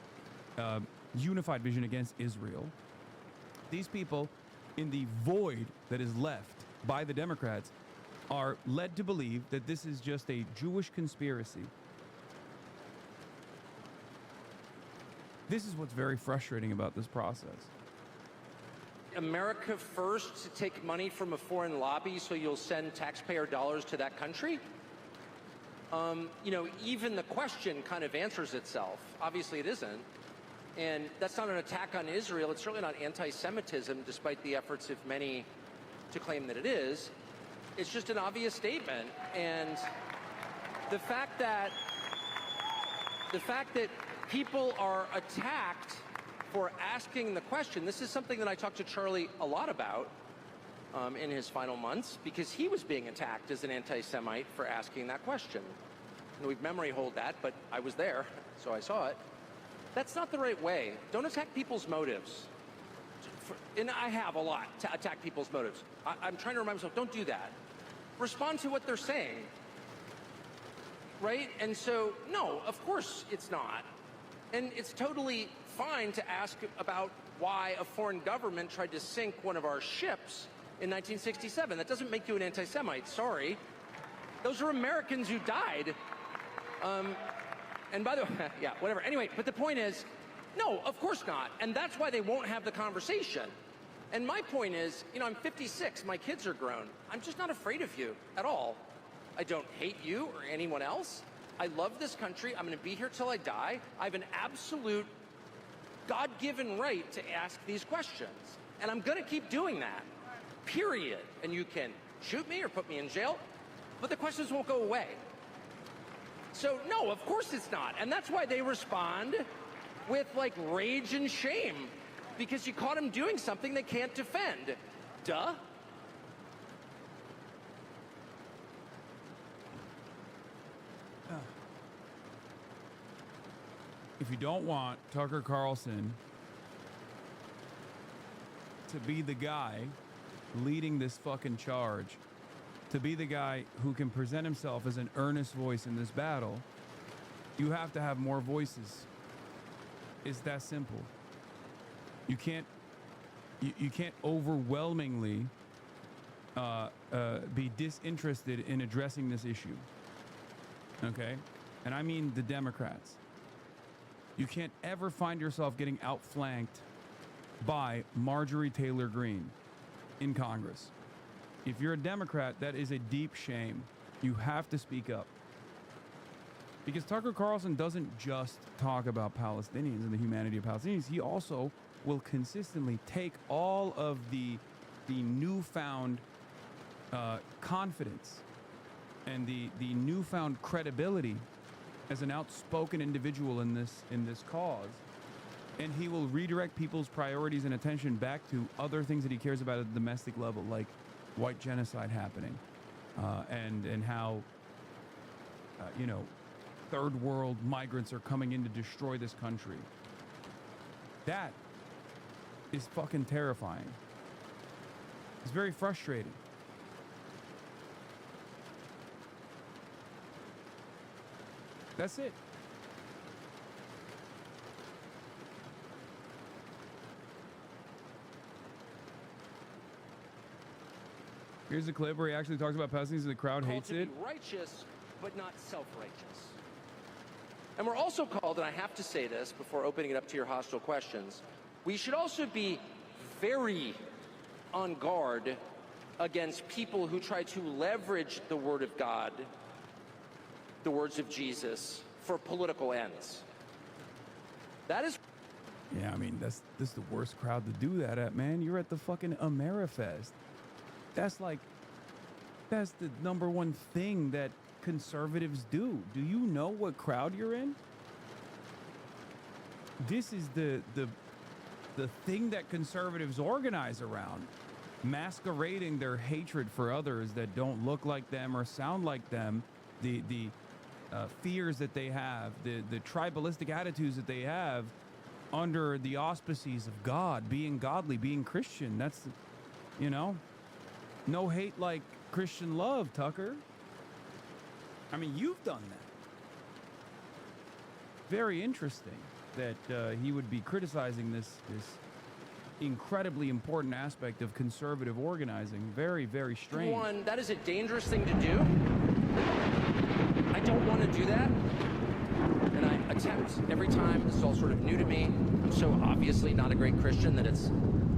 unified vision against Israel, These people in the void that is left by the Democrats are led to believe that this is just a Jewish conspiracy. This is what's very frustrating about this process. America first to take money from a foreign lobby so you'll send taxpayer dollars to that country? You know, even the question kind of answers itself. Obviously it isn't. And that's not an attack on Israel. It's certainly not anti-Semitism, despite the efforts of many to claim that it is. It's just an obvious statement. And the fact that people are attacked for asking the question, this is something that I talked to Charlie a lot about in his final months, because he was being attacked as an anti-Semite for asking that question. And we've memory hold that, but I was there, so I saw it. That's not the right way. Don't attack people's motives. And I have a lot to attack people's motives. I'm trying to remind myself, don't do that. Respond to what they're saying. Right? And so, no, of course it's not. And it's totally fine to ask about why a foreign government tried to sink one of our ships in 1967. That doesn't make you an anti-Semite, sorry. Those are Americans who died. And by the way, yeah, whatever. Anyway, but the point is, no, of course not. And that's why they won't have the conversation. And my point is, you know, I'm 56, my kids are grown. I'm just not afraid of you at all. I don't hate you or anyone else. I love this country. I'm going to be here till I die. I have an absolute God-given right to ask these questions. And I'm going to keep doing that, period. And you can shoot me or put me in jail, but the questions won't go away. So, no, of course it's not. And that's why they respond with, like, rage and shame, because you caught them doing something they can't defend. Duh. If you don't want Tucker Carlson to be the guy leading this fucking charge, to be the guy who can present himself as an earnest voice in this battle, you have to have more voices. It's that simple. You can't overwhelmingly be disinterested in addressing this issue. Okay? And I mean the Democrats. You can't ever find yourself getting outflanked by Marjorie Taylor Greene in Congress. If you're a Democrat, that is a deep shame. You have to speak up. Because Tucker Carlson doesn't just talk about Palestinians and the humanity of Palestinians. He also will consistently take all of the newfound confidence and the newfound credibility as an outspoken individual in this cause, and he will redirect people's priorities and attention back to other things that he cares about at the domestic level, like white genocide happening, and how you know, third world migrants are coming in to destroy this country. That is fucking terrifying. It's very frustrating. That's it. Here's a clip where he actually talks about Palestinians and the crowd hates it. Righteous, but not self-righteous. And we're also called, and I have to say this before opening it up to your hostile questions, we should also be very on guard against people who try to leverage the word of God, the words of Jesus, for political ends. That is... Yeah, I mean, this is the worst crowd to do that at, man. You're at the fucking AmeriFest. That's the number one thing that conservatives do. Do you know what crowd you're in? This is the thing that conservatives organize around, masquerading their hatred for others that don't look like them or sound like them, the fears that they have, the tribalistic attitudes that they have under the auspices of God, being godly, being Christian. That's, you know, no hate like Christian love, Tucker. I mean, you've done that. Very interesting that he would be criticizing this incredibly important aspect of conservative organizing. Very, very strange. One, that is a dangerous thing to do. I don't want to do that. And I attempt every time. This is all sort of new to me. I'm so obviously not a great Christian that it's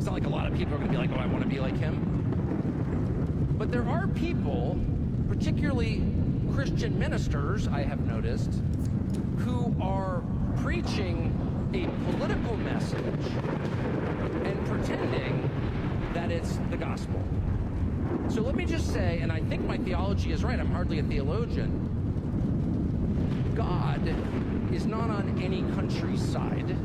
not like a lot of people are going to be like, oh, I want to be like him. But there are people, particularly Christian ministers, I have noticed, who are preaching a political message and pretending that it's the gospel. So let me just say, and I think my theology is right, I'm hardly a theologian, God is not on any country's side.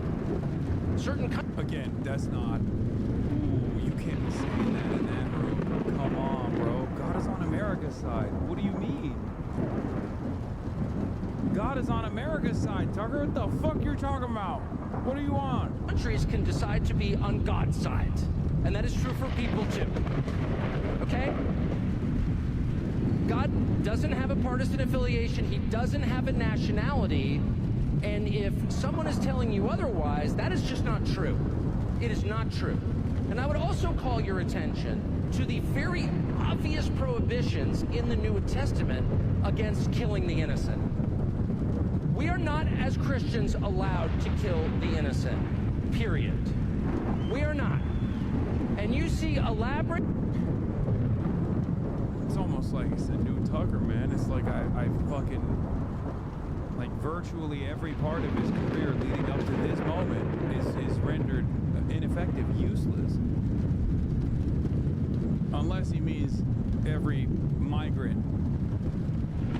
Again, that's not... Ooh, you can't be saying that in that room. Come on, bro. God is on America's side. What do you mean? God is on America's side, Tucker. What the fuck you're talking about? What are you on? Countries can decide to be on God's side. And that is true for people too. Okay? God doesn't have a partisan affiliation. He doesn't have a nationality. And if someone is telling you otherwise, that is just not true. It is not true. And I would also call your attention to the very obvious prohibitions in the New Testament against killing the innocent. We are not, as Christians, allowed to kill the innocent. Period. We are not. And you see elaborate... It's almost like it's a new Tucker, man. It's like I fucking... Like virtually every part of his career leading up to this moment is rendered ineffective, useless. Unless he means every migrant,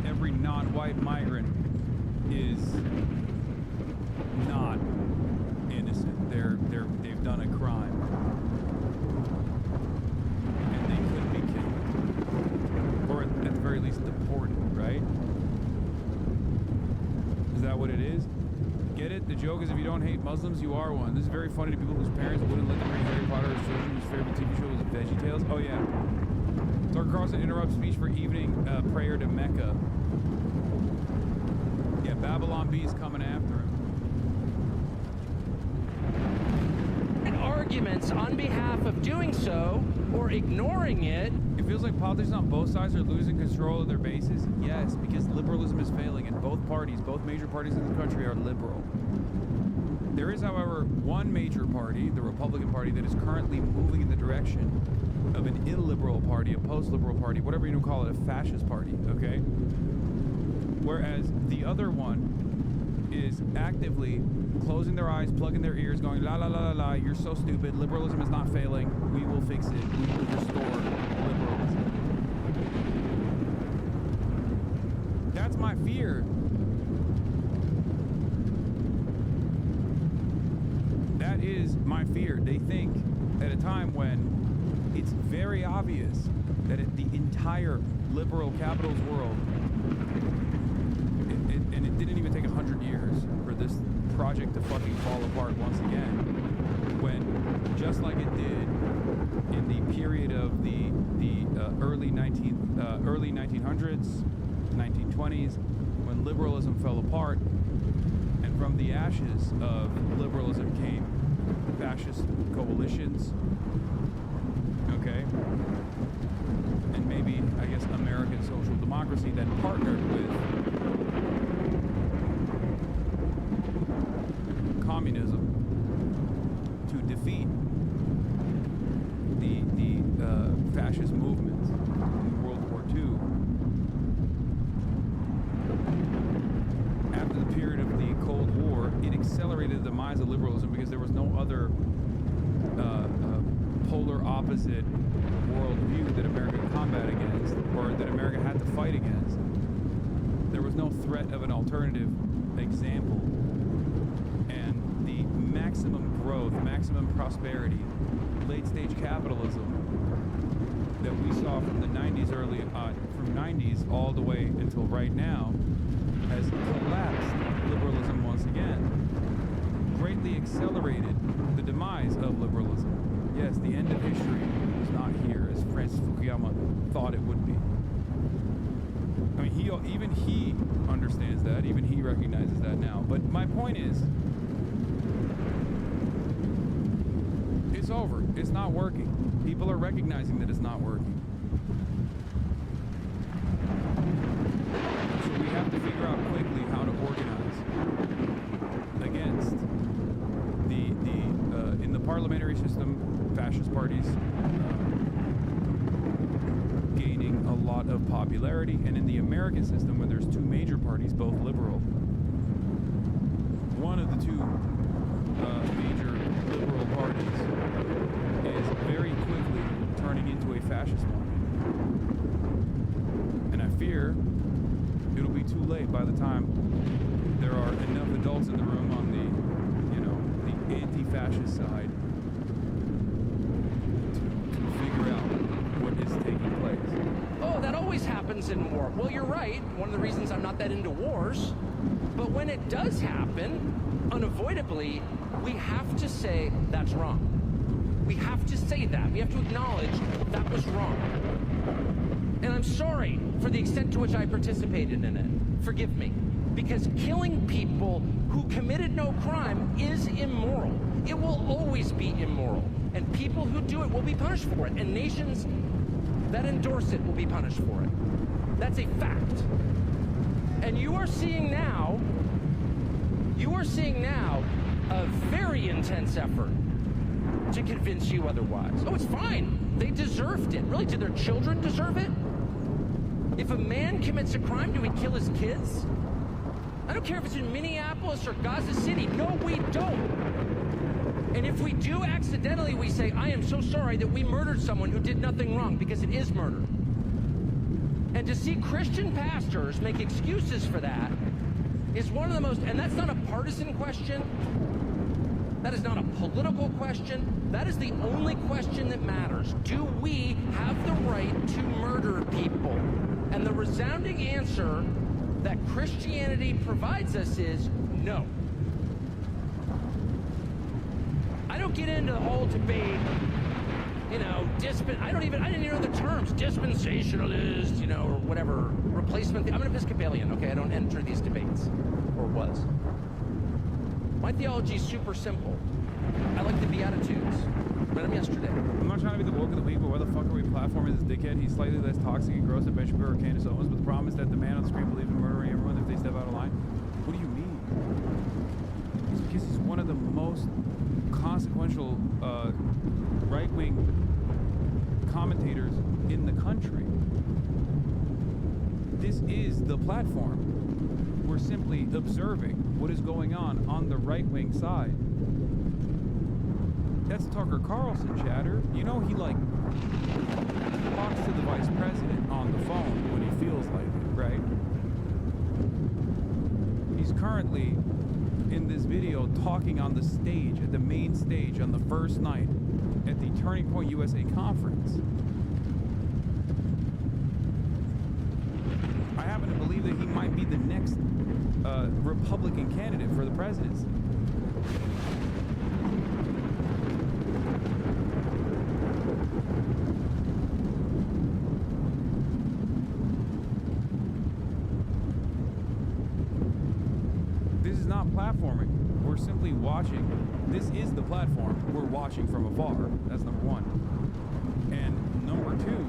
every non-white migrant is not innocent. They've done a crime. And they could be killed. Or at the very least deported, right? Is that what it is? Get it? The joke is if you don't hate Muslims, you are one. This is very funny to people whose parents wouldn't let them read Harry Potter or children whose favorite TV show was VeggieTales. Oh yeah. Tucker Carlson interrupts speech for evening prayer to Mecca. Yeah, Babylon B's coming after him. And arguments on behalf of doing so or ignoring it. It feels like politicians on both sides are losing control of their bases. Yes, because liberalism is failing, and both major parties in the country are liberal. There is, however, one major party, the Republican Party, that is currently moving in the direction of an illiberal party, a post-liberal party, whatever you want to call it, a fascist party, okay? Whereas the other one is actively closing their eyes, plugging their ears, going, la, la, la, la, la, you're so stupid, liberalism is not failing, we will fix it, we will restore liberalism. That's my fear. That is my fear. They think at a time when it's very obvious that the entire liberal capitalist world, and it didn't even take 100 years for this project to fucking fall apart once again, when just like it did in the period of the early 1900s, 1920s, when liberalism fell apart, and from the ashes of liberalism came fascist coalitions, okay, and maybe, I guess, American social democracy then partnered with communism to defeat the fascist movement in World War II. After the period of the Cold War, it accelerated the demise of liberalism because there was no other polar opposite worldview that America could combat against, or that America had to fight against. There was no threat of an alternative example. And the maximum growth, maximum prosperity, late-stage capitalism that we saw from the 90s from 90s all the way until right now has collapsed liberalism once again. Greatly accelerated the demise of liberalism. Yes, the end of history is not here, as Francis Fukuyama thought it would be. I mean, even he understands that. Even he recognizes that now. But my point is, it's it's over. It's not working. People are recognizing that it's not working. So we have to figure out quickly how to organize against in the parliamentary system, fascist parties gaining a lot of popularity, and in the American system, where there's two major parties, both liberal, one of the two major liberal parties is very quickly turning into a fascist one. And I fear it'll be too late by the time there are enough adults in the room on the, the anti-fascist side to figure out what is taking place. Oh, that always happens in war. Well, you're right. One of the reasons I'm not that into wars. But when it does happen, unavoidably, we have to say that's wrong. We have to say that. We have to acknowledge that was wrong. And I'm sorry for the extent to which I participated in it. Forgive me. Because killing people who committed no crime is immoral. It will always be immoral. And people who do it will be punished for it. And nations that endorse it will be punished for it. That's a fact. And you are seeing now a very intense effort to convince you otherwise. Oh, it's fine. They deserved it. Really, did their children deserve it? If a man commits a crime, do we kill his kids? I don't care if it's in Minneapolis or Gaza City. No, we don't. And if we do accidentally, we say, I am so sorry that we murdered someone who did nothing wrong, because it is murder. And to see Christian pastors make excuses for that is one of the most, and that's not a partisan question. That is not a political question. That is the only question that matters. Do we have the right to murder people? And the resounding answer that Christianity provides us is no. I don't get into the whole debate, I didn't even know the terms, dispensationalist, or whatever, replacement. I'm an Episcopalian, okay? I don't enter these debates, or was. My theology is super simple. I like the Beatitudes. Read them yesterday. I'm not trying to be the woke of the week, but why the fuck are we platforming this dickhead? He's slightly less toxic and gross than Ben Shapiro or Candace Owens, but the problem is that the man on the screen believes in murdering everyone if they step out of line. What do you mean? It's because he's one of the most consequential right-wing commentators in the country. This is the platform. We're simply observing what is going on the right-wing side. That's Tucker Carlson chatter. He talks to the vice president on the phone when he feels like it, right? He's currently in this video talking on the stage, at the main stage on the first night at the Turning Point USA conference. I happen to believe that he might be the next Republican candidate for the presidency. This is not platforming. We're simply watching. This is the platform. We're watching from afar. That's number one. And number two,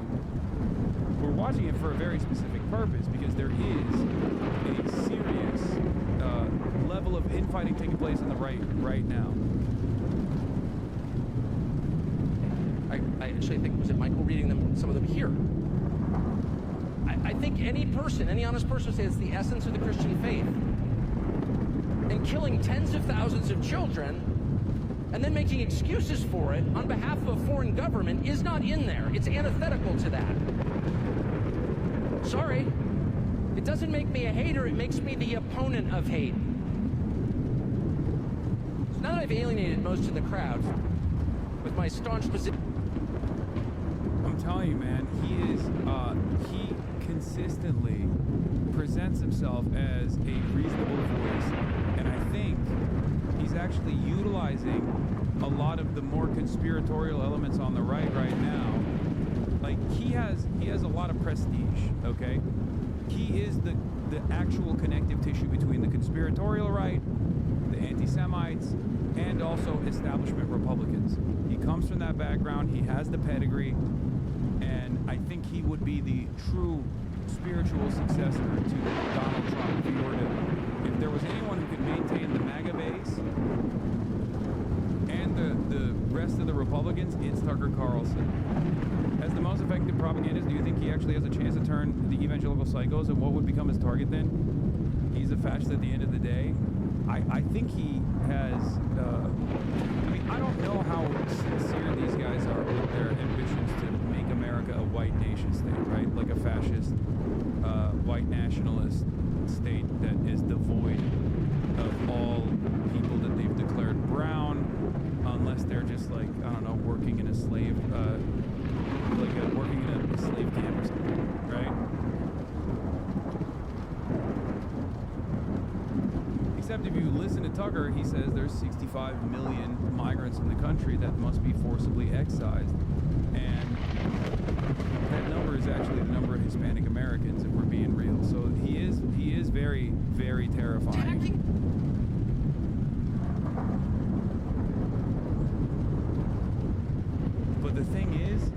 we're watching it for a very specific purpose, because there is a serious level of infighting taking place in the right now. I actually think, was it Michael reading some of them here? I think any honest person would say it's the essence of the Christian faith. And killing tens of thousands of children and then making excuses for it on behalf of a foreign government is not in there. It's antithetical to that. Sorry. It doesn't make me a hater, it makes me the opponent of hate. So now that I've alienated most of the crowd with my staunch position. I'm telling you, man, he consistently presents himself as a reasonable voice, and I think he's actually utilizing a lot of the more conspiratorial elements on the right now. Like, he has a lot of prestige, okay? He is the the actual connective tissue between the conspiratorial right, the anti-Semites, and also establishment Republicans. He comes from that background. He has the pedigree, and I think he would be the true spiritual successor to Donald Trump if there was anyone who could maintain the MAGA base and the rest of the Republicans, it's Tucker Carlson. As the most effective propagandist, do you think he actually has a chance to turn the evangelical psychos, and what would become his target then? He's a fascist at the end of the day. I think he has, I mean, I don't know how sincere these guys are with their ambitions to make America a white nation state, right? Like a fascist, white nationalist state that is devoid of all people that they've declared brown, unless they're just like, I don't know, working in a slave, working in a slave camp or something, right? Except if you listen to Tucker, he says there's 65 million migrants in the country that must be forcibly excised. And that number is actually the number of Hispanic Americans, if we're being real. So he is very, very terrifying. But the thing is,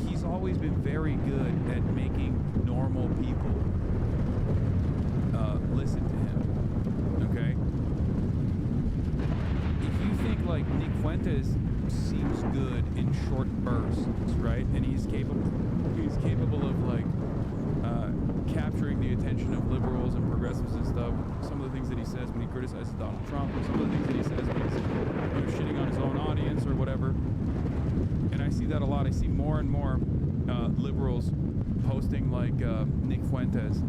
he's always been very good at making normal people listen to him. Okay? If you think like Nick Fuentes seems good in short bursts, right? And he's capable of like capturing the attention of liberals and progressives and stuff. Some of the things that he says when he criticizes Donald Trump, or some of the things that he says when he's shitting on his own audience or whatever. And I see that a lot. I see more and more liberals posting like Nick Fuentes,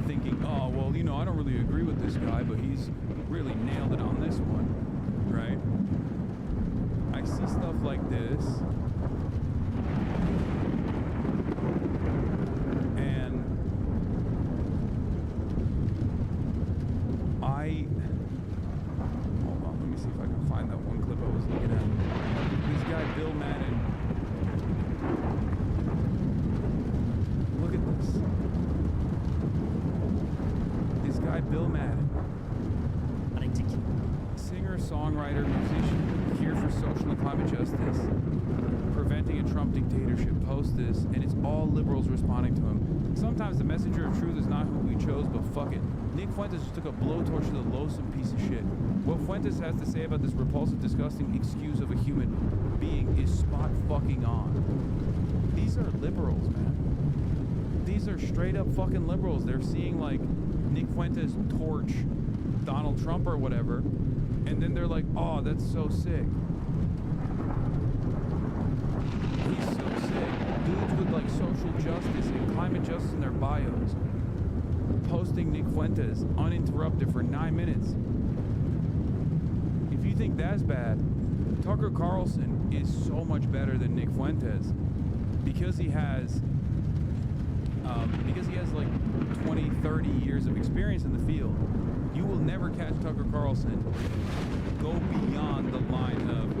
thinking, oh, well, you know, I don't really agree with this guy, but he's really nailed it on this one, right? I see stuff like this, and hold on, let me see if I can find that one clip I was looking at. This guy, Bill Madden, look at this. This guy, Bill Madden, singer, songwriter, musician, here for social and climate justice, preventing a Trump dictatorship, post this, and it's all liberals responding to him. Sometimes the messenger of truth is not who we chose, but fuck it. Nick Fuentes just took a blowtorch to the loathsome piece of shit. What Fuentes has to say about this repulsive, disgusting excuse of a human being is spot fucking on. These are liberals, man. These are straight up fucking liberals. They're seeing like Nick Fuentes torch Donald Trump or whatever, and then they're like, oh, that's so sick. He's so sick. Dudes with like social justice and climate justice in their bios posting Nick Fuentes uninterrupted for 9 minutes. If you think that's bad, Tucker Carlson is so much better than Nick Fuentes because he has like 20, 30 years of experience in the field. You will never catch Tucker Carlson go beyond the line of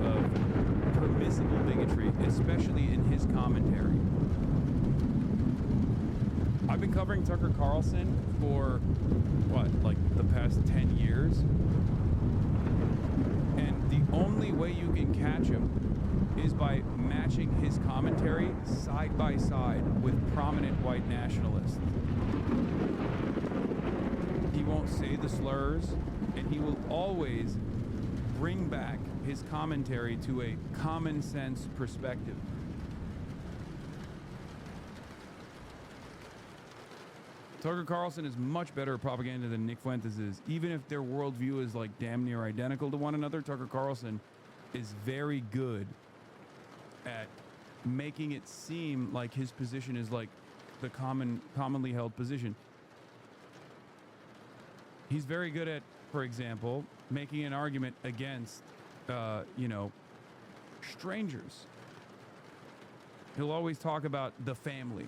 permissible bigotry, especially in his commentary. I've been covering Tucker Carlson for, what, like the past 10 years? And the only way you can catch him is by matching his commentary side by side with prominent white nationalists. He won't say the slurs, and he will always bring back his commentary to a common sense perspective. Tucker Carlson is much better at propaganda than Nick Fuentes is. Even if their worldview is like damn near identical to one another, Tucker Carlson is very good at making it seem like his position is like the commonly held position. He's very good at, for example, making an argument against, strangers. He'll always talk about the family.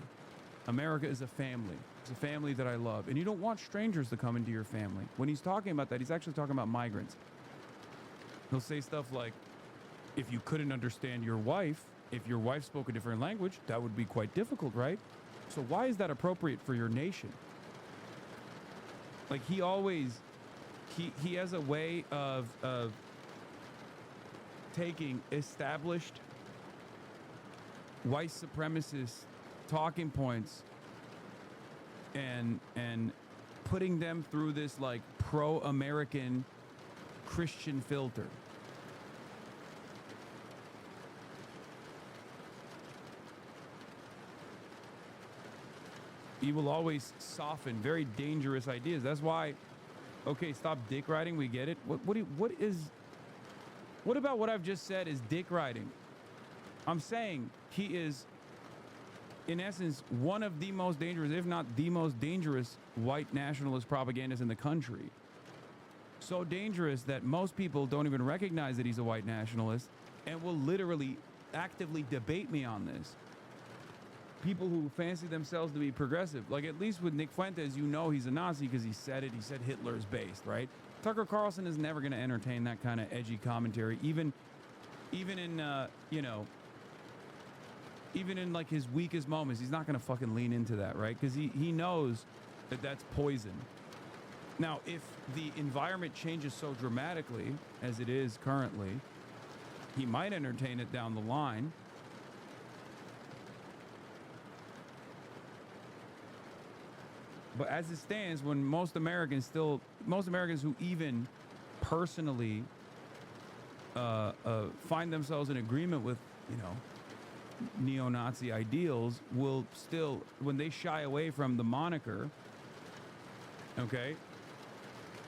America is a family. It's a family that I love. And you don't want strangers to come into your family. When he's talking about that, he's actually talking about migrants. He'll say stuff like, if you couldn't understand your wife, if your wife spoke a different language, that would be quite difficult, right? So why is that appropriate for your nation? Like he always, he has a way of taking established white supremacist talking points and putting them through this like pro-American Christian filter. He will always soften very dangerous ideas. That's why, okay, stop dick riding. We get it. What about what I've just said is dick riding? I'm saying he is, in essence, one of the most dangerous, if not the most dangerous, white nationalist propagandists in the country. So dangerous that most people don't even recognize that he's a white nationalist and will literally actively debate me on this. People who fancy themselves to be progressive, like at least with Nick Fuentes, you know he's a Nazi because he said it. He said Hitler's based, right? Tucker Carlson is never going to entertain that kind of edgy commentary, even in even in like his weakest moments. He's not going to fucking lean into that, right? Because he knows that that's poison. Now, if the environment changes so dramatically as it is currently, he might entertain it down the line. But as it stands, when most Americans who even personally find themselves in agreement with, neo-Nazi ideals, will still, when they shy away from the moniker, okay,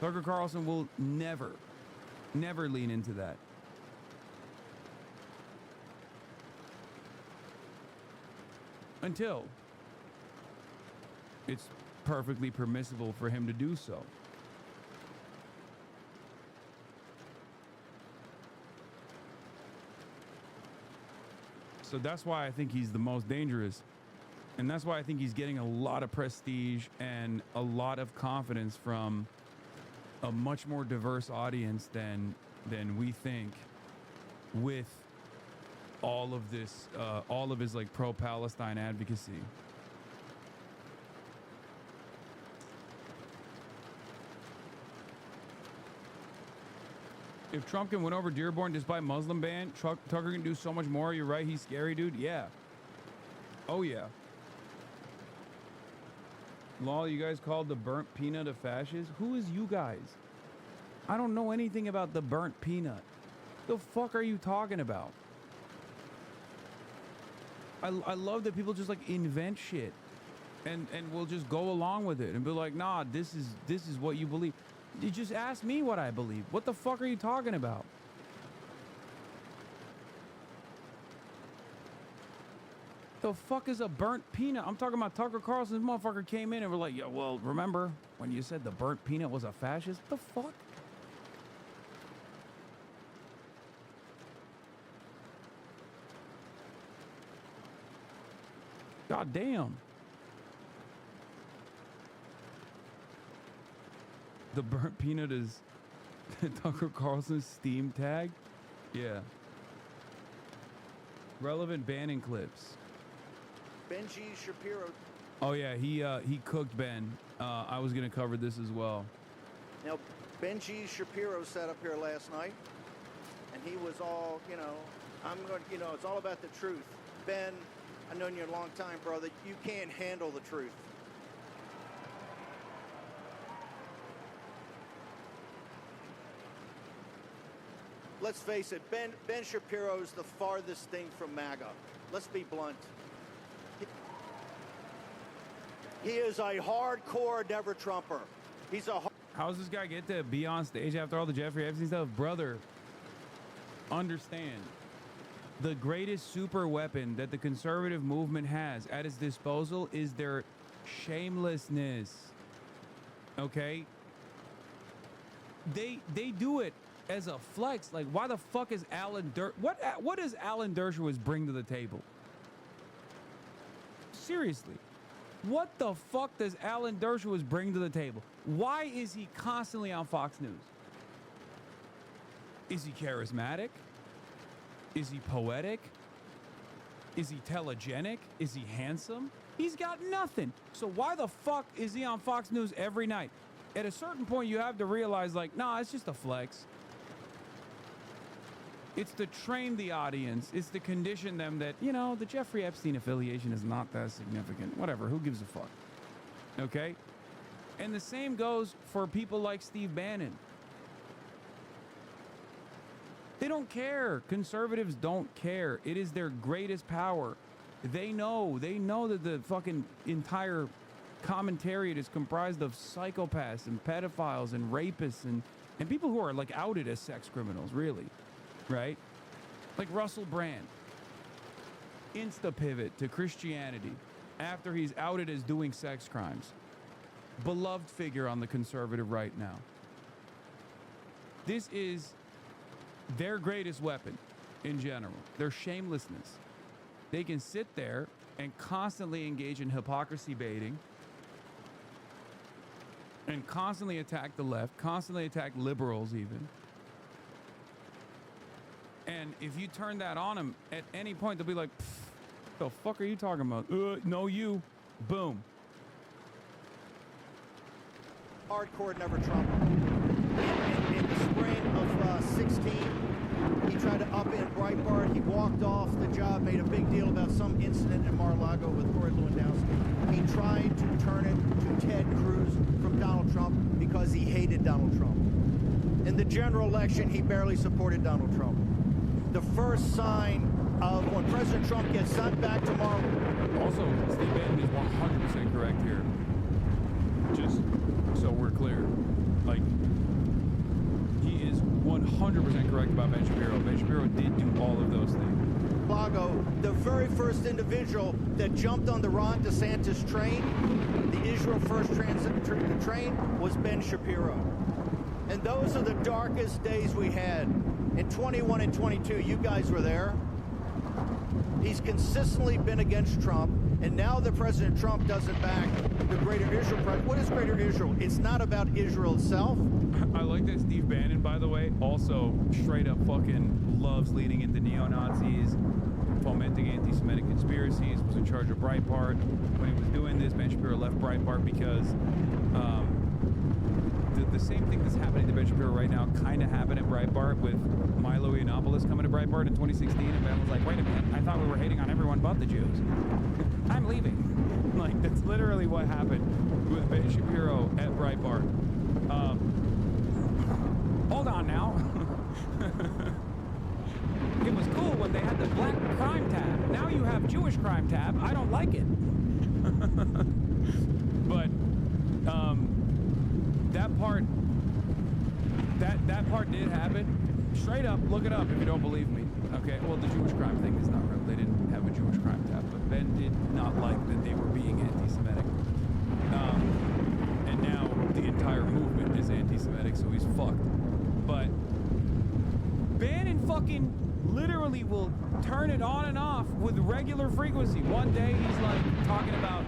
Tucker Carlson will never lean into that. Until it's perfectly permissible for him to do so. So that's why I think he's the most dangerous. And that's why I think he's getting a lot of prestige and a lot of confidence from a much more diverse audience than we think, with all of this, all of his like pro-Palestine advocacy. If Trump can win over Dearborn despite Muslim ban, Tucker can do so much more. You're right. He's scary, dude. Yeah. Oh, yeah. Lol, you guys called the burnt peanut a fascist? Who is you guys? I don't know anything about the burnt peanut. The fuck are you talking about? I love that people just like invent shit and will just go along with it and be like, nah, this is what you believe. You just ask me what I believe. What the fuck are you talking about? The fuck is a burnt peanut? I'm talking about Tucker Carlson's motherfucker came in and were like, yeah, well, remember when you said the burnt peanut was a fascist? The fuck? God damn. The burnt peanut is Tucker Carlson's Steam tag? Yeah. Relevant banning clips. Benji Shapiro. Oh yeah, he cooked Ben. I was gonna cover this as well. Now, Benji Shapiro sat up here last night, and he was all, it's all about the truth. Ben, I've known you a long time, brother. You can't handle the truth. Let's face it, Ben Shapiro's the farthest thing from MAGA. Let's be blunt. He is a hardcore never-Trumper. He's a... How does this guy get to be on stage after all the Jeffrey Epstein stuff? Brother, understand. The greatest super weapon that the conservative movement has at its disposal is their shamelessness. Okay? They do it as a flex. Like, why the fuck is Alan what does Alan Dershowitz bring to the table? Seriously. What the fuck does Alan Dershowitz bring to the table? Why is he constantly on Fox News? Is he charismatic? Is he poetic? Is he telegenic? Is he handsome? He's got nothing. So why the fuck is he on Fox News every night? at a certain point, you have to realize, like, nah, it's just a flex. It's to train the audience. It's to condition them that, you know, the Jeffrey Epstein affiliation is not that significant. Whatever, who gives a fuck? Okay? And the same goes for people like Steve Bannon. They don't care. Conservatives don't care. It is their greatest power. They know that the fucking entire commentariat is comprised of psychopaths and pedophiles and rapists and people who are like outed as sex criminals, really, right? Like Russell Brand, insta-pivot to Christianity after he's outed as doing sex crimes. Beloved figure on the conservative right now. This is their greatest weapon in general, their shamelessness. They can sit there and constantly engage in hypocrisy baiting and constantly attack the left, constantly attack liberals even. And if you turn that on them at any point, they'll be like, the fuck are you talking about? No, you. Boom. Hardcore never Trump. In the spring of 16, he tried to up in Breitbart. He walked off the job, made a big deal about some incident in Mar-a-Lago with Corey Lewandowski. He tried to turn it to Ted Cruz from Donald Trump because he hated Donald Trump. In the general election, he barely supported Donald Trump. The first sign of when President Trump gets sent back tomorrow. Also, Steve Bannon is 100% correct here. Just so we're clear. Like, he is 100% correct about Ben Shapiro. Ben Shapiro did do all of those things. Lago, the very first individual that jumped on the Ron DeSantis train, the Israel First train, was Ben Shapiro. And those are the darkest days we had. In 21 and 22, you guys were there. He's consistently been against Trump, and now that President Trump doesn't back the Greater Israel Project. What is Greater Israel? It's not about Israel itself. I like that Steve Bannon, by the way, also straight up fucking loves leading into neo-Nazis, fomenting anti-Semitic conspiracies, was in charge of Breitbart. When he was doing this, Ben Shapiro left Breitbart because the same thing that's happening to Ben Shapiro right now kind of happened at Breitbart with Milo Yiannopoulos coming to Breitbart in 2016, and Ben was like, wait a minute, I thought we were hating on everyone but the Jews. I'm leaving. Like, that's literally what happened with Ben Shapiro at Breitbart. Hold on now. It was cool when they had the black crime tab. Now you have Jewish crime tab. I don't like it. But that part did happen. Straight up, look it up if you don't believe me. Okay, well, the Jewish crime thing is not real. They didn't have a Jewish crime tab, but Ben did not like that they were being anti-Semitic. And now the entire movement is anti-Semitic, so he's fucked. But Bannon fucking literally will turn it on and off with regular frequency. One day he's like talking about,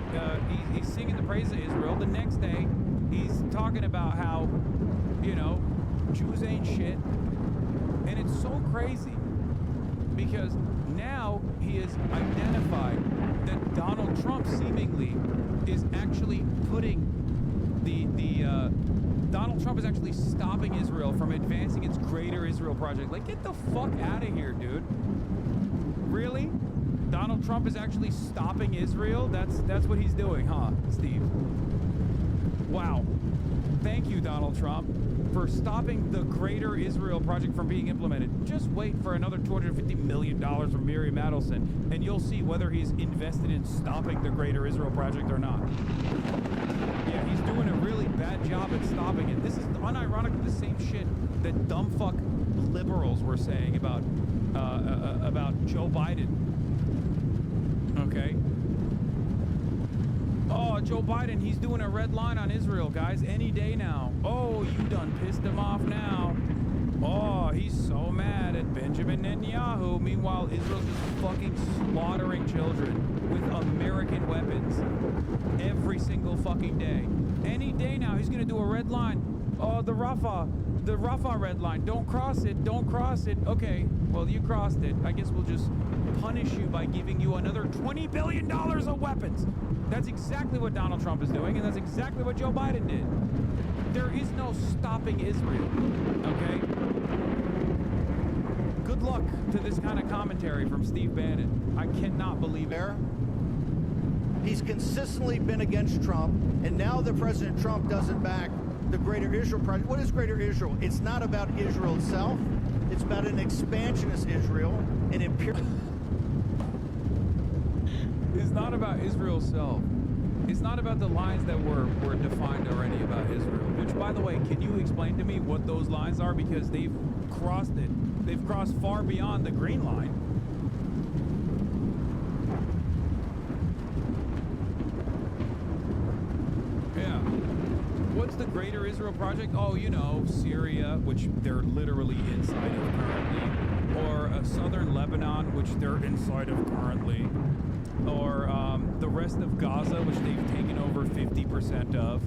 he's singing the praise of Israel. The next day he's talking about how, you know, Jews ain't shit. And it's so crazy because now he has identified that Donald Trump seemingly is actually putting Donald Trump is actually stopping Israel from advancing its Greater Israel Project. Like, get the fuck out of here, dude. Really? Donald Trump is actually stopping Israel? That's what he's doing, huh, Steve? Wow. Thank you, Donald Trump, for stopping the Greater Israel Project from being implemented. Just wait for another $250 million from Miriam Adelson, and you'll see whether he's invested in stopping the Greater Israel Project or not. Yeah, he's doing a really bad job at stopping it. This is unironically the same shit that dumbfuck liberals were saying about Joe Biden. Okay? Oh, Joe Biden, he's doing a red line on Israel, guys, any day now. Oh, you done pissed him off now. Oh, he's so mad at Benjamin Netanyahu. Meanwhile, Israel's just fucking slaughtering children with American weapons every single fucking day. Any day now, he's going to do a red line. Oh, the Rafah red line. Don't cross it. Don't cross it. Okay, well, you crossed it. I guess we'll just punish you by giving you another $20 billion of weapons. That's exactly what Donald Trump is doing, and that's exactly what Joe Biden did. There is no stopping Israel, okay? Good luck to this kind of commentary from Steve Bannon. I cannot believe it. He's consistently been against Trump, and now that President Trump doesn't back the Greater Israel Project. What is Greater Israel? It's not about Israel itself. It's about an expansionist Israel, an imperial... It's not about Israel itself. It's not about the lines that were defined already about Israel. Which, by the way, can you explain to me what those lines are? Because they've crossed it. They've crossed far beyond the green line. Yeah. What's the Greater Israel Project? Oh, you know, Syria, which they're literally inside of currently. Or southern Lebanon, which they're inside of currently. Or the rest of Gaza, which they've taken over 50% of.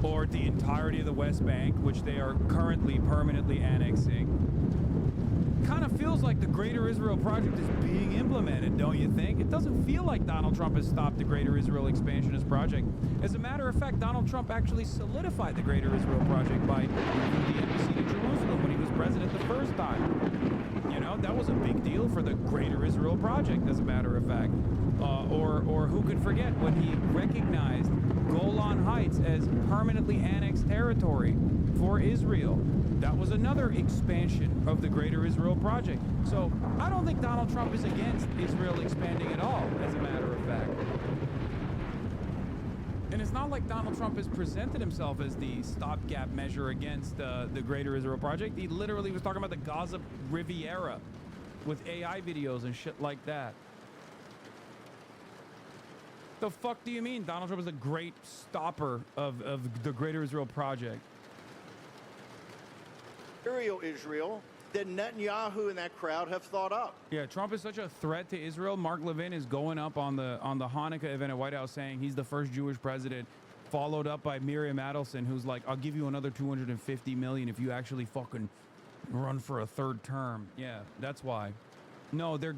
Or the entirety of the West Bank, which they are currently permanently annexing. Kind of feels like the Greater Israel Project is being implemented, don't you think? It doesn't feel like Donald Trump has stopped the Greater Israel Expansionist Project. As a matter of fact, Donald Trump actually solidified the Greater Israel Project by moving the embassy to Jerusalem when he was president the first time. You know, that was a big deal for the Greater Israel Project, as a matter of fact. Or who could forget when he recognized Golan Heights as permanently annexed territory for Israel. That was another expansion of the Greater Israel Project. So I don't think Donald Trump is against Israel expanding at all, as a matter of fact. And it's not like Donald Trump has presented himself as the stopgap measure against the Greater Israel Project. He literally was talking about the Gaza Riviera with AI videos and shit like that. The fuck do you mean Donald Trump is a great stopper of the Greater Israel Project? Israel that Netanyahu and that crowd have thought up. Yeah, Trump is such a threat to Israel. Mark Levin is going up on the Hanukkah event at White House saying he's the first Jewish president, followed up by Miriam Adelson, who's like, I'll give you another $250 million if you actually fucking run for a third term. Yeah, that's why. No, they're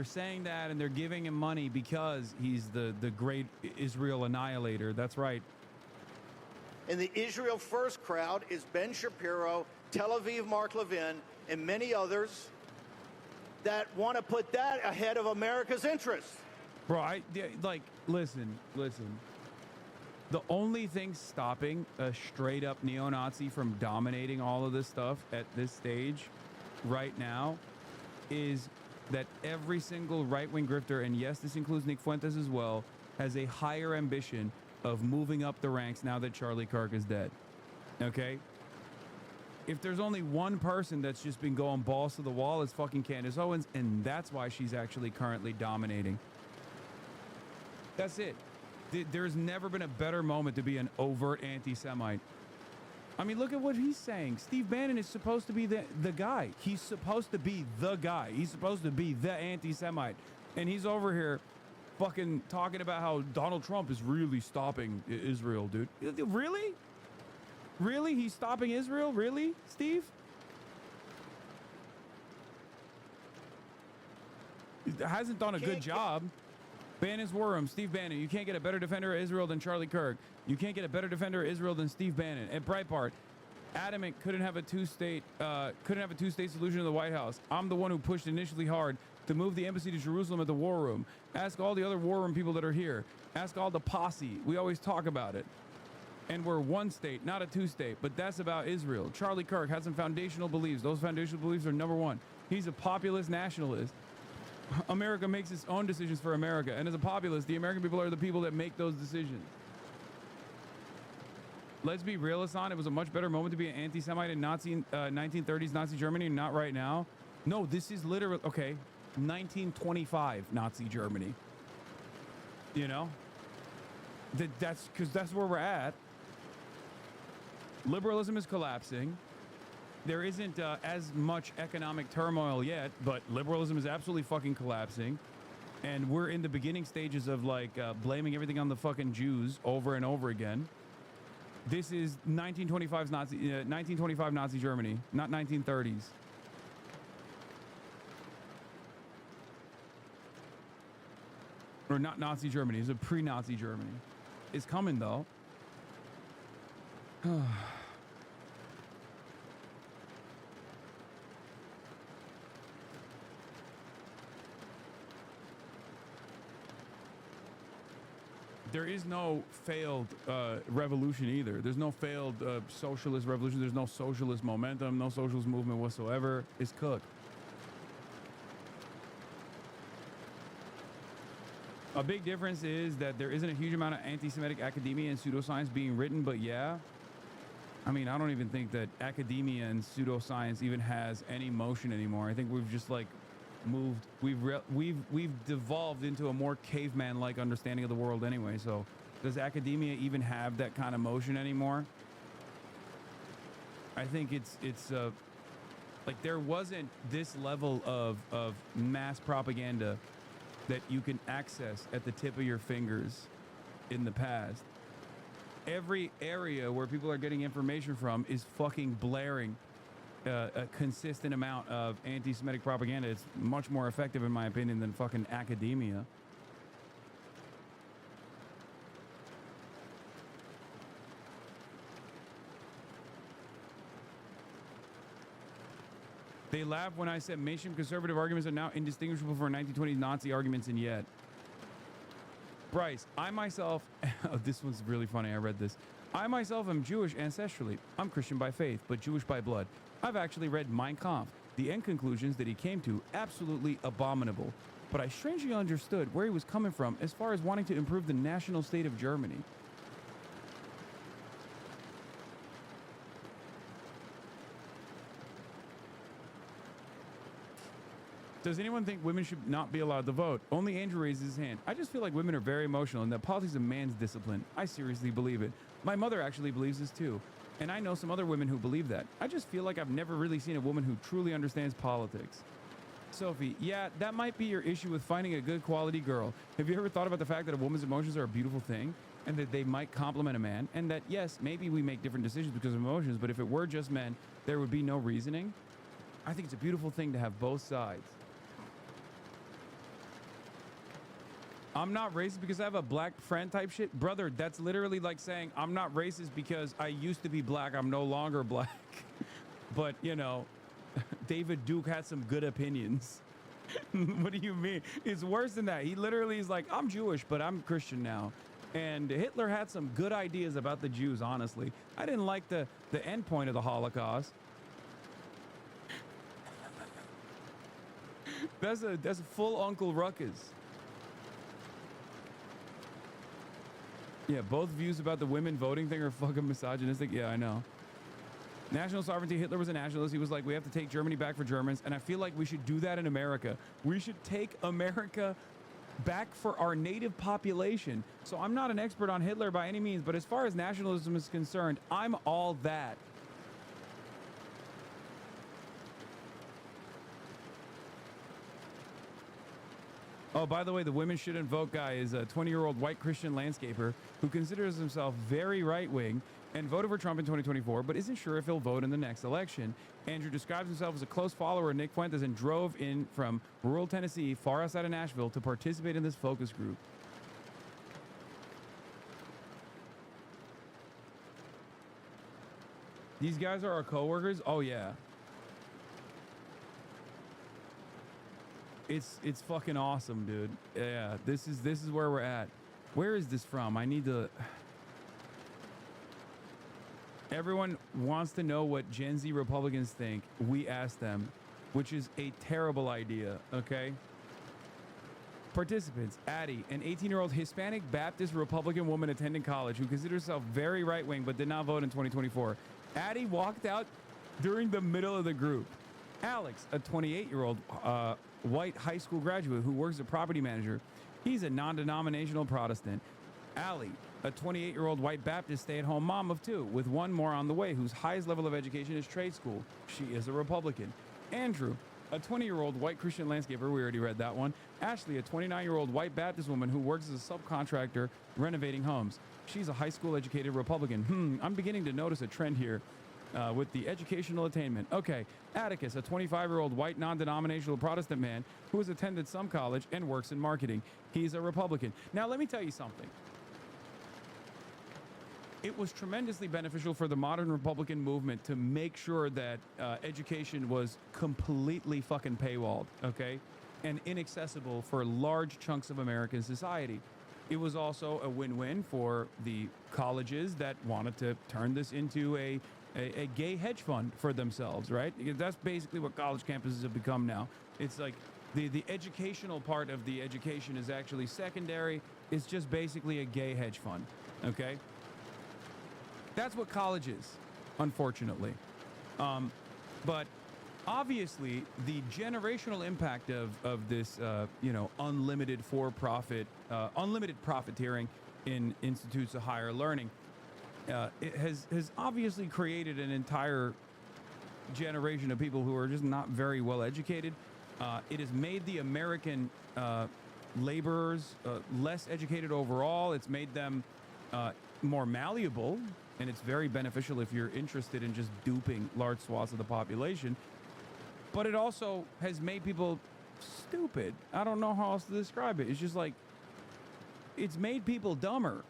saying that, and they're giving him money because he's the great Israel annihilator. That's right. And the Israel First crowd is Ben Shapiro, Tel Aviv Mark Levin, and many others that want to put that ahead of America's interests. Bro, listen. The only thing stopping a straight up neo-Nazi from dominating all of this stuff at this stage right now is that every single right-wing grifter, and yes, this includes Nick Fuentes as well, has a higher ambition of moving up the ranks now that Charlie Kirk is dead. Okay? If there's only one person that's just been going balls to the wall, it's fucking Candace Owens, and that's why she's actually currently dominating. That's it. There's never been a better moment to be an overt anti-Semite. I mean, look at what he's saying. Steve Bannon is supposed to be the guy. He's supposed to be the guy. He's supposed to be the anti-Semite. And he's over here fucking talking about how Donald Trump is really stopping Israel, dude. Really? Really? He's stopping Israel? Really, Steve? He hasn't done a good job. Bannon's war room, Steve Bannon. You can't get a better defender of Israel than Charlie Kirk. You can't get a better defender of Israel than Steve Bannon. At Breitbart, adamant couldn't have a two-state solution to the White House. I'm the one who pushed initially hard to move the embassy to Jerusalem at the war room. Ask all the other war room people that are here. Ask all the posse. We always talk about it. And we're one state, not a two-state. But that's about Israel. Charlie Kirk had some foundational beliefs. Those foundational beliefs are number one. He's a populist nationalist. America makes its own decisions for America. And as a populist, the American people are the people that make those decisions. Let's be real, Hasan. It was a much better moment to be an anti-Semite in 1930s Nazi Germany, not right now. No, this is literally, okay, 1925 Nazi Germany. You know? That's because that's where we're at. Liberalism is collapsing. There isn't as much economic turmoil yet, but liberalism is absolutely fucking collapsing. And we're in the beginning stages of like blaming everything on the fucking Jews over and over again. This is 1925 Nazi Germany, not 1930s. Or not Nazi Germany, it's a pre-Nazi Germany. It's coming though. There is no failed revolution either. There's no failed socialist revolution. There's no socialist momentum, no socialist movement whatsoever. It's cooked. A big difference is that there isn't a huge amount of anti-Semitic academia and pseudoscience being written, but yeah. I mean, I don't even think that academia and pseudoscience even has any motion anymore. I think we've just like moved, we've devolved into a more caveman-like understanding of the world anyway. So does academia even have that kind of motion anymore? I think it's like there wasn't this level of mass propaganda that you can access at the tip of your fingers in the past. Every area where people are getting information from is fucking blaring a consistent amount of anti-Semitic propaganda. It's much more effective, in my opinion, than fucking academia. They laugh when I said mainstream conservative arguments are now indistinguishable from 1920s Nazi arguments, and yet. Bryce, I myself, oh, this one's really funny. I read this. I myself am Jewish ancestrally. I'm Christian by faith, but Jewish by blood. I've actually read Mein Kampf. The end conclusions that he came to, absolutely abominable. But I strangely understood where he was coming from as far as wanting to improve the national state of Germany. Does anyone think women should not be allowed to vote? Only Andrew raises his hand. I just feel like women are very emotional and that politics is a man's discipline. I seriously believe it. My mother actually believes this too. And I know some other women who believe that. I just feel like I've never really seen a woman who truly understands politics. Sophie, yeah, that might be your issue with finding a good quality girl. Have you ever thought about the fact that a woman's emotions are a beautiful thing and that they might complement a man? And that, yes, maybe we make different decisions because of emotions, but if it were just men, there would be no reasoning. I think it's a beautiful thing to have both sides. I'm not racist because I have a black friend type shit. Brother, that's literally like saying I'm not racist because I used to be black. I'm no longer black. But, you know, David Duke had some good opinions. What do you mean? It's worse than that. He literally is like, I'm Jewish, but I'm Christian now. And Hitler had some good ideas about the Jews, honestly. I didn't like the end point of the Holocaust. That's a full Uncle Ruckus. Yeah, both views about the women voting thing are fucking misogynistic. Yeah, I know. National sovereignty. Hitler was a nationalist. He was like, we have to take Germany back for Germans. And I feel like we should do that in America. We should take America back for our native population. So I'm not an expert on Hitler by any means, but as far as nationalism is concerned, I'm all that. Oh, by the way, the women shouldn't vote guy is a 20-year-old white Christian landscaper who considers himself very right-wing and voted for Trump in 2024, but isn't sure if he'll vote in the next election. Andrew describes himself as a close follower of Nick Fuentes and drove in from rural Tennessee, far outside of Nashville, to participate in this focus group. These guys are our coworkers? Oh, yeah. It's fucking awesome, dude. Yeah, this is where we're at. Where is this from? I need to. Everyone wants to know what Gen Z Republicans think. We ask them, which is a terrible idea, okay? Participants, Addie, an 18-year-old Hispanic Baptist Republican woman attending college who considers herself very right-wing but did not vote in 2024. Addie walked out during the middle of the group. Alex, a 28-year-old white high school graduate who works as a property manager. He's a non-denominational Protestant. Allie, a 28-year-old white Baptist stay-at-home mom of two, with one more on the way, whose highest level of education is trade school. She is a Republican. Andrew, a 20-year-old white Christian landscaper. We already read that one. Ashley, a 29-year-old white Baptist woman who works as a subcontractor renovating homes. She's a high school educated Republican. I'm beginning to notice a trend here. With the educational attainment. Okay, Atticus, a 25-year-old white non-denominational Protestant man who has attended some college and works in marketing. He's a Republican. Now, let me tell you something. it was tremendously beneficial for the modern Republican movement to make sure that education was completely fucking paywalled, okay, and inaccessible for large chunks of American society. It was also a win-win for the colleges that wanted to turn this into a gay hedge fund for themselves, right? Because that's basically what college campuses have become now. It's like the educational part of the education is actually secondary. It's just basically a gay hedge fund, okay? That's what college is, unfortunately. But obviously, the generational impact of this, unlimited for-profit, unlimited profiteering in institutes of higher learning, it has obviously created an entire generation of people who are just not very well educated. It has made the American laborers less educated overall. It's made them more malleable, and it's very beneficial if you're interested in just duping large swaths of the population. But it also has made people stupid. I don't know how else to describe it. It's just like, it's made people dumber.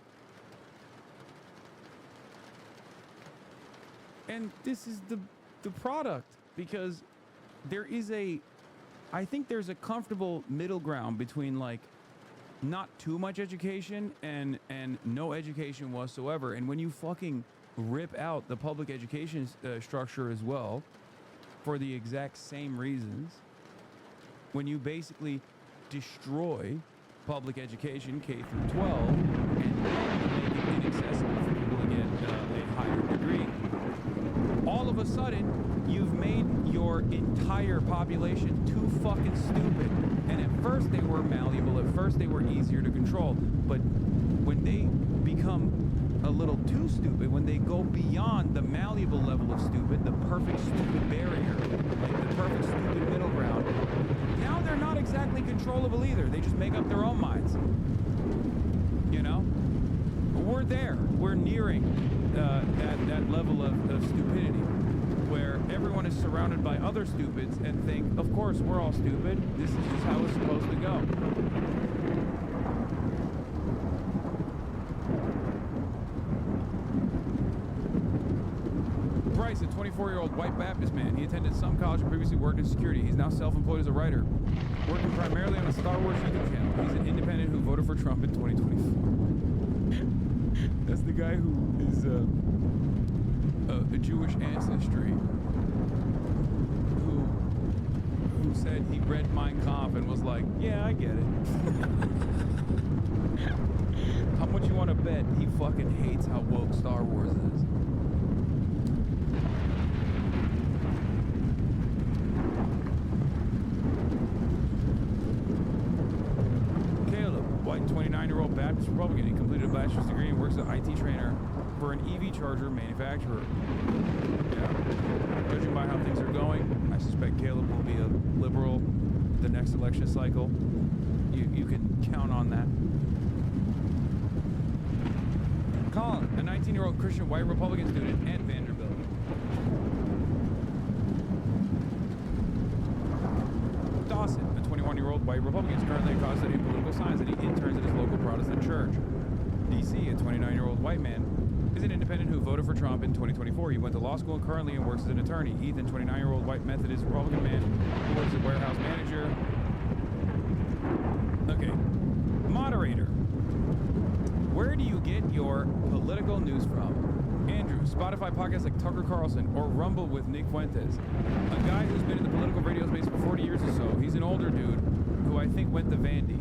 And this is the product, because I think there's a comfortable middle ground between like not too much education and no education whatsoever. And when you fucking rip out the public education structure as well, for the exact same reasons, when you basically destroy public education K through 12 and make it inaccessible for people to get a higher degree, all of a sudden you've made your entire population too fucking stupid. And at first they were malleable, at first they were easier to control, but when they become a little too stupid, when they go beyond the malleable level of stupid, the perfect stupid barrier, like the perfect stupid middle ground, now they're not exactly controllable either. They just make up their own minds. You know? We're there. We're nearing that level of stupidity, where everyone is surrounded by other stupids and think, of course, we're all stupid. This is just how it's supposed to go. Bryce, a 24-year-old white Baptist man. He attended some college and previously worked in security. He's now self-employed as a writer, working primarily on a Star Wars YouTube channel. He's an independent who voted for Trump in 2024. That's the guy who is a Jewish ancestry, who said he read Mein Kampf and was like, yeah, I get it. How much you want to bet he fucking hates how woke Star Wars is? White 29-year-old Baptist Republican. He completed a bachelor's degree and works as an IT trainer for an EV charger manufacturer. Yeah. Judging by how things are going, I suspect Caleb will be a liberal the next election cycle. You can count on that. Colin, a 19-year-old Christian white Republican student at Vanderbilt. Dawson, a 21-year-old white Republican, is currently a college studying political science, and he interns at his local Protestant church. DC, a 29-year-old white man, is an independent who voted for Trump in 2024. He went to law school and currently works as an attorney. Ethan, 29-year-old white Methodist Republican man, who works as a warehouse manager. Okay. Moderator. Where do you get your political news from? Andrew, Spotify podcasts like Tucker Carlson or Rumble with Nick Fuentes. A guy who's been in the political radio space for 40 years or so. He's an older dude who I think went to Vandy.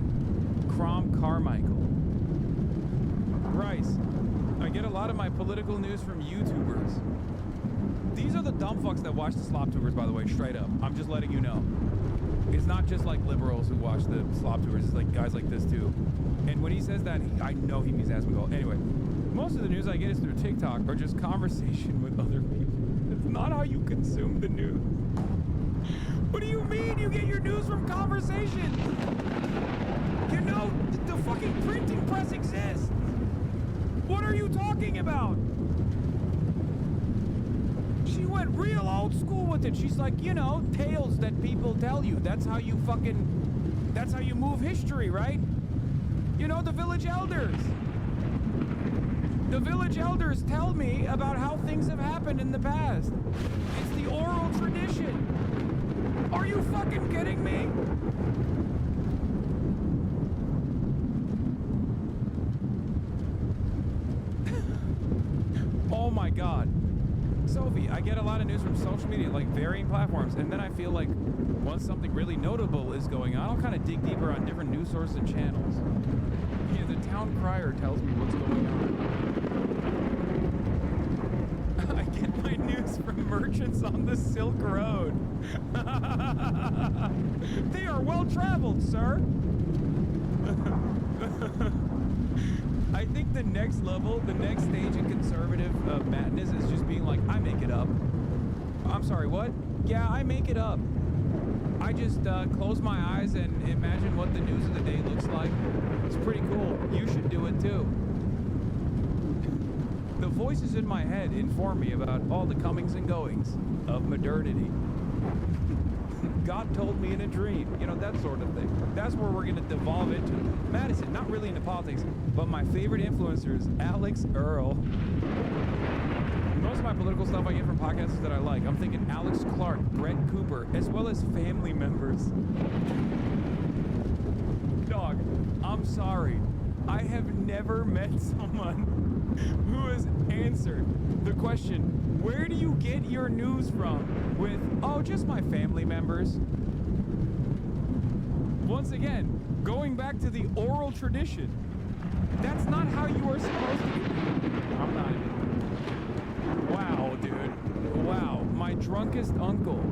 Crom Carmichael. Bryce, I get a lot of my political news from YouTubers. These are the dumb fucks that watch the slop tubers, by the way, straight up. I'm just letting you know. It's not just like liberals who watch the slop tubers. It's like guys like this too. And when he says that, I know he means Asmongold. Anyway, most of the news I get is through TikTok or just conversation with other people. It's not how you consume the news. What do you mean you get your news from conversation? You know, the fucking printing press exists. What are you talking about? She went real old school with it. She's like, you know, tales that people tell you. That's how you move history, right? You know, the village elders. The village elders tell me about how things have happened in the past. It's the oral tradition. Are you fucking kidding me? Oh my God. Sophie, I get a lot of news from social media, like varying platforms, and then I feel like once something really notable is going on, I'll kind of dig deeper on different news sources and channels. Yeah, the town crier tells me what's going on. I get my news from merchants on the Silk Road. They are well traveled, sir. I think the next level, the next stage in conservative madness is just being like, I make it up. I'm sorry, what? Yeah, I make it up. I just close my eyes and imagine what the news of the day looks like. It's pretty cool. You should do it too. The voices in my head inform me about all the comings and goings of modernity. God told me in a dream, you know, that sort of thing. That's where we're going to devolve into. Madison, not really into politics, but my favorite influencer is Alex Earl. Most of my political stuff I get from podcasts that I like. I'm thinking Alex Clark, Brett Cooper, as well as family members. Dog, I'm sorry. I have never met someone who has answered the question, where do you get your news from? With, oh, just my family members. Once again, going back to the oral tradition, that's not how you are supposed to be. I'm not. Wow, dude. Wow, my drunkest uncle.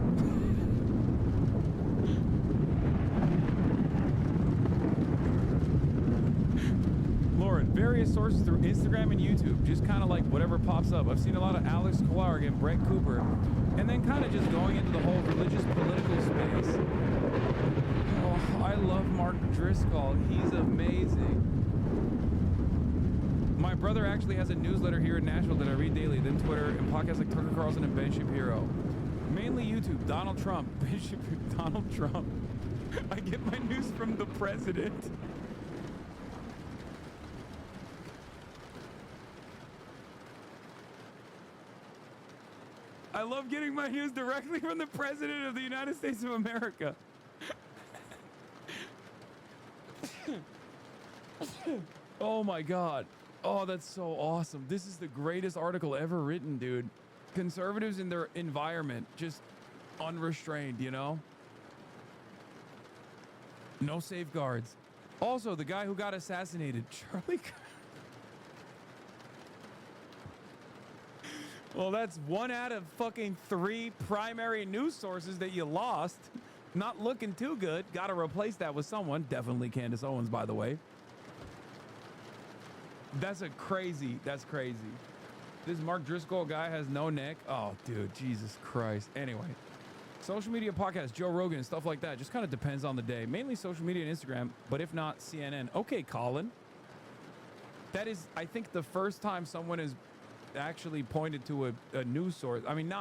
Lauren, various sources through Instagram and YouTube, just kind of like whatever pops up. I've seen a lot of Alex Clark and Brett Cooper, and then kind of just going into the whole religious political space. Oh, I love Mark Driscoll. He's amazing. My brother actually has a newsletter here in Nashville that I read daily, then Twitter, and podcasts like Tucker Carlson and Ben Shapiro. Mainly YouTube, Donald Trump. Donald Trump. I get my news from the president. I love getting my news directly from the President of the United States of America. Oh my God. Oh, that's so awesome. This is the greatest article ever written, dude. Conservatives in their environment, just unrestrained, you know? No safeguards. Also, the guy who got assassinated, Charlie. Well, that's 1 out of fucking 3 primary news sources that you lost. Not looking too good. Got to replace that with someone. Definitely Candace Owens, by the way. That's crazy. This Mark Driscoll guy has no neck. Oh, dude, Jesus Christ. Anyway, social media podcasts, Joe Rogan, and stuff like that. Just kind of depends on the day. Mainly social media and Instagram, but if not, CNN. Okay, Colin. That is, I think, the first time someone has actually pointed to a news source. I mean,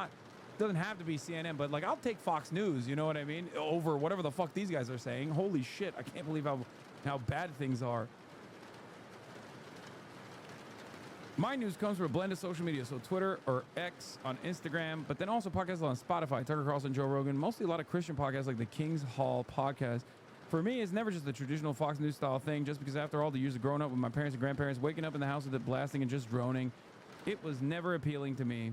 doesn't have to be CNN, but like, I'll take Fox News, you know what I mean, over whatever the fuck these guys are saying. Holy shit, I can't believe how bad things are. My news comes from a blend of social media, so Twitter or X on Instagram, but then also podcasts on Spotify, Tucker Carlson, Joe Rogan, mostly a lot of Christian podcasts like the King's Hall podcast. For me, it's never just the traditional Fox News style thing, just because after all the years of growing up with my parents and grandparents, waking up in the house with it blasting and just droning, it was never appealing to me.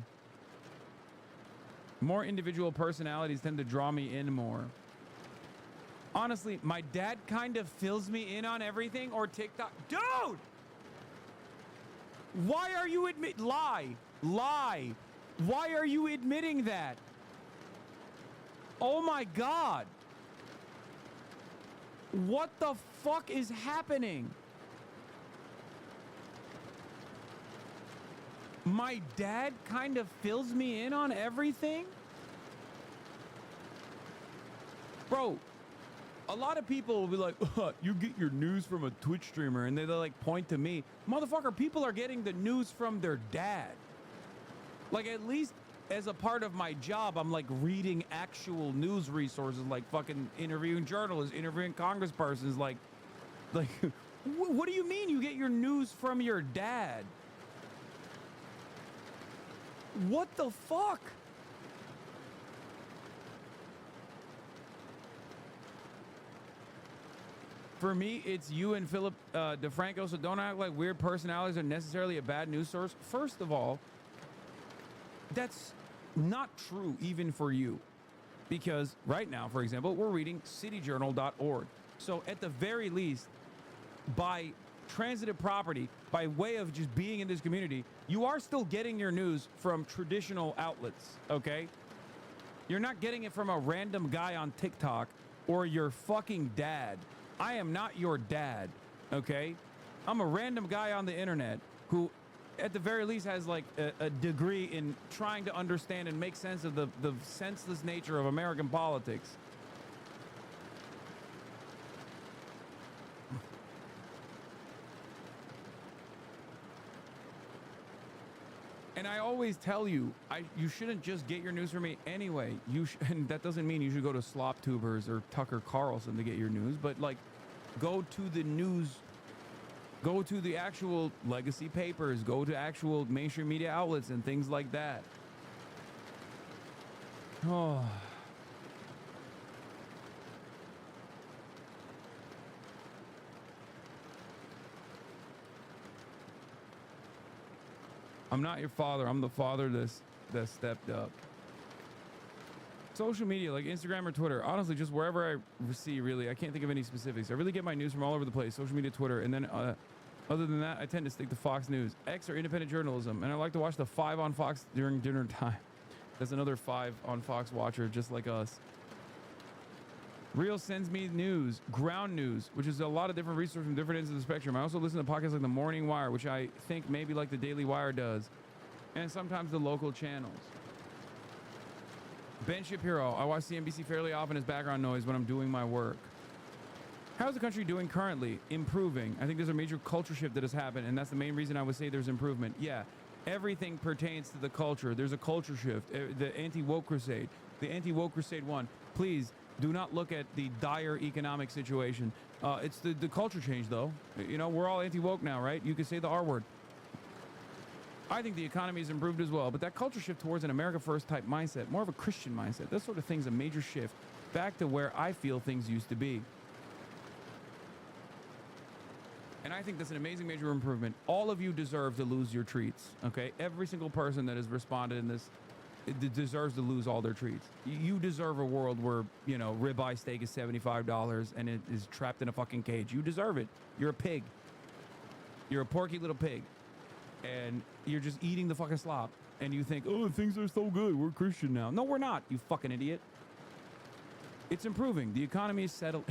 More individual personalities tend to draw me in more. Honestly, my dad kind of fills me in on everything, or TikTok. Dude! Why are you lie? Why are you admitting that? Oh my God. What the fuck is happening? My dad kind of fills me in on everything? Bro, a lot of people will be like, you get your news from a Twitch streamer, and they like point to me. Motherfucker, people are getting the news from their dad. Like, at least as a part of my job, I'm like reading actual news resources, like fucking interviewing journalists, interviewing congresspersons. Like, what do you mean you get your news from your dad? What the fuck? For me, it's you and Philip DeFranco, so don't act like weird personalities are necessarily a bad news source. First of all, that's not true even for you. Because right now, for example, we're reading cityjournal.org. So at the very least, by transitive property, by way of just being in this community, you are still getting your news from traditional outlets, okay? You're not getting it from a random guy on TikTok or your fucking dad. I am not your dad, okay? I'm a random guy on the internet who, at the very least, has like a degree in trying to understand and make sense of the senseless nature of American politics. And I always tell you, you shouldn't just get your news from me anyway. And that doesn't mean you should go to Slop Tubers or Tucker Carlson to get your news, but like, go to the news, go to the actual legacy papers, go to actual mainstream media outlets and things like that. Oh. I'm not your father. I'm the father that stepped up. Social media like Instagram or Twitter. Honestly, just wherever I see, really. I can't think of any specifics. I really get my news from all over the place. Social media, Twitter. And then other than that, I tend to stick to Fox News. X or independent journalism. And I like to watch the 5 on Fox during dinner time. There's another 5 on Fox watcher just like us. Real sends me news, ground news, which is a lot of different resources from different ends of the spectrum. I also listen to podcasts like The Morning Wire, which I think maybe like the Daily Wire does, and sometimes the local channels. Ben Shapiro, I watch CNBC fairly often as background noise when I'm doing my work. How's the country doing currently? Improving. I think there's a major culture shift that has happened, and that's the main reason I would say there's improvement. Yeah, everything pertains to the culture. There's a culture shift. The anti-woke crusade. The anti-woke crusade won. Please, do not look at the dire economic situation. It's the culture change, though. You know, we're all anti-woke now, right? You can say the R word. I think the economy has improved as well, but that culture shift towards an America First type mindset, more of a Christian mindset, that sort of thing's a major shift back to where I feel things used to be. And I think that's an amazing major improvement. All of you deserve to lose your treats, okay? Every single person that has responded in this deserves to lose all their treats. You deserve a world where, you know, ribeye steak is $75 and it is trapped in a fucking cage. You deserve it. You're a pig. You're a porky little pig. And you're just eating the fucking slop. And you think, oh, things are so good. We're Christian now. No, we're not, you fucking idiot. It's improving. The economy is settled.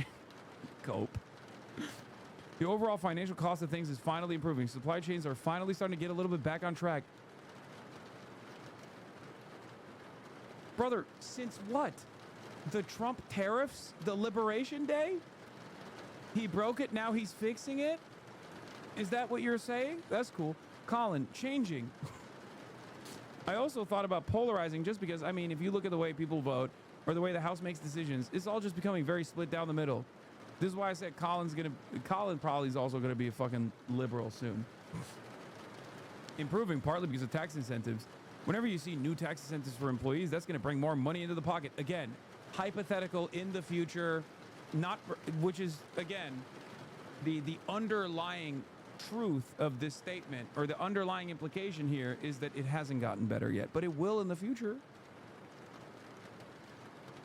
Cope. The overall financial cost of things is finally improving. Supply chains are finally starting to get a little bit back on track. Brother, since what? The Trump tariffs? The Liberation Day? He broke it, now he's fixing it? Is that what you're saying? That's cool. Colin, changing. I also thought about polarizing just because, I mean, if you look at the way people vote or the way the House makes decisions, it's all just becoming very split down the middle. This is why I said Colin probably is also going to be a fucking liberal soon. Improving partly because of tax incentives. Whenever you see new tax incentives for employees, that's going to bring more money into the pocket. Again, hypothetical in the future, which is, again, the underlying truth of this statement, or the underlying implication here, is that it hasn't gotten better yet, but it will in the future.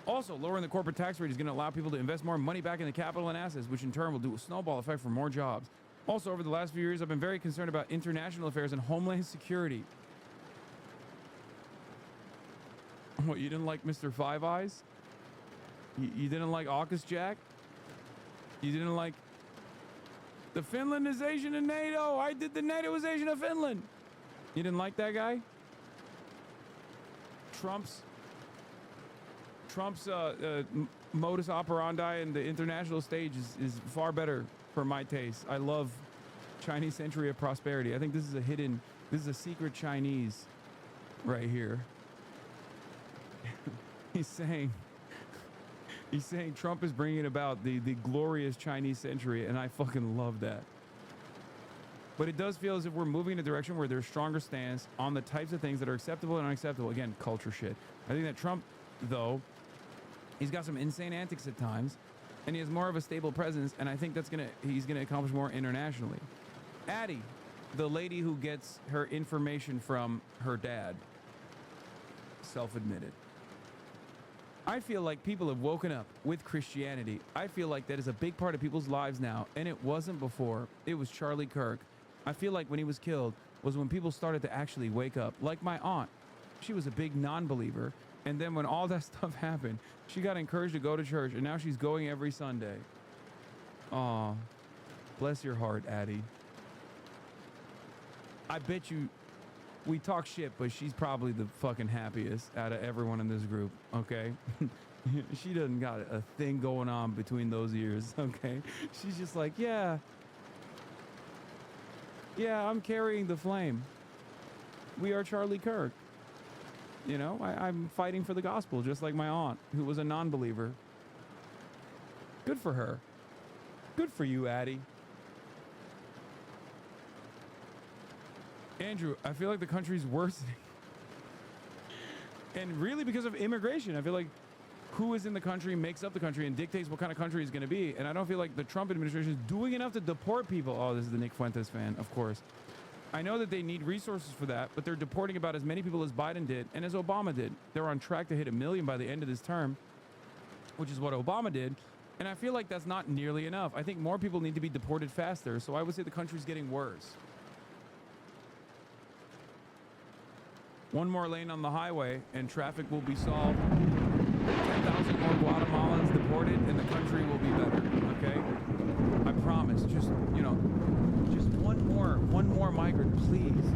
Also, lowering the corporate tax rate is going to allow people to invest more money back in the capital and assets, which in turn will do a snowball effect for more jobs. Also, over the last few years, I've been very concerned about international affairs and homeland security. What, you didn't like Mr. Five Eyes? You didn't like AUKUS Jack? You didn't like the Finlandization of NATO? I did the NATOization of Finland. You didn't like that guy? Trump's modus operandi in the international stage is far better for my taste. I love Chinese century of prosperity. I think this is a secret Chinese right here. He's saying Trump is bringing about the glorious Chinese century, and I fucking love that. But it does feel as if we're moving in a direction where there's stronger stance on the types of things that are acceptable and unacceptable. Again, culture shit. I think that Trump, though, he's got some insane antics at times, and he has more of a stable presence, and I think he's gonna accomplish more internationally. Addie, the lady who gets her information from her dad, self-admitted. I feel like people have woken up with Christianity. I feel like that is a big part of people's lives now, and it wasn't before. It was Charlie Kirk. I feel like when he was killed was when people started to actually wake up. Like my aunt, she was a big non-believer, and then when all that stuff happened, she got encouraged to go to church, and now she's going every Sunday. Aw, bless your heart, Addie. I bet you we talk shit, but she's probably the fucking happiest out of everyone in this group, okay? She doesn't got a thing going on between those ears, okay? She's just like, yeah, I'm carrying the flame. We are Charlie Kirk. You know, I'm fighting for the gospel, just like my aunt, who was a non-believer. Good for her. Good for you, Addie. Andrew, I feel like the country's worsening. And really because of immigration. I feel like who is in the country makes up the country and dictates what kind of country it's going to be. And I don't feel like the Trump administration is doing enough to deport people. Oh, this is the Nick Fuentes fan, of course. I know that they need resources for that, but they're deporting about as many people as Biden did and as Obama did. They're on track to hit 1 million by the end of this term, which is what Obama did. And I feel like that's not nearly enough. I think more people need to be deported faster. So I would say the country's getting worse. One more lane on the highway and traffic will be solved. 10,000 more Guatemalans deported and the country will be better, okay? I promise. Just, you know, just one more migrant, please.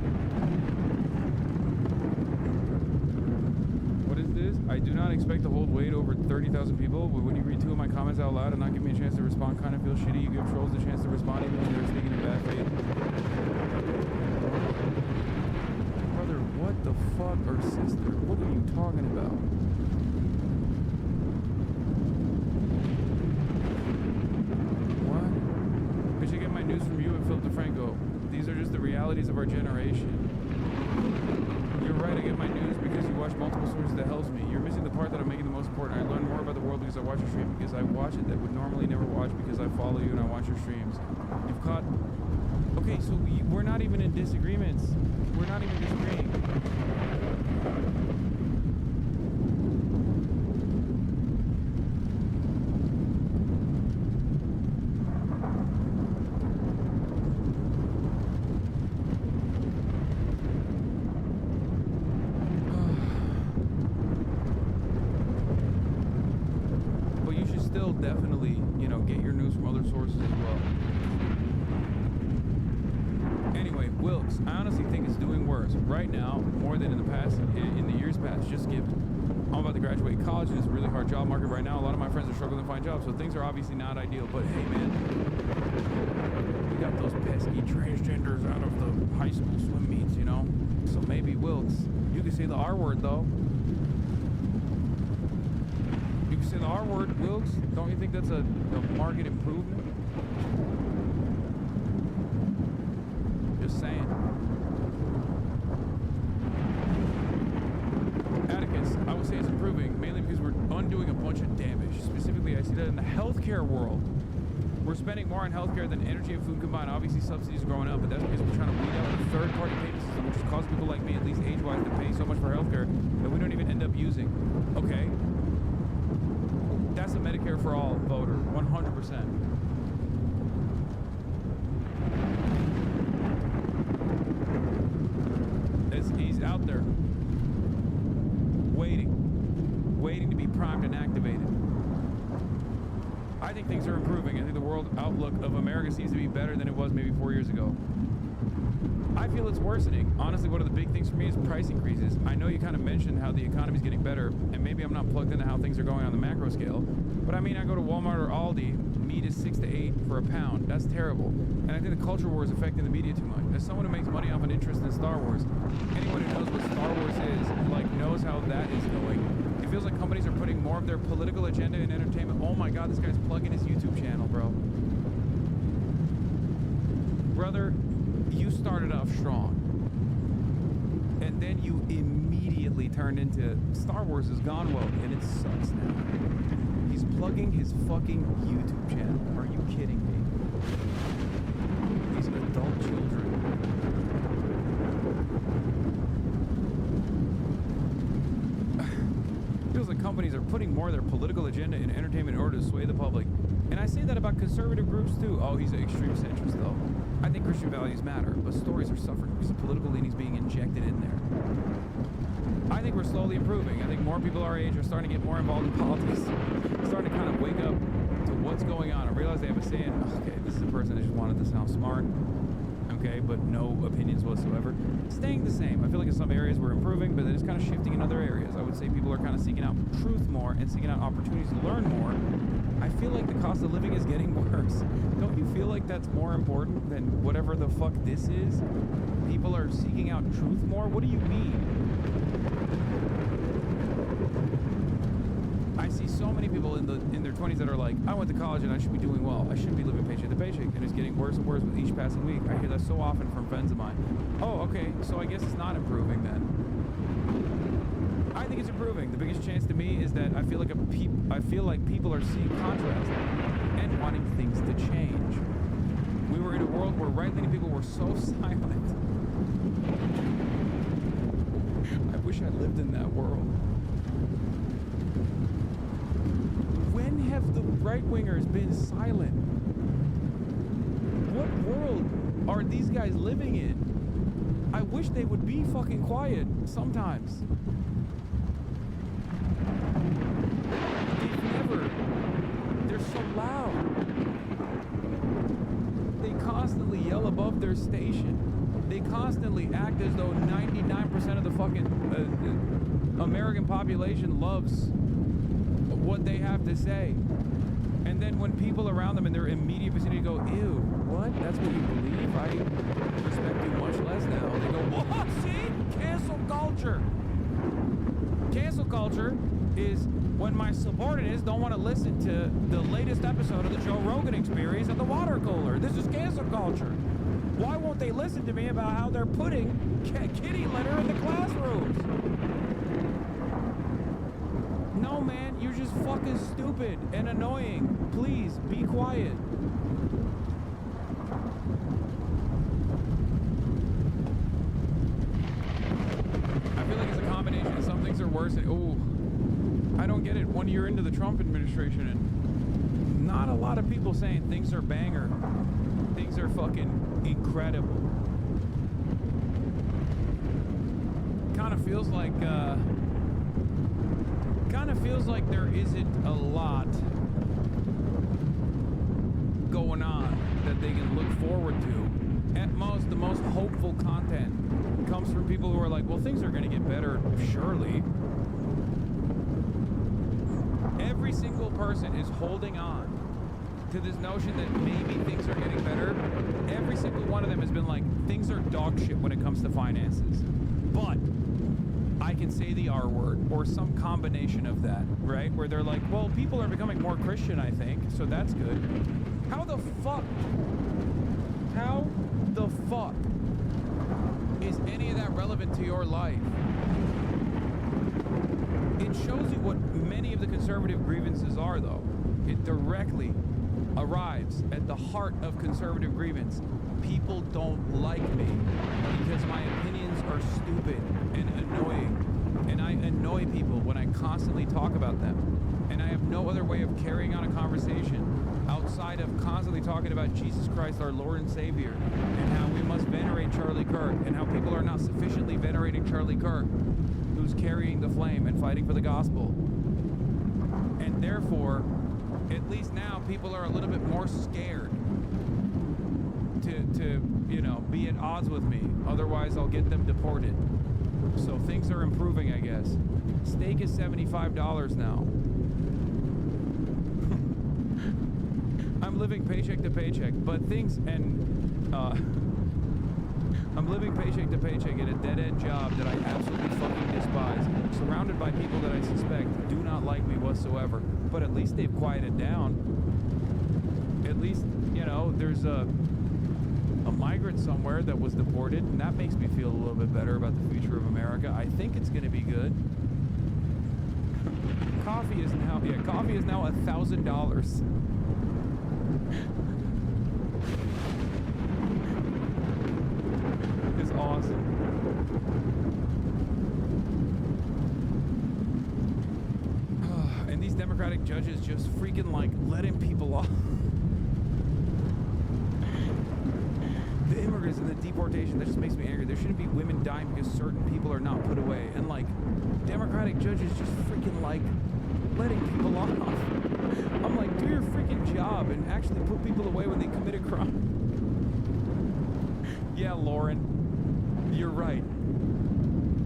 What is this? I do not expect to hold weight over 30,000 people, but when you read 2 of my comments out loud and not give me a chance to respond, kind of feel shitty. You give trolls the chance to respond even when they're speaking in bad faith. What the fuck, or sister? What are you talking about? What? Bitch, I get my news from you and Philip DeFranco. These are just the realities of our generation. You're right, I get my news because you watch multiple sources that helps me. You're missing the part that I'm making the most important. I learn more about the world because I watch your stream, because I watch it that would normally never watch because I follow you and I watch your streams. You've caught... Okay, so we're not even in disagreements. We're not even disagreeing. But you should still definitely, you know, get your news from other sources as well. Anyway, Wilkes, I honestly think it's doing worse right now more than in the past, in the years past. Just given I'm about to graduate college, and it's a really hard job market right now. A lot of my friends are struggling to find jobs, so things are obviously not ideal. But hey, man, we got those pesky transgenders out of the high school swim meets, you know. So maybe Wilkes, you can say the R word though. You can say the R word, Wilkes. Don't you think that's a market improvement? Just saying. Atticus, I would say it's improving, mainly because we're undoing a bunch of damage. Specifically, I see that in the healthcare world. We're spending more on healthcare than energy and food combined. Obviously, subsidies are going up, but that's because we're trying to weed out the third-party payment system, which has caused people like me, at least age-wise, to pay so much for healthcare that we don't even end up using. Okay. That's a Medicare for all voter, 100%. He's out there waiting to be primed and activated. I think things are improving. I think the world outlook of America seems to be better than it was maybe 4 years ago. I feel it's worsening. Honestly, one of the big things for me is price increases. I know you kind of mentioned how the economy's getting better, and maybe I'm not plugged into how things are going on the macro scale, but I mean, I go to Walmart or Aldi, meat is 6 to 8 for a pound. That's terrible. And I think the culture war is affecting the media too much. As someone who makes money off an interest in Star Wars, anyone who knows what Star Wars is, like, knows how that is going. It feels like companies are putting more of their political agenda in entertainment. Oh my God, this guy's plugging his YouTube channel, bro. Brother, you started off strong. And then you immediately turned into Star Wars has gone woke, and it sucks now. He's plugging his fucking YouTube channel. Are you kidding me? These adult children. Feels like companies are putting more of their political agenda in entertainment in order to sway the public. And I say that about conservative groups too. Oh, he's an extreme centrist though. I think Christian values matter, but stories are suffering because of political leanings being injected in there. I think we're slowly improving. I think more people our age are starting to get more involved in politics, starting to kind of wake up to what's going on and realize they have a say in, okay, this is a person that just wanted to sound smart, okay, but no opinions whatsoever. Staying the same. I feel like in some areas we're improving, but then it's kind of shifting in other areas. I would say people are kind of seeking out truth more and seeking out opportunities to learn more. I feel like the cost of living is getting worse. Don't you feel like that's more important than whatever the fuck this is? People are seeking out truth more? What do you mean? I see so many people in their 20s that are like, I went to college and I should be doing well. I shouldn't be living paycheck to paycheck. And it's getting worse and worse with each passing week. I hear that so often from friends of mine. Oh, okay, so I guess it's not improving then. I think it's improving. The biggest chance to me is that I feel like people are seeing contrast and wanting things to change. We were in a world where right-leaning people were so silent. I wish I lived in that world. When have the right-wingers been silent? What world are these guys living in? I wish they would be fucking quiet sometimes. They're so loud. They constantly yell above their station. They constantly act as though 99% of the fucking American population loves what they have to say. And then when people around them in their immediate vicinity go, ew, what? That's what you believe? I respect you much less now. They go, what? See? Cancel culture. Cancel culture is when my subordinates don't want to listen to the latest episode of the Joe Rogan Experience at the water cooler. This is cancel culture. Why won't they listen to me about how they're putting kitty litter in the classrooms? No, man, you're just fucking stupid and annoying. Please, be quiet. I feel like it's a combination. Some things are worse and, ooh. I don't get it. 1 year into the Trump administration and not a lot of people saying things are banger. Things are fucking incredible. Kind of feels like there isn't a lot going on that they can look forward to. At most, the most hopeful content comes from people who are like, well, things are going to get better, surely. Every single person is holding on to this notion that maybe things are getting better. Every single one of them has been like, things are dog shit when it comes to finances. But I can say the R word or some combination of that, right? Where they're like, well, people are becoming more Christian, I think, so that's good. How the fuck is any of that relevant to your life? It shows you what many of the conservative grievances are, though. It directly arrives at the heart of conservative grievance. People don't like me because my opinions are stupid and annoying. And I annoy people when I constantly talk about them. And I have no other way of carrying on a conversation outside of constantly talking about Jesus Christ, our Lord and Savior, and how we must venerate Charlie Kirk, and how people are not sufficiently venerating Charlie Kirk, who's carrying the flame and fighting for the gospel. And therefore, at least now, people are a little bit more scared to you know, be at odds with me. Otherwise, I'll get them deported. So things are improving, I guess. Steak is $75 now. I'm living paycheck to paycheck, but things, and I'm living paycheck to paycheck at a dead-end job that I absolutely fucking despise, surrounded by people that I suspect do not like me whatsoever. But at least they've quieted down. At least, you know, there's a a migrant somewhere that was deported, and that makes me feel a little bit better about the future of America. I think it's going to be good. Coffee is now $1,000. It's awesome. And these Democratic judges just freaking like letting people off. The immigrants and the deportation, that just makes me angry. There shouldn't be women dying because certain people are not put away. And like, Democratic judges just freaking like letting people off. I'm like, do your freaking job and actually put people away when they commit a crime. Yeah, Lauren, you're right.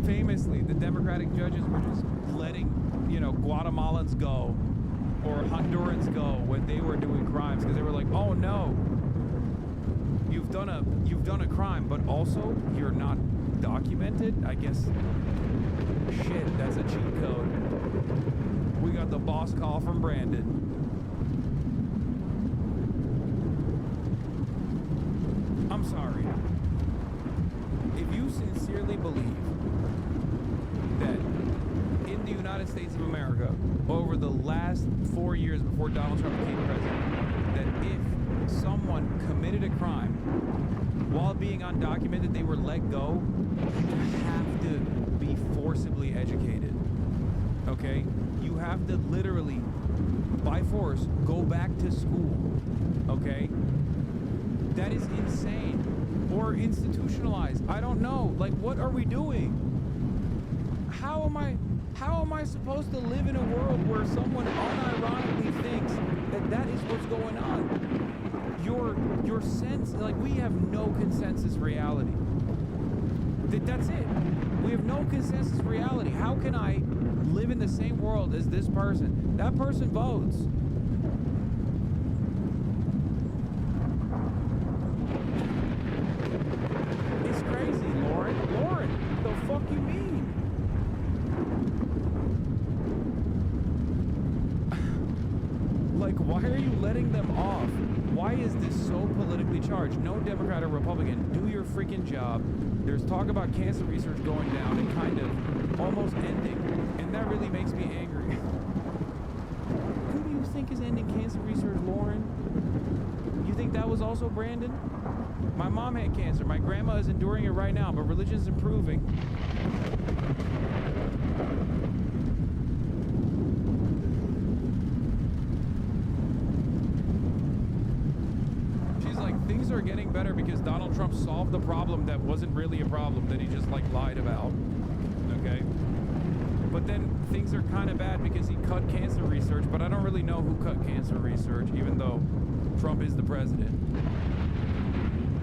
Famously, the Democratic judges were just letting, you know, Guatemalans go or Hondurans go when they were doing crimes because they were like, oh no, you've done a crime, but also you're not documented. I guess. Shit, that's a cheat code. We got the boss call from Brandon. I'm sorry. If you sincerely believe that in the United States of America, over the last 4 years before Donald Trump became president, that if someone committed a crime while being undocumented, they were let go, you have to be forcibly educated. Okay? You have to literally, by force, go back to school. Okay? That is insane. Or institutionalized. I don't know. Like, what are we doing? How am I supposed to live in a world where someone unironically thinks that that is what's going on? Your sense, like, we have no consensus reality. That's it. We have no consensus reality. How can I live in the same world as this person? That person votes. It's crazy, Lauren. Lauren, the fuck you mean? Like, why are you letting them off? Why is this so politically charged? No Democrat or Republican, do your freaking job. There's talk about cancer research going down and kind of almost ending, and that really makes me angry. Who do you think is ending cancer research, Lauren? You think that was also Brandon? My mom had cancer. My grandma is enduring it right now, but religion is improving. Things are getting better because Donald Trump solved the problem that wasn't really a problem that he just like lied about. Okay? But then things are kind of bad because he cut cancer research, but I don't really know who cut cancer research, even though Trump is the president.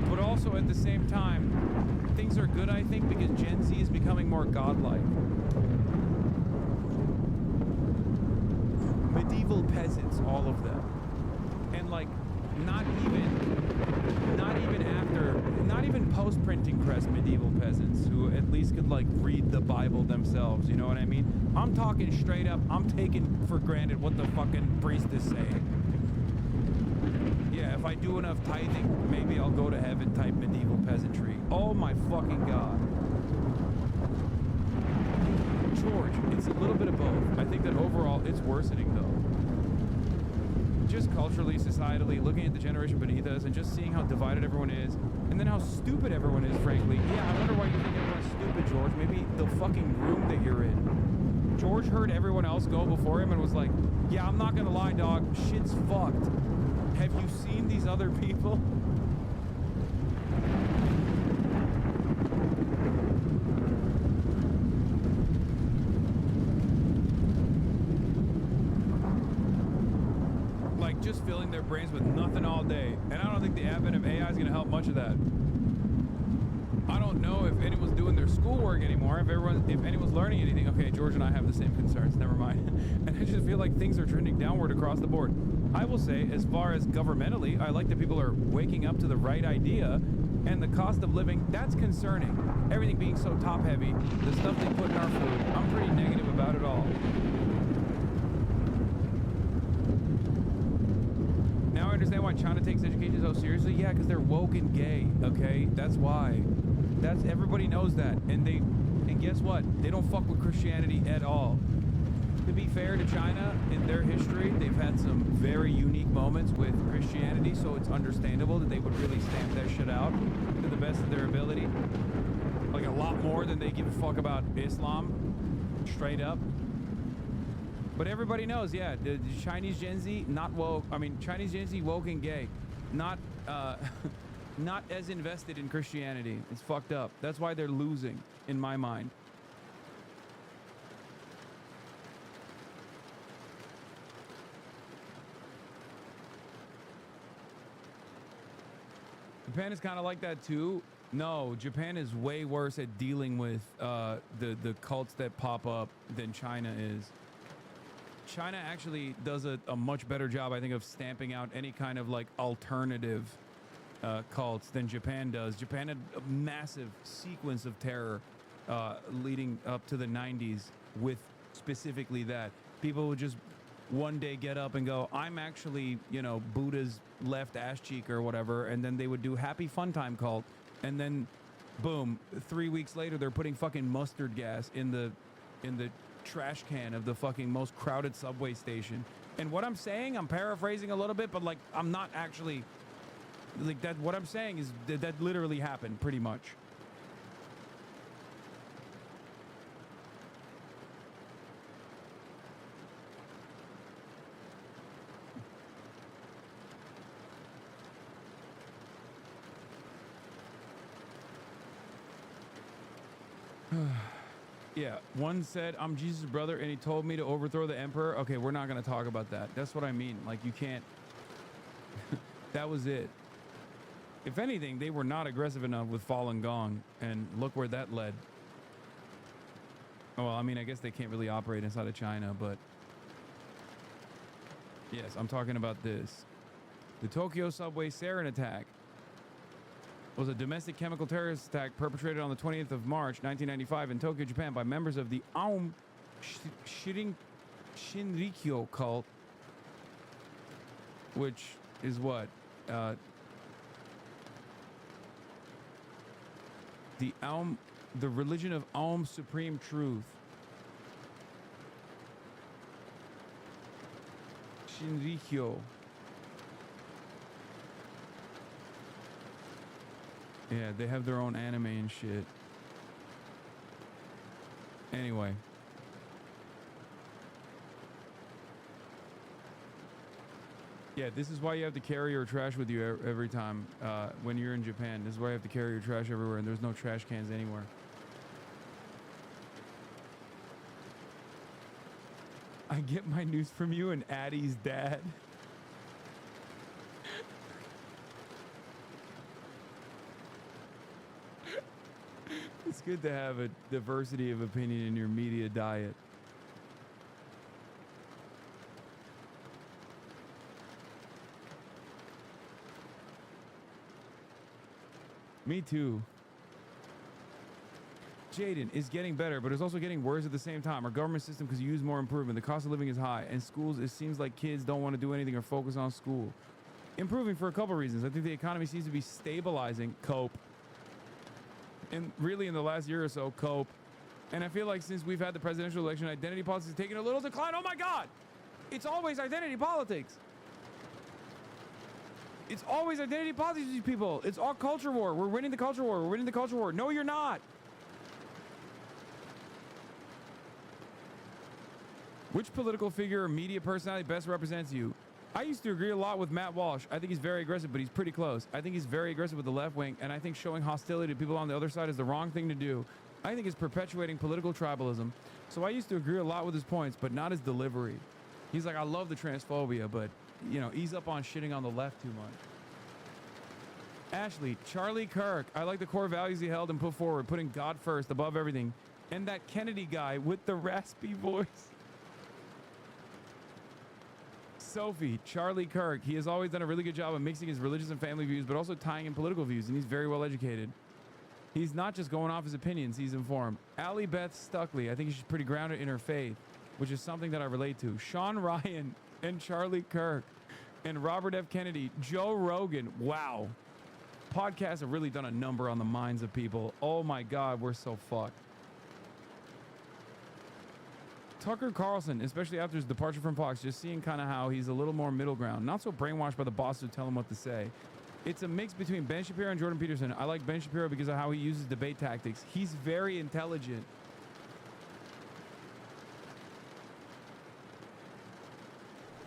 But also at the same time, things are good, I think, because Gen Z is becoming more godlike. Medieval peasants, all of them. And like, not even post-printing press medieval peasants who at least could like read the Bible themselves, you know what I mean? I'm talking straight up, I'm taking for granted what the fucking priest is saying. Yeah, if I do enough tithing, maybe I'll go to heaven type medieval peasantry. Oh my fucking God. George, it's a little bit of both. I think that overall it's worsening though. Just culturally, societally, looking at the generation beneath us and just seeing how divided everyone is, and then how stupid everyone is, frankly. Yeah, I wonder why you think everyone's stupid, George. Maybe the fucking room that you're in. George heard everyone else go before him and was like, yeah, I'm not gonna lie, dog, shit's fucked. Have you seen these other people? Just filling their brains with nothing all day. And I don't think the advent of AI is going to help much of that. I don't know if anyone's doing their schoolwork anymore, if anyone's learning anything. Okay, George and I have the same concerns, never mind. And I just feel like things are trending downward across the board. I will say, as far as governmentally, I like that people are waking up to the right idea, and the cost of living, that's concerning. Everything being so top heavy, the stuff they put in our food, I'm pretty negative about it all. Now I understand why why China takes education so seriously? Yeah, because they're woke and gay, okay? That's why. Everybody knows that. And guess what? They don't fuck with Christianity at all. To be fair to China, in their history, they've had some very unique moments with Christianity, so it's understandable that they would really stamp that shit out to the best of their ability. Like a lot more than they give a fuck about Islam, straight up. But everybody knows, yeah, the Chinese Gen Z, not woke. I mean, Chinese Gen Z, woke and gay. Not as invested in Christianity. It's fucked up. That's why they're losing, in my mind. Japan is kind of like that too. No, Japan is way worse at dealing with the cults that pop up than China is. China actually does a much better job, I think, of stamping out any kind of like alternative cults than Japan does. Japan had a massive sequence of terror leading up to the 90s with specifically that. People would just one day get up and go, I'm actually, you know, Buddha's left ass cheek or whatever, and then they would do happy fun time cult, and then boom, 3 weeks later they're putting fucking mustard gas in the trash can of the fucking most crowded subway station. And what I'm saying, I'm paraphrasing a little bit, but like I'm not actually like that. What I'm saying is that literally happened pretty much. Yeah, one said, I'm Jesus' brother, and he told me to overthrow the emperor. Okay, we're not going to talk about that. That's what I mean. Like, you can't... That was it. If anything, they were not aggressive enough with Falun Gong, and look where that led. Well, I mean, I guess they can't really operate inside of China, but... Yes, I'm talking about this. The Tokyo subway sarin attack was a domestic chemical terrorist attack perpetrated on the 20th of March, 1995 in Tokyo, Japan by members of the Aum Shinrikyo cult, which is what? The religion of Aum Supreme Truth. Shinrikyo. Yeah, they have their own anime and shit. Anyway. Yeah, this is why you have to carry your trash with you every time when you're in Japan. This is why you have to carry your trash everywhere, and there's no trash cans anywhere. I get my news from you and Addie's dad. It's good to have a diversity of opinion in your media diet. Me too. Jaden is getting better, but it's also getting worse at the same time. Our government system could use more improvement. The cost of living is high, and schools, it seems like kids don't want to do anything or focus on school. Improving for a couple reasons. I think the economy seems to be stabilizing. Cope. And really in the last year or so, cope. And I feel like since we've had the presidential election, identity politics has taken a little decline. Oh my God! It's always identity politics. It's always identity politics with these people. It's all culture war. We're winning the culture war. We're winning the culture war. No, you're not. Which political figure or media personality best represents you? I used to agree a lot with Matt Walsh. I think he's very aggressive, but he's pretty close. I think he's very aggressive with the left wing, and I think showing hostility to people on the other side is the wrong thing to do. I think it's perpetuating political tribalism. So I used to agree a lot with his points, but not his delivery. He's like, I love the transphobia, but, you know, ease up on shitting on the left too much. Ashley, Charlie Kirk. I like the core values he held and put forward, putting God first above everything. And that Kennedy guy with the raspy voice. Sophie, Charlie Kirk. He has always done a really good job of mixing his religious and family views, but also tying in political views, and he's very well educated. He's not just going off his opinions, he's informed. Allie Beth Stuckley, I think she's pretty grounded in her faith, which is something that I relate to. Sean Ryan and Charlie Kirk. And Robert F. Kennedy, Joe Rogan. Wow. Podcasts have really done a number on the minds of people. Oh my God, we're so fucked. Tucker Carlson, especially after his departure from Fox, just seeing kind of how he's a little more middle ground. Not so brainwashed by the bosses who tell him what to say. It's a mix between Ben Shapiro and Jordan Peterson. I like Ben Shapiro because of how he uses debate tactics. He's very intelligent.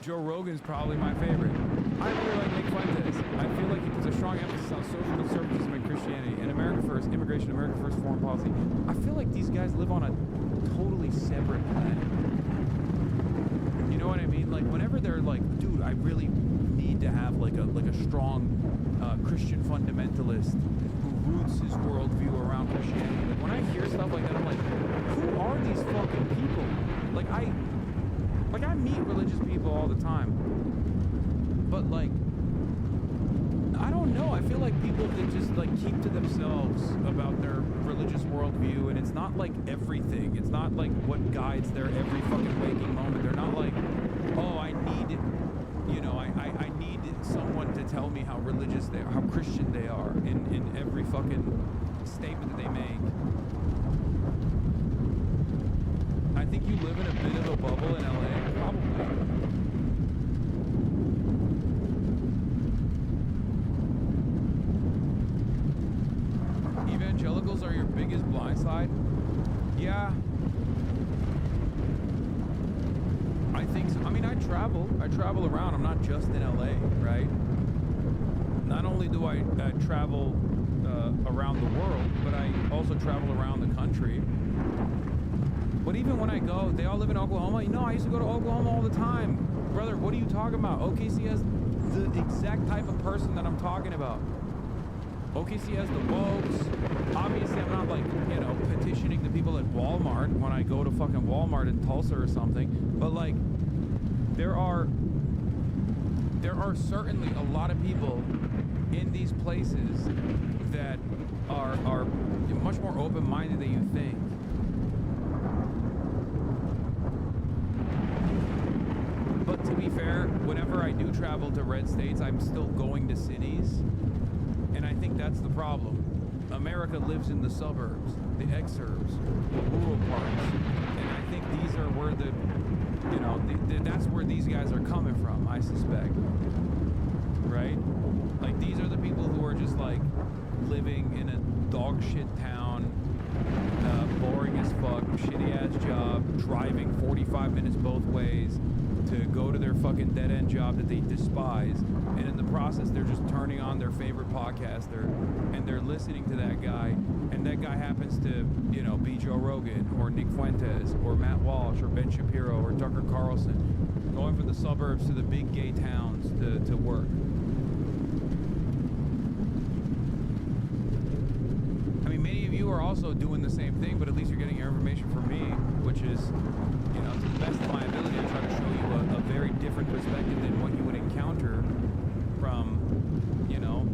Joe Rogan's probably my favorite. I really like Nick Fuentes. I feel like he puts a strong emphasis on social conservatism and Christianity and America First, immigration, America First, foreign policy. I feel like these guys live on a totally separate planet. You know what I mean? Like whenever they're like, dude, I really need to have like a strong Christian fundamentalist who roots his worldview around Christianity. Like when I hear stuff like that, I'm like, who are these fucking people? Like I meet religious people all the time, but like, I don't know. I feel like people that just like keep to themselves about their religious worldview, and it's not like everything. It's not like what guides their every fucking waking moment. They're not like, oh, I need, you know, I need someone to tell me how religious they are, how Christian they are in every fucking statement that they make. I think you live in a bit of a bubble in LA, probably. Evangelicals are your biggest blind side? Yeah. I think so. I mean, I travel around. I'm not just in LA, right? Not only do I travel around the world, but I also travel around the country. But even when I go, they all live in Oklahoma. You know, I used to go to Oklahoma all the time. Brother, what are you talking about? OKC has the exact type of person that I'm talking about. OKC has the wokes. Obviously, I'm not like, you know, petitioning the people at Walmart when I go to fucking Walmart in Tulsa or something. But like, there are certainly a lot of people in these places that are much more open-minded than you think. But to be fair, whenever I do travel to red states, I'm still going to cities. And I think that's the problem. America lives in the suburbs, the exurbs, the rural parts. And I think these are where that's where these guys are coming from, I suspect. Right? Like, these are the people who are just like living in a dog shit town, boring as fuck, shitty ass job, driving 45 minutes both ways to go to their fucking dead-end job that they despise, and in the process they're just turning on their favorite podcaster and they're listening to that guy, and that guy happens to, you know, be Joe Rogan or Nick Fuentes or Matt Walsh or Ben Shapiro or Tucker Carlson, going from the suburbs to the big gay towns to work. I mean, many of you are also doing the same thing, but at least you're getting your information from me, which is, you know, to the best of my ability, I try to show you a very different perspective than what you would encounter from, you know,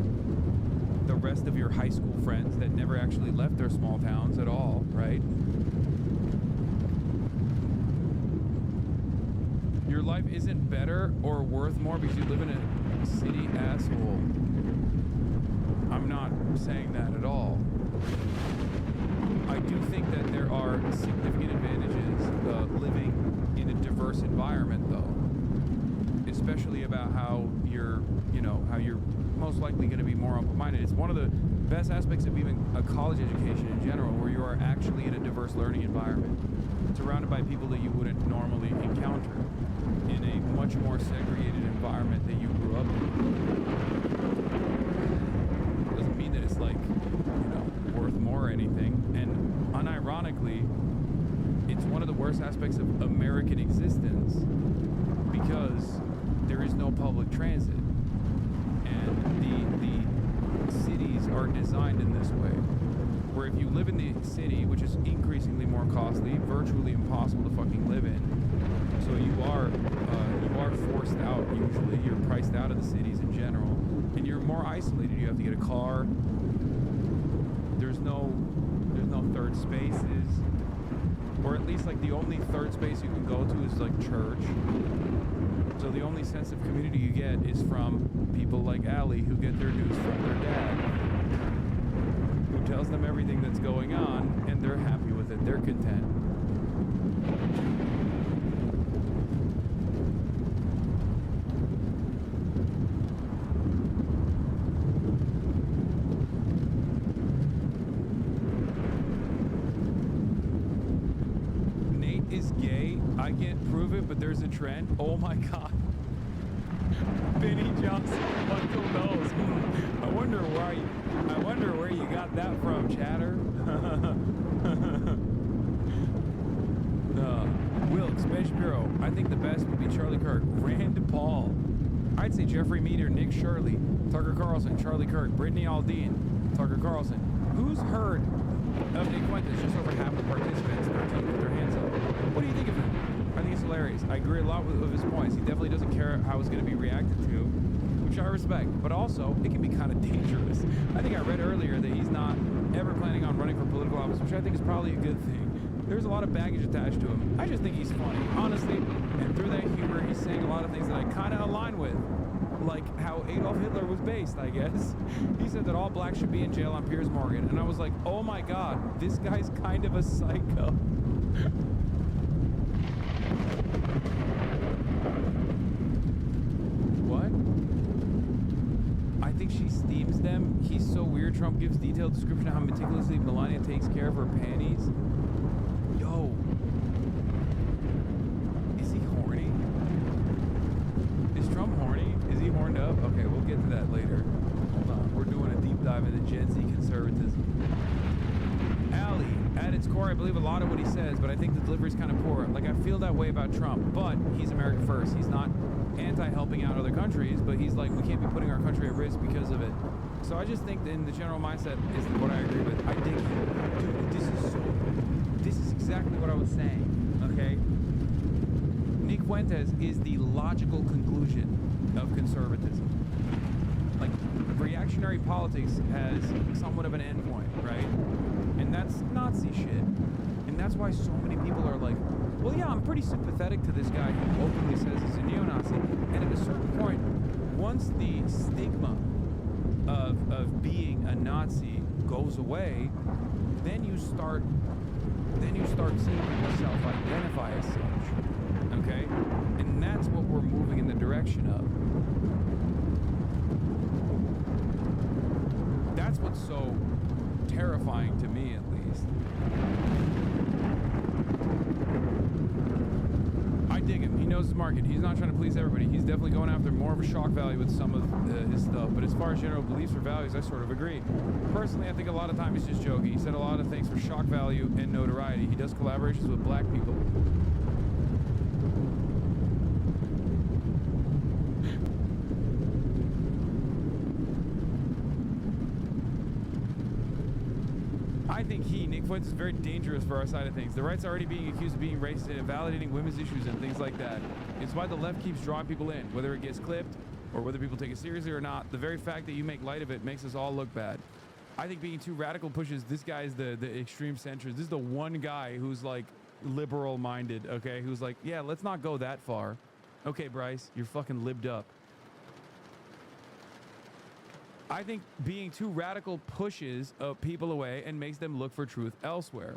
the rest of your high school friends that never actually left their small towns at all, right? Your life isn't better or worth more because you live in a city asshole. I'm not saying that at all. I do think that there are significant advantages living in a diverse environment, though, especially about how you're most likely going to be more open-minded. It's one of the best aspects of even a college education in general, where you are actually in a diverse learning environment, surrounded by people that you wouldn't normally encounter in a much more segregated environment that you grew up in. Doesn't mean that it's like, you know, worth more or anything. And unironically, it's one of the worst aspects of American existence because there is no public transit. And the cities are designed in this way, where if you live in the city, which is increasingly more costly, virtually impossible to fucking live in, so you are forced out usually. You're priced out of the cities in general, and you're more isolated. You have to get a car. There's no third spaces, or at least like the only third space you can go to is like church. So the only sense of community you get is from people like Allie, who get their news from their dad, who tells them everything that's going on, and they're happy with it. They're content. Nate is gay. I can't prove it, but there's a trend. Oh my God. Benny Johnson, Michael Knowles. I wonder where you got that from, chatter. Wilkes, Ben Shapiro. I think the best would be Charlie Kirk, Rand Paul. I'd say Jeffrey Meter, Nick Shirley, Tucker Carlson, Charlie Kirk, Brittany Aldean, Tucker Carlson. Who's heard of Nick Fuentes? Just over half the participants put their hands up. What do you think of him? I think it's hilarious. I agree a lot with his points. He definitely doesn't care how it's going to be reacted to, which I respect. But also, it can be kind of dangerous. I think I read earlier that he's not ever planning on running for political office, which I think is probably a good thing. There's a lot of baggage attached to him. I just think he's funny, honestly. And through that humor, he's saying a lot of things that I kind of align with. Like how Adolf Hitler was based, I guess. He said that all blacks should be in jail on Piers Morgan. And I was like, oh my God, this guy's kind of a psycho. What? I think she steams them. He's so weird. Trump gives detailed description of how meticulously Melania takes care of her panties. Yo. Is he horny? Is Trump horny? Is he horned up? Okay, we'll get to that later. Hold on. We're doing a deep dive into Gen Z conservatism. Allie, at its core, I believe a lot of what he says, but I think the delivery's kind of poor. Like, I feel that way about Trump, but he's America first. He's not anti-helping out other countries, but he's like, we can't be putting our country at risk because of it. So I just think that in the general mindset is what I agree with. I dig it. Dude, this is exactly what I was saying, okay? Nick Fuentes is the logical conclusion of conservatism. Like, reactionary politics has somewhat of an endpoint, right? And that's Nazi shit. And that's why so many people are like, well, yeah, I'm pretty sympathetic to this guy who openly says he's a neo-Nazi. And at a certain point, once the stigma of being a Nazi goes away, then you start seeing people self-identify as such. Okay? And that's what we're moving in the direction of. That's what's so terrifying to me, at least. I dig him. He knows his market. He's not trying to please everybody. He's definitely going after more of a shock value with some of his stuff. But as far as general beliefs or values, I sort of agree. Personally, I think a lot of time he's just joking. He said a lot of things for shock value and notoriety. He does collaborations with black people. I think Nick Fuentes, is very dangerous for our side of things. The right's already being accused of being racist and invalidating women's issues and things like that. It's why the left keeps drawing people in, whether it gets clipped or whether people take it seriously or not. The very fact that you make light of it makes us all look bad. I think being too radical pushes this guy's the extreme centrist. This is the one guy who's like liberal-minded, okay? Who's like, yeah, let's not go that far. Okay, Bryce, you're fucking libbed up. I think being too radical pushes people away and makes them look for truth elsewhere.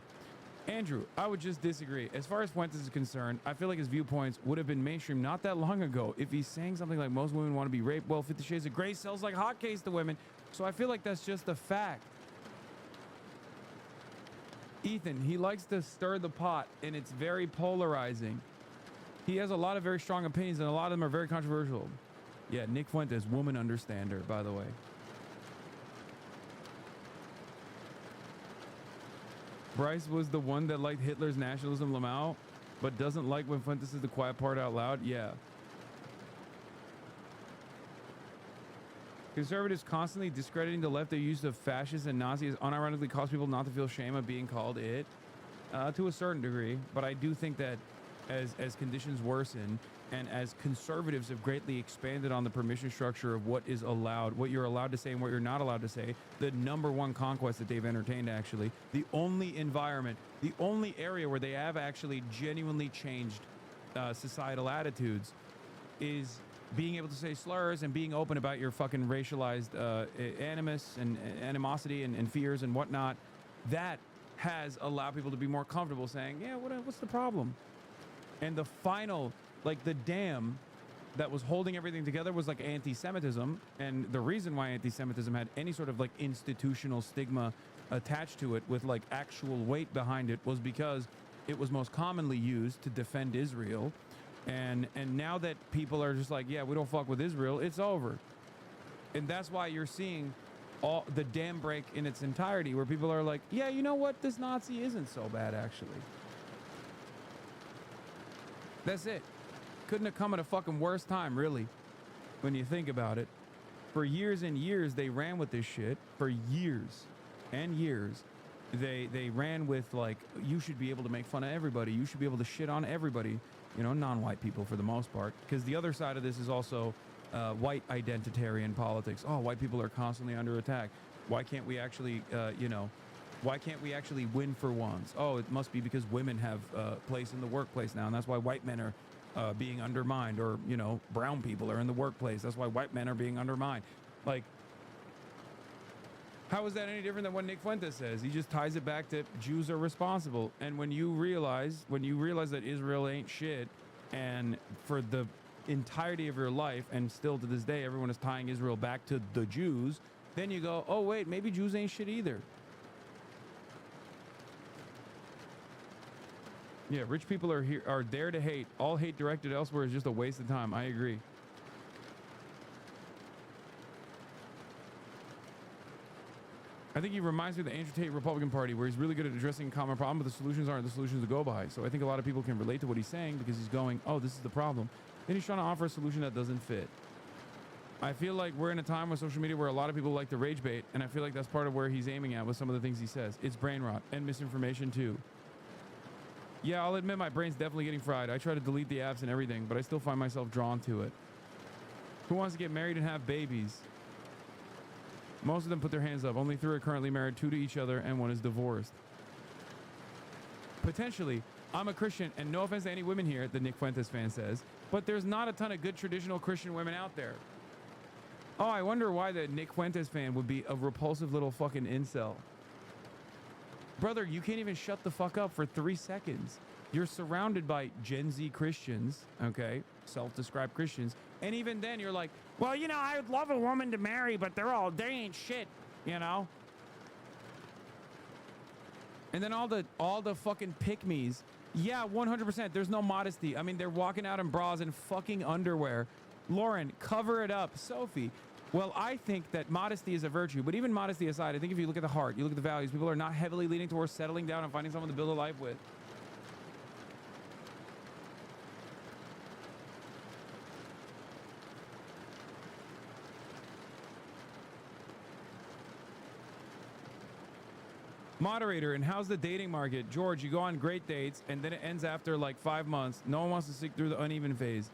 Andrew, I would just disagree. As far as Fuentes is concerned, I feel like his viewpoints would have been mainstream not that long ago. If he's saying something like most women want to be raped, well, 50 Shades of Grey sells like hotcakes to women. So I feel like that's just a fact. Ethan, he likes to stir the pot, and it's very polarizing. He has a lot of very strong opinions, and a lot of them are very controversial. Yeah, Nick Fuentes, woman understander, by the way. Bryce was the one that liked Hitler's nationalism, Lamau, but doesn't like when Fuentes says the quiet part out loud. Yeah. Conservatives constantly discrediting the left. Their use of fascists and Nazis unironically cause people not to feel shame of being called it, to a certain degree. But I do think that as conditions worsen and as conservatives have greatly expanded on the permission structure of what is allowed, what you're allowed to say and what you're not allowed to say, the number one conquest that they've entertained, actually, the only environment, the only area where they have actually genuinely changed societal attitudes is being able to say slurs and being open about your fucking racialized animus and animosity and fears and whatnot. That has allowed people to be more comfortable saying, yeah, what's the problem? And the final, like the dam that was holding everything together was like anti-Semitism. And the reason why anti-Semitism had any sort of like institutional stigma attached to it with like actual weight behind it was because it was most commonly used to defend Israel. And now that people are just like, yeah, we don't fuck with Israel, it's over. And that's why you're seeing all the dam break in its entirety, where people are like, yeah, you know what? This Nazi isn't so bad, actually. That's it. Couldn't have come at a fucking worse time, really, when you think about it. For years and years, they ran with this shit. For years and years, they ran with, like, you should be able to make fun of everybody. You should be able to shit on everybody. You know, non-white people for the most part. Because the other side of this is also white identitarian politics. Oh, white people are constantly under attack. Why can't we actually, why can't we actually win for once? Oh, it must be because women have a place in the workplace now, and that's why white men are being undermined. Or, you know, brown people are in the workplace. That's why white men are being undermined. Like, how is that any different than what Nick Fuentes says? He just ties it back to Jews are responsible. And when you realize that Israel ain't shit, and for the entirety of your life, and still to this day, everyone is tying Israel back to the Jews, then you go, oh wait, maybe Jews ain't shit either. Yeah, rich people are there to hate. All hate directed elsewhere is just a waste of time. I agree. I think he reminds me of the Andrew Tate Republican Party, where he's really good at addressing a common problem, but the solutions aren't the solutions to go by. So I think a lot of people can relate to what he's saying because he's going, oh, this is the problem. Then he's trying to offer a solution that doesn't fit. I feel like we're in a time with social media where a lot of people like to rage bait, and I feel like that's part of where he's aiming at with some of the things he says. It's brain rot and misinformation too. Yeah, I'll admit my brain's definitely getting fried. I try to delete the apps and everything, but I still find myself drawn to it. Who wants to get married and have babies? Most of them put their hands up. Only 3 are currently married, 2 to each other, and 1 is divorced. Potentially, I'm a Christian, and no offense to any women here, the Nick Fuentes fan says, but there's not a ton of good traditional Christian women out there. Oh, I wonder why the Nick Fuentes fan would be a repulsive little fucking incel. Brother, you can't even shut the fuck up for 3 seconds. You're surrounded by Gen Z Christians, okay? Self-described Christians. And even then you're like, well, you know, I would love a woman to marry, but they ain't shit, you know? And then all the fucking pick-me's. Yeah, 100%. There's no modesty. I mean, they're walking out in bras and fucking underwear. Lauren, cover it up. Sophie, well, I think that modesty is a virtue. But even modesty aside, I think if you look at the heart, you look at the values, people are not heavily leaning towards settling down and finding someone to build a life with. Moderator, and how's the dating market? George, you go on great dates, and then it ends after like 5 months. No one wants to stick through the uneven phase.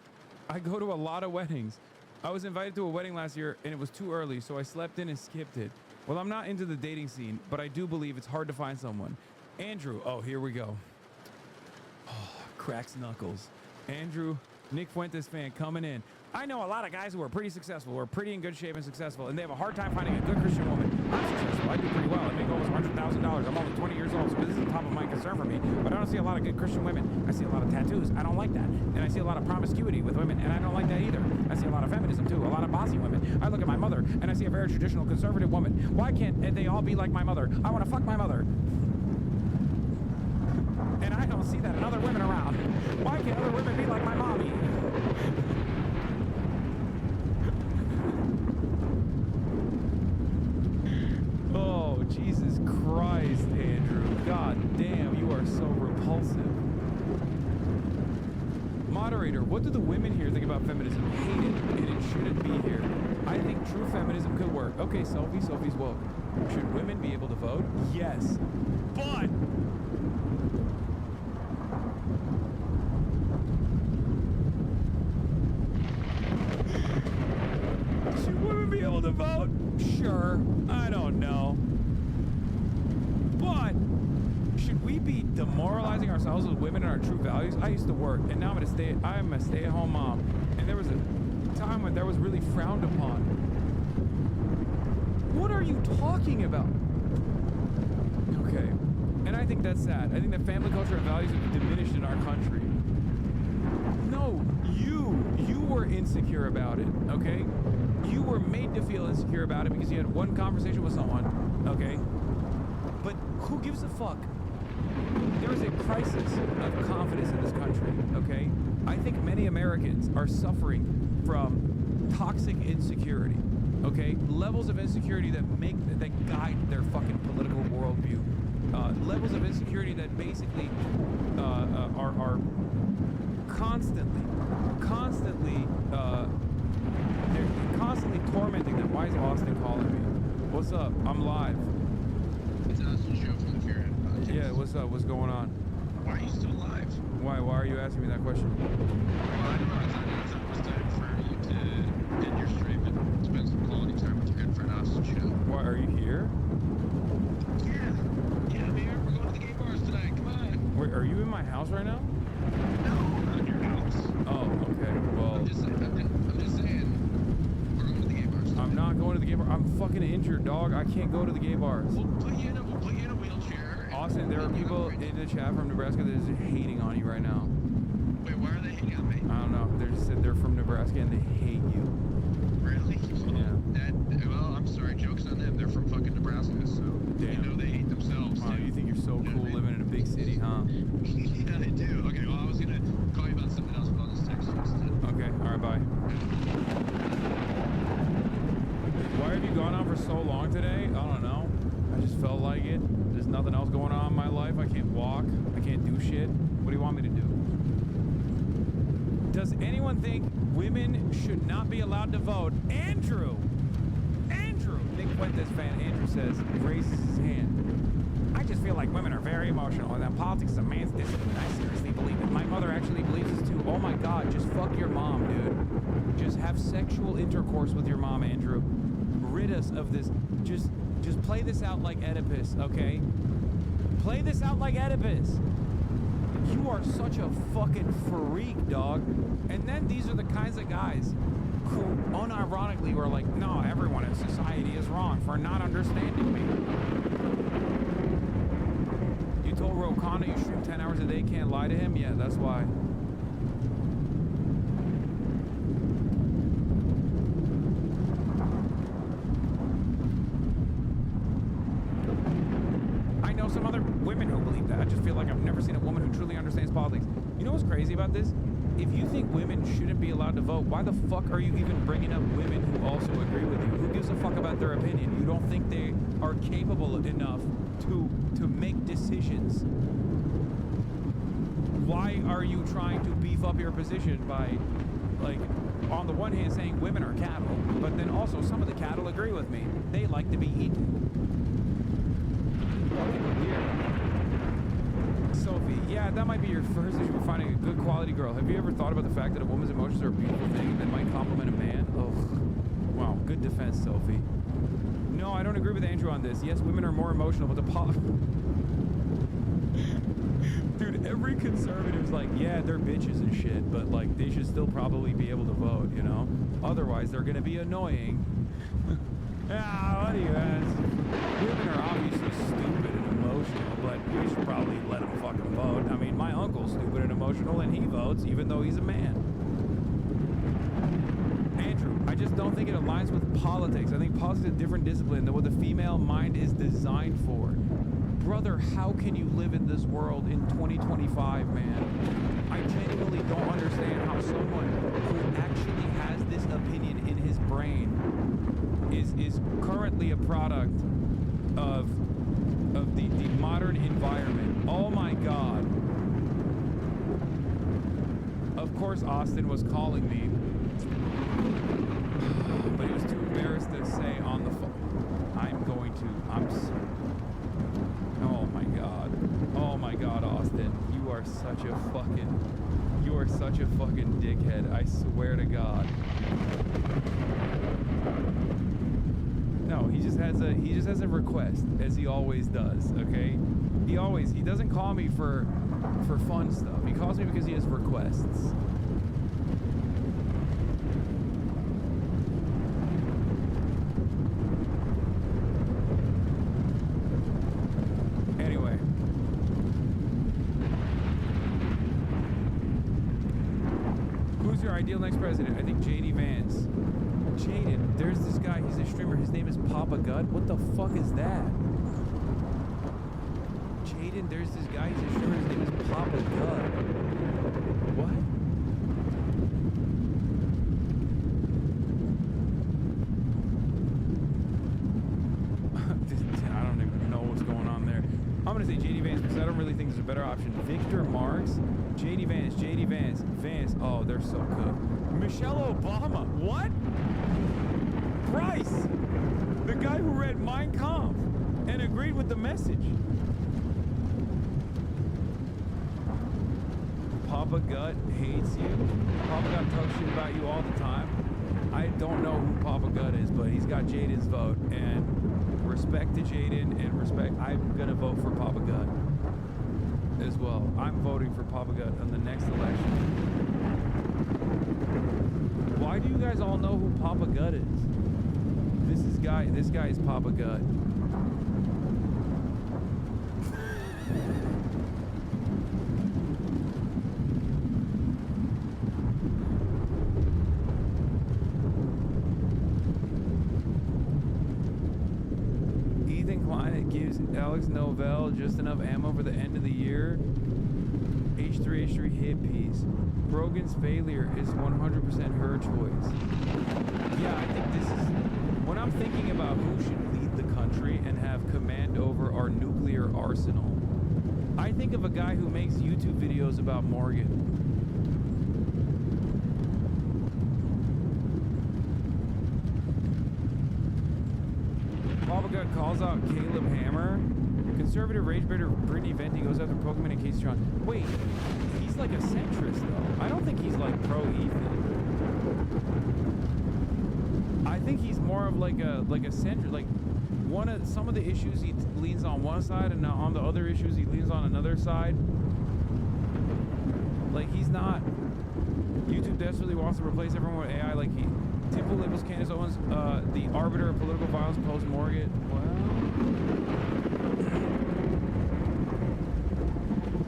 I go to a lot of weddings. I was invited to a wedding last year, and it was too early, so I slept in and skipped it. Well, I'm not into the dating scene, but I do believe it's hard to find someone. Andrew, oh, here we go. Oh, cracks knuckles. Andrew, Nick Fuentes fan coming in. I know a lot of guys who are pretty successful, who are pretty in good shape and successful, and they have a hard time finding a good Christian woman. I'm successful. I do pretty well. I make almost $100,000. I'm only 20 years old, so this is the top of mind concern for me. But I don't see a lot of good Christian women. I see a lot of tattoos. I don't like that. And I see a lot of promiscuity with women, and I don't like that either. I see a lot of feminism, too. A lot of bossy women. I look at my mother, and I see a very traditional conservative woman. Why can't they all be like my mother? I want to fuck my mother. And I don't see that in other women around. Why can't other women be like my mommy? Oh, Jesus Christ, Andrew. God damn, you are so repulsive. Moderator, what do the women here think about feminism? Hate it, and it shouldn't be here. I think true feminism could work. Okay, Sophie's woke. Should women be able to vote? Yes. But should women be able to vote? Sure. I don't know. But should we be demoralizing ourselves as women and our true values? I used to work, and now I'm a stay-at-home mom, and there was a time when that was really frowned upon. What are you talking about? Okay, and I think that's sad. I think that family culture and values have diminished in our country. No, you were insecure about it, okay? You were made to feel insecure about it because you had one conversation with someone, okay? But who gives a fuck? There is a crisis of confidence in this country, okay? I think many Americans are suffering from toxic insecurity, okay? Levels of insecurity that guide their fucking political worldview. Levels of insecurity that basically are they're constantly tormenting them. Why is Austin calling me? What's up? I'm live. It's Austin Show from the Fear Podcast. Yeah, what's up? What's going on? Why are you still live? Why are you asking me that question? Well, I don't know. I thought it was time for you to end your stream and spend some quality time with your good friend Austin Show. Why are you here? Yeah, I'm here. We're going to the gay bars tonight. Come on. Wait, are you in my house right now? No, not in your house. Oh, okay. Well, I'm just saying. We're going to the gay bars tonight. I'm not going to the gay bar. I'm fucking injured, dog. I can't go to the gay bars. We'll put you in a wheelchair. Austin, there are people in the chat from Nebraska that is hating on you right now. Wait, why are they hating on me? I don't know. They just said they're from Nebraska and they hate you. Really? Yeah. Well, I'm sorry. Joke's on them. They're from fucking Nebraska, so you know they hate themselves. Wow, you think you're so cool living in a big city, huh? Yeah, I do. Okay, well, I was gonna call you about something else, but I'll just text you instead. Okay, alright, bye. Why have you gone on for so long today? I don't know. I just felt like it. There's nothing else going on in my life. I can't walk. I can't do shit. What do you want me to do? Does anyone think women should not be allowed to vote? Andrew! Nick Fuentes fan, Andrew says, raises his hand. I just feel like women are very emotional, and that politics is a man's discipline. I seriously believe it. My mother actually believes this too. Oh my God, just fuck your mom, dude. Just have sexual intercourse with your mom, Andrew. Rid us of this. Just play this out like Oedipus, okay? Play this out like Oedipus. You are such a fucking freak, dog. And then these are the kinds of guys who unironically were like, no, everyone in society is wrong for not understanding me. You told Rokana you stream 10 hours a day, can't lie to him? Yeah, that's why. I know some other women who believe that. I just feel like I've never seen a woman who truly understands politics. You know what's crazy about this? If you think women shouldn't be allowed to vote, why the fuck are you even bringing up women who also agree with you? Who gives a fuck about their opinion? You don't think they are capable enough to make decisions? Why are you trying to beef up your position by, like, on the one hand saying women are cattle, but then also some of the cattle agree with me. They like to be eaten. Fucking weird. Sophie, yeah, that might be your first issue with finding a good quality girl. Have you ever thought about the fact that a woman's emotions are a beautiful thing that might compliment a man? Oh, wow, good defense, Sophie. No, I don't agree with Andrew on this. Yes, women are more emotional, but the dude, every conservative's like, yeah, they're bitches and shit, but like they should still probably be able to vote, you know? Otherwise, they're gonna be annoying. Ah, what do you ask? Women are obviously stupid and emotional, but we should probably let them fucking vote. I mean, my uncle's stupid and emotional, and he votes, even though he's a man. Andrew, I just don't think it aligns with politics. I think politics is a different discipline than what the female mind is designed for. Brother, how can you live in this world in 2025, man? I genuinely don't understand how someone who actually has this opinion in his brain is currently a product of the modern environment. Oh my God. Of course Austin was calling me, but he was too embarrassed to say on the phone. Oh my God, Austin. You are such a fucking dickhead. I swear to God. No, he just has a request, as he always does, okay? He doesn't call me for fun stuff. He calls me because he has requests. Anyway. Who's your ideal next president? I think J.D. Vance. Jaden, there's this guy, he's a streamer, his name is Papa Gut. What the fuck is that? Jaden, there's this guy, he's a streamer, his name is Papa Gut. What? I don't even know what's going on there. I'm gonna say J.D. Vance because I don't really think there's a better option. Victor Marks, J.D. Vance, Vance. Oh, they're so good. Michelle Obama, what? Bryce, the guy who read Mein Kampf and agreed with the message. Papa Gut hates you. Papa Gut talks shit about you all the time. I don't know who Papa Gut is, but he's got Jaden's vote, and respect to Jaden and respect. I'm gonna vote for Papa Gut as well. I'm voting for Papa Gut on the next election. Why do you guys all know who Papa Gut is? This guy is Papa Gut. Ethan Klein gives Alex Novell just enough ammo for the end of the year. H3 hit piece. Brogan's failure is 100% her choice. Yeah, I think this is... When I'm thinking about who should lead the country and have command over our nuclear arsenal, I think of a guy who makes YouTube videos about Morgan. Papa Gut calls out Caleb Hammer. Conservative rage baiter Brittany Venti goes after Pokemon and Casey Tron. Wait, he's like a centrist though. I don't think he's like pro-Ethan. I think he's more of like a centrist. Like some of the issues he leans on one side, and on the other issues he leans on another side. Like he's not. YouTube desperately wants to replace everyone with AI. Like Temple labels Candace Owens the arbiter of political violence post Morgan.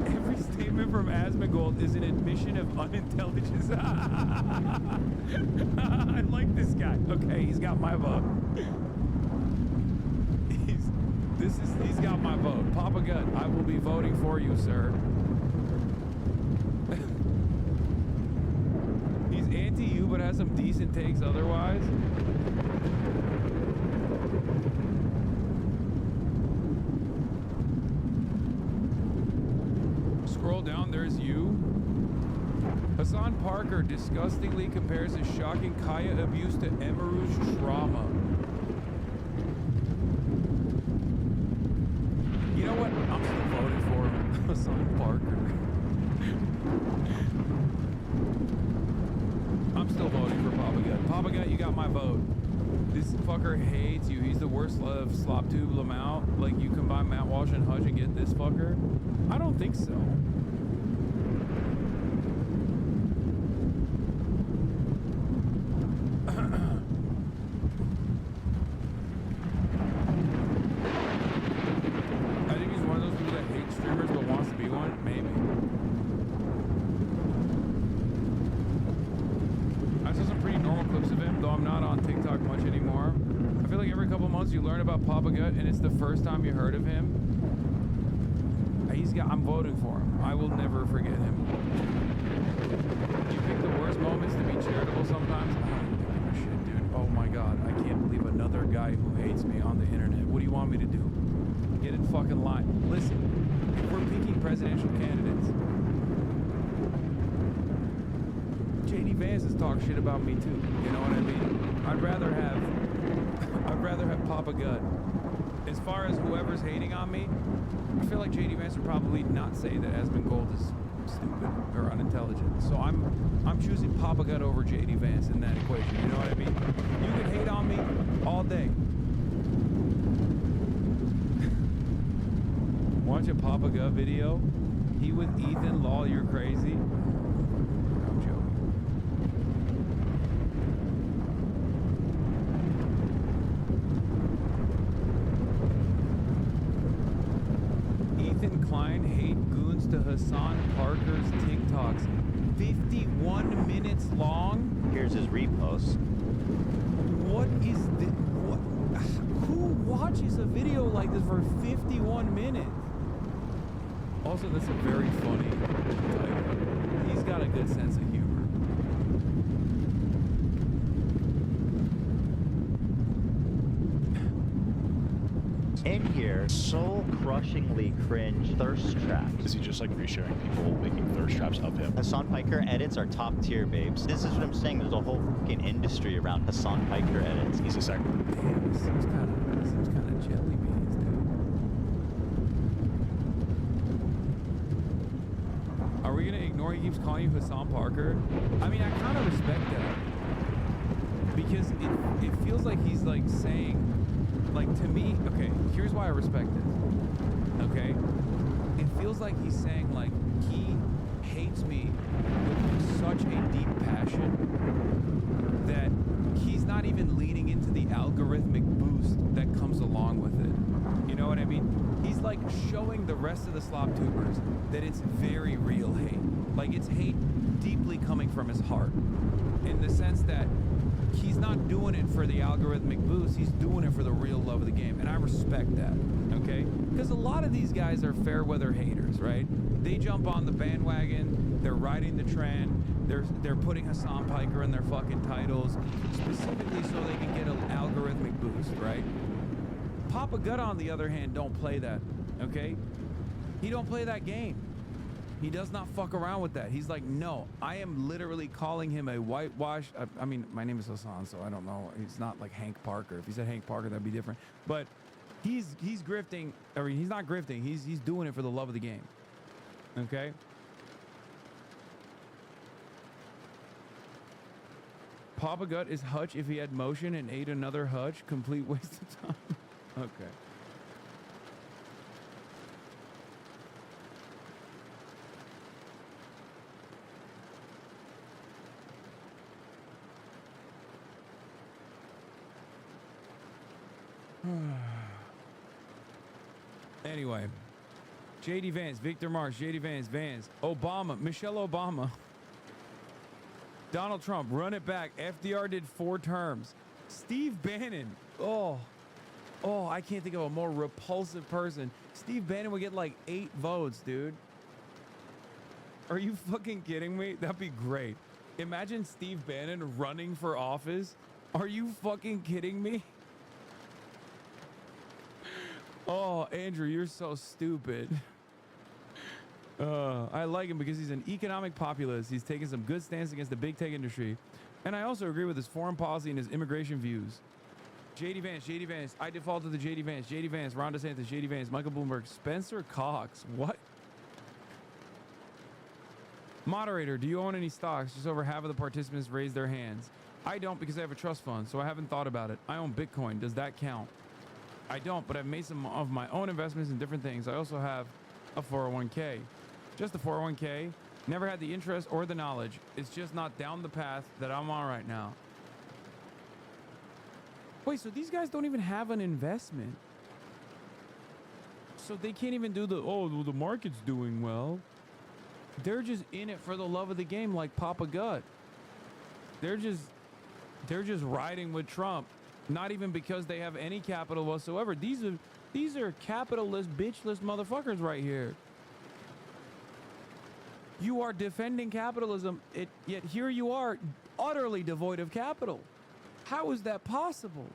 Every statement from Asmongold is an admission of unintelligence. I like this guy. Okay, he's got my vote. He's got my vote. Papa Gut, I will be voting for you, sir. He's anti-you, but has some decent takes otherwise. Scroll down, there's you. Hassan Parker disgustingly compares his shocking Kaya abuse to Emaru's trauma. You know what? I'm still voting for him. Hassan Parker. I'm still voting for Papa Gut. Papa Gut, you got my vote. This fucker hates you. He's the worst of slop tube Lamau. Like, you combine Matt Walsh and Hutch and get this fucker? I don't think so. I think he's one of those people that hates streamers but wants to be one. Maybe. I saw some pretty normal clips of him, though I'm not on TikTok much anymore. I feel like every couple months you learn about Papa Gut, and it's the first time you heard of him. I'm voting for him. I will never forget him. You pick the worst moments to be charitable sometimes. I don't give a shit, dude. Oh my god, I can't believe another guy who hates me on the internet. What do you want me to do? Get in fucking line. Listen, if we're picking presidential candidates, J.D. Vance has talked shit about me too. You know what I mean? I'd rather have Papa Gut. As far as whoever's hating on me, I feel like J.D. Vance would probably not say that Asmongold is stupid or unintelligent. So I'm choosing Papa Gut over J.D. Vance in that equation. You know what I mean? You can hate on me all day. Watch a Papa Gut video. He with Ethan Law, you're crazy. I'm joking. Ethan Klein hate goons to Hassan Parker's TikToks. 51 minutes long. Here's his repost. What is this? What? Who watches a video like this for 51 minutes? Also, that's a very funny title. He's got a good sense of humor. In here, soul-crushingly cringe thirst traps. Is he just like resharing people making thirst traps of him? Hassan Piker edits are top tier, babes. This is what I'm saying. There's a whole fucking industry around Hassan Piker edits. He's a second. Damn, this seems kind of jelly beans, dude. Are we gonna ignore he keeps calling you Hassan Parker? I mean, I kind of respect that because it feels like he's like saying. Like, to me, okay, here's why I respect this, okay? It feels like he's saying, like, he hates me with such a deep passion that he's not even leaning into the algorithmic boost that comes along with it. You know what I mean? He's, like, showing the rest of the slop tubers that it's very real hate. Like, it's hate deeply coming from his heart in the sense that he's not doing it for the algorithmic boost. He's doing it for the real love of the game. And I respect that, okay? Because a lot of these guys are fair weather haters, right? They jump on the bandwagon. They're riding the trend. They're putting Hassan Piker in their fucking titles specifically so they can get an algorithmic boost, right? Papa Gut, on the other hand, don't play that, okay? He don't play that game. He does not fuck around with that. He's like, no, I am literally calling him a whitewash. I mean, my name is Hasan, so I don't know. He's not like Hank Parker. If he said Hank Parker, that'd be different. But he's grifting. I mean, he's not grifting. He's doing it for the love of the game. Okay. Papa Gut is Hutch if he had motion and ate another Hutch. Complete waste of time. Okay. Anyway, JD Vance, Victor Marsh, JD Vance, Vance, Obama, Michelle Obama, Donald Trump, run it back. FDR did 4 terms. Steve Bannon. Oh, I can't think of a more repulsive person. Steve Bannon would get like 8 votes, dude. Are you fucking kidding me? That'd be great. Imagine Steve Bannon running for office. Are you fucking kidding me? Oh, Andrew, you're so stupid. I like him because he's an economic populist. He's taking some good stance against the big tech industry. And I also agree with his foreign policy and his immigration views. JD Vance. I default to the JD Vance, Ron DeSantis, JD Vance, Michael Bloomberg, Spencer Cox. What? Moderator, do you own any stocks? Just over half of the participants raised their hands. I don't because I have a trust fund, so I haven't thought about it. I own Bitcoin. Does that count? I don't, but I've made some of my own investments in different things. I also have a 401k. Just a 401k. Never had the interest or the knowledge. It's just not down the path that I'm on right now. Wait, so these guys don't even have an investment? So they can't even do the, oh, well, the market's doing well. They're just in it for the love of the game like Papa Gut. They're just riding with Trump. Not even because they have any capital whatsoever. These are capitalist, bitchless motherfuckers right here. You are defending capitalism, yet here you are, utterly devoid of capital. How is that possible?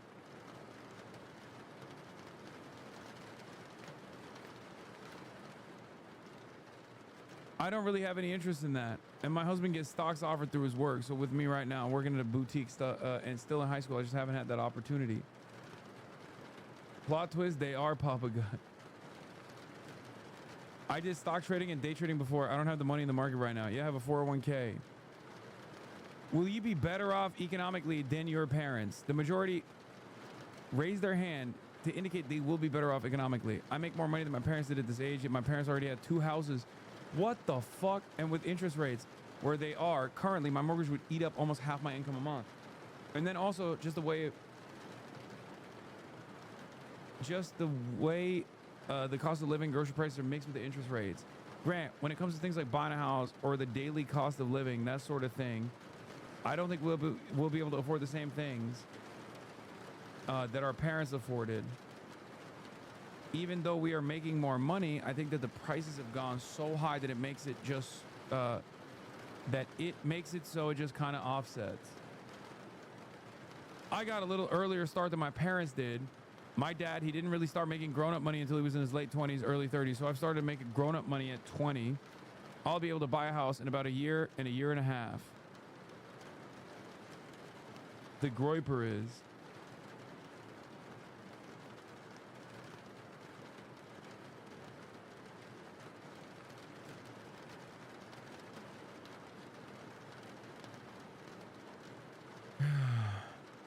I don't really have any interest in that. And my husband gets stocks offered through his work. So with me right now, working at a boutique and still in high school, I just haven't had that opportunity. Plot twist, they are Papa Gut. I did stock trading and day trading before. I don't have the money in the market right now. Yeah, I have a 401k. Will you be better off economically than your parents? The majority raise their hand to indicate they will be better off economically. I make more money than my parents did at this age, yet my parents already had 2 houses. What the fuck? And with interest rates where they are currently, my mortgage would eat up almost half my income a month. And then also just the way the cost of living, grocery prices are mixed with the interest rates. Grant, when it comes to things like buying a house or the daily cost of living, that sort of thing, I don't think we'll be able to afford the same things that our parents afforded. Even though we are making more money, I think that the prices have gone so high that it makes it just so it just kind of offsets. I got a little earlier start than my parents did. My dad, he didn't really start making grown-up money until he was in his late 20s, early 30s. So I've started making grown-up money at 20. I'll be able to buy a house in about a year and a half. The Groiper is.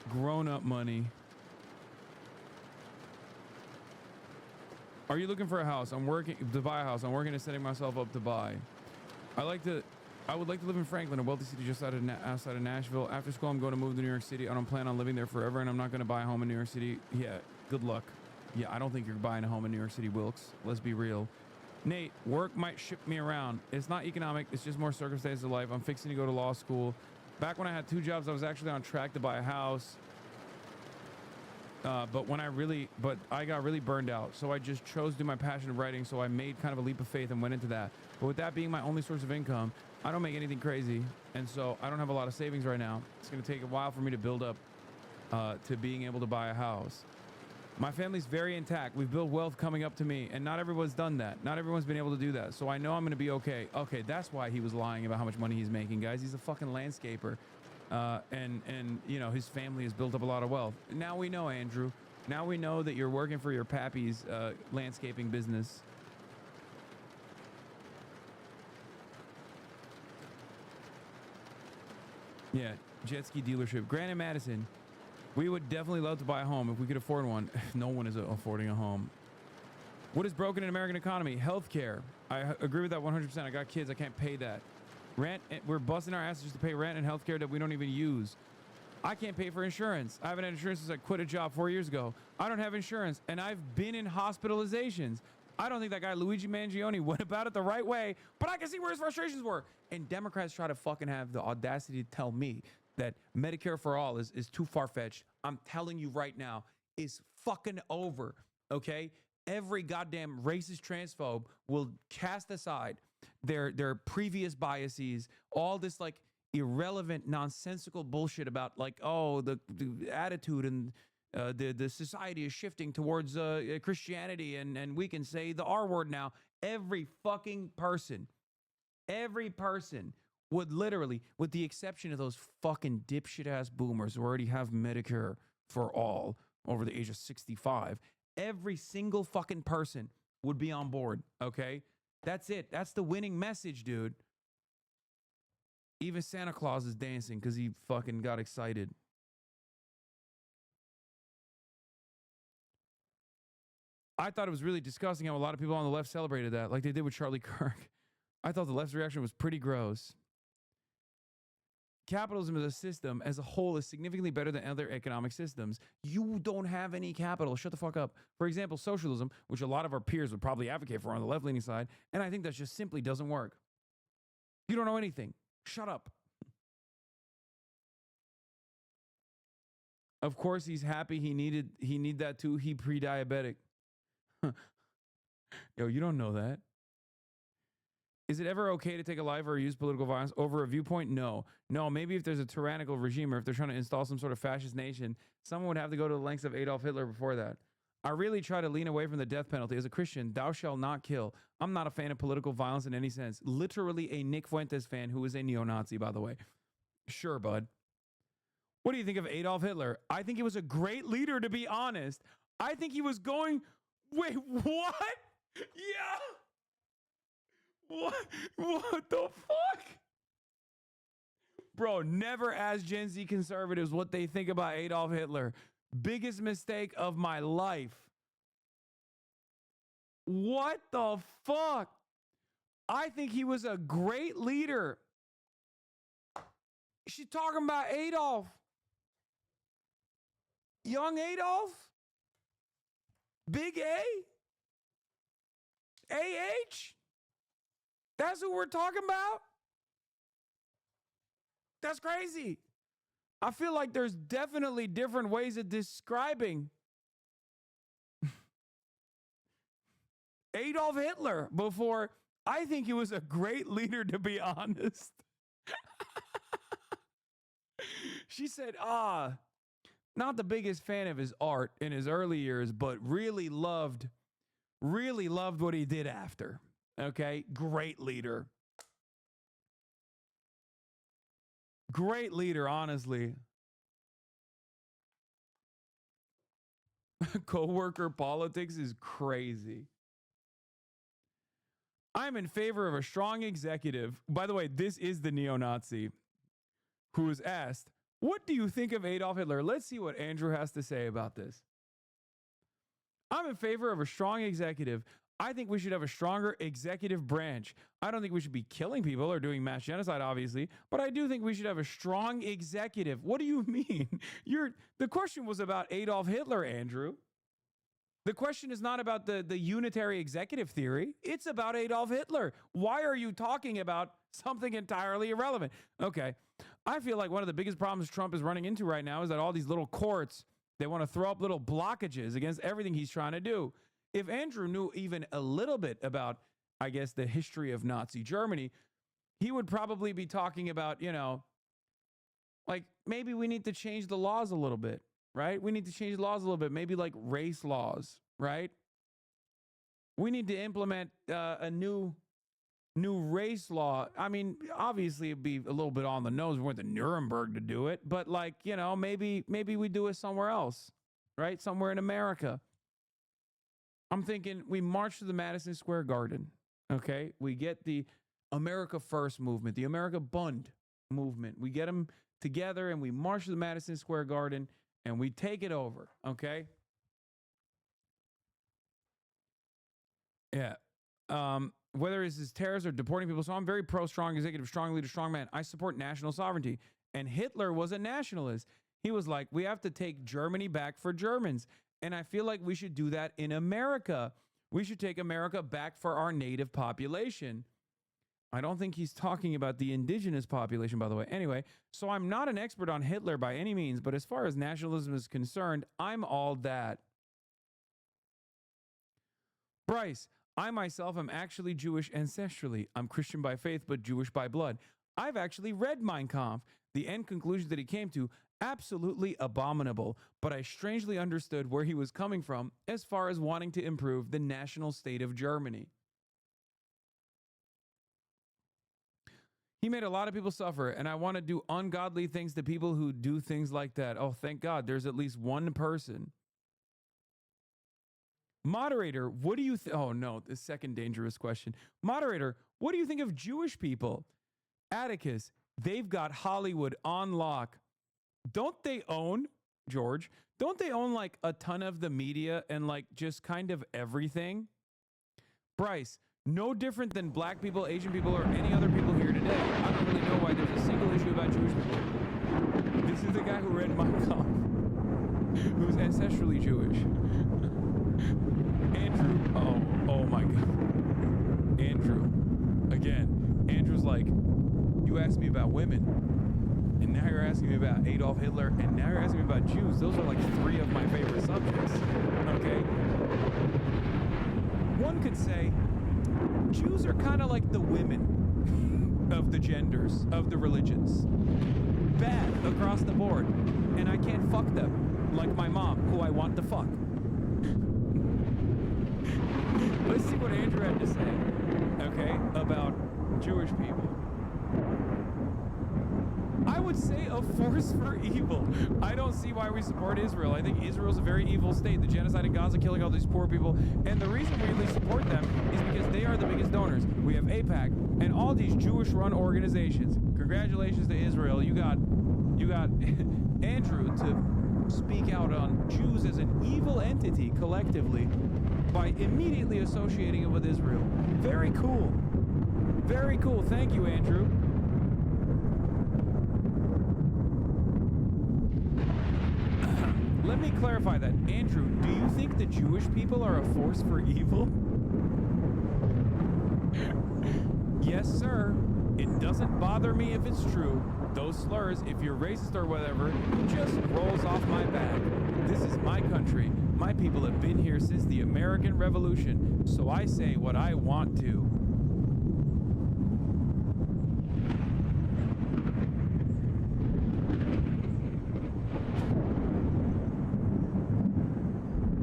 Grown-up money. Are you looking for a house? I'm working to buy a house. I'm working at setting myself up to buy. I would like to live in Franklin, a wealthy city just outside of Nashville. After school, I'm going to move to New York City. I don't plan on living there forever, and I'm not going to buy a home in New York City. Yeah, good luck. Yeah, I don't think you're buying a home in New York City, Wilkes. Let's be real. Nate, work might ship me around. It's not economic. It's just more circumstances of life. I'm fixing to go to law school. Back when I had 2 jobs, I was actually on track to buy a house. But I got really burned out. So I just chose to do my passion of writing. So I made kind of a leap of faith and went into that. But with that being my only source of income, I don't make anything crazy. And so I don't have a lot of savings right now. It's going to take a while for me to build up to being able to buy a house. My family's very intact. We've built wealth coming up to me, and not everyone's done that. Not everyone's been able to do that. So I know I'm going to be okay. Okay, that's why he was lying about how much money he's making, guys. He's a fucking landscaper. And you know, his family has built up a lot of wealth. Now we know, Andrew. Now we know that you're working for your pappy's landscaping business. Yeah, jet ski dealership. Grant and Madison. We would definitely love to buy a home if we could afford one. No one is affording a home. What is broken in American economy? Healthcare. I agree with that 100%. I got kids. I can't pay that. Rent. We're busting our asses just to pay rent and healthcare that we don't even use. I can't pay for insurance. I haven't had insurance since I quit a job 4 years ago. I don't have insurance, and I've been in hospitalizations. I don't think that guy Luigi Mangione went about it the right way, but I can see where his frustrations were. And Democrats try to fucking have the audacity to tell me that Medicare for all is too far-fetched. I'm telling you right now, is fucking over, okay? Every goddamn racist transphobe will cast aside their previous biases, all this like irrelevant, nonsensical bullshit about like, oh, the attitude and the society is shifting towards Christianity, and we can say the R word now. Every fucking person would literally, with the exception of those fucking dipshit ass boomers who already have Medicare for all over the age of 65, every single fucking person would be on board, okay? That's it. That's the winning message, dude. Even Santa Claus is dancing because he fucking got excited. I thought it was really disgusting how a lot of people on the left celebrated that, like they did with Charlie Kirk. I thought the left's reaction was pretty gross. Capitalism as a system as a whole is significantly better than other economic systems. You don't have any capital. Shut the fuck up. For example, socialism, which a lot of our peers would probably advocate for on the left-leaning side, and I think that just simply doesn't work. You don't know anything. Shut up. Of course, he's happy he need that too. He pre-diabetic. Yo, you don't know that. Is it ever okay to take a life or use political violence over a viewpoint? No. No, maybe if there's a tyrannical regime or if they're trying to install some sort of fascist nation, someone would have to go to the lengths of Adolf Hitler before that. I really try to lean away from the death penalty. As a Christian, thou shalt not kill. I'm not a fan of political violence in any sense. Literally a Nick Fuentes fan who is a neo-Nazi, by the way. Sure, bud. What do you think of Adolf Hitler? I think he was a great leader, to be honest. I think he was going... Wait, what? Yeah. What the fuck? Bro, never ask Gen Z conservatives what they think about Adolf Hitler. Biggest mistake of my life. What the fuck? I think he was a great leader. She's talking about Adolf. Young Adolf? Big A? AH? That's who we're talking about? That's crazy. I feel like there's definitely different ways of describing Adolf Hitler before. I think he was a great leader, to be honest. She said, not the biggest fan of his art in his early years, but really loved what he did after. Okay? Great leader. Great leader, honestly. Coworker politics is crazy. I'm in favor of a strong executive. By the way, this is the neo-Nazi who was asked, what do you think of Adolf Hitler? Let's see what Andrew has to say about this. I'm in favor of a strong executive. I think we should have a stronger executive branch. I don't think we should be killing people or doing mass genocide, obviously, but I do think we should have a strong executive. What do you mean? The question was about Adolf Hitler, Andrew. The question is not about the unitary executive theory. It's about Adolf Hitler. Why are you talking about something entirely irrelevant? Okay. I feel like one of the biggest problems Trump is running into right now is that all these little courts, they want to throw up little blockages against everything he's trying to do. If Andrew knew even a little bit about, I guess, the history of Nazi Germany, he would probably be talking about, like maybe we need to change the laws a little bit, right? We need to change the laws a little bit, maybe like race laws, right? We need to implement a new race law. I mean, obviously it'd be a little bit on the nose. We went to Nuremberg to do it, but like, maybe we do it somewhere else, right? Somewhere in America. I'm thinking we march to the Madison Square Garden, okay? We get the America First movement, the America Bund movement. We get them together and we march to the Madison Square Garden and we take it over, okay? Yeah. Whether it's his terrorists or deporting people. So I'm very pro-strong executive, strong leader, strong man. I support national sovereignty. And Hitler was a nationalist. He was like, we have to take Germany back for Germans. And I feel like we should do that in America. We should take America back for our native population. I don't think he's talking about the indigenous population, by the way. Anyway, so I'm not an expert on Hitler by any means, but as far as nationalism is concerned, I'm all that. Bryce, I myself am actually Jewish ancestrally. I'm Christian by faith, but Jewish by blood. I've actually read Mein Kampf. The end conclusion that he came to, absolutely abominable, but I strangely understood where he was coming from as far as wanting to improve the national state of Germany. He made a lot of people suffer, and I want to do ungodly things to people who do things like that. Oh, thank God, there's at least one person. Moderator, what do you think? Oh, no, the second dangerous question. Moderator, what do you think of Jewish people? Atticus, they've got Hollywood on lock. Don't they own, George, don't they own like a ton of the media and like just kind of everything? Bryce, no different than black people, Asian people, or any other people here today. I don't really know why there's a single issue about Jewish people. This is the guy who read Mein Kampf, who's ancestrally Jewish. Andrew, oh my God. Andrew, again, Andrew's like, you asked me about women, and now you're asking me about Adolf Hitler, and now you're asking me about Jews. Those are like three of my favorite subjects, okay? One could say, Jews are kind of like the women of the genders, of the religions. Bad across the board. And I can't fuck them like my mom, who I want to fuck. Let's see what Andrew had to say, okay, about Jewish people. I would say a force for evil. I don't see why we support Israel. I think Israel's a very evil state. The genocide in Gaza, killing all these poor people. And the reason we really support them is because they are the biggest donors. We have AIPAC and all these Jewish-run organizations. Congratulations to Israel. You got Andrew to speak out on Jews as an evil entity collectively by immediately associating it with Israel. Very cool. Very cool. Thank you, Andrew. Let me clarify that. Andrew, do you think the Jewish people are a force for evil? Yes, sir. It doesn't bother me if it's true. Those slurs, if you're racist or whatever, just rolls off my back. This is my country. My people have been here since the American Revolution, so I say what I want to.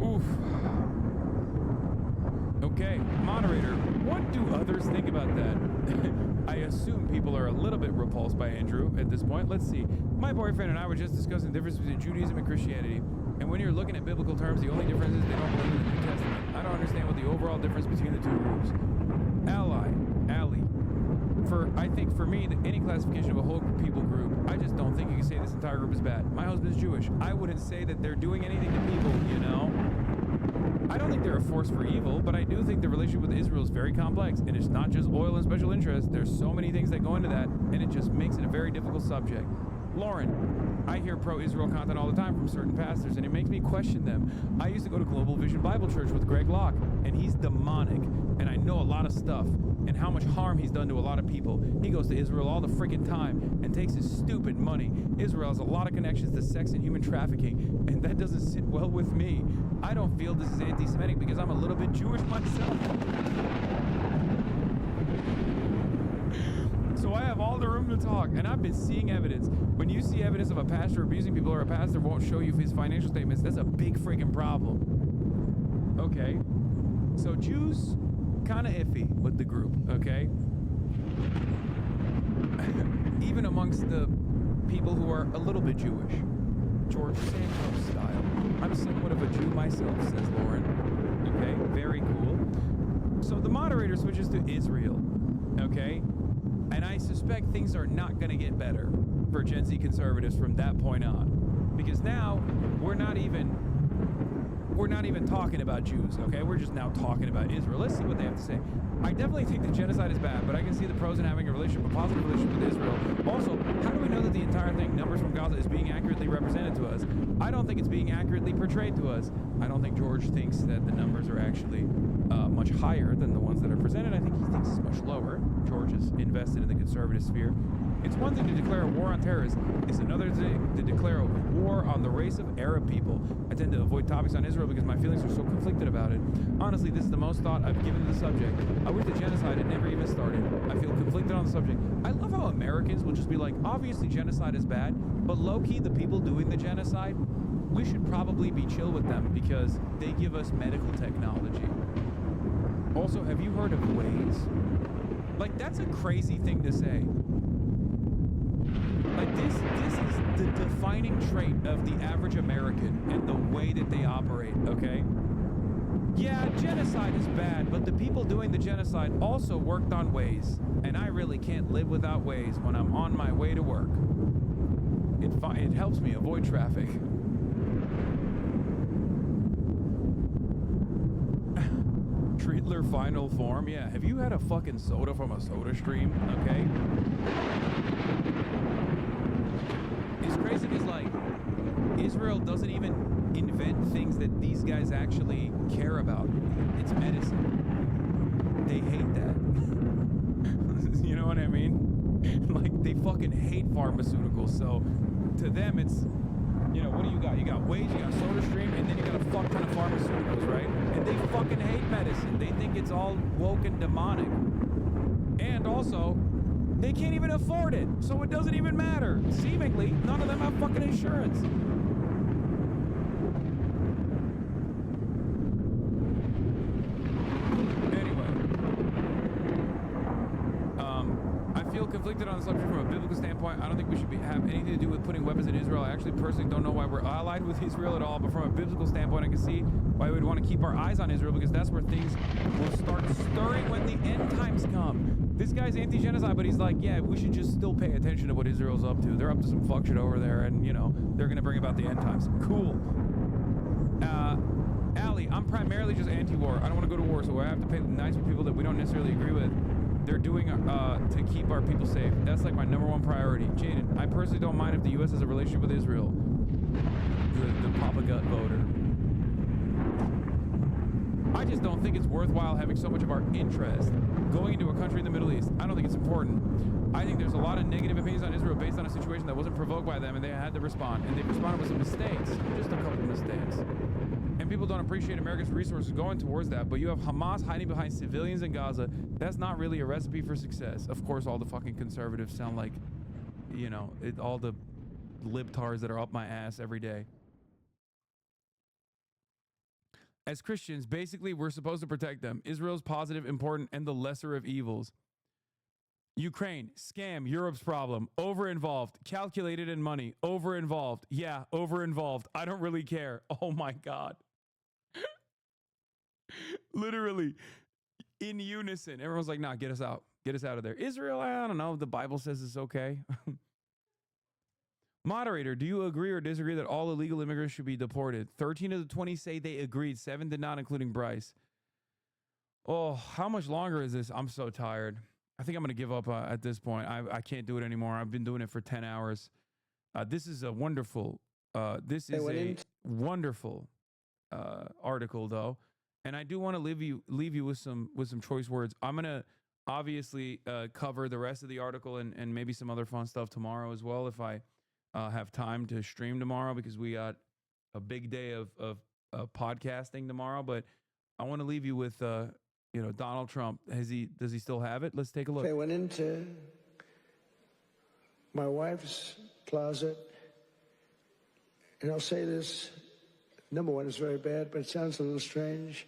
Oof. Okay, moderator, what do others think about that? I assume people are a little bit repulsed by Andrew at this point. Let's see. My boyfriend and I were just discussing the difference between Judaism and Christianity. And when you're looking at biblical terms, the only difference is they don't believe in the New Testament. I don't understand what the overall difference between the two groups. Ali. I think for me, any classification of a whole people group, I just don't think you can say this entire group is bad. My husband's Jewish. I wouldn't say that they're doing anything to people, you know? I don't think they're a force for evil, but I do think the relationship with Israel is very complex, and it's not just oil and special interests. There's so many things that go into that, and it just makes it a very difficult subject. Lauren, I hear pro-Israel content all the time from certain pastors, and it makes me question them. I used to go to Global Vision Bible Church with Greg Locke, and he's demonic, and I know a lot of stuff, and how much harm he's done to a lot of people. He goes to Israel all the freaking time and takes his stupid money. Israel has a lot of connections to sex and human trafficking, and that doesn't sit well with me. I don't feel this is anti-Semitic because I'm a little bit Jewish myself. So I have all the room to talk, and I've been seeing evidence. When you see evidence of a pastor abusing people or a pastor won't show you his financial statements, that's a big freaking problem. Okay, so Jews, kind of iffy with the group, okay? Even amongst the people who are a little bit Jewish. George Santos style. I'm somewhat of a Jew myself, says Lauren. Okay, very cool. So the moderator switches to Israel, okay? And I suspect things are not going to get better for Gen Z conservatives from that point on. Because now, we're not even talking about Jews, okay? We're just now talking about Israel. Let's see what they have to say. I definitely think that genocide is bad, but I can see the pros in having a relationship, a positive relationship with Israel. Also, how do we know that the entire thing, numbers from Gaza, is being accurately represented to us? I don't think it's being accurately portrayed to us. I don't think George thinks that the numbers are actually much higher than the ones that are presented. I think he thinks it's much lower. George is invested in the conservative sphere. It's one thing to declare a war on terrorists. It's another thing to declare a war on the race of Arab people. I tend to avoid topics on Israel because my feelings are so conflicted about it. Honestly, this is the most thought I've given to the subject. I wish the genocide had never even started. I feel conflicted on the subject. I love how Americans will just be like, obviously genocide is bad, but low-key, the people doing the genocide, we should probably be chill with them because they give us medical technology. Also, have you heard of Waze? Like, that's a crazy thing to say. Like, this is the defining trait of the average American and the way that they operate, okay? Yeah, genocide is bad, but the people doing the genocide also worked on Waze, and I really can't live without Waze when I'm on my way to work. It helps me avoid traffic. Treatler final form? Yeah, have you had a fucking soda from a soda stream? Okay. It's crazy because, like, Israel doesn't even invent things that these guys actually care about. It's medicine. They hate that. You know what I mean? Like, they fucking hate pharmaceuticals, so to them it's, you know, what do you got? You got Waze, you got SodaStream, and then you got a fuck ton of pharmaceuticals, right? And they fucking hate medicine. They think it's all woke and demonic. And also, they can't even afford it, so it doesn't even matter. Seemingly, none of them have fucking insurance. Conflicted on the subject from a biblical standpoint. I don't think we should have anything to do with putting weapons in Israel. I actually personally don't know why we're allied with Israel at all, but from a biblical standpoint, I can see why we'd want to keep our eyes on Israel because that's where things will start stirring when the end times come. This guy's anti-genocide, but he's like, yeah, we should just still pay attention to what Israel's up to. They're up to some fuck shit over there, and, you know, they're going to bring about the end times. Cool. Allie, I'm primarily just anti-war. I don't want to go to war, so I have to pay nice with people that we don't necessarily agree with. They're doing to keep our people safe. That's like my #1 priority. Jaden, I personally don't mind if the U.S. has a relationship with Israel. The Papa Gut voter. I just don't think it's worthwhile having so much of our interest going into a country in the Middle East. I don't think it's important. I think there's a lot of negative opinions on Israel based on a situation that wasn't provoked by them, and they had to respond. And they responded with some mistakes, just a couple of mistakes. And people don't appreciate America's resources going towards that, but you have Hamas hiding behind civilians in Gaza. That's not really a recipe for success. Of course, all the fucking conservatives sound like, you know, all the libtards that are up my ass every day. As Christians, basically, we're supposed to protect them. Israel's positive, important, and the lesser of evils. Ukraine, scam, Europe's problem, over-involved, calculated in money, over-involved. Yeah, over-involved. I don't really care. Oh my God. Literally, in unison. Everyone's like, nah, get us out. Get us out of there. Israel, I don't know. The Bible says it's okay. Moderator, do you agree or disagree that all illegal immigrants should be deported? 13 of the 20 say they agreed. 7 did not, including Bryce. Oh, how much longer is this? I'm so tired. I think I'm going to give up at this point. I can't do it anymore. I've been doing it for 10 hours. This is a wonderful, wonderful article, though. And I do want to leave you with some choice words. I'm going to obviously cover the rest of the article and maybe some other fun stuff tomorrow as well if I have time to stream tomorrow, because we got a big day of podcasting tomorrow. But I want to leave you with you know, Donald Trump. Does he still have it? Let's take a look. I went into my wife's closet, and I'll say this, #1 is very bad, but it sounds a little strange.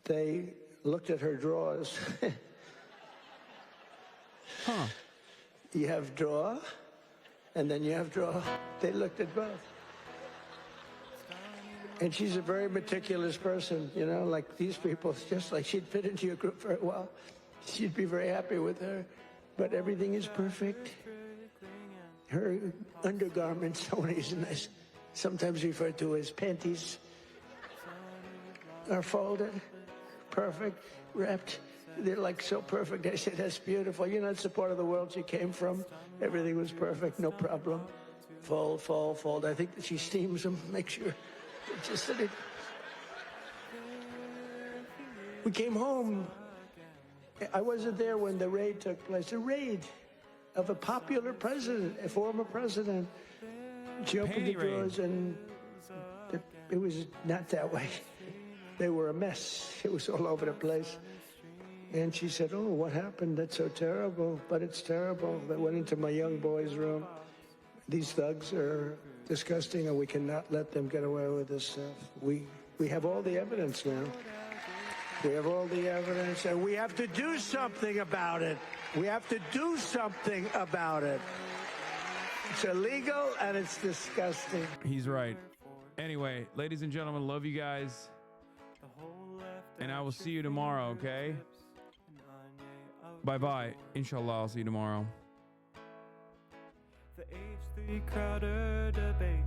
They looked at her drawers. Huh. You have drawer, and then you have drawer. They looked at both. And she's a very meticulous person, you know, like these people. It's just like she'd fit into your group very well. She'd be very happy with her, but everything is perfect. Her undergarments, I sometimes refer to as panties, are folded, perfect, wrapped. They're like so perfect. I said, that's beautiful. You know, it's the part of the world she came from. Everything was perfect, no problem. Fold, fold, fold. I think that she steams them, make sure. Just that we came home. I wasn't there when the raid took place. A raid of a popular president, a former president. She opened the drawers and it was not that way. They were a mess. It was all over the place. And she said, oh, what happened? That's so terrible. But it's terrible. They went into my young boy's room. These thugs are disgusting, and we cannot let them get away with this stuff. We have all the evidence now. We have all the evidence, and we have to do something about it. We have to do something about it. It's illegal, and it's disgusting. He's right. Anyway, ladies and gentlemen, love you guys. And I will see you tomorrow, okay? Bye-bye. Inshallah, I'll see you tomorrow. The H3 Crowder debate.